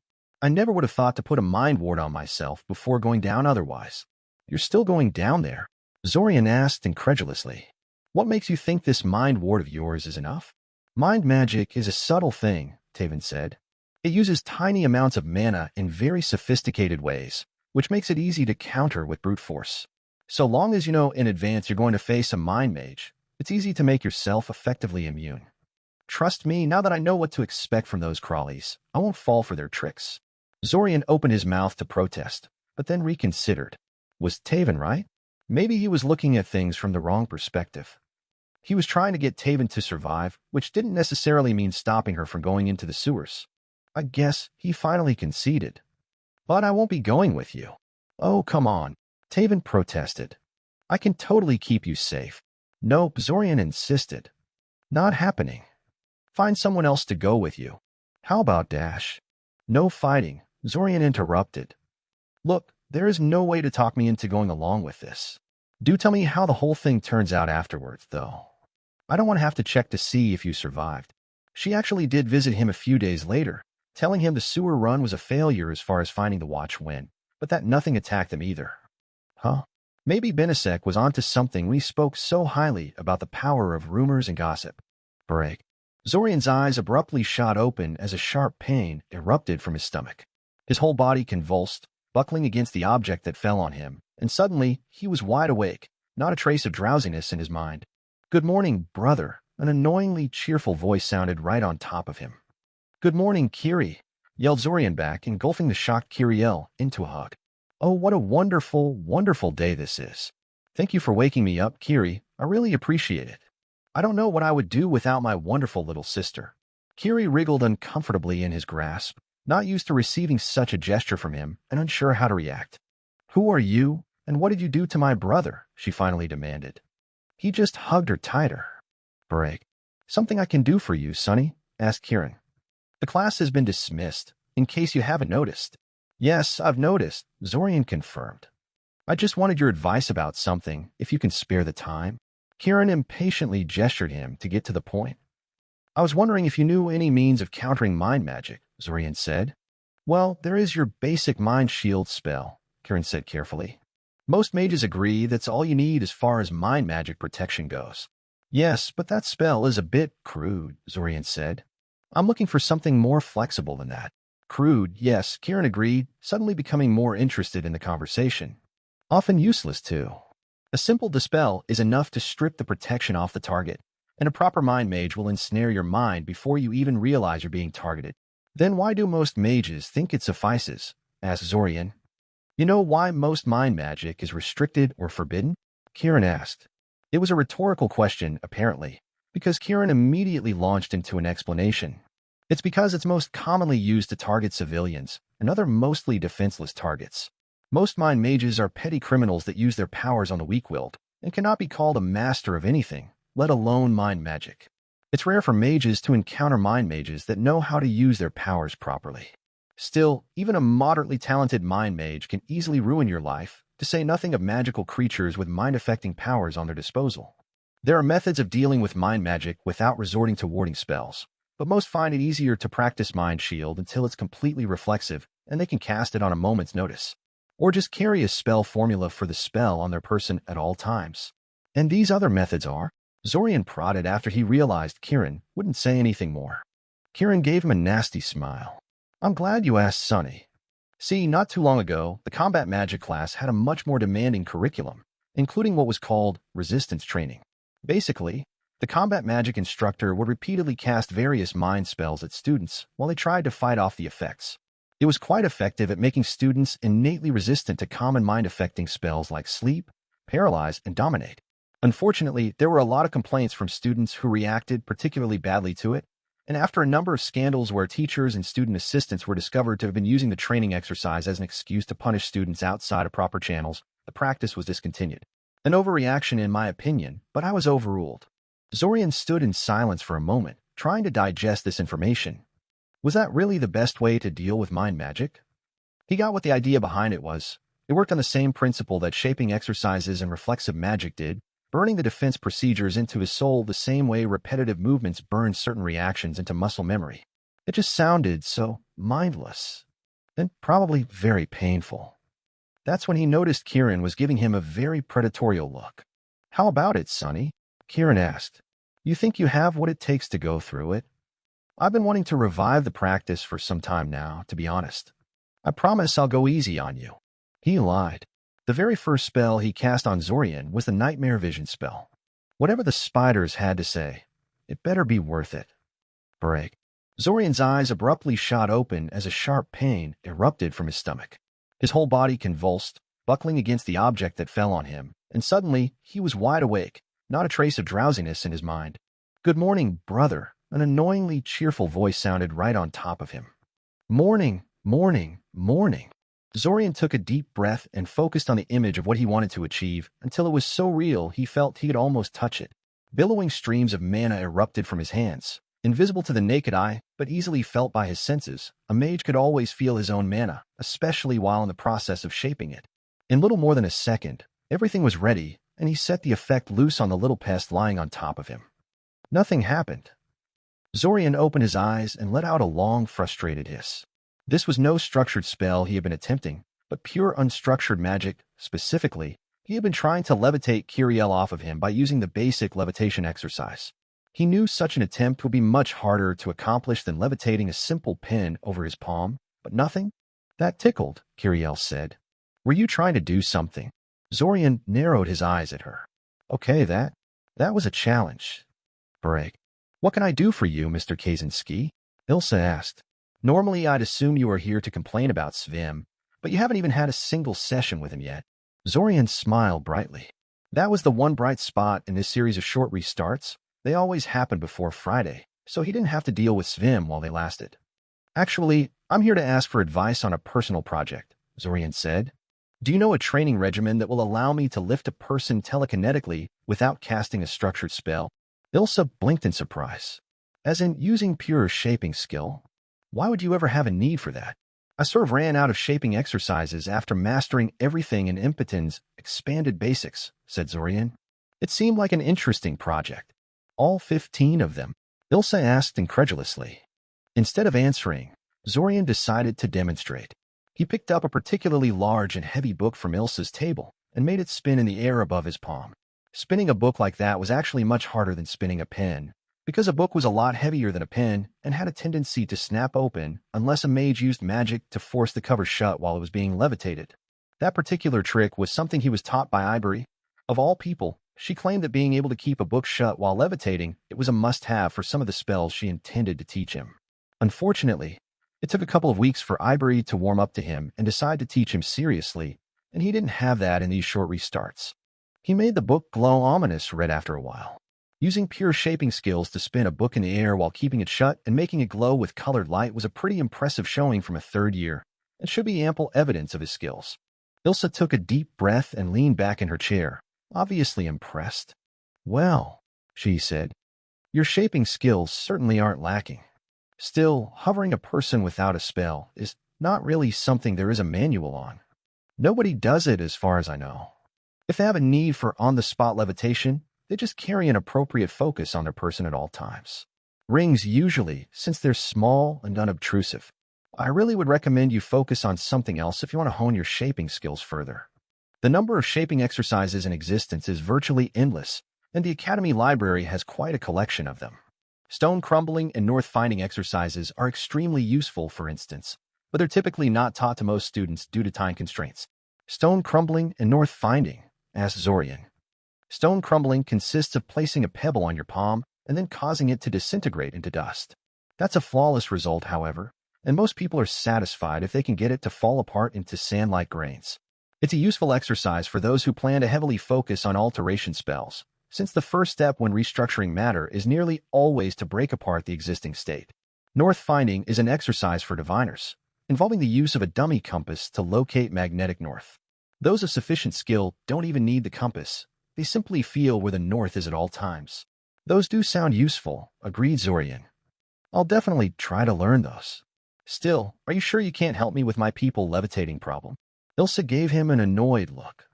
"I never would have thought to put a mind ward on myself before going down otherwise." "You're still going down there?" Zorian asked incredulously. "What makes you think this mind ward of yours is enough?" "Mind magic is a subtle thing," Taven said. "It uses tiny amounts of mana in very sophisticated ways, which makes it easy to counter with brute force. So long as you know in advance you're going to face a mind mage, it's easy to make yourself effectively immune. Trust me, now that I know what to expect from those crawlies, I won't fall for their tricks." Zorian opened his mouth to protest, but then reconsidered. Was Taven right? Maybe he was looking at things from the wrong perspective. He was trying to get Taven to survive, which didn't necessarily mean stopping her from going into the sewers. I guess he finally conceded. "But I won't be going with you." "Oh, come on," Taven protested. "I can totally keep you safe." "Nope," Zorian insisted. "Not happening. Find someone else to go with you." "How about Dash?" "No fighting," Zorian interrupted. "Look, there is no way to talk me into going along with this. Do tell me how the whole thing turns out afterwards, though." I don't want to have to check to see if you survived. She actually did visit him a few days later, telling him the sewer run was a failure as far as finding the watch when, but that nothing attacked them either. Huh? Maybe Benisek was onto something when he spoke so highly about the power of rumors and gossip. Break. Zorian's eyes abruptly shot open as a sharp pain erupted from his stomach. His whole body convulsed, buckling against the object that fell on him, and suddenly he was wide awake, not a trace of drowsiness in his mind. "Good morning, brother," an annoyingly cheerful voice sounded right on top of him. "Good morning, Kiri," yelled Zorian back, engulfing the shocked Kiriel into a hug. "Oh, what a wonderful, wonderful day this is. Thank you for waking me up, Kiri. I really appreciate it. I don't know what I would do without my wonderful little sister." Kiri wriggled uncomfortably in his grasp, not used to receiving such a gesture from him and unsure how to react. "Who are you, and what did you do to my brother?" she finally demanded. He just hugged her tighter. "Break. Something I can do for you, Sonny?" asked Kieran. "The class has been dismissed, in case you haven't noticed." "Yes, I've noticed," Zorian confirmed. "I just wanted your advice about something, if you can spare the time." Kieran impatiently gestured him to get to the point. "I was wondering if you knew any means of countering mind magic," Zorian said. "Well, there is your basic mind shield spell," Kieran said carefully. "Most mages agree that's all you need as far as mind magic protection goes." "Yes, but that spell is a bit crude," Zorian said. "I'm looking for something more flexible than that." "Crude, yes," Kieran agreed, suddenly becoming more interested in the conversation. "Often useless, too. A simple dispel is enough to strip the protection off the target, and a proper mind mage will ensnare your mind before you even realize you're being targeted." "Then why do most mages think it suffices?" asked Zorian. "You know why most mind magic is restricted or forbidden?" Kieran asked. It was a rhetorical question, apparently, because Kieran immediately launched into an explanation. "It's because it's most commonly used to target civilians and other mostly defenseless targets. Most mind mages are petty criminals that use their powers on the weak-willed and cannot be called a master of anything, let alone mind magic. It's rare for mages to encounter mind mages that know how to use their powers properly. Still, even a moderately talented mind mage can easily ruin your life, to say nothing of magical creatures with mind-affecting powers on their disposal. There are methods of dealing with mind magic without resorting to warding spells, but most find it easier to practice Mind Shield until it's completely reflexive and they can cast it on a moment's notice, or just carry a spell formula for the spell on their person at all times. And these other methods are..." Zorian prodded after he realized Kieran wouldn't say anything more. Kieran gave him a nasty smile. "I'm glad you asked, Sonny. See, not too long ago, the combat magic class had a much more demanding curriculum, including what was called resistance training. Basically, the combat magic instructor would repeatedly cast various mind spells at students while they tried to fight off the effects. It was quite effective at making students innately resistant to common mind-affecting spells like sleep, paralyze, and dominate. Unfortunately, there were a lot of complaints from students who reacted particularly badly to it, and after a number of scandals where teachers and student assistants were discovered to have been using the training exercise as an excuse to punish students outside of proper channels, the practice was discontinued. An overreaction in my opinion, but I was overruled." Zorian stood in silence for a moment, trying to digest this information. Was that really the best way to deal with mind magic? He got what the idea behind it was. It worked on the same principle that shaping exercises and reflexive magic did, burning the defense procedures into his soul the same way repetitive movements burn certain reactions into muscle memory. It just sounded so mindless, and probably very painful. That's when he noticed Kieran was giving him a very predatory look. "How about it, Sonny?" Kieran asked. "You think you have what it takes to go through it?" "I've been wanting to revive the practice for some time now, to be honest. I promise I'll go easy on you." He lied. The very first spell he cast on Zorian was the Nightmare Vision spell. Whatever the spiders had to say, it better be worth it. Break. Zorian's eyes abruptly shot open as a sharp pain erupted from his stomach. His whole body convulsed, buckling against the object that fell on him, and suddenly he was wide awake, not a trace of drowsiness in his mind. "Good morning, brother," an annoyingly cheerful voice sounded right on top of him. "Morning, morning, morning." Zorian took a deep breath and focused on the image of what he wanted to achieve until it was so real he felt he could almost touch it. Billowing streams of mana erupted from his hands. Invisible to the naked eye, but easily felt by his senses, a mage could always feel his own mana, especially while in the process of shaping it. In little more than a second, everything was ready, and he set the effect loose on the little pest lying on top of him. Nothing happened. Zorian opened his eyes and let out a long, frustrated hiss. This was no structured spell he had been attempting, but pure unstructured magic. Specifically, he had been trying to levitate Kiriel off of him by using the basic levitation exercise. He knew such an attempt would be much harder to accomplish than levitating a simple pin over his palm, but nothing? That tickled, Kiriel said. Were you trying to do something? Zorian narrowed his eyes at her. Okay, that was a challenge. Break. What can I do for you, Mr. Kaczynski? Ilsa asked. Normally I'd assume you are here to complain about Svim, but you haven't even had a single session with him yet. Zorian smiled brightly. That was the one bright spot in this series of short restarts. They always happened before Friday, so he didn't have to deal with Svim while they lasted. Actually, I'm here to ask for advice on a personal project, Zorian said. Do you know a training regimen that will allow me to lift a person telekinetically without casting a structured spell? Ilsa blinked in surprise. As in using pure shaping skill? Why would you ever have a need for that? I sort of ran out of shaping exercises after mastering everything in Impoten's expanded basics, said Zorian. It seemed like an interesting project. All 15 of them? Ilsa asked incredulously. Instead of answering, Zorian decided to demonstrate. He picked up a particularly large and heavy book from Ilsa's table and made it spin in the air above his palm. Spinning a book like that was actually much harder than spinning a pen, because a book was a lot heavier than a pen and had a tendency to snap open unless a mage used magic to force the cover shut while it was being levitated. That particular trick was something he was taught by Ivory. Of all people, she claimed that being able to keep a book shut while levitating, it was a must-have for some of the spells she intended to teach him. Unfortunately, it took a couple of weeks for Ivory to warm up to him and decide to teach him seriously, and he didn't have that in these short restarts. He made the book glow ominous red after a while. Using pure shaping skills to spin a book in the air while keeping it shut and making it glow with colored light was a pretty impressive showing from a third year, and should be ample evidence of his skills. Ilsa took a deep breath and leaned back in her chair, obviously impressed. Well, she said, your shaping skills certainly aren't lacking. Still, hovering a person without a spell is not really something there is a manual on. Nobody does it as far as I know. If they have a need for on-the-spot levitation, they just carry an appropriate focus on their person at all times. Rings usually, since they're small and unobtrusive. I really would recommend you focus on something else if you want to hone your shaping skills further. The number of shaping exercises in existence is virtually endless, and the Academy Library has quite a collection of them. Stone crumbling and north finding exercises are extremely useful, for instance, but they're typically not taught to most students due to time constraints. Stone crumbling and north finding, asked Zorian. Stone crumbling consists of placing a pebble on your palm and then causing it to disintegrate into dust. That's a flawless result, however, and most people are satisfied if they can get it to fall apart into sand-like grains. It's a useful exercise for those who plan to heavily focus on alteration spells, since the first step when restructuring matter is nearly always to break apart the existing state. North finding is an exercise for diviners, involving the use of a dummy compass to locate magnetic north. Those of sufficient skill don't even need the compass. They simply feel where the north is at all times. Those do sound useful, agreed Zorian. I'll definitely try to learn those. Still, are you sure you can't help me with my people levitating problem? Ilsa gave him an annoyed look.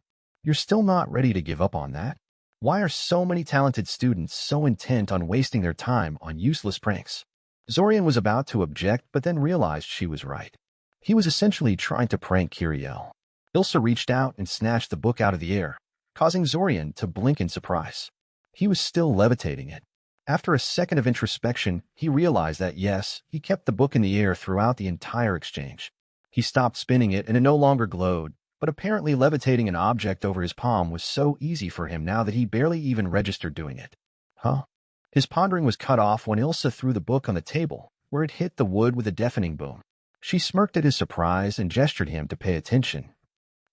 You're still not ready to give up on that? Why are so many talented students so intent on wasting their time on useless pranks? Zorian was about to object, but then realized she was right. He was essentially trying to prank Kiriel. Ilsa reached out and snatched the book out of the air, causing Zorian to blink in surprise. He was still levitating it. After a second of introspection, he realized that yes, he kept the book in the air throughout the entire exchange. He stopped spinning it and it no longer glowed, but apparently levitating an object over his palm was so easy for him now that he barely even registered doing it. Huh? His pondering was cut off when Ilsa threw the book on the table, where it hit the wood with a deafening boom. She smirked at his surprise and gestured him to pay attention.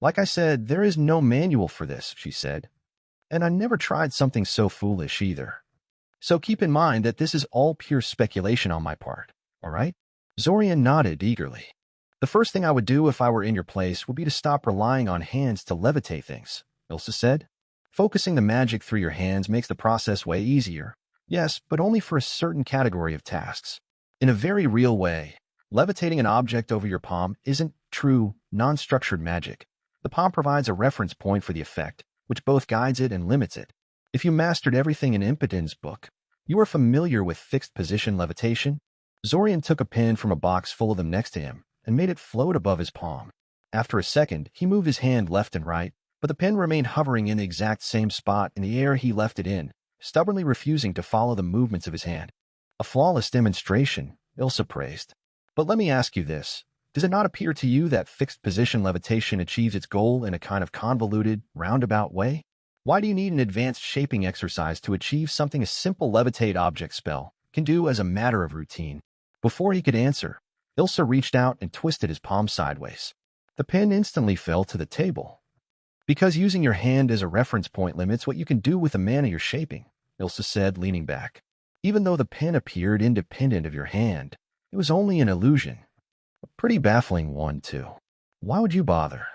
Like I said, there is no manual for this, she said. And I never tried something so foolish either. So keep in mind that this is all pure speculation on my part, all right? Zorian nodded eagerly. The first thing I would do if I were in your place would be to stop relying on hands to levitate things, Ilsa said. Focusing the magic through your hands makes the process way easier. Yes, but only for a certain category of tasks. In a very real way, levitating an object over your palm isn't true, non-structured magic. The palm provides a reference point for the effect, which both guides it and limits it. If you mastered everything in Impoten's book, You are familiar with fixed position levitation? Zorian took a pen from a box full of them next to him and made it float above his palm. After a second, he moved his hand left and right, but the pen remained hovering in the exact same spot in the air he left it in, stubbornly refusing to follow the movements of his hand. A flawless demonstration, Ilsa praised. But let me ask you this. Does it not appear to you that fixed position levitation achieves its goal in a kind of convoluted, roundabout way? Why do you need an advanced shaping exercise to achieve something a simple levitate object spell can do as a matter of routine? Before he could answer, Ilsa reached out and twisted his palm sideways. The pen instantly fell to the table. Because using your hand as a reference point limits what you can do with the mana you're shaping, Ilsa said, leaning back. Even though the pen appeared independent of your hand, it was only an illusion. A pretty baffling one, too. Why would you bother?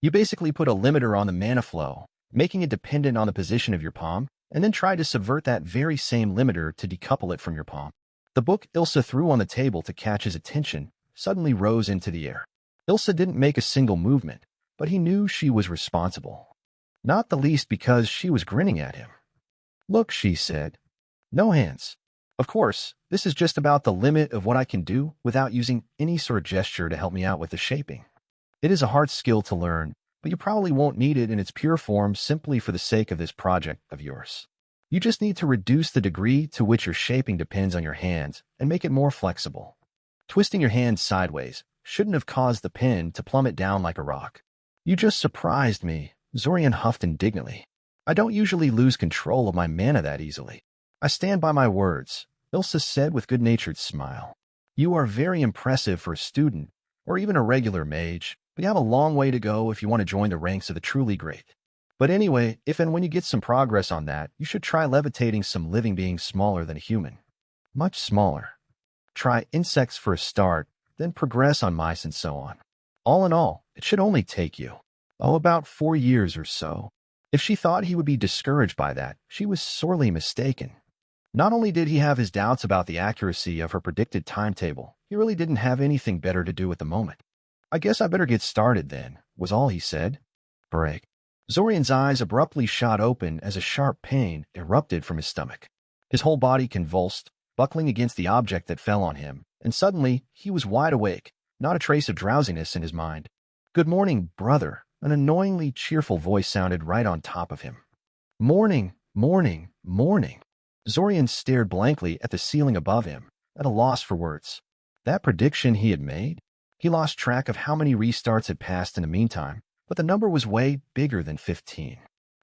You basically put a limiter on the mana flow, making it dependent on the position of your palm, and then try to subvert that very same limiter to decouple it from your palm. The book Ilsa threw on the table to catch his attention suddenly rose into the air. Ilsa didn't make a single movement, but he knew she was responsible. Not the least because she was grinning at him. Look, she said. No hands. Of course, this is just about the limit of what I can do without using any sort of gesture to help me out with the shaping. It is a hard skill to learn, but you probably won't need it in its pure form simply for the sake of this project of yours. You just need to reduce the degree to which your shaping depends on your hands and make it more flexible. Twisting your hand sideways shouldn't have caused the pen to plummet down like a rock. You just surprised me, Zorian huffed indignantly. I don't usually lose control of my mana that easily. I stand by my words, Ilsa said with good-natured smile. You are very impressive for a student, or even a regular mage, but you have a long way to go if you want to join the ranks of the truly great. But anyway, if and when you get some progress on that, you should try levitating some living beings smaller than a human. Much smaller. Try insects for a start, then progress on mice and so on. All in all, it should only take you, about 4 years or so. If she thought he would be discouraged by that, she was sorely mistaken. Not only did he have his doubts about the accuracy of her predicted timetable, he really didn't have anything better to do at the moment. I guess I better get started then, was all he said. Break. Zorian's eyes abruptly shot open as a sharp pain erupted from his stomach. His whole body convulsed, buckling against the object that fell on him, and suddenly he was wide awake, not a trace of drowsiness in his mind. Good morning, brother, an annoyingly cheerful voice sounded right on top of him. Morning, morning, morning. Zorian stared blankly at the ceiling above him, at a loss for words. That prediction he had made? He lost track of how many restarts had passed in the meantime, but the number was way bigger than 15.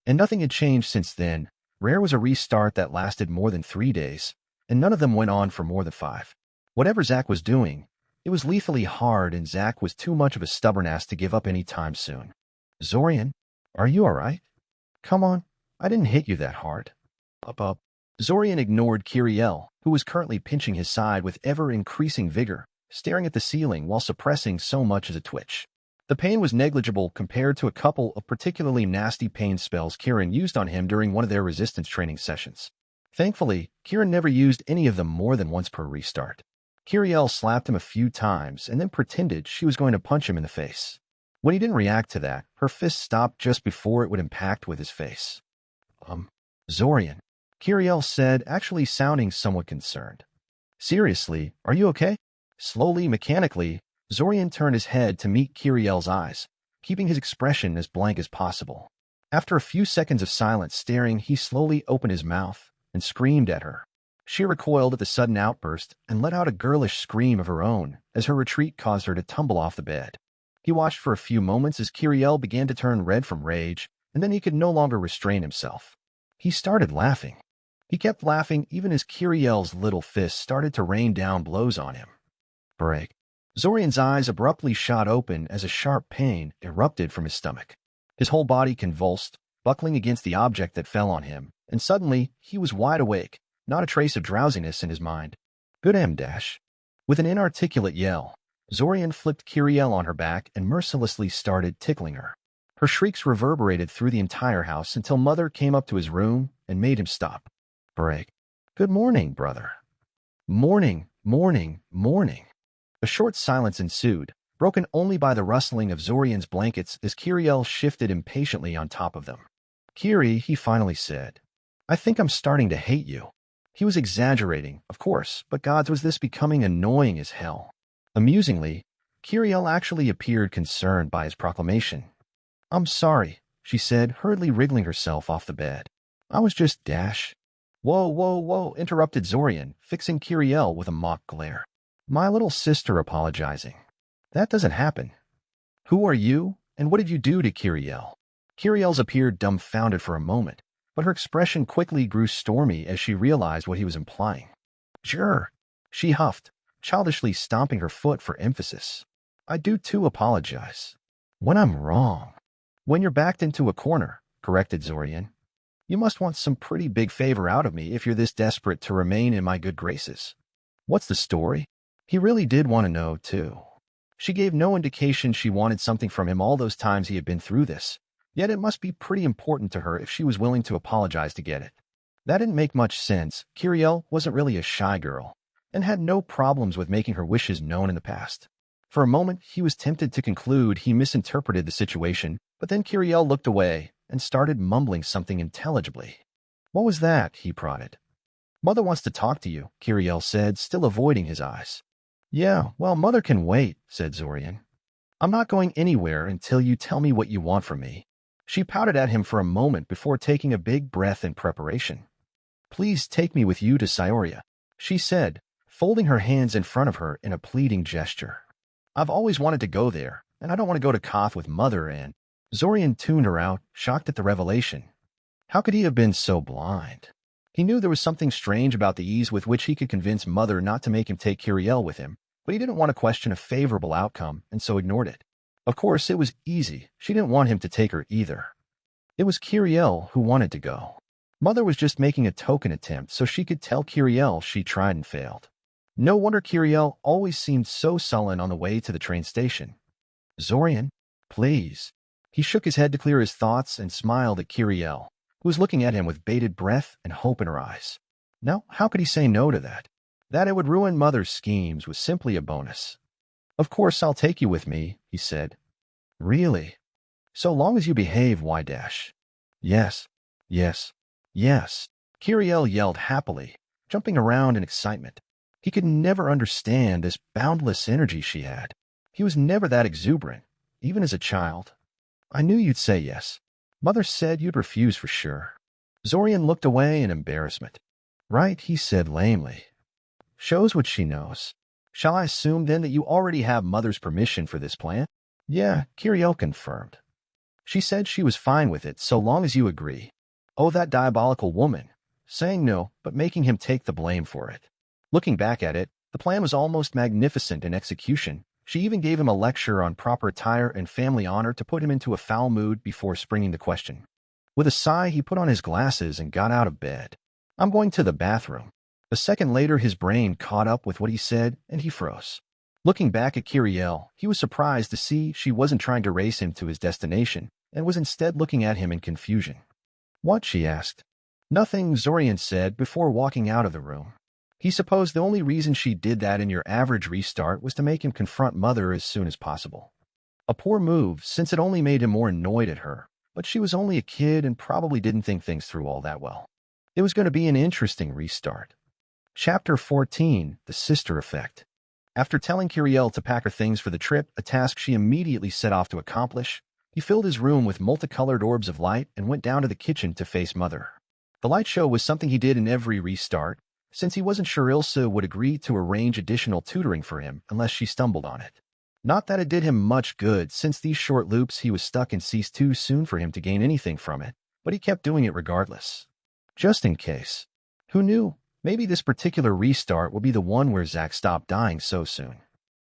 And nothing had changed since then. Rare was a restart that lasted more than 3 days, and none of them went on for more than 5. Whatever Zack was doing, it was lethally hard, and Zack was too much of a stubborn ass to give up any time soon. Zorian, are you all right? Come on, I didn't hit you that hard. Up. Zorian ignored Kiriel, who was currently pinching his side with ever-increasing vigor, staring at the ceiling while suppressing so much as a twitch. The pain was negligible compared to a couple of particularly nasty pain spells Kieran used on him during one of their resistance training sessions. Thankfully, Kieran never used any of them more than once per restart. Kiriel slapped him a few times and then pretended she was going to punch him in the face. When he didn't react to that, her fist stopped just before it would impact with his face. Zorian, Kiriel said, actually sounding somewhat concerned. Seriously, are you okay? Slowly, mechanically, Zorian turned his head to meet Kiriel's eyes, keeping his expression as blank as possible. After a few seconds of silent staring, he slowly opened his mouth and screamed at her. She recoiled at the sudden outburst and let out a girlish scream of her own as her retreat caused her to tumble off the bed. He watched for a few moments as Kiriel began to turn red from rage, and then he could no longer restrain himself. He started laughing. He kept laughing even as Kiriel's little fist started to rain down blows on him. Break. Zorian's eyes abruptly shot open as a sharp pain erupted from his stomach. His whole body convulsed, buckling against the object that fell on him, and suddenly he was wide awake, not a trace of drowsiness in his mind. Good M-dash. With an inarticulate yell, Zorian flipped Kiriel on her back and mercilessly started tickling her. Her shrieks reverberated through the entire house until Mother came up to his room and made him stop. Break. Good morning, brother. Morning, morning, morning. A short silence ensued, broken only by the rustling of Zorian's blankets as Kiriel shifted impatiently on top of them. Kiri, he finally said, I think I'm starting to hate you. He was exaggerating, of course, but God's, was this becoming annoying as hell. Amusingly, Kiriel actually appeared concerned by his proclamation. "I'm sorry," she said, hurriedly wriggling herself off the bed. "I was just dash." "Whoa, whoa, whoa," interrupted Zorian, fixing Kiriel with a mock glare. "My little sister apologizing. That doesn't happen." "Who are you, and what did you do to Kiriel?" Kiriel's appeared dumbfounded for a moment, but her expression quickly grew stormy as she realized what he was implying. "Sure," she huffed, childishly stomping her foot for emphasis. "I do too apologize. When I'm wrong." "When you're backed into a corner," corrected Zorian. "You must want some pretty big favor out of me if you're this desperate to remain in my good graces." "What's the story?" He really did want to know, too. She gave no indication she wanted something from him all those times he had been through this, yet it must be pretty important to her if she was willing to apologize to get it. That didn't make much sense. Kiriel wasn't really a shy girl, and had no problems with making her wishes known in the past. For a moment, he was tempted to conclude he misinterpreted the situation, but then Kiriel looked away and started mumbling something intelligibly. "What was that?" he prodded. "Mother wants to talk to you," Kiriel said, still avoiding his eyes. "Yeah, well, Mother can wait," said Zorian. "I'm not going anywhere until you tell me what you want from me." She pouted at him for a moment before taking a big breath in preparation. "Please take me with you to Scioria," she said, folding her hands in front of her in a pleading gesture. "I've always wanted to go there, and I don't want to go to Koth with Mother and—" Zorian tuned her out, shocked at the revelation. How could he have been so blind? He knew there was something strange about the ease with which he could convince Mother not to make him take Kiriel with him, but he didn't want to question a favorable outcome and so ignored it. Of course, it was easy. She didn't want him to take her either. It was Kiriel who wanted to go. Mother was just making a token attempt so she could tell Kiriel she tried and failed. No wonder Kiriel always seemed so sullen on the way to the train station. "Zorian, please." He shook his head to clear his thoughts and smiled at Kiriel, who was looking at him with bated breath and hope in her eyes. Now, how could he say no to that? That it would ruin Mother's schemes was simply a bonus. "Of course I'll take you with me," he said. "Really? So long as you behave, Y-dash." "Yes, yes, yes," Kiriel yelled happily, jumping around in excitement. He could never understand this boundless energy she had. He was never that exuberant, even as a child. "I knew you'd say yes. Mother said you'd refuse for sure." Zorian looked away in embarrassment. "Right," he said lamely. "Shows what she knows. Shall I assume then that you already have Mother's permission for this plan?" "Yeah," Kiriel confirmed. "She said she was fine with it so long as you agree." Oh, that diabolical woman, saying no, but making him take the blame for it. Looking back at it, the plan was almost magnificent in execution. She even gave him a lecture on proper attire and family honor to put him into a foul mood before springing the question. With a sigh, he put on his glasses and got out of bed. "I'm going to the bathroom." A second later, his brain caught up with what he said, and he froze. Looking back at Kiriel, he was surprised to see she wasn't trying to race him to his destination, and was instead looking at him in confusion. "What?" she asked. "Nothing," Zorian said before walking out of the room. He supposed the only reason she did that in your average restart was to make him confront Mother as soon as possible. A poor move, since it only made him more annoyed at her, but she was only a kid and probably didn't think things through all that well. It was going to be an interesting restart. Chapter 14, The Sister Effect. After telling Kiriel to pack her things for the trip, a task she immediately set off to accomplish, he filled his room with multicolored orbs of light and went down to the kitchen to face Mother. The light show was something he did in every restart, since he wasn't sure Ilsa would agree to arrange additional tutoring for him unless she stumbled on it. Not that it did him much good, since these short loops he was stuck in ceased too soon for him to gain anything from it, but he kept doing it regardless. Just in case. Who knew? Maybe this particular restart would be the one where Zack stopped dying so soon.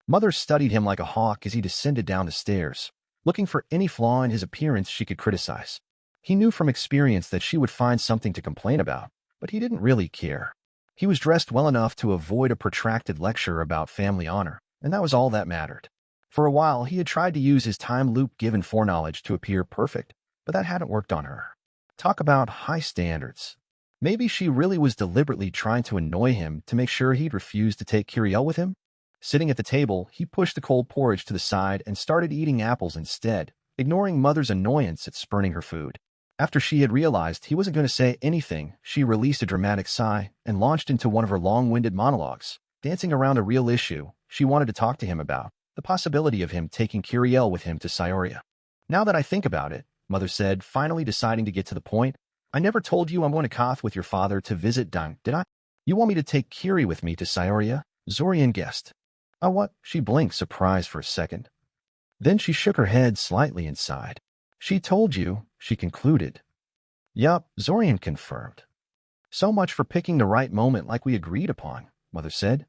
Mother studied him like a hawk as he descended down the stairs, looking for any flaw in his appearance she could criticize. He knew from experience that she would find something to complain about, but he didn't really care. He was dressed well enough to avoid a protracted lecture about family honor, and that was all that mattered. For a while, he had tried to use his time loop-given foreknowledge to appear perfect, but that hadn't worked on her. Talk about high standards. Maybe she really was deliberately trying to annoy him to make sure he'd refuse to take Kiriel with him? Sitting at the table, he pushed the cold porridge to the side and started eating apples instead, ignoring Mother's annoyance at spurning her food. After she had realized he wasn't going to say anything, she released a dramatic sigh and launched into one of her long-winded monologues, dancing around a real issue she wanted to talk to him about, the possibility of him taking Kiriel with him to Scioria. Now that I think about it, Mother said, finally deciding to get to the point, I never told you I'm going to Koth with your father to visit Dang, did I? You want me to take Kiri with me to Scioria? Zorian guessed. What? She blinked, surprised for a second. Then she shook her head slightly and sighed. She told you, she concluded. Yup, Zorian confirmed. So much for picking the right moment like we agreed upon, Mother said.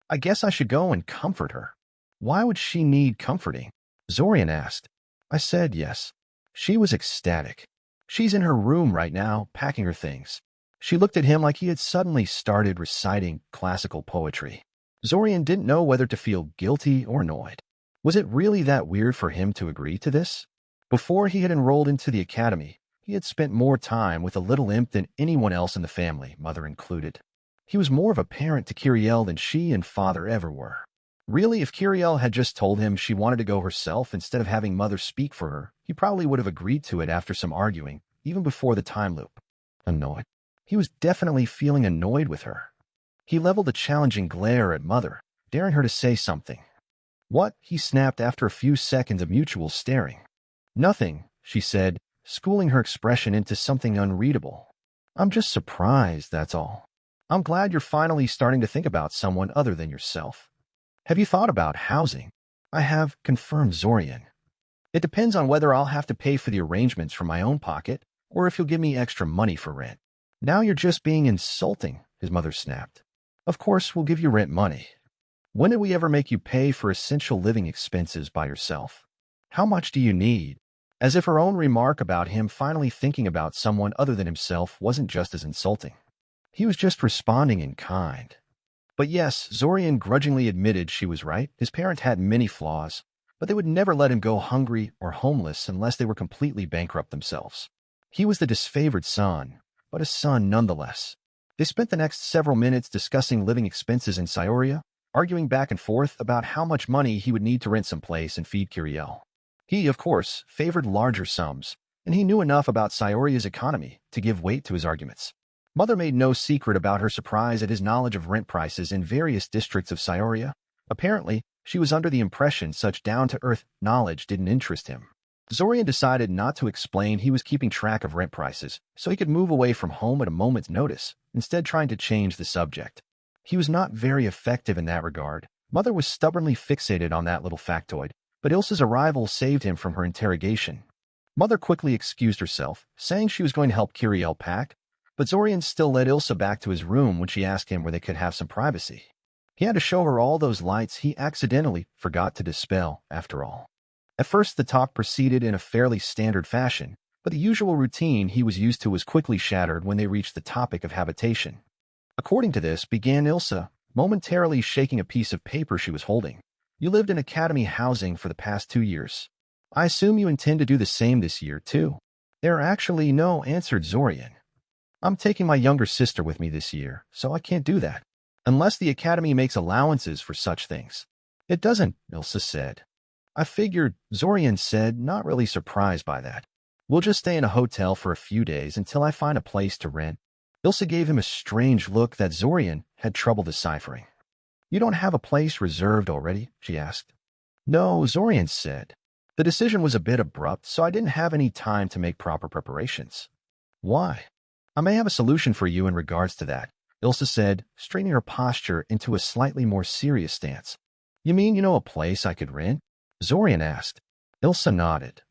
I guess I should go and comfort her. Why would she need comforting? Zorian asked. I said yes. She was ecstatic. She's in her room right now, packing her things. She looked at him like he had suddenly started reciting classical poetry. Zorian didn't know whether to feel guilty or annoyed. Was it really that weird for him to agree to this? Before he had enrolled into the academy, he had spent more time with a little imp than anyone else in the family, Mother included. He was more of a parent to Kiriel than she and Father ever were. Really, if Kiriel had just told him she wanted to go herself instead of having Mother speak for her, he probably would have agreed to it after some arguing, even before the time loop. Annoyed. He was definitely feeling annoyed with her. He leveled a challenging glare at Mother, daring her to say something. What? He snapped after a few seconds of mutual staring. Nothing, she said, schooling her expression into something unreadable. I'm just surprised, that's all. I'm glad you're finally starting to think about someone other than yourself. Have you thought about housing? I have, confirmed Zorian. It depends on whether I'll have to pay for the arrangements from my own pocket, or if you'll give me extra money for rent. Now you're just being insulting, his mother snapped. Of course, we'll give you rent money. When did we ever make you pay for essential living expenses by yourself? How much do you need? As if her own remark about him finally thinking about someone other than himself wasn't just as insulting. He was just responding in kind. But yes, Zorian grudgingly admitted she was right. His parents had many flaws, but they would never let him go hungry or homeless unless they were completely bankrupt themselves. He was the disfavored son, but a son nonetheless. They spent the next several minutes discussing living expenses in Scioria, arguing back and forth about how much money he would need to rent some place and feed Kiriel. He, of course, favored larger sums, and he knew enough about Scioria's economy to give weight to his arguments. Mother made no secret about her surprise at his knowledge of rent prices in various districts of Scioria. Apparently, she was under the impression such down-to-earth knowledge didn't interest him. Zorian decided not to explain he was keeping track of rent prices so he could move away from home at a moment's notice, instead trying to change the subject. He was not very effective in that regard. Mother was stubbornly fixated on that little factoid, but Ilsa's arrival saved him from her interrogation. Mother quickly excused herself, saying she was going to help Kiriel pack, but Zorian still led Ilsa back to his room when she asked him where they could have some privacy. He had to show her all those lights he accidentally forgot to dispel, after all. At first, the talk proceeded in a fairly standard fashion, but the usual routine he was used to was quickly shattered when they reached the topic of habitation. According to this, began Ilsa, momentarily shaking a piece of paper she was holding. You lived in academy housing for the past 2 years. I assume you intend to do the same this year, too. Actually, no, answered Zorian. I'm taking my younger sister with me this year, so I can't do that. Unless the academy makes allowances for such things. It doesn't, Ilsa said. I figured, Zorian said, not really surprised by that. We'll just stay in a hotel for a few days until I find a place to rent. Ilsa gave him a strange look that Zorian had trouble deciphering. You don't have a place reserved already? She asked. No, Zorian said. The decision was a bit abrupt, so I didn't have any time to make proper preparations. Why? I may have a solution for you in regards to that, Ilsa said, straightening her posture into a slightly more serious stance. You mean you know a place I could rent? Zorian asked. Ilsa nodded.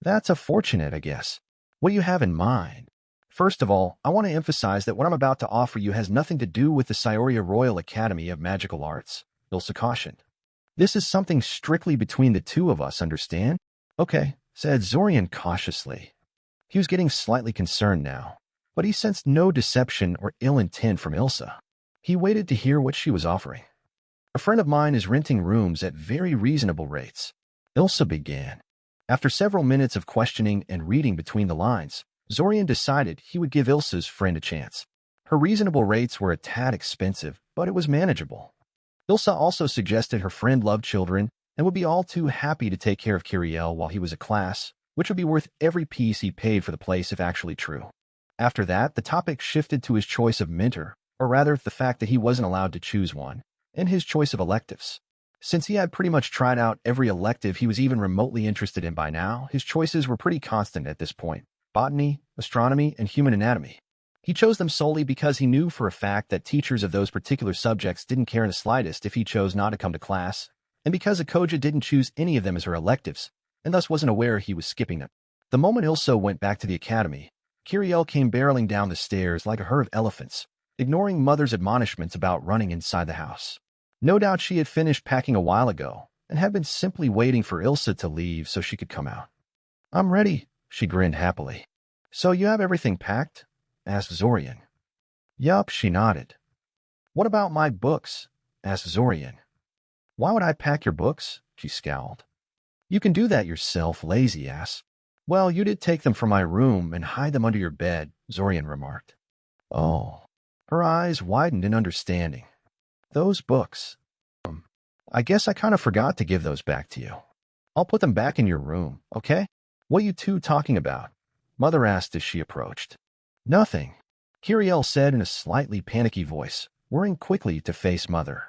That's fortunate, I guess. What do you have in mind? First of all, I want to emphasize that what I'm about to offer you has nothing to do with the Scioria Royal Academy of Magical Arts, Ilsa cautioned. This is something strictly between the two of us, understand? Okay, said Zorian cautiously. He was getting slightly concerned now, but he sensed no deception or ill intent from Ilsa. He waited to hear what she was offering. A friend of mine is renting rooms at very reasonable rates, Ilsa began. After several minutes of questioning and reading between the lines, Zorian decided he would give Ilsa's friend a chance. Her reasonable rates were a tad expensive, but it was manageable. Ilsa also suggested her friend loved children and would be all too happy to take care of Kiriel while he was a class, which would be worth every piece he paid for the place if actually true. After that, the topic shifted to his choice of mentor, or rather, the fact that he wasn't allowed to choose one, and his choice of electives. Since he had pretty much tried out every elective he was even remotely interested in by now, his choices were pretty constant at this point: botany, astronomy, and human anatomy. He chose them solely because he knew for a fact that teachers of those particular subjects didn't care in the slightest if he chose not to come to class, and because Akoja didn't choose any of them as her electives, and thus wasn't aware he was skipping them. The moment Ilso went back to the academy, Kiriel came barreling down the stairs like a herd of elephants, ignoring Mother's admonishments about running inside the house. No doubt she had finished packing a while ago, and had been simply waiting for Ilsa to leave so she could come out. "I'm ready," she grinned happily. "So you have everything packed?" asked Zorian. "Yup," she nodded. "What about my books?" asked Zorian. "Why would I pack your books?" she scowled. "You can do that yourself, lazy ass." "Well, you did take them from my room and hide them under your bed," Zorian remarked. "Oh." Her eyes widened in understanding. "Those books. I guess I kind of forgot to give those back to you. I'll put them back in your room, okay? What you two talking about?" Mother asked as she approached. "Nothing," Kiriel said in a slightly panicky voice, whirring quickly to face Mother.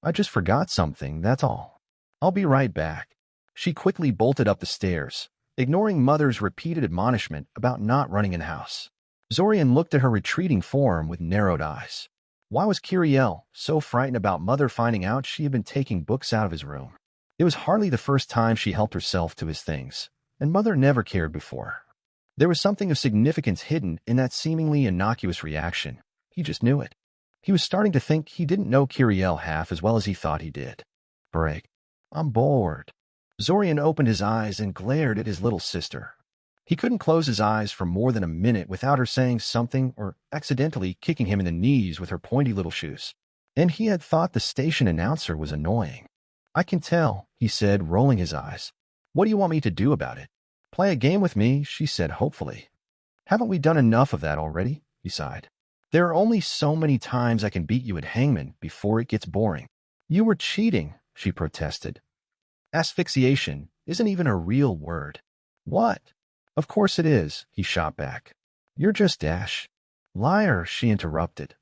"I just forgot something, that's all. I'll be right back." She quickly bolted up the stairs, ignoring Mother's repeated admonishment about not running in the house. Zorian looked at her retreating form with narrowed eyes. Why was Kiriel so frightened about Mother finding out she had been taking books out of his room? It was hardly the first time she helped herself to his things, and Mother never cared before. There was something of significance hidden in that seemingly innocuous reaction. He just knew it. He was starting to think he didn't know Kiriel half as well as he thought he did. "Break. I'm bored." Zorian opened his eyes and glared at his little sister. He couldn't close his eyes for more than a minute without her saying something or accidentally kicking him in the knees with her pointy little shoes. And he had thought the station announcer was annoying. "I can tell," he said, rolling his eyes. "What do you want me to do about it?" "Play a game with me," she said hopefully. "Haven't we done enough of that already?" he sighed. "There are only so many times I can beat you at Hangman before it gets boring." "You were cheating," she protested. "Asphyxiation isn't even a real word." "What?" "Of course it is," he shot back. "You're just Dash." "Liar," she interrupted.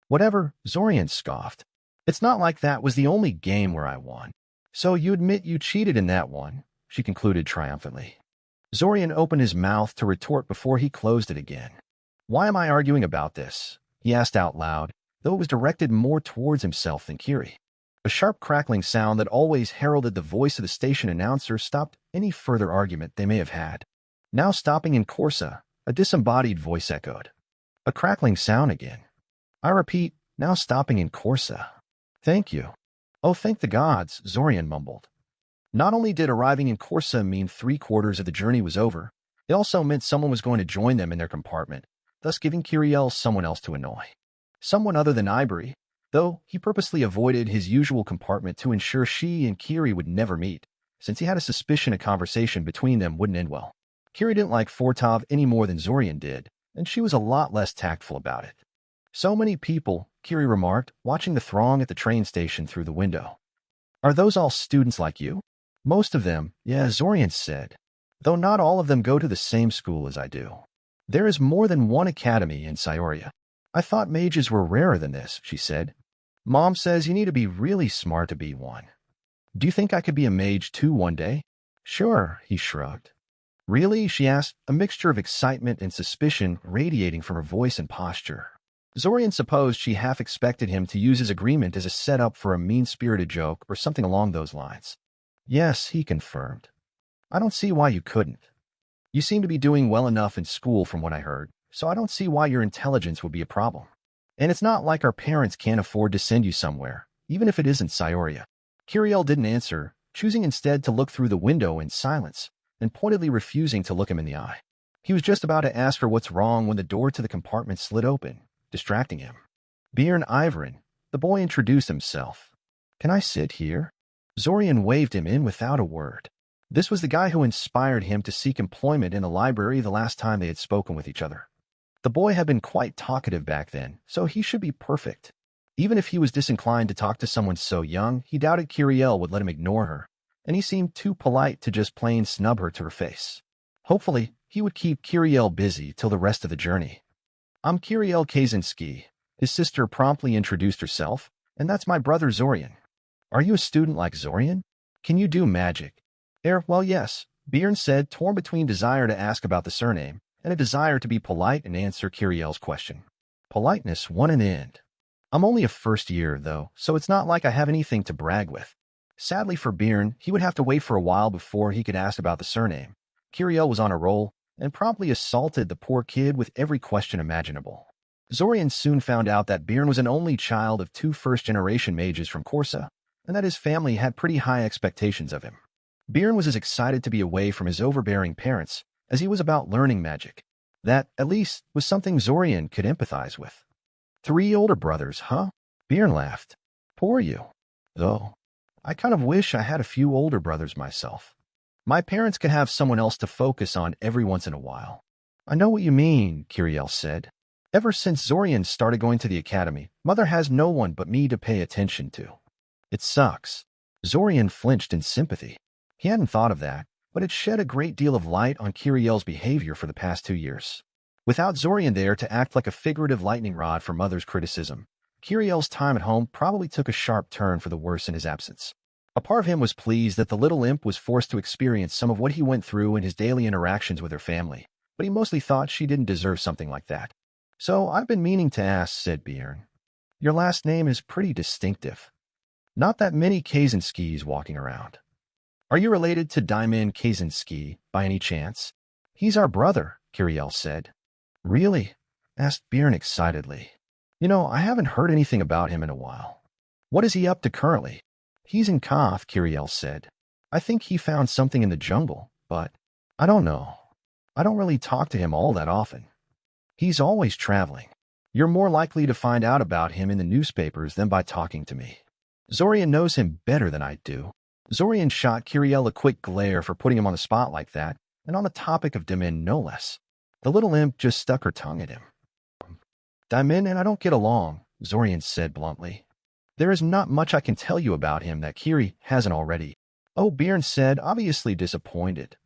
"Whatever," Zorian scoffed. "It's not like that was the only game where I won." "So you admit you cheated in that one," she concluded triumphantly. Zorian opened his mouth to retort before he closed it again. "Why am I arguing about this?" he asked out loud, though it was directed more towards himself than Kiri. A sharp crackling sound that always heralded the voice of the station announcer stopped any further argument they may have had. "Now stopping in Corsa," a disembodied voice echoed. A crackling sound again. "I repeat, now stopping in Corsa." "Thank you." "Oh, thank the gods," Zorian mumbled. Not only did arriving in Corsa mean 3/4 of the journey was over, it also meant someone was going to join them in their compartment, thus giving Kiriel someone else to annoy. Someone other than Ivory, though he purposely avoided his usual compartment to ensure she and Kiri would never meet, since he had a suspicion a conversation between them wouldn't end well. Kiri didn't like Fortov any more than Zorian did, and she was a lot less tactful about it. "So many people," Kiri remarked, watching the throng at the train station through the window. "Are those all students like you?" "Most of them, yeah," Zorian said, "though not all of them go to the same school as I do. There is more than one academy in Scioria." "I thought mages were rarer than this," she said. "Mom says you need to be really smart to be one." "Do you think I could be a mage too one day?" "Sure," he shrugged. "Really?" she asked, a mixture of excitement and suspicion radiating from her voice and posture. Zorian supposed she half expected him to use his agreement as a setup for a mean-spirited joke or something along those lines. "Yes," he confirmed. "I don't see why you couldn't. You seem to be doing well enough in school from what I heard, so I don't see why your intelligence would be a problem. And it's not like our parents can't afford to send you somewhere, even if it isn't Scioria." Kiriel didn't answer, choosing instead to look through the window in silence, and pointedly refusing to look him in the eye. He was just about to ask her what's wrong when the door to the compartment slid open, distracting him. "Bjorn Ivorin," the boy introduced himself. "Can I sit here?" Zorian waved him in without a word. This was the guy who inspired him to seek employment in the library the last time they had spoken with each other. The boy had been quite talkative back then, so he should be perfect. Even if he was disinclined to talk to someone so young, he doubted Kiriel would let him ignore her, and he seemed too polite to just plain snub her to her face. Hopefully, he would keep Kiriel busy till the rest of the journey. I'm Kiriel Kaczynski. His sister promptly introduced herself, and that's my brother Zorian. Are you a student like Zorian? Can you do magic? Well, yes, Bjorn said, torn between desire to ask about the surname and a desire to be polite and answer Kiriel's question. Politeness won an end. I'm only a first year, though, so it's not like I have anything to brag with. Sadly for Bjorn, he would have to wait for a while before he could ask about the surname. Kiriel was on a roll and promptly assaulted the poor kid with every question imaginable. Zorian soon found out that Bjorn was an only child of 2 first-generation mages from Corsa, and that his family had pretty high expectations of him. Bjorn was as excited to be away from his overbearing parents as he was about learning magic. That, at least, was something Zorian could empathize with. 3 older brothers, huh? Bjorn laughed. Poor you. Though, I kind of wish I had a few older brothers myself. My parents could have someone else to focus on every once in a while. I know what you mean, Kiriel said. Ever since Zorian started going to the academy, Mother has no one but me to pay attention to. It sucks. Zorian flinched in sympathy. He hadn't thought of that, but it shed a great deal of light on Kiriel's behavior for the past 2 years. Without Zorian there to act like a figurative lightning rod for Mother's criticism, Kiriel's time at home probably took a sharp turn for the worse in his absence. A part of him was pleased that the little imp was forced to experience some of what he went through in his daily interactions with her family, but he mostly thought she didn't deserve something like that. So I've been meaning to ask, said Bjorn. Your last name is pretty distinctive. Not that many Kaczynskis walking around. Are you related to Daimen Kaczynski by any chance? He's our brother, Kiriel said. Really? Asked Bjorn excitedly. I haven't heard anything about him in a while. What is he up to currently? He's in Koth, Kiriel said. I think he found something in the jungle, but I don't know. I don't really talk to him all that often. He's always traveling. You're more likely to find out about him in the newspapers than by talking to me. Zorian knows him better than I do. Zorian shot Kiriel a quick glare for putting him on the spot like that, and on the topic of Daimen no less. The little imp just stuck her tongue at him. Daimen and I don't get along, Zorian said bluntly. There is not much I can tell you about him that Kiri hasn't already. Oh, Bjorn said, obviously disappointed.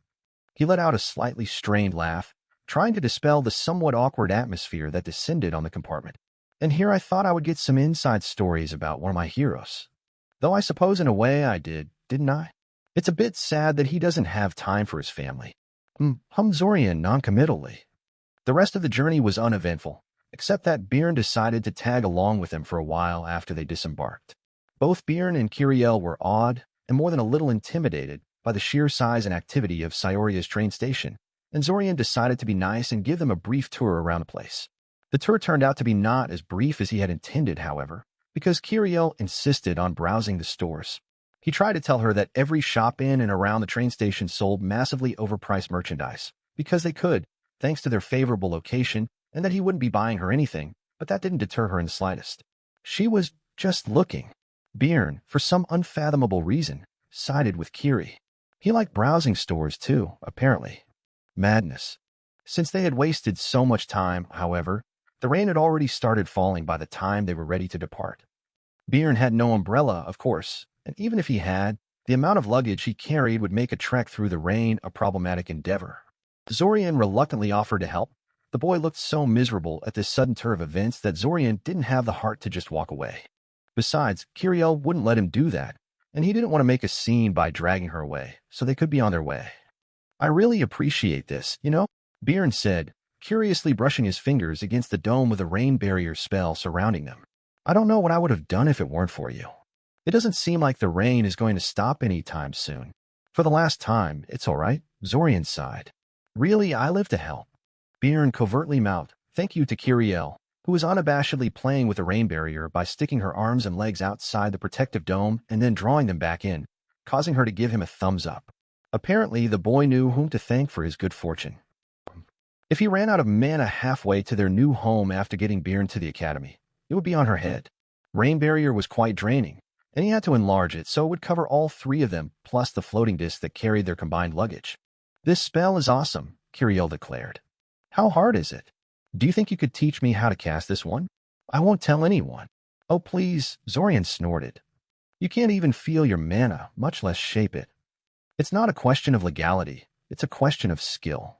He let out a slightly strained laugh, trying to dispel the somewhat awkward atmosphere that descended on the compartment. And here I thought I would get some inside stories about one of my heroes. Though I suppose in a way I did, didn't I? It's a bit sad that he doesn't have time for his family. Hummed Zorian noncommittally. The rest of the journey was uneventful, except that Bjorn decided to tag along with him for a while after they disembarked. Both Bjorn and Kiriel were awed and more than a little intimidated by the sheer size and activity of Sioria's train station, and Zorian decided to be nice and give them a brief tour around the place. The tour turned out to be not as brief as he had intended, however, because Kiriel insisted on browsing the stores. He tried to tell her that every shop in and around the train station sold massively overpriced merchandise, because they could, thanks to their favorable location, and that he wouldn't be buying her anything, but that didn't deter her in the slightest. She was just looking. Bjorn, for some unfathomable reason, sided with Kiri. He liked browsing stores too, apparently. Madness. Since they had wasted so much time, however, the rain had already started falling by the time they were ready to depart. Bjorn had no umbrella, of course, and even if he had, the amount of luggage he carried would make a trek through the rain a problematic endeavor. Zorian reluctantly offered to help. The boy looked so miserable at this sudden turn of events that Zorian didn't have the heart to just walk away. Besides, Kiriel wouldn't let him do that, and he didn't want to make a scene by dragging her away, so they could be on their way. I really appreciate this, Bjorn said, curiously brushing his fingers against the dome of the rain barrier spell surrounding them. I don't know what I would have done if it weren't for you. It doesn't seem like the rain is going to stop any time soon. For the last time, it's all right, Zorian sighed. Really, I live to help. Bjorn covertly mouthed, thank you to Kiriel, who was unabashedly playing with the rain barrier by sticking her arms and legs outside the protective dome and then drawing them back in, causing her to give him a thumbs up. Apparently, the boy knew whom to thank for his good fortune. If he ran out of mana halfway to their new home after getting Bjorn to the academy, it would be on her head. Rain barrier was quite draining, and he had to enlarge it so it would cover all 3 of them, plus the floating disc that carried their combined luggage. This spell is awesome, Kiriel declared. How hard is it? Do you think you could teach me how to cast this one? I won't tell anyone. Oh, please, Zorian snorted. You can't even feel your mana, much less shape it. It's not a question of legality, It's a question of skill.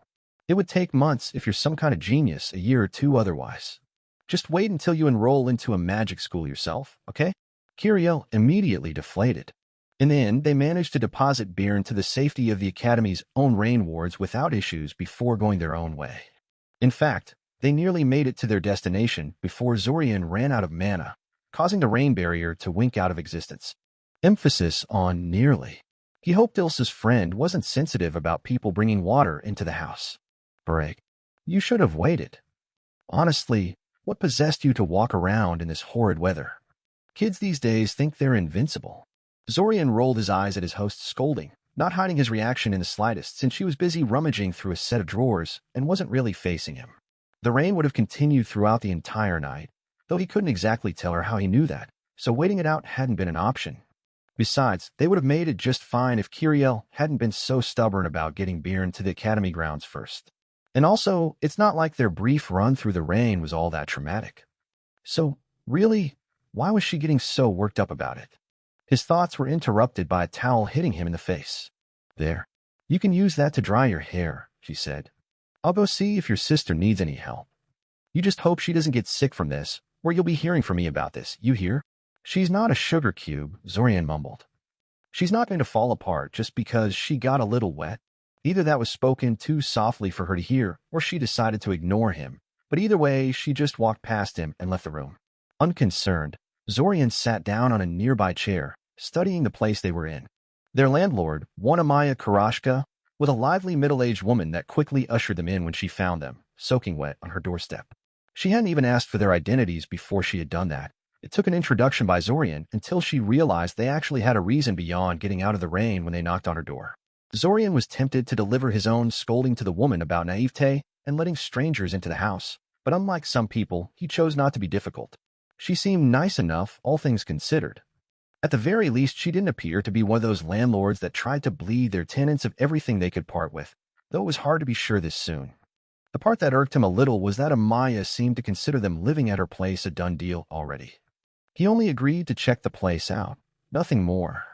It would take months if you're some kind of genius, a year or two otherwise. Just wait until you enroll into a magic school yourself, okay? Kiriel immediately deflated. In the end, they managed to deposit beer into the safety of the Academy's own rain wards without issues before going their own way. In fact, they nearly made it to their destination before Zorian ran out of mana, causing the rain barrier to wink out of existence. Emphasis on nearly. He hoped Ilsa's friend wasn't sensitive about people bringing water into the house. Break. You should have waited. Honestly, what possessed you to walk around in this horrid weather? Kids these days think they're invincible. Zorian rolled his eyes at his host's scolding, not hiding his reaction in the slightest since she was busy rummaging through a set of drawers and wasn't really facing him. The rain would have continued throughout the entire night, though he couldn't exactly tell her how he knew that, so waiting it out hadn't been an option. Besides, they would have made it just fine if Kiriel hadn't been so stubborn about getting beer into the Academy grounds first. And also, it's not like their brief run through the rain was all that traumatic. So, really, why was she getting so worked up about it? His thoughts were interrupted by a towel hitting him in the face. There. You can use that to dry your hair, she said. I'll go see if your sister needs any help. You just hope she doesn't get sick from this, or you'll be hearing from me about this, you hear? She's not a sugar cube, Zorian mumbled. She's not going to fall apart just because she got a little wet. Either that was spoken too softly for her to hear, or she decided to ignore him. But either way, she just walked past him and left the room. Unconcerned, Zorian sat down on a nearby chair, studying the place they were in. Their landlord, one a.k.a. Karashka, with a lively middle-aged woman that quickly ushered them in when she found them, soaking wet on her doorstep. She hadn't even asked for their identities before she had done that. It took an introduction by Zorian until she realized they actually had a reason beyond getting out of the rain when they knocked on her door. Zorian was tempted to deliver his own scolding to the woman about naivete and letting strangers into the house, but unlike some people, he chose not to be difficult. She seemed nice enough, all things considered. At the very least, she didn't appear to be one of those landlords that tried to bleed their tenants of everything they could part with, though it was hard to be sure this soon. The part that irked him a little was that Amaya seemed to consider them living at her place a done deal already. He only agreed to check the place out, nothing more.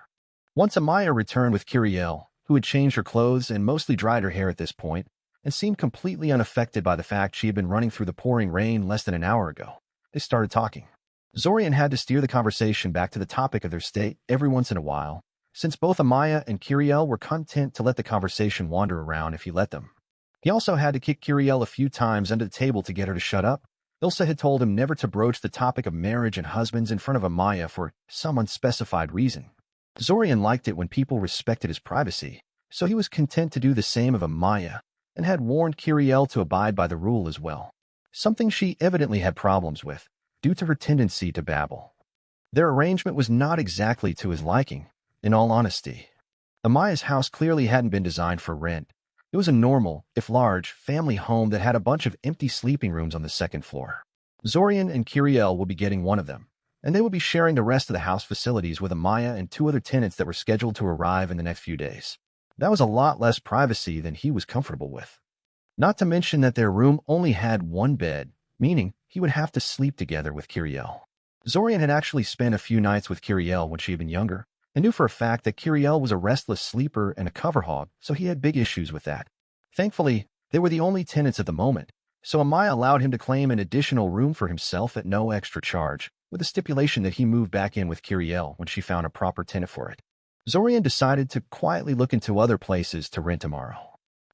Once Amaya returned with Kiriel, who had changed her clothes and mostly dried her hair at this point, and seemed completely unaffected by the fact she had been running through the pouring rain less than an hour ago, they started talking. Zorian had to steer the conversation back to the topic of their state every once in a while, since both Amaya and Kiriel were content to let the conversation wander around if he let them. He also had to kick Kiriel a few times under the table to get her to shut up. Ilsa had told him never to broach the topic of marriage and husbands in front of Amaya for some unspecified reason. Zorian liked it when people respected his privacy, so he was content to do the same of Amaya, and had warned Kiriel to abide by the rule as well, something she evidently had problems with, due to her tendency to babble. Their arrangement was not exactly to his liking, in all honesty. Amaya's house clearly hadn't been designed for rent. It was a normal, if large, family home that had a bunch of empty sleeping rooms on the second floor. Zorian and Kiriel would be getting one of them, and they would be sharing the rest of the house facilities with Amaya and two other tenants that were scheduled to arrive in the next few days. That was a lot less privacy than he was comfortable with. Not to mention that their room only had one bed, meaning he would have to sleep together with Kiriel. Zorian had actually spent a few nights with Kiriel when she had been younger, and knew for a fact that Kiriel was a restless sleeper and a cover hog, so he had big issues with that. Thankfully, they were the only tenants at the moment, so Amaya allowed him to claim an additional room for himself at no extra charge, with a stipulation that he move back in with Kiriel when she found a proper tenant for it. Zorian decided to quietly look into other places to rent tomorrow,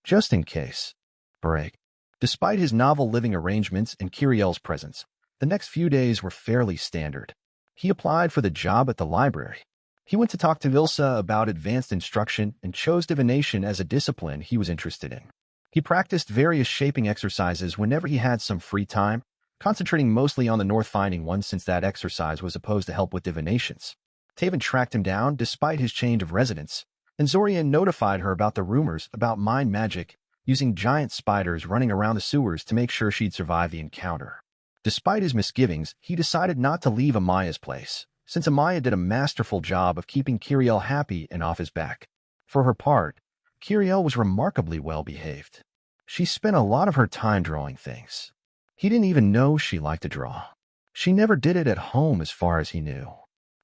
just in case. Break. Despite his novel living arrangements and Kiriel's presence, the next few days were fairly standard. He applied for the job at the library. He went to talk to Ilsa about advanced instruction and chose divination as a discipline he was interested in. He practiced various shaping exercises whenever he had some free time, concentrating mostly on the north-finding one since that exercise was supposed to help with divinations. Taven tracked him down despite his change of residence, and Zorian notified her about the rumors about mind magic using giant spiders running around the sewers to make sure she'd survive the encounter. Despite his misgivings, he decided not to leave Amaya's place, since Amaya did a masterful job of keeping Kiriel happy and off his back. For her part, Kiriel was remarkably well-behaved. She spent a lot of her time drawing things. He didn't even know she liked to draw. She never did it at home as far as he knew.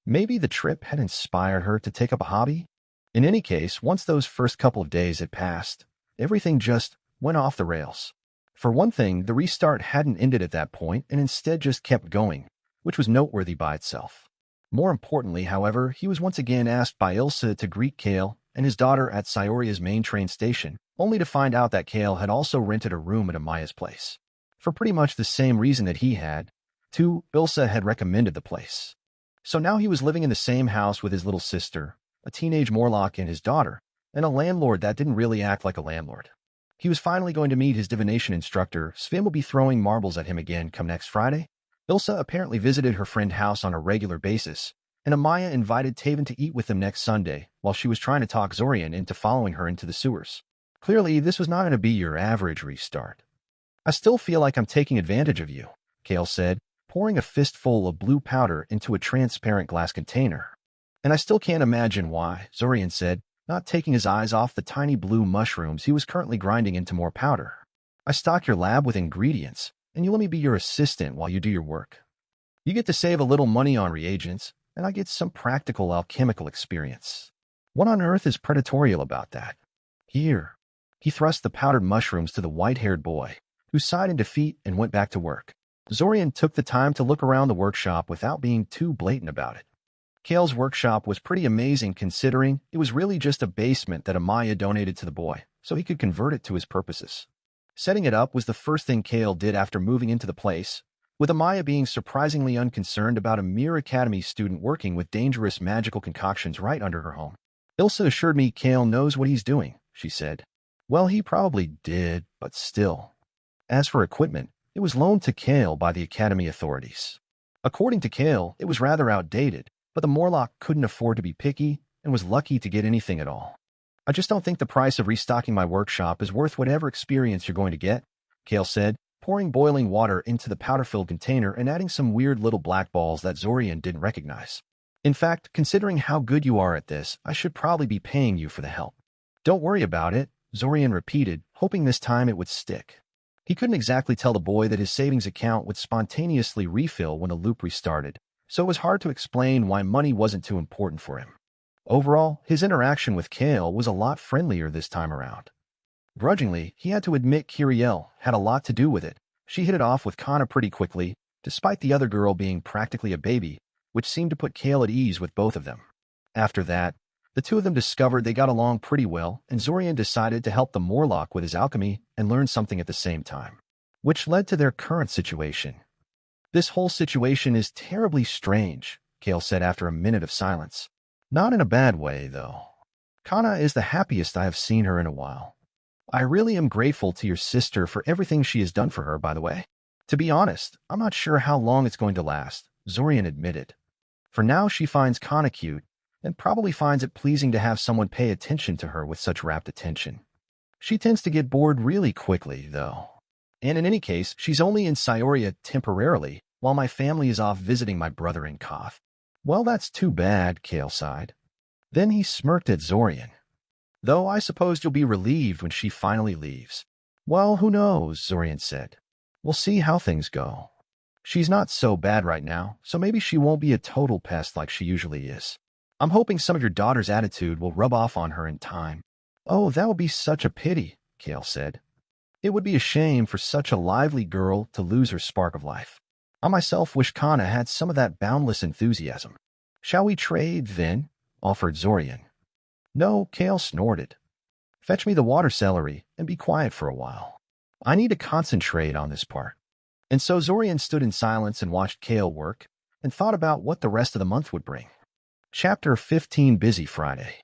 Maybe the trip had inspired her to take up a hobby? In any case, once those first couple of days had passed, everything just went off the rails. For one thing, the restart hadn't ended at that point and instead just kept going, which was noteworthy by itself. More importantly, however, he was once again asked by Ilsa to greet Kale and his daughter at Sayoria's main train station, only to find out that Kale had also rented a room at Amaya's place. For pretty much the same reason that he had, too, Ilsa had recommended the place. So now he was living in the same house with his little sister, a teenage Morlock and his daughter, and a landlord that didn't really act like a landlord. He was finally going to meet his divination instructor. Svim will be throwing marbles at him again come next Friday. Ilsa apparently visited her friend's house on a regular basis, and Amaya invited Taven to eat with them next Sunday while she was trying to talk Zorian into following her into the sewers. Clearly, this was not going to be your average restart. I still feel like I'm taking advantage of you, Kale said, pouring a fistful of blue powder into a transparent glass container. And I still can't imagine why, Zorian said, not taking his eyes off the tiny blue mushrooms he was currently grinding into more powder. I stock your lab with ingredients, and you let me be your assistant while you do your work. You get to save a little money on reagents, and I get some practical alchemical experience. What on earth is predatorial about that? Here. He thrust the powdered mushrooms to the white-haired boy, who sighed in defeat and went back to work. Zorian took the time to look around the workshop without being too blatant about it. Kale's workshop was pretty amazing considering it was really just a basement that Amaya donated to the boy, so he could convert it to his purposes. Setting it up was the first thing Kale did after moving into the place, with Amaya being surprisingly unconcerned about a mere academy student working with dangerous magical concoctions right under her home. Ilsa assured me Kale knows what he's doing, she said. Well, he probably did, but still. As for equipment, it was loaned to Kale by the academy authorities. According to Kale, it was rather outdated, but the Morlock couldn't afford to be picky and was lucky to get anything at all. I just don't think the price of restocking my workshop is worth whatever experience you're going to get, Kale said, pouring boiling water into the powder-filled container and adding some weird little black balls that Zorian didn't recognize. In fact, considering how good you are at this, I should probably be paying you for the help. Don't worry about it, Zorian repeated, hoping this time it would stick. He couldn't exactly tell the boy that his savings account would spontaneously refill when the loop restarted, so it was hard to explain why money wasn't too important for him. Overall, his interaction with Kale was a lot friendlier this time around. Grudgingly, he had to admit Kiriel had a lot to do with it. She hit it off with Kana pretty quickly, despite the other girl being practically a baby, which seemed to put Kale at ease with both of them. After that, the two of them discovered they got along pretty well, and Zorian decided to help the Morlock with his alchemy and learn something at the same time, which led to their current situation. This whole situation is terribly strange, Kale said after a minute of silence. Not in a bad way, though. Kana is the happiest I have seen her in a while. I really am grateful to your sister for everything she has done for her, by the way. To be honest, I'm not sure how long it's going to last, Zorian admitted. For now, she finds Kana cute, and probably finds it pleasing to have someone pay attention to her with such rapt attention. She tends to get bored really quickly, though. And in any case, she's only in Sayoria temporarily, while my family is off visiting my brother in Koth. Well, that's too bad, Kale sighed. Then he smirked at Zorian. Though I suppose you'll be relieved when she finally leaves. Well, who knows, Zorian said. We'll see how things go. She's not so bad right now, so maybe she won't be a total pest like she usually is. I'm hoping some of your daughter's attitude will rub off on her in time. Oh, that would be such a pity, Kale said. It would be a shame for such a lively girl to lose her spark of life. I myself wish Kana had some of that boundless enthusiasm. Shall we trade, then? Offered Zorian. No, Kale snorted. Fetch me the water celery and be quiet for a while. I need to concentrate on this part. And so Zorian stood in silence and watched Kale work and thought about what the rest of the month would bring. Chapter 15 Busy Friday.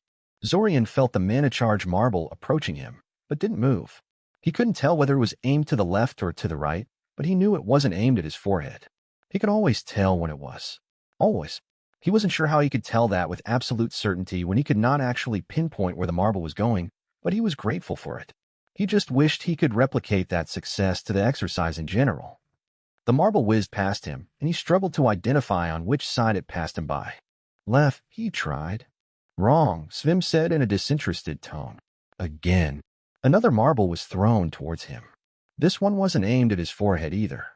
Zorian felt the mana charge marble approaching him, but didn't move. He couldn't tell whether it was aimed to the left or to the right, but he knew it wasn't aimed at his forehead. He could always tell when it was. Always. He wasn't sure how he could tell that with absolute certainty when he could not actually pinpoint where the marble was going, but he was grateful for it. He just wished he could replicate that success to the exercise in general. The marble whizzed past him, and he struggled to identify on which side it passed him by. Left, he tried. Wrong, Svim said in a disinterested tone. Again. Another marble was thrown towards him. This one wasn't aimed at his forehead either.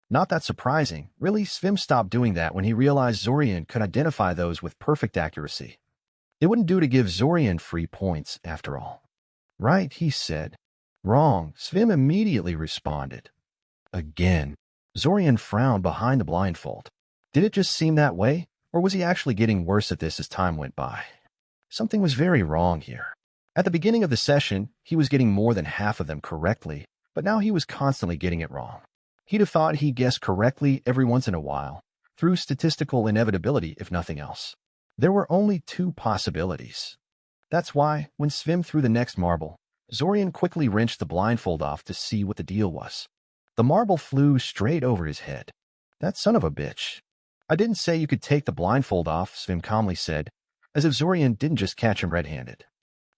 Not that surprising. Really, Svim stopped doing that when he realized Zorian could identify those with perfect accuracy. It wouldn't do to give Zorian free points, after all. Right, he said. Wrong, Svim immediately responded. Again. Zorian frowned behind the blindfold. Did it just seem that way, or was he actually getting worse at this as time went by? Something was very wrong here. At the beginning of the session, he was getting more than half of them correctly, but now he was constantly getting it wrong. He'd have thought he guessed correctly every once in a while, through statistical inevitability if nothing else. There were only two possibilities. That's why, when Svim threw the next marble, Zorian quickly wrenched the blindfold off to see what the deal was. The marble flew straight over his head. That son of a bitch. I didn't say you could take the blindfold off, Svim calmly said, as if Zorian didn't just catch him red-handed.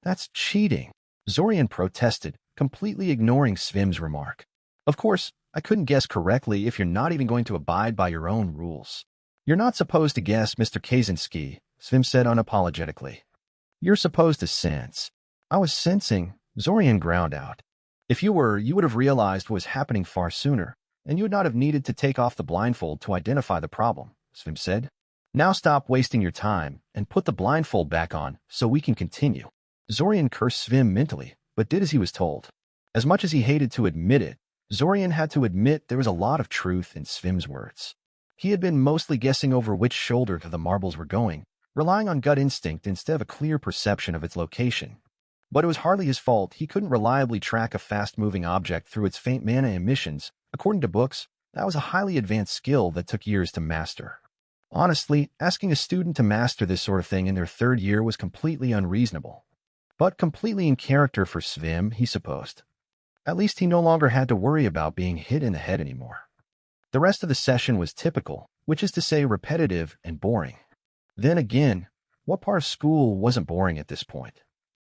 That's cheating, Zorian protested, completely ignoring Svim's remark. Of course, I couldn't guess correctly if you're not even going to abide by your own rules. You're not supposed to guess, Mr. Kaczynski, Svim said unapologetically. You're supposed to sense. I was sensing, Zorian ground out. If you were, you would have realized what was happening far sooner, and you would not have needed to take off the blindfold to identify the problem, Svim said. Now stop wasting your time and put the blindfold back on so we can continue. Zorian cursed Svim mentally, but did as he was told. As much as he hated to admit it, Zorian had to admit there was a lot of truth in Svim's words. He had been mostly guessing over which shoulder the marbles were going, relying on gut instinct instead of a clear perception of its location. But it was hardly his fault. He couldn't reliably track a fast-moving object through its faint mana emissions. According to books, that was a highly advanced skill that took years to master. Honestly, asking a student to master this sort of thing in their third year was completely unreasonable. But completely in character for Svim, he supposed. At least he no longer had to worry about being hit in the head anymore. The rest of the session was typical, which is to say repetitive and boring. Then again, what part of school wasn't boring at this point?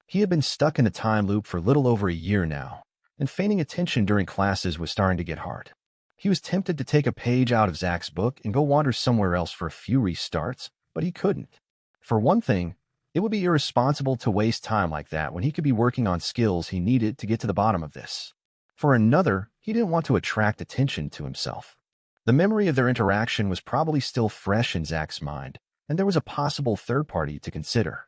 He had been stuck in a time loop for little over a year now, and feigning attention during classes was starting to get hard. He was tempted to take a page out of Zach's book and go wander somewhere else for a few restarts, but he couldn't. For one thing, it would be irresponsible to waste time like that when he could be working on skills he needed to get to the bottom of this. For another, he didn't want to attract attention to himself. The memory of their interaction was probably still fresh in Zach's mind, and there was a possible third party to consider.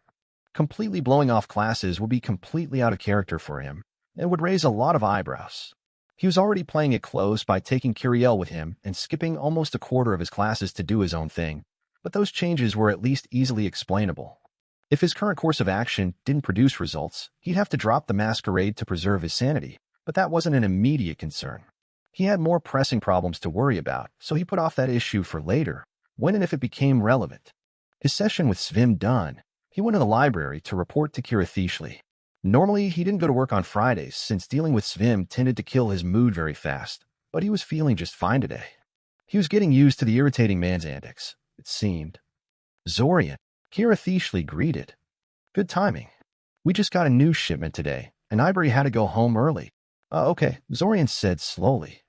Completely blowing off classes would be completely out of character for him, and would raise a lot of eyebrows. He was already playing it close by taking Curiel with him and skipping almost a quarter of his classes to do his own thing, but those changes were at least easily explainable. If his current course of action didn't produce results, he'd have to drop the masquerade to preserve his sanity, but that wasn't an immediate concern. He had more pressing problems to worry about, so he put off that issue for later, when and if it became relevant. His session with Svim done, he went to the library to report to Kirathishli. Normally, he didn't go to work on Fridays, since dealing with Svim tended to kill his mood very fast, but he was feeling just fine today. He was getting used to the irritating man's antics, it seemed. Zorian, Kirathishli greeted. Good timing. We just got a new shipment today, and Ivory had to go home early. Okay, Zorian said slowly.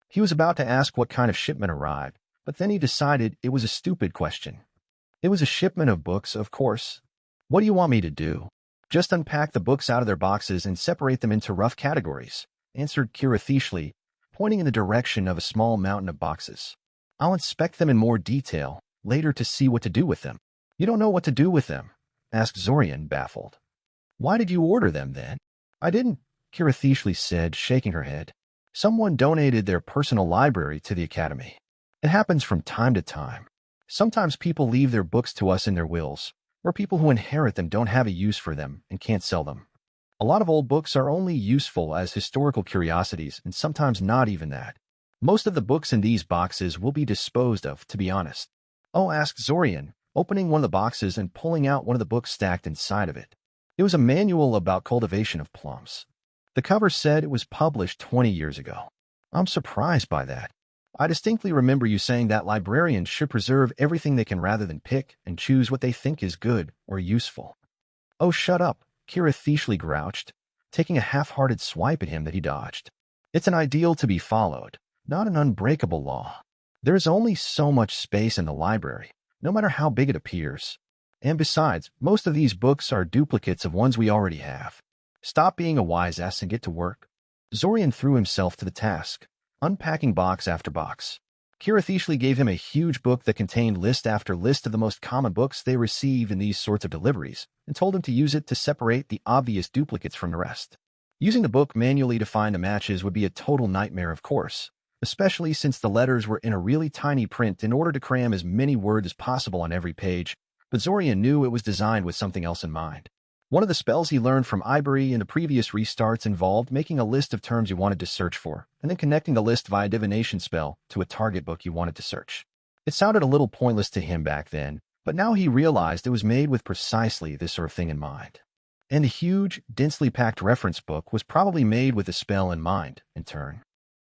He was about to ask what kind of shipment arrived, but then he decided it was a stupid question. It was a shipment of books, of course. What do you want me to do? Just unpack the books out of their boxes and separate them into rough categories, answered Kirathishli, pointing in the direction of a small mountain of boxes. I'll inspect them in more detail later to see what to do with them. You don't know what to do with them? Asked Zorian, baffled. Why did you order them, then? I didn't, Kirathishli said, shaking her head. Someone donated their personal library to the Academy. It happens from time to time. Sometimes people leave their books to us in their wills, or people who inherit them don't have a use for them and can't sell them. A lot of old books are only useful as historical curiosities, and sometimes not even that. Most of the books in these boxes will be disposed of, to be honest. Oh, asked Zorian, opening one of the boxes and pulling out one of the books stacked inside of it. It was a manual about cultivation of plums. The cover said it was published 20 years ago. I'm surprised by that. I distinctly remember you saying that librarians should preserve everything they can rather than pick and choose what they think is good or useful. Oh, shut up, Kirathishli grouched, taking a half-hearted swipe at him that he dodged. It's an ideal to be followed, not an unbreakable law. There is only so much space in the library, no matter how big it appears. And besides, most of these books are duplicates of ones we already have. Stop being a wise ass and get to work. Zorian threw himself to the task, unpacking box after box. Kirathishli gave him a huge book that contained list after list of the most common books they received in these sorts of deliveries, and told him to use it to separate the obvious duplicates from the rest. Using the book manually to find the matches would be a total nightmare, of course, especially since the letters were in a really tiny print in order to cram as many words as possible on every page, but Zorian knew it was designed with something else in mind. One of the spells he learned from Ibury in the previous restarts involved making a list of terms you wanted to search for, and then connecting the list via divination spell to a target book you wanted to search. It sounded a little pointless to him back then, but now he realized it was made with precisely this sort of thing in mind. And the huge, densely packed reference book was probably made with the spell in mind, in turn.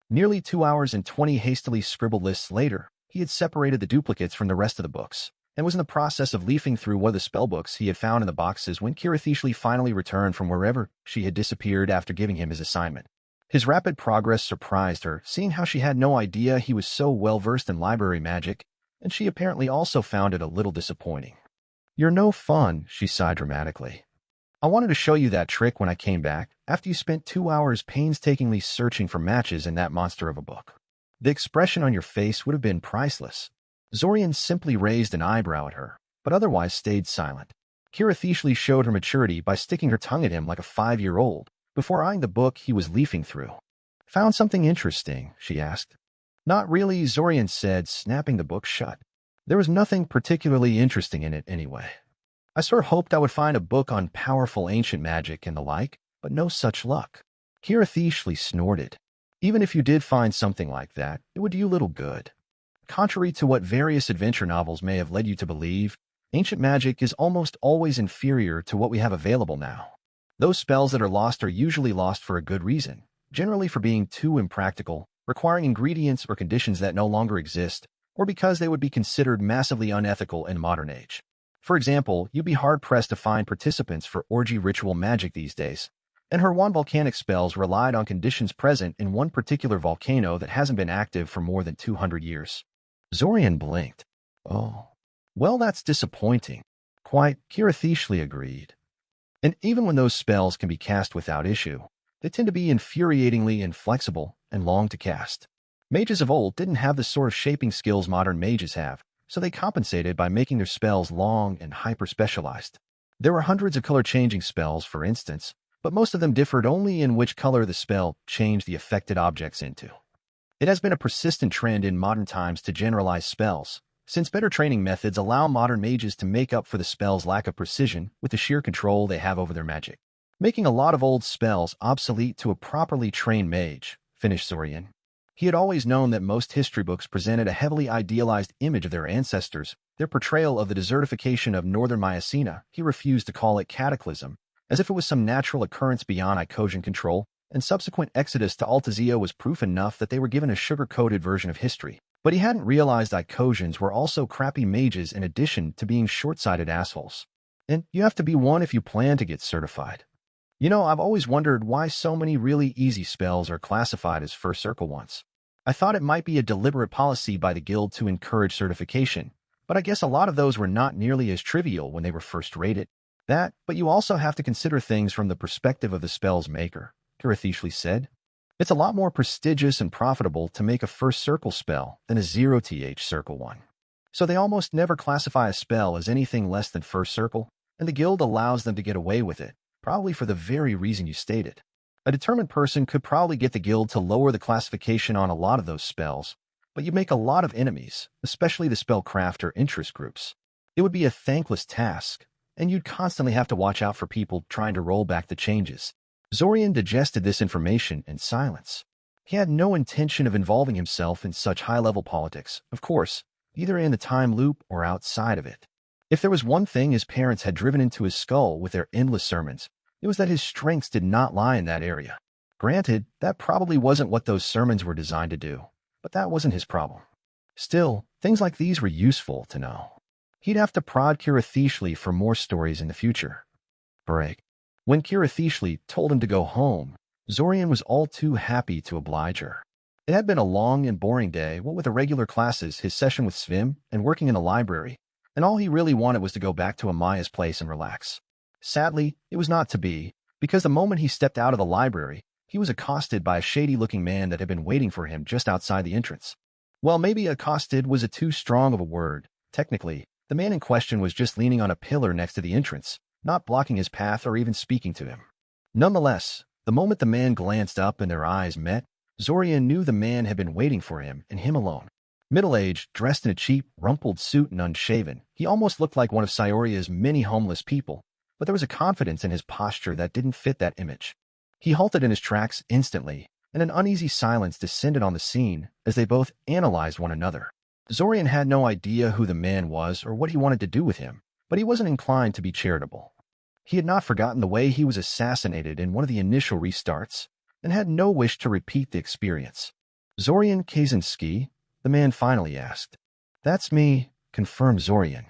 Nearly 2 hours and 20 hastily scribbled lists later, he had separated the duplicates from the rest of the books, and was in the process of leafing through one of the spellbooks he had found in the boxes when Kirathishli finally returned from wherever she had disappeared after giving him his assignment. His rapid progress surprised her, seeing how she had no idea he was so well-versed in library magic, and she apparently also found it a little disappointing. "You're no fun," she sighed dramatically. "I wanted to show you that trick when I came back, after you spent 2 hours painstakingly searching for matches in that monster of a book. The expression on your face would have been priceless." Zorian simply raised an eyebrow at her, but otherwise stayed silent. Kirathishli showed her maturity by sticking her tongue at him like a 5-year-old, before eyeing the book he was leafing through. "Found something interesting?" she asked. "Not really," Zorian said, snapping the book shut. "There was nothing particularly interesting in it anyway. I sort of hoped I would find a book on powerful ancient magic and the like, but no such luck." Kirathishli snorted. "Even if you did find something like that, it would do you little good. Contrary to what various adventure novels may have led you to believe, ancient magic is almost always inferior to what we have available now. Those spells that are lost are usually lost for a good reason, generally for being too impractical, requiring ingredients or conditions that no longer exist, or because they would be considered massively unethical in modern age. For example, you'd be hard-pressed to find participants for orgy ritual magic these days, and her one volcanic spells relied on conditions present in one particular volcano that hasn't been active for more than 200 years. Zorian blinked. "Oh, well, that's disappointing." "Quite," Kirathishli agreed. "And even when those spells can be cast without issue, they tend to be infuriatingly inflexible and long to cast. Mages of old didn't have the sort of shaping skills modern mages have, so they compensated by making their spells long and hyper-specialized. There were hundreds of color-changing spells, for instance, but most of them differed only in which color the spell changed the affected objects into. It has been a persistent trend in modern times to generalize spells, since better training methods allow modern mages to make up for the spell's lack of precision with the sheer control they have over their magic, making a lot of old spells obsolete to a properly trained mage," finished Zorian. He had always known that most history books presented a heavily idealized image of their ancestors. Their portrayal of the desertification of northern Mycena, he refused to call it cataclysm, as if it was some natural occurrence beyond Icosian control, and subsequent exodus to Altazia was proof enough that they were given a sugar-coated version of history. But he hadn't realized Icosians were also crappy mages in addition to being short-sighted assholes. And you have to be one if you plan to get certified. "You know, I've always wondered why so many really easy spells are classified as first circle ones. I thought it might be a deliberate policy by the guild to encourage certification, but I guess a lot of those were not nearly as trivial when they were first rated." "That, but you also have to consider things from the perspective of the spell's maker," Kirathishli said. "It's a lot more prestigious and profitable to make a first circle spell than a 0th circle one. So they almost never classify a spell as anything less than first circle, and the guild allows them to get away with it, probably for the very reason you stated. A determined person could probably get the guild to lower the classification on a lot of those spells, but you'd make a lot of enemies, especially the spellcraft or interest groups. It would be a thankless task, and you'd constantly have to watch out for people trying to roll back the changes." Zorian digested this information in silence. He had no intention of involving himself in such high-level politics, of course, either in the time loop or outside of it. If there was one thing his parents had driven into his skull with their endless sermons, it was that his strengths did not lie in that area. Granted, that probably wasn't what those sermons were designed to do, but that wasn't his problem. Still, things like these were useful to know. He'd have to prod Kirathishli for more stories in the future. Break. When Kirathishli told him to go home, Zorian was all too happy to oblige her. It had been a long and boring day, what with the regular classes, his session with Svim, and working in the library, and all he really wanted was to go back to Amaya's place and relax. Sadly, it was not to be, because the moment he stepped out of the library, he was accosted by a shady-looking man that had been waiting for him just outside the entrance. Well, maybe accosted was a too strong of a word. Technically, the man in question was just leaning on a pillar next to the entrance, not blocking his path or even speaking to him. Nonetheless, The moment the man glanced up and their eyes met, Zorian knew the man had been waiting for him and him alone. Middle-aged, dressed in a cheap, rumpled suit and unshaven, he almost looked like one of Sayoria's many homeless people, but there was a confidence in his posture that didn't fit that image. He halted in his tracks instantly, and an uneasy silence descended on the scene as they both analyzed one another. Zorian had no idea who the man was or what he wanted to do with him, but he wasn't inclined to be charitable. He had not forgotten the way he was assassinated in one of the initial restarts, and had no wish to repeat the experience. "Zorian Kaczynski?" the man finally asked. "That's me," confirmed Zorian.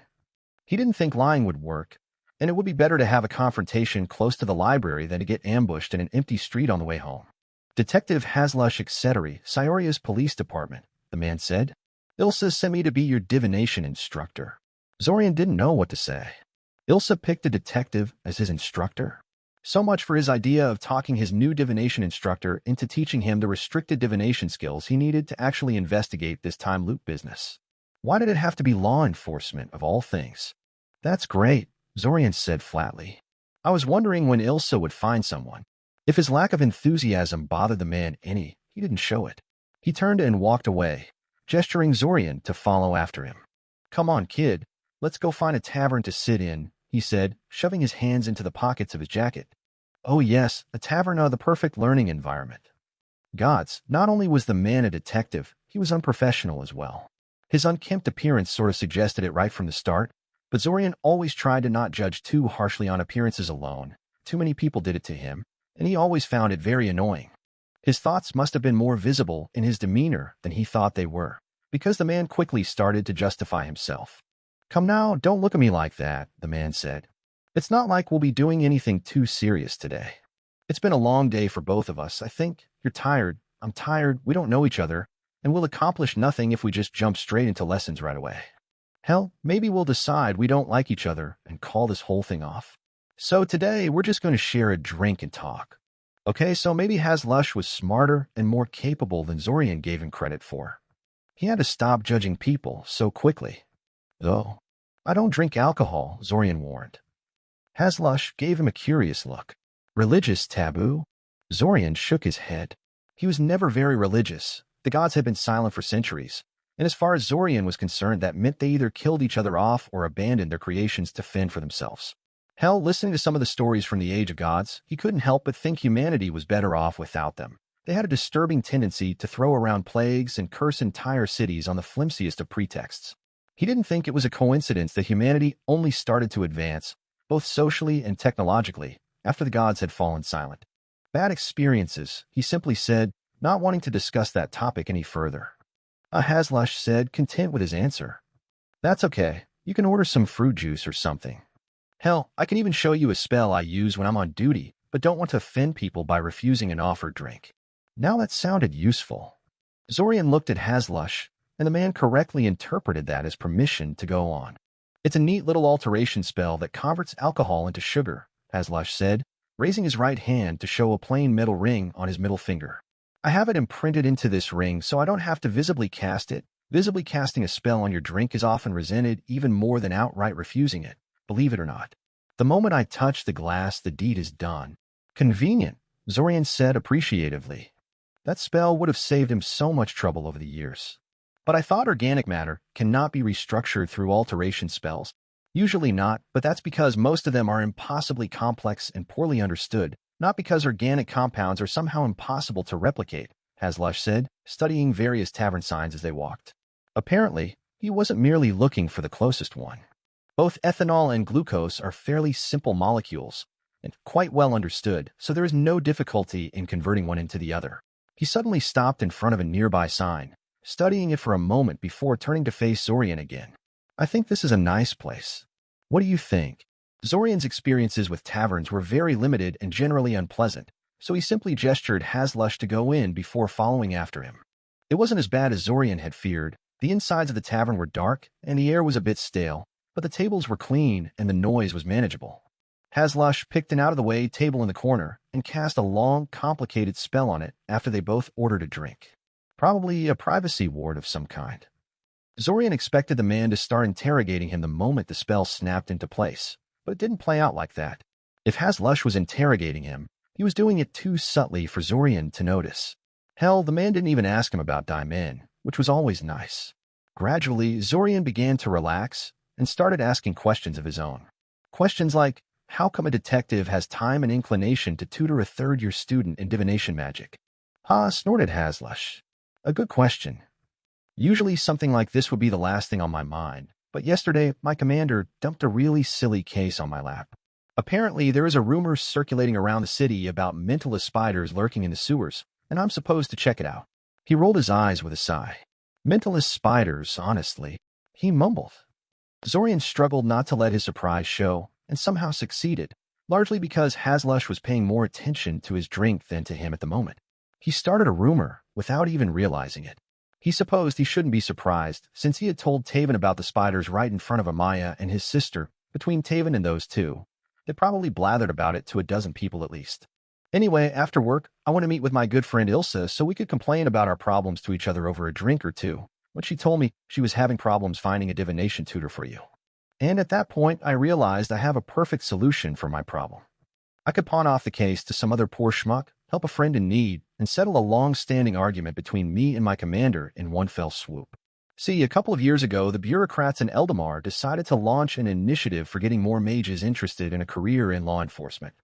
He didn't think lying would work, and it would be better to have a confrontation close to the library than to get ambushed in an empty street on the way home. "Detective Haslush Etc., Sayoria's police department," the man said. "Ilsa sent me to be your divination instructor." Zorian didn't know what to say. Ilsa picked a detective as his instructor? So much for his idea of talking his new divination instructor into teaching him the restricted divination skills he needed to actually investigate this time loop business. Why did it have to be law enforcement, of all things? "That's great," Zorian said flatly. "I was wondering when Ilsa would find someone." If his lack of enthusiasm bothered the man any, he didn't show it. He turned and walked away, gesturing Zorian to follow after him. "Come on, kid. Let's go find a tavern to sit in," he said, shoving his hands into the pockets of his jacket. Oh yes, a tavern, the perfect learning environment. Gods, not only was the man a detective, he was unprofessional as well. His unkempt appearance sort of suggested it right from the start, but Zorian always tried to not judge too harshly on appearances alone. Too many people did it to him, and he always found it very annoying. His thoughts must have been more visible in his demeanor than he thought they were, because the man quickly started to justify himself. "Come now, don't look at me like that," the man said. "It's not like we'll be doing anything too serious today. It's been a long day for both of us, I think. You're tired, I'm tired, we don't know each other, and we'll accomplish nothing if we just jump straight into lessons right away. Hell, maybe we'll decide we don't like each other and call this whole thing off. So today, we're just going to share a drink and talk." Okay, so maybe Haslush was smarter and more capable than Zorian gave him credit for. He had to stop judging people so quickly. "Though, I don't drink alcohol," Zorian warned. Haslush gave him a curious look. "Religious taboo?" Zorian shook his head. He was never very religious. The gods had been silent for centuries, and as far as Zorian was concerned, that meant they either killed each other off or abandoned their creations to fend for themselves. Hell, listening to some of the stories from the Age of Gods, he couldn't help but think humanity was better off without them. They had a disturbing tendency to throw around plagues and curse entire cities on the flimsiest of pretexts. He didn't think it was a coincidence that humanity only started to advance, both socially and technologically, after the gods had fallen silent. Bad experiences, he simply said, not wanting to discuss that topic any further. Haslush said, content with his answer. "That's okay. You can order some fruit juice or something. Hell, I can even show you a spell I use when I'm on duty, but don't want to offend people by refusing an offered drink." Now that sounded useful. Zorian looked at Haslush, and the man correctly interpreted that as permission to go on. "It's a neat little alteration spell that converts alcohol into sugar," Haslush said, raising his right hand to show a plain metal ring on his middle finger. "I have it imprinted into this ring so I don't have to visibly cast it. Visibly casting a spell on your drink is often resented even more than outright refusing it, believe it or not. The moment I touch the glass, the deed is done." "Convenient," Zorian said appreciatively. That spell would have saved him so much trouble over the years. "But I thought organic matter cannot be restructured through alteration spells." "Usually not, but that's because most of them are impossibly complex and poorly understood, not because organic compounds are somehow impossible to replicate," Haslush said, studying various tavern signs as they walked. Apparently, he wasn't merely looking for the closest one. Both ethanol and glucose are fairly simple molecules, and quite well understood, so there is no difficulty in converting one into the other. He suddenly stopped in front of a nearby sign, studying it for a moment before turning to face Zorian again. "I think this is a nice place. What do you think?" Zorian's experiences with taverns were very limited and generally unpleasant, so he simply gestured Haslush to go in before following after him. It wasn't as bad as Zorian had feared. The insides of the tavern were dark, and the air was a bit stale, but the tables were clean and the noise was manageable. Haslush picked an out-of-the-way table in the corner and cast a long, complicated spell on it after they both ordered a drink. Probably a privacy ward of some kind. Zorian expected the man to start interrogating him the moment the spell snapped into place, but it didn't play out like that. If Haslush was interrogating him, he He was doing it too subtly for Zorian to notice. Hell, the man didn't even ask him about Daimin, which was always nice. Gradually, Zorian began to relax and started asking questions of his own. Questions like, how come a detective has time and inclination to tutor a third-year student in divination magic? Ha, snorted Haslush. A good question. Usually something like this would be the last thing on my mind, but yesterday my commander dumped a really silly case on my lap. Apparently, there is a rumor circulating around the city about mentalist spiders lurking in the sewers, and I'm supposed to check it out. He rolled his eyes with a sigh. Mentalist spiders, honestly. He mumbled. Zorian struggled not to let his surprise show, and somehow succeeded, largely because Haslush was paying more attention to his drink than to him at the moment. He started a rumor without even realizing it. He supposed he shouldn't be surprised, since he had told Taven about the spiders right in front of Amaya and his sister. Between Taven and those two, they probably blathered about it to a dozen people at least. Anyway, after work, I want to meet with my good friend Ilsa so we could complain about our problems to each other over a drink or two, when she told me she was having problems finding a divination tutor for you. And at that point, I realized I have a perfect solution for my problem. I could pawn off the case to some other poor schmuck, help a friend in need, and settle a long-standing argument between me and my commander in one fell swoop. See, a couple of years ago, the bureaucrats in Eldamar decided to launch an initiative for getting more mages interested in a career in law enforcement.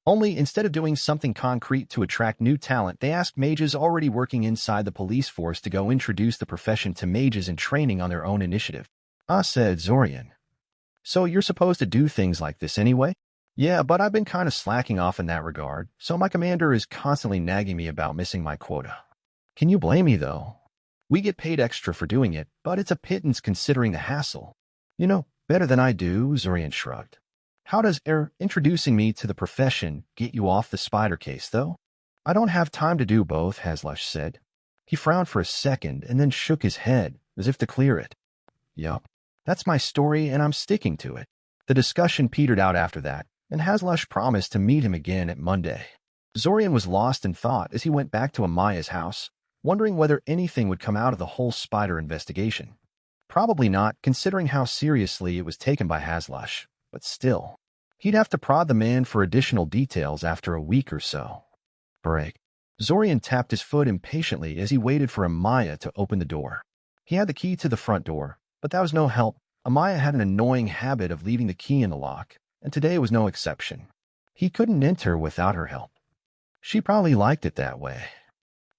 Only, instead of doing something concrete to attract new talent, they asked mages already working inside the police force to go introduce the profession to mages in training on their own initiative. Said Zorian. So you're supposed to do things like this anyway? Yeah, but I've been kind of slacking off in that regard, so my commander is constantly nagging me about missing my quota. Can you blame me, though? We get paid extra for doing it, but it's a pittance considering the hassle. You know, better than I do, Zorian shrugged. How does introducing me to the profession get you off the spider case, though? I don't have time to do both, Haslush said. He frowned for a second and then shook his head, as if to clear it. Yup, that's my story and I'm sticking to it. The discussion petered out after that, and Haslush promised to meet him again at Monday. Zorian was lost in thought as he went back to Amaya's house, wondering whether anything would come out of the whole spider investigation. Probably not, considering how seriously it was taken by Haslush, but still. He'd have to prod the man for additional details after a week or so. Break. Zorian tapped his foot impatiently as he waited for Amaya to open the door. He had the key to the front door, but that was no help. Amaya had an annoying habit of leaving the key in the lock, and today was no exception. He couldn't enter without her help. She probably liked it that way.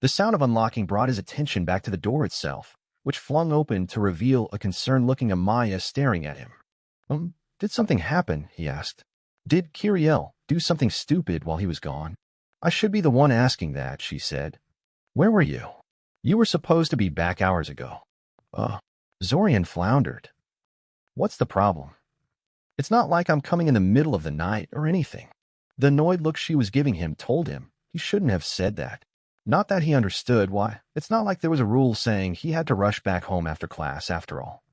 The sound of unlocking brought his attention back to the door itself, which flung open to reveal a concerned-looking Amaya staring at him. Did something happen? He asked. Did Kiriel do something stupid while he was gone? I should be the one asking that, she said. Where were you? You were supposed to be back hours ago. Zorian floundered. What's the problem? It's not like I'm coming in the middle of the night or anything. The annoyed look she was giving him told him he shouldn't have said that. Not that he understood why. It's not like there was a rule saying he had to rush back home after class, after all.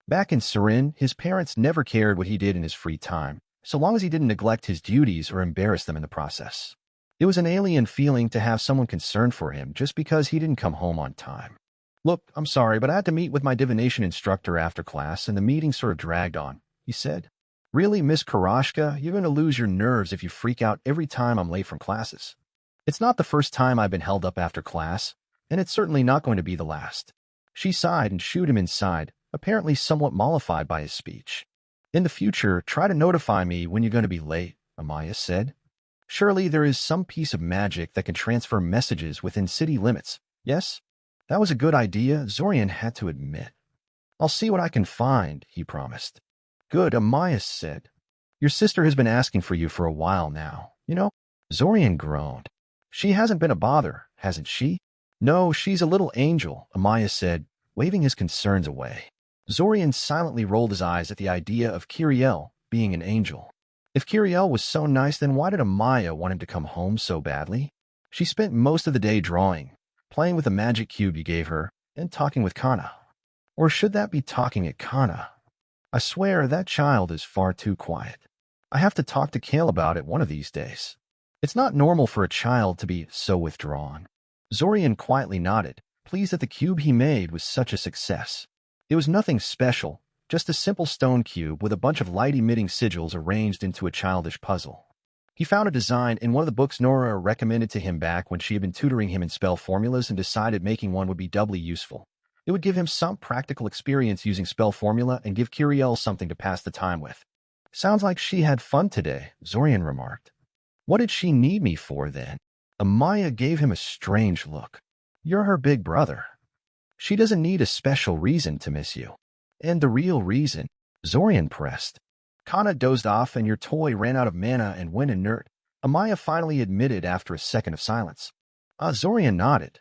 Back in Surin, his parents never cared what he did in his free time, so long as he didn't neglect his duties or embarrass them in the process. It was an alien feeling to have someone concerned for him just because he didn't come home on time. Look, I'm sorry, but I had to meet with my divination instructor after class, and the meeting sort of dragged on, he said. Really, Miss Karashka, you're going to lose your nerves if you freak out every time I'm late from classes. It's not the first time I've been held up after class, and it's certainly not going to be the last. She sighed and shooed him inside, apparently somewhat mollified by his speech. In the future, try to notify me when you're going to be late, Amaya said. Surely there is some piece of magic that can transfer messages within city limits, yes? That was a good idea, Zorian had to admit. I'll see what I can find, he promised. Good, Amaya said. Your sister has been asking for you for a while now, you know? Zorian groaned. She hasn't been a bother, hasn't she? No, she's a little angel, Amaya said, waving his concerns away. Zorian silently rolled his eyes at the idea of Kiriel being an angel. If Kiriel was so nice, then why did Amaya want him to come home so badly? She spent most of the day drawing, playing with the magic cube you gave her, and talking with Kana. Or should that be talking at Kana? I swear that child is far too quiet. I have to talk to Kale about it one of these days. It's not normal for a child to be so withdrawn. Zorian quietly nodded, pleased that the cube he made was such a success. It was nothing special, just a simple stone cube with a bunch of light-emitting sigils arranged into a childish puzzle. He found a design in one of the books Nora recommended to him back when she had been tutoring him in spell formulas and decided making one would be doubly useful. It would give him some practical experience using spell formula and give Kiriel something to pass the time with. Sounds like she had fun today, Zorian remarked. What did she need me for then? Amaya gave him a strange look. You're her big brother. She doesn't need a special reason to miss you. And the real reason, Zorian pressed. Kana dozed off and your toy ran out of mana and went inert, Amaya finally admitted after a second of silence. Zorian nodded.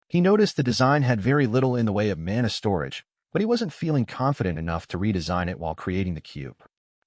He noticed the design had very little in the way of mana storage, but he wasn't feeling confident enough to redesign it while creating the cube.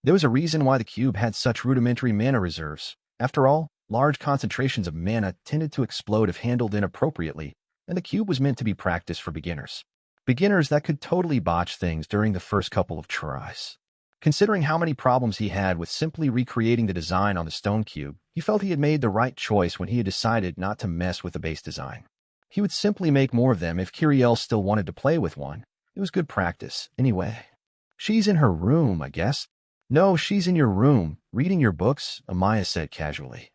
There was a reason why the cube had such rudimentary mana reserves. After all, large concentrations of mana tended to explode if handled inappropriately, and the cube was meant to be practice for beginners. Beginners that could totally botch things during the first couple of tries. Considering how many problems he had with simply recreating the design on the stone cube, he felt he had made the right choice when he had decided not to mess with the base design. He would simply make more of them if Kiriel still wanted to play with one. It was good practice, anyway. She's in her room, I guess. No, she's in your room, reading your books, Amaya said casually.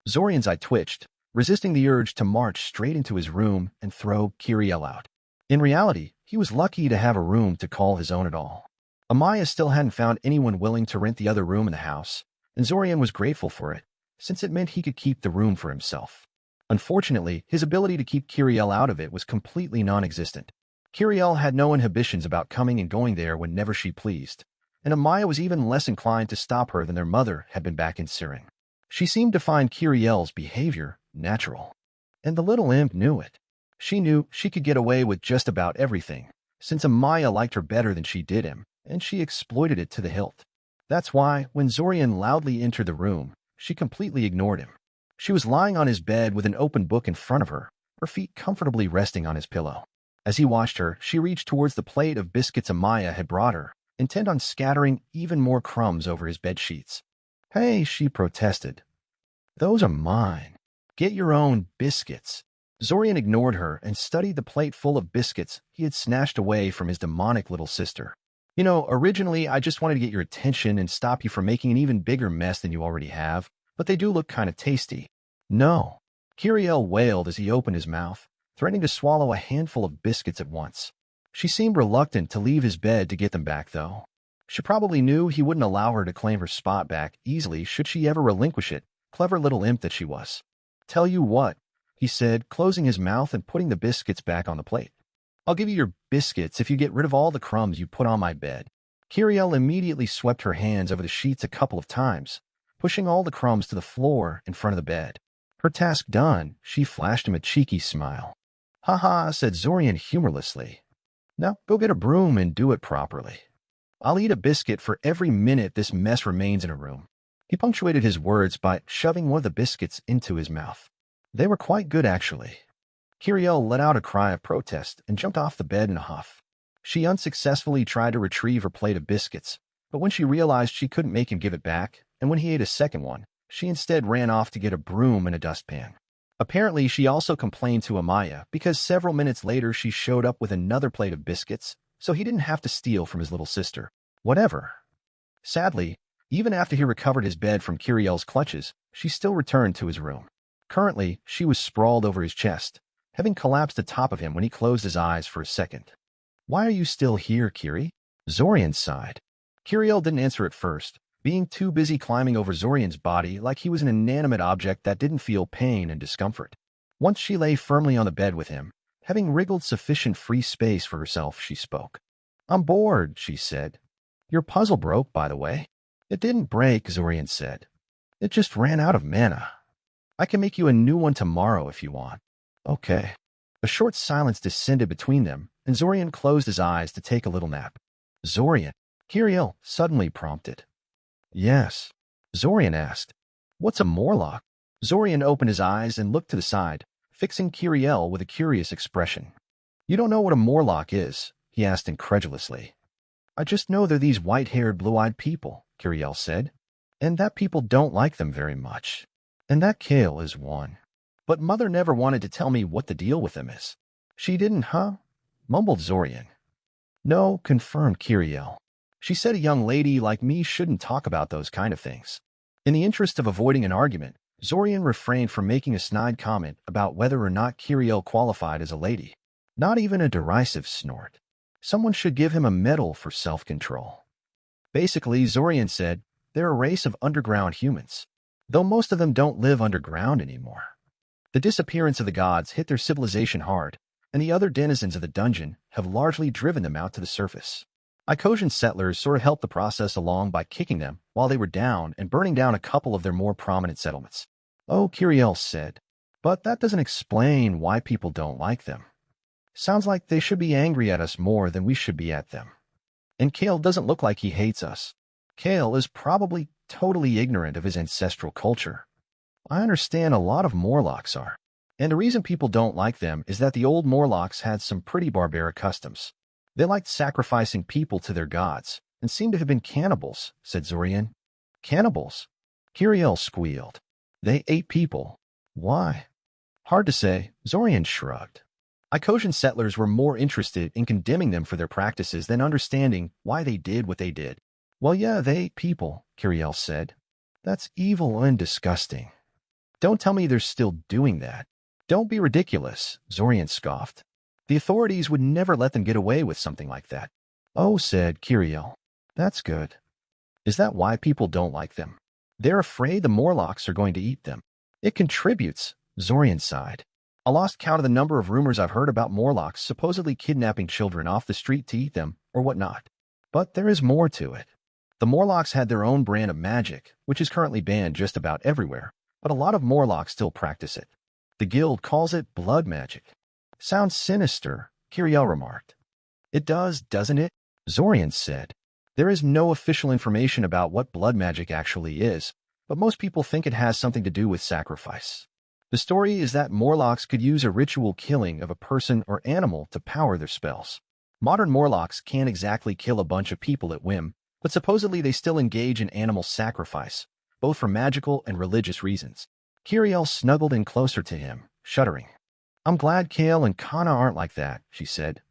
Zorian's eye twitched, resisting the urge to march straight into his room and throw Kiriel out. In reality, he was lucky to have a room to call his own at all. Amaya still hadn't found anyone willing to rent the other room in the house, and Zorian was grateful for it, since it meant he could keep the room for himself. Unfortunately, his ability to keep Kiriel out of it was completely non-existent. Kiriel had no inhibitions about coming and going there whenever she pleased, and Amaya was even less inclined to stop her than their mother had been back in Siren. She seemed to find Kiriel's behavior natural, and the little imp knew it. She knew she could get away with just about everything, since Amaya liked her better than she did him, and she exploited it to the hilt. That's why, when Zorian loudly entered the room, she completely ignored him. She was lying on his bed with an open book in front of her, her feet comfortably resting on his pillow. As he watched her, she reached towards the plate of biscuits Amaya had brought her, intent on scattering even more crumbs over his bed sheets. Hey, she protested. Those are mine. Get your own biscuits. Zorian ignored her and studied the plate full of biscuits he had snatched away from his demonic little sister. You know, originally I just wanted to get your attention and stop you from making an even bigger mess than you already have, but they do look kind of tasty. No. Kiriel wailed as he opened his mouth, threatening to swallow a handful of biscuits at once. She seemed reluctant to leave his bed to get them back, though. She probably knew he wouldn't allow her to claim her spot back easily should she ever relinquish it, clever little imp that she was. Tell you what, he said, closing his mouth and putting the biscuits back on the plate. I'll give you your biscuits if you get rid of all the crumbs you put on my bed. Kiriel immediately swept her hands over the sheets a couple of times, pushing all the crumbs to the floor in front of the bed. Her task done, she flashed him a cheeky smile. Ha, said Zorian humorlessly. Now go get a broom and do it properly. I'll eat a biscuit for every minute this mess remains in a room. He punctuated his words by shoving one of the biscuits into his mouth. They were quite good, actually. Kiriel let out a cry of protest and jumped off the bed in a huff. She unsuccessfully tried to retrieve her plate of biscuits, but when she realized she couldn't make him give it back, and when he ate a second one, she instead ran off to get a broom and a dustpan. Apparently, she also complained to Amaya because several minutes later she showed up with another plate of biscuits, so he didn't have to steal from his little sister. Whatever. Sadly, even after he recovered his bed from Kiriel's clutches, she still returned to his room. Currently, she was sprawled over his chest, having collapsed atop of him when he closed his eyes for a second. Why are you still here, Kiri? Zorian sighed. Kiriel didn't answer at first, being too busy climbing over Zorian's body like he was an inanimate object that didn't feel pain and discomfort. Once she lay firmly on the bed with him, having wriggled sufficient free space for herself, she spoke. I'm bored, she said. Your puzzle broke, by the way. It didn't break, Zorian said. It just ran out of mana. I can make you a new one tomorrow if you want. Okay. A short silence descended between them, and Zorian closed his eyes to take a little nap. Zorian, Kiriel suddenly prompted. Yes. Zorian asked. What's a Morlock? Zorian opened his eyes and looked to the side, fixing Kiriel with a curious expression. You don't know what a Morlock is? He asked incredulously. I just know they're these white-haired, blue-eyed people, Kiriel said, and that people don't like them very much. And that Kale is one. But Mother never wanted to tell me what the deal with them is. She didn't, huh? Mumbled Zorian. No, confirmed Kiriel. She said a young lady like me shouldn't talk about those kind of things. In the interest of avoiding an argument, Zorian refrained from making a snide comment about whether or not Kiriel qualified as a lady. Not even a derisive snort. Someone should give him a medal for self-control. Basically, Zorian said, they're a race of underground humans, though most of them don't live underground anymore. The disappearance of the gods hit their civilization hard, and the other denizens of the dungeon have largely driven them out to the surface. Icosian settlers sort of helped the process along by kicking them while they were down and burning down a couple of their more prominent settlements. Oh, Kiriel said, but that doesn't explain why people don't like them. Sounds like they should be angry at us more than we should be at them. And Kale doesn't look like he hates us. Kale is probably totally ignorant of his ancestral culture. I understand a lot of Morlocks are. And the reason people don't like them is that the old Morlocks had some pretty barbaric customs. They liked sacrificing people to their gods, and seem to have been cannibals, said Zorian. Cannibals? Kiriel squealed. They ate people. Why? Hard to say, Zorian shrugged. Icosian settlers were more interested in condemning them for their practices than understanding why they did what they did. Well, yeah, they ate people, Kiriel said. That's evil and disgusting. Don't tell me they're still doing that. Don't be ridiculous, Zorian scoffed. The authorities would never let them get away with something like that. Oh, said Kiriel. That's good. Is that why people don't like them? They're afraid the Morlocks are going to eat them. It contributes, Zorian sighed. I lost count of the number of rumors I've heard about Morlocks supposedly kidnapping children off the street to eat them, or whatnot. But there is more to it. The Morlocks had their own brand of magic, which is currently banned just about everywhere, but a lot of Morlocks still practice it. The guild calls it blood magic. Sounds sinister, Kiriel remarked. It does, doesn't it? Zorian said. There is no official information about what blood magic actually is, but most people think it has something to do with sacrifice. The story is that Morlocks could use a ritual killing of a person or animal to power their spells. Modern Morlocks can't exactly kill a bunch of people at whim, but supposedly they still engage in animal sacrifice, both for magical and religious reasons. Kiriel snuggled in closer to him, shuddering. I'm glad Kale and Kana aren't like that, she said.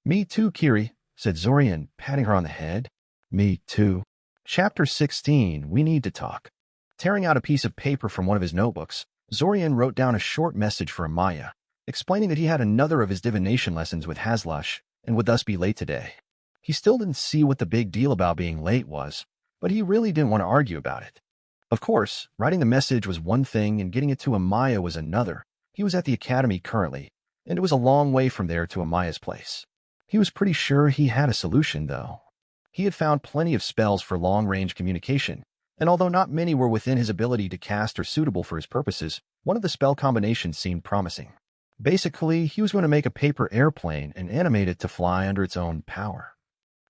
Me too, Kiri, said Zorian, patting her on the head. Me too. Chapter 16, We Need to Talk. Tearing out a piece of paper from one of his notebooks, Zorian wrote down a short message for Amaya, explaining that he had another of his divination lessons with Hazlush and would thus be late today. He still didn't see what the big deal about being late was, but he really didn't want to argue about it. Of course, writing the message was one thing and getting it to Amaya was another. He was at the academy currently, and it was a long way from there to Amaya's place. He was pretty sure he had a solution, though. He had found plenty of spells for long-range communication, and although not many were within his ability to cast or suitable for his purposes, one of the spell combinations seemed promising. Basically, he was going to make a paper airplane and animate it to fly under its own power.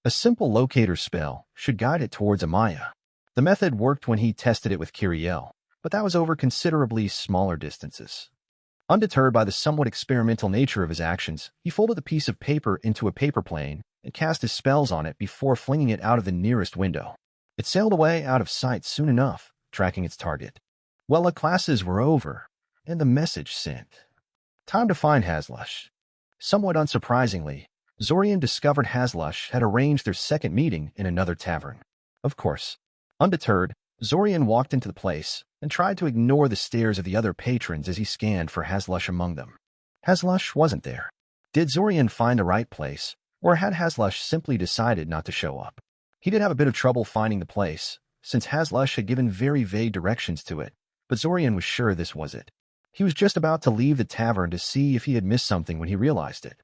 A simple locator spell should guide it towards Amaya. The method worked when he tested it with Kiriel, but that was over considerably smaller distances. Undeterred by the somewhat experimental nature of his actions, he folded the piece of paper into a paper plane and cast his spells on it before flinging it out of the nearest window. It sailed away out of sight soon enough, tracking its target. Well, the classes were over, and the message sent. Time to find Hazlush. Somewhat unsurprisingly, Zorian discovered Hazlush had arranged their second meeting in another tavern. Of course. Undeterred, Zorian walked into the place and tried to ignore the stares of the other patrons as he scanned for Hazlush among them. Hazlush wasn't there. Did Zorian find the right place, or had Hazlush simply decided not to show up? He did have a bit of trouble finding the place, since Hazlush had given very vague directions to it, but Zorian was sure this was it. He was just about to leave the tavern to see if he had missed something when he realized it.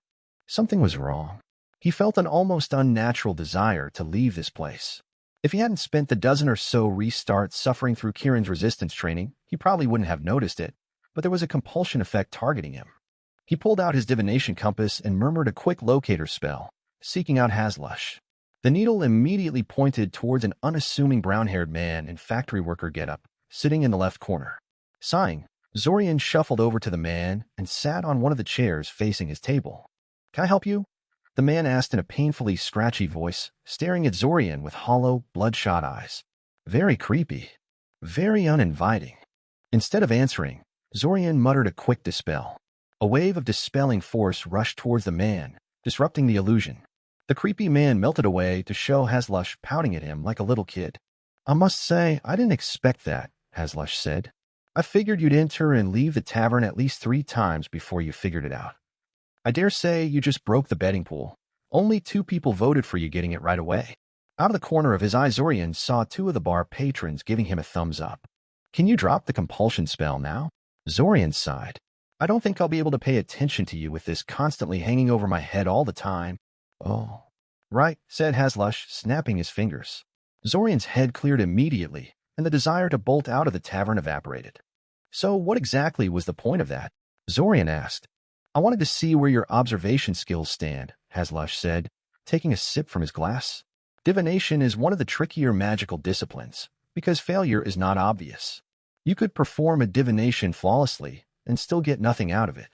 Something was wrong. He felt an almost unnatural desire to leave this place. If he hadn't spent the dozen or so restarts suffering through Kieran's resistance training, he probably wouldn't have noticed it, but there was a compulsion effect targeting him. He pulled out his divination compass and murmured a quick locator spell, seeking out Hazlush. The needle immediately pointed towards an unassuming brown-haired man in factory worker getup, sitting in the left corner. Sighing, Zorian shuffled over to the man and sat on one of the chairs facing his table. Can I help you? The man asked in a painfully scratchy voice, staring at Zorian with hollow, bloodshot eyes. Very creepy. Very uninviting. Instead of answering, Zorian muttered a quick dispel. A wave of dispelling force rushed towards the man, disrupting the illusion. The creepy man melted away to show Hazlush pouting at him like a little kid. I must say, I didn't expect that, Haslush said. I figured you'd enter and leave the tavern at least 3 times before you figured it out. I dare say you just broke the betting pool. Only 2 people voted for you getting it right away. Out of the corner of his eye, Zorian saw 2 of the bar patrons giving him a thumbs up. Can you drop the compulsion spell now? Zorian sighed. I don't think I'll be able to pay attention to you with this constantly hanging over my head all the time. Oh. Right, said Haslush, snapping his fingers. Zorian's head cleared immediately, and the desire to bolt out of the tavern evaporated. So what exactly was the point of that? Zorian asked. I wanted to see where your observation skills stand, Haslush said, taking a sip from his glass. Divination is one of the trickier magical disciplines, because failure is not obvious. You could perform a divination flawlessly and still get nothing out of it.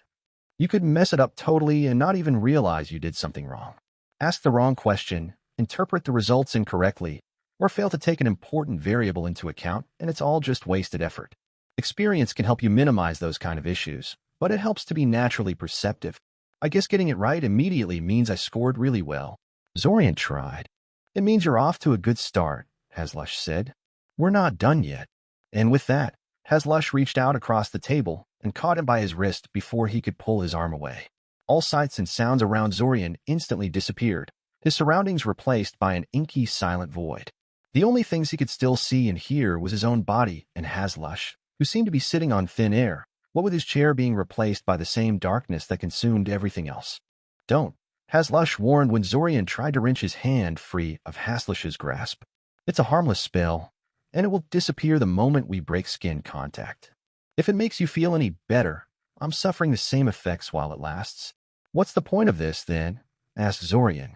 You could mess it up totally and not even realize you did something wrong. Ask the wrong question, interpret the results incorrectly, or fail to take an important variable into account, and it's all just wasted effort. Experience can help you minimize those kind of issues, but it helps to be naturally perceptive. I guess getting it right immediately means I scored really well. Zorian tried. It means you're off to a good start, Haslush said. We're not done yet. And with that, Haslush reached out across the table and caught him by his wrist before he could pull his arm away. All sights and sounds around Zorian instantly disappeared, his surroundings replaced by an inky, silent void. The only things he could still see and hear was his own body and Haslush, who seemed to be sitting on thin air, what with his chair being replaced by the same darkness that consumed everything else. Don't, Haslush warned when Zorian tried to wrench his hand free of Haslush's grasp. It's a harmless spell, and it will disappear the moment we break skin contact. If it makes you feel any better, I'm suffering the same effects while it lasts. What's the point of this, then? Asked Zorian.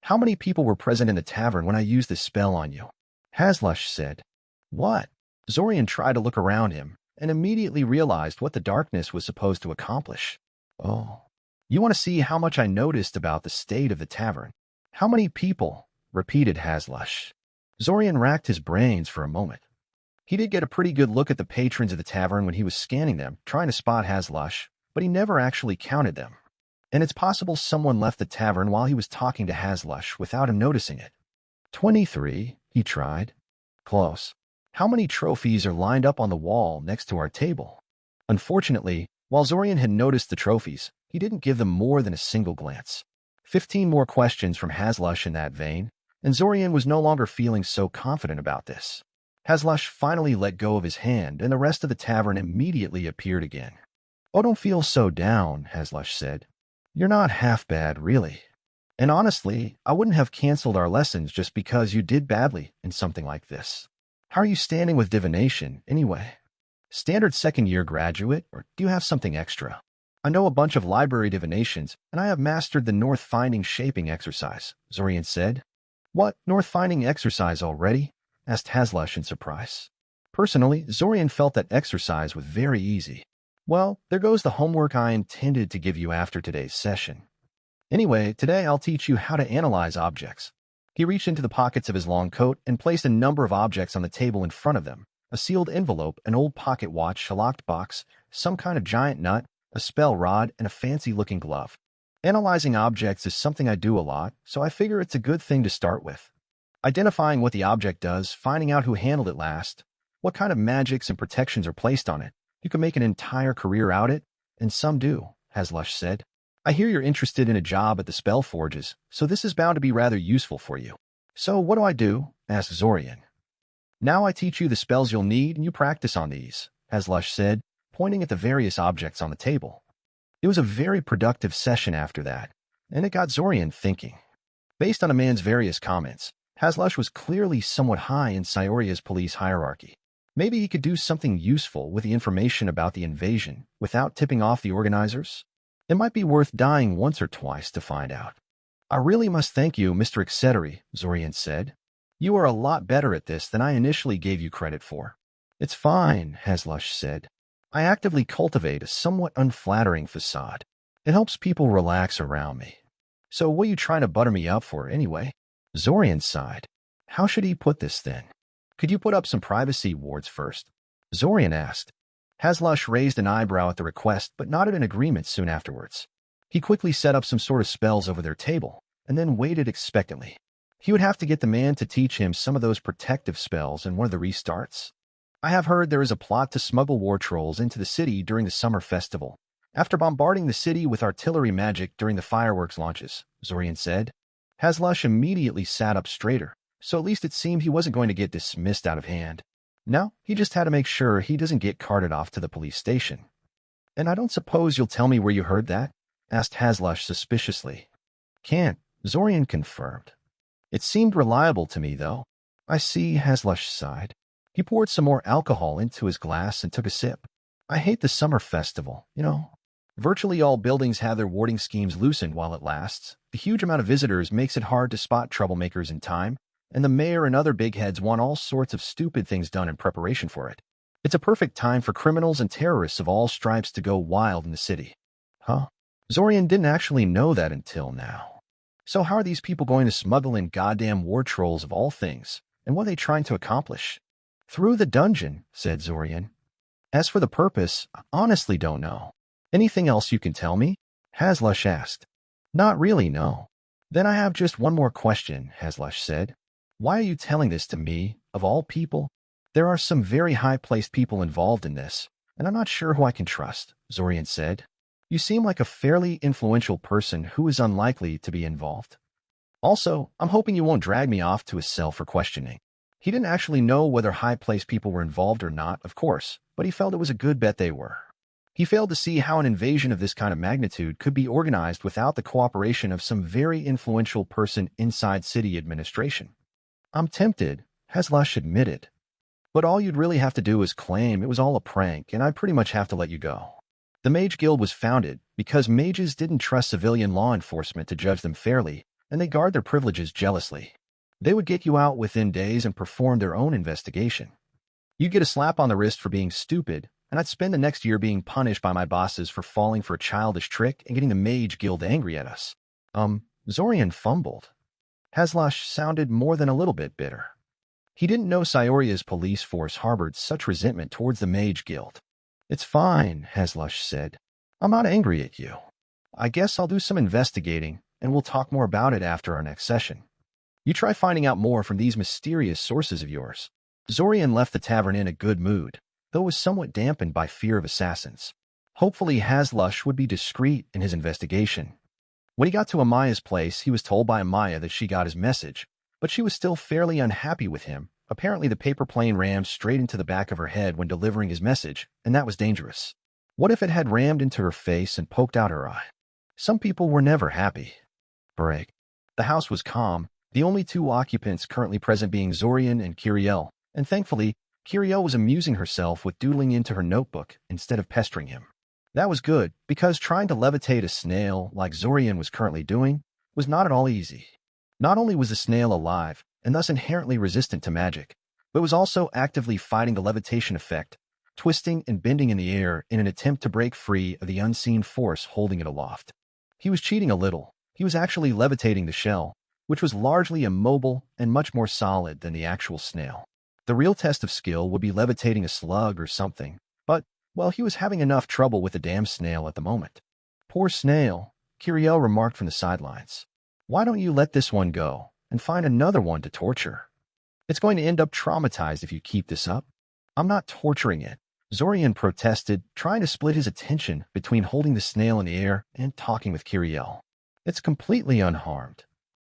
How many people were present in the tavern when I used this spell on you? Haslush said. What? Zorian tried to look around him and immediately realized what the darkness was supposed to accomplish. Oh. You want to see how much I noticed about the state of the tavern? How many people? Repeated Haslush. Zorian racked his brains for a moment. He did get a pretty good look at the patrons of the tavern when he was scanning them, trying to spot Haslush, but he never actually counted them. And it's possible someone left the tavern while he was talking to Haslush without him noticing it. 23, he tried. Close. How many trophies are lined up on the wall next to our table? Unfortunately, while Zorian had noticed the trophies, he didn't give them more than a single glance. 15 more questions from Haslush in that vein, and Zorian was no longer feeling so confident about this. Haslush finally let go of his hand, and the rest of the tavern immediately appeared again. Oh, don't feel so down, Haslush said. You're not half bad, really. And honestly, I wouldn't have canceled our lessons just because you did badly in something like this. How are you standing with divination, anyway? Standard second-year graduate, or do you have something extra? I know a bunch of library divinations, and I have mastered the North-Finding Shaping exercise, Zorian said. What, North-Finding exercise already? Asked Haslush in surprise. Personally, Zorian felt that exercise was very easy. Well, there goes the homework I intended to give you after today's session. Anyway, today I'll teach you how to analyze objects. He reached into the pockets of his long coat and placed a number of objects on the table in front of them. A sealed envelope, an old pocket watch, a locked box, some kind of giant nut, a spell rod, and a fancy-looking glove. Analyzing objects is something I do a lot, so I figure it's a good thing to start with. Identifying what the object does, finding out who handled it last, what kind of magics and protections are placed on it. You can make an entire career out of it, and some do, Haslush said. I hear you're interested in a job at the Spell Forges, so this is bound to be rather useful for you. So what do I do? Asked Zorian. Now I teach you the spells you'll need, and you practice on these, Haslush said, pointing at the various objects on the table. It was a very productive session after that, and it got Zorian thinking. Based on a man's various comments, Haslush was clearly somewhat high in Sioria's police hierarchy. Maybe he could do something useful with the information about the invasion without tipping off the organizers. It might be worth dying once or twice to find out. I really must thank you, Mr. Etc., Zorian said. You are a lot better at this than I initially gave you credit for. It's fine, Haslush said. I actively cultivate a somewhat unflattering facade. It helps people relax around me. So what are you trying to butter me up for anyway? Zorian sighed. How should he put this then? Could you put up some privacy wards first? Zorian asked. Haslush raised an eyebrow at the request, but nodded in agreement soon afterwards. He quickly set up some sort of spells over their table, and then waited expectantly. He would have to get the man to teach him some of those protective spells in one of the restarts. I have heard there is a plot to smuggle war trolls into the city during the summer festival, after bombarding the city with artillery magic during the fireworks launches, Zorian said. Haslush immediately sat up straighter, so at least it seemed he wasn't going to get dismissed out of hand. Now, he just had to make sure he doesn't get carted off to the police station. And I don't suppose you'll tell me where you heard that? Asked Haslush suspiciously. Can't, Zorian confirmed. It seemed reliable to me, though. I see, Haslush sighed. He poured some more alcohol into his glass and took a sip. I hate the summer festival, you know. Virtually all buildings have their warding schemes loosened while it lasts. The huge amount of visitors makes it hard to spot troublemakers in time, and the mayor and other big heads want all sorts of stupid things done in preparation for it. It's a perfect time for criminals and terrorists of all stripes to go wild in the city. Huh? Zorian didn't actually know that until now. So how are these people going to smuggle in goddamn war trolls of all things, and what are they trying to accomplish? Through the dungeon, said Zorian. As for the purpose, I honestly don't know. Anything else you can tell me? Haslush asked. Not really, no. Then I have just one more question, Haslush said. Why are you telling this to me, of all people? There are some very high-placed people involved in this, and I'm not sure who I can trust, Zorian said. You seem like a fairly influential person who is unlikely to be involved. Also, I'm hoping you won't drag me off to a cell for questioning. He didn't actually know whether high-placed people were involved or not, of course, but he felt it was a good bet they were. He failed to see how an invasion of this kind of magnitude could be organized without the cooperation of some very influential person inside city administration. I'm tempted, Haslush admitted. But all you'd really have to do is claim it was all a prank, and I'd pretty much have to let you go. The Mage Guild was founded because mages didn't trust civilian law enforcement to judge them fairly, and they guard their privileges jealously. They would get you out within days and perform their own investigation. You'd get a slap on the wrist for being stupid, and I'd spend the next year being punished by my bosses for falling for a childish trick and getting the Mage Guild angry at us. Zorian fumbled. Haslush sounded more than a little bit bitter. He didn't know Scioria's police force harbored such resentment towards the Mage Guild. It's fine, Haslush said. I'm not angry at you. I guess I'll do some investigating, and we'll talk more about it after our next session. You try finding out more from these mysterious sources of yours. Zorian left the tavern in a good mood, though was somewhat dampened by fear of assassins. Hopefully Haslush would be discreet in his investigation. When he got to Amaya's place, he was told by Amaya that she got his message, but she was still fairly unhappy with him. Apparently the paper plane rammed straight into the back of her head when delivering his message, and that was dangerous. What if it had rammed into her face and poked out her eye? Some people were never happy. Break. The house was calm, the only two occupants currently present being Zorian and Kiriel, and thankfully, Kiriel was amusing herself with doodling into her notebook instead of pestering him. That was good, because trying to levitate a snail, like Zorian was currently doing, was not at all easy. Not only was the snail alive, and thus inherently resistant to magic, but was also actively fighting the levitation effect, twisting and bending in the air in an attempt to break free of the unseen force holding it aloft. He was cheating a little. He was actually levitating the shell, which was largely immobile and much more solid than the actual snail. The real test of skill would be levitating a slug or something, but, well, he was having enough trouble with the damn snail at the moment. Poor snail, Kiriel remarked from the sidelines. Why don't you let this one go and find another one to torture? It's going to end up traumatized if you keep this up. I'm not torturing it, Zorian protested, trying to split his attention between holding the snail in the air and talking with Kiriel. It's completely unharmed.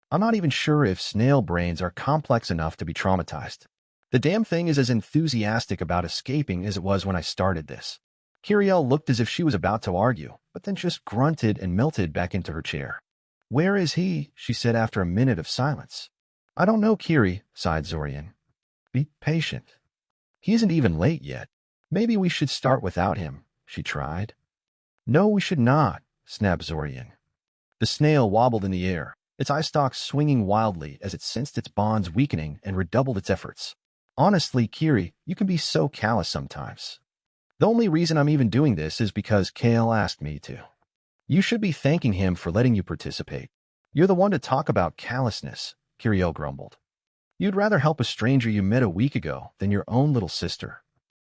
I'm not even sure if snail brains are complex enough to be traumatized. The damn thing is as enthusiastic about escaping as it was when I started this. Kiriel looked as if she was about to argue, but then just grunted and melted back into her chair. Where is he? She said after a minute of silence. I don't know, Kiri, sighed Zorian. Be patient. He isn't even late yet. Maybe we should start without him, she tried. No, we should not, snapped Zorian. The snail wobbled in the air, its eye stalks swinging wildly as it sensed its bonds weakening and redoubled its efforts. Honestly, Kiri, you can be so callous sometimes. The only reason I'm even doing this is because Kale asked me to. You should be thanking him for letting you participate. You're the one to talk about callousness, Kiriel grumbled. You'd rather help a stranger you met a week ago than your own little sister.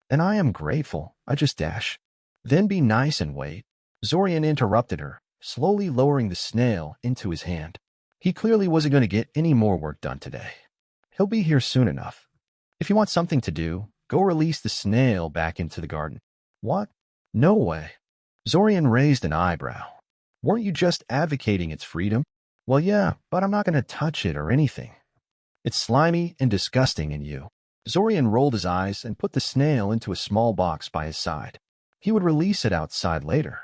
And I am grateful, I just dash. Then be nice and wait. Zorian interrupted her, slowly lowering the snail into his hand. He clearly wasn't going to get any more work done today. He'll be here soon enough. If you want something to do, go release the snail back into the garden. What? No way. Zorian raised an eyebrow. Weren't you just advocating its freedom? Well, yeah, but I'm not going to touch it or anything. It's slimy and disgusting in you. Zorian rolled his eyes and put the snail into a small box by his side. He would release it outside later.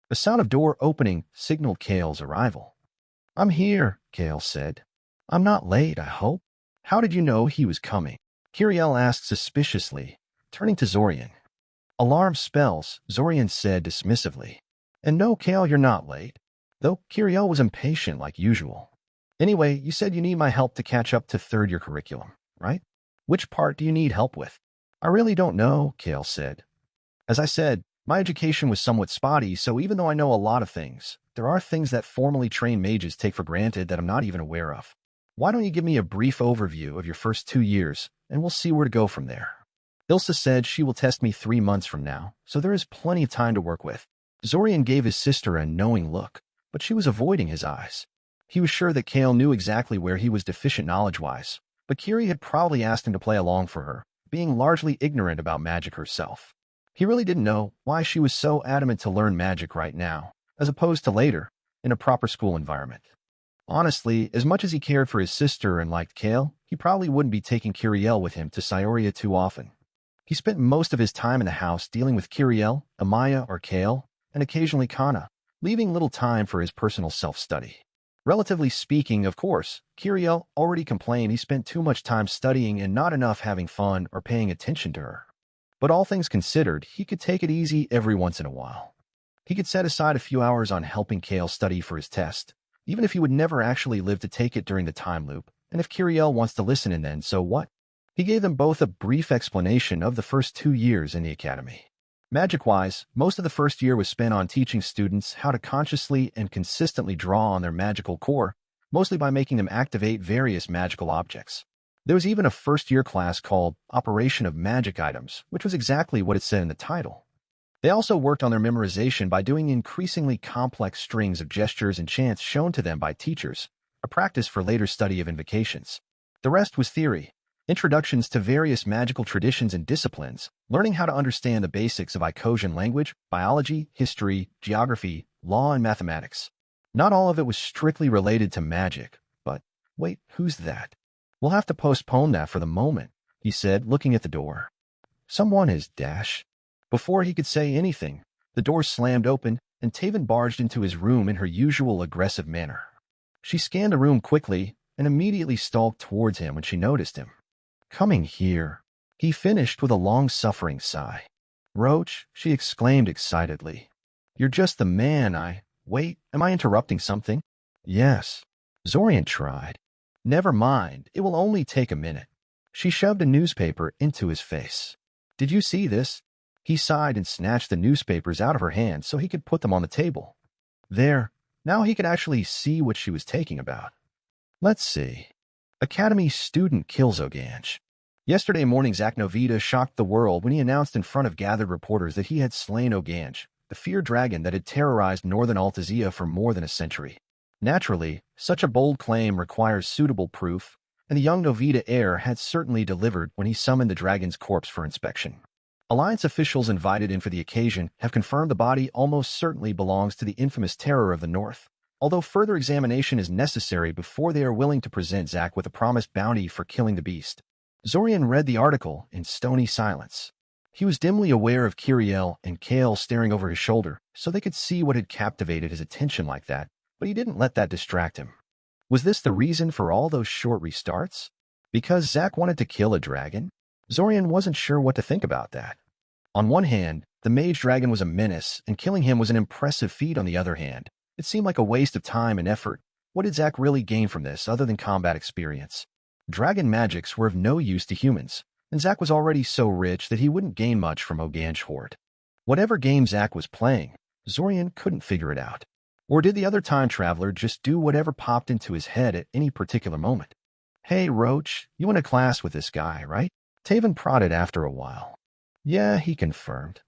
The sound of door opening signaled Kale's arrival. I'm here, Kale said. I'm not late, I hope. How did you know he was coming? Kiriel asked suspiciously, turning to Zorian. Alarm spells, Zorian said dismissively. And no, Kale, you're not late. Though Kiriel was impatient like usual. Anyway, you said you need my help to catch up to third-year curriculum, right? Which part do you need help with? I really don't know, Kale said. As I said, my education was somewhat spotty, so even though I know a lot of things, there are things that formally trained mages take for granted that I'm not even aware of. Why don't you give me a brief overview of your first 2 years, and we'll see where to go from there. Ilsa said she will test me 3 months from now, so there is plenty of time to work with. Zorian gave his sister a knowing look, but she was avoiding his eyes. He was sure that Kale knew exactly where he was deficient knowledge-wise, but Kiri had probably asked him to play along for her, being largely ignorant about magic herself. He really didn't know why she was so adamant to learn magic right now, as opposed to later, in a proper school environment. Honestly, as much as he cared for his sister and liked Kale, he probably wouldn't be taking Kiriel with him to Scioria too often. He spent most of his time in the house dealing with Kiriel, Amaya or Kale, and occasionally Kana, leaving little time for his personal self-study. Relatively speaking, of course, Kiriel already complained he spent too much time studying and not enough having fun or paying attention to her. But all things considered, he could take it easy every once in a while. He could set aside a few hours on helping Kale study for his test, even if he would never actually live to take it during the time loop, and if Kiriel wants to listen and then, so what? He gave them both a brief explanation of the first 2 years in the academy. Magic-wise, most of the first year was spent on teaching students how to consciously and consistently draw on their magical core, mostly by making them activate various magical objects. There was even a first-year class called Operation of Magic Items, which was exactly what it said in the title. They also worked on their memorization by doing increasingly complex strings of gestures and chants shown to them by teachers, a practice for later study of invocations. The rest was theory. Introductions to various magical traditions and disciplines, learning how to understand the basics of Icosian language, biology, history, geography, law, and mathematics. Not all of it was strictly related to magic, but wait, who's that? We'll have to postpone that for the moment, he said, looking at the door. Someone is Dash. Before he could say anything, the door slammed open, and Taven barged into his room in her usual aggressive manner. She scanned the room quickly and immediately stalked towards him when she noticed him. Coming here, he finished with a long-suffering sigh. Roach, she exclaimed excitedly. You're just the man Wait, am I interrupting something? Yes. Zorian tried. Never mind, it will only take a minute. She shoved a newspaper into his face. Did you see this? He sighed and snatched the newspapers out of her hand so he could put them on the table. There, now he could actually see what she was taking about. Let's see. Academy student kills Oganj. Yesterday morning, Zach Novita shocked the world when he announced in front of gathered reporters that he had slain Oganj, the feared dragon that had terrorized northern Altazia for more than a century. Naturally, such a bold claim requires suitable proof, and the young Novita heir had certainly delivered when he summoned the dragon's corpse for inspection. Alliance officials invited in for the occasion have confirmed the body almost certainly belongs to the infamous Terror of the North, although further examination is necessary before they are willing to present Zack with a promised bounty for killing the beast. Zorian read the article in stony silence. He was dimly aware of Kiriel and Kale staring over his shoulder, so they could see what had captivated his attention like that, but he didn't let that distract him. Was this the reason for all those short restarts? Because Zack wanted to kill a dragon? Zorian wasn't sure what to think about that. On one hand, the mage dragon was a menace, and killing him was an impressive feat on the other hand. It seemed like a waste of time and effort. What did Zack really gain from this other than combat experience? Dragon magics were of no use to humans, and Zack was already so rich that he wouldn't gain much from Oganj Horde. Whatever game Zack was playing, Zorian couldn't figure it out. Or did the other time traveler just do whatever popped into his head at any particular moment? Hey, Roach, you in a class with this guy, right? Taven prodded after a while. Yeah, he confirmed.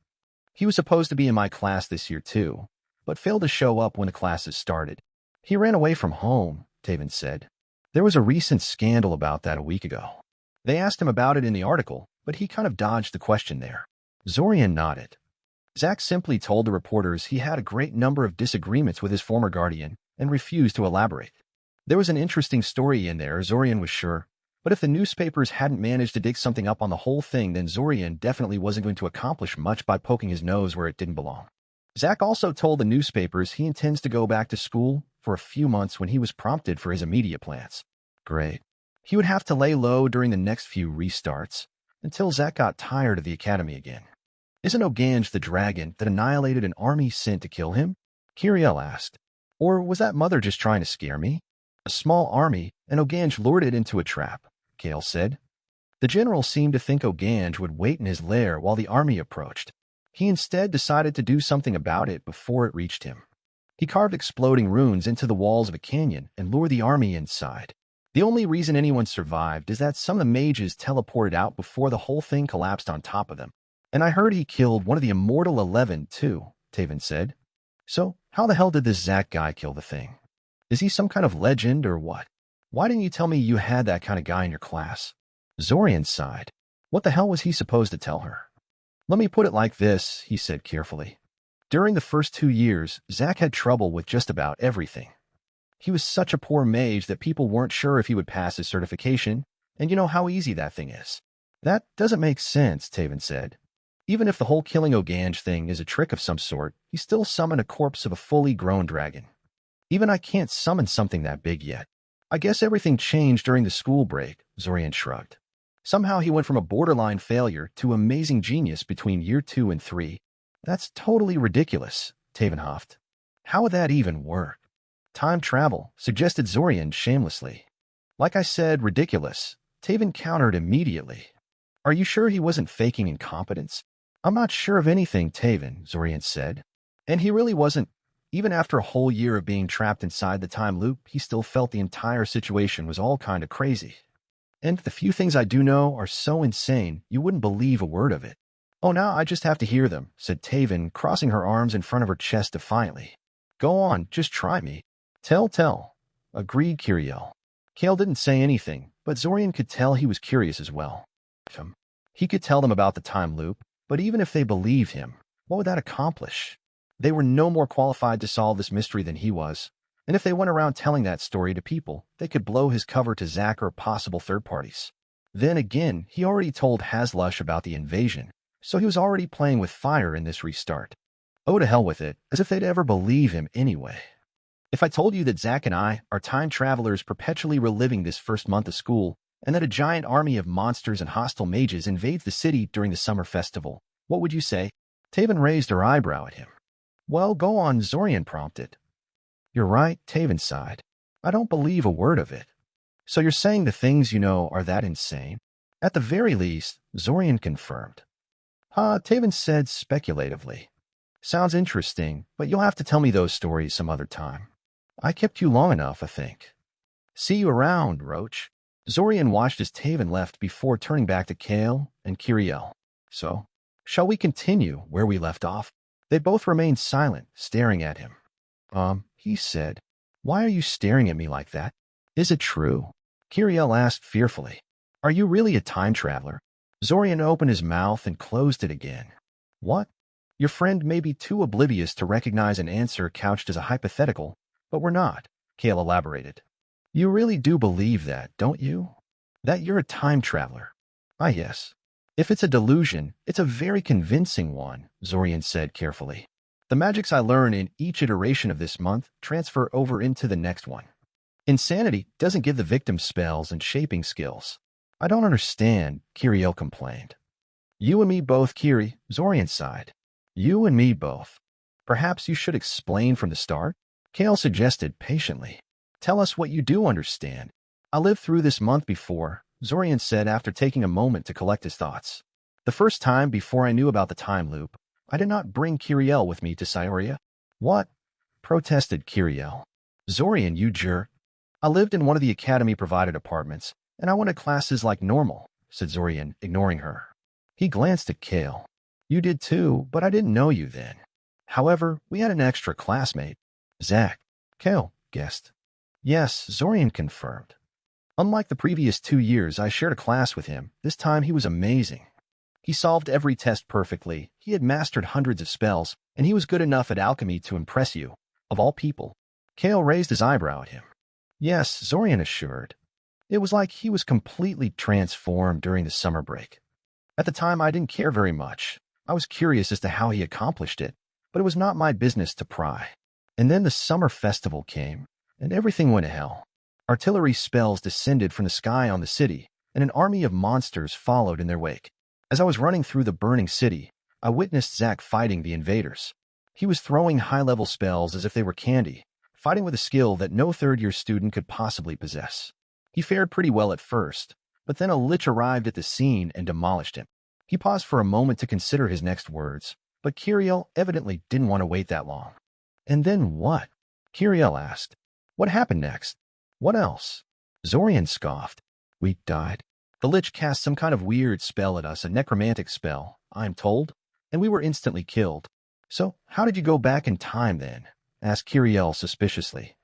He was supposed to be in my class this year too, but failed to show up when the classes started. He ran away from home, Taven said. There was a recent scandal about that a week ago. They asked him about it in the article, but he kind of dodged the question there. Zorian nodded. Zack simply told the reporters he had a great number of disagreements with his former guardian and refused to elaborate. There was an interesting story in there, Zorian was sure, but if the newspapers hadn't managed to dig something up on the whole thing, then Zorian definitely wasn't going to accomplish much by poking his nose where it didn't belong. Zack also told the newspapers he intends to go back to school for a few months when he was prompted for his immediate plans. Great. He would have to lay low during the next few restarts until Zack got tired of the academy again. Isn't Oganj the dragon that annihilated an army sent to kill him? Kiriel asked. Or was that mother just trying to scare me? A small army, and Oganj lured it into a trap, Kale said. The general seemed to think Oganj would wait in his lair while the army approached. He instead decided to do something about it before it reached him. He carved exploding runes into the walls of a canyon and lured the army inside. The only reason anyone survived is that some of the mages teleported out before the whole thing collapsed on top of them. And I heard he killed one of the Immortal 11 too, Taven said. So, how the hell did this Zack guy kill the thing? Is he some kind of legend or what? Why didn't you tell me you had that kind of guy in your class? Zorian sighed. What the hell was he supposed to tell her? Let me put it like this, he said carefully. During the first 2 years, Zack had trouble with just about everything. He was such a poor mage that people weren't sure if he would pass his certification, and you know how easy that thing is. That doesn't make sense, Taven said. Even if the whole killing Oganj thing is a trick of some sort, he still summoned a corpse of a fully grown dragon. Even I can't summon something that big yet. I guess everything changed during the school break, Zorian shrugged. Somehow he went from a borderline failure to amazing genius between year 2 and 3. That's totally ridiculous, Taven huffed. How would that even work? Time travel, suggested Zorian shamelessly. Like I said, ridiculous, Taven countered immediately. Are you sure he wasn't faking incompetence? I'm not sure of anything, Taven, Zorian said. And he really wasn't. Even after a whole year of being trapped inside the time loop, he still felt the entire situation was all kind of crazy. And the few things I do know are so insane, you wouldn't believe a word of it. Oh, now I just have to hear them, said Taven, crossing her arms in front of her chest defiantly. Go on, just try me. Tell, agreed Kiriel. Kale didn't say anything, but Zorian could tell he was curious as well. He could tell them about the time loop, but even if they believed him, what would that accomplish? They were no more qualified to solve this mystery than he was, and if they went around telling that story to people, they could blow his cover to Zack or possible third parties. Then again, he already told Hazlush about the invasion, so he was already playing with fire in this restart. Oh, to hell with it, as if they'd ever believe him anyway. If I told you that Zack and I are time travelers perpetually reliving this first month of school, and that a giant army of monsters and hostile mages invades the city during the summer festival, what would you say? Taven raised her eyebrow at him. Well, go on, Zorian prompted. You're right, Taven sighed. I don't believe a word of it. So you're saying the things you know are that insane? At the very least, Zorian confirmed. Taven said speculatively. Sounds interesting, but you'll have to tell me those stories some other time. I kept you long enough, I think. See you around, Roach. Zorian watched as Taven left before turning back to Kale and Kiriel. So, shall we continue where we left off? They both remained silent, staring at him. He said, why are you staring at me like that? Is it true? Kiriel asked fearfully. Are you really a time traveler? Zorian opened his mouth and closed it again. What? Your friend may be too oblivious to recognize an answer couched as a hypothetical, but we're not, Kale elaborated. You really do believe that, don't you? That you're a time traveler? Ah, yes. If it's a delusion, it's a very convincing one, Zorian said carefully. The magics I learn in each iteration of this month transfer over into the next one. Insanity doesn't give the victim spells and shaping skills. I don't understand, Kiriel complained. You and me both, Kiri, Zorian sighed. You and me both. Perhaps you should explain from the start? Kale suggested patiently. Tell us what you do understand. I lived through this month before, Zorian said after taking a moment to collect his thoughts. The first time before I knew about the time loop, I did not bring Kiriel with me to Cyoria. What? Protested Kiriel. Zorian, you jerk. I lived in one of the academy-provided apartments, and I went to classes like normal, said Zorian, ignoring her. He glanced at Kale. You did too, but I didn't know you then. However, we had an extra classmate. Zack. Kale guessed. Yes, Zorian confirmed. Unlike the previous 2 years I shared a class with him, this time he was amazing. He solved every test perfectly, he had mastered hundreds of spells, and he was good enough at alchemy to impress you. Of all people. Kale raised his eyebrow at him. Yes, Zorian assured. It was like he was completely transformed during the summer break. At the time, I didn't care very much. I was curious as to how he accomplished it, but it was not my business to pry. And then the summer festival came, and everything went to hell. Artillery spells descended from the sky on the city, and an army of monsters followed in their wake. As I was running through the burning city, I witnessed Zack fighting the invaders. He was throwing high-level spells as if they were candy, fighting with a skill that no third-year student could possibly possess. He fared pretty well at first, but then a lich arrived at the scene and demolished him. He paused for a moment to consider his next words, but Kiriel evidently didn't want to wait that long. And then what? Kiriel asked. What happened next? What else? Zorian scoffed. We died. The lich cast some kind of weird spell at us, a necromantic spell, I'm told, and we were instantly killed. So, how did you go back in time then? Asked Kiriel suspiciously.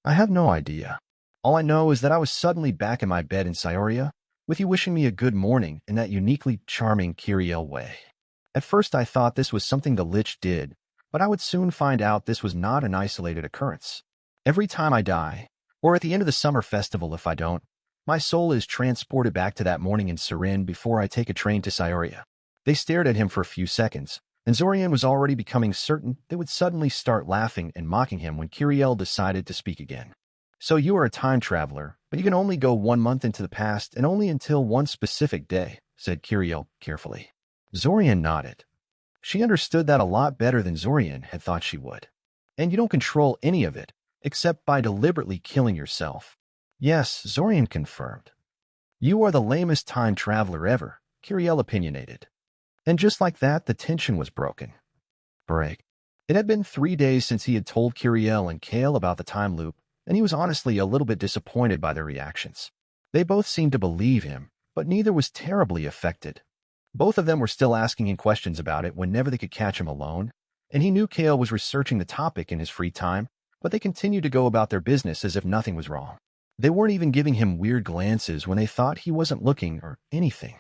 I have no idea. All I know is that I was suddenly back in my bed in Scioria, with you wishing me a good morning in that uniquely charming Kiriel way. At first I thought this was something the lich did, but I would soon find out this was not an isolated occurrence. Every time I die, or at the end of the summer festival if I don't, my soul is transported back to that morning in Sirin before I take a train to Scioria. They stared at him for a few seconds, and Zorian was already becoming certain they would suddenly start laughing and mocking him when Kiriel decided to speak again. So you are a time traveler, but you can only go 1 month into the past and only until one specific day, said Kiriel carefully. Zorian nodded. She understood that a lot better than Zorian had thought she would. And you don't control any of it, except by deliberately killing yourself. Yes, Zorian confirmed. You are the lamest time traveler ever, Kiriel opinionated. And just like that, the tension was broken. Break. It had been 3 days since he had told Kiriel and Kale about the time loop, and he was honestly a little bit disappointed by their reactions. They both seemed to believe him, but neither was terribly affected. Both of them were still asking him questions about it whenever they could catch him alone, and he knew Kale was researching the topic in his free time, but they continued to go about their business as if nothing was wrong. They weren't even giving him weird glances when they thought he wasn't looking or anything.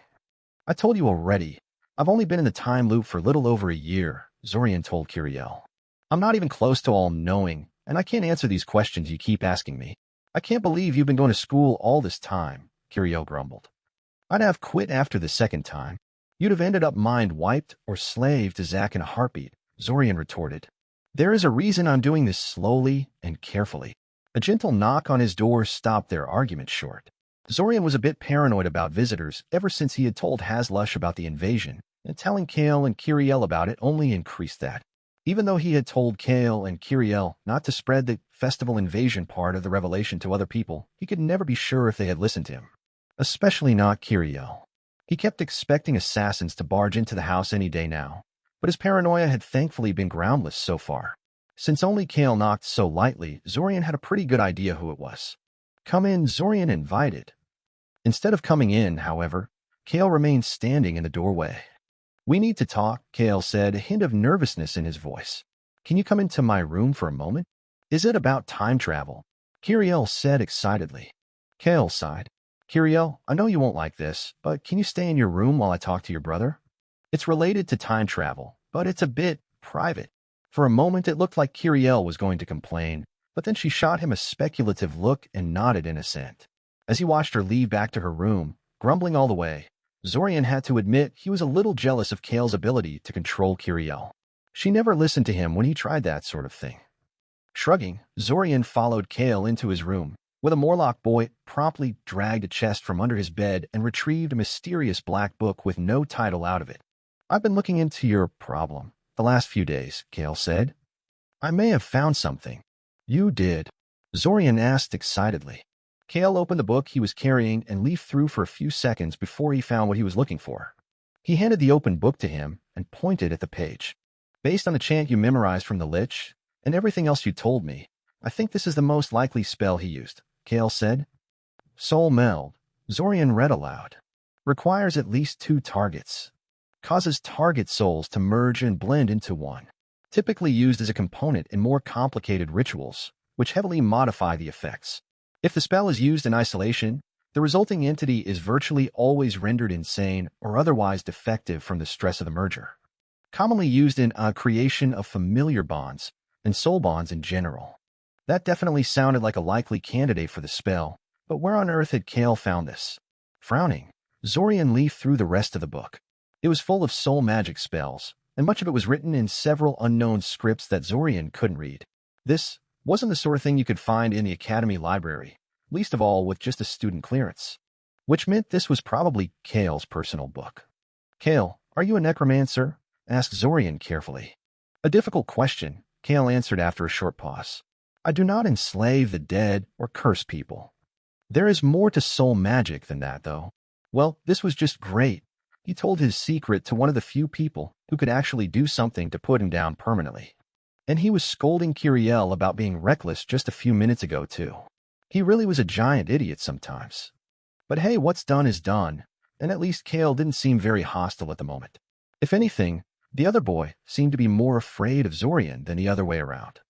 I told you already, I've only been in the time loop for little over a year, Zorian told Kiriel. I'm not even close to all-knowing, and I can't answer these questions you keep asking me. I can't believe you've been going to school all this time, Kiriel grumbled. I'd have quit after the second time. You'd have ended up mind-wiped or slave to Zack in a heartbeat, Zorian retorted. There is a reason I'm doing this slowly and carefully. A gentle knock on his door stopped their argument short. Zorian was a bit paranoid about visitors ever since he had told Hazlush about the invasion, and telling Kale and Kiriel about it only increased that. Even though he had told Kale and Kiriel not to spread the festival invasion part of the revelation to other people, he could never be sure if they had listened to him. Especially not Kiriel. He kept expecting assassins to barge into the house any day now, but his paranoia had thankfully been groundless so far. Since only Kale knocked so lightly, Zorian had a pretty good idea who it was. Come in, Zorian invited. Instead of coming in, however, Kale remained standing in the doorway. We need to talk, Kale said, a hint of nervousness in his voice. Can you come into my room for a moment? Is it about time travel? Kiriel said excitedly. Kale sighed. Kiriel, I know you won't like this, but can you stay in your room while I talk to your brother? It's related to time travel, but it's a bit private. For a moment it looked like Kiriel was going to complain, but then she shot him a speculative look and nodded in assent. As he watched her leave back to her room, grumbling all the way, Zorian had to admit he was a little jealous of Kale's ability to control Kiriel. She never listened to him when he tried that sort of thing. Shrugging, Zorian followed Kale into his room, where the Morlock boy promptly dragged a chest from under his bed and retrieved a mysterious black book with no title out of it. I've been looking into your problem the last few days, Kale said. I may have found something. You did? Zorian asked excitedly. Kale opened the book he was carrying and leafed through for a few seconds before he found what he was looking for. He handed the open book to him and pointed at the page. Based on the chant you memorized from the Lich, and everything else you told me, I think this is the most likely spell he used, Kale said. Soul Meld, Zorian read aloud. Requires at least 2 targets. Causes target souls to merge and blend into one. Typically used as a component in more complicated rituals, which heavily modify the effects. If the spell is used in isolation, the resulting entity is virtually always rendered insane or otherwise defective from the stress of the merger. Commonly used in creation of familiar bonds and soul bonds in general. That definitely sounded like a likely candidate for the spell, but where on earth had Kale found this? Frowning, Zorian leafed through the rest of the book. It was full of soul magic spells, and much of it was written in several unknown scripts that Zorian couldn't read. This wasn't the sort of thing you could find in the Academy library, least of all with just a student clearance. Which meant this was probably Kale's personal book. "Kale, are you a necromancer?" asked Zorian carefully. A difficult question, Kale answered after a short pause. "I do not enslave the dead or curse people. There is more to soul magic than that, though." Well, this was just great. He told his secret to one of the few people who could actually do something to put him down permanently. And he was scolding Kiriel about being reckless just a few minutes ago, too. He really was a giant idiot sometimes. But hey, what's done is done, and at least Kale didn't seem very hostile at the moment. If anything, the other boy seemed to be more afraid of Zorian than the other way around.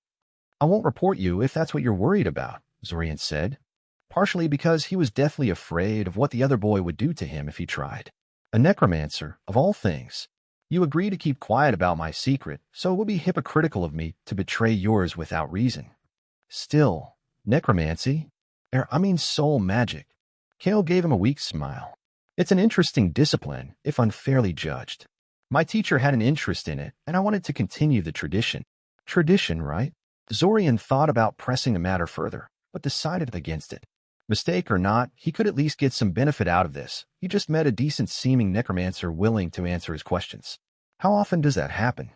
"I won't report you if that's what you're worried about," Zorian said, partially because he was deathly afraid of what the other boy would do to him if he tried. "A necromancer, of all things. You agree to keep quiet about my secret, so it would be hypocritical of me to betray yours without reason." "Still, necromancy? Soul magic." Kale gave him a weak smile. "It's an interesting discipline, if unfairly judged. My teacher had an interest in it, and I wanted to continue the tradition." "Tradition, right?" Zorian thought about pressing the matter further, but decided against it. Mistake or not, he could at least get some benefit out of this. He just met a decent-seeming necromancer willing to answer his questions. How often does that happen?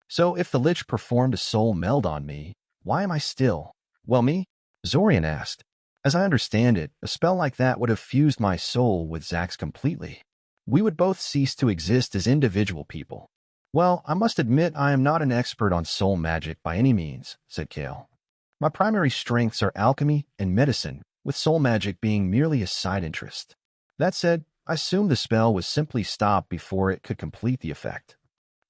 "So if the Lich performed a soul meld on me, why am I still?" "Well, me?" Zorian asked. "As I understand it, a spell like that would have fused my soul with Zack's completely. We would both cease to exist as individual people." "Well, I must admit I am not an expert on soul magic by any means," said Kale. "My primary strengths are alchemy and medicine, with soul magic being merely a side interest. That said, I assume the spell was simply stopped before it could complete the effect.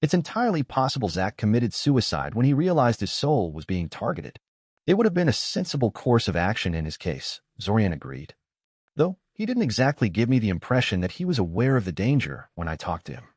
It's entirely possible Zack committed suicide when he realized his soul was being targeted. It would have been a sensible course of action in his case," Zorian agreed. "Though he didn't exactly give me the impression that he was aware of the danger when I talked to him.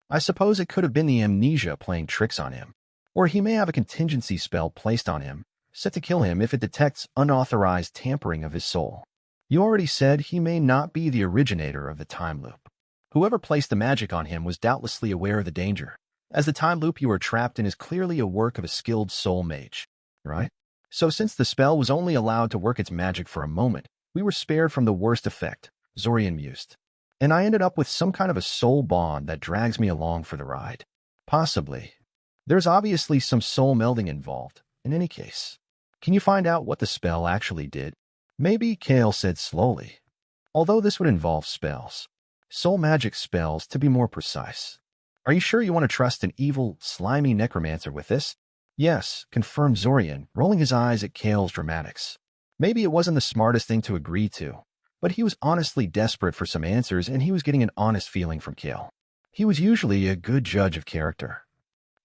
I suppose it could have been the amnesia playing tricks on him. Or he may have a contingency spell placed on him, set to kill him if it detects unauthorized tampering of his soul. You already said he may not be the originator of the time loop. Whoever placed the magic on him was doubtlessly aware of the danger, as the time loop you were trapped in is clearly a work of a skilled soul mage, right? So since the spell was only allowed to work its magic for a moment, we were spared from the worst effect," Zorian mused. "And I ended up with some kind of a soul bond that drags me along for the ride." "Possibly. There's obviously some soul melding involved, in any case. Can you find out what the spell actually did?" "Maybe," Kale said slowly. "Although this would involve spells. Soul magic spells, to be more precise. Are you sure you want to trust an evil, slimy necromancer with this?" "Yes," confirmed Zorian, rolling his eyes at Kale's dramatics. Maybe it wasn't the smartest thing to agree to, but he was honestly desperate for some answers, and he was getting an honest feeling from Kale. He was usually a good judge of character.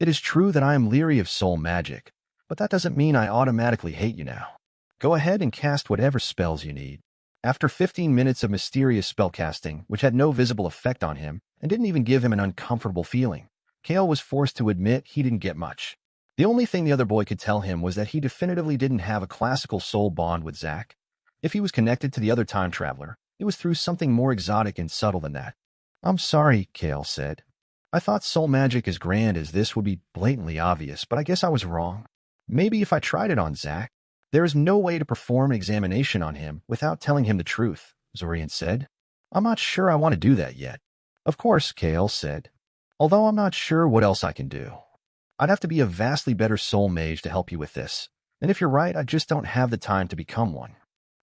"It is true that I am leery of soul magic, but that doesn't mean I automatically hate you now. Go ahead and cast whatever spells you need." After 15 minutes of mysterious spellcasting, which had no visible effect on him and didn't even give him an uncomfortable feeling, Kale was forced to admit he didn't get much. The only thing the other boy could tell him was that he definitively didn't have a classical soul bond with Zack. If he was connected to the other time traveler, it was through something more exotic and subtle than that. "I'm sorry," Kale said. "I thought soul magic as grand as this would be blatantly obvious, but I guess I was wrong. Maybe if I tried it on Zack." "There is no way to perform an examination on him without telling him the truth," Zorian said. "I'm not sure I want to do that yet." "Of course," Kale said. "Although I'm not sure what else I can do. I'd have to be a vastly better soul mage to help you with this. And if you're right, I just don't have the time to become one.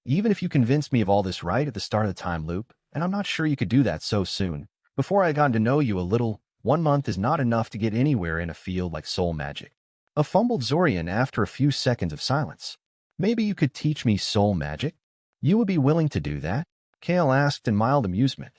Even if you convinced me of all this right at the start of the time loop, and I'm not sure you could do that so soon, before I got to know you a little, 1 month is not enough to get anywhere in a field like soul magic." A fumbled Zorian after a few seconds of silence. "Maybe you could teach me soul magic?" "You would be willing to do that?" Kale asked in mild amusement.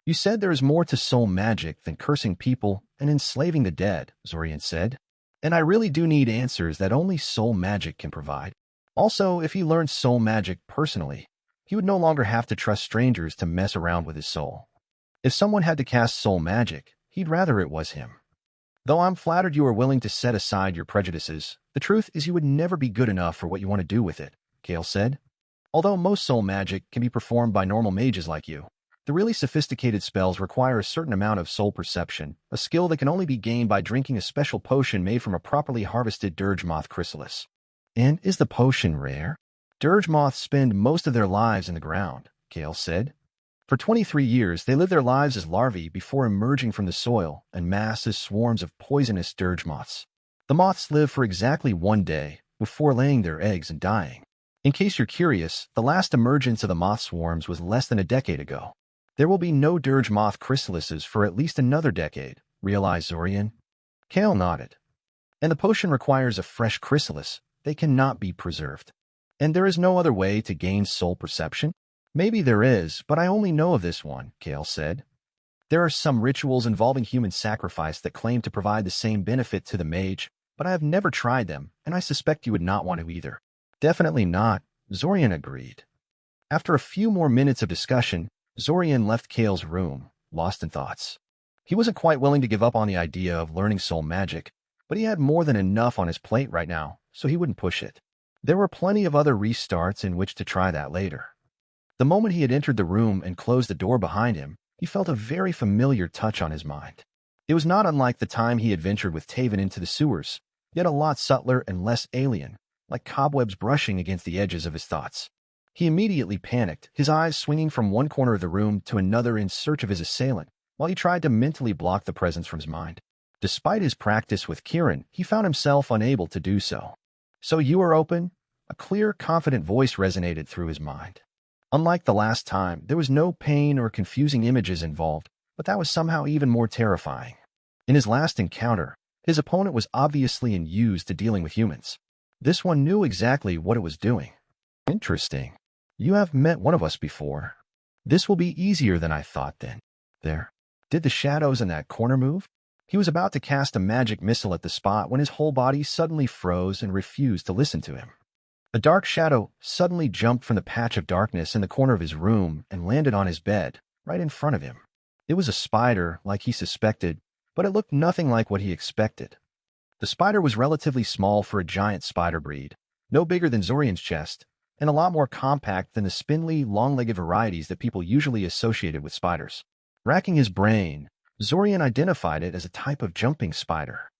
"You said there is more to soul magic than cursing people and enslaving the dead," Zorian said. "And I really do need answers that only soul magic can provide." Also, if he learned soul magic personally, he would no longer have to trust strangers to mess around with his soul. If someone had to cast soul magic, he'd rather it was him. Though I'm flattered you are willing to set aside your prejudices, the truth is you would never be good enough for what you want to do with it, Kale said. Although most soul magic can be performed by normal mages like you, the really sophisticated spells require a certain amount of soul perception, a skill that can only be gained by drinking a special potion made from a properly harvested dirge moth chrysalis. And is the potion rare? Dirge moths spend most of their lives in the ground, Kale said. For 23 years, they live their lives as larvae before emerging from the soil and mass as swarms of poisonous dirge moths. The moths live for exactly 1 day before laying their eggs and dying. In case you're curious, the last emergence of the moth swarms was less than a decade ago. There will be no dirge moth chrysalises for at least another decade, realized Zorian. Kale nodded. And the potion requires a fresh chrysalis. They cannot be preserved. And there is no other way to gain soul perception? Maybe there is, but I only know of this one, Kale said. There are some rituals involving human sacrifice that claim to provide the same benefit to the mage, but I have never tried them, and I suspect you would not want to either. Definitely not, Zorian agreed. After a few more minutes of discussion, Zorian left Kale's room, lost in thoughts. He wasn't quite willing to give up on the idea of learning soul magic, but he had more than enough on his plate right now, so he wouldn't push it. There were plenty of other restarts in which to try that later. The moment he had entered the room and closed the door behind him, he felt a very familiar touch on his mind. It was not unlike the time he had ventured with Taven into the sewers, yet a lot subtler and less alien, like cobwebs brushing against the edges of his thoughts. He immediately panicked, his eyes swinging from one corner of the room to another in search of his assailant, while he tried to mentally block the presence from his mind. Despite his practice with Kieran, he found himself unable to do so. "So you are open?" A clear, confident voice resonated through his mind. Unlike the last time, there was no pain or confusing images involved, but that was somehow even more terrifying. In his last encounter, his opponent was obviously unused to dealing with humans. This one knew exactly what it was doing. Interesting. You have met one of us before. This will be easier than I thought then. There. Did the shadows in that corner move? He was about to cast a magic missile at the spot when his whole body suddenly froze and refused to listen to him. A dark shadow suddenly jumped from the patch of darkness in the corner of his room and landed on his bed, right in front of him. It was a spider, like he suspected, but it looked nothing like what he expected. The spider was relatively small for a giant spider breed, no bigger than Zorian's chest, and a lot more compact than the spindly, long-legged varieties that people usually associated with spiders. Racking his brain, Zorian identified it as a type of jumping spider.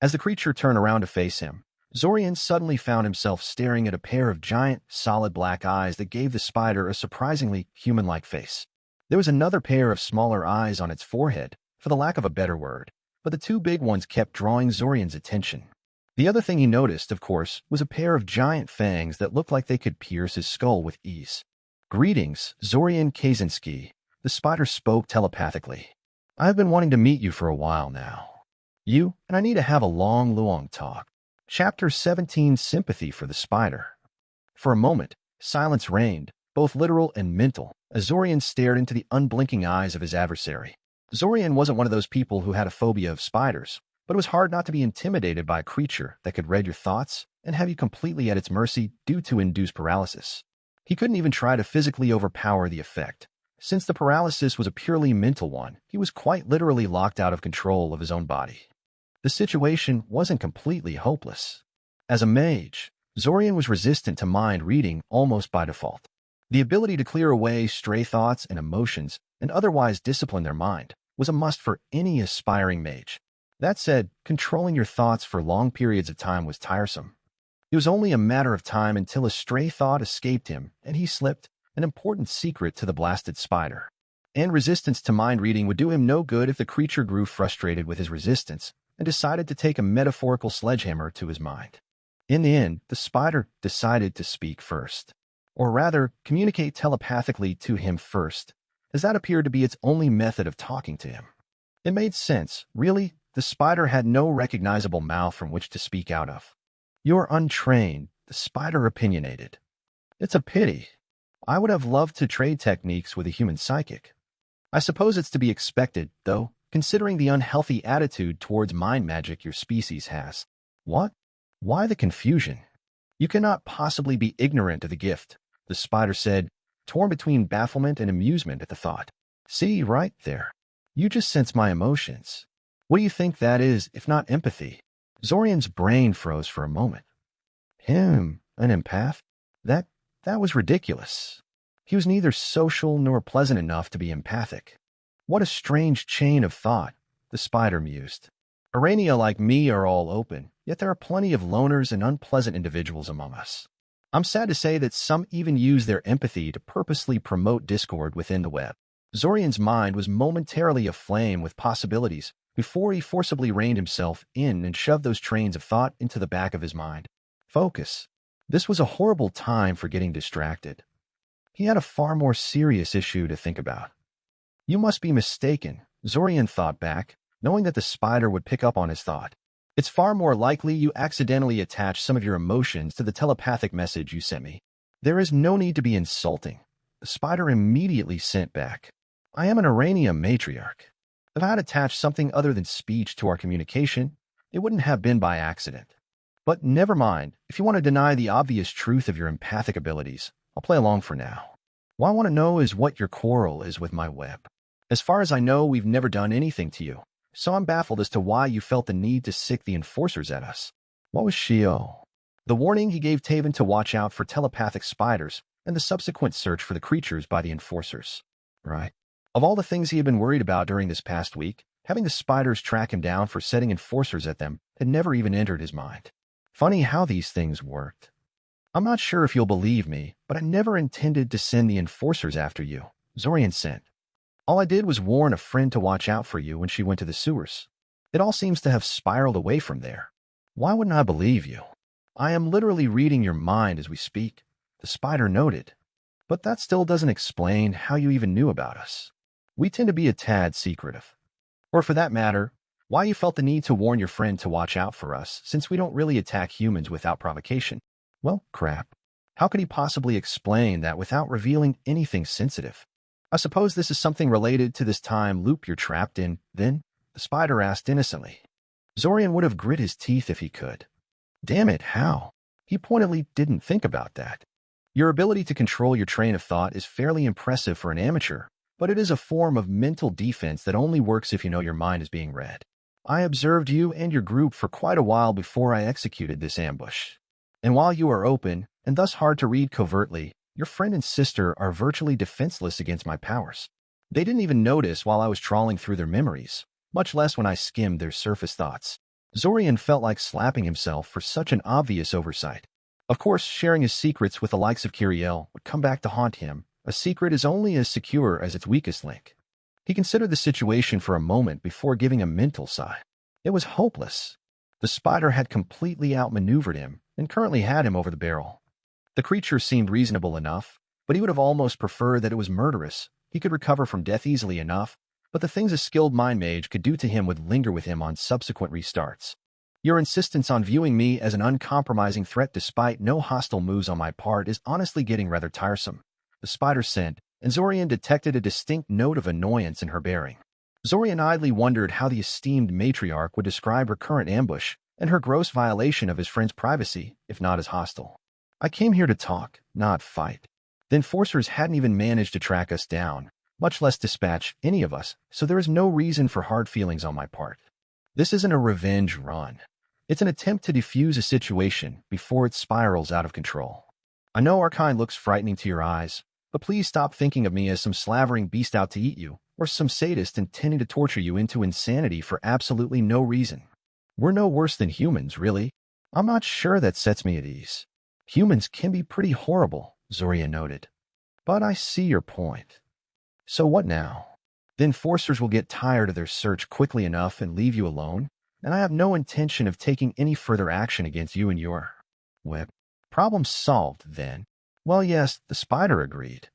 As the creature turned around to face him, Zorian suddenly found himself staring at a pair of giant, solid black eyes that gave the spider a surprisingly human-like face. There was another pair of smaller eyes on its forehead, for the lack of a better word, but the two big ones kept drawing Zorian's attention. The other thing he noticed, of course, was a pair of giant fangs that looked like they could pierce his skull with ease. "Greetings, Zorian Kaczynski," the spider spoke telepathically. "I've been wanting to meet you for a while now. You and I need to have a long talk." Chapter 17, Sympathy for the Spider. For a moment, silence reigned, both literal and mental, as Zorian stared into the unblinking eyes of his adversary. Zorian wasn't one of those people who had a phobia of spiders, but it was hard not to be intimidated by a creature that could read your thoughts and have you completely at its mercy due to induced paralysis. He couldn't even try to physically overpower the effect. Since the paralysis was a purely mental one, he was quite literally locked out of control of his own body. The situation wasn't completely hopeless. As a mage, Zorian was resistant to mind reading almost by default. The ability to clear away stray thoughts and emotions and otherwise discipline their mind was a must for any aspiring mage. That said, controlling your thoughts for long periods of time was tiresome. It was only a matter of time until a stray thought escaped him and he slipped an important secret to the blasted spider. And resistance to mind reading would do him no good if the creature grew frustrated with his resistance and decided to take a metaphorical sledgehammer to his mind. In the end, the spider decided to speak first, or rather, communicate telepathically to him first, as that appeared to be its only method of talking to him. It made sense, really. The spider had no recognizable mouth from which to speak out of. "You're untrained," the spider opinionated. "It's a pity. I would have loved to trade techniques with a human psychic. I suppose it's to be expected, though, considering the unhealthy attitude towards mind magic your species has." "What? Why the confusion?" You cannot possibly be ignorant of the gift, the spider said, torn between bafflement and amusement at the thought. See, right there. You just sense my emotions. What do you think that is, if not empathy? Zorian's brain froze for a moment. Him, an empath? That was ridiculous. He was neither social nor pleasant enough to be empathic. What a strange chain of thought, the spider mused. Arania like me are all open, yet there are plenty of loners and unpleasant individuals among us. I'm sad to say that some even use their empathy to purposely promote discord within the web. Zorian's mind was momentarily aflame with possibilities before he forcibly reined himself in and shoved those trains of thought into the back of his mind. Focus. This was a horrible time for getting distracted. He had a far more serious issue to think about. You must be mistaken, Zorian thought back, knowing that the spider would pick up on his thought. It's far more likely you accidentally attached some of your emotions to the telepathic message you sent me. There is no need to be insulting. The spider immediately sent back. I am an Arania matriarch. If I had attached something other than speech to our communication, it wouldn't have been by accident. But never mind, if you want to deny the obvious truth of your empathic abilities, I'll play along for now. What I want to know is what your quarrel is with my web. As far as I know, we've never done anything to you, so I'm baffled as to why you felt the need to sick the enforcers at us. What was Shio? The warning he gave Taven to watch out for telepathic spiders and the subsequent search for the creatures by the enforcers. Right. Of all the things he had been worried about during this past week, having the spiders track him down for setting enforcers at them had never even entered his mind. Funny how these things worked. I'm not sure if you'll believe me, but I never intended to send the enforcers after you, Zorian sent. All I did was warn a friend to watch out for you when she went to the sewers. It all seems to have spiraled away from there. Why wouldn't I believe you? I am literally reading your mind as we speak, the spider noted. But that still doesn't explain how you even knew about us. We tend to be a tad secretive. Or for that matter, why you felt the need to warn your friend to watch out for us, since we don't really attack humans without provocation. Well, crap. How could he possibly explain that without revealing anything sensitive? I suppose this is something related to this time loop you're trapped in, then? The spider asked innocently. Zorian would have grit his teeth if he could. Damn it, how? He pointedly didn't think about that. Your ability to control your train of thought is fairly impressive for an amateur, but it is a form of mental defense that only works if you know your mind is being read. I observed you and your group for quite a while before I executed this ambush. And while you are open, and thus hard to read covertly, your friend and sister are virtually defenseless against my powers. They didn't even notice while I was trawling through their memories, much less when I skimmed their surface thoughts. Zorian felt like slapping himself for such an obvious oversight. Of course, sharing his secrets with the likes of Kiriel would come back to haunt him. A secret is only as secure as its weakest link. He considered the situation for a moment before giving a mental sigh. It was hopeless. The spider had completely outmaneuvered him and currently had him over the barrel. The creature seemed reasonable enough, but he would have almost preferred that it was murderous. He could recover from death easily enough, but the things a skilled mind mage could do to him would linger with him on subsequent restarts. Your insistence on viewing me as an uncompromising threat despite no hostile moves on my part is honestly getting rather tiresome. The spider sent, and Zorian detected a distinct note of annoyance in her bearing. Zorian idly wondered how the esteemed matriarch would describe her current ambush and her gross violation of his friend's privacy, if not as hostile. I came here to talk, not fight. The enforcers hadn't even managed to track us down, much less dispatch any of us, so there is no reason for hard feelings on my part. This isn't a revenge run. It's an attempt to defuse a situation before it spirals out of control. I know our kind looks frightening to your eyes, but please stop thinking of me as some slavering beast out to eat you, or some sadist intending to torture you into insanity for absolutely no reason. We're no worse than humans, really. I'm not sure that sets me at ease. Humans can be pretty horrible, Zorian noted. But I see your point. So what now? The enforcers will get tired of their search quickly enough and leave you alone, and I have no intention of taking any further action against you and your web. Problem solved, then. Well, yes, the spider agreed.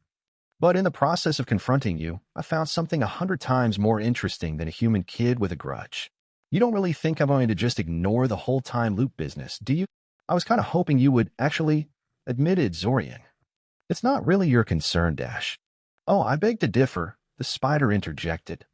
But in the process of confronting you, I found something 100 times more interesting than a human kid with a grudge. You don't really think I'm going to just ignore the whole time loop business, do you? I was kind of hoping you would actually, admitted Zorian. It's not really your concern, Dash. Oh, I beg to differ, the spider interjected.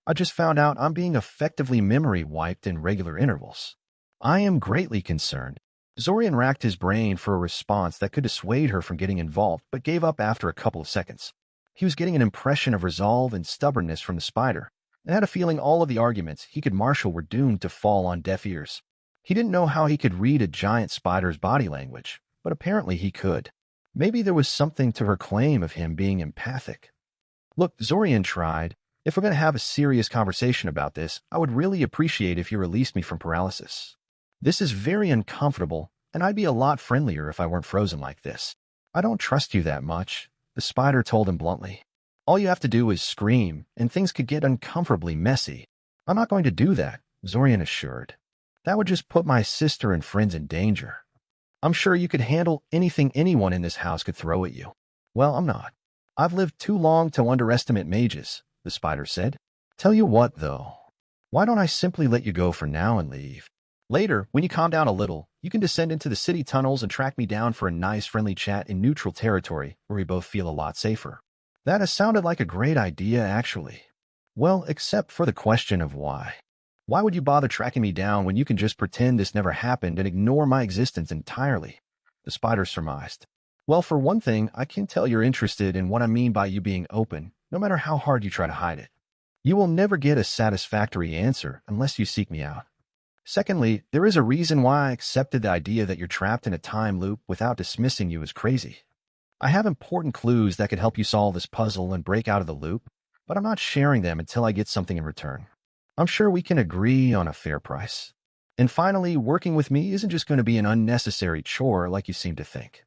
I just found out I'm being effectively memory wiped in regular intervals. I am greatly concerned. Zorian racked his brain for a response that could dissuade her from getting involved, but gave up after a couple of seconds. He was getting an impression of resolve and stubbornness from the spider, and had a feeling all of the arguments he could marshal were doomed to fall on deaf ears. He didn't know how he could read a giant spider's body language, but apparently he could. Maybe there was something to her claim of him being empathic. Look, Zorian tried. If we're going to have a serious conversation about this, I would really appreciate if you released me from paralysis. This is very uncomfortable, and I'd be a lot friendlier if I weren't frozen like this. I don't trust you that much, the spider told him bluntly. All you have to do is scream, and things could get uncomfortably messy. I'm not going to do that, Zorian assured. That would just put my sister and friends in danger. I'm sure you could handle anything anyone in this house could throw at you. Well, I'm not. I've lived too long to underestimate mages, the spider said. Tell you what, though. Why don't I simply let you go for now and leave? Later, when you calm down a little, you can descend into the city tunnels and track me down for a nice friendly chat in neutral territory where we both feel a lot safer. That has sounded like a great idea, actually. Well, except for the question of why. Why would you bother tracking me down when you can just pretend this never happened and ignore my existence entirely? The spider surmised. Well, for one thing, I can tell you're interested in what I mean by you being open, no matter how hard you try to hide it. You will never get a satisfactory answer unless you seek me out. Secondly, there is a reason why I accepted the idea that you're trapped in a time loop without dismissing you as crazy. I have important clues that could help you solve this puzzle and break out of the loop, but I'm not sharing them until I get something in return. I'm sure we can agree on a fair price. And finally, working with me isn't just going to be an unnecessary chore like you seem to think.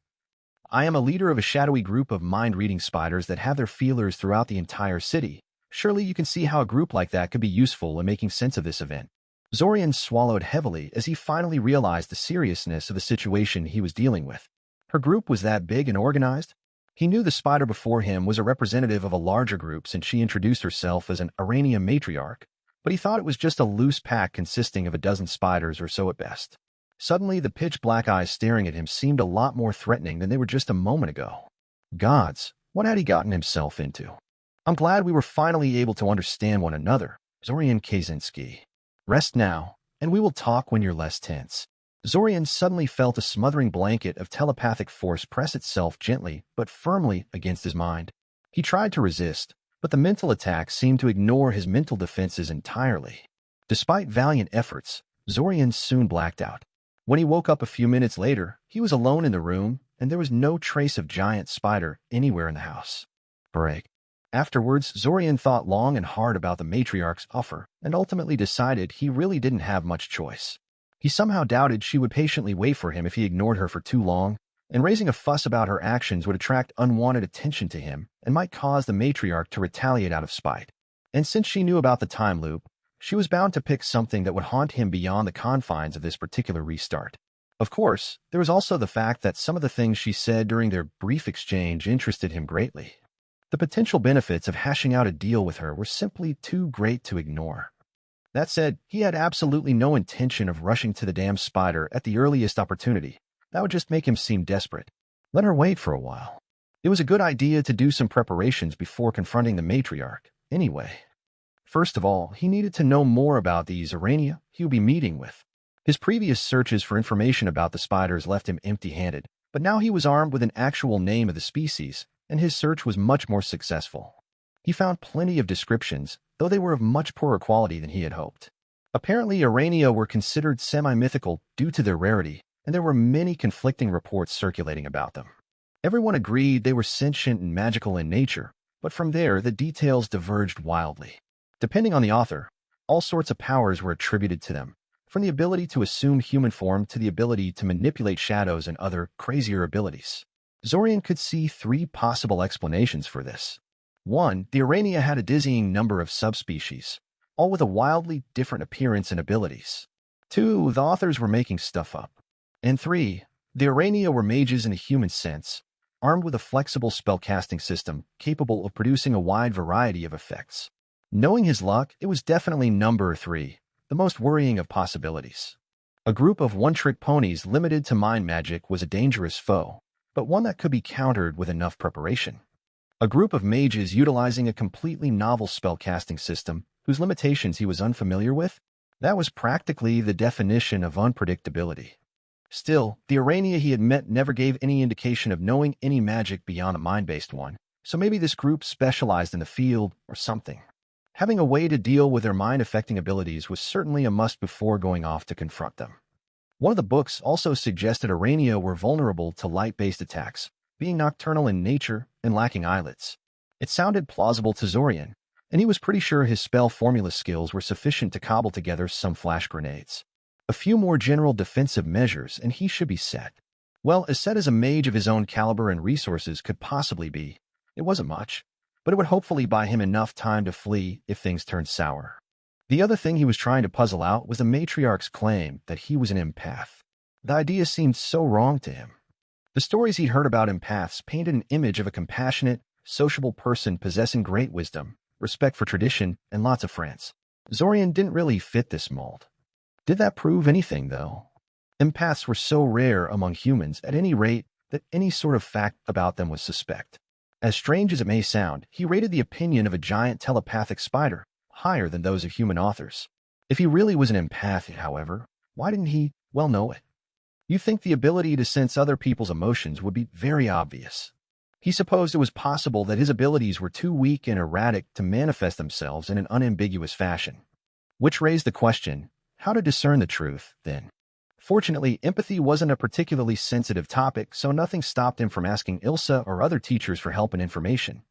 I am a leader of a shadowy group of mind-reading spiders that have their feelers throughout the entire city. Surely you can see how a group like that could be useful in making sense of this event. Zorian swallowed heavily as he finally realized the seriousness of the situation he was dealing with. Her group was that big and organized? He knew the spider before him was a representative of a larger group since she introduced herself as an Arania matriarch, but he thought it was just a loose pack consisting of a dozen spiders or so at best. Suddenly, the pitch-black eyes staring at him seemed a lot more threatening than they were just a moment ago. Gods, what had he gotten himself into? I'm glad we were finally able to understand one another, Zorian Kaczynski. Rest now, and we will talk when you're less tense. Zorian suddenly felt a smothering blanket of telepathic force press itself gently but firmly against his mind. He tried to resist, but the mental attack seemed to ignore his mental defenses entirely. Despite valiant efforts, Zorian soon blacked out. When he woke up a few minutes later, he was alone in the room, and there was no trace of giant spider anywhere in the house. Break. Afterwards, Zorian thought long and hard about the matriarch's offer, and ultimately decided he really didn't have much choice. He somehow doubted she would patiently wait for him if he ignored her for too long, and raising a fuss about her actions would attract unwanted attention to him and might cause the matriarch to retaliate out of spite. And since she knew about the time loop, she was bound to pick something that would haunt him beyond the confines of this particular restart. Of course, there was also the fact that some of the things she said during their brief exchange interested him greatly. The potential benefits of hashing out a deal with her were simply too great to ignore. That said, he had absolutely no intention of rushing to the damn spider at the earliest opportunity. That would just make him seem desperate. Let her wait for a while. It was a good idea to do some preparations before confronting the matriarch, anyway. First of all, he needed to know more about these Arania he would be meeting with. His previous searches for information about the spiders left him empty-handed, but now he was armed with an actual name of the species, and his search was much more successful. He found plenty of descriptions, though they were of much poorer quality than he had hoped. Apparently, Arania were considered semi-mythical due to their rarity, and there were many conflicting reports circulating about them. Everyone agreed they were sentient and magical in nature, but from there the details diverged wildly. Depending on the author, all sorts of powers were attributed to them, from the ability to assume human form to the ability to manipulate shadows and other crazier abilities. Zorian could see three possible explanations for this. 1. The Arania had a dizzying number of subspecies, all with a wildly different appearance and abilities. 2. The authors were making stuff up. And 3. The Arania were mages in a human sense, armed with a flexible spellcasting system capable of producing a wide variety of effects. Knowing his luck, it was definitely number 3, the most worrying of possibilities. A group of one-trick ponies limited to mind magic was a dangerous foe, but one that could be countered with enough preparation. A group of mages utilizing a completely novel spellcasting system whose limitations he was unfamiliar with, that was practically the definition of unpredictability. Still, the Arania he had met never gave any indication of knowing any magic beyond the mind-based one, so maybe this group specialized in the field or something. Having a way to deal with their mind-affecting abilities was certainly a must before going off to confront them. One of the books also suggested Arania were vulnerable to light-based attacks, being nocturnal in nature and lacking eyelids. It sounded plausible to Zorian, and he was pretty sure his spell formula skills were sufficient to cobble together some flash grenades. A few more general defensive measures, and he should be set. Well, as set as a mage of his own caliber and resources could possibly be, it wasn't much, but it would hopefully buy him enough time to flee if things turned sour. The other thing he was trying to puzzle out was the matriarch's claim that he was an empath. The idea seemed so wrong to him. The stories he'd heard about empaths painted an image of a compassionate, sociable person possessing great wisdom, respect for tradition, and lots of friends. Zorian didn't really fit this mold. Did that prove anything, though? Empaths were so rare among humans, at any rate, that any sort of fact about them was suspect. As strange as it may sound, he rated the opinion of a giant telepathic spider higher than those of human authors. If he really was an empath, however, why didn't he, well, know it? You think the ability to sense other people's emotions would be very obvious. He supposed it was possible that his abilities were too weak and erratic to manifest themselves in an unambiguous fashion. Which raised the question, how to discern the truth, then? Fortunately, empathy wasn't a particularly sensitive topic, so nothing stopped him from asking Ilsa or other teachers for help and information.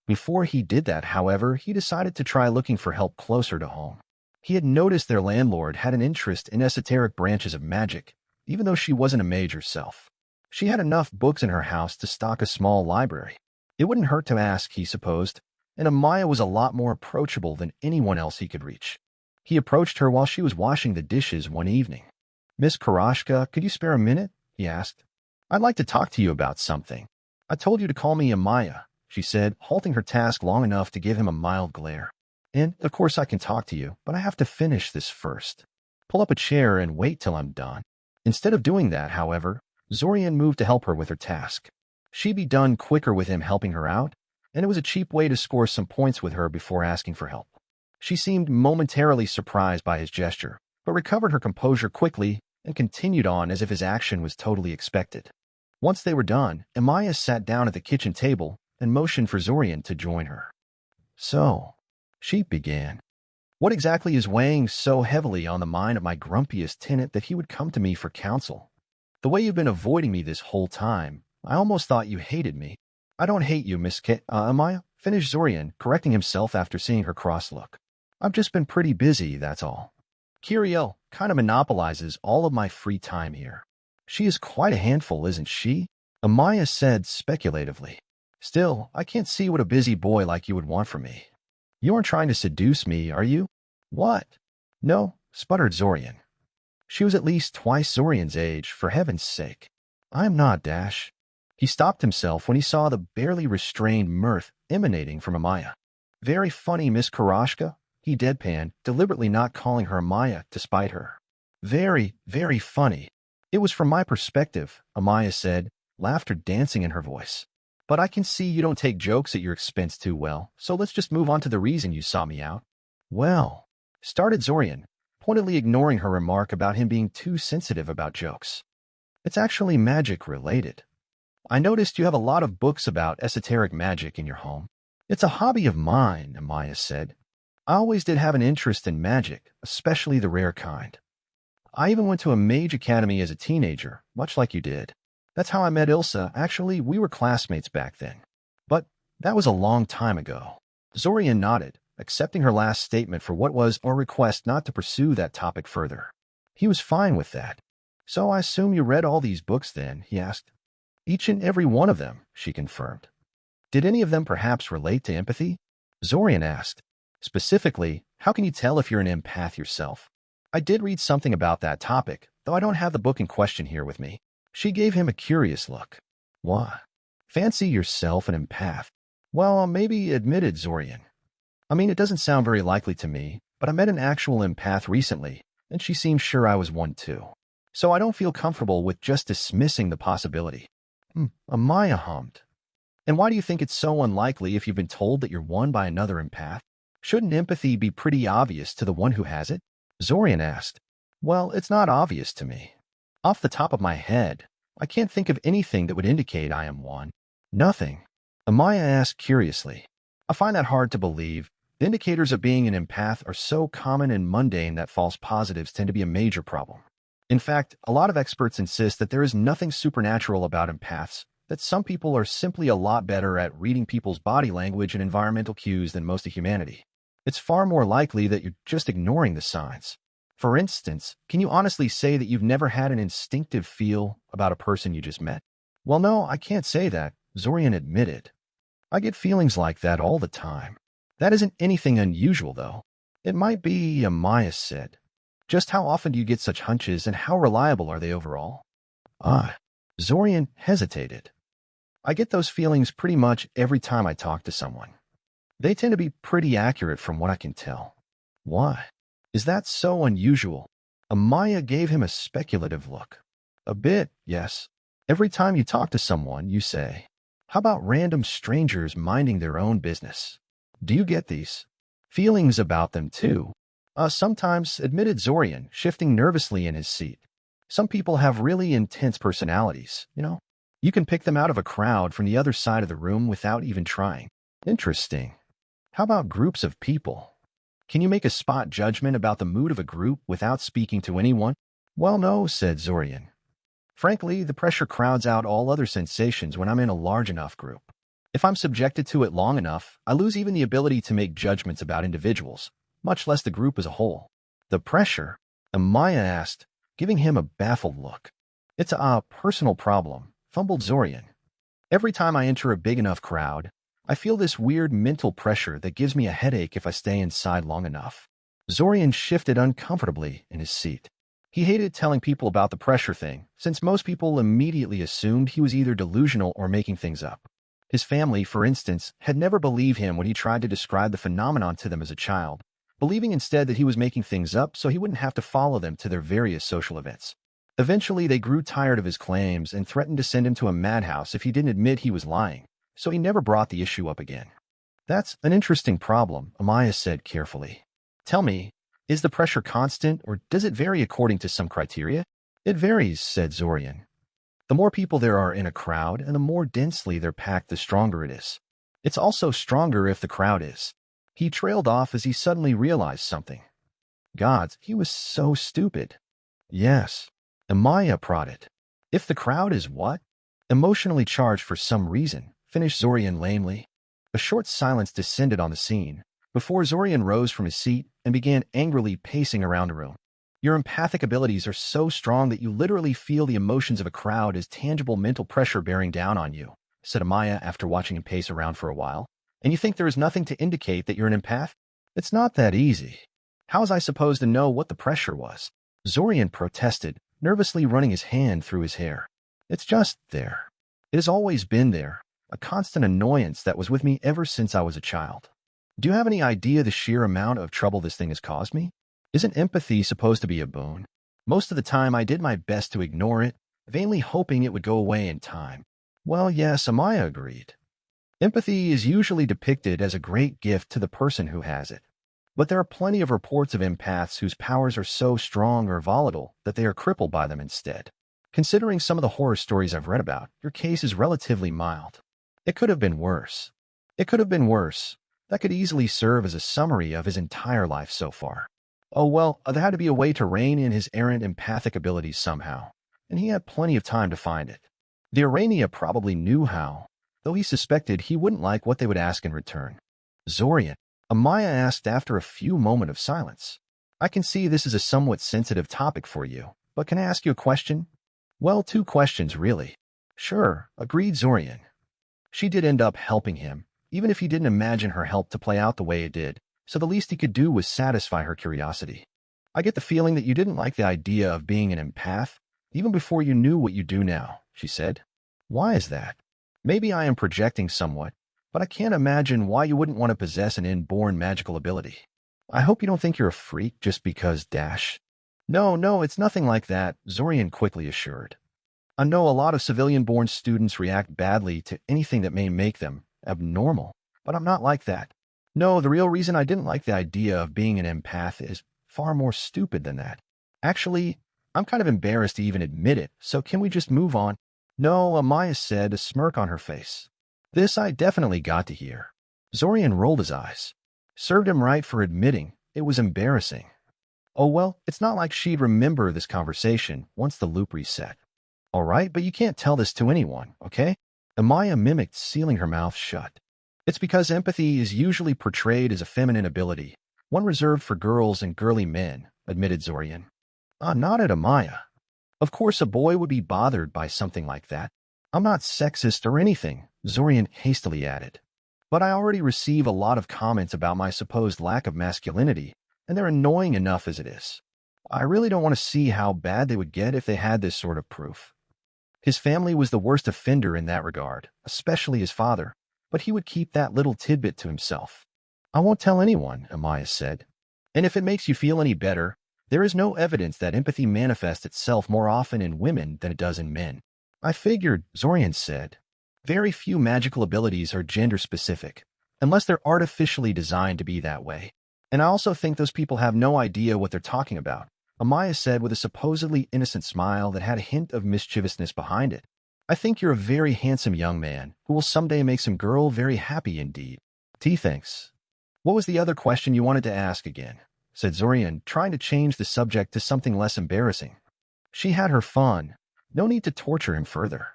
Before he did that, however, he decided to try looking for help closer to home. He had noticed their landlord had an interest in esoteric branches of magic, even though she wasn't a mage herself. She had enough books in her house to stock a small library. It wouldn't hurt to ask, he supposed, and Amaya was a lot more approachable than anyone else he could reach. He approached her while she was washing the dishes one evening. "Miss Karashka, could you spare a minute?" he asked. "I'd like to talk to you about something." "I told you to call me Amaya," she said, halting her task long enough to give him a mild glare. "And, of course, I can talk to you, but I have to finish this first. Pull up a chair and wait till I'm done." Instead of doing that, however, Zorian moved to help her with her task. She'd be done quicker with him helping her out, and it was a cheap way to score some points with her before asking for help. She seemed momentarily surprised by his gesture, but recovered her composure quickly and continued on as if his action was totally expected. Once they were done, Amaya sat down at the kitchen table and motioned for Zorian to join her. "So," she began, "what exactly is weighing so heavily on the mind of my grumpiest tenant that he would come to me for counsel? The way you've been avoiding me this whole time, I almost thought you hated me." "I don't hate you, Miss Amaya," finished Zorian, correcting himself after seeing her cross look. "I've just been pretty busy, that's all. Kiriel kind of monopolizes all of my free time here." "She is quite a handful, isn't she?" Amaya said speculatively. "Still, I can't see what a busy boy like you would want from me. You aren't trying to seduce me, are you?" "What?" "No," sputtered Zorian. She was at least twice Zorian's age, for heaven's sake. "I am not, Dash." He stopped himself when he saw the barely restrained mirth emanating from Amaya. "Very funny, Miss Karashka," he deadpanned, deliberately not calling her Amaya to spite her. "Very, very funny." "It was from my perspective," Amaya said, laughter dancing in her voice. "But I can see you don't take jokes at your expense too well, so let's just move on to the reason you sought me out." "Well," started Zorian, pointedly ignoring her remark about him being too sensitive about jokes. "It's actually magic-related. I noticed you have a lot of books about esoteric magic in your home." "It's a hobby of mine," Amaya said. "I always did have an interest in magic, especially the rare kind. I even went to a mage academy as a teenager, much like you did. That's how I met Ilsa. Actually, we were classmates back then. But that was a long time ago." Zorian nodded, accepting her last statement for what was a request not to pursue that topic further. He was fine with that. "So I assume you read all these books then?" he asked. "Each and every one of them," she confirmed. "Did any of them perhaps relate to empathy?" Zorian asked. "Specifically, how can you tell if you're an empath yourself?" "I did read something about that topic, though I don't have the book in question here with me." She gave him a curious look. "What? Fancy yourself an empath?" "Well, maybe," admitted Zorian. "I mean, it doesn't sound very likely to me, but I met an actual empath recently, and she seemed sure I was one too. So I don't feel comfortable with just dismissing the possibility." Amaya hummed. "And why do you think it's so unlikely if you've been told that you're one by another empath? Shouldn't empathy be pretty obvious to the one who has it?" Zorian asked. "Well, it's not obvious to me. Off the top of my head, I can't think of anything that would indicate I am one. Nothing. Amaya asked curiously. I find that hard to believe. The indicators of being an empath are so common and mundane that false positives tend to be a major problem. In fact, a lot of experts insist that there is nothing supernatural about empaths, that some people are simply a lot better at reading people's body language and environmental cues than most of humanity. It's far more likely that you're just ignoring the signs. For instance, can you honestly say that you've never had an instinctive feel about a person you just met? Well, no, I can't say that, Zorian admitted. I get feelings like that all the time. That isn't anything unusual, though. It might be, Amaya said. Just how often do you get such hunches, and how reliable are they overall? Zorian hesitated. I get those feelings pretty much every time I talk to someone. They tend to be pretty accurate from what I can tell. Why? Is that so unusual? Amaya gave him a speculative look. A bit, yes. Every time you talk to someone, you say, "How about random strangers minding their own business?" Do you get these feelings about them too? Sometimes, admitted Zorian, shifting nervously in his seat. Some people have really intense personalities, you know? You can pick them out of a crowd from the other side of the room without even trying. Interesting. How about groups of people? Can you make a spot judgment about the mood of a group without speaking to anyone? Well, no, said Zorian. Frankly, the pressure crowds out all other sensations when I'm in a large enough group. If I'm subjected to it long enough, I lose even the ability to make judgments about individuals, much less the group as a whole. The pressure? Amaya asked, giving him a baffled look. It's a personal problem, fumbled Zorian. Every time I enter a big enough crowd, I feel this weird mental pressure that gives me a headache if I stay inside long enough. Zorian shifted uncomfortably in his seat. He hated telling people about the pressure thing, since most people immediately assumed he was either delusional or making things up. His family, for instance, had never believed him when he tried to describe the phenomenon to them as a child, believing instead that he was making things up so he wouldn't have to follow them to their various social events. Eventually, they grew tired of his claims and threatened to send him to a madhouse if he didn't admit he was lying, so he never brought the issue up again. That's an interesting problem, Amaya said carefully. Tell me, is the pressure constant, or does it vary according to some criteria? It varies, said Zorian. The more people there are in a crowd and the more densely they're packed, the stronger it is. It's also stronger if the crowd is. He trailed off as he suddenly realized something. Gods, he was so stupid. Yes, Amaya prodded. If the crowd is what? Emotionally charged for some reason, finished Zorian lamely. A short silence descended on the scene, before Zorian rose from his seat and began angrily pacing around the room. Your empathic abilities are so strong that you literally feel the emotions of a crowd as tangible mental pressure bearing down on you, said Amaya after watching him pace around for a while. And you think there is nothing to indicate that you're an empath? It's not that easy. How was I supposed to know what the pressure was? Zorian protested, nervously running his hand through his hair. It's just there. It has always been there, a constant annoyance that was with me ever since I was a child. Do you have any idea the sheer amount of trouble this thing has caused me? Isn't empathy supposed to be a boon? Most of the time I did my best to ignore it, vainly hoping it would go away in time. Well, yes, Amaya agreed. Empathy is usually depicted as a great gift to the person who has it. But there are plenty of reports of empaths whose powers are so strong or volatile that they are crippled by them instead. Considering some of the horror stories I've read about, your case is relatively mild. It could have been worse. It could have been worse. That could easily serve as a summary of his entire life so far. Oh well, there had to be a way to rein in his errant empathic abilities somehow, and he had plenty of time to find it. The Arania probably knew how, though he suspected he wouldn't like what they would ask in return. Zorian, Amaya asked after a few moments of silence. I can see this is a somewhat sensitive topic for you, but can I ask you a question? Well, 2 questions, really. Sure, agreed Zorian. She did end up helping him, even if he didn't imagine her help to play out the way it did, so the least he could do was satisfy her curiosity. I get the feeling that you didn't like the idea of being an empath, even before you knew what you do now, she said. Why is that? Maybe I am projecting somewhat, but I can't imagine why you wouldn't want to possess an inborn magical ability. I hope you don't think you're a freak just because dash. No, it's nothing like that, Zorian quickly assured. I know a lot of civilian-born students react badly to anything that may make them abnormal, but I'm not like that. No, the real reason I didn't like the idea of being an empath is far more stupid than that. Actually, I'm kind of embarrassed to even admit it, so can we just move on? No, Amaya said, a smirk on her face. This I definitely got to hear. Zorian rolled his eyes. Served him right for admitting it was embarrassing. Oh well, it's not like she'd remember this conversation once the loop reset. All right, but you can't tell this to anyone, okay? Amaya mimicked, sealing her mouth shut. It's because empathy is usually portrayed as a feminine ability, one reserved for girls and girly men, admitted Zorian. Nodded Amaya. Of course a boy would be bothered by something like that. I'm not sexist or anything, Zorian hastily added. But I already receive a lot of comments about my supposed lack of masculinity, and they're annoying enough as it is. I really don't want to see how bad they would get if they had this sort of proof. His family was the worst offender in that regard, especially his father, but he would keep that little tidbit to himself. I won't tell anyone, Amaya said. And if it makes you feel any better, there is no evidence that empathy manifests itself more often in women than it does in men. I figured, Zorian said. Very few magical abilities are gender-specific, unless they're artificially designed to be that way. And I also think those people have no idea what they're talking about, Amaya said with a supposedly innocent smile that had a hint of mischievousness behind it. I think you're a very handsome young man who will someday make some girl very happy indeed. Thanks. What was the other question you wanted to ask again? Said Zorian, trying to change the subject to something less embarrassing. She had her fun. No need to torture him further.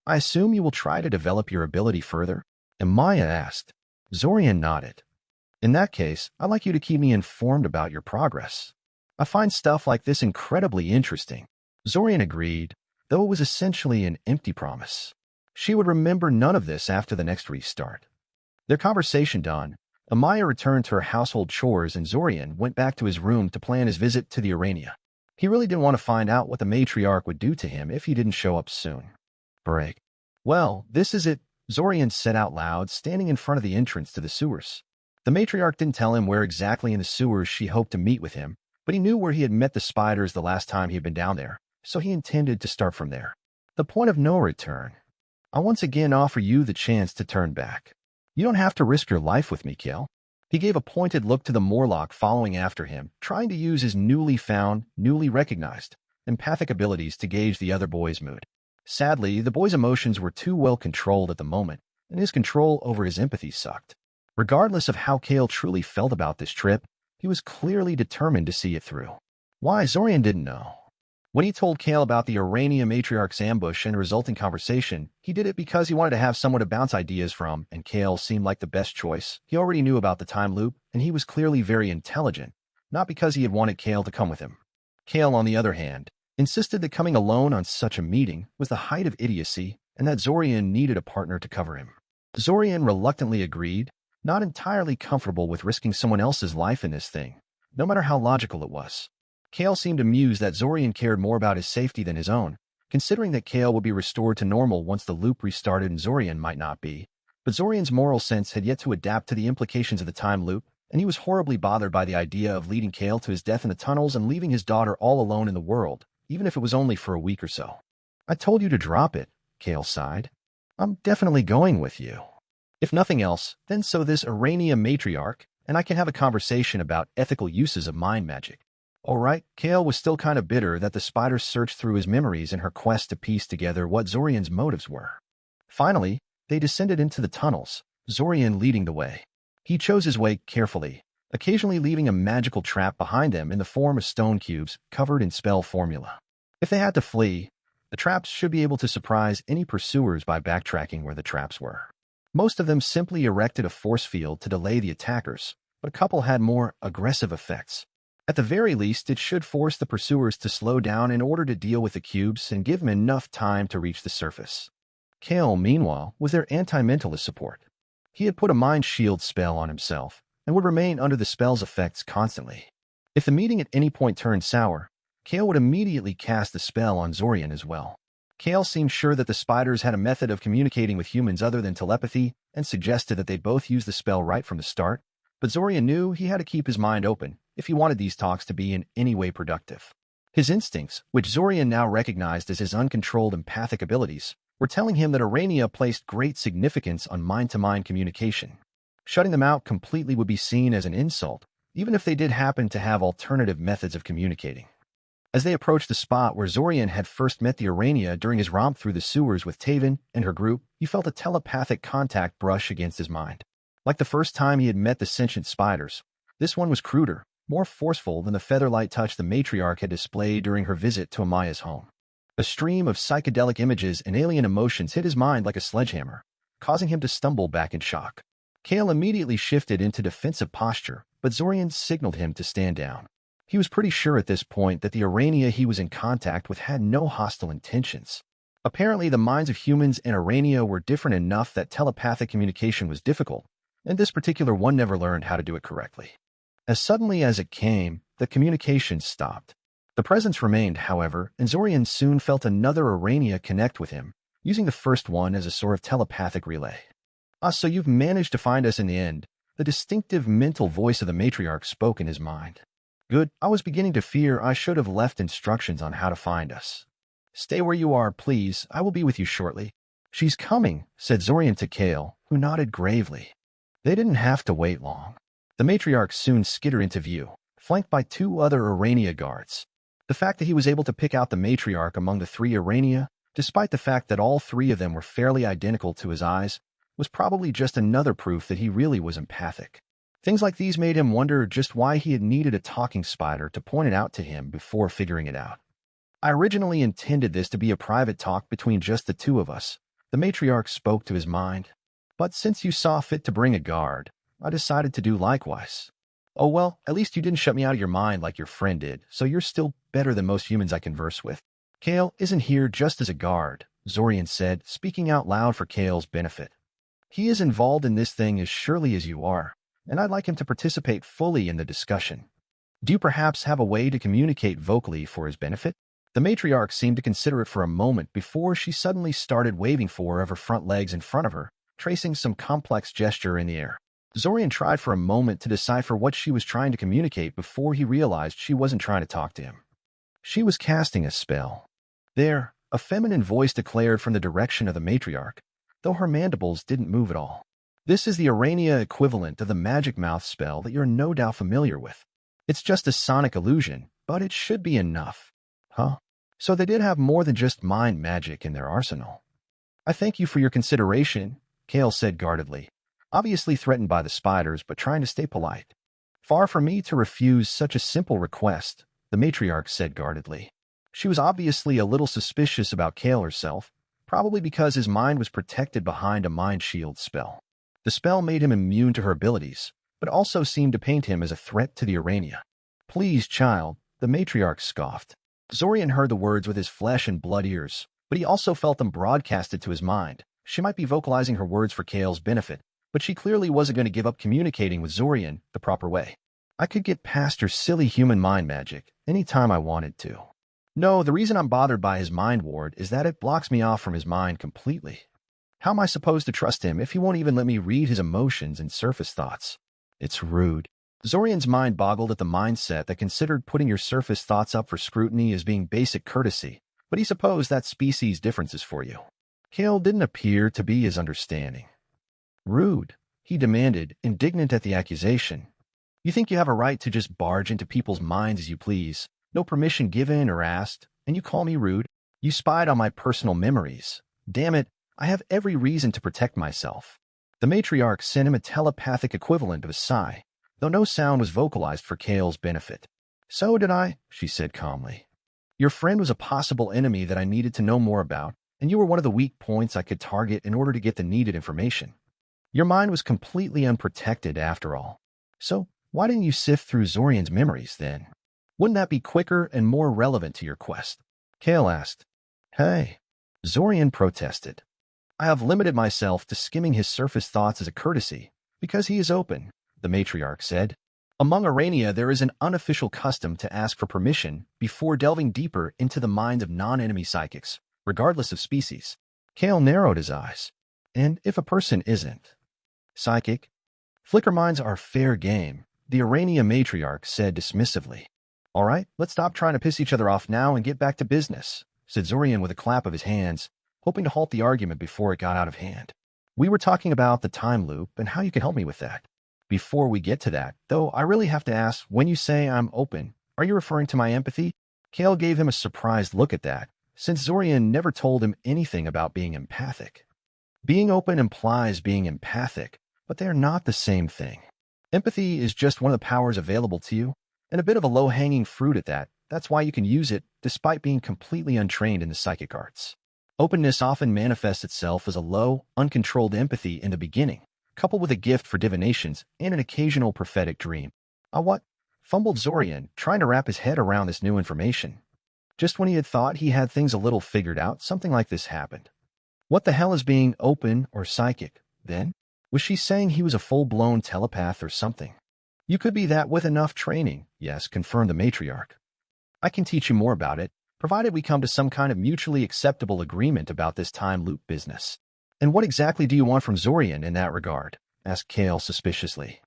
I assume you will try to develop your ability further? Amaya asked. Zorian nodded. In that case, I'd like you to keep me informed about your progress. I find stuff like this incredibly interesting. Zorian agreed, though it was essentially an empty promise. She would remember none of this after the next restart. Their conversation done, Amaya returned to her household chores and Zorian went back to his room to plan his visit to the Urania. He really didn't want to find out what the matriarch would do to him if he didn't show up soon. Break. Well, this is it, Zorian said out loud, standing in front of the entrance to the sewers. The matriarch didn't tell him where exactly in the sewers she hoped to meet with him, but he knew where he had met the spiders the last time he had been down there, so he intended to start from there. The point of no return. I once again offer you the chance to turn back. You don't have to risk your life with me, Kel. He gave a pointed look to the Morlock following after him, trying to use his newly found, newly recognized, empathic abilities to gauge the other boy's mood. Sadly, the boy's emotions were too well controlled at the moment, and his control over his empathy sucked. Regardless of how Kale truly felt about this trip, he was clearly determined to see it through. Why, Zorian didn't know. When he told Kale about the Urania matriarch's ambush and the resulting conversation, he did it because he wanted to have someone to bounce ideas from, and Kale seemed like the best choice. He already knew about the time loop, and he was clearly very intelligent, not because he had wanted Kale to come with him. Kale, on the other hand, insisted that coming alone on such a meeting was the height of idiocy, and that Zorian needed a partner to cover him. Zorian reluctantly agreed, not entirely comfortable with risking someone else's life in this thing, no matter how logical it was. Kale seemed amused that Zorian cared more about his safety than his own, considering that Kale would be restored to normal once the loop restarted and Zorian might not be. But Zorian's moral sense had yet to adapt to the implications of the time loop, and he was horribly bothered by the idea of leading Kale to his death in the tunnels and leaving his daughter all alone in the world, even if it was only for a week or so. I told you to drop it, Kale sighed. I'm definitely going with you. If nothing else, then so this Urania matriarch and I can have a conversation about ethical uses of mind magic. All right, Kale was still kind of bitter that the spider searched through his memories in her quest to piece together what Zorian's motives were. Finally, they descended into the tunnels, Zorian leading the way. He chose his way carefully, occasionally leaving a magical trap behind them in the form of stone cubes covered in spell formula. If they had to flee, the traps should be able to surprise any pursuers by backtracking where the traps were. Most of them simply erected a force field to delay the attackers, but a couple had more aggressive effects. At the very least, it should force the pursuers to slow down in order to deal with the cubes and give them enough time to reach the surface. Kale, meanwhile, was their anti-mentalist support. He had put a mind shield spell on himself and would remain under the spell's effects constantly. If the meeting at any point turned sour, Kale would immediately cast the spell on Zorian as well. Kale seemed sure that the spiders had a method of communicating with humans other than telepathy and suggested that they both use the spell right from the start, but Zorian knew he had to keep his mind open if he wanted these talks to be in any way productive. His instincts, which Zorian now recognized as his uncontrolled empathic abilities, were telling him that Urania placed great significance on mind-to-mind communication. Shutting them out completely would be seen as an insult, even if they did happen to have alternative methods of communicating. As they approached the spot where Zorian had first met the Urania during his romp through the sewers with Taven and her group, he felt a telepathic contact brush against his mind. Like the first time he had met the sentient spiders, this one was cruder, more forceful than the feather-light touch the matriarch had displayed during her visit to Amaya's home. A stream of psychedelic images and alien emotions hit his mind like a sledgehammer, causing him to stumble back in shock. Kale immediately shifted into defensive posture, but Zorian signaled him to stand down. He was pretty sure at this point that the Urania he was in contact with had no hostile intentions. Apparently, the minds of humans and Urania were different enough that telepathic communication was difficult, and this particular one never learned how to do it correctly. As suddenly as it came, the communication stopped. The presence remained, however, and Zorian soon felt another Urania connect with him, using the first one as a sort of telepathic relay. So you've managed to find us in the end," the distinctive mental voice of the matriarch spoke in his mind. "Good. I was beginning to fear I should have left instructions on how to find us. Stay where you are, please. I will be with you shortly." "She's coming," said Zorian to Kale, who nodded gravely. They didn't have to wait long. The matriarch soon skittered into view, flanked by 2 other Urania guards. The fact that he was able to pick out the matriarch among the 3 Urania, despite the fact that all 3 of them were fairly identical to his eyes, was probably just another proof that he really was empathic. Things like these made him wonder just why he had needed a talking spider to point it out to him before figuring it out. "I originally intended this to be a private talk between just the 2 of us," the matriarch spoke to his mind. "But since you saw fit to bring a guard, I decided to do likewise." "Oh well, at least you didn't shut me out of your mind like your friend did, so you're still better than most humans I converse with." "Kale isn't here just as a guard," Zorian said, speaking out loud for Kale's benefit. "He is involved in this thing as surely as you are, and I'd like him to participate fully in the discussion. Do you perhaps have a way to communicate vocally for his benefit?" The matriarch seemed to consider it for a moment before she suddenly started waving 4 of her front legs in front of her, tracing some complex gesture in the air. Zorian tried for a moment to decipher what she was trying to communicate before he realized she wasn't trying to talk to him. She was casting a spell. "There," a feminine voice declared from the direction of the matriarch, though her mandibles didn't move at all. "This is the Urania equivalent of the magic mouth spell that you're no doubt familiar with. It's just a sonic illusion, but it should be enough." "Huh? So they did have more than just mind magic in their arsenal." "I thank you for your consideration," Kale said guardedly, obviously threatened by the spiders but trying to stay polite. "Far from me to refuse such a simple request," the matriarch said guardedly. She was obviously a little suspicious about Kale herself, probably because his mind was protected behind a mind shield spell. The spell made him immune to her abilities, but also seemed to paint him as a threat to the Urania. "Please, child," the matriarch scoffed. Zorian heard the words with his flesh and blood ears, but he also felt them broadcasted to his mind. She might be vocalizing her words for Kale's benefit, but she clearly wasn't going to give up communicating with Zorian the proper way. "I could get past her silly human mind magic any time I wanted to. No, the reason I'm bothered by his mind ward is that it blocks me off from his mind completely. How am I supposed to trust him if he won't even let me read his emotions and surface thoughts? It's rude." Zorian's mind boggled at the mindset that considered putting your surface thoughts up for scrutiny as being basic courtesy, but he supposed that's species differences for you. Kale didn't appear to be as understanding. "Rude," he demanded, indignant at the accusation. "You think you have a right to just barge into people's minds as you please, no permission given or asked, and you call me rude? You spied on my personal memories. Damn it, I have every reason to protect myself." The matriarch sent him a telepathic equivalent of a sigh, though no sound was vocalized for Kale's benefit. "So did I," she said calmly. "Your friend was a possible enemy that I needed to know more about, and you were one of the weak points I could target in order to get the needed information. Your mind was completely unprotected after all. So why didn't you sift through Zorian's memories then? Wouldn't that be quicker and more relevant to your quest?" Kale asked. "Hey," Zorian protested. "I have limited myself to skimming his surface thoughts as a courtesy, because he is open," the matriarch said. "Among Urania, there is an unofficial custom to ask for permission before delving deeper into the minds of non-enemy psychics, regardless of species." Kale narrowed his eyes. "And if a person isn't psychic?" "Flicker minds are fair game," the Urania matriarch said dismissively. "All right, let's stop trying to piss each other off now and get back to business," said Zorian with a clap of his hands, hoping to halt the argument before it got out of hand. "We were talking about the time loop and how you can help me with that. Before we get to that, though, I really have to ask, when you say I'm open, are you referring to my empathy?" Kale gave him a surprised look at that, since Zorian never told him anything about being empathic. Being open implies being empathic, but they are not the same thing. Empathy is just one of the powers available to you, and a bit of a low-hanging fruit at that. That's why you can use it, despite being completely untrained in the psychic arts. Openness often manifests itself as a low, uncontrolled empathy in the beginning, coupled with a gift for divinations and an occasional prophetic dream. What? Fumbled Zorian, trying to wrap his head around this new information. Just when he had thought he had things a little figured out, something like this happened. What the hell is being open or psychic, then? Was she saying he was a full-blown telepath or something? You could be that with enough training, yes, confirmed the matriarch. I can teach you more about it, provided we come to some kind of mutually acceptable agreement about this time loop business. And what exactly do you want from Zorian in that regard? Asked Kale suspiciously.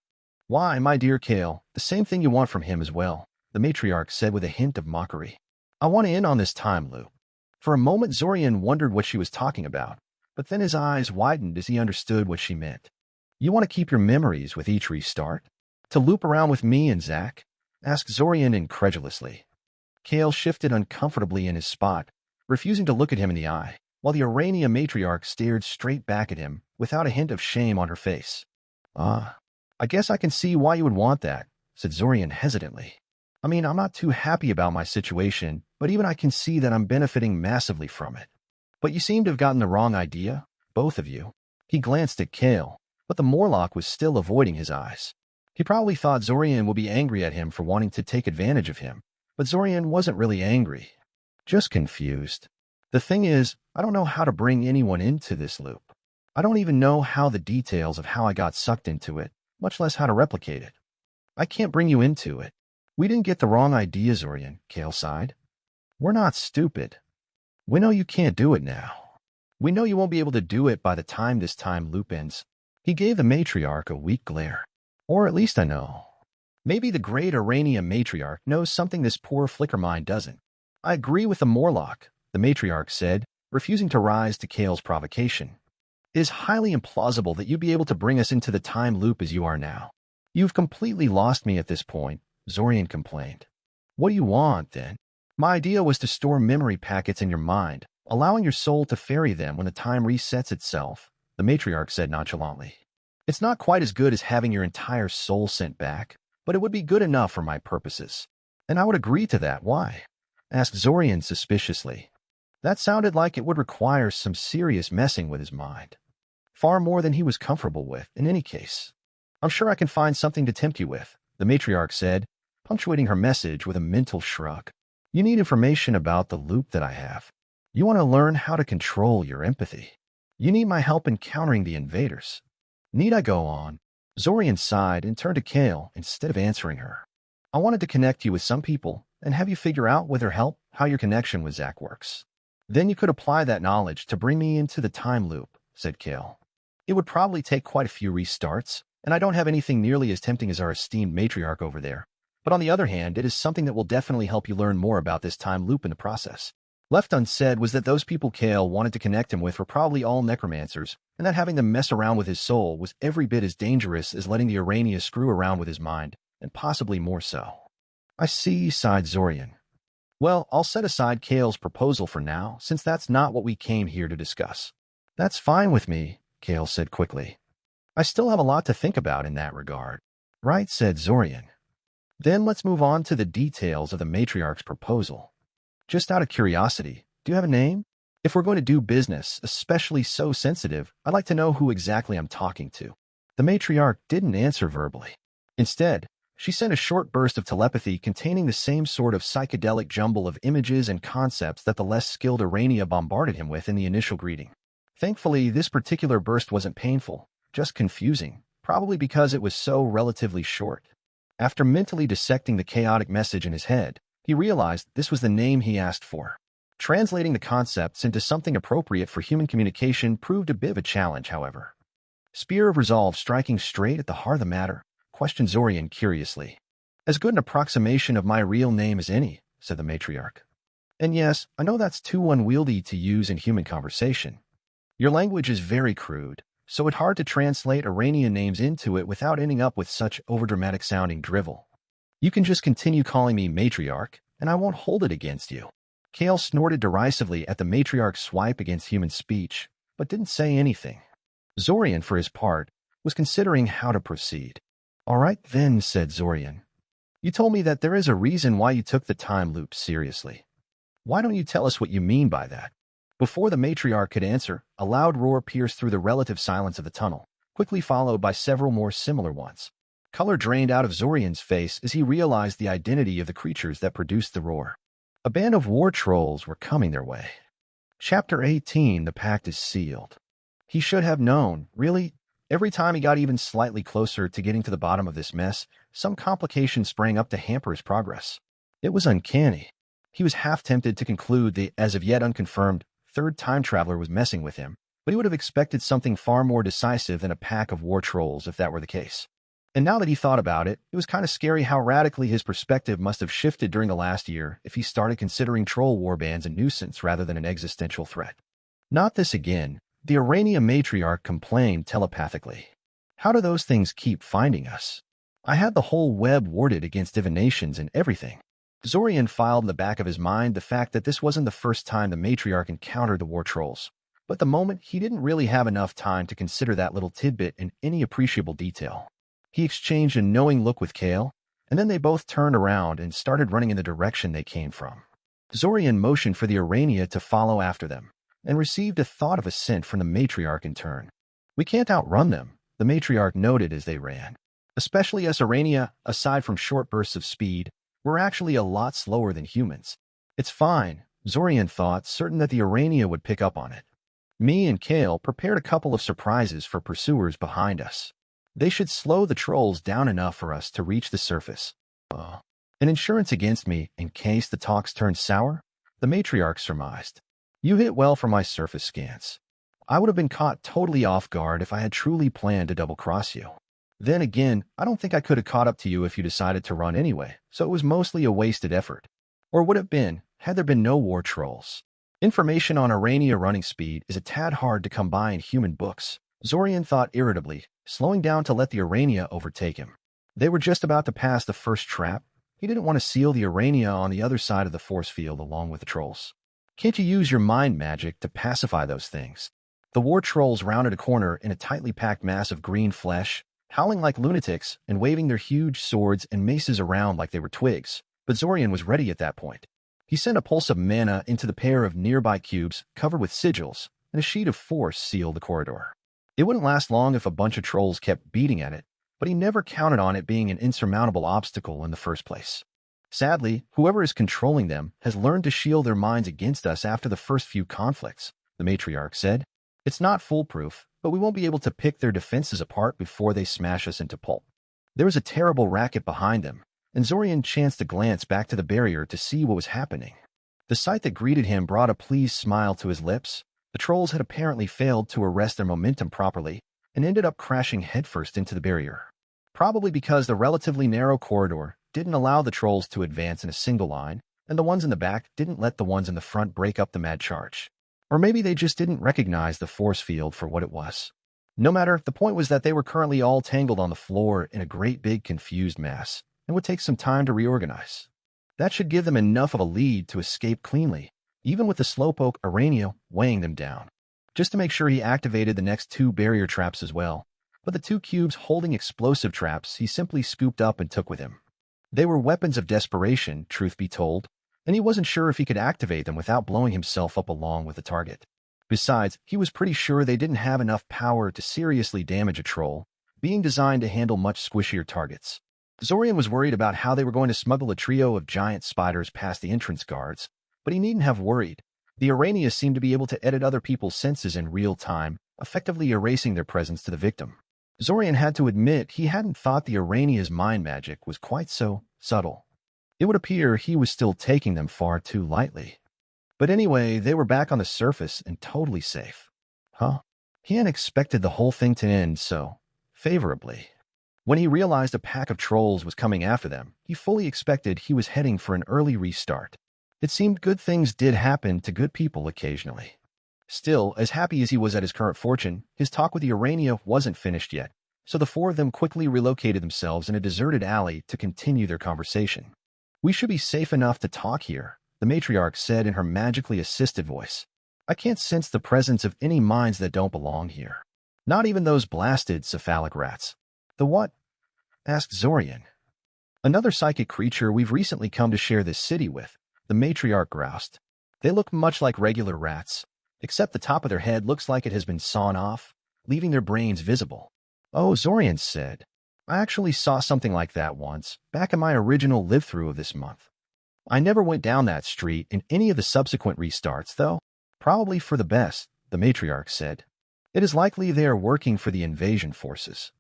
Why, my dear Kale, the same thing you want from him as well, the matriarch said with a hint of mockery. I want to in on this time loop. For a moment Zorian wondered what she was talking about, but then his eyes widened as he understood what she meant. You want to keep your memories with each restart? To loop around with me and Zack? Asked Zorian incredulously. Kale shifted uncomfortably in his spot, refusing to look at him in the eye, while the Urania matriarch stared straight back at him without a hint of shame on her face. I guess I can see why you would want that, said Zorian hesitantly. I mean, I'm not too happy about my situation, but even I can see that I'm benefiting massively from it. But you seem to have gotten the wrong idea, both of you. He glanced at Kale, but the Morlock was still avoiding his eyes. He probably thought Zorian would be angry at him for wanting to take advantage of him, but Zorian wasn't really angry, just confused. The thing is, I don't know how to bring anyone into this loop. I don't even know how the details of how I got sucked into it, much less how to replicate it. I can't bring you into it. We didn't get the wrong idea, Zorian, Kale sighed. We're not stupid. We know you can't do it now. We know you won't be able to do it by the time this time loop ends. He gave the matriarch a weak glare. Or at least I know. Maybe the great Urania matriarch knows something this poor Flickermind doesn't. I agree with the Morlock, the matriarch said, refusing to rise to Kale's provocation. It is highly implausible that you'd be able to bring us into the time loop as you are now. You've completely lost me at this point, Zorian complained. What do you want, then? My idea was to store memory packets in your mind, allowing your soul to ferry them when the time resets itself, the matriarch said nonchalantly. It's not quite as good as having your entire soul sent back, but it would be good enough for my purposes. And I would agree to that. Why? Asked Zorian suspiciously. That sounded like it would require some serious messing with his mind. Far more than he was comfortable with, in any case. I'm sure I can find something to tempt you with, the matriarch said, punctuating her message with a mental shrug. You need information about the loop that I have. You want to learn how to control your empathy. You need my help in countering the invaders. Need I go on? Zorian sighed and turned to Kale instead of answering her. I wanted to connect you with some people and have you figure out with their help how your connection with Zack works. Then you could apply that knowledge to bring me into the time loop, said Kale. It would probably take quite a few restarts, and I don't have anything nearly as tempting as our esteemed matriarch over there. But on the other hand, it is something that will definitely help you learn more about this time loop in the process. Left unsaid was that those people Kale wanted to connect him with were probably all necromancers, and that having them mess around with his soul was every bit as dangerous as letting the Urania screw around with his mind, and possibly more so. I see, sighed Zorian. Well, I'll set aside Kale's proposal for now, since that's not what we came here to discuss. That's fine with me, Kale said quickly. I still have a lot to think about in that regard. Right, said Zorian. Then let's move on to the details of the matriarch's proposal. Just out of curiosity, do you have a name? If we're going to do business, especially so sensitive, I'd like to know who exactly I'm talking to. The matriarch didn't answer verbally. Instead, she sent a short burst of telepathy containing the same sort of psychedelic jumble of images and concepts that the less skilled Urania bombarded him with in the initial greeting. Thankfully, this particular burst wasn't painful, just confusing, probably because it was so relatively short. After mentally dissecting the chaotic message in his head, he realized this was the name he asked for. Translating the concepts into something appropriate for human communication proved a bit of a challenge, however. Spear of Resolve striking straight at the heart of the matter, questioned Zorian curiously. As good an approximation of my real name as any, said the matriarch. And yes, I know that's too unwieldy to use in human conversation. Your language is very crude, so it's hard to translate Uranian names into it without ending up with such overdramatic-sounding drivel. You can just continue calling me matriarch, and I won't hold it against you. Kale snorted derisively at the matriarch's swipe against human speech, but didn't say anything. Zorian, for his part, was considering how to proceed. All right then, said Zorian. You told me that there is a reason why you took the time loop seriously. Why don't you tell us what you mean by that? Before the matriarch could answer, a loud roar pierced through the relative silence of the tunnel, quickly followed by several more similar ones. Color drained out of Zorian's face as he realized the identity of the creatures that produced the roar. A band of war trolls were coming their way. Chapter 18, The Pact is Sealed. He should have known, really. Every time he got even slightly closer to getting to the bottom of this mess, some complication sprang up to hamper his progress. It was uncanny. He was half tempted to conclude the as-of-yet unconfirmed third time traveler was messing with him, but he would have expected something far more decisive than a pack of war trolls if that were the case. And now that he thought about it, it was kind of scary how radically his perspective must have shifted during the last year if he started considering troll warbands a nuisance rather than an existential threat. Not this again, the Arania matriarch complained telepathically. How do those things keep finding us? I had the whole web warded against divinations and everything. Zorian filed in the back of his mind the fact that this wasn't the first time the matriarch encountered the war trolls, but at the moment he didn't really have enough time to consider that little tidbit in any appreciable detail. He exchanged a knowing look with Kale, and then they both turned around and started running in the direction they came from. Zorian motioned for the Arania to follow after them, and received a thought of assent from the matriarch in turn. We can't outrun them, the matriarch noted as they ran. Especially as Arania, aside from short bursts of speed, were actually a lot slower than humans. It's fine, Zorian thought, certain that the Arania would pick up on it. Me and Kale prepared a couple of surprises for pursuers behind us. They should slow the trolls down enough for us to reach the surface. An insurance against me in case the talks turn sour? The matriarch surmised. You hit well for my surface scans. I would have been caught totally off guard if I had truly planned to double-cross you. Then again, I don't think I could have caught up to you if you decided to run anyway, so it was mostly a wasted effort. Or would have been, had there been no war trolls. Information on Arania running speed is a tad hard to come by in human books, Zorian thought irritably, slowing down to let the Arania overtake him. They were just about to pass the first trap. He didn't want to seal the Arania on the other side of the force field along with the trolls. Can't you use your mind magic to pacify those things? The war trolls rounded a corner in a tightly packed mass of green flesh, howling like lunatics and waving their huge swords and maces around like they were twigs, but Zorian was ready at that point. He sent a pulse of mana into the pair of nearby cubes covered with sigils, and a sheet of force sealed the corridor. It wouldn't last long if a bunch of trolls kept beating at it, but he never counted on it being an insurmountable obstacle in the first place. Sadly, whoever is controlling them has learned to shield their minds against us after the first few conflicts, the matriarch said. It's not foolproof, but we won't be able to pick their defenses apart before they smash us into pulp. There was a terrible racket behind them, and Zorian chanced to glance back to the barrier to see what was happening. The sight that greeted him brought a pleased smile to his lips. The trolls had apparently failed to arrest their momentum properly and ended up crashing headfirst into the barrier. Probably because the relatively narrow corridor didn't allow the trolls to advance in a single line, and the ones in the back didn't let the ones in the front break up the mad charge. Or maybe they just didn't recognize the force field for what it was. No matter, the point was that they were currently all tangled on the floor in a great big confused mass, and would take some time to reorganize. That should give them enough of a lead to escape cleanly, even with the slowpoke Arania weighing them down. Just to make sure he activated the next two barrier traps as well, but the two cubes holding explosive traps he simply scooped up and took with him. They were weapons of desperation, truth be told, and he wasn't sure if he could activate them without blowing himself up along with the target. Besides, he was pretty sure they didn't have enough power to seriously damage a troll, being designed to handle much squishier targets. Zorian was worried about how they were going to smuggle a trio of giant spiders past the entrance guards, but he needn't have worried. The Arania seemed to be able to edit other people's senses in real time, effectively erasing their presence to the victim. Zorian had to admit he hadn't thought the Arania's mind magic was quite so subtle. It would appear he was still taking them far too lightly. But anyway, they were back on the surface and totally safe. He hadn't expected the whole thing to end so favorably. When he realized a pack of trolls was coming after them, he fully expected he was heading for an early restart. It seemed good things did happen to good people occasionally. Still, as happy as he was at his current fortune, his talk with the Arania wasn't finished yet, so the four of them quickly relocated themselves in a deserted alley to continue their conversation. We should be safe enough to talk here, the matriarch said in her magically assisted voice. I can't sense the presence of any minds that don't belong here. Not even those blasted cephalic rats. The what? Asked Zorian. Another psychic creature we've recently come to share this city with, the matriarch groused. They look much like regular rats, except the top of their head looks like it has been sawn off, leaving their brains visible. Oh, Zorian said. I actually saw something like that once, back in my original live-through of this month. I never went down that street in any of the subsequent restarts, though. Probably for the best, the matriarch said. It is likely they are working for the invasion forces.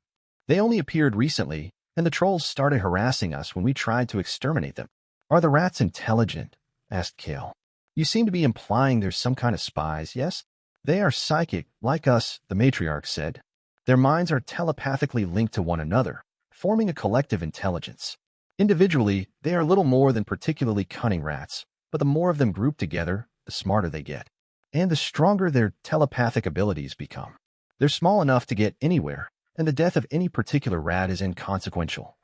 They only appeared recently, and the trolls started harassing us when we tried to exterminate them. Are the rats intelligent? Asked Kale. You seem to be implying there's some kind of spies, yes? They are psychic, like us, the matriarch said. Their minds are telepathically linked to one another, forming a collective intelligence. Individually, they are little more than particularly cunning rats, but the more of them grouped together, the smarter they get. And the stronger their telepathic abilities become. They're small enough to get anywhere, and the death of any particular rat is inconsequential.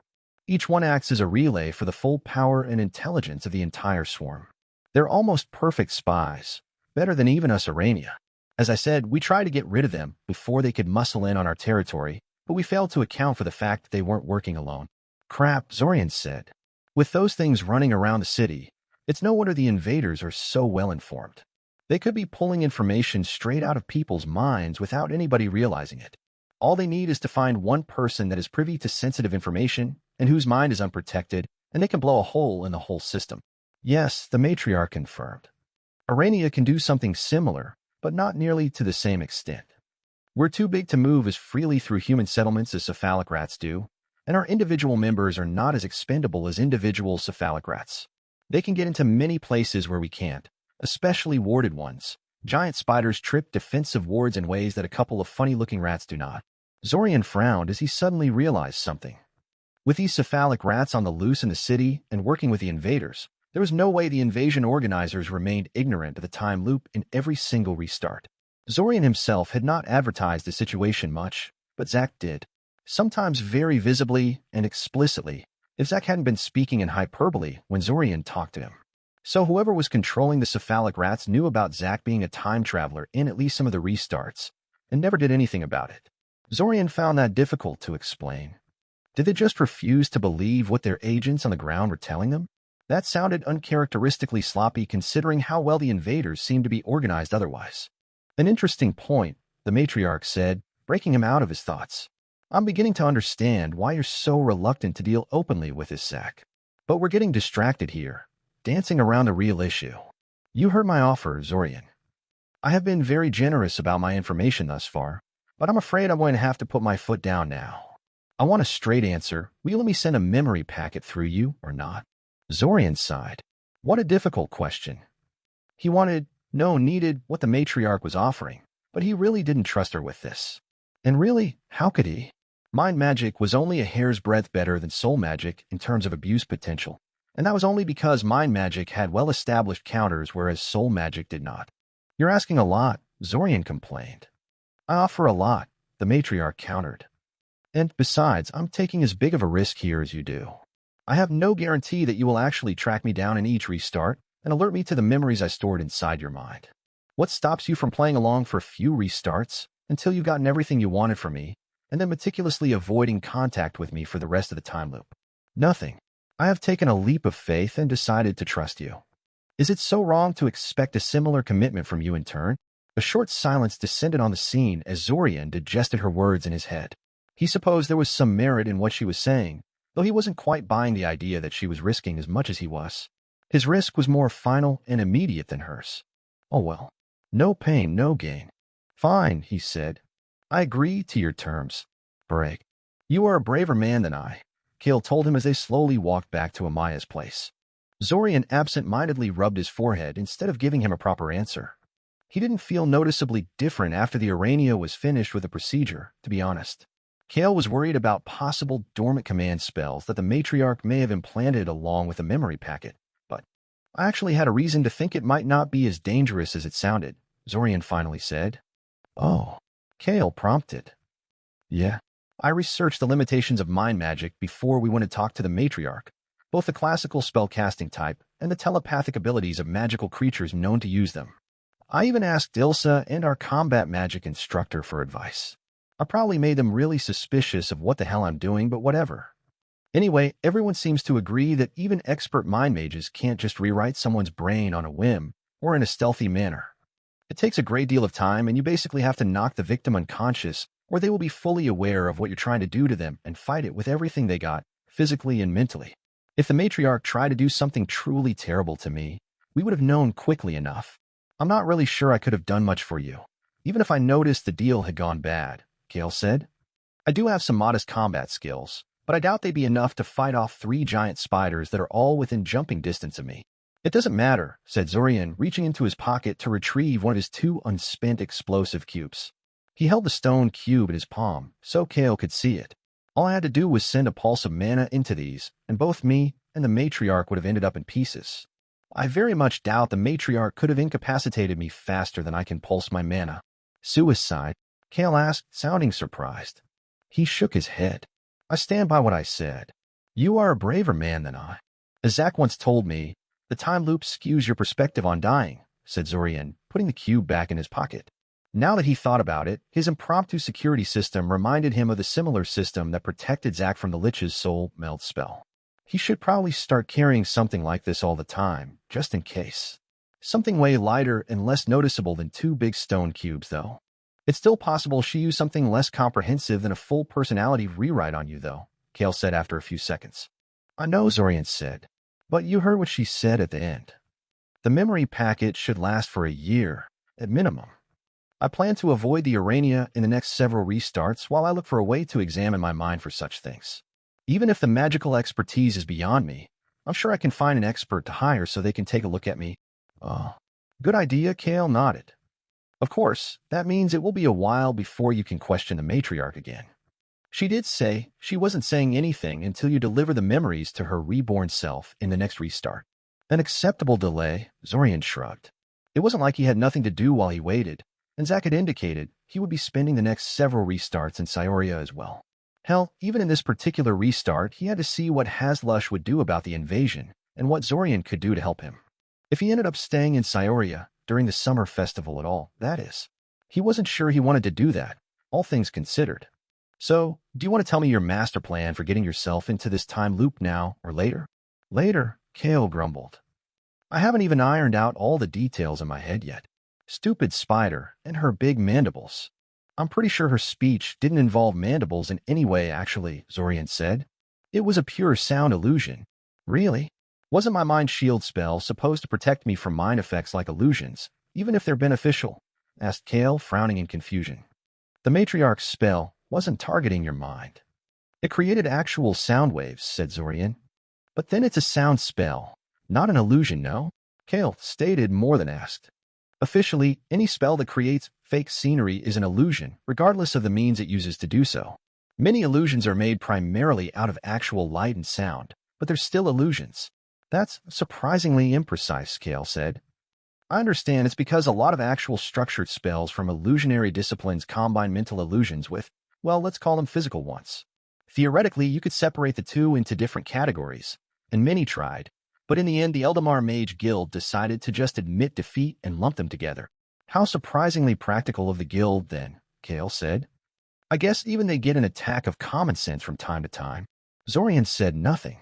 Each one acts as a relay for the full power and intelligence of the entire swarm. They're almost perfect spies, better than even us Arania. As I said, we tried to get rid of them before they could muscle in on our territory, but we failed to account for the fact that they weren't working alone. Crap, Zorian said. With those things running around the city, it's no wonder the invaders are so well informed. They could be pulling information straight out of people's minds without anybody realizing it. All they need is to find one person that is privy to sensitive information and whose mind is unprotected, and they can blow a hole in the whole system. Yes, the matriarch confirmed. Arania can do something similar, but not nearly to the same extent. We're too big to move as freely through human settlements as cephalic rats do, and our individual members are not as expendable as individual cephalic rats. They can get into many places where we can't, especially warded ones. Giant spiders trip defensive wards in ways that a couple of funny-looking rats do not. Zorian frowned as he suddenly realized something. With these cephalic rats on the loose in the city and working with the invaders, there was no way the invasion organizers remained ignorant of the time loop in every single restart. Zorian himself had not advertised the situation much, but Zack did. Sometimes very visibly and explicitly, if Zack hadn't been speaking in hyperbole when Zorian talked to him. So whoever was controlling the cephalic rats knew about Zack being a time traveler in at least some of the restarts, and never did anything about it. Zorian found that difficult to explain. Did they just refuse to believe what their agents on the ground were telling them? That sounded uncharacteristically sloppy considering how well the invaders seemed to be organized otherwise. An interesting point, the matriarch said, breaking him out of his thoughts. I'm beginning to understand why you're so reluctant to deal openly with this Zack. But we're getting distracted here, dancing around the real issue. You heard my offer, Zorian. I have been very generous about my information thus far, but I'm afraid I'm going to have to put my foot down now. I want a straight answer. Will you let me send a memory packet through you or not? Zorian sighed. What a difficult question. He needed what the matriarch was offering, but he really didn't trust her with this. And really, how could he? Mind magic was only a hair's breadth better than soul magic in terms of abuse potential, and that was only because mind magic had well-established counters whereas soul magic did not. You're asking a lot, Zorian complained. I offer a lot, the matriarch countered. And besides, I'm taking as big of a risk here as you do. I have no guarantee that you will actually track me down in each restart and alert me to the memories I stored inside your mind. What stops you from playing along for a few restarts until you've gotten everything you wanted from me, and then meticulously avoiding contact with me for the rest of the time loop? Nothing. I have taken a leap of faith and decided to trust you. Is it so wrong to expect a similar commitment from you in turn? A short silence descended on the scene as Zorian digested her words in his head. He supposed there was some merit in what she was saying, though he wasn't quite buying the idea that she was risking as much as he was. His risk was more final and immediate than hers. Oh well. No pain, no gain. Fine, he said. I agree to your terms. Break. You are a braver man than I, Kale told him as they slowly walked back to Amaya's place. Zorian absent-mindedly rubbed his forehead instead of giving him a proper answer. He didn't feel noticeably different after the Urania was finished with the procedure, to be honest. Kale was worried about possible dormant command spells that the matriarch may have implanted along with the memory packet, but I actually had a reason to think it might not be as dangerous as it sounded, Zorian finally said. Oh, Kale prompted. Yeah, I researched the limitations of mind magic before we went to talk to the matriarch, both the classical spellcasting type and the telepathic abilities of magical creatures known to use them. I even asked Ilsa and our combat magic instructor for advice. I probably made them really suspicious of what the hell I'm doing, but whatever. Anyway, everyone seems to agree that even expert mind mages can't just rewrite someone's brain on a whim or in a stealthy manner. It takes a great deal of time, and you basically have to knock the victim unconscious, or they will be fully aware of what you're trying to do to them and fight it with everything they got, physically and mentally. If the matriarch tried to do something truly terrible to me, we would have known quickly enough. I'm not really sure I could have done much for you, even if I noticed the deal had gone bad, Kale said. I do have some modest combat skills, but I doubt they'd be enough to fight off 3 giant spiders that are all within jumping distance of me. It doesn't matter, said Zorian, reaching into his pocket to retrieve one of his 2 unspent explosive cubes. He held the stone cube in his palm, so Kale could see it. All I had to do was send a pulse of mana into these, and both me and the matriarch would have ended up in pieces. I very much doubt the matriarch could have incapacitated me faster than I can pulse my mana. Suicide? Kale asked, sounding surprised. He shook his head. I stand by what I said. You are a braver man than I. As Zach once told me, the time loop skews your perspective on dying, said Zorian, putting the cube back in his pocket. Now that he thought about it, his impromptu security system reminded him of the similar system that protected Zach from the Lich's soul meld spell. He should probably start carrying something like this all the time, just in case. Something way lighter and less noticeable than 2 big stone cubes, though. It's still possible she used something less comprehensive than a full personality rewrite on you, though, Kale said after a few seconds. I know, Zorian said, but you heard what she said at the end. The memory packet should last for a year, at minimum. I plan to avoid the Urania in the next several restarts while I look for a way to examine my mind for such things. Even if the magical expertise is beyond me, I'm sure I can find an expert to hire so they can take a look at me. Oh, good idea, Kale nodded. Of course, that means it will be a while before you can question the matriarch again. She did say she wasn't saying anything until you deliver the memories to her reborn self in the next restart. An acceptable delay, Zorian shrugged. It wasn't like he had nothing to do while he waited, and Zach had indicated he would be spending the next several restarts in Scioria as well. Hell, even in this particular restart, he had to see what Hazlush would do about the invasion and what Zorian could do to help him. If he ended up staying in Scioria during the summer festival at all, that is. He wasn't sure he wanted to do that, all things considered. So, do you want to tell me your master plan for getting yourself into this time loop now or later? Later, Kale grumbled. I haven't even ironed out all the details in my head yet. Stupid spider and her big mandibles. I'm pretty sure her speech didn't involve mandibles in any way, actually, Zorian said. It was a pure sound illusion. Really? Wasn't my mind shield spell supposed to protect me from mind effects like illusions, even if they're beneficial? Asked Kale, frowning in confusion. The matriarch's spell wasn't targeting your mind. It created actual sound waves, said Zorian. But then it's a sound spell, not an illusion, no? Kale stated more than asked. Officially, any spell that creates fake scenery is an illusion, regardless of the means it uses to do so. Many illusions are made primarily out of actual light and sound, but they're still illusions. That's surprisingly imprecise, Kale said. I understand it's because a lot of actual structured spells from illusionary disciplines combine mental illusions with, well, let's call them physical ones. Theoretically, you could separate the two into different categories, and many tried, but in the end the Eldamar Mage Guild decided to just admit defeat and lump them together. How surprisingly practical of the guild, then, Kale said. I guess even they get an attack of common sense from time to time. Zorian said nothing.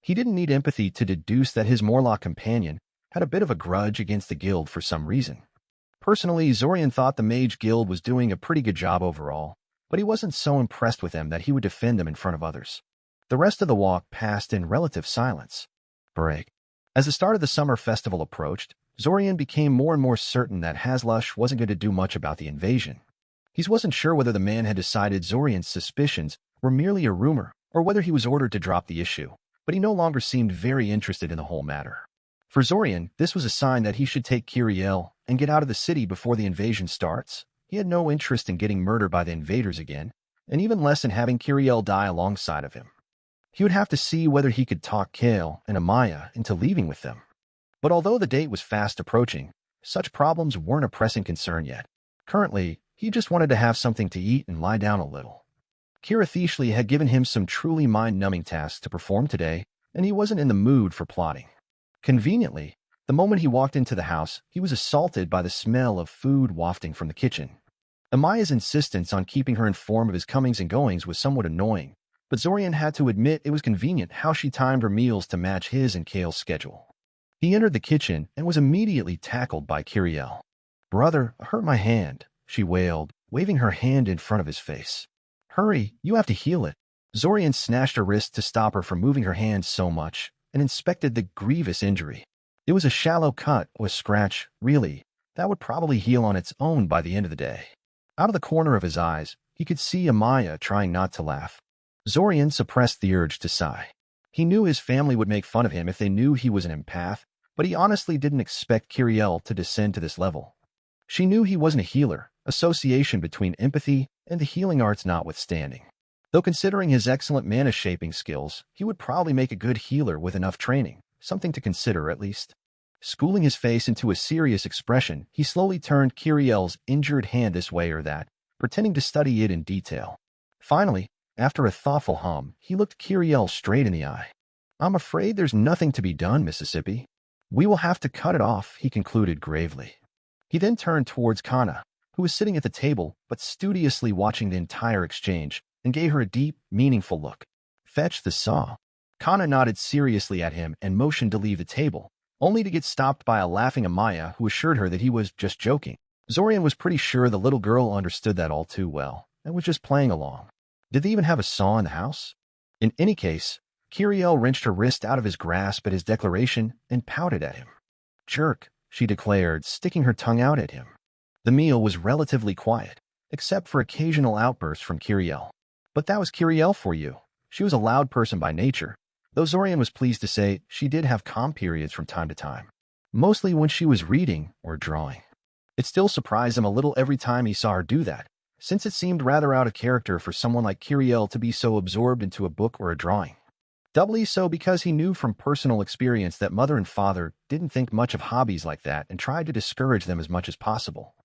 He didn't need empathy to deduce that his Morlock companion had a bit of a grudge against the guild for some reason. Personally, Zorian thought the Mage Guild was doing a pretty good job overall, but he wasn't so impressed with them that he would defend them in front of others. The rest of the walk passed in relative silence. Break. As the start of the summer festival approached, Zorian became more and more certain that Hazlush wasn't going to do much about the invasion. He wasn't sure whether the man had decided Zorian's suspicions were merely a rumor or whether he was ordered to drop the issue, but he no longer seemed very interested in the whole matter. For Zorian, this was a sign that he should take Kiriel and get out of the city before the invasion starts. He had no interest in getting murdered by the invaders again, and even less in having Kiriel die alongside of him. He would have to see whether he could talk Kale and Amaya into leaving with them. But although the date was fast approaching, such problems weren't a pressing concern yet. Currently, he just wanted to have something to eat and lie down a little. Kira Thieshley had given him some truly mind-numbing tasks to perform today, and he wasn't in the mood for plotting. Conveniently, the moment he walked into the house, he was assaulted by the smell of food wafting from the kitchen. Amaya's insistence on keeping her informed of his comings and goings was somewhat annoying, but Zorian had to admit it was convenient how she timed her meals to match his and Kale's schedule. He entered the kitchen and was immediately tackled by Kiriel. "Brother, I hurt my hand," she wailed, waving her hand in front of his face. "Hurry, you have to heal it." Zorian snatched her wrist to stop her from moving her hand so much and inspected the grievous injury. It was a shallow cut or a scratch, really, that would probably heal on its own by the end of the day. Out of the corner of his eyes, he could see Amaya trying not to laugh. Zorian suppressed the urge to sigh. He knew his family would make fun of him if they knew he was an empath, but he honestly didn't expect Kiriel to descend to this level. She knew he wasn't a healer, association between empathy and the healing arts notwithstanding. Though considering his excellent mana-shaping skills, he would probably make a good healer with enough training, something to consider at least. Schooling his face into a serious expression, he slowly turned Kiriel's injured hand this way or that, pretending to study it in detail. Finally, after a thoughtful hum, he looked Kiriel straight in the eye. "I'm afraid there's nothing to be done, Mississippi. We will have to cut it off," he concluded gravely. He then turned towards Kana, who was sitting at the table but studiously watching the entire exchange, and gave her a deep, meaningful look. "Fetch the saw." Kana nodded seriously at him and motioned to leave the table, only to get stopped by a laughing Amaya who assured her that he was just joking. Zorian was pretty sure the little girl understood that all too well and was just playing along. Did they even have a saw in the house? In any case, Kiriel wrenched her wrist out of his grasp at his declaration and pouted at him. "Jerk," she declared, sticking her tongue out at him. The meal was relatively quiet, except for occasional outbursts from Kiriel. But that was Kiriel for you. She was a loud person by nature, though Zorian was pleased to say she did have calm periods from time to time, mostly when she was reading or drawing. It still surprised him a little every time he saw her do that, since it seemed rather out of character for someone like Kiriel to be so absorbed into a book or a drawing. Doubly so because he knew from personal experience that mother and father didn't think much of hobbies like that and tried to discourage them as much as possible.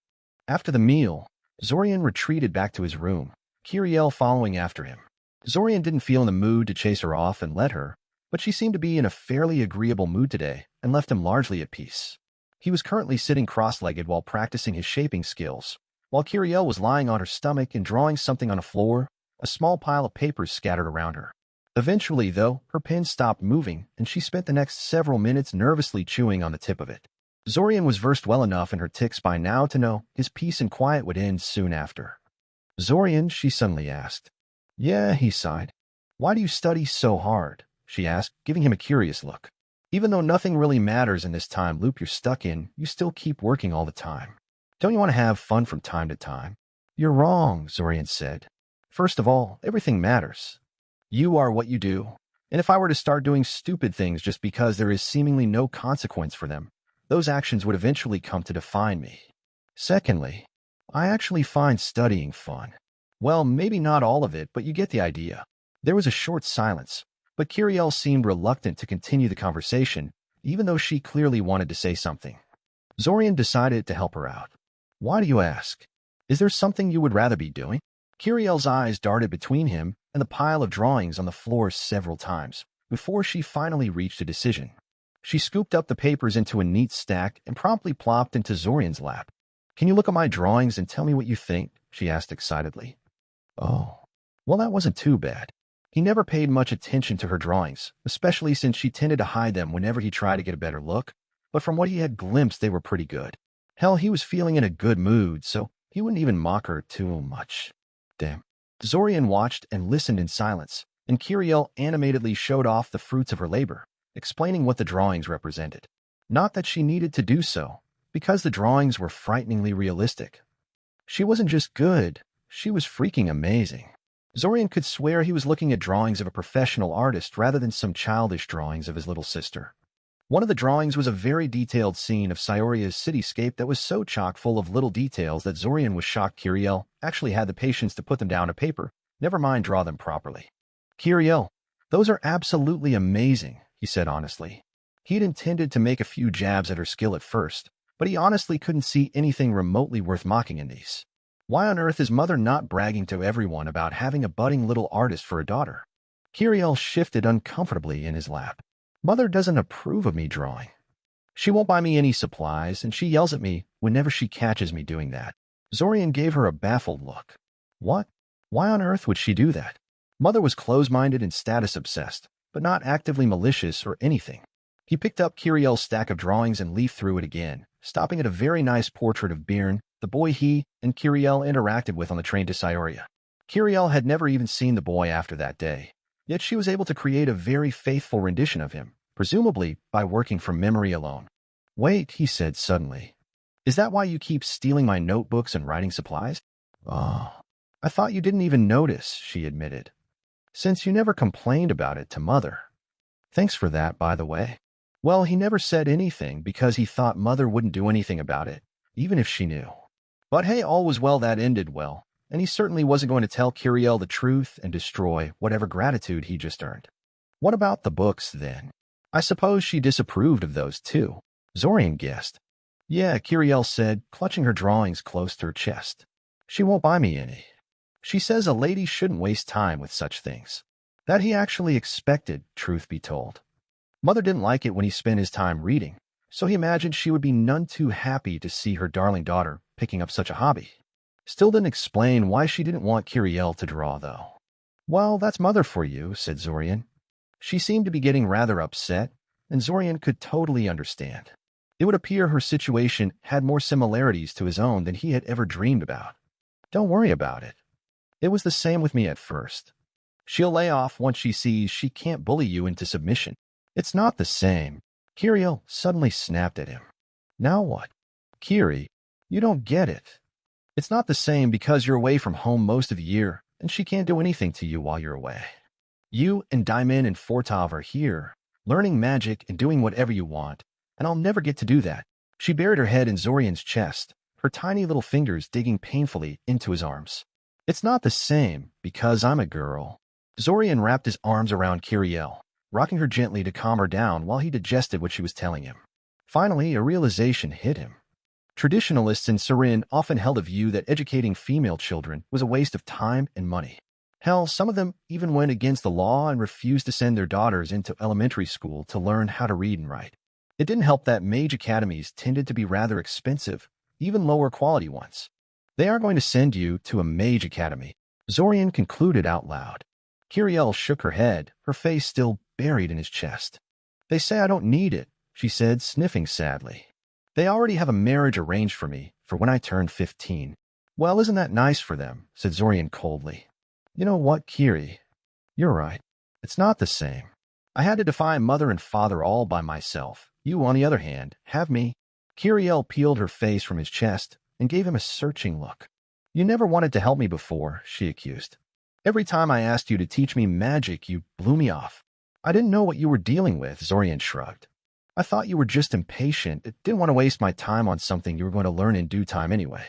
After the meal, Zorian retreated back to his room, Kiriel following after him. Zorian didn't feel in the mood to chase her off and let her, but she seemed to be in a fairly agreeable mood today and left him largely at peace. He was currently sitting cross-legged while practicing his shaping skills, while Kiriel was lying on her stomach and drawing something on the floor, a small pile of papers scattered around her. Eventually, though, her pen stopped moving, and she spent the next several minutes nervously chewing on the tip of it. Zorian was versed well enough in her tics by now to know his peace and quiet would end soon after. "Zorian," she suddenly asked. "Yeah," he sighed. "Why do you study so hard?" she asked, giving him a curious look. "Even though nothing really matters in this time loop you're stuck in, you still keep working all the time. Don't you want to have fun from time to time?" "You're wrong," Zorian said. "First of all, everything matters. You are what you do, and if I were to start doing stupid things just because there is seemingly no consequence for them, those actions would eventually come to define me. Secondly, I actually find studying fun. Well, maybe not all of it, but you get the idea." There was a short silence, but Kiriel seemed reluctant to continue the conversation, even though she clearly wanted to say something. Zorian decided to help her out. "Why do you ask? Is there something you would rather be doing?" Kiriel's eyes darted between him and the pile of drawings on the floor several times, before she finally reached a decision. She scooped up the papers into a neat stack and promptly plopped into Zorian's lap. "Can you look at my drawings and tell me what you think?" she asked excitedly. Oh, well, that wasn't too bad. He never paid much attention to her drawings, especially since she tended to hide them whenever he tried to get a better look, but from what he had glimpsed, they were pretty good. Hell, he was feeling in a good mood, so he wouldn't even mock her too much. Damn. Zorian watched and listened in silence, and Kiriel animatedly showed off the fruits of her labor, explaining what the drawings represented. Not that she needed to do so, because the drawings were frighteningly realistic. She wasn't just good, she was freaking amazing. Zorian could swear he was looking at drawings of a professional artist rather than some childish drawings of his little sister. One of the drawings was a very detailed scene of Sioria's cityscape that was so chock full of little details that Zorian was shocked Kiriel actually had the patience to put them down to paper, never mind draw them properly. "Kiriel, those are absolutely amazing," he said honestly. He'd intended to make a few jabs at her skill at first, but he honestly couldn't see anything remotely worth mocking in these. Why on earth is mother not bragging to everyone about having a budding little artist for a daughter? Kiriel shifted uncomfortably in his lap. Mother doesn't approve of me drawing. She won't buy me any supplies, and she yells at me whenever she catches me doing that. Zorian gave her a baffled look. What? Why on earth would she do that? Mother was close-minded and status-obsessed, but not actively malicious or anything. He picked up Kiriel's stack of drawings and leafed through it again, stopping at a very nice portrait of Byrne, the boy he and Kiriel interacted with on the train to Scioria. Kiriel had never even seen the boy after that day, yet she was able to create a very faithful rendition of him, presumably by working from memory alone. Wait, he said suddenly. Is that why you keep stealing my notebooks and writing supplies? Oh, I thought you didn't even notice, she admitted. Since you never complained about it to Mother. Thanks for that, by the way. Well, he never said anything because he thought Mother wouldn't do anything about it, even if she knew. But hey, all was well that ended well, and he certainly wasn't going to tell Kiriel the truth and destroy whatever gratitude he just earned. What about the books, then? I suppose she disapproved of those, too. Zorian guessed. Yeah, Kiriel said, clutching her drawings close to her chest. She won't buy me any. She says a lady shouldn't waste time with such things. That he actually expected, truth be told. Mother didn't like it when he spent his time reading, so he imagined she would be none too happy to see her darling daughter picking up such a hobby. Still didn't explain why she didn't want Kiriel to draw, though. Well, that's Mother for you, said Zorian. She seemed to be getting rather upset, and Zorian could totally understand. It would appear her situation had more similarities to his own than he had ever dreamed about. Don't worry about it. It was the same with me at first. She'll lay off once she sees she can't bully you into submission. It's not the same. Kiriel suddenly snapped at him. Now what? Kiri, you don't get it. It's not the same because you're away from home most of the year, and she can't do anything to you while you're away. You and Diamond and Fortov are here, learning magic and doing whatever you want, and I'll never get to do that. She buried her head in Zorian's chest, her tiny little fingers digging painfully into his arms. It's not the same because I'm a girl. Zorian wrapped his arms around Kiriel, rocking her gently to calm her down while he digested what she was telling him. Finally, a realization hit him. Traditionalists in Surin often held a view that educating female children was a waste of time and money. Hell, some of them even went against the law and refused to send their daughters into elementary school to learn how to read and write. It didn't help that mage academies tended to be rather expensive, even lower quality ones. They aren't going to send you to a mage academy, Zorian concluded out loud. Kiriel shook her head, her face still buried in his chest. They say I don't need it, she said, sniffing sadly. They already have a marriage arranged for me for when I turn 15. Well, isn't that nice for them, said Zorian coldly. You know what, Kiri? You're right. It's not the same. I had to defy Mother and Father all by myself. You, on the other hand, have me. Kiriel peeled her face from his chest and gave him a searching look. You never wanted to help me before, she accused. Every time I asked you to teach me magic, you blew me off. I didn't know what you were dealing with, Zorian shrugged. I thought you were just impatient. Didn't want to waste my time on something you were going to learn in due time anyway.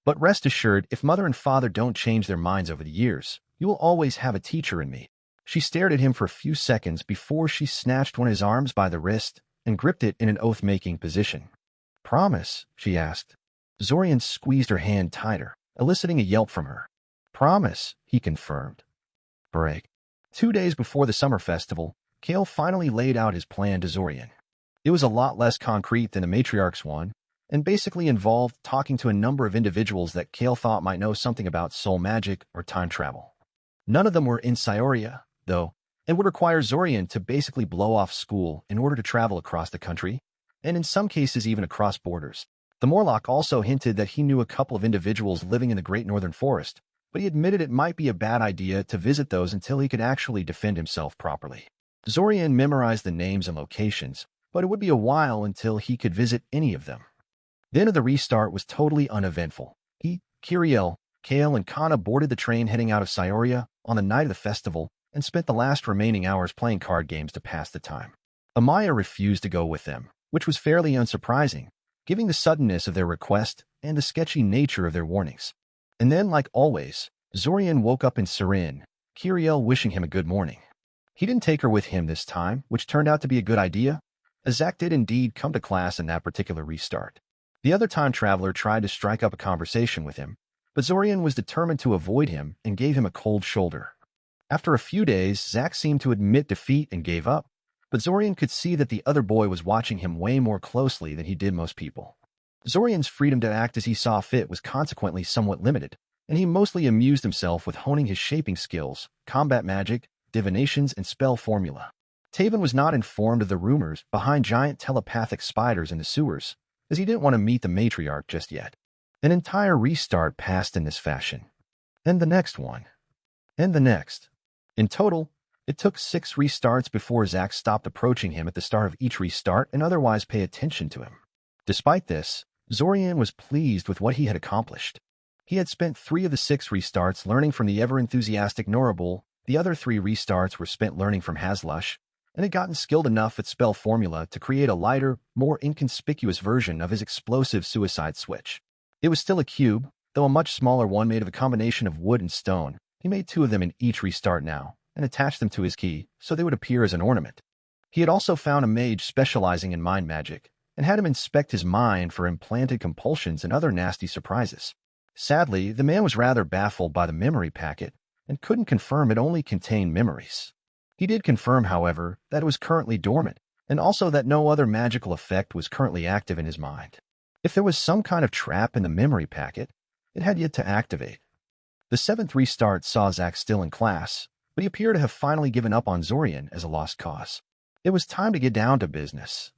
But rest assured, if Mother and Father don't change their minds over the years, you will always have a teacher in me. She stared at him for a few seconds before she snatched one of his arms by the wrist and gripped it in an oath-making position. Promise? She asked. Zorian squeezed her hand tighter, eliciting a yelp from her. Promise, he confirmed. Break. 2 days before the summer festival, Kale finally laid out his plan to Zorian. It was a lot less concrete than the Matriarch's one, and basically involved talking to a number of individuals that Kale thought might know something about soul magic or time travel. None of them were in Scioria, though, and would require Zorian to basically blow off school in order to travel across the country, and in some cases even across borders. The Morlock also hinted that he knew a couple of individuals living in the Great Northern Forest, but he admitted it might be a bad idea to visit those until he could actually defend himself properly. Zorian memorized the names and locations, but it would be a while until he could visit any of them. The end of the restart was totally uneventful. He, Kiriel, Kale, and Kana boarded the train heading out of Scioria on the night of the festival and spent the last remaining hours playing card games to pass the time. Amaya refused to go with them, which was fairly unsurprising, given the suddenness of their request and the sketchy nature of their warnings. And then, like always, Zorian woke up in Surin, Kiriel wishing him a good morning. He didn't take her with him this time, which turned out to be a good idea, as Zach did indeed come to class in that particular restart. The other time traveler tried to strike up a conversation with him, but Zorian was determined to avoid him and gave him a cold shoulder. After a few days, Zack seemed to admit defeat and gave up, but Zorian could see that the other boy was watching him way more closely than he did most people. Zorian's freedom to act as he saw fit was consequently somewhat limited, and he mostly amused himself with honing his shaping skills, combat magic, divinations, and spell formula. Taven was not informed of the rumors behind giant telepathic spiders in the sewers, as he didn't want to meet the matriarch just yet. An entire restart passed in this fashion. And the next one. And the next. In total, it took 6 restarts before Zack stopped approaching him at the start of each restart and otherwise pay attention to him. Despite this, Zorian was pleased with what he had accomplished. He had spent 3 of the 6 restarts learning from the ever-enthusiastic Norable, the other 3 restarts were spent learning from Hazlush, and had gotten skilled enough at spell formula to create a lighter, more inconspicuous version of his explosive suicide switch. It was still a cube, though a much smaller one made of a combination of wood and stone. He made 2 of them in each restart now, and attached them to his key so they would appear as an ornament. He had also found a mage specializing in mind magic, and had him inspect his mind for implanted compulsions and other nasty surprises. Sadly, the man was rather baffled by the memory packet, and couldn't confirm it only contained memories. He did confirm, however, that it was currently dormant, and also that no other magical effect was currently active in his mind. If there was some kind of trap in the memory packet, it had yet to activate. The 7th restart saw Zack still in class, but he appeared to have finally given up on Zorian as a lost cause. It was time to get down to business.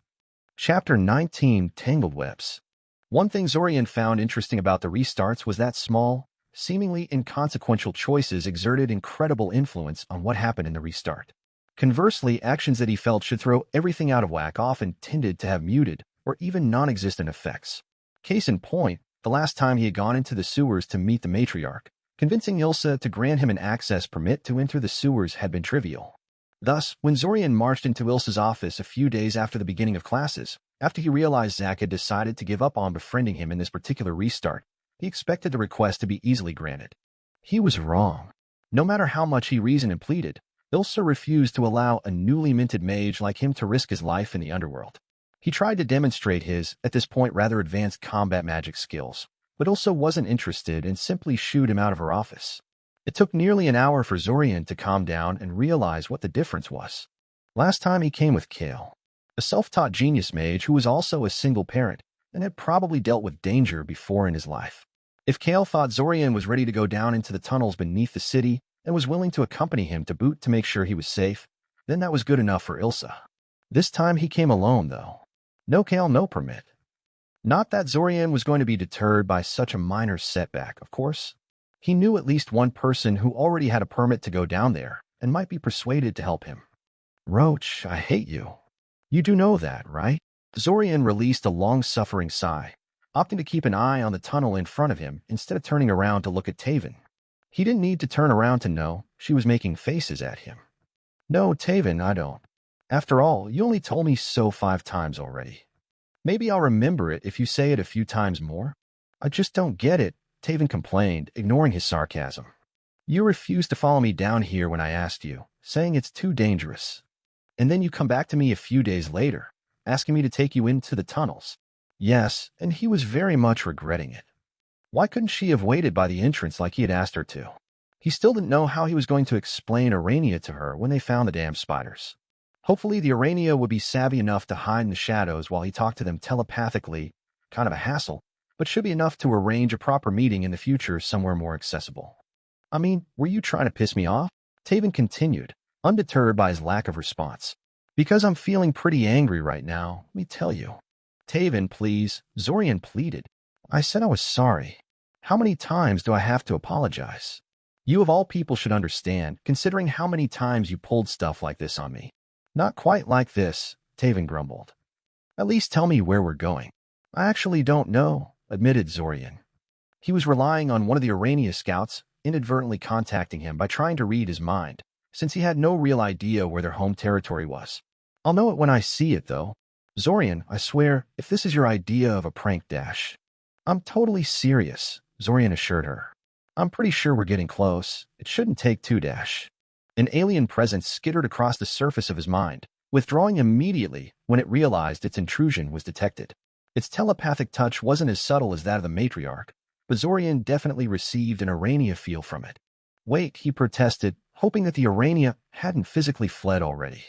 Chapter 19, Tangled Webs. One thing Zorian found interesting about the restarts was that small, seemingly inconsequential choices exerted incredible influence on what happened in the restart. Conversely, actions that he felt should throw everything out of whack often tended to have muted or even non-existent effects. Case in point, the last time he had gone into the sewers to meet the matriarch, convincing Ilsa to grant him an access permit to enter the sewers had been trivial. Thus, when Zorian marched into Ilsa's office a few days after the beginning of classes, after he realized Zack had decided to give up on befriending him in this particular restart, he expected the request to be easily granted. He was wrong. No matter how much he reasoned and pleaded, Ilsa refused to allow a newly minted mage like him to risk his life in the underworld. He tried to demonstrate his, at this point, rather advanced combat magic skills, but Ilsa wasn't interested and simply shooed him out of her office. It took nearly an hour for Zorian to calm down and realize what the difference was. Last time he came with Kale, a self-taught genius mage who was also a single parent and had probably dealt with danger before in his life. If Kale thought Zorian was ready to go down into the tunnels beneath the city and was willing to accompany him to boot to make sure he was safe, then that was good enough for Ilsa. This time he came alone, though. No Kale, no permit. Not that Zorian was going to be deterred by such a minor setback, of course. He knew at least one person who already had a permit to go down there and might be persuaded to help him. Roach, I hate you. You do know that, right? Zorian released a long-suffering sigh, opting to keep an eye on the tunnel in front of him instead of turning around to look at Taven. He didn't need to turn around to know she was making faces at him. No, Taven, I don't. After all, you only told me so 5 times already. Maybe I'll remember it if you say it a few times more. I just don't get it, Taven complained, ignoring his sarcasm. You refused to follow me down here when I asked you, saying it's too dangerous. And then you come back to me a few days later, asking me to take you into the tunnels. Yes, and he was very much regretting it. Why couldn't she have waited by the entrance like he had asked her to? He still didn't know how he was going to explain Urania to her when they found the damn spiders. Hopefully the Urania would be savvy enough to hide in the shadows while he talked to them telepathically, kind of a hassle, but should be enough to arrange a proper meeting in the future somewhere more accessible. I mean, were you trying to piss me off? Taven continued, undeterred by his lack of response. Because I'm feeling pretty angry right now, let me tell you. Taven, please, Zorian pleaded. I said I was sorry. How many times do I have to apologize? You of all people should understand, considering how many times you pulled stuff like this on me. Not quite like this, Taven grumbled. At least tell me where we're going. I actually don't know, admitted Zorian. He was relying on one of the Urania scouts inadvertently contacting him by trying to read his mind, since he had no real idea where their home territory was. I'll know it when I see it, though. Zorian, I swear, if this is your idea of a prank dash. I'm totally serious, Zorian assured her. I'm pretty sure we're getting close. It shouldn't take 2 dash. An alien presence skittered across the surface of his mind, withdrawing immediately when it realized its intrusion was detected. Its telepathic touch wasn't as subtle as that of the matriarch, but Zorian definitely received an Urania feel from it. Wait, he protested, hoping that the Urania hadn't physically fled already.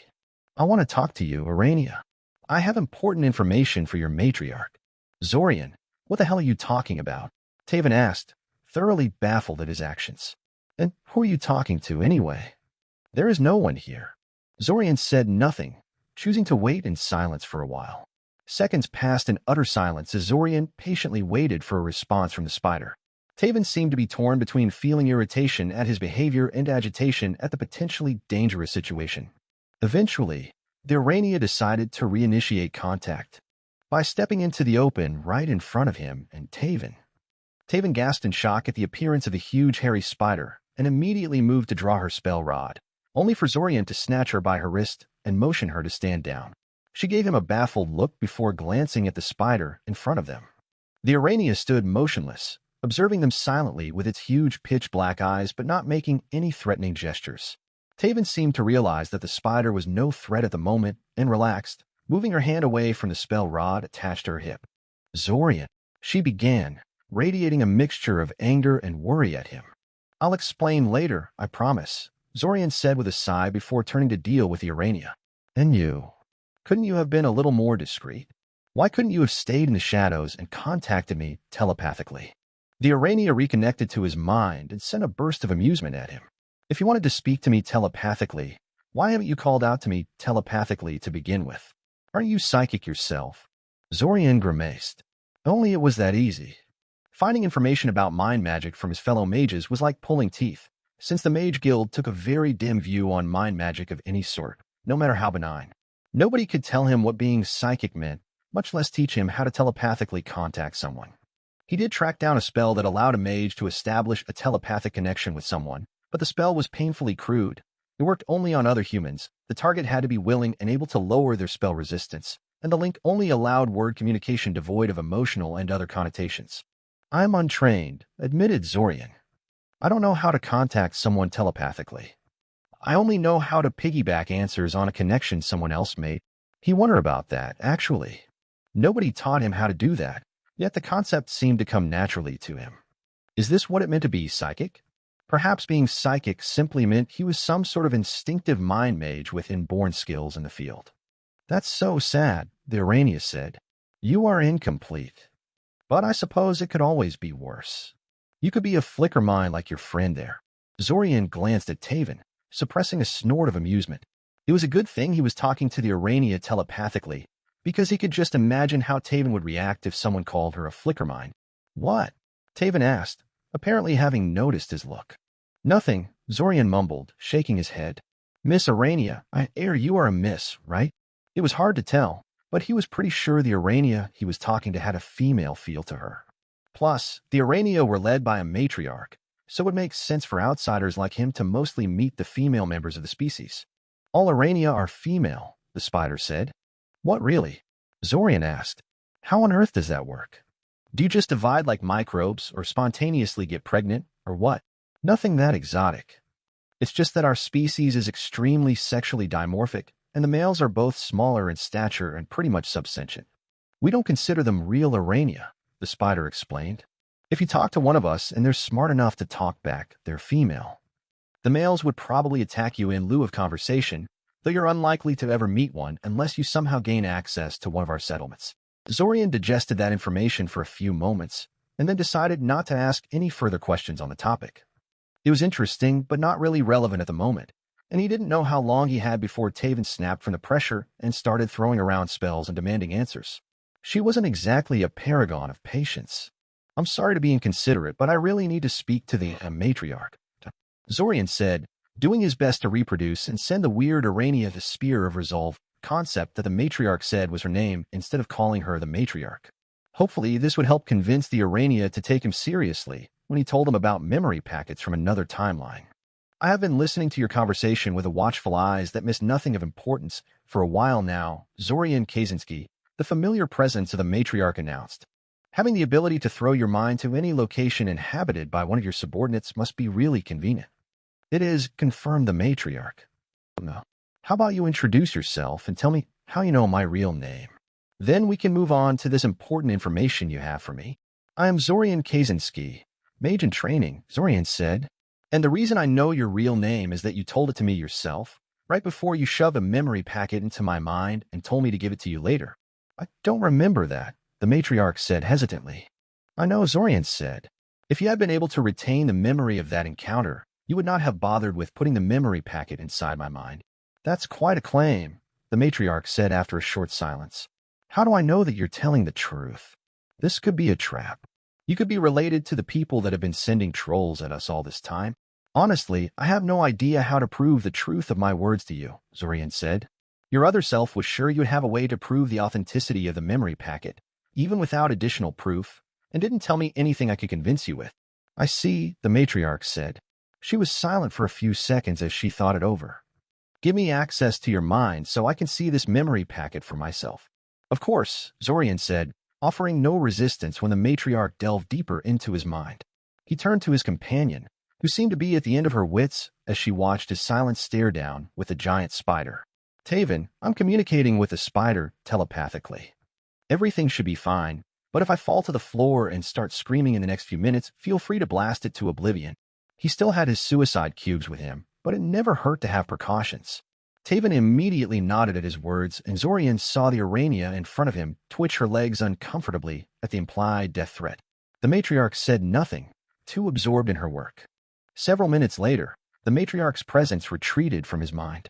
I want to talk to you, Urania. I have important information for your matriarch. Zorian, what the hell are you talking about? Taven asked, thoroughly baffled at his actions. And who are you talking to anyway? There is no one here. Zorian said nothing, choosing to wait in silence for a while. Seconds passed in utter silence as Zorian patiently waited for a response from the spider. Taven seemed to be torn between feeling irritation at his behavior and agitation at the potentially dangerous situation. Eventually, the Urania decided to reinitiate contact by stepping into the open right in front of him and Taven. Taven gasped in shock at the appearance of the huge hairy spider and immediately moved to draw her spell rod, only for Zorian to snatch her by her wrist and motion her to stand down. She gave him a baffled look before glancing at the spider in front of them. The Urania stood motionless, observing them silently with its huge pitch-black eyes but not making any threatening gestures. Taven seemed to realize that the spider was no threat at the moment and relaxed, moving her hand away from the spell rod attached to her hip. Zorian, she began, radiating a mixture of anger and worry at him. I'll explain later, I promise, Zorian said with a sigh before turning to deal with the Urania. And you? Couldn't you have been a little more discreet? Why couldn't you have stayed in the shadows and contacted me telepathically? The Urania reconnected to his mind and sent a burst of amusement at him. If you wanted to speak to me telepathically, why haven't you called out to me telepathically to begin with? Aren't you psychic yourself? Zorian grimaced. Only it was that easy. Finding information about mind magic from his fellow mages was like pulling teeth, since the Mage Guild took a very dim view on mind magic of any sort, no matter how benign. Nobody could tell him what being psychic meant, much less teach him how to telepathically contact someone. He did track down a spell that allowed a mage to establish a telepathic connection with someone, but the spell was painfully crude. It worked only on other humans. The target had to be willing and able to lower their spell resistance, and the link only allowed word communication devoid of emotional and other connotations. I'm untrained, admitted Zorian. I don't know how to contact someone telepathically. I only know how to piggyback answers on a connection someone else made. He wondered about that, actually. Nobody taught him how to do that, yet the concept seemed to come naturally to him. Is this what it meant to be psychic? Perhaps being psychic simply meant he was some sort of instinctive mind mage with inborn skills in the field. That's so sad, the Urania said. You are incomplete. But I suppose it could always be worse. You could be a flicker mind like your friend there. Zorian glanced at Taven, suppressing a snort of amusement. It was a good thing he was talking to the Urania telepathically, because he could just imagine how Taven would react if someone called her a flicker mind. What? Taven asked, apparently having noticed his look. Nothing, Zorian mumbled, shaking his head. Miss Urania, you are a miss, right? It was hard to tell, but he was pretty sure the Urania he was talking to had a female feel to her. Plus, the Urania were led by a matriarch, so it makes sense for outsiders like him to mostly meet the female members of the species. All Urania are female, the spider said. What really? Zorian asked. How on earth does that work? Do you just divide like microbes or spontaneously get pregnant, or what? Nothing that exotic. It's just that our species is extremely sexually dimorphic, and the males are both smaller in stature and pretty much subsentient. We don't consider them real Urania, the spider explained. If you talk to one of us and they're smart enough to talk back, they're female. The males would probably attack you in lieu of conversation, though you're unlikely to ever meet one unless you somehow gain access to one of our settlements. Zorian digested that information for a few moments, and then decided not to ask any further questions on the topic. It was interesting, but not really relevant at the moment, and he didn't know how long he had before Taven snapped from the pressure and started throwing around spells and demanding answers. She wasn't exactly a paragon of patience. I'm sorry to be inconsiderate, but I really need to speak to the matriarch, Zorian said, doing his best to reproduce and send the weird Urania the Spear of Resolve concept that the matriarch said was her name instead of calling her the matriarch. Hopefully, this would help convince the Urania to take him seriously when he told him about memory packets from another timeline. I have been listening to your conversation with watchful eyes that miss nothing of importance for a while now, Zorian Kaczynski, the familiar presence of the matriarch announced. Having the ability to throw your mind to any location inhabited by one of your subordinates must be really convenient. It is, confirmed the matriarch. No. How about you introduce yourself and tell me how you know my real name? Then we can move on to this important information you have for me. I am Zorian Kaczynski, mage in training, Zorian said. And the reason I know your real name is that you told it to me yourself, right before you shoved a memory packet into my mind and told me to give it to you later. I don't remember that, the matriarch said hesitantly. I know, Zorian said. If you had been able to retain the memory of that encounter, you would not have bothered with putting the memory packet inside my mind. That's quite a claim, the matriarch said after a short silence. How do I know that you're telling the truth? This could be a trap. You could be related to the people that have been sending trolls at us all this time. Honestly, I have no idea how to prove the truth of my words to you, Zorian said. Your other self was sure you'd have a way to prove the authenticity of the memory packet, even without additional proof, and didn't tell me anything I could convince you with. I see, the matriarch said. She was silent for a few seconds as she thought it over. Give me access to your mind so I can see this memory packet for myself. Of course, Zorian said, offering no resistance when the matriarch delved deeper into his mind. He turned to his companion, who seemed to be at the end of her wits as she watched his silent stare down with the giant spider. Taven, I'm communicating with the spider telepathically. Everything should be fine, but if I fall to the floor and start screaming in the next few minutes, feel free to blast it to oblivion. He still had his suicide cubes with him, but it never hurt to have precautions. Taven immediately nodded at his words, and Zorian saw the Urania in front of him twitch her legs uncomfortably at the implied death threat. The matriarch said nothing, too absorbed in her work. Several minutes later, the matriarch's presence retreated from his mind.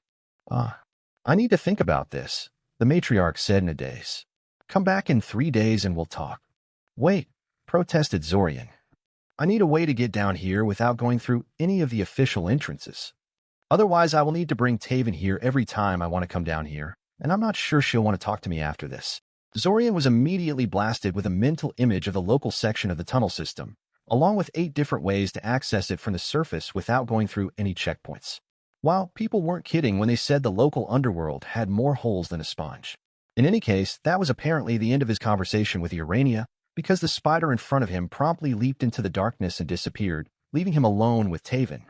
I need to think about this, the matriarch said in a daze. Come back in 3 days and we'll talk. Wait, protested Zorian. I need a way to get down here without going through any of the official entrances. Otherwise, I will need to bring Taven here every time I want to come down here, and I'm not sure she'll want to talk to me after this. Zorian was immediately blasted with a mental image of the local section of the tunnel system, along with 8 different ways to access it from the surface without going through any checkpoints. While people weren't kidding when they said the local underworld had more holes than a sponge. In any case, that was apparently the end of his conversation with Urania, because the spider in front of him promptly leaped into the darkness and disappeared, leaving him alone with Taven.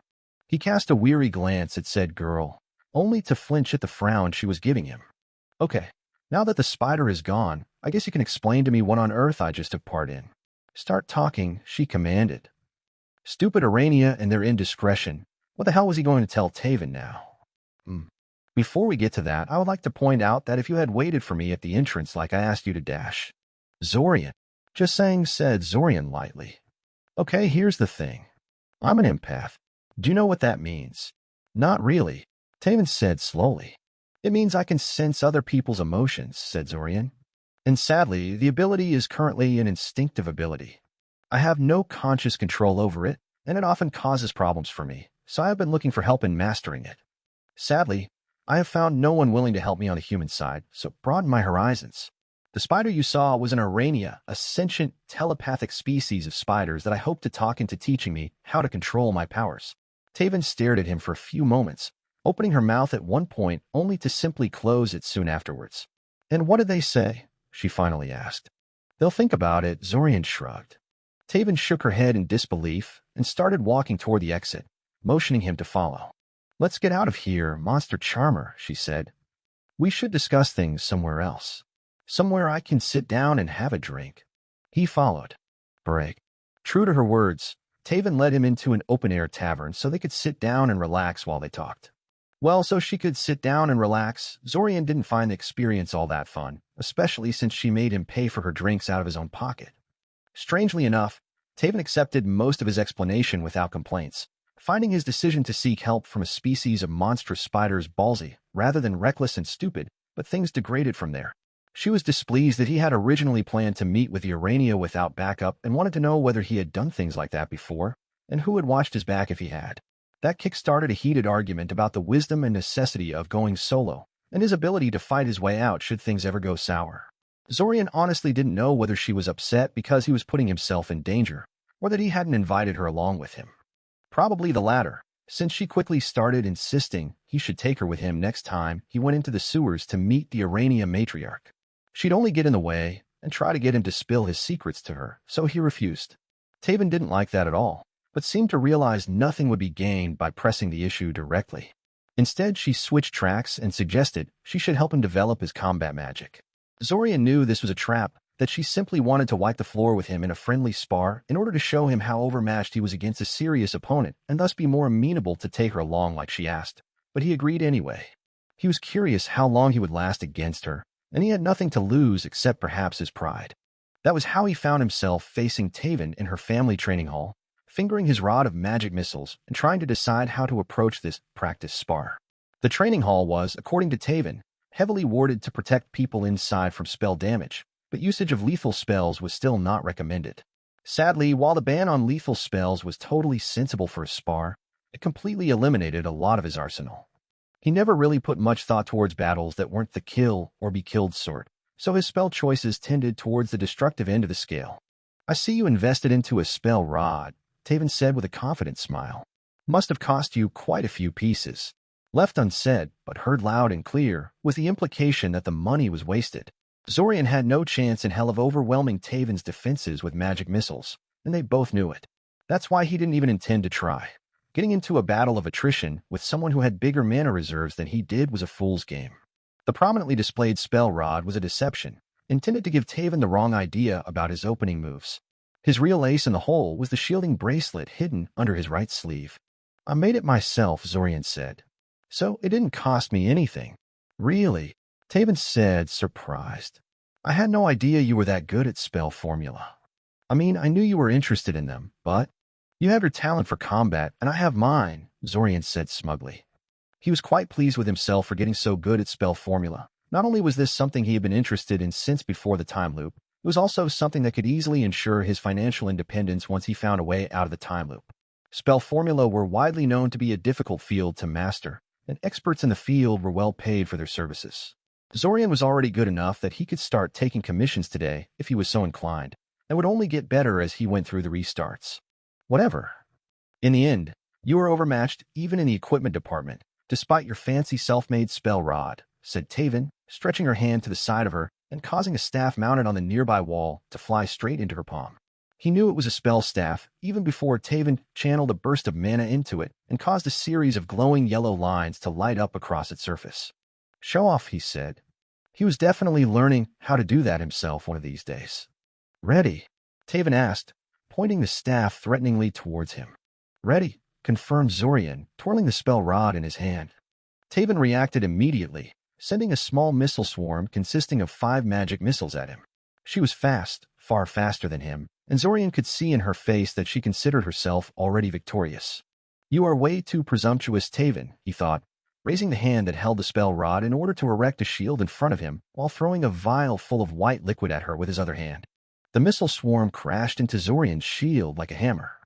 He cast a weary glance at said girl, only to flinch at the frown she was giving him. Okay, now that the spider is gone, I guess you can explain to me what on earth I just took part in. Start talking, she commanded. Stupid Urania and their indiscretion. What the hell was he going to tell Taven now? Before we get to that, I would like to point out that if you had waited for me at the entrance like I asked you to dash. Zorian. Just saying, said Zorian lightly. Okay, here's the thing. I'm an empath. Do you know what that means? Not really, Taven said slowly. It means I can sense other people's emotions, said Zorian. And sadly, the ability is currently an instinctive ability. I have no conscious control over it, and it often causes problems for me, so I have been looking for help in mastering it. Sadly, I have found no one willing to help me on the human side, so broaden my horizons. The spider you saw was an Urania, a sentient, telepathic species of spiders that I hope to talk into teaching me how to control my powers. Taven stared at him for a few moments, opening her mouth at one point only to simply close it soon afterwards. And what did they say? She finally asked. They'll think about it, Zorian shrugged. Taven shook her head in disbelief and started walking toward the exit, motioning him to follow. Let's get out of here, Monster Charmer, she said. We should discuss things somewhere else. Somewhere I can sit down and have a drink. He followed. Break. True to her words, Taven led him into an open-air tavern so they could sit down and relax while they talked. Well, so she could sit down and relax, Zorian didn't find the experience all that fun, especially since she made him pay for her drinks out of his own pocket. Strangely enough, Taven accepted most of his explanation without complaints, finding his decision to seek help from a species of monstrous spiders ballsy, rather than reckless and stupid, but things degraded from there. She was displeased that he had originally planned to meet with the Urania without backup and wanted to know whether he had done things like that before, and who had watched his back if he had. That kick-started a heated argument about the wisdom and necessity of going solo, and his ability to fight his way out should things ever go sour. Zorian honestly didn't know whether she was upset because he was putting himself in danger, or that he hadn't invited her along with him. Probably the latter, since she quickly started insisting he should take her with him next time he went into the sewers to meet the Urania matriarch. She'd only get in the way and try to get him to spill his secrets to her, so he refused. Taven didn't like that at all, but seemed to realize nothing would be gained by pressing the issue directly. Instead, she switched tracks and suggested she should help him develop his combat magic. Zorian knew this was a trap, that she simply wanted to wipe the floor with him in a friendly spar in order to show him how overmatched he was against a serious opponent and thus be more amenable to take her along like she asked. But he agreed anyway. He was curious how long he would last against her, and he had nothing to lose except perhaps his pride. That was how he found himself facing Taven in her family training hall, fingering his rod of magic missiles and trying to decide how to approach this practice spar. The training hall was, according to Taven, heavily warded to protect people inside from spell damage, but usage of lethal spells was still not recommended. Sadly, while the ban on lethal spells was totally sensible for a spar, it completely eliminated a lot of his arsenal. He never really put much thought towards battles that weren't the kill or be killed sort, so his spell choices tended towards the destructive end of the scale. "I see you invested into a spell rod," Taven said with a confident smile. "Must have cost you quite a few pieces." Left unsaid, but heard loud and clear, was the implication that the money was wasted. Zorian had no chance in hell of overwhelming Taven's defenses with magic missiles, and they both knew it. That's why he didn't even intend to try. Getting into a battle of attrition with someone who had bigger mana reserves than he did was a fool's game. The prominently displayed spell rod was a deception, intended to give Taven the wrong idea about his opening moves. His real ace in the hole was the shielding bracelet hidden under his right sleeve. "I made it myself," Zorian said. "So it didn't cost me anything." "Really?" Taven said, surprised. "I had no idea you were that good at spell formula. I mean, I knew you were interested in them, but you have your talent for combat, and I have mine," Zorian said smugly. He was quite pleased with himself for getting so good at spell formula. Not only was this something he had been interested in since before the time loop, it was also something that could easily ensure his financial independence once he found a way out of the time loop. Spell formula were widely known to be a difficult field to master, and experts in the field were well paid for their services. Zorian was already good enough that he could start taking commissions today if he was so inclined, and would only get better as he went through the restarts. Whatever. In the end, you were overmatched even in the equipment department, despite your fancy self-made spell rod, said Taven, stretching her hand to the side of her and causing a staff mounted on the nearby wall to fly straight into her palm. He knew it was a spell staff even before Taven channeled a burst of mana into it and caused a series of glowing yellow lines to light up across its surface. "Show off," he said. He was definitely learning how to do that himself one of these days. "Ready?" Taven asked, pointing the staff threateningly towards him. "Ready," confirmed Zorian, twirling the spell rod in his hand. Taven reacted immediately, sending a small missile swarm consisting of 5 magic missiles at him. She was fast, far faster than him, and Zorian could see in her face that she considered herself already victorious. "You are way too presumptuous, Taven," he thought, raising the hand that held the spell rod in order to erect a shield in front of him while throwing a vial full of white liquid at her with his other hand. The missile swarm crashed into Zorian's shield like a hammer.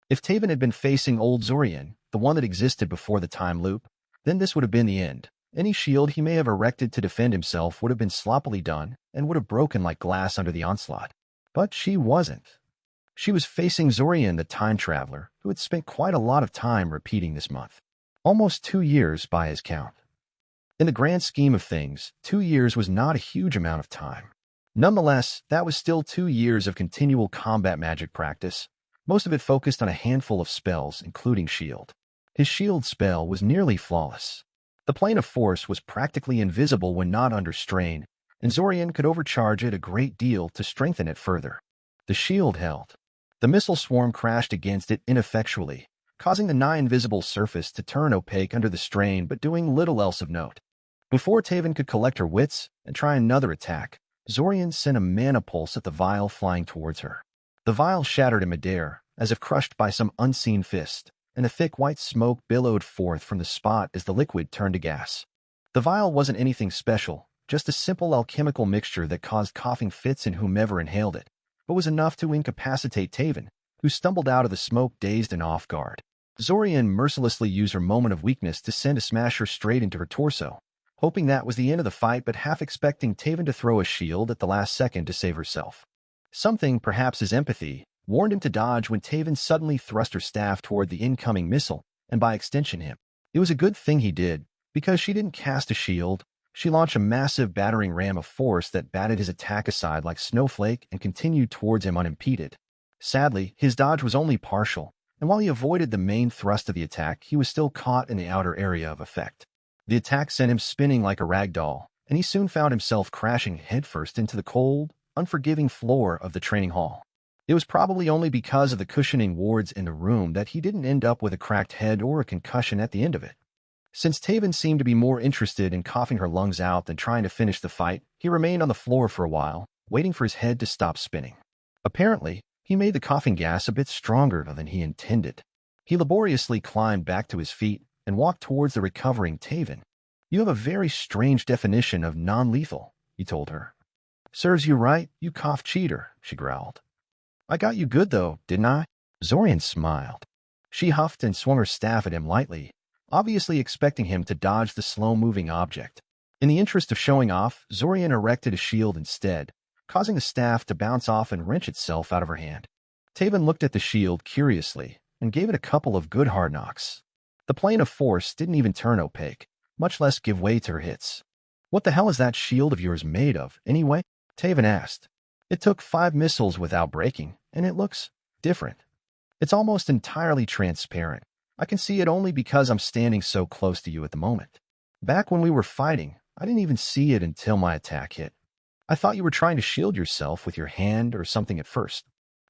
If Taven had been facing old Zorian, the one that existed before the time loop, then this would have been the end. Any shield he may have erected to defend himself would have been sloppily done and would have broken like glass under the onslaught. But she wasn't. She was facing Zorian, the time traveler, who had spent quite a lot of time repeating this month. Almost 2 years by his count. In the grand scheme of things, 2 years was not a huge amount of time. Nonetheless, that was still 2 years of continual combat magic practice, most of it focused on a handful of spells, including shield. His shield spell was nearly flawless. The plane of force was practically invisible when not under strain, and Zorian could overcharge it a great deal to strengthen it further. The shield held. The missile swarm crashed against it ineffectually, causing the nigh-invisible surface to turn opaque under the strain but doing little else of note. Before Taven could collect her wits and try another attack, Zorian sent a mana pulse at the vial flying towards her. The vial shattered in midair, as if crushed by some unseen fist, and a thick white smoke billowed forth from the spot as the liquid turned to gas. The vial wasn't anything special, just a simple alchemical mixture that caused coughing fits in whomever inhaled it, but was enough to incapacitate Taven, who stumbled out of the smoke dazed and off guard. Zorian mercilessly used her moment of weakness to send a smasher straight into her torso, hoping that was the end of the fight but half expecting Taven to throw a shield at the last second to save herself. Something, perhaps his empathy, warned him to dodge when Taven suddenly thrust her staff toward the incoming missile, and by extension him. It was a good thing he did, because she didn't cast a shield. She launched a massive battering ram of force that batted his attack aside like snowflake and continued towards him unimpeded. Sadly, his dodge was only partial, and while he avoided the main thrust of the attack, he was still caught in the outer area of effect. The attack sent him spinning like a rag doll, and he soon found himself crashing headfirst into the cold, unforgiving floor of the training hall. It was probably only because of the cushioning wards in the room that he didn't end up with a cracked head or a concussion at the end of it. Since Taven seemed to be more interested in coughing her lungs out than trying to finish the fight, he remained on the floor for a while, waiting for his head to stop spinning. Apparently, he made the coughing gas a bit stronger than he intended. He laboriously climbed back to his feet and walked towards the recovering Taven. "You have a very strange definition of non-lethal," he told her. "Serves you right, you cough cheater," she growled. "I got you good, though, didn't I?" Zorian smiled. She huffed and swung her staff at him lightly, obviously expecting him to dodge the slow-moving object. In the interest of showing off, Zorian erected a shield instead, causing the staff to bounce off and wrench itself out of her hand. Taven looked at the shield curiously and gave it a couple of good hard knocks. The plane of force didn't even turn opaque, much less give way to her hits. "What the hell is that shield of yours made of, anyway?" Taven asked. "It took 5 missiles without breaking, and it looks different. It's almost entirely transparent. I can see it only because I'm standing so close to you at the moment. Back when we were fighting, I didn't even see it until my attack hit. I thought you were trying to shield yourself with your hand or something at first."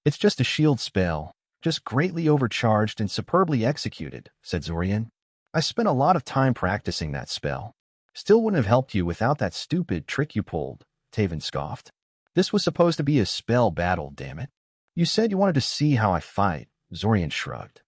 "It's just a shield spell, just greatly overcharged and superbly executed," said Zorian. "I spent a lot of time practicing that spell. Still wouldn't have helped you without that stupid trick you pulled," Taven scoffed. "This was supposed to be a spell battle, damn it." "You said you wanted to see how I fight," Zorian shrugged.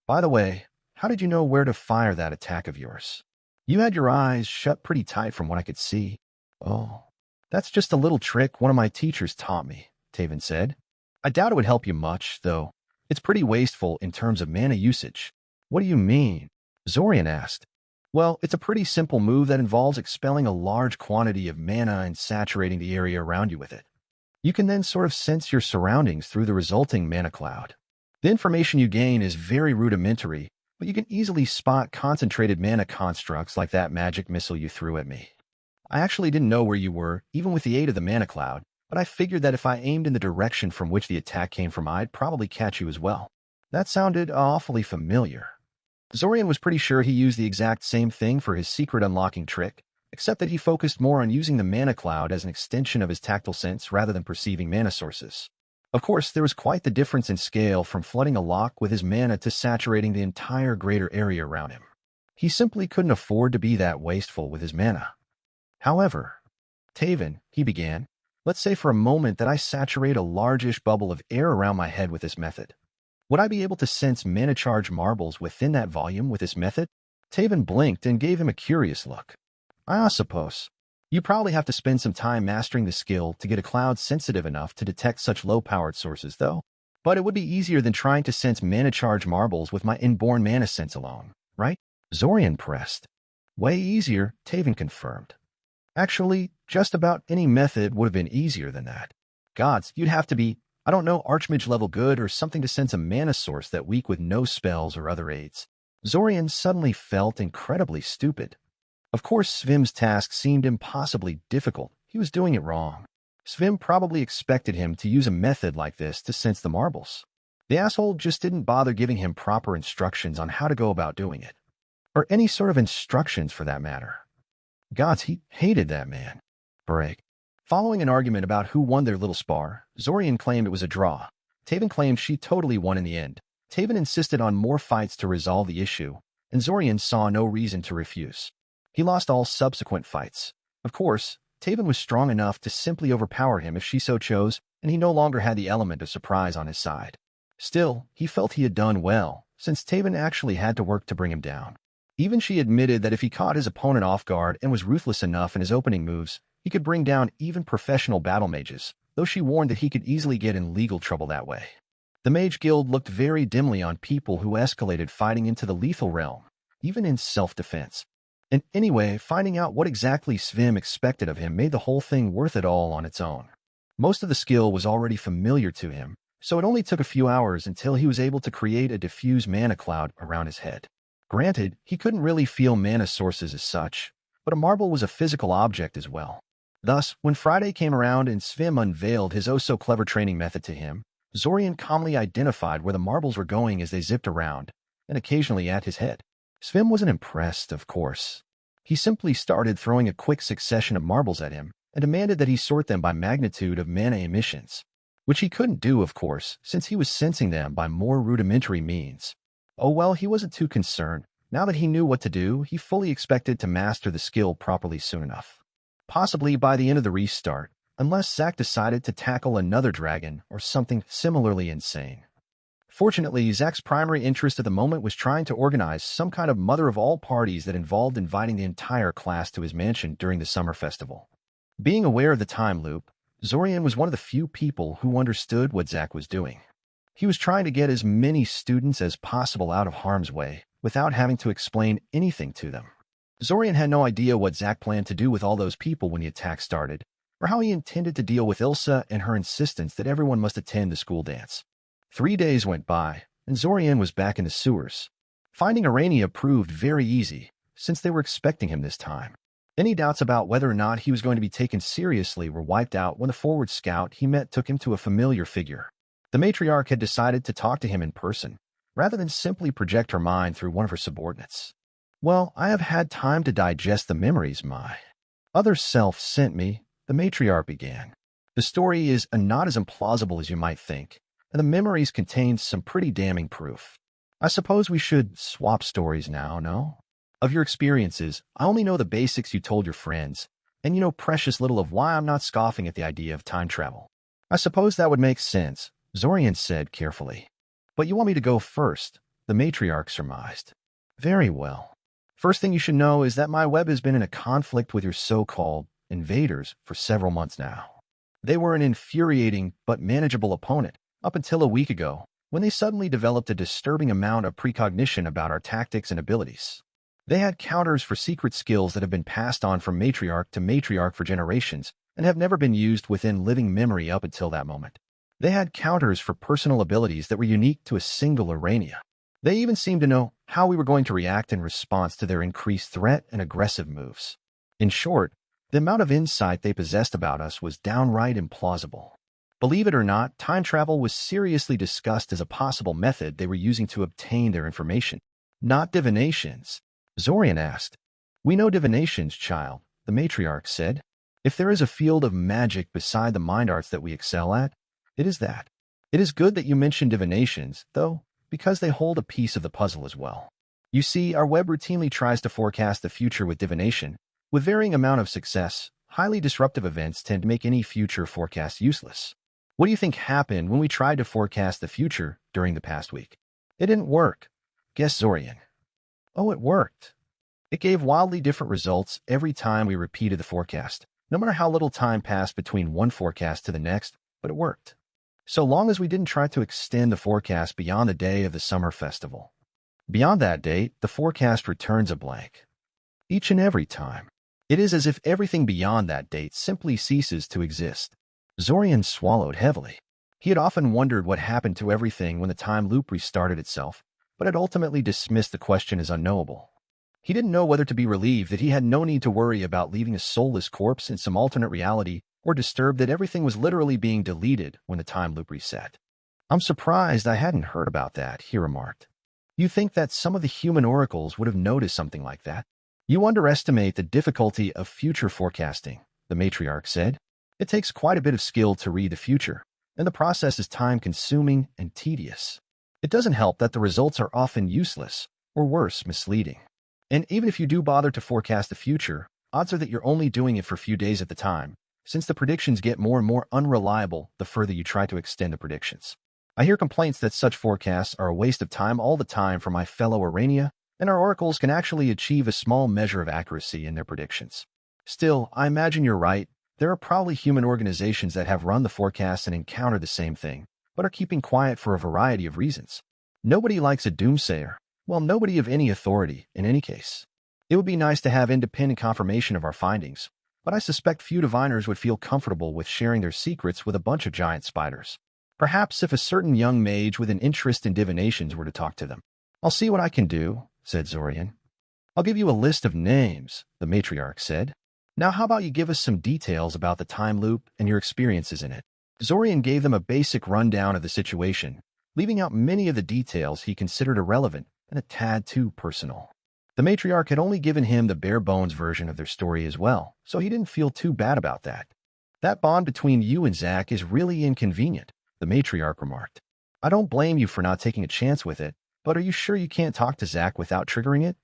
"By the way, how did you know where to fire that attack of yours? You had your eyes shut pretty tight from what I could see." "Oh, that's just a little trick one of my teachers taught me," Taven said. "I doubt it would help you much, though. It's pretty wasteful in terms of mana usage." "What do you mean?" Zorian asked. "Well, it's a pretty simple move that involves expelling a large quantity of mana and saturating the area around you with it. You can then sort of sense your surroundings through the resulting mana cloud. The information you gain is very rudimentary, but you can easily spot concentrated mana constructs like that magic missile you threw at me. I actually didn't know where you were, even with the aid of the mana cloud, but I figured that if I aimed in the direction from which the attack came from, I'd probably catch you as well." That sounded awfully familiar. Zorian was pretty sure he used the exact same thing for his secret unlocking trick, except that he focused more on using the mana cloud as an extension of his tactile sense rather than perceiving mana sources. Of course, there was quite the difference in scale from flooding a lock with his mana to saturating the entire greater area around him. He simply couldn't afford to be that wasteful with his mana. "However, Taven," he began, "let's say for a moment that I saturate a largish bubble of air around my head with this method. Would I be able to sense mana charge marbles within that volume with this method?" Taven blinked and gave him a curious look. "I suppose. You probably have to spend some time mastering the skill to get a cloud sensitive enough to detect such low-powered sources, though. But it would be easier than trying to sense mana charge marbles with my inborn mana sense alone, right?" Zorian pressed. "Way easier," Taven confirmed. "Actually, just about any method would have been easier than that. Gods, you'd have to be, I don't know, Archmage level good or something to sense a mana source that weak with no spells or other aids." Zorian suddenly felt incredibly stupid. Of course, Svim's task seemed impossibly difficult. He was doing it wrong. Svim probably expected him to use a method like this to sense the marbles. The asshole just didn't bother giving him proper instructions on how to go about doing it. Or any sort of instructions for that matter. Gods, he hated that man. Break. Following an argument about who won their little spar, Zorian claimed it was a draw. Taven claimed she totally won in the end. Taven insisted on more fights to resolve the issue, and Zorian saw no reason to refuse. He lost all subsequent fights. Of course, Taven was strong enough to simply overpower him if she so chose, and he no longer had the element of surprise on his side. Still, he felt he had done well, since Taven actually had to work to bring him down. Even she admitted that if he caught his opponent off guard and was ruthless enough in his opening moves, he could bring down even professional battle mages, though she warned that he could easily get in legal trouble that way. The Mage Guild looked very dimly on people who escalated fighting into the lethal realm, even in self-defense. And anyway, finding out what exactly Svim expected of him made the whole thing worth it all on its own. Most of the skill was already familiar to him, so it only took a few hours until he was able to create a diffuse mana cloud around his head. Granted, he couldn't really feel mana sources as such, but a marble was a physical object as well. Thus, when Friday came around and Svim unveiled his oh-so-clever training method to him, Zorian calmly identified where the marbles were going as they zipped around, and occasionally at his head. Svim wasn't impressed, of course. He simply started throwing a quick succession of marbles at him, and demanded that he sort them by magnitude of mana emissions, which he couldn't do, of course, since he was sensing them by more rudimentary means. Oh well, he wasn't too concerned. Now that he knew what to do, he fully expected to master the skill properly soon enough. Possibly by the end of the restart, unless Zack decided to tackle another dragon or something similarly insane. Fortunately, Zack's primary interest at the moment was trying to organize some kind of mother-of-all parties that involved inviting the entire class to his mansion during the summer festival. Being aware of the time loop, Zorian was one of the few people who understood what Zack was doing. He was trying to get as many students as possible out of harm's way without having to explain anything to them. Zorian had no idea what Zack planned to do with all those people when the attack started, or how he intended to deal with Ilsa and her insistence that everyone must attend the school dance. 3 days went by, and Zorian was back in the sewers. Finding Arania proved very easy, since they were expecting him this time. Any doubts about whether or not he was going to be taken seriously were wiped out when the forward scout he met took him to a familiar figure. The matriarch had decided to talk to him in person, rather than simply project her mind through one of her subordinates. Well, I have had time to digest the memories my other self sent me, the matriarch began. The story is not as implausible as you might think, and the memories contain some pretty damning proof. I suppose we should swap stories now, no? Of your experiences, I only know the basics you told your friends, and you know precious little of why I'm not scoffing at the idea of time travel. I suppose that would make sense, Zorian said carefully. But you want me to go first, the matriarch surmised. Very well. First thing you should know is that my web has been in a conflict with your so-called invaders for several months now. They were an infuriating but manageable opponent up until a week ago, when they suddenly developed a disturbing amount of precognition about our tactics and abilities. They had counters for secret skills that have been passed on from matriarch to matriarch for generations and have never been used within living memory up until that moment. They had counters for personal abilities that were unique to a single Arania. They even seemed to know how we were going to react in response to their increased threat and aggressive moves. In short, the amount of insight they possessed about us was downright implausible. Believe it or not, time travel was seriously discussed as a possible method they were using to obtain their information. Not divinations, Zorian asked. We know divinations, child, the matriarch said. If there is a field of magic beside the mind arts that we excel at, it is that. It is good that you mentioned divinations, though, because they hold a piece of the puzzle as well. You see, our web routinely tries to forecast the future with divination. With varying amount of success, highly disruptive events tend to make any future forecast useless. What do you think happened when we tried to forecast the future during the past week? It didn't work, guessed Zorian. Oh, it worked. It gave wildly different results every time we repeated the forecast, no matter how little time passed between one forecast to the next, but it worked. So long as we didn't try to extend the forecast beyond the day of the summer festival. Beyond that date, the forecast returns a blank. Each and every time. It is as if everything beyond that date simply ceases to exist. Zorian swallowed heavily. He had often wondered what happened to everything when the time loop restarted itself, but had ultimately dismissed the question as unknowable. He didn't know whether to be relieved that he had no need to worry about leaving a soulless corpse in some alternate reality, or disturbed that everything was literally being deleted when the time loop reset. I'm surprised I hadn't heard about that, he remarked. You think that some of the human oracles would have noticed something like that? You underestimate the difficulty of future forecasting, the matriarch said. It takes quite a bit of skill to read the future, and the process is time-consuming and tedious. It doesn't help that the results are often useless, or worse, misleading. And even if you do bother to forecast the future, odds are that you're only doing it for a few days at the time, since the predictions get more and more unreliable the further you try to extend the predictions. I hear complaints that such forecasts are a waste of time all the time for my fellow Arania, and our oracles can actually achieve a small measure of accuracy in their predictions. Still, I imagine you're right. There are probably human organizations that have run the forecasts and encountered the same thing, but are keeping quiet for a variety of reasons. Nobody likes a doomsayer. Well, nobody of any authority, in any case. It would be nice to have independent confirmation of our findings, but I suspect few diviners would feel comfortable with sharing their secrets with a bunch of giant spiders. Perhaps if a certain young mage with an interest in divinations were to talk to them. I'll see what I can do, said Zorian. I'll give you a list of names, the matriarch said. Now how about you give us some details about the time loop and your experiences in it? Zorian gave them a basic rundown of the situation, leaving out many of the details he considered irrelevant and a tad too personal. The matriarch had only given him the bare-bones version of their story as well, so he didn't feel too bad about that. That bond between you and Zach is really inconvenient, the matriarch remarked. I don't blame you for not taking a chance with it, but are you sure you can't talk to Zach without triggering it?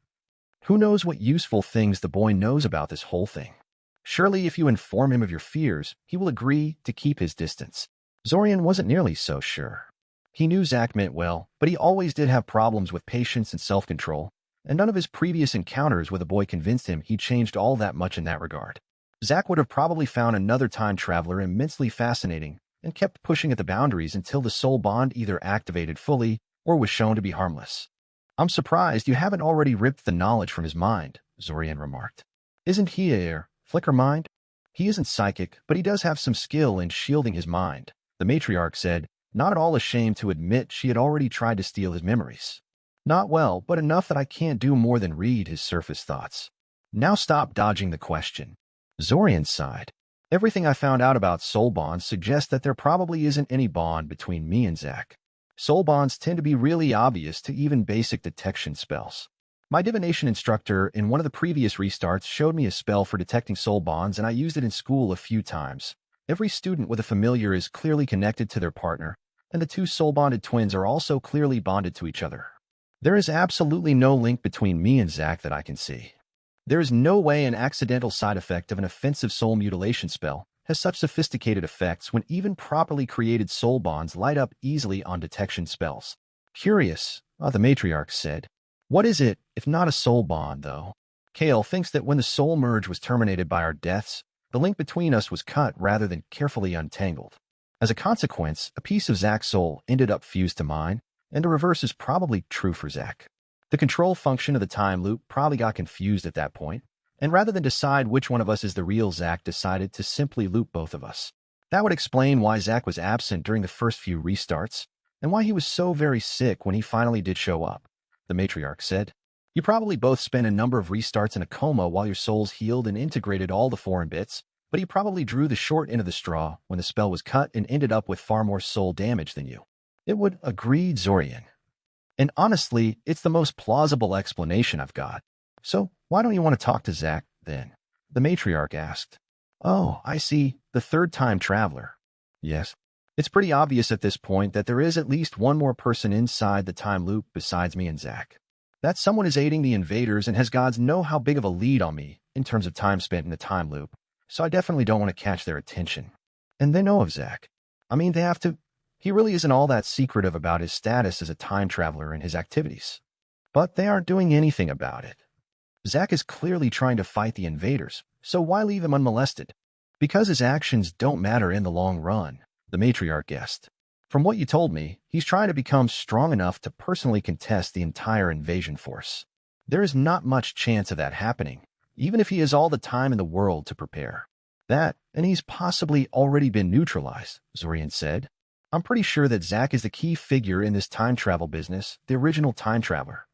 Who knows what useful things the boy knows about this whole thing? Surely if you inform him of your fears, he will agree to keep his distance. Zorian wasn't nearly so sure. He knew Zach meant well, but he always did have problems with patience and self-control, and none of his previous encounters with the boy convinced him he'd changed all that much in that regard. Zach would have probably found another time traveler immensely fascinating and kept pushing at the boundaries until the soul bond either activated fully or was shown to be harmless. I'm surprised you haven't already ripped the knowledge from his mind, Zorian remarked. Isn't he a flicker mind? He isn't psychic, but he does have some skill in shielding his mind, the matriarch said, not at all ashamed to admit she had already tried to steal his memories. Not well, but enough that I can't do more than read his surface thoughts. Now stop dodging the question. Zorian sighed. Everything I found out about soul bonds suggests that there probably isn't any bond between me and Zach. Soul bonds tend to be really obvious to even basic detection spells. My divination instructor in one of the previous restarts showed me a spell for detecting soul bonds, and I used it in school a few times. Every student with a familiar is clearly connected to their partner, and the two soul-bonded twins are also clearly bonded to each other. There is absolutely no link between me and Zach that I can see. There is no way an accidental side effect of an offensive soul mutilation spell has such sophisticated effects when even properly created soul bonds light up easily on detection spells. Curious, the matriarch said. What is it, if not a soul bond, though? Kale thinks that when the soul merge was terminated by our deaths, the link between us was cut rather than carefully untangled. As a consequence, a piece of Zach's soul ended up fused to mine, and the reverse is probably true for Zach. The control function of the time loop probably got confused at that point, and rather than decide which one of us is the real Zach, decided to simply loop both of us. That would explain why Zach was absent during the first few restarts, and why he was so very sick when he finally did show up, the matriarch said. You probably both spent a number of restarts in a coma while your souls healed and integrated all the foreign bits, but he probably drew the short end of the straw when the spell was cut and ended up with far more soul damage than you. It would, agreed Zorian. And honestly, it's the most plausible explanation I've got. So why don't you want to talk to Zach, then? The matriarch asked. Oh, I see, the third time traveler. Yes. It's pretty obvious at this point that there is at least one more person inside the time loop besides me and Zach. That someone is aiding the invaders and has gods know how big of a lead on me in terms of time spent in the time loop, so I definitely don't want to catch their attention. And they know of Zach. I mean, they have to. He really isn't all that secretive about his status as a time traveler and his activities. But they aren't doing anything about it. Zach is clearly trying to fight the invaders, so why leave him unmolested? Because his actions don't matter in the long run, the matriarch guessed. From what you told me, he's trying to become strong enough to personally contest the entire invasion force. There is not much chance of that happening, even if he has all the time in the world to prepare. That, and he's possibly already been neutralized, Zorian said. I'm pretty sure that Zach is the key figure in this time travel business, the original time traveler.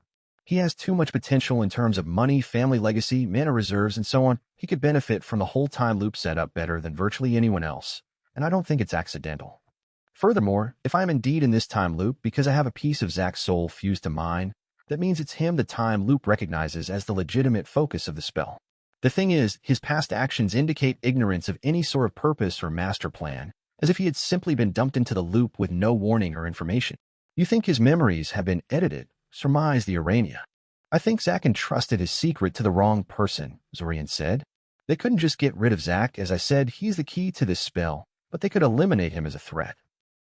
He has too much potential in terms of money, family legacy, mana reserves, and so on. He could benefit from the whole time loop setup better than virtually anyone else, and I don't think it's accidental. Furthermore, if I'm indeed in this time loop because I have a piece of Zach's soul fused to mine, that means it's him the time loop recognizes as the legitimate focus of the spell. The thing is, his past actions indicate ignorance of any sort of purpose or master plan, as if he had simply been dumped into the loop with no warning or information. You think his memories have been edited, surmised the Urania. I think Zach entrusted his secret to the wrong person, Zorian said. They couldn't just get rid of Zach. As I said, he's the key to this spell, but they could eliminate him as a threat.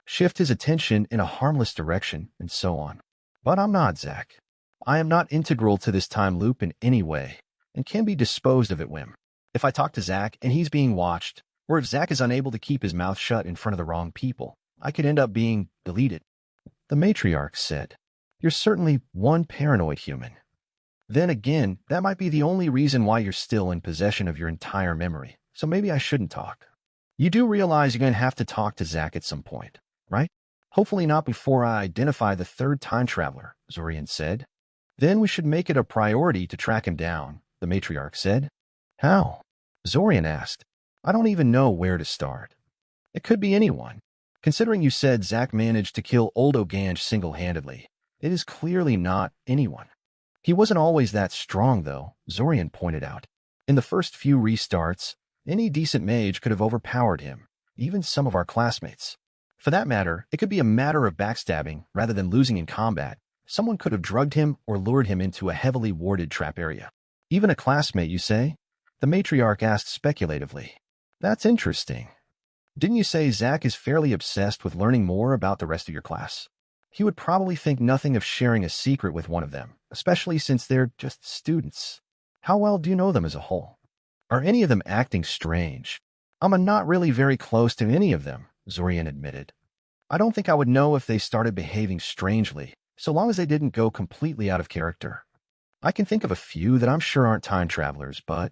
Shift his attention in a harmless direction, and so on. But I'm not Zach. I am not integral to this time loop in any way, and can be disposed of at whim. If I talk to Zach and he's being watched, or if Zach is unable to keep his mouth shut in front of the wrong people, I could end up being deleted. The matriarch said, You're certainly one paranoid human. Then again, that might be the only reason why you're still in possession of your entire memory, so maybe I shouldn't talk. You do realize you're going to have to talk to Zach at some point, right? Hopefully not before I identify the third time traveler, Zorian said. Then we should make it a priority to track him down, the matriarch said. How? Zorian asked. I don't even know where to start. It could be anyone. Considering you said Zach managed to kill old Oganj single-handedly, it is clearly not anyone. He wasn't always that strong, though, Zorian pointed out. In the first few restarts, any decent mage could have overpowered him, even some of our classmates. For that matter, it could be a matter of backstabbing rather than losing in combat. Someone could have drugged him or lured him into a heavily warded trap area. Even a classmate, you say? The matriarch asked speculatively. That's interesting. Didn't you say Zach is fairly obsessed with learning more about the rest of your class? He would probably think nothing of sharing a secret with one of them, especially since they're just students. How well do you know them as a whole? Are any of them acting strange? I'm not really very close to any of them, Zorian admitted. I don't think I would know if they started behaving strangely, so long as they didn't go completely out of character. I can think of a few that I'm sure aren't time travelers, but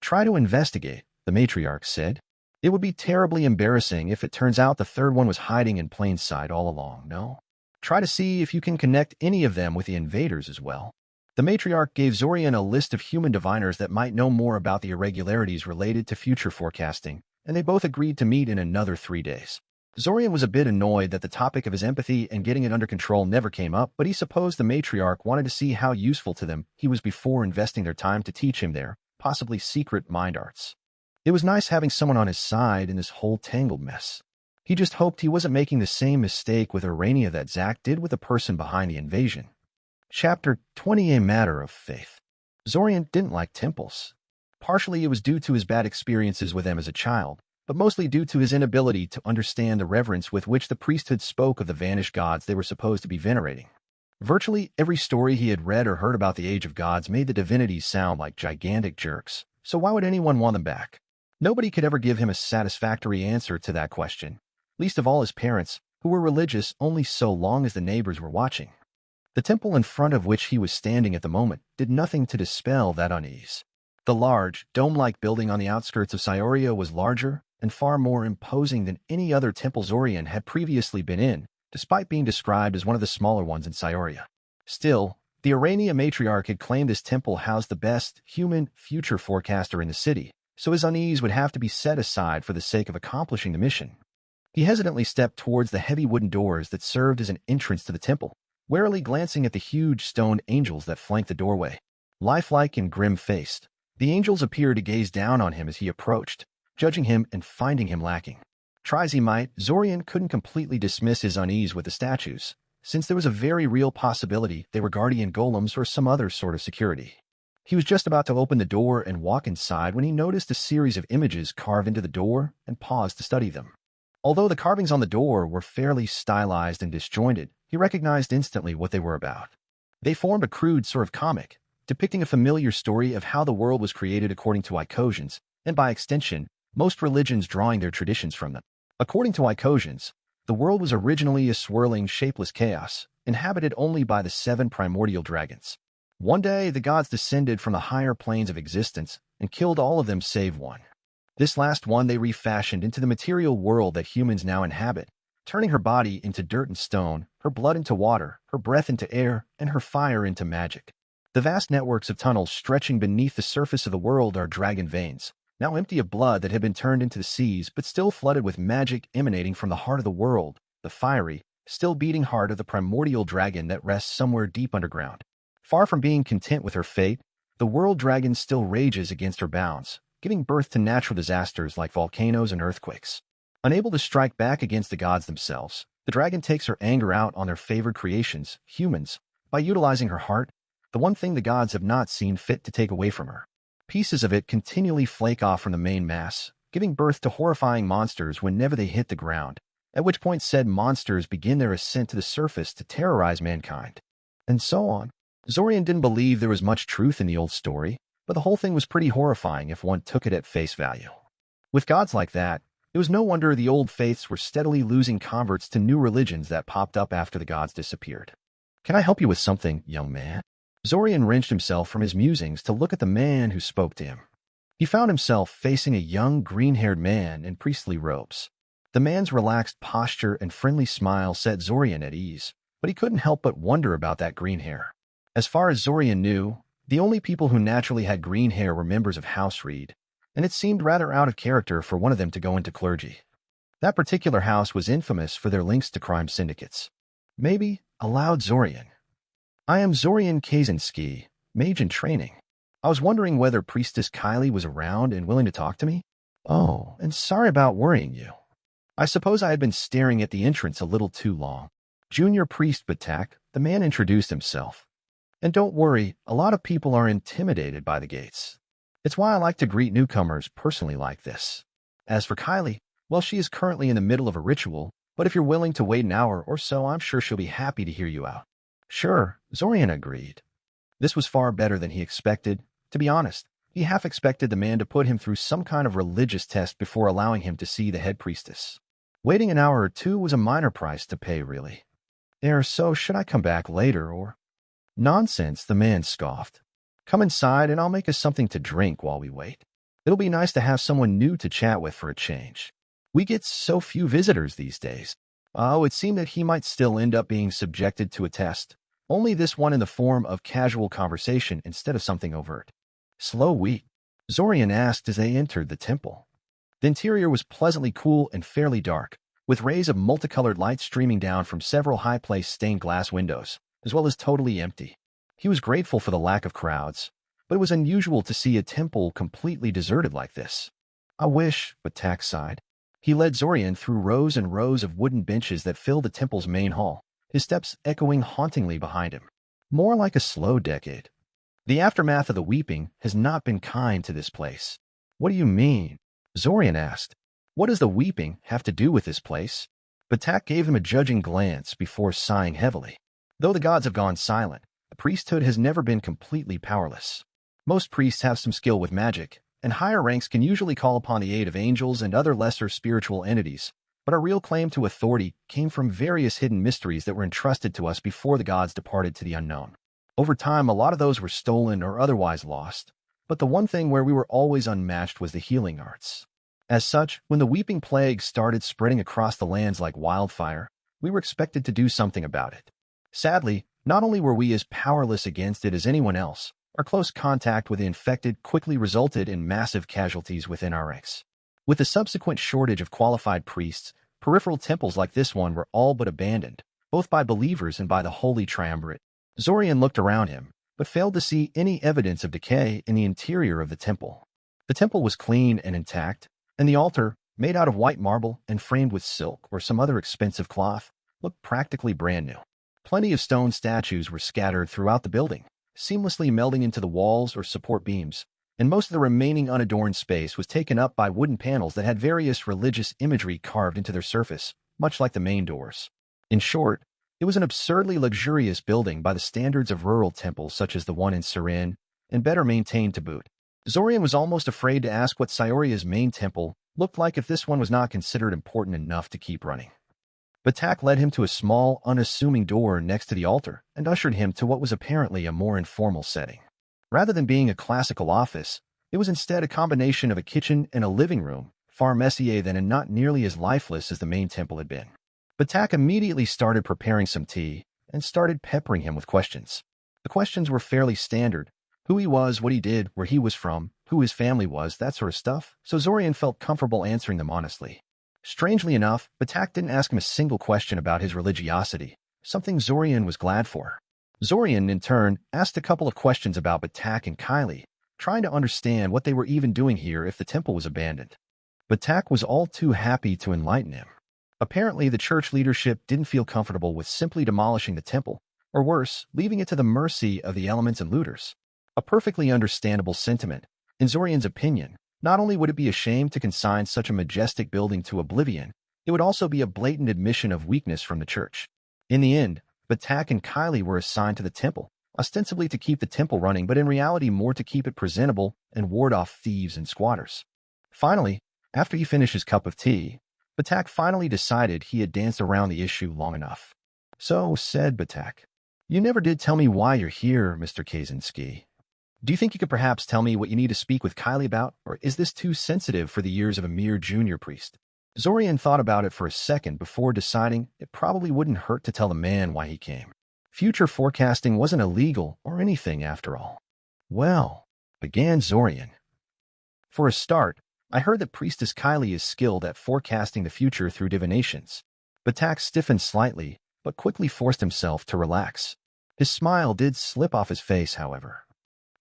try to investigate, the matriarch said. It would be terribly embarrassing if it turns out the third one was hiding in plain sight all along, no? Try to see if you can connect any of them with the invaders as well. The matriarch gave Zorian a list of human diviners that might know more about the irregularities related to future forecasting, and they both agreed to meet in another 3 days. Zorian was a bit annoyed that the topic of his empathy and getting it under control never came up, but he supposed the matriarch wanted to see how useful to them he was before investing their time to teach him their, possibly secret mind arts. It was nice having someone on his side in this whole tangled mess. He just hoped he wasn't making the same mistake with Urania that Zach did with the person behind the invasion. Chapter 20: A Matter of Faith. Zorian didn't like temples. Partially it was due to his bad experiences with them as a child, but mostly due to his inability to understand the reverence with which the priesthood spoke of the vanished gods they were supposed to be venerating. Virtually every story he had read or heard about the Age of Gods made the divinities sound like gigantic jerks, so why would anyone want them back? Nobody could ever give him a satisfactory answer to that question, least of all his parents, who were religious only so long as the neighbors were watching. The temple in front of which he was standing at the moment did nothing to dispel that unease. The large, dome-like building on the outskirts of Scioria was larger and far more imposing than any other temple Zorian had previously been in, despite being described as one of the smaller ones in Scioria. Still, the Urania matriarch had claimed this temple housed the best human future forecaster in the city, so his unease would have to be set aside for the sake of accomplishing the mission. He hesitantly stepped towards the heavy wooden doors that served as an entrance to the temple, warily glancing at the huge stone angels that flanked the doorway. Lifelike and grim-faced, the angels appeared to gaze down on him as he approached, judging him and finding him lacking. Try as he might, Zorian couldn't completely dismiss his unease with the statues, since there was a very real possibility they were guardian golems or some other sort of security. He was just about to open the door and walk inside when he noticed a series of images carved into the door and paused to study them. Although the carvings on the door were fairly stylized and disjointed, he recognized instantly what they were about. They formed a crude sort of comic, depicting a familiar story of how the world was created according to Icosians, and by extension, most religions drawing their traditions from them. According to Icosians, the world was originally a swirling, shapeless chaos, inhabited only by the 7 primordial dragons. One day, the gods descended from the higher planes of existence and killed all of them save one. This last one they refashioned into the material world that humans now inhabit, turning her body into dirt and stone, her blood into water, her breath into air, and her fire into magic. The vast networks of tunnels stretching beneath the surface of the world are dragon veins, now empty of blood that had been turned into the seas but still flooded with magic emanating from the heart of the world, the fiery, still beating heart of the primordial dragon that rests somewhere deep underground. Far from being content with her fate, the world dragon still rages against her bounds, giving birth to natural disasters like volcanoes and earthquakes. Unable to strike back against the gods themselves, the dragon takes her anger out on their favored creations, humans, by utilizing her heart, the one thing the gods have not seen fit to take away from her. Pieces of it continually flake off from the main mass, giving birth to horrifying monsters whenever they hit the ground, at which point said monsters begin their ascent to the surface to terrorize mankind. And so on. Zorian didn't believe there was much truth in the old story, but the whole thing was pretty horrifying if one took it at face value. With gods like that, it was no wonder the old faiths were steadily losing converts to new religions that popped up after the gods disappeared. Can I help you with something, young man? Zorian wrenched himself from his musings to look at the man who spoke to him. He found himself facing a young, green-haired man in priestly robes. The man's relaxed posture and friendly smile set Zorian at ease, but he couldn't help but wonder about that green hair. As far as Zorian knew, the only people who naturally had green hair were members of House Reed, and it seemed rather out of character for one of them to go into clergy. That particular house was infamous for their links to crime syndicates. Maybe, allowed Zorian. I am Zorian Kaczynski, mage in training. I was wondering whether Priestess Kylie was around and willing to talk to me. Oh, and sorry about worrying you. I suppose I had been staring at the entrance a little too long. Junior Priest Batak, the man introduced himself. And don't worry, a lot of people are intimidated by the gates. It's why I like to greet newcomers personally like this. As for Kylie, well, she is currently in the middle of a ritual, but if you're willing to wait an hour or so, I'm sure she'll be happy to hear you out. Sure, Zorian agreed. This was far better than he expected. To be honest, he half expected the man to put him through some kind of religious test before allowing him to see the head priestess. Waiting an hour or two was a minor price to pay, really. So should I come back later, or? Nonsense, the man scoffed. Come inside and I'll make us something to drink while we wait. It'll be nice to have someone new to chat with for a change. We get so few visitors these days. Oh, it seemed that he might still end up being subjected to a test. Only this one in the form of casual conversation instead of something overt. Slow week, Zorian asked as they entered the temple. The interior was pleasantly cool and fairly dark, with rays of multicolored light streaming down from several high-placed stained glass windows, as well as totally empty. He was grateful for the lack of crowds, but it was unusual to see a temple completely deserted like this. I wish, Batak sighed. He led Zorian through rows and rows of wooden benches that filled the temple's main hall, his steps echoing hauntingly behind him. More like a slow decade. The aftermath of the weeping has not been kind to this place. What do you mean? Zorian asked. What does the weeping have to do with this place? Batak gave him a judging glance before sighing heavily. Though the gods have gone silent, the priesthood has never been completely powerless. Most priests have some skill with magic, and higher ranks can usually call upon the aid of angels and other lesser spiritual entities, but our real claim to authority came from various hidden mysteries that were entrusted to us before the gods departed to the unknown. Over time, a lot of those were stolen or otherwise lost, but the one thing where we were always unmatched was the healing arts. As such, when the weeping plague started spreading across the lands like wildfire, we were expected to do something about it. Sadly, not only were we as powerless against it as anyone else, our close contact with the infected quickly resulted in massive casualties within our ranks. With the subsequent shortage of qualified priests, peripheral temples like this one were all but abandoned, both by believers and by the Holy Triumvirate. Zorian looked around him, but failed to see any evidence of decay in the interior of the temple. The temple was clean and intact, and the altar, made out of white marble and framed with silk or some other expensive cloth, looked practically brand new. Plenty of stone statues were scattered throughout the building, seamlessly melding into the walls or support beams, and most of the remaining unadorned space was taken up by wooden panels that had various religious imagery carved into their surface, much like the main doors. In short, it was an absurdly luxurious building by the standards of rural temples such as the one in Surin, and better maintained to boot. Zorian was almost afraid to ask what Sayoria's main temple looked like if this one was not considered important enough to keep running. Batak led him to a small, unassuming door next to the altar and ushered him to what was apparently a more informal setting. Rather than being a classical office, it was instead a combination of a kitchen and a living room, far messier than and not nearly as lifeless as the main temple had been. Batak immediately started preparing some tea and started peppering him with questions. The questions were fairly standard. Who he was, what he did, where he was from, who his family was, that sort of stuff, so Zorian felt comfortable answering them honestly. Strangely enough, Batak didn't ask him a single question about his religiosity, something Zorian was glad for. Zorian, in turn, asked a couple of questions about Batak and Kylie, trying to understand what they were even doing here if the temple was abandoned. Batak was all too happy to enlighten him. Apparently, the church leadership didn't feel comfortable with simply demolishing the temple, or worse, leaving it to the mercy of the elements and looters. A perfectly understandable sentiment. In Zorian's opinion, not only would it be a shame to consign such a majestic building to oblivion, it would also be a blatant admission of weakness from the church. In the end, Batak and Kylie were assigned to the temple, ostensibly to keep the temple running, but in reality more to keep it presentable and ward off thieves and squatters. Finally, after he finished his cup of tea, Batak finally decided he had danced around the issue long enough. So, said Batak, you never did tell me why you're here, Mr. Kaczynski. Do you think you could perhaps tell me what you need to speak with Kylie about, or is this too sensitive for the ears of a mere junior priest? Zorian thought about it for a second before deciding it probably wouldn't hurt to tell the man why he came. Future forecasting wasn't illegal or anything after all. Well, began Zorian. For a start, I heard that Priestess Kylie is skilled at forecasting the future through divinations. Batak stiffened slightly, but quickly forced himself to relax. His smile did slip off his face, however.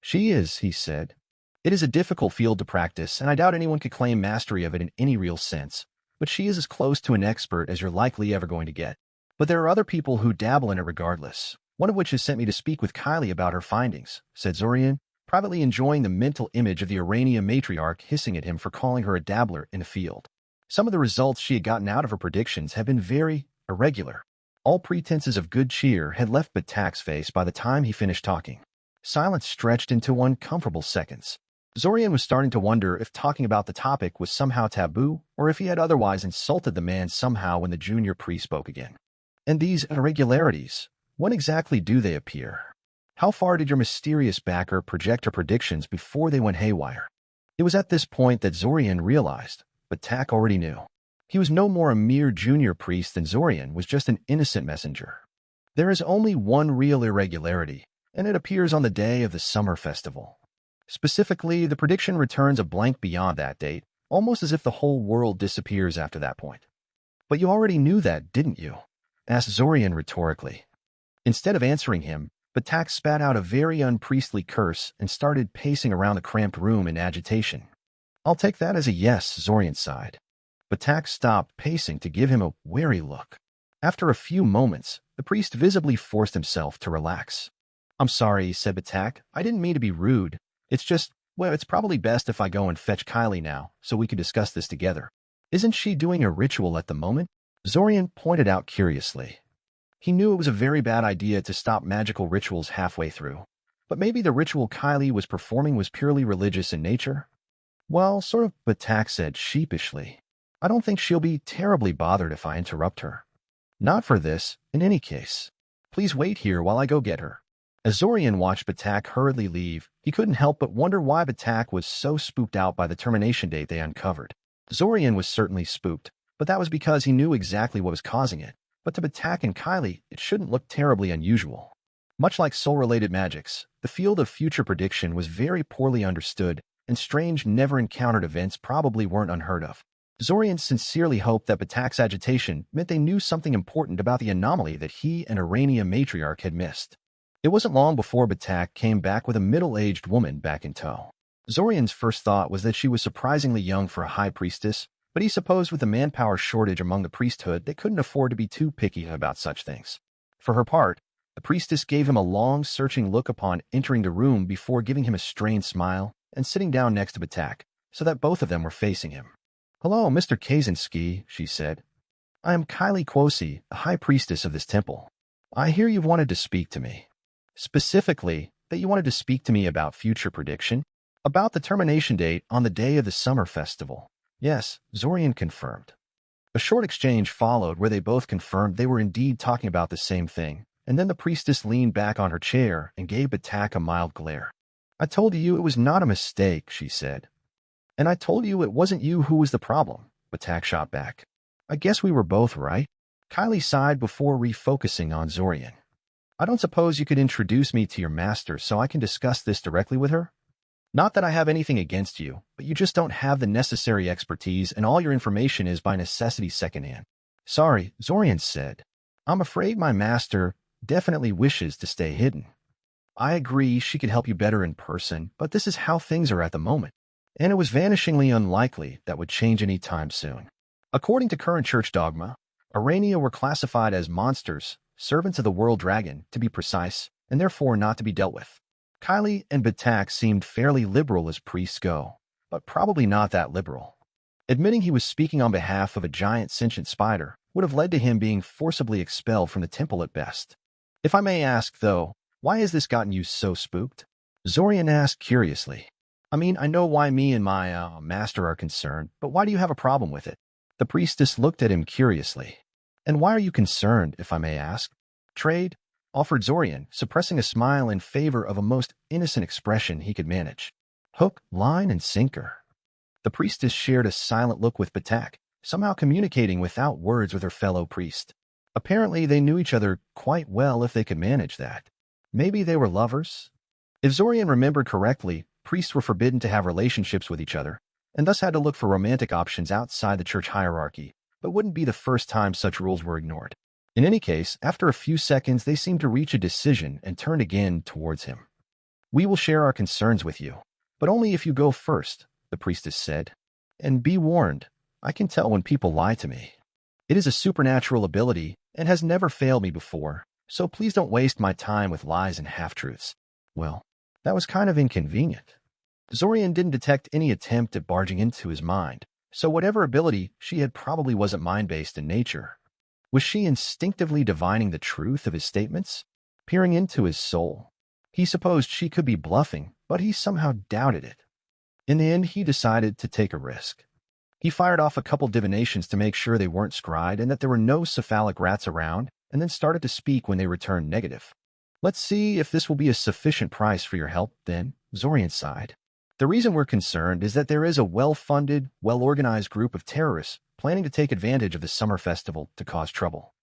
She is, he said. It is a difficult field to practice, and I doubt anyone could claim mastery of it in any real sense, but she is as close to an expert as you're likely ever going to get. But there are other people who dabble in it regardless, one of which has sent me to speak with Kylie about her findings, said Zorian, privately enjoying the mental image of the Urania matriarch hissing at him for calling her a dabbler in a field. Some of the results she had gotten out of her predictions have been very irregular. All pretenses of good cheer had left Batak's face by the time he finished talking. Silence stretched into uncomfortable seconds. Zorian was starting to wonder if talking about the topic was somehow taboo, or if he had otherwise insulted the man somehow when the junior priest spoke again. And these irregularities, when exactly do they appear? How far did your mysterious backer project her predictions before they went haywire? It was at this point that Zorian realized, Batak already knew. He was no more a mere junior priest than Zorian was just an innocent messenger. There is only one real irregularity, and it appears on the day of the summer festival. Specifically, the prediction returns a blank beyond that date, almost as if the whole world disappears after that point. But you already knew that, didn't you? Asked Zorian rhetorically. Instead of answering him, Batak spat out a very unpriestly curse and started pacing around the cramped room in agitation. I'll take that as a yes, Zorian sighed. Batak stopped pacing to give him a wary look. After a few moments, the priest visibly forced himself to relax. I'm sorry, said Batak. I didn't mean to be rude. It's just, well, it's probably best if I go and fetch Kylie now, so we can discuss this together. Isn't she doing a ritual at the moment? Zorian pointed out curiously. He knew it was a very bad idea to stop magical rituals halfway through. But maybe the ritual Kylie was performing was purely religious in nature? Well, sort of, Batak said sheepishly. I don't think she'll be terribly bothered if I interrupt her. Not for this, in any case. Please wait here while I go get her. As Zorian watched Batak hurriedly leave, he couldn't help but wonder why Batak was so spooked out by the termination date they uncovered. Zorian was certainly spooked, but that was because he knew exactly what was causing it. But to Batak and Kylie, it shouldn't look terribly unusual. Much like soul-related magics, the field of future prediction was very poorly understood, and strange, never-encountered events probably weren't unheard of. Zorian sincerely hoped that Batak's agitation meant they knew something important about the anomaly that he and Urania matriarch had missed. It wasn't long before Batak came back with a middle-aged woman back in tow. Zorian's first thought was that she was surprisingly young for a high priestess, but he supposed with the manpower shortage among the priesthood they couldn't afford to be too picky about such things. For her part, the priestess gave him a long, searching look upon entering the room before giving him a strained smile and sitting down next to Batak, so that both of them were facing him. Hello, Mr. Kaczynski, she said. I am Kylie Kwosi, a high priestess of this temple. I hear you've wanted to speak to me. Specifically, that you wanted to speak to me about future prediction? About the termination date on the day of the summer festival. Yes, Zorian confirmed. A short exchange followed where they both confirmed they were indeed talking about the same thing, and then the priestess leaned back on her chair and gave Batak a mild glare. I told you it was not a mistake, she said. And I told you it wasn't you who was the problem, Batak shot back. I guess we were both right. Kylie sighed before refocusing on Zorian. I don't suppose you could introduce me to your master so I can discuss this directly with her? Not that I have anything against you, but you just don't have the necessary expertise and all your information is by necessity secondhand. Sorry, Zorian said. I'm afraid my master definitely wishes to stay hidden. I agree she could help you better in person, but this is how things are at the moment. And it was vanishingly unlikely that would change any time soon. According to current church dogma, Urania were classified as monsters, servants of the world dragon, to be precise, and therefore not to be dealt with. Kylie and Batak seemed fairly liberal as priests go, but probably not that liberal. Admitting he was speaking on behalf of a giant sentient spider would have led to him being forcibly expelled from the temple at best. If I may ask, though, why has this gotten you so spooked? Zorian asked curiously. I mean, I know why me and my master are concerned, but why do you have a problem with it? The priestess looked at him curiously. And why are you concerned, if I may ask? Trade, offered Zorian, suppressing a smile in favor of a most innocent expression he could manage. Hook, line, and sinker. The priestess shared a silent look with Batak, somehow communicating without words with her fellow priest. Apparently, they knew each other quite well if they could manage that. Maybe they were lovers? If Zorian remembered correctly, priests were forbidden to have relationships with each other, and thus had to look for romantic options outside the church hierarchy, but wouldn't be the first time such rules were ignored. In any case, after a few seconds, they seemed to reach a decision and turned again towards him. "We will share our concerns with you, but only if you go first," the priestess said. "And be warned, I can tell when people lie to me. It is a supernatural ability and has never failed me before, so please don't waste my time with lies and half-truths." Well, that was kind of inconvenient. Zorian didn't detect any attempt at barging into his mind, so whatever ability she had probably wasn't mind-based in nature. Was she instinctively divining the truth of his statements, peering into his soul? He supposed she could be bluffing, but he somehow doubted it. In the end, he decided to take a risk. He fired off a couple divinations to make sure they weren't scryed and that there were no cephalic rats around, and then started to speak when they returned negative. "Let's see if this will be a sufficient price for your help, then," Zorian sighed. "The reason we're concerned is that there is a well-funded, well-organized group of terrorists planning to take advantage of the summer festival to cause trouble.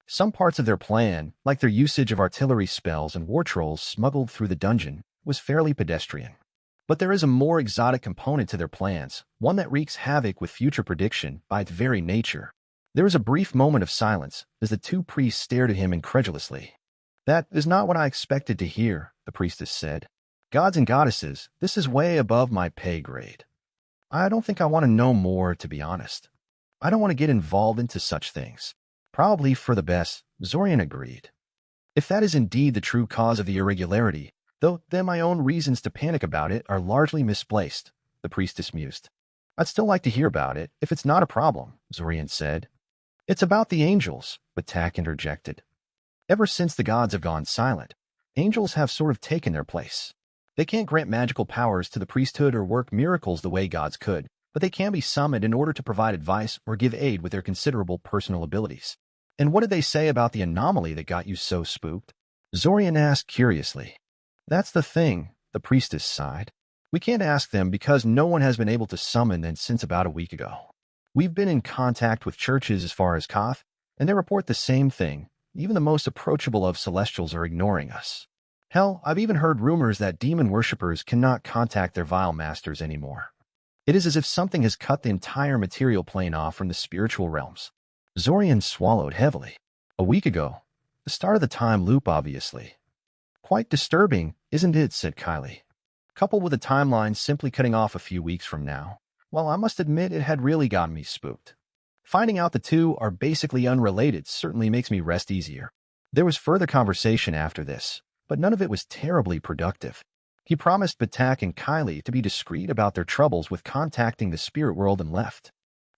Some parts of their plan, like their usage of artillery spells and war trolls smuggled through the dungeon, was fairly pedestrian. But there is a more exotic component to their plans, one that wreaks havoc with future prediction by its very nature." There was a brief moment of silence as the two priests stared at him incredulously. "That is not what I expected to hear," the priestess said. "Gods and goddesses, this is way above my pay grade. I don't think I want to know more, to be honest. I don't want to get involved into such things." "Probably for the best," Zorian agreed. "If that is indeed the true cause of the irregularity, though then my own reasons to panic about it are largely misplaced," the priestess mused. "I'd still like to hear about it, if it's not a problem," Zorian said. "It's about the angels," Batak interjected. "Ever since the gods have gone silent, angels have sort of taken their place. They can't grant magical powers to the priesthood or work miracles the way gods could, but they can be summoned in order to provide advice or give aid with their considerable personal abilities." "And what did they say about the anomaly that got you so spooked?" Zorian asked curiously. "That's the thing," the priestess sighed. "We can't ask them because no one has been able to summon them since about a week ago. We've been in contact with churches as far as Koth, and they report the same thing. Even the most approachable of celestials are ignoring us. Hell, I've even heard rumors that demon worshippers cannot contact their vile masters anymore. It is as if something has cut the entire material plane off from the spiritual realms." Zorian swallowed heavily. "A week ago. The start of the time loop, obviously." "Quite disturbing, isn't it?" said Kylie. "Coupled with a timeline simply cutting off a few weeks from now. Well, I must admit it had really gotten me spooked. Finding out the two are basically unrelated certainly makes me rest easier." There was further conversation after this, but none of it was terribly productive. He promised Batak and Kylie to be discreet about their troubles with contacting the spirit world and left.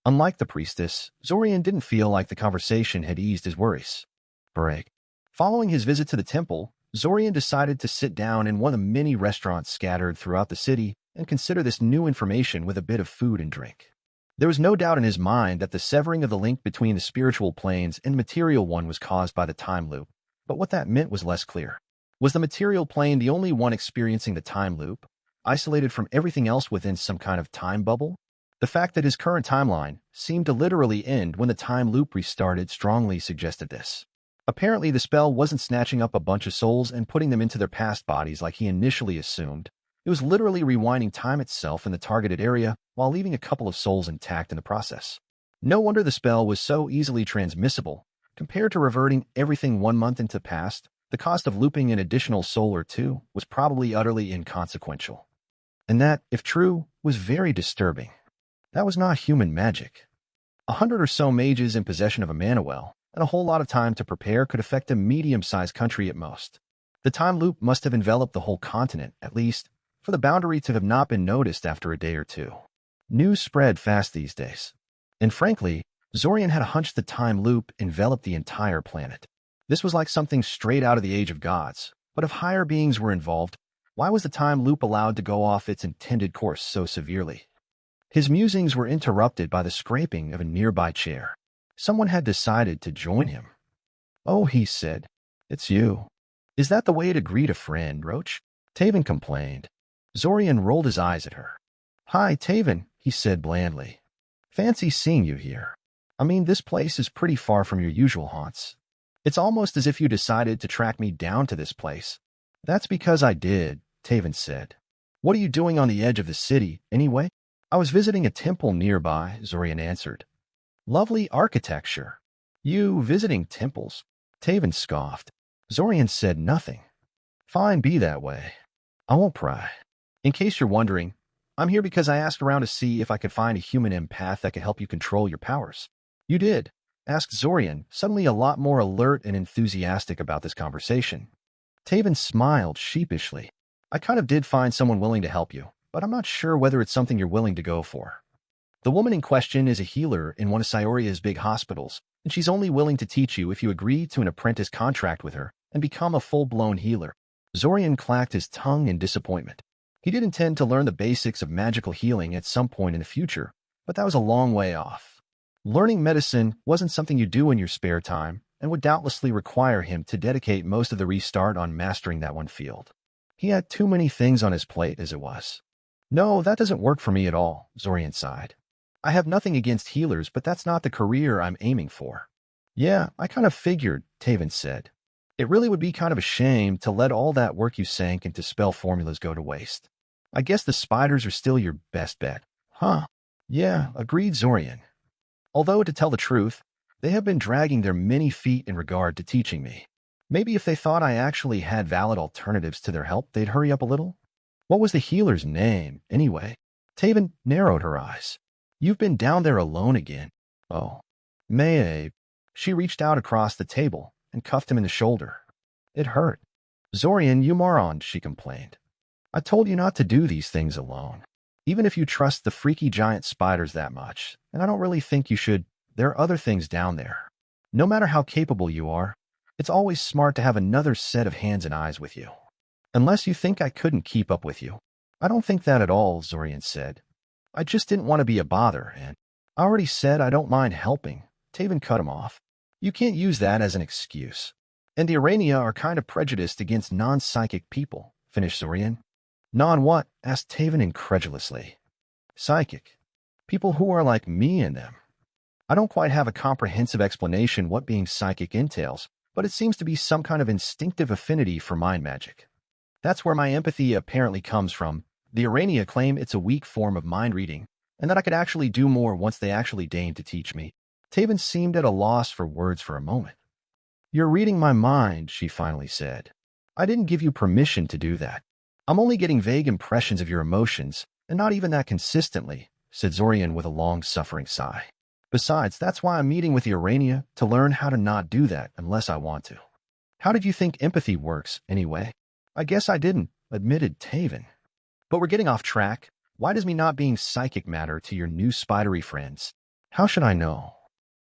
Unlike the priestess, Zorian didn't feel like the conversation had eased his worries. Break. Following his visit to the temple, Zorian decided to sit down in one of the many restaurants scattered throughout the city and consider this new information with a bit of food and drink. There was no doubt in his mind that the severing of the link between the spiritual planes and the material one was caused by the time loop, but what that meant was less clear. Was the material plane the only one experiencing the time loop, isolated from everything else within some kind of time bubble? The fact that his current timeline seemed to literally end when the time loop restarted strongly suggested this. Apparently, the spell wasn't snatching up a bunch of souls and putting them into their past bodies like he initially assumed. It was literally rewinding time itself in the targeted area while leaving a couple of souls intact in the process. No wonder the spell was so easily transmissible. Compared to reverting everything 1 month into the past, the cost of looping an additional soul or two was probably utterly inconsequential. And that, if true, was very disturbing. That was not human magic. 100 or so mages in possession of a mana well, and a whole lot of time to prepare could affect a medium-sized country at most. The time loop must have enveloped the whole continent, at least, for the boundary to have not been noticed after a day or two. News spread fast these days. And frankly, Zorian had a hunch the time loop enveloped the entire planet. This was like something straight out of the Age of Gods, but if higher beings were involved, why was the time loop allowed to go off its intended course so severely? His musings were interrupted by the scraping of a nearby chair. Someone had decided to join him. "Oh," he said, "it's you. Is that the way to greet a friend, Roach?" Taven complained. Zorian rolled his eyes at her. "Hi, Taven," he said blandly. "Fancy seeing you here. I mean, this place is pretty far from your usual haunts. It's almost as if you decided to track me down to this place." "That's because I did," Taven said. "What are you doing on the edge of the city, anyway?" "I was visiting a temple nearby," Zorian answered. "Lovely architecture." "You visiting temples? Taven scoffed. Zorian said nothing. Fine, be that way. I won't pry. In case you're wondering, I'm here because I asked around to see if I could find a human empath that could help you control your powers. You did? Asked Zorian, suddenly a lot more alert and enthusiastic about this conversation. Taven smiled sheepishly. I kind of did find someone willing to help you, but I'm not sure whether it's something you're willing to go for. The woman in question is a healer in one of Sioria's big hospitals, and she's only willing to teach you if you agree to an apprentice contract with her and become a full-blown healer. Zorian clacked his tongue in disappointment. He did intend to learn the basics of magical healing at some point in the future, but that was a long way off. Learning medicine wasn't something you do in your spare time, and would doubtlessly require him to dedicate most of the restart on mastering that one field. He had too many things on his plate as it was. No, that doesn't work for me at all, Zorian sighed. I have nothing against healers, but that's not the career I'm aiming for. Yeah, I kind of figured, Taven said. It really would be kind of a shame to let all that work you sank into spell formulas go to waste. I guess the spiders are still your best bet. Huh? Yeah, agreed Zorian. Although, to tell the truth, they have been dragging their many feet in regard to teaching me. Maybe if they thought I actually had valid alternatives to their help, they'd hurry up a little? What was the healer's name, anyway? Taven narrowed her eyes. You've been down there alone again. Oh. May. She reached out across the table and cuffed him in the shoulder. It hurt. Zorian, you moron, she complained. I told you not to do these things alone. Even if you trust the freaky giant spiders that much, and I don't really think you should, there are other things down there. No matter how capable you are, it's always smart to have another set of hands and eyes with you. Unless you think I couldn't keep up with you. I don't think that at all, Zorian said. I just didn't want to be a bother, and I already said I don't mind helping. Taven cut him off. You can't use that as an excuse. And the Arania are kind of prejudiced against non-psychic people, finished Zorian. Non-what? Asked Taven incredulously. Psychic. People who are like me and them. I don't quite have a comprehensive explanation what being psychic entails, but it seems to be some kind of instinctive affinity for mind magic. That's where my empathy apparently comes from. The Arania claim it's a weak form of mind reading, and that I could actually do more once they actually deign to teach me. Taven seemed at a loss for words for a moment. You're reading my mind, she finally said. I didn't give you permission to do that. I'm only getting vague impressions of your emotions, and not even that consistently, said Zorian with a long-suffering sigh. Besides, that's why I'm meeting with the Arania, to learn how to not do that unless I want to. How did you think empathy works, anyway? I guess I didn't, admitted Taven. But we're getting off track. Why does me not being psychic matter to your new spidery friends? How should I know?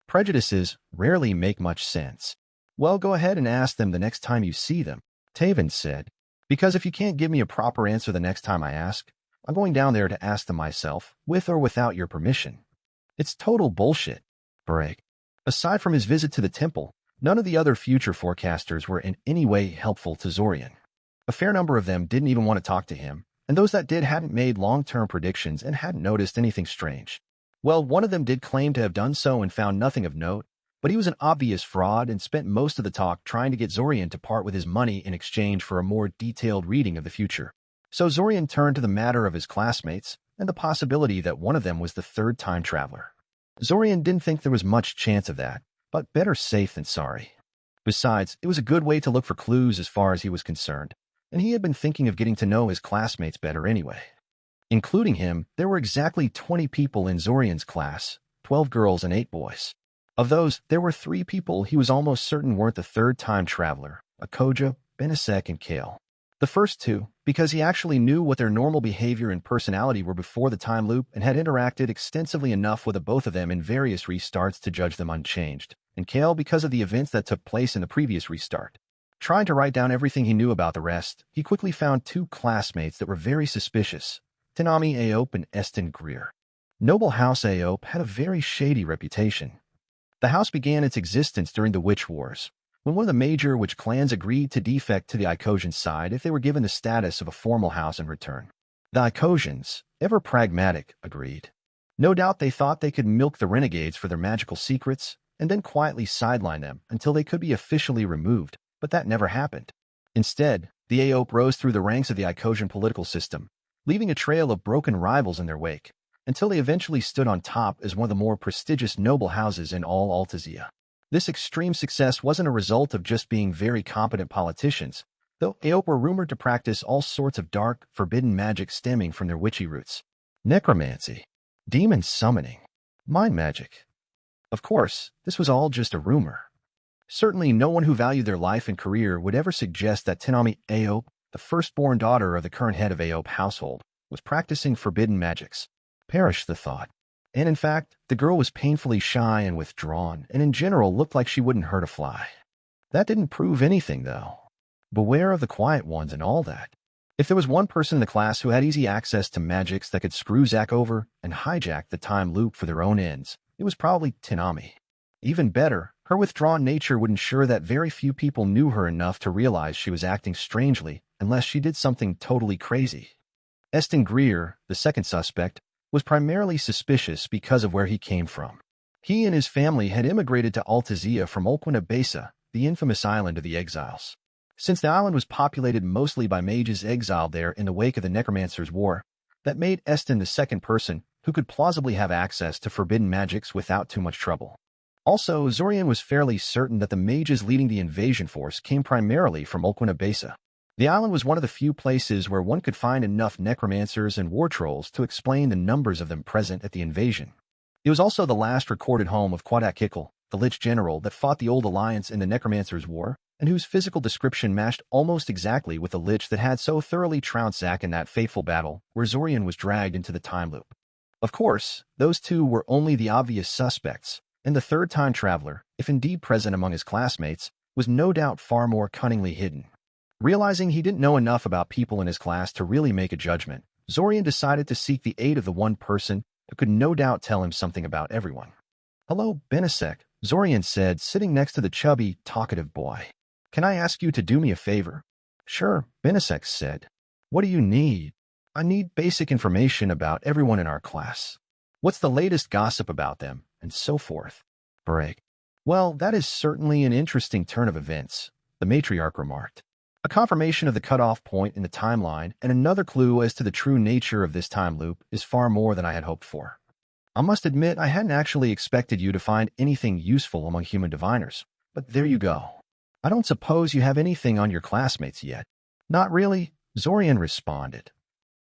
Prejudices rarely make much sense. Well, go ahead and ask them the next time you see them, Taven said. Because if you can't give me a proper answer the next time I ask, I'm going down there to ask them myself, with or without your permission. It's total bullshit. Break. Aside from his visit to the temple, none of the other future forecasters were in any way helpful to Zorian. A fair number of them didn't even want to talk to him, and those that did hadn't made long-term predictions and hadn't noticed anything strange. Well, one of them did claim to have done so and found nothing of note, but he was an obvious fraud and spent most of the talk trying to get Zorian to part with his money in exchange for a more detailed reading of the future. So Zorian turned to the matter of his classmates and the possibility that one of them was the third time traveler. Zorian didn't think there was much chance of that, but better safe than sorry. Besides, it was a good way to look for clues as far as he was concerned, and he had been thinking of getting to know his classmates better anyway. Including him, there were exactly 20 people in Zorian's class, 12 girls and 8 boys. Of those, there were 3 people he was almost certain weren't the third-time traveler, a.k.a. Benisek and Kale. The first 2, because he actually knew what their normal behavior and personality were before the time loop and had interacted extensively enough with the both of them in various restarts to judge them unchanged, and Kale because of the events that took place in the previous restart. Trying to write down everything he knew about the rest, he quickly found 2 classmates that were very suspicious, Tanami Aope and Eston Greer. Noble House Aope had a very shady reputation. The house began its existence during the Witch Wars, when one of the major witch clans agreed to defect to the Icosian side if they were given the status of a formal house in return. The Icosians, ever pragmatic, agreed. No doubt they thought they could milk the renegades for their magical secrets and then quietly sideline them until they could be officially removed, but that never happened. Instead, the Aope rose through the ranks of the Icosian political system, leaving a trail of broken rivals in their wake, until they eventually stood on top as one of the more prestigious noble houses in all Altazia. This extreme success wasn't a result of just being very competent politicians, though a.k.a. were rumored to practice all sorts of dark, forbidden magic stemming from their witchy roots. Necromancy, demon summoning, mind magic. Of course, this was all just a rumor. Certainly no one who valued their life and career would ever suggest that Tenami a.k.a., the firstborn daughter of the current head of a.k.a. household, was practicing forbidden magics. Perish the thought. And in fact, the girl was painfully shy and withdrawn, and in general looked like she wouldn't hurt a fly. That didn't prove anything, though. Beware of the quiet ones and all that. If there was one person in the class who had easy access to magics that could screw Zack over and hijack the time loop for their own ends, it was probably Tenami. Even better, her withdrawn nature would ensure that very few people knew her enough to realize she was acting strangely unless she did something totally crazy. Eston Greer, the second suspect, was primarily suspicious because of where he came from. He and his family had immigrated to Altazia from a.k.a., the infamous island of the exiles. Since the island was populated mostly by mages exiled there in the wake of the Necromancer's War, that made Eston the second person who could plausibly have access to forbidden magics without too much trouble. Also, Zorian was fairly certain that the mages leading the invasion force came primarily from a.k.a. The island was one of the few places where one could find enough necromancers and war trolls to explain the numbers of them present at the invasion. It was also the last recorded home of Quadakikal, the Lich General that fought the Old Alliance in the Necromancer's War, and whose physical description matched almost exactly with the Lich that had so thoroughly trounced Zack in that fateful battle where Zorian was dragged into the time loop. Of course, those two were only the obvious suspects, and the third time traveler, if indeed present among his classmates, was no doubt far more cunningly hidden. Realizing he didn't know enough about people in his class to really make a judgment, Zorian decided to seek the aid of the one person who could no doubt tell him something about everyone. "Hello, Benisek," Zorian said, sitting next to the chubby, talkative boy. "Can I ask you to do me a favor?" "Sure," Benisek said. "What do you need?" "I need basic information about everyone in our class. What's the latest gossip about them, and so forth." Break. "Well, that is certainly an interesting turn of events," the matriarch remarked. "A confirmation of the cutoff point in the timeline and another clue as to the true nature of this time loop is far more than I had hoped for. I must admit I hadn't actually expected you to find anything useful among human diviners, but there you go. I don't suppose you have anything on your classmates yet." "Not really," Zorian responded.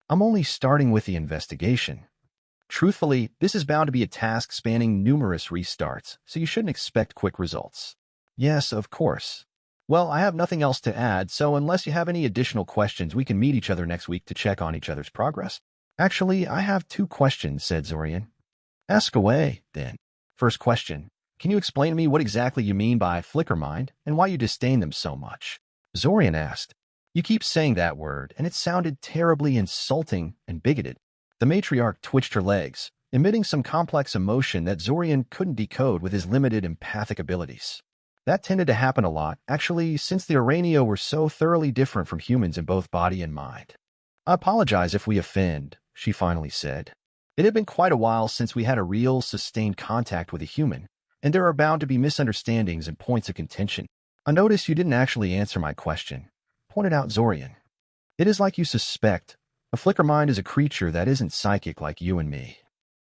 "I'm only starting with the investigation. Truthfully, this is bound to be a task spanning numerous restarts, so you shouldn't expect quick results." "Yes, of course. Well, I have nothing else to add, so unless you have any additional questions, we can meet each other next week to check on each other's progress." "Actually, I have 2 questions," said Zorian. "Ask away, then. First question. Can you explain to me what exactly you mean by flicker mind and why you disdain them so much?" Zorian asked. "You keep saying that word, and it sounded terribly insulting and bigoted." The matriarch twitched her legs, emitting some complex emotion that Zorian couldn't decode with his limited empathic abilities. That tended to happen a lot, actually, since the Aranio were so thoroughly different from humans in both body and mind. "I apologize if we offend," she finally said. "It had been quite a while since we had a real, sustained contact with a human, and there are bound to be misunderstandings and points of contention." "I notice you didn't actually answer my question," pointed out Zorian. "It is like you suspect. A flicker mind is a creature that isn't psychic like you and me.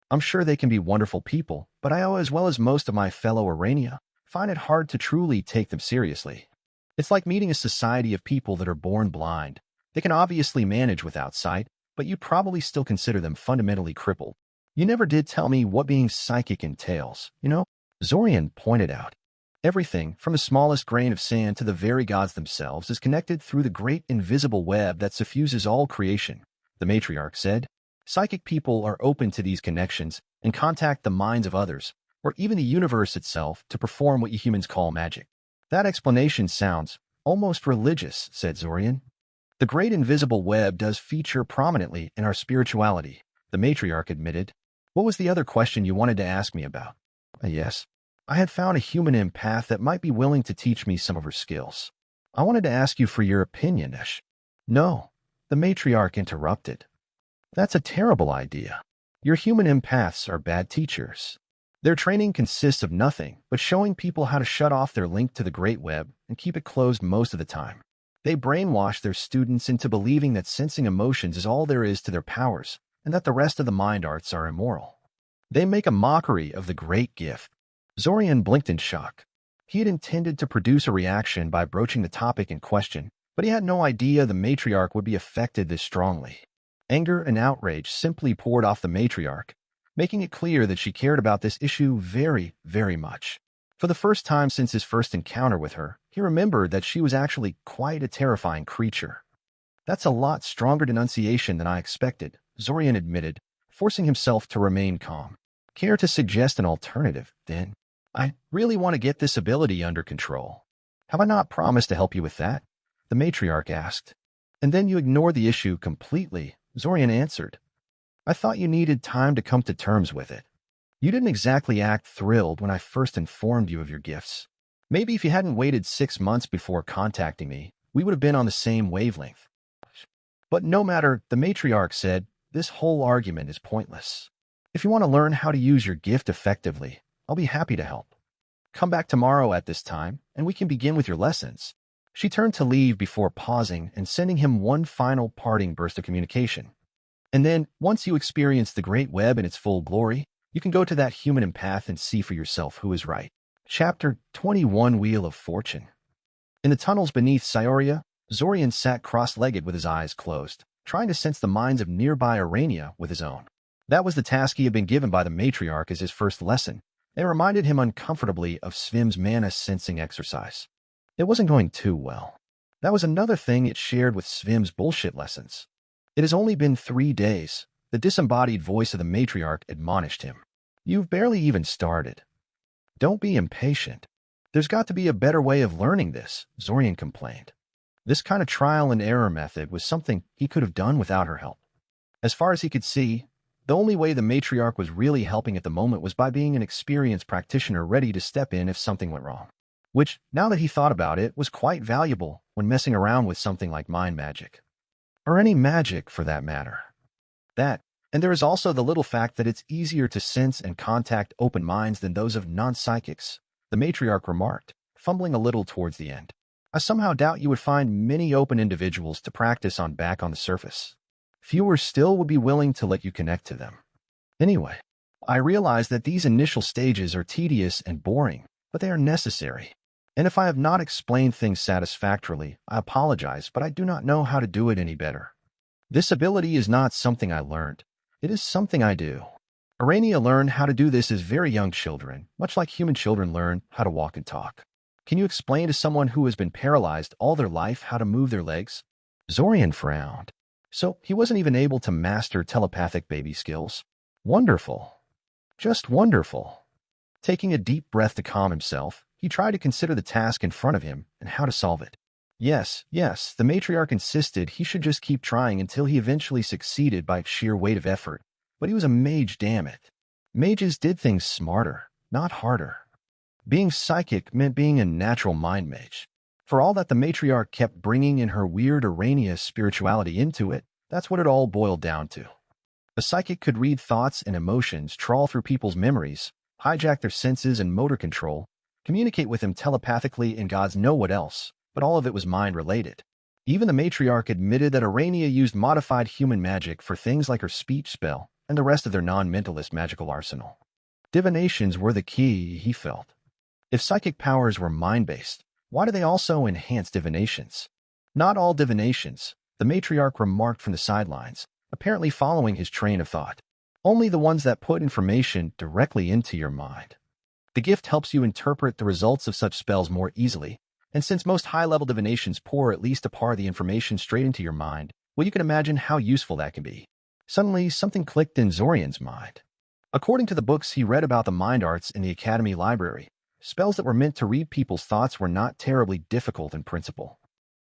I'm sure they can be wonderful people, but I, as well as most of my fellow Arania, find it hard to truly take them seriously. It's like meeting a society of people that are born blind. They can obviously manage without sight, but you'd probably still consider them fundamentally crippled. You never did tell me what being psychic entails, you know?" Zorian pointed out. "Everything, from the smallest grain of sand to the very gods themselves, is connected through the great invisible web that suffuses all creation," the matriarch said. "Psychic people are open to these connections and contact the minds of others, or even the universe itself, to perform what you humans call magic." "That explanation sounds almost religious," said Zorian. "The great invisible web does feature prominently in our spirituality," the matriarch admitted. "What was the other question you wanted to ask me about?" "Yes. I had found a human empath that might be willing to teach me some of her skills. I wanted to ask you for your opinion, Ish." "No," the matriarch interrupted. "That's a terrible idea. Your human empaths are bad teachers. Their training consists of nothing but showing people how to shut off their link to the great web and keep it closed most of the time. They brainwash their students into believing that sensing emotions is all there is to their powers, and that the rest of the mind arts are immoral. They make a mockery of the great gift." Zorian blinked in shock. He had intended to produce a reaction by broaching the topic in question, but he had no idea the matriarch would be affected this strongly. Anger and outrage simply poured off the matriarch, making it clear that she cared about this issue very, very much. For the first time since his first encounter with her, he remembered that she was actually quite a terrifying creature. That's a lot stronger denunciation than I expected, Zorian admitted, forcing himself to remain calm. Care to suggest an alternative, then? I really want to get this ability under control. Have I not promised to help you with that? The matriarch asked. And then you ignore the issue completely, Zorian answered. I thought you needed time to come to terms with it. You didn't exactly act thrilled when I first informed you of your gifts. Maybe if you hadn't waited 6 months before contacting me, we would have been on the same wavelength. But no matter, the matriarch said, this whole argument is pointless. If you want to learn how to use your gift effectively, I'll be happy to help. Come back tomorrow at this time, and we can begin with your lessons. She turned to leave before pausing and sending him one final parting burst of communication. And then, once you experience the Great Web in its full glory, you can go to that human empath and see for yourself who is right. Chapter 21 Wheel of Fortune. In the tunnels beneath Scioria, Zorian sat cross-legged with his eyes closed, trying to sense the minds of nearby Arania with his own. That was the task he had been given by the matriarch as his first lesson. It reminded him uncomfortably of Svim's mana sensing exercise. It wasn't going too well. That was another thing it shared with Svim's bullshit lessons. It has only been 3 days, the disembodied voice of the matriarch admonished him. You've barely even started. Don't be impatient. There's got to be a better way of learning this, Zorian complained. This kind of trial and error method was something he could have done without her help. As far as he could see, the only way the matriarch was really helping at the moment was by being an experienced practitioner ready to step in if something went wrong. Which, now that he thought about it, was quite valuable when messing around with something like mind magic. Or any magic, for that matter. That, and there is also the little fact that it's easier to sense and contact open minds than those of non-psychics, the matriarch remarked, fumbling a little towards the end. I somehow doubt you would find many open individuals to practice on back on the surface. Fewer still would be willing to let you connect to them. Anyway, I realize that these initial stages are tedious and boring, but they are necessary. And if I have not explained things satisfactorily, I apologize, but I do not know how to do it any better. This ability is not something I learned. It is something I do. Arania learned how to do this as very young children, much like human children learn how to walk and talk. Can you explain to someone who has been paralyzed all their life how to move their legs? Zorian frowned. So he wasn't even able to master telepathic baby skills. Wonderful. Just wonderful. Taking a deep breath to calm himself, he tried to consider the task in front of him and how to solve it. Yes, the matriarch insisted he should just keep trying until he eventually succeeded by sheer weight of effort. But he was a mage, damn it. Mages did things smarter, not harder. Being psychic meant being a natural mind mage. For all that the matriarch kept bringing in her weird Arania spirituality into it, that's what it all boiled down to. A psychic could read thoughts and emotions, trawl through people's memories, hijack their senses and motor control, communicate with them telepathically and gods know what else, but all of it was mind-related. Even the matriarch admitted that Arania used modified human magic for things like her speech spell and the rest of their non-mentalist magical arsenal. Divinations were the key, he felt. If psychic powers were mind-based, why do they also enhance divinations? Not all divinations, the matriarch remarked from the sidelines, apparently following his train of thought. Only the ones that put information directly into your mind. The gift helps you interpret the results of such spells more easily, and since most high-level divinations pour at least a part of the information straight into your mind, well, you can imagine how useful that can be. Suddenly, something clicked in Zorian's mind. According to the books he read about the mind arts in the Academy library, spells that were meant to read people's thoughts were not terribly difficult in principle.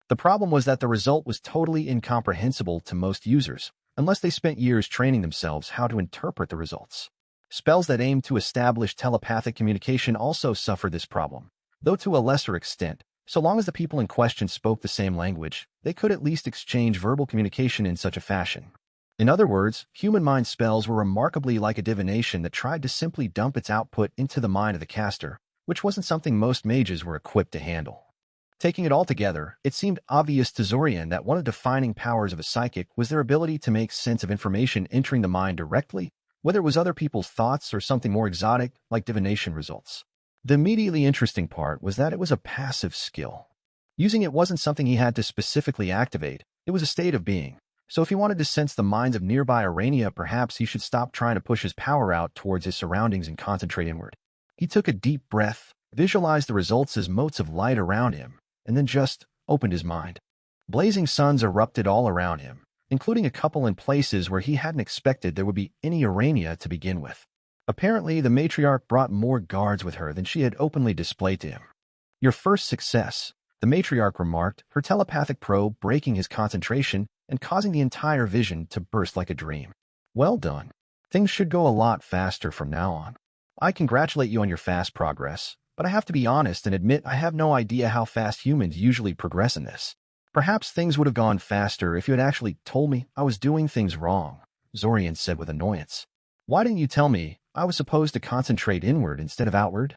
The problem was that the result was totally incomprehensible to most users, unless they spent years training themselves how to interpret the results. Spells that aimed to establish telepathic communication also suffered this problem, though to a lesser extent. So long as the people in question spoke the same language, they could at least exchange verbal communication in such a fashion. In other words, human mind spells were remarkably like a divination that tried to simply dump its output into the mind of the caster, which wasn't something most mages were equipped to handle. Taking it all together, it seemed obvious to Zorian that one of the defining powers of a psychic was their ability to make sense of information entering the mind directly, whether it was other people's thoughts or something more exotic like divination results. The immediately interesting part was that it was a passive skill. Using it wasn't something he had to specifically activate, it was a state of being. So if he wanted to sense the minds of nearby Arania, perhaps he should stop trying to push his power out towards his surroundings and concentrate inward. He took a deep breath, visualized the results as motes of light around him, and then just opened his mind. Blazing suns erupted all around him, including a couple in places where he hadn't expected there would be any Arania to begin with. Apparently, the matriarch brought more guards with her than she had openly displayed to him. Your first success, the matriarch remarked, her telepathic probe breaking his concentration and causing the entire vision to burst like a dream. Well done. Things should go a lot faster from now on. I congratulate you on your fast progress, but I have to be honest and admit I have no idea how fast humans usually progress in this. Perhaps things would have gone faster if you had actually told me I was doing things wrong, Zorian said with annoyance. Why didn't you tell me I was supposed to concentrate inward instead of outward?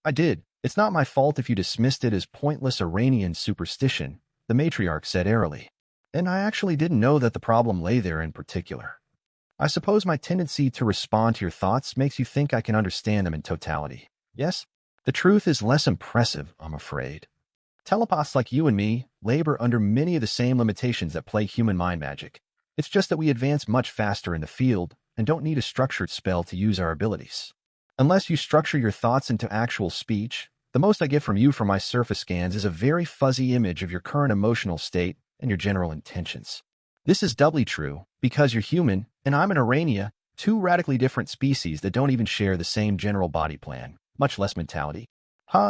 I did. It's not my fault if you dismissed it as pointless Iranian superstition, the matriarch said airily. And I actually didn't know that the problem lay there in particular. I suppose my tendency to respond to your thoughts makes you think I can understand them in totality. Yes? The truth is less impressive, I'm afraid. Telepaths like you and me labor under many of the same limitations that plague human mind magic. It's just that we advance much faster in the field and don't need a structured spell to use our abilities. Unless you structure your thoughts into actual speech, the most I get from you from my surface scans is a very fuzzy image of your current emotional state and your general intentions. This is doubly true because you're human and I'm an Arania, two radically different species that don't even share the same general body plan, much less mentality.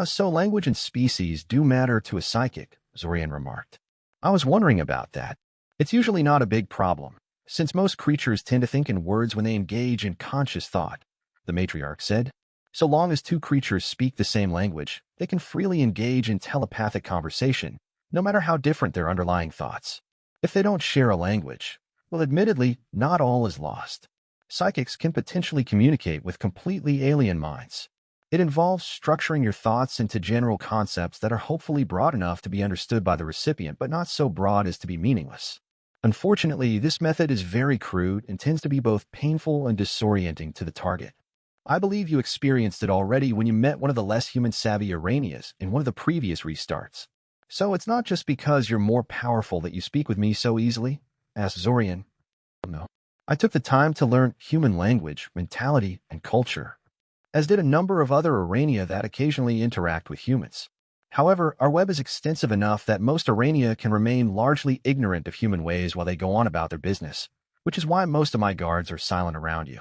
So language and species do matter to a psychic, Zorian remarked. I was wondering about that. It's usually not a big problem, since most creatures tend to think in words when they engage in conscious thought, the matriarch said. So long as two creatures speak the same language, they can freely engage in telepathic conversation, no matter how different their underlying thoughts. If they don't share a language, well, admittedly, not all is lost. Psychics can potentially communicate with completely alien minds. It involves structuring your thoughts into general concepts that are hopefully broad enough to be understood by the recipient, but not so broad as to be meaningless. Unfortunately, this method is very crude and tends to be both painful and disorienting to the target. I believe you experienced it already when you met one of the less human-savvy Iranias in one of the previous restarts. So it's not just because you're more powerful that you speak with me so easily? Asked Zorian. No. I took the time to learn human language, mentality, and culture, as did a number of other Irania that occasionally interact with humans. However, our web is extensive enough that most Irania can remain largely ignorant of human ways while they go on about their business, which is why most of my guards are silent around you.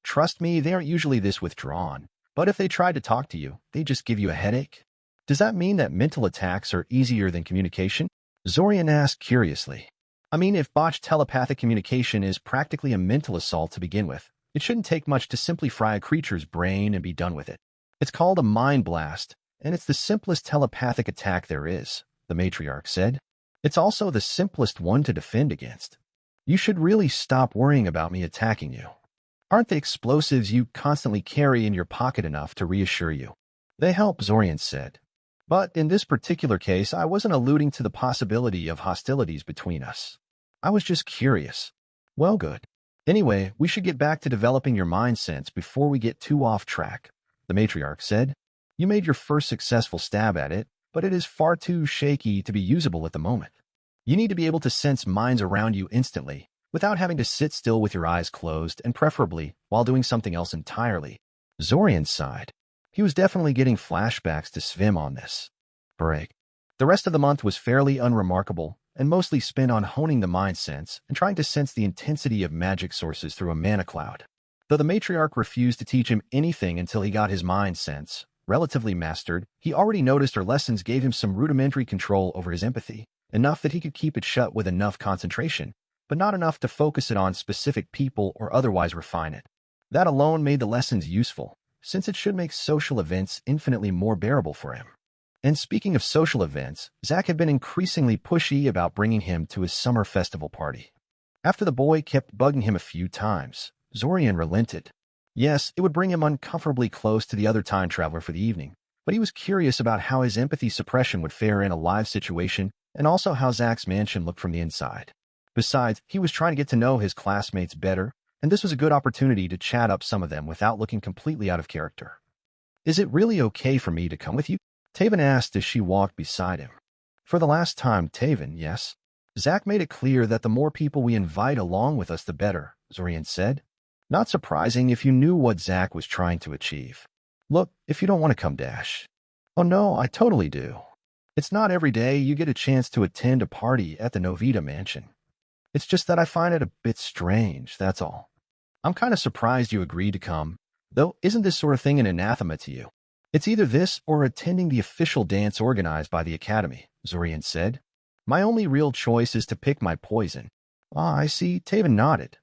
Trust me, they aren't usually this withdrawn, but if they tried to talk to you, they just give you a headache. Does that mean that mental attacks are easier than communication? Zorian asked curiously. I mean, if botched telepathic communication is practically a mental assault to begin with, it shouldn't take much to simply fry a creature's brain and be done with it. It's called a mind blast, and it's the simplest telepathic attack there is, the matriarch said. It's also the simplest one to defend against. You should really stop worrying about me attacking you. Aren't the explosives you constantly carry in your pocket enough to reassure you? They help, Zorian said. But in this particular case, I wasn't alluding to the possibility of hostilities between us. I was just curious. Well, good. Anyway, we should get back to developing your mind sense before we get too off track, the matriarch said. You made your first successful stab at it, but it is far too shaky to be usable at the moment. You need to be able to sense minds around you instantly, without having to sit still with your eyes closed, and preferably while doing something else entirely. Zorian sighed. He was definitely getting flashbacks to Svim on this break. The rest of the month was fairly unremarkable, and mostly spent on honing the mind sense and trying to sense the intensity of magic sources through a mana cloud. Though the matriarch refused to teach him anything until he got his mind sense relatively mastered, he already noticed her lessons gave him some rudimentary control over his empathy, enough that he could keep it shut with enough concentration, but not enough to focus it on specific people or otherwise refine it. That alone made the lessons useful, since it should make social events infinitely more bearable for him. And speaking of social events, Zach had been increasingly pushy about bringing him to his summer festival party. After the boy kept bugging him a few times, Zorian relented. Yes, it would bring him uncomfortably close to the other time traveler for the evening, but he was curious about how his empathy suppression would fare in a live situation and also how Zach's mansion looked from the inside. Besides, he was trying to get to know his classmates better, and this was a good opportunity to chat up some of them without looking completely out of character. Is it really okay for me to come with you? Taven asked as she walked beside him. For the last time, Taven, yes. Zach made it clear that the more people we invite along with us, the better, Zorian said. Not surprising if you knew what Zach was trying to achieve. Look, if you don't want to come, Dash. Oh no, I totally do. It's not every day you get a chance to attend a party at the Novita mansion. It's just that I find it a bit strange, that's all. I'm kind of surprised you agreed to come, though isn't this sort of thing an anathema to you? It's either this or attending the official dance organized by the Academy, Zorian said. My only real choice is to pick my poison. Ah, I see, Taven nodded.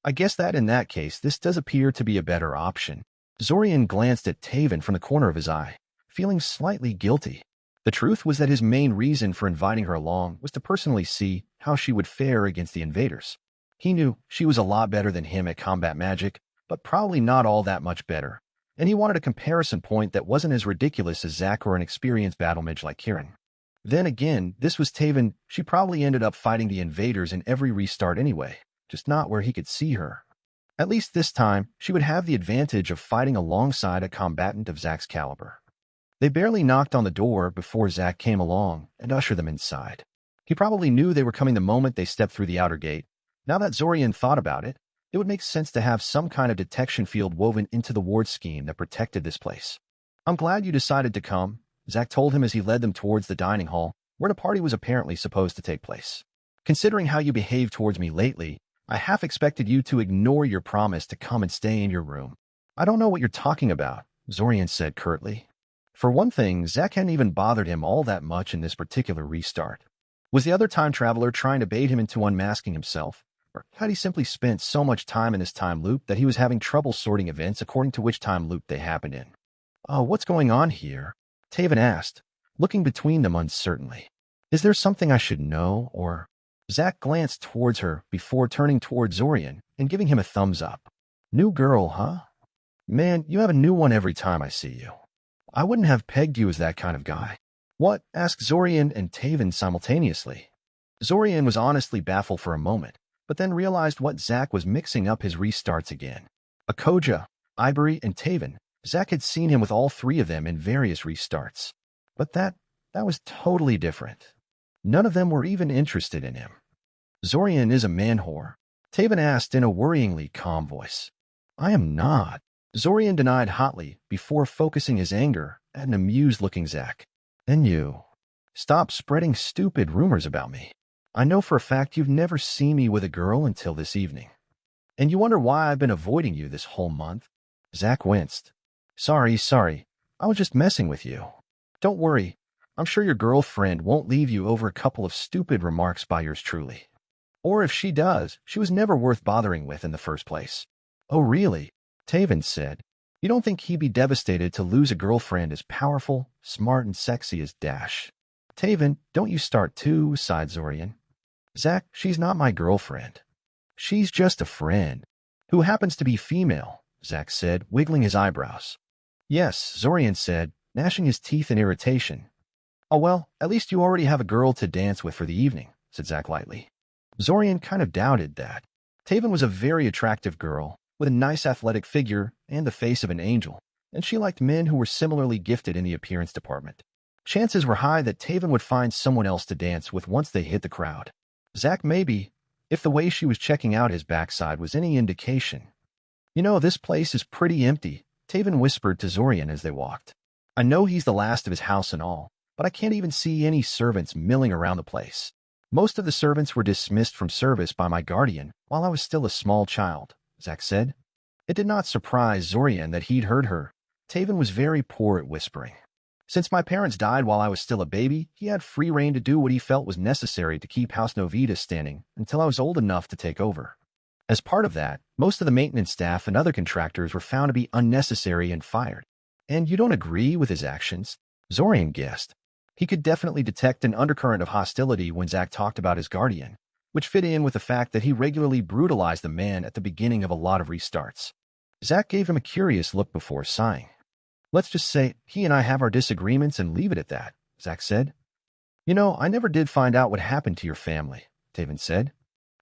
I guess that in that case, this does appear to be a better option. Zorian glanced at Taven from the corner of his eye, feeling slightly guilty. The truth was that his main reason for inviting her along was to personally see how she would fare against the invaders. He knew she was a lot better than him at combat magic, but probably not all that much better, and he wanted a comparison point that wasn't as ridiculous as Zach or an experienced battle mage like Kieran. Then again, this was Taven. She probably ended up fighting the invaders in every restart anyway, just not where he could see her. At least this time, she would have the advantage of fighting alongside a combatant of Zach's caliber. They barely knocked on the door before Zach came along and ushered them inside. He probably knew they were coming the moment they stepped through the outer gate. Now that Zorian thought about it, it would make sense to have some kind of detection field woven into the ward scheme that protected this place. I'm glad you decided to come, Zach told him as he led them towards the dining hall, where the party was apparently supposed to take place. Considering how you behaved towards me lately, I half expected you to ignore your promise to come and stay in your room. I don't know what you're talking about, Zorian said curtly. For one thing, Zach hadn't even bothered him all that much in this particular restart. Was the other time traveler trying to bait him into unmasking himself, or had he simply spent so much time in this time loop that he was having trouble sorting events according to which time loop they happened in? Oh, what's going on here? Taven asked, looking between them uncertainly. Is there something I should know, or... Zach glanced towards her before turning towards Zorian and giving him a thumbs up. New girl, huh? Man, you have a new one every time I see you. I wouldn't have pegged you as that kind of guy. What? Asked Zorian and Taven simultaneously. Zorian was honestly baffled for a moment, but then realized what Zach was mixing up his restarts again. Akoja, Ivory, and Taven. Zach had seen him with all three of them in various restarts. But that was totally different. None of them were even interested in him. Zorian is a man-whore, Taven asked in a worryingly calm voice. I am not. Zorian denied hotly before focusing his anger at an amused-looking Zach. And you. Stop spreading stupid rumors about me. I know for a fact you've never seen me with a girl until this evening. And you wonder why I've been avoiding you this whole month? Zach winced. Sorry. I was just messing with you. Don't worry. I'm sure your girlfriend won't leave you over a couple of stupid remarks by yours truly. Or if she does, she was never worth bothering with in the first place. Oh, really? Taven said. You don't think he'd be devastated to lose a girlfriend as powerful, smart, and sexy as Dash? Taven, don't you start too, sighed Zorian. Zach, she's not my girlfriend. She's just a friend. Who happens to be female, Zach said, wiggling his eyebrows. Yes, Zorian said, gnashing his teeth in irritation. Oh well, at least you already have a girl to dance with for the evening, said Zach lightly. Zorian kind of doubted that. Taven was a very attractive girl, with a nice athletic figure and the face of an angel, and she liked men who were similarly gifted in the appearance department. Chances were high that Taven would find someone else to dance with once they hit the crowd. Zach maybe, if the way she was checking out his backside was any indication. You know, this place is pretty empty, Taven whispered to Zorian as they walked. I know he's the last of his house and all, but I can't even see any servants milling around the place. Most of the servants were dismissed from service by my guardian while I was still a small child, Zach said. It did not surprise Zorian that he'd heard her. Taven was very poor at whispering. Since my parents died while I was still a baby, he had free rein to do what he felt was necessary to keep House Novita standing until I was old enough to take over. As part of that, most of the maintenance staff and other contractors were found to be unnecessary and fired. And you don't agree with his actions? Zorian guessed. He could definitely detect an undercurrent of hostility when Zach talked about his guardian, which fit in with the fact that he regularly brutalized the man at the beginning of a lot of restarts. Zach gave him a curious look before sighing. Let's just say he and I have our disagreements and leave it at that, Zach said. You know, I never did find out what happened to your family, Taven said.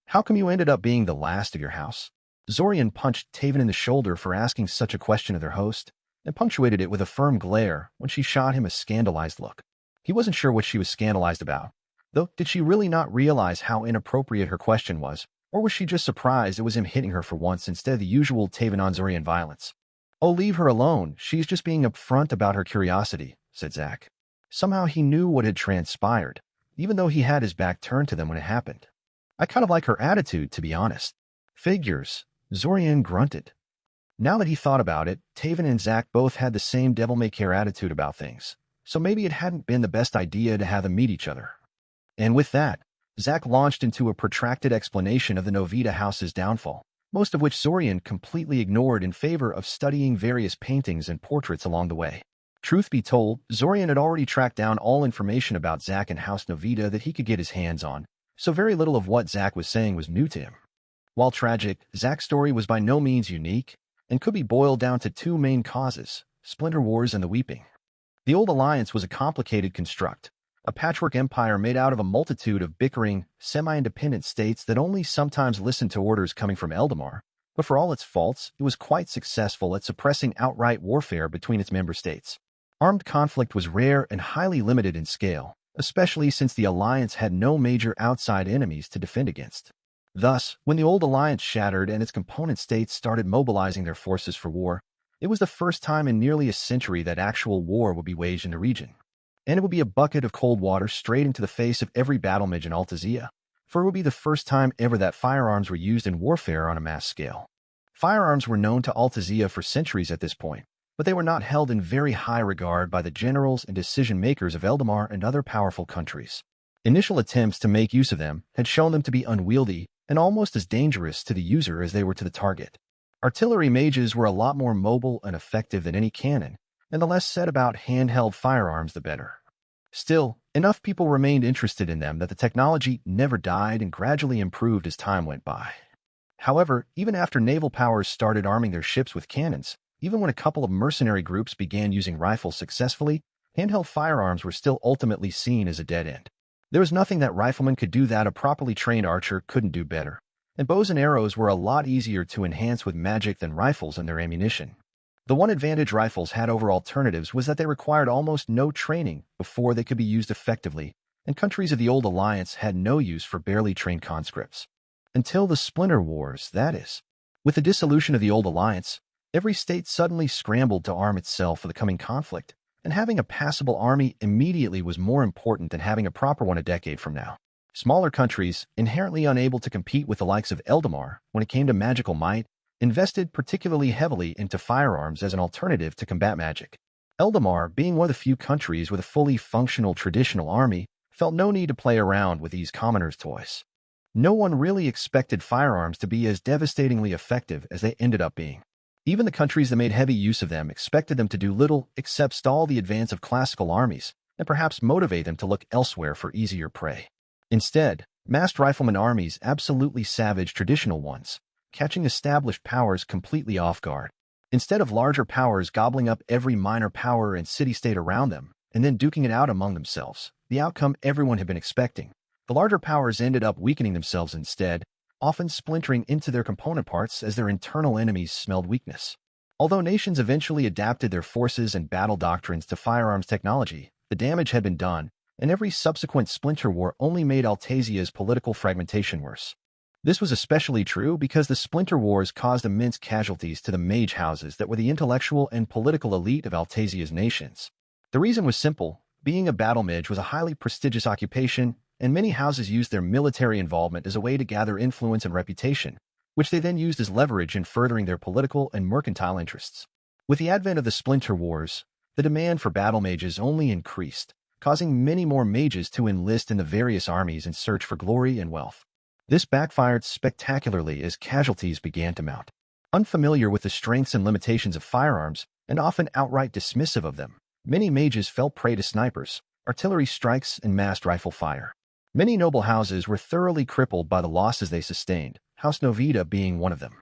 How come you ended up being the last of your house? Zorian punched Taven in the shoulder for asking such a question of their host, and punctuated it with a firm glare when she shot him a scandalized look. He wasn't sure what she was scandalized about, though. Did she really not realize how inappropriate her question was, or was she just surprised it was him hitting her for once instead of the usual Taven-Anzurian violence? "Oh, leave her alone. She's just being upfront about her curiosity," said Zack. Somehow he knew what had transpired, even though he had his back turned to them when it happened. "I kind of like her attitude, to be honest." "Figures," Zorian grunted. Now that he thought about it, Taven and Zack both had the same devil-may-care attitude about things, so maybe it hadn't been the best idea to have them meet each other. And with that, Zack launched into a protracted explanation of the Novita house's downfall, most of which Zorian completely ignored in favor of studying various paintings and portraits along the way. Truth be told, Zorian had already tracked down all information about Zack and House Novita that he could get his hands on, so very little of what Zack was saying was new to him. While tragic, Zack's story was by no means unique, and could be boiled down to two main causes: Splinter Wars and the Weeping. The Old Alliance was a complicated construct, a patchwork empire made out of a multitude of bickering, semi-independent states that only sometimes listened to orders coming from Eldamar, but for all its faults, it was quite successful at suppressing outright warfare between its member states. Armed conflict was rare and highly limited in scale, especially since the Alliance had no major outside enemies to defend against. Thus, when the Old Alliance shattered and its component states started mobilizing their forces for war, it was the first time in nearly a century that actual war would be waged in the region. And it would be a bucket of cold water straight into the face of every battle mage in Altazia, for it would be the first time ever that firearms were used in warfare on a mass scale. Firearms were known to Altazia for centuries at this point, but they were not held in very high regard by the generals and decision-makers of Eldamar and other powerful countries. Initial attempts to make use of them had shown them to be unwieldy and almost as dangerous to the user as they were to the target. Artillery mages were a lot more mobile and effective than any cannon, and the less said about handheld firearms the better. Still, enough people remained interested in them that the technology never died and gradually improved as time went by. However, even after naval powers started arming their ships with cannons, even when a couple of mercenary groups began using rifles successfully, handheld firearms were still ultimately seen as a dead end. There was nothing that riflemen could do that a properly trained archer couldn't do better, and bows and arrows were a lot easier to enhance with magic than rifles and their ammunition. The one advantage rifles had over alternatives was that they required almost no training before they could be used effectively, and countries of the Old Alliance had no use for barely trained conscripts. Until the Splinter Wars, that is. With the dissolution of the Old Alliance, every state suddenly scrambled to arm itself for the coming conflict, and having a passable army immediately was more important than having a proper one a decade from now. Smaller countries, inherently unable to compete with the likes of Eldamar when it came to magical might, invested particularly heavily into firearms as an alternative to combat magic. Eldamar, being one of the few countries with a fully functional traditional army, felt no need to play around with these commoners' toys. No one really expected firearms to be as devastatingly effective as they ended up being. Even the countries that made heavy use of them expected them to do little except stall the advance of classical armies and perhaps motivate them to look elsewhere for easier prey. Instead, massed rifleman armies absolutely savaged traditional ones, catching established powers completely off guard. Instead of larger powers gobbling up every minor power and city-state around them and then duking it out among themselves, the outcome everyone had been expecting, the larger powers ended up weakening themselves instead, often splintering into their component parts as their internal enemies smelled weakness. Although nations eventually adapted their forces and battle doctrines to firearms technology, the damage had been done, and every subsequent Splinter War only made Altazia's political fragmentation worse. This was especially true because the Splinter Wars caused immense casualties to the mage houses that were the intellectual and political elite of Altazia's nations. The reason was simple: being a battle mage was a highly prestigious occupation, and many houses used their military involvement as a way to gather influence and reputation, which they then used as leverage in furthering their political and mercantile interests. With the advent of the Splinter Wars, the demand for battle mages only increased, causing many more mages to enlist in the various armies in search for glory and wealth. This backfired spectacularly as casualties began to mount. Unfamiliar with the strengths and limitations of firearms, and often outright dismissive of them, many mages fell prey to snipers, artillery strikes, and massed rifle fire. Many noble houses were thoroughly crippled by the losses they sustained, House Novita being one of them.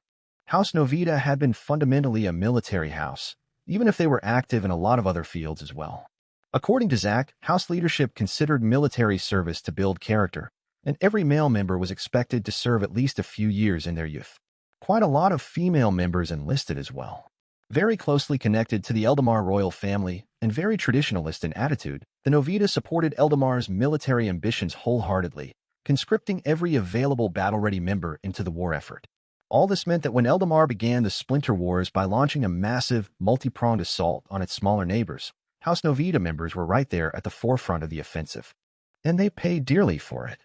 House Novita had been fundamentally a military house, even if they were active in a lot of other fields as well. According to Zack, house leadership considered military service to build character, and every male member was expected to serve at least a few years in their youth. Quite a lot of female members enlisted as well. Very closely connected to the Eldamar royal family and very traditionalist in attitude, the Novita supported Eldamar's military ambitions wholeheartedly, conscripting every available battle-ready member into the war effort. All this meant that when Eldamar began the Splinter Wars by launching a massive, multi-pronged assault on its smaller neighbors, House Novita members were right there at the forefront of the offensive. And they paid dearly for it.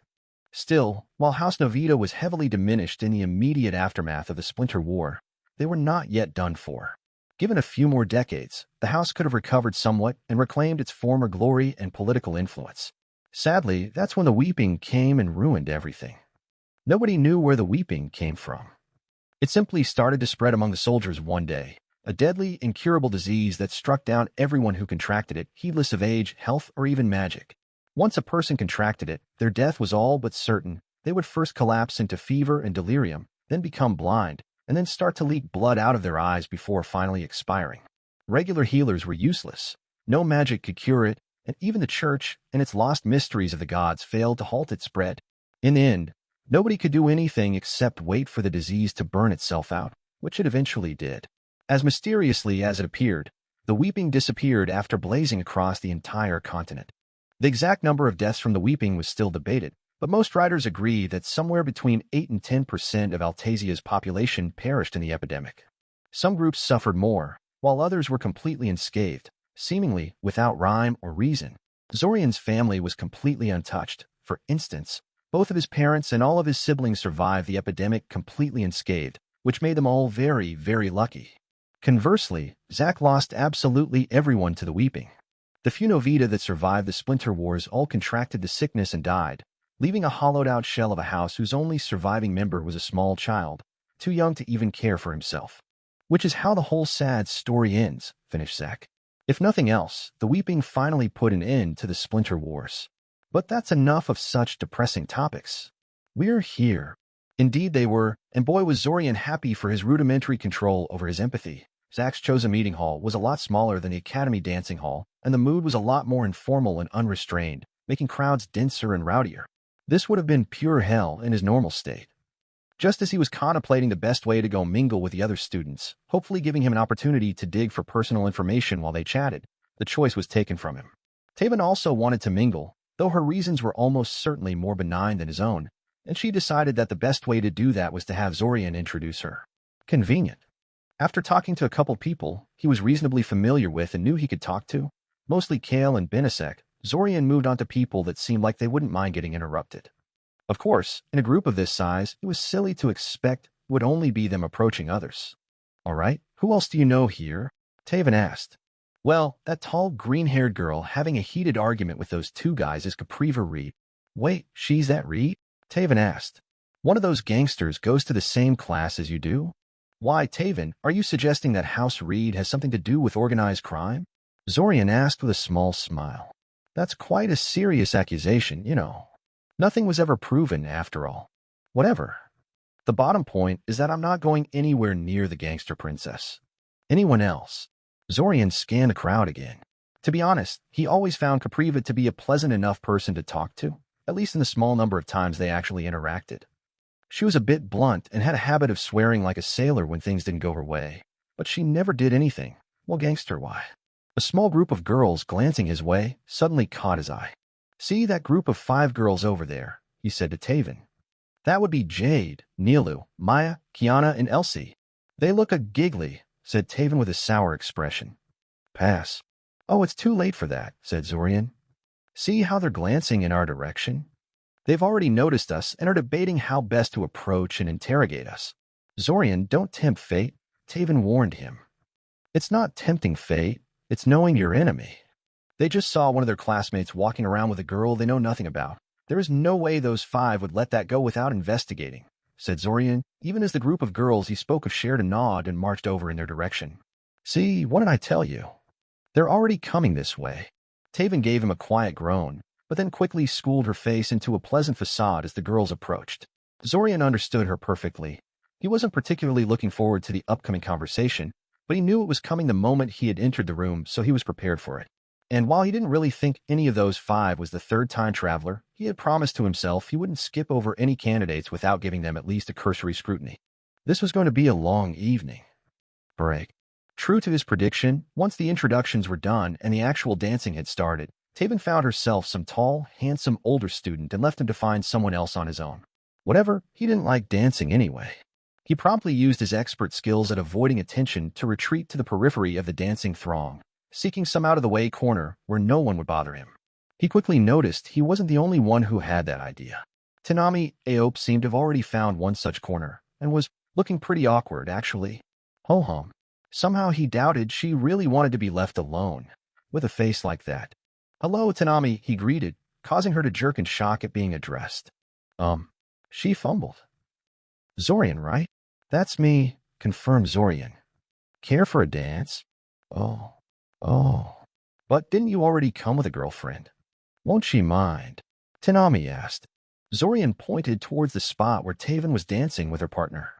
Still, while House Novita was heavily diminished in the immediate aftermath of the Splinter War, they were not yet done for. Given a few more decades, the house could have recovered somewhat and reclaimed its former glory and political influence. Sadly, that's when the weeping came and ruined everything. Nobody knew where the weeping came from. It simply started to spread among the soldiers one day, a deadly, incurable disease that struck down everyone who contracted it, heedless of age, health, or even magic. Once a person contracted it, their death was all but certain. They would first collapse into fever and delirium, then become blind, and then start to leak blood out of their eyes before finally expiring. Regular healers were useless. No magic could cure it, and even the church and its lost mysteries of the gods failed to halt its spread. In the end, nobody could do anything except wait for the disease to burn itself out, which it eventually did. As mysteriously as it appeared, the weeping disappeared after blazing across the entire continent. The exact number of deaths from the weeping was still debated, but most writers agree that somewhere between 8 and 10% of Altasia's population perished in the epidemic. Some groups suffered more, while others were completely unscathed, seemingly without rhyme or reason. Zorian's family was completely untouched. For instance, both of his parents and all of his siblings survived the epidemic completely unscathed, which made them all very, very lucky. Conversely, Zack lost absolutely everyone to the weeping. The few Novita that survived the Splinter Wars all contracted the sickness and died, leaving a hollowed-out shell of a house whose only surviving member was a small child, too young to even care for himself. Which is how the whole sad story ends, finished Zack. If nothing else, the weeping finally put an end to the Splinter Wars. But that's enough of such depressing topics. We're here. Indeed they were, and boy was Zorian happy for his rudimentary control over his empathy. Zack's chosen meeting hall was a lot smaller than the Academy dancing hall, and the mood was a lot more informal and unrestrained, making crowds denser and rowdier. This would have been pure hell in his normal state. Just as he was contemplating the best way to go mingle with the other students, hopefully giving him an opportunity to dig for personal information while they chatted, the choice was taken from him. Taven also wanted to mingle, though her reasons were almost certainly more benign than his own, and she decided that the best way to do that was to have Zorian introduce her. Convenient. After talking to a couple people he was reasonably familiar with and knew he could talk to, mostly Kale and Benesek, Zorian moved on to people that seemed like they wouldn't mind getting interrupted. Of course, in a group of this size, it was silly to expect it would only be them approaching others. All right, who else do you know here? Taven asked. Well, that tall, green-haired girl having a heated argument with those two guys is Capriva Reed. Wait, she's that Reed? Taven asked. One of those gangsters goes to the same class as you do? Why, Taven, are you suggesting that House Reed has something to do with organized crime? Zorian asked with a small smile. That's quite a serious accusation, you know. Nothing was ever proven, after all. Whatever. The bottom point is that I'm not going anywhere near the gangster princess. Anyone else? Zorian scanned the crowd again. To be honest, he always found Capriva to be a pleasant enough person to talk to, at least in the small number of times they actually interacted. She was a bit blunt and had a habit of swearing like a sailor when things didn't go her way, but she never did anything. Well, gangster, why? A small group of girls glancing his way suddenly caught his eye. See that group of 5 girls over there, he said to Taven. That would be Jade, Nilu, Maya, Kiana, and Elsie. They look a giggly, said Taven with a sour expression. Pass. Oh, it's too late for that, said Zorian. See how they're glancing in our direction? They've already noticed us and are debating how best to approach and interrogate us. Zorian, don't tempt fate, Taven warned him. It's not tempting fate, it's knowing your enemy. They just saw one of their classmates walking around with a girl they know nothing about. There is no way those 5 would let that go without investigating, said Zorian. Even as the group of girls he spoke of shared a nod and marched over in their direction. See, what did I tell you? They're already coming this way. Taven gave him a quiet groan, but then quickly schooled her face into a pleasant facade as the girls approached. Zorian understood her perfectly. He wasn't particularly looking forward to the upcoming conversation, but he knew it was coming the moment he had entered the room, so he was prepared for it. And while he didn't really think any of those 5 was the third time traveler, he had promised to himself he wouldn't skip over any candidates without giving them at least a cursory scrutiny. This was going to be a long evening. Break. True to his prediction, once the introductions were done and the actual dancing had started, Taven found herself some tall, handsome older student and left him to find someone else on his own. Whatever, he didn't like dancing anyway. He promptly used his expert skills at avoiding attention to retreat to the periphery of the dancing throng, seeking some out-of-the-way corner where no one would bother him. He quickly noticed he wasn't the only one who had that idea. Tanami Aope seemed to have already found one such corner, and was looking pretty awkward, actually. Ho-hum. Somehow he doubted she really wanted to be left alone, with a face like that. "Hello, Tanami," he greeted, causing her to jerk in shock at being addressed. She fumbled. "Zorian, right?" "That's me," confirmed Zorian. "Care for a dance?" Oh. But didn't you already come with a girlfriend?" "Won't she mind?" Tanami asked. Zorian pointed towards the spot where Taven was dancing with her partner.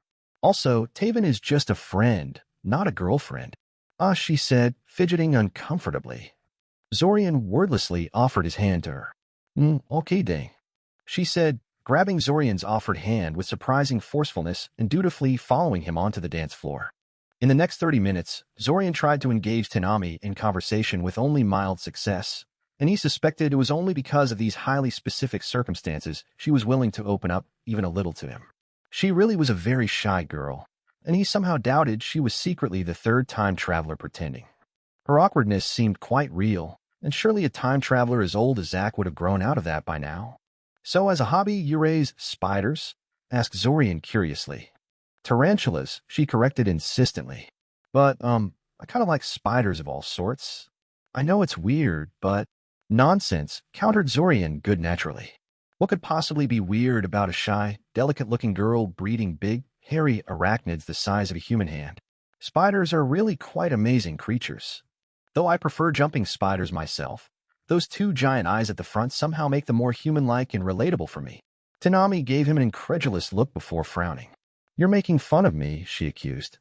"Also, Taven is just a friend, not a girlfriend." She said, fidgeting uncomfortably. Zorian wordlessly offered his hand to her. Okay dang," she said, grabbing Zorian's offered hand with surprising forcefulness and dutifully following him onto the dance floor. In the next 30 minutes, Zorian tried to engage Tanami in conversation with only mild success, and he suspected it was only because of these highly specific circumstances she was willing to open up even a little to him. She really was a very shy girl, and he somehow doubted she was secretly the third time traveler pretending. Her awkwardness seemed quite real, and surely a time traveler as old as Zack would have grown out of that by now. "So as a hobby, you raise spiders?" asked Zorian curiously. "Tarantulas," she corrected insistently. "But, I kind of like spiders of all sorts. I know it's weird, but—" "Nonsense," countered Zorian good-naturally. What could possibly be weird about a shy, delicate-looking girl breeding big, hairy arachnids the size of a human hand? Spiders are really quite amazing creatures. Though I prefer jumping spiders myself, those two giant eyes at the front somehow make them more human-like and relatable for me." Tanami gave him an incredulous look before frowning. "You're making fun of me," she accused.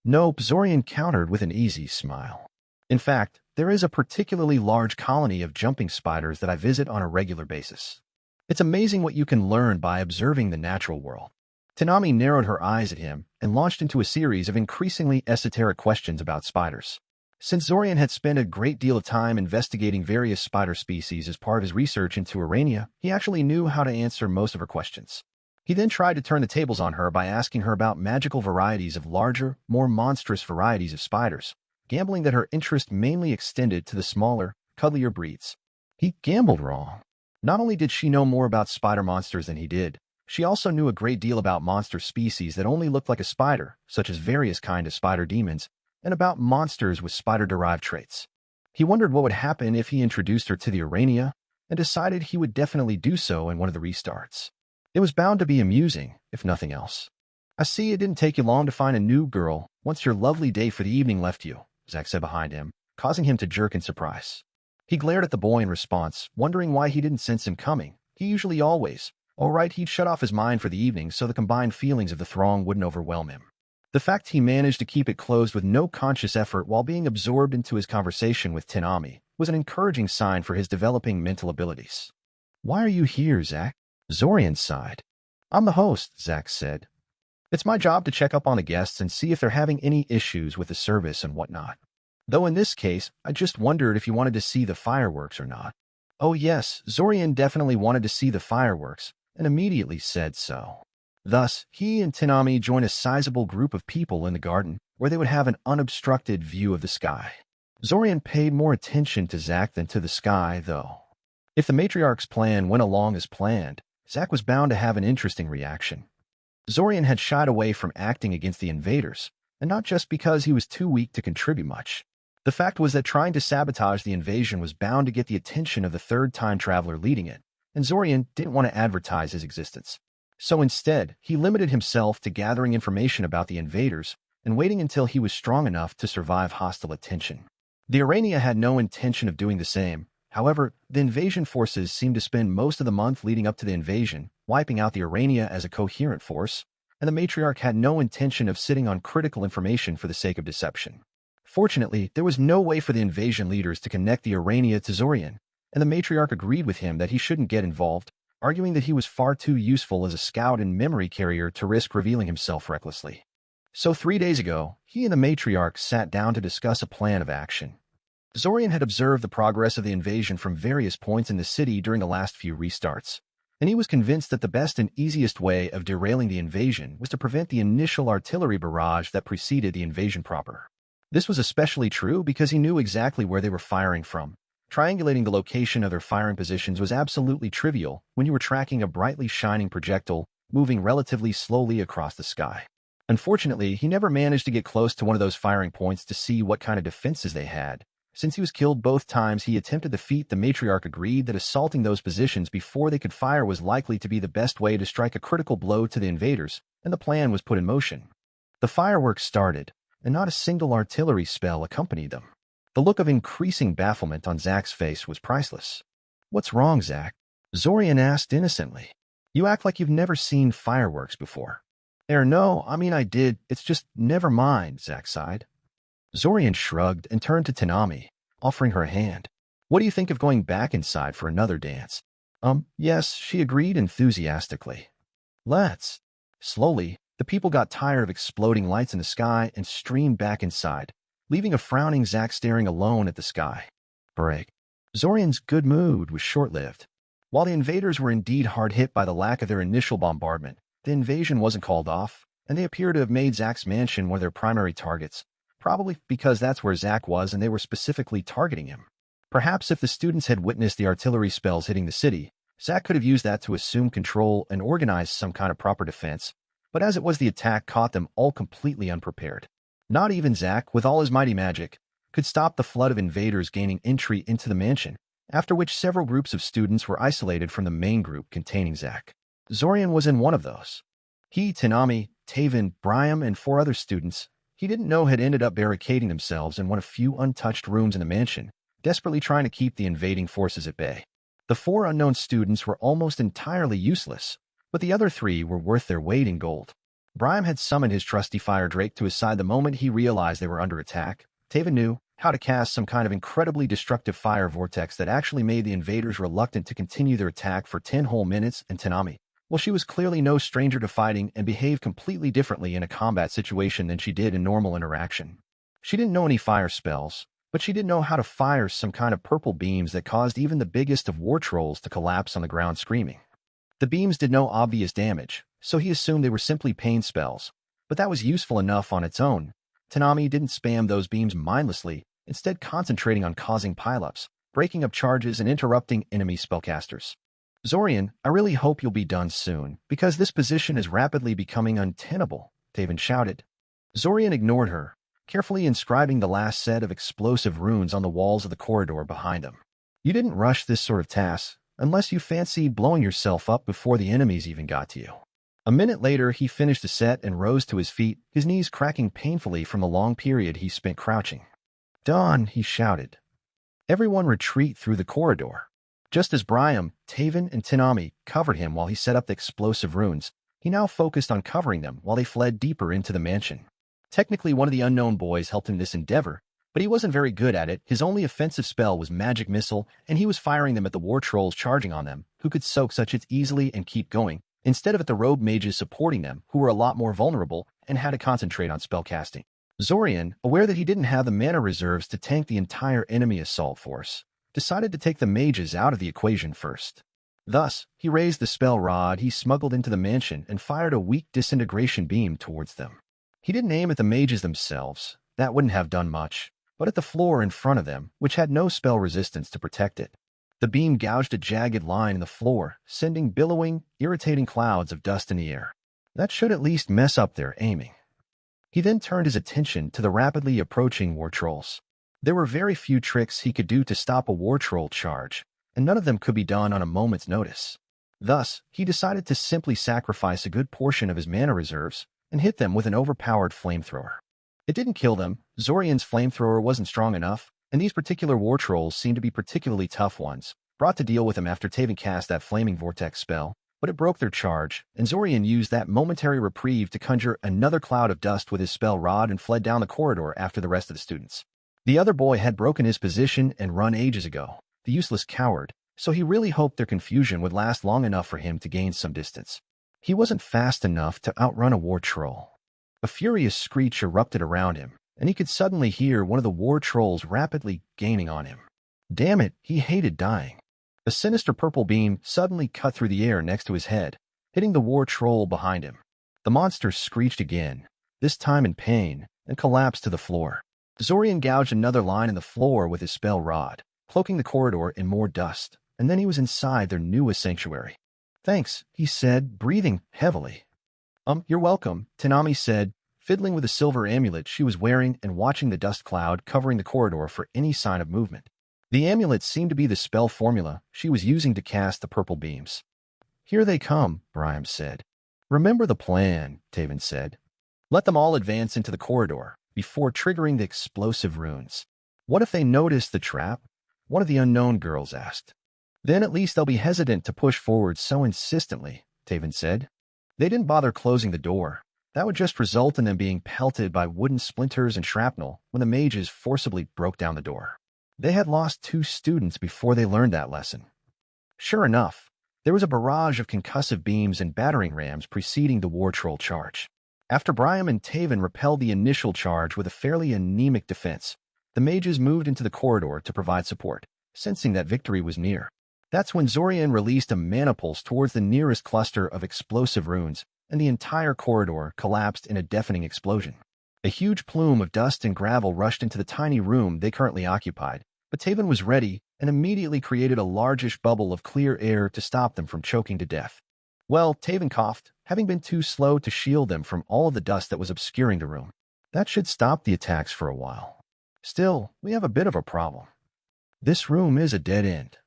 "Nope," Zorian countered with an easy smile. "In fact, there is a particularly large colony of jumping spiders that I visit on a regular basis. It's amazing what you can learn by observing the natural world." Tanami narrowed her eyes at him and launched into a series of increasingly esoteric questions about spiders. Since Zorian had spent a great deal of time investigating various spider species as part of his research into Urania, he actually knew how to answer most of her questions. He then tried to turn the tables on her by asking her about magical varieties of larger, more monstrous varieties of spiders, gambling that her interest mainly extended to the smaller, cuddlier breeds. He gambled wrong. Not only did she know more about spider monsters than he did, she also knew a great deal about monster species that only looked like a spider, such as various kinds of spider demons, and about monsters with spider-derived traits. He wondered what would happen if he introduced her to the Urania, and decided he would definitely do so in one of the restarts. It was bound to be amusing, if nothing else. "I see it didn't take you long to find a new girl once your lovely day for the evening left you," Zack said behind him, causing him to jerk in surprise. He glared at the boy in response, wondering why he didn't sense him coming. He usually always. All right, he'd shut off his mind for the evening so the combined feelings of the throng wouldn't overwhelm him. The fact he managed to keep it closed with no conscious effort while being absorbed into his conversation with Tanami was an encouraging sign for his developing mental abilities. "Why are you here, Zack?" Zorian sighed. "I'm the host," Zack said. "It's my job to check up on the guests and see if they're having any issues with the service and whatnot. Though in this case, I just wondered if you wanted to see the fireworks or not." Oh yes, Zorian definitely wanted to see the fireworks, and immediately said so. Thus, he and Tanami joined a sizable group of people in the garden, where they would have an unobstructed view of the sky. Zorian paid more attention to Zack than to the sky, though. If the matriarch's plan went along as planned, Zack was bound to have an interesting reaction. Zorian had shied away from acting against the invaders, and not just because he was too weak to contribute much. The fact was that trying to sabotage the invasion was bound to get the attention of the third time traveler leading it, and Zorian didn't want to advertise his existence. So instead, he limited himself to gathering information about the invaders and waiting until he was strong enough to survive hostile attention. The Urania had no intention of doing the same. However, the invasion forces seemed to spend most of the month leading up to the invasion, wiping out the Urania as a coherent force, and the matriarch had no intention of sitting on critical information for the sake of deception. Fortunately, there was no way for the invasion leaders to connect the Urania to Zorian, and the matriarch agreed with him that he shouldn't get involved, arguing that he was far too useful as a scout and memory carrier to risk revealing himself recklessly. So 3 days ago, he and the matriarch sat down to discuss a plan of action. Zorian had observed the progress of the invasion from various points in the city during the last few restarts, and he was convinced that the best and easiest way of derailing the invasion was to prevent the initial artillery barrage that preceded the invasion proper. This was especially true because he knew exactly where they were firing from. Triangulating the location of their firing positions was absolutely trivial when you were tracking a brightly shining projectile moving relatively slowly across the sky. Unfortunately, he never managed to get close to one of those firing points to see what kind of defenses they had. Since he was killed both times he attempted to defeat, the matriarch agreed that assaulting those positions before they could fire was likely to be the best way to strike a critical blow to the invaders, and the plan was put in motion. The fireworks started, and not a single artillery spell accompanied them. The look of increasing bafflement on Zack's face was priceless. "What's wrong, Zack?" Zorian asked innocently. "You act like you've never seen fireworks before." No, I mean I did, it's just never mind," Zack sighed. Zorian shrugged and turned to Tanami, offering her a hand. "What do you think of going back inside for another dance?" Yes, she agreed enthusiastically. "Let's." Slowly, the people got tired of exploding lights in the sky and streamed back inside, leaving a frowning Zack staring alone at the sky. Break. Zorian's good mood was short-lived. While the invaders were indeed hard hit by the lack of their initial bombardment, the invasion wasn't called off, and they appear to have made Zack's mansion one of their primary targets, probably because that's where Zack was and they were specifically targeting him. Perhaps if the students had witnessed the artillery spells hitting the city, Zack could have used that to assume control and organize some kind of proper defense, but as it was, the attack caught them all completely unprepared. Not even Zack, with all his mighty magic, could stop the flood of invaders gaining entry into the mansion, after which several groups of students were isolated from the main group containing Zack. Zorian was in one of those. He, Tanami, Taven, Briam, and 4 other students he didn't know had ended up barricading themselves in one of few untouched rooms in the mansion, desperately trying to keep the invading forces at bay. The 4 unknown students were almost entirely useless, but the other 3 were worth their weight in gold. Briam had summoned his trusty fire drake to his side the moment he realized they were under attack. Taven knew how to cast some kind of incredibly destructive fire vortex that actually made the invaders reluctant to continue their attack for 10 whole minutes, and Tanami, well, she was clearly no stranger to fighting and behaved completely differently in a combat situation than she did in normal interaction. She didn't know any fire spells, but she did know how to fire some kind of purple beams that caused even the biggest of war trolls to collapse on the ground screaming. The beams did no obvious damage, so he assumed they were simply pain spells, but that was useful enough on its own. Tanami didn't spam those beams mindlessly, instead concentrating on causing pileups, breaking up charges, and interrupting enemy spellcasters. "Zorian, I really hope you'll be done soon, because this position is rapidly becoming untenable," Taven shouted. Zorian ignored her, carefully inscribing the last set of explosive runes on the walls of the corridor behind them. "You didn't rush this sort of task, unless you fancied blowing yourself up before the enemies even got to you." A minute later, he finished the set and rose to his feet, his knees cracking painfully from the long period he spent crouching. "Done," he shouted. Everyone retreat through the corridor. Just as Briam, Taven, and Tanami covered him while he set up the explosive runes, he now focused on covering them while they fled deeper into the mansion. Technically, one of the unknown boys helped him in this endeavor, but he wasn't very good at it. His only offensive spell was Magic Missile, and he was firing them at the war trolls charging on them, who could soak such hits easily and keep going, instead of at the rogue mages supporting them, who were a lot more vulnerable and had to concentrate on spellcasting. Zorian, aware that he didn't have the mana reserves to tank the entire enemy assault force, decided to take the mages out of the equation first. Thus, he raised the spell rod he smuggled into the mansion and fired a weak disintegration beam towards them. He didn't aim at the mages themselves, that wouldn't have done much, but at the floor in front of them, which had no spell resistance to protect it. The beam gouged a jagged line in the floor, sending billowing, irritating clouds of dust in the air. That should at least mess up their aiming. He then turned his attention to the rapidly approaching war trolls. There were very few tricks he could do to stop a war troll charge, and none of them could be done on a moment's notice. Thus, he decided to simply sacrifice a good portion of his mana reserves and hit them with an overpowered flamethrower. It didn't kill them. Zorian's flamethrower wasn't strong enough, and these particular war trolls seemed to be particularly tough ones, brought to deal with him after Taven cast that flaming vortex spell, but it broke their charge, and Zorian used that momentary reprieve to conjure another cloud of dust with his spell rod and fled down the corridor after the rest of the students. The other boy had broken his position and run ages ago, the useless coward, so he really hoped their confusion would last long enough for him to gain some distance. He wasn't fast enough to outrun a war troll. A furious screech erupted around him, and he could suddenly hear one of the war trolls rapidly gaining on him. Damn it, he hated dying. A sinister purple beam suddenly cut through the air next to his head, hitting the war troll behind him. The monster screeched again, this time in pain, and collapsed to the floor. Zorian gouged another line in the floor with his spell rod, cloaking the corridor in more dust, and then he was inside their newest sanctuary. Thanks, he said, breathing heavily. You're welcome, Tanami said, fiddling with the silver amulet she was wearing and watching the dust cloud covering the corridor for any sign of movement. The amulet seemed to be the spell formula she was using to cast the purple beams. Here they come, Brian said. Remember the plan, Taven said. Let them all advance into the corridor before triggering the explosive runes. What if they notice the trap? One of the unknown girls asked. Then at least they'll be hesitant to push forward so insistently, Taven said. They didn't bother closing the door. That would just result in them being pelted by wooden splinters and shrapnel when the mages forcibly broke down the door. They had lost 2 students before they learned that lesson. Sure enough, there was a barrage of concussive beams and battering rams preceding the war troll charge. After Brian and Taven repelled the initial charge with a fairly anemic defense, the mages moved into the corridor to provide support, sensing that victory was near. That's when Zorian released a mana pulse towards the nearest cluster of explosive runes, and the entire corridor collapsed in a deafening explosion. A huge plume of dust and gravel rushed into the tiny room they currently occupied, but Taven was ready and immediately created a largish bubble of clear air to stop them from choking to death. Well, Taven coughed, having been too slow to shield them from all of the dust that was obscuring the room. That should stop the attacks for a while. Still, we have a bit of a problem. This room is a dead end.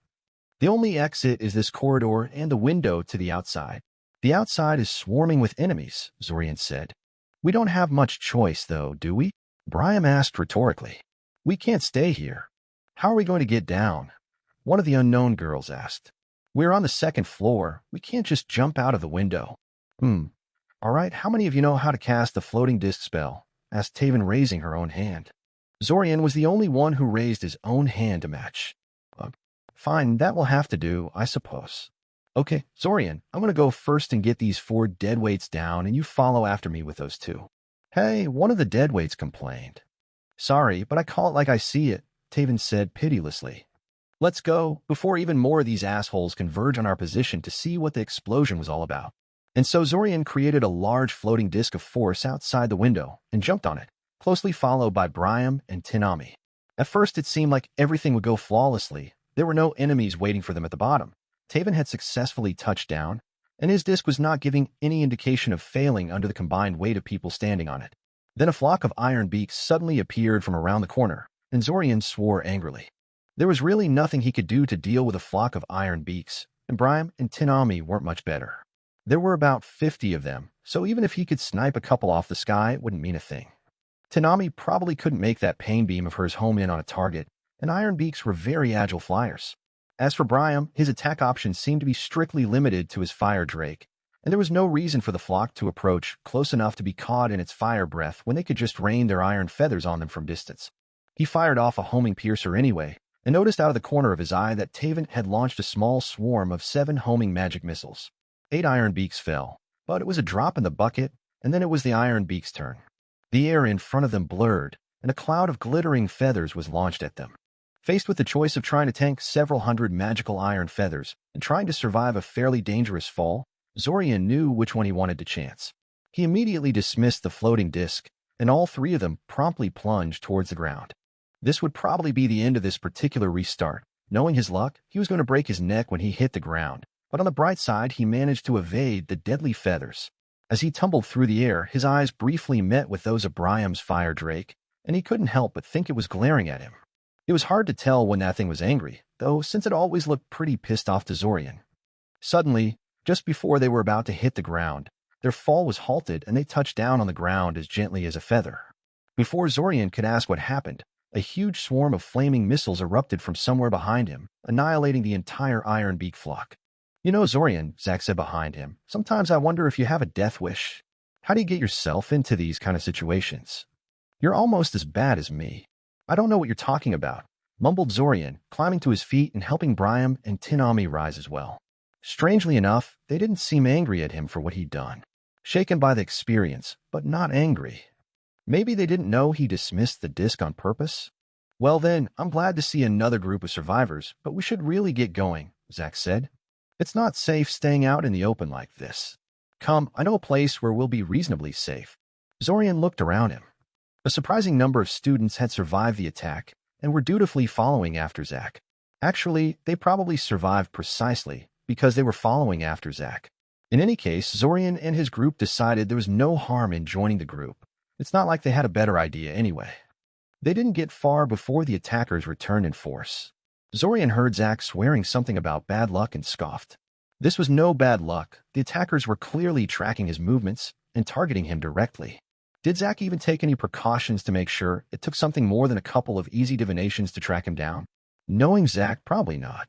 The only exit is this corridor and the window to the outside. The outside is swarming with enemies, Zorian said. We don't have much choice, though, do we? Brian asked rhetorically. We can't stay here. How are we going to get down? One of the unknown girls asked. We're on the 2nd floor. We can't just jump out of the window. All right, how many of you know how to cast the floating disc spell? Asked Taven, raising her own hand. Zorian was the only one who raised his own hand to match. Fine, that will have to do, I suppose. Okay, Zorian, I'm going to go first and get these 4 deadweights down, and you follow after me with those 2. Hey, one of the deadweights complained. Sorry, but I call it like I see it, Taven said pitilessly. Let's go, before even more of these assholes converge on our position to see what the explosion was all about. And so Zorian created a large floating disc of force outside the window and jumped on it, closely followed by Brian and Tanami. At first it seemed like everything would go flawlessly. There were no enemies waiting for them at the bottom. Taven had successfully touched down, and his disc was not giving any indication of failing under the combined weight of people standing on it. Then a flock of iron beaks suddenly appeared from around the corner, and Zorian swore angrily. There was really nothing he could do to deal with a flock of iron beaks, and Brian and Tanami weren't much better. There were about 50 of them, so even if he could snipe a couple off the sky, it wouldn't mean a thing. Tanami probably couldn't make that pain beam of hers home in on a target, and iron beaks were very agile flyers. As for Brian, his attack options seemed to be strictly limited to his fire drake, and there was no reason for the flock to approach close enough to be caught in its fire breath when they could just rain their iron feathers on them from distance. He fired off a homing piercer anyway, and noticed out of the corner of his eye that Taven had launched a small swarm of 7 homing magic missiles. 8 iron beaks fell, but it was a drop in the bucket, and then it was the iron beaks' turn. The air in front of them blurred, and a cloud of glittering feathers was launched at them. Faced with the choice of trying to tank several hundred magical iron feathers and trying to survive a fairly dangerous fall, Zorian knew which one he wanted to chance. He immediately dismissed the floating disc, and all 3 of them promptly plunged towards the ground. This would probably be the end of this particular restart. Knowing his luck, he was going to break his neck when he hit the ground, but on the bright side, he managed to evade the deadly feathers. As he tumbled through the air, his eyes briefly met with those of Briam's fire drake, and he couldn't help but think it was glaring at him. It was hard to tell when that thing was angry, though, since it always looked pretty pissed off to Zorian. Suddenly, just before they were about to hit the ground, their fall was halted and they touched down on the ground as gently as a feather. Before Zorian could ask what happened, a huge swarm of flaming missiles erupted from somewhere behind him, annihilating the entire iron beak flock. You know, Zorian, Zack said behind him, sometimes I wonder if you have a death wish. How do you get yourself into these kind of situations? You're almost as bad as me. I don't know what you're talking about, mumbled Zorian, climbing to his feet and helping Brian and Tanami rise as well. Strangely enough, they didn't seem angry at him for what he'd done. shaken by the experience, but not angry. Maybe they didn't know he dismissed the disc on purpose? Well then, I'm glad to see another group of survivors, but we should really get going, Zack said. It's not safe staying out in the open like this. Come, I know a place where we'll be reasonably safe. Zorian looked around him. A surprising number of students had survived the attack and were dutifully following after Zack. Actually, they probably survived precisely because they were following after Zack. In any case, Zorian and his group decided there was no harm in joining the group. It's not like they had a better idea anyway. They didn't get far before the attackers returned in force. Zorian heard Zack swearing something about bad luck and scoffed. This was no bad luck. The attackers were clearly tracking his movements and targeting him directly. Did Zack even take any precautions to make sure it took something more than a couple of easy divinations to track him down? Knowing Zack, probably not.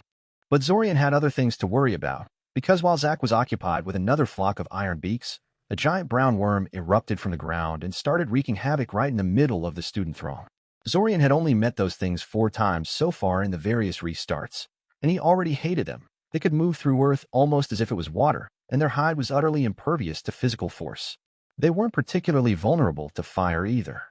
But Zorian had other things to worry about, because while Zack was occupied with another flock of iron beaks, a giant brown worm erupted from the ground and started wreaking havoc right in the middle of the student throng. Zorian had only met those things 4 times so far in the various restarts, and he already hated them. They could move through Earth almost as if it was water, and their hide was utterly impervious to physical force. They weren't particularly vulnerable to fire either.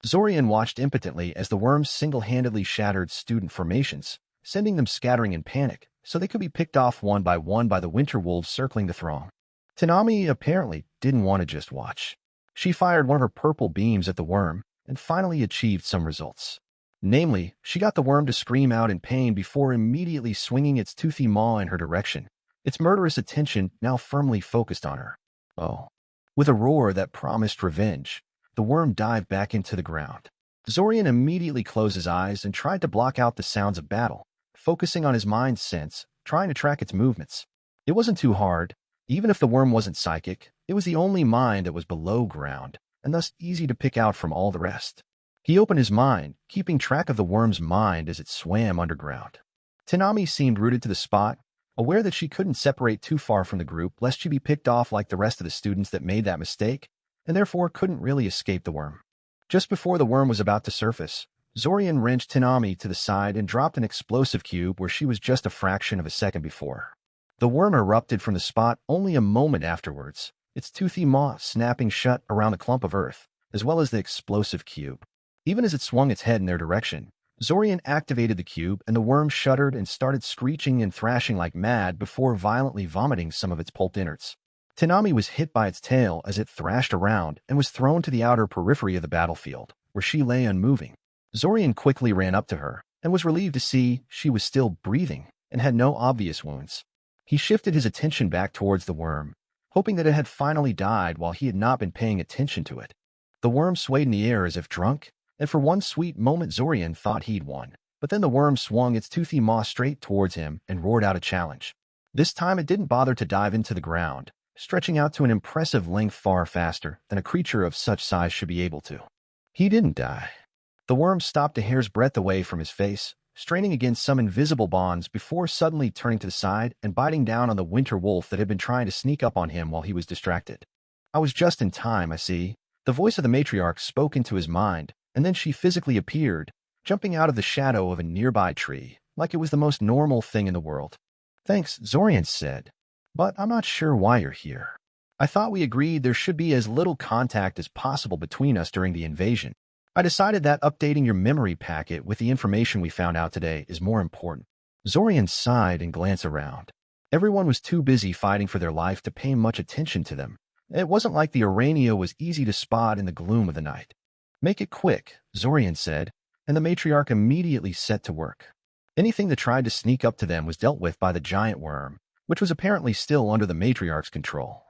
Zorian watched impotently as the worms single-handedly shattered student formations, sending them scattering in panic, so they could be picked off one by the winter wolves circling the throng. Tanami apparently didn't want to just watch. She fired one of her purple beams at the worm and finally achieved some results. Namely, she got the worm to scream out in pain before immediately swinging its toothy maw in her direction, its murderous attention now firmly focused on her. Oh. With a roar that promised revenge, the worm dived back into the ground. Zorian immediately closed his eyes and tried to block out the sounds of battle, focusing on his mind's sense, trying to track its movements. It wasn't too hard. Even if the worm wasn't psychic, it was the only mind that was below ground, and thus easy to pick out from all the rest. He opened his mind, keeping track of the worm's mind as it swam underground. Tanami seemed rooted to the spot, aware that she couldn't separate too far from the group lest she be picked off like the rest of the students that made that mistake, and therefore couldn't really escape the worm. Just before the worm was about to surface, Zorian wrenched Tanami to the side and dropped an explosive cube where she was just a fraction of a second before. The worm erupted from the spot only a moment afterwards, its toothy maw snapping shut around the clump of earth, as well as the explosive cube. Even as it swung its head in their direction, Zorian activated the cube and the worm shuddered and started screeching and thrashing like mad before violently vomiting some of its pulped innards. Tanami was hit by its tail as it thrashed around and was thrown to the outer periphery of the battlefield, where she lay unmoving. Zorian quickly ran up to her and was relieved to see she was still breathing and had no obvious wounds. He shifted his attention back towards the worm, hoping that it had finally died while he had not been paying attention to it. The worm swayed in the air as if drunk, and for one sweet moment Zorian thought he'd won. But then the worm swung its toothy maw straight towards him and roared out a challenge. This time it didn't bother to dive into the ground, stretching out to an impressive length far faster than a creature of such size should be able to. He didn't die. The worm stopped a hair's breadth away from his face, straining against some invisible bonds before suddenly turning to the side and biting down on the winter wolf that had been trying to sneak up on him while he was distracted. I was just in time, I see. The voice of the matriarch spoke into his mind, and then she physically appeared, jumping out of the shadow of a nearby tree, like it was the most normal thing in the world. Thanks, Zorian said, but I'm not sure why you're here. I thought we agreed there should be as little contact as possible between us during the invasion. I decided that updating your memory packet with the information we found out today is more important. Zorian sighed and glanced around. Everyone was too busy fighting for their life to pay much attention to them. It wasn't like the Urania was easy to spot in the gloom of the night. Make it quick, Zorian said, and the matriarch immediately set to work. Anything that tried to sneak up to them was dealt with by the giant worm, which was apparently still under the matriarch's control.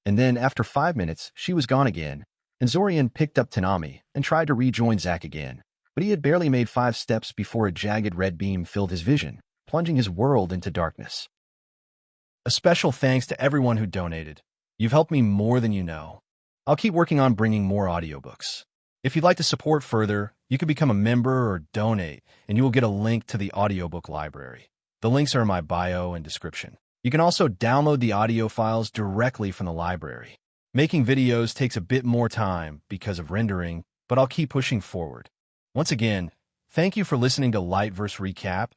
And then, after 5 minutes, she was gone again, and Zorian picked up Tanami and tried to rejoin Zack again, but he had barely made 5 steps before a jagged red beam filled his vision, plunging his world into darkness. A special thanks to everyone who donated. You've helped me more than you know. I'll keep working on bringing more audiobooks. If you'd like to support further, you can become a member or donate, and you will get a link to the audiobook library. The links are in my bio and description. You can also download the audio files directly from the library. Making videos takes a bit more time because of rendering, but I'll keep pushing forward. Once again, thank you for listening to LightVerse Recap,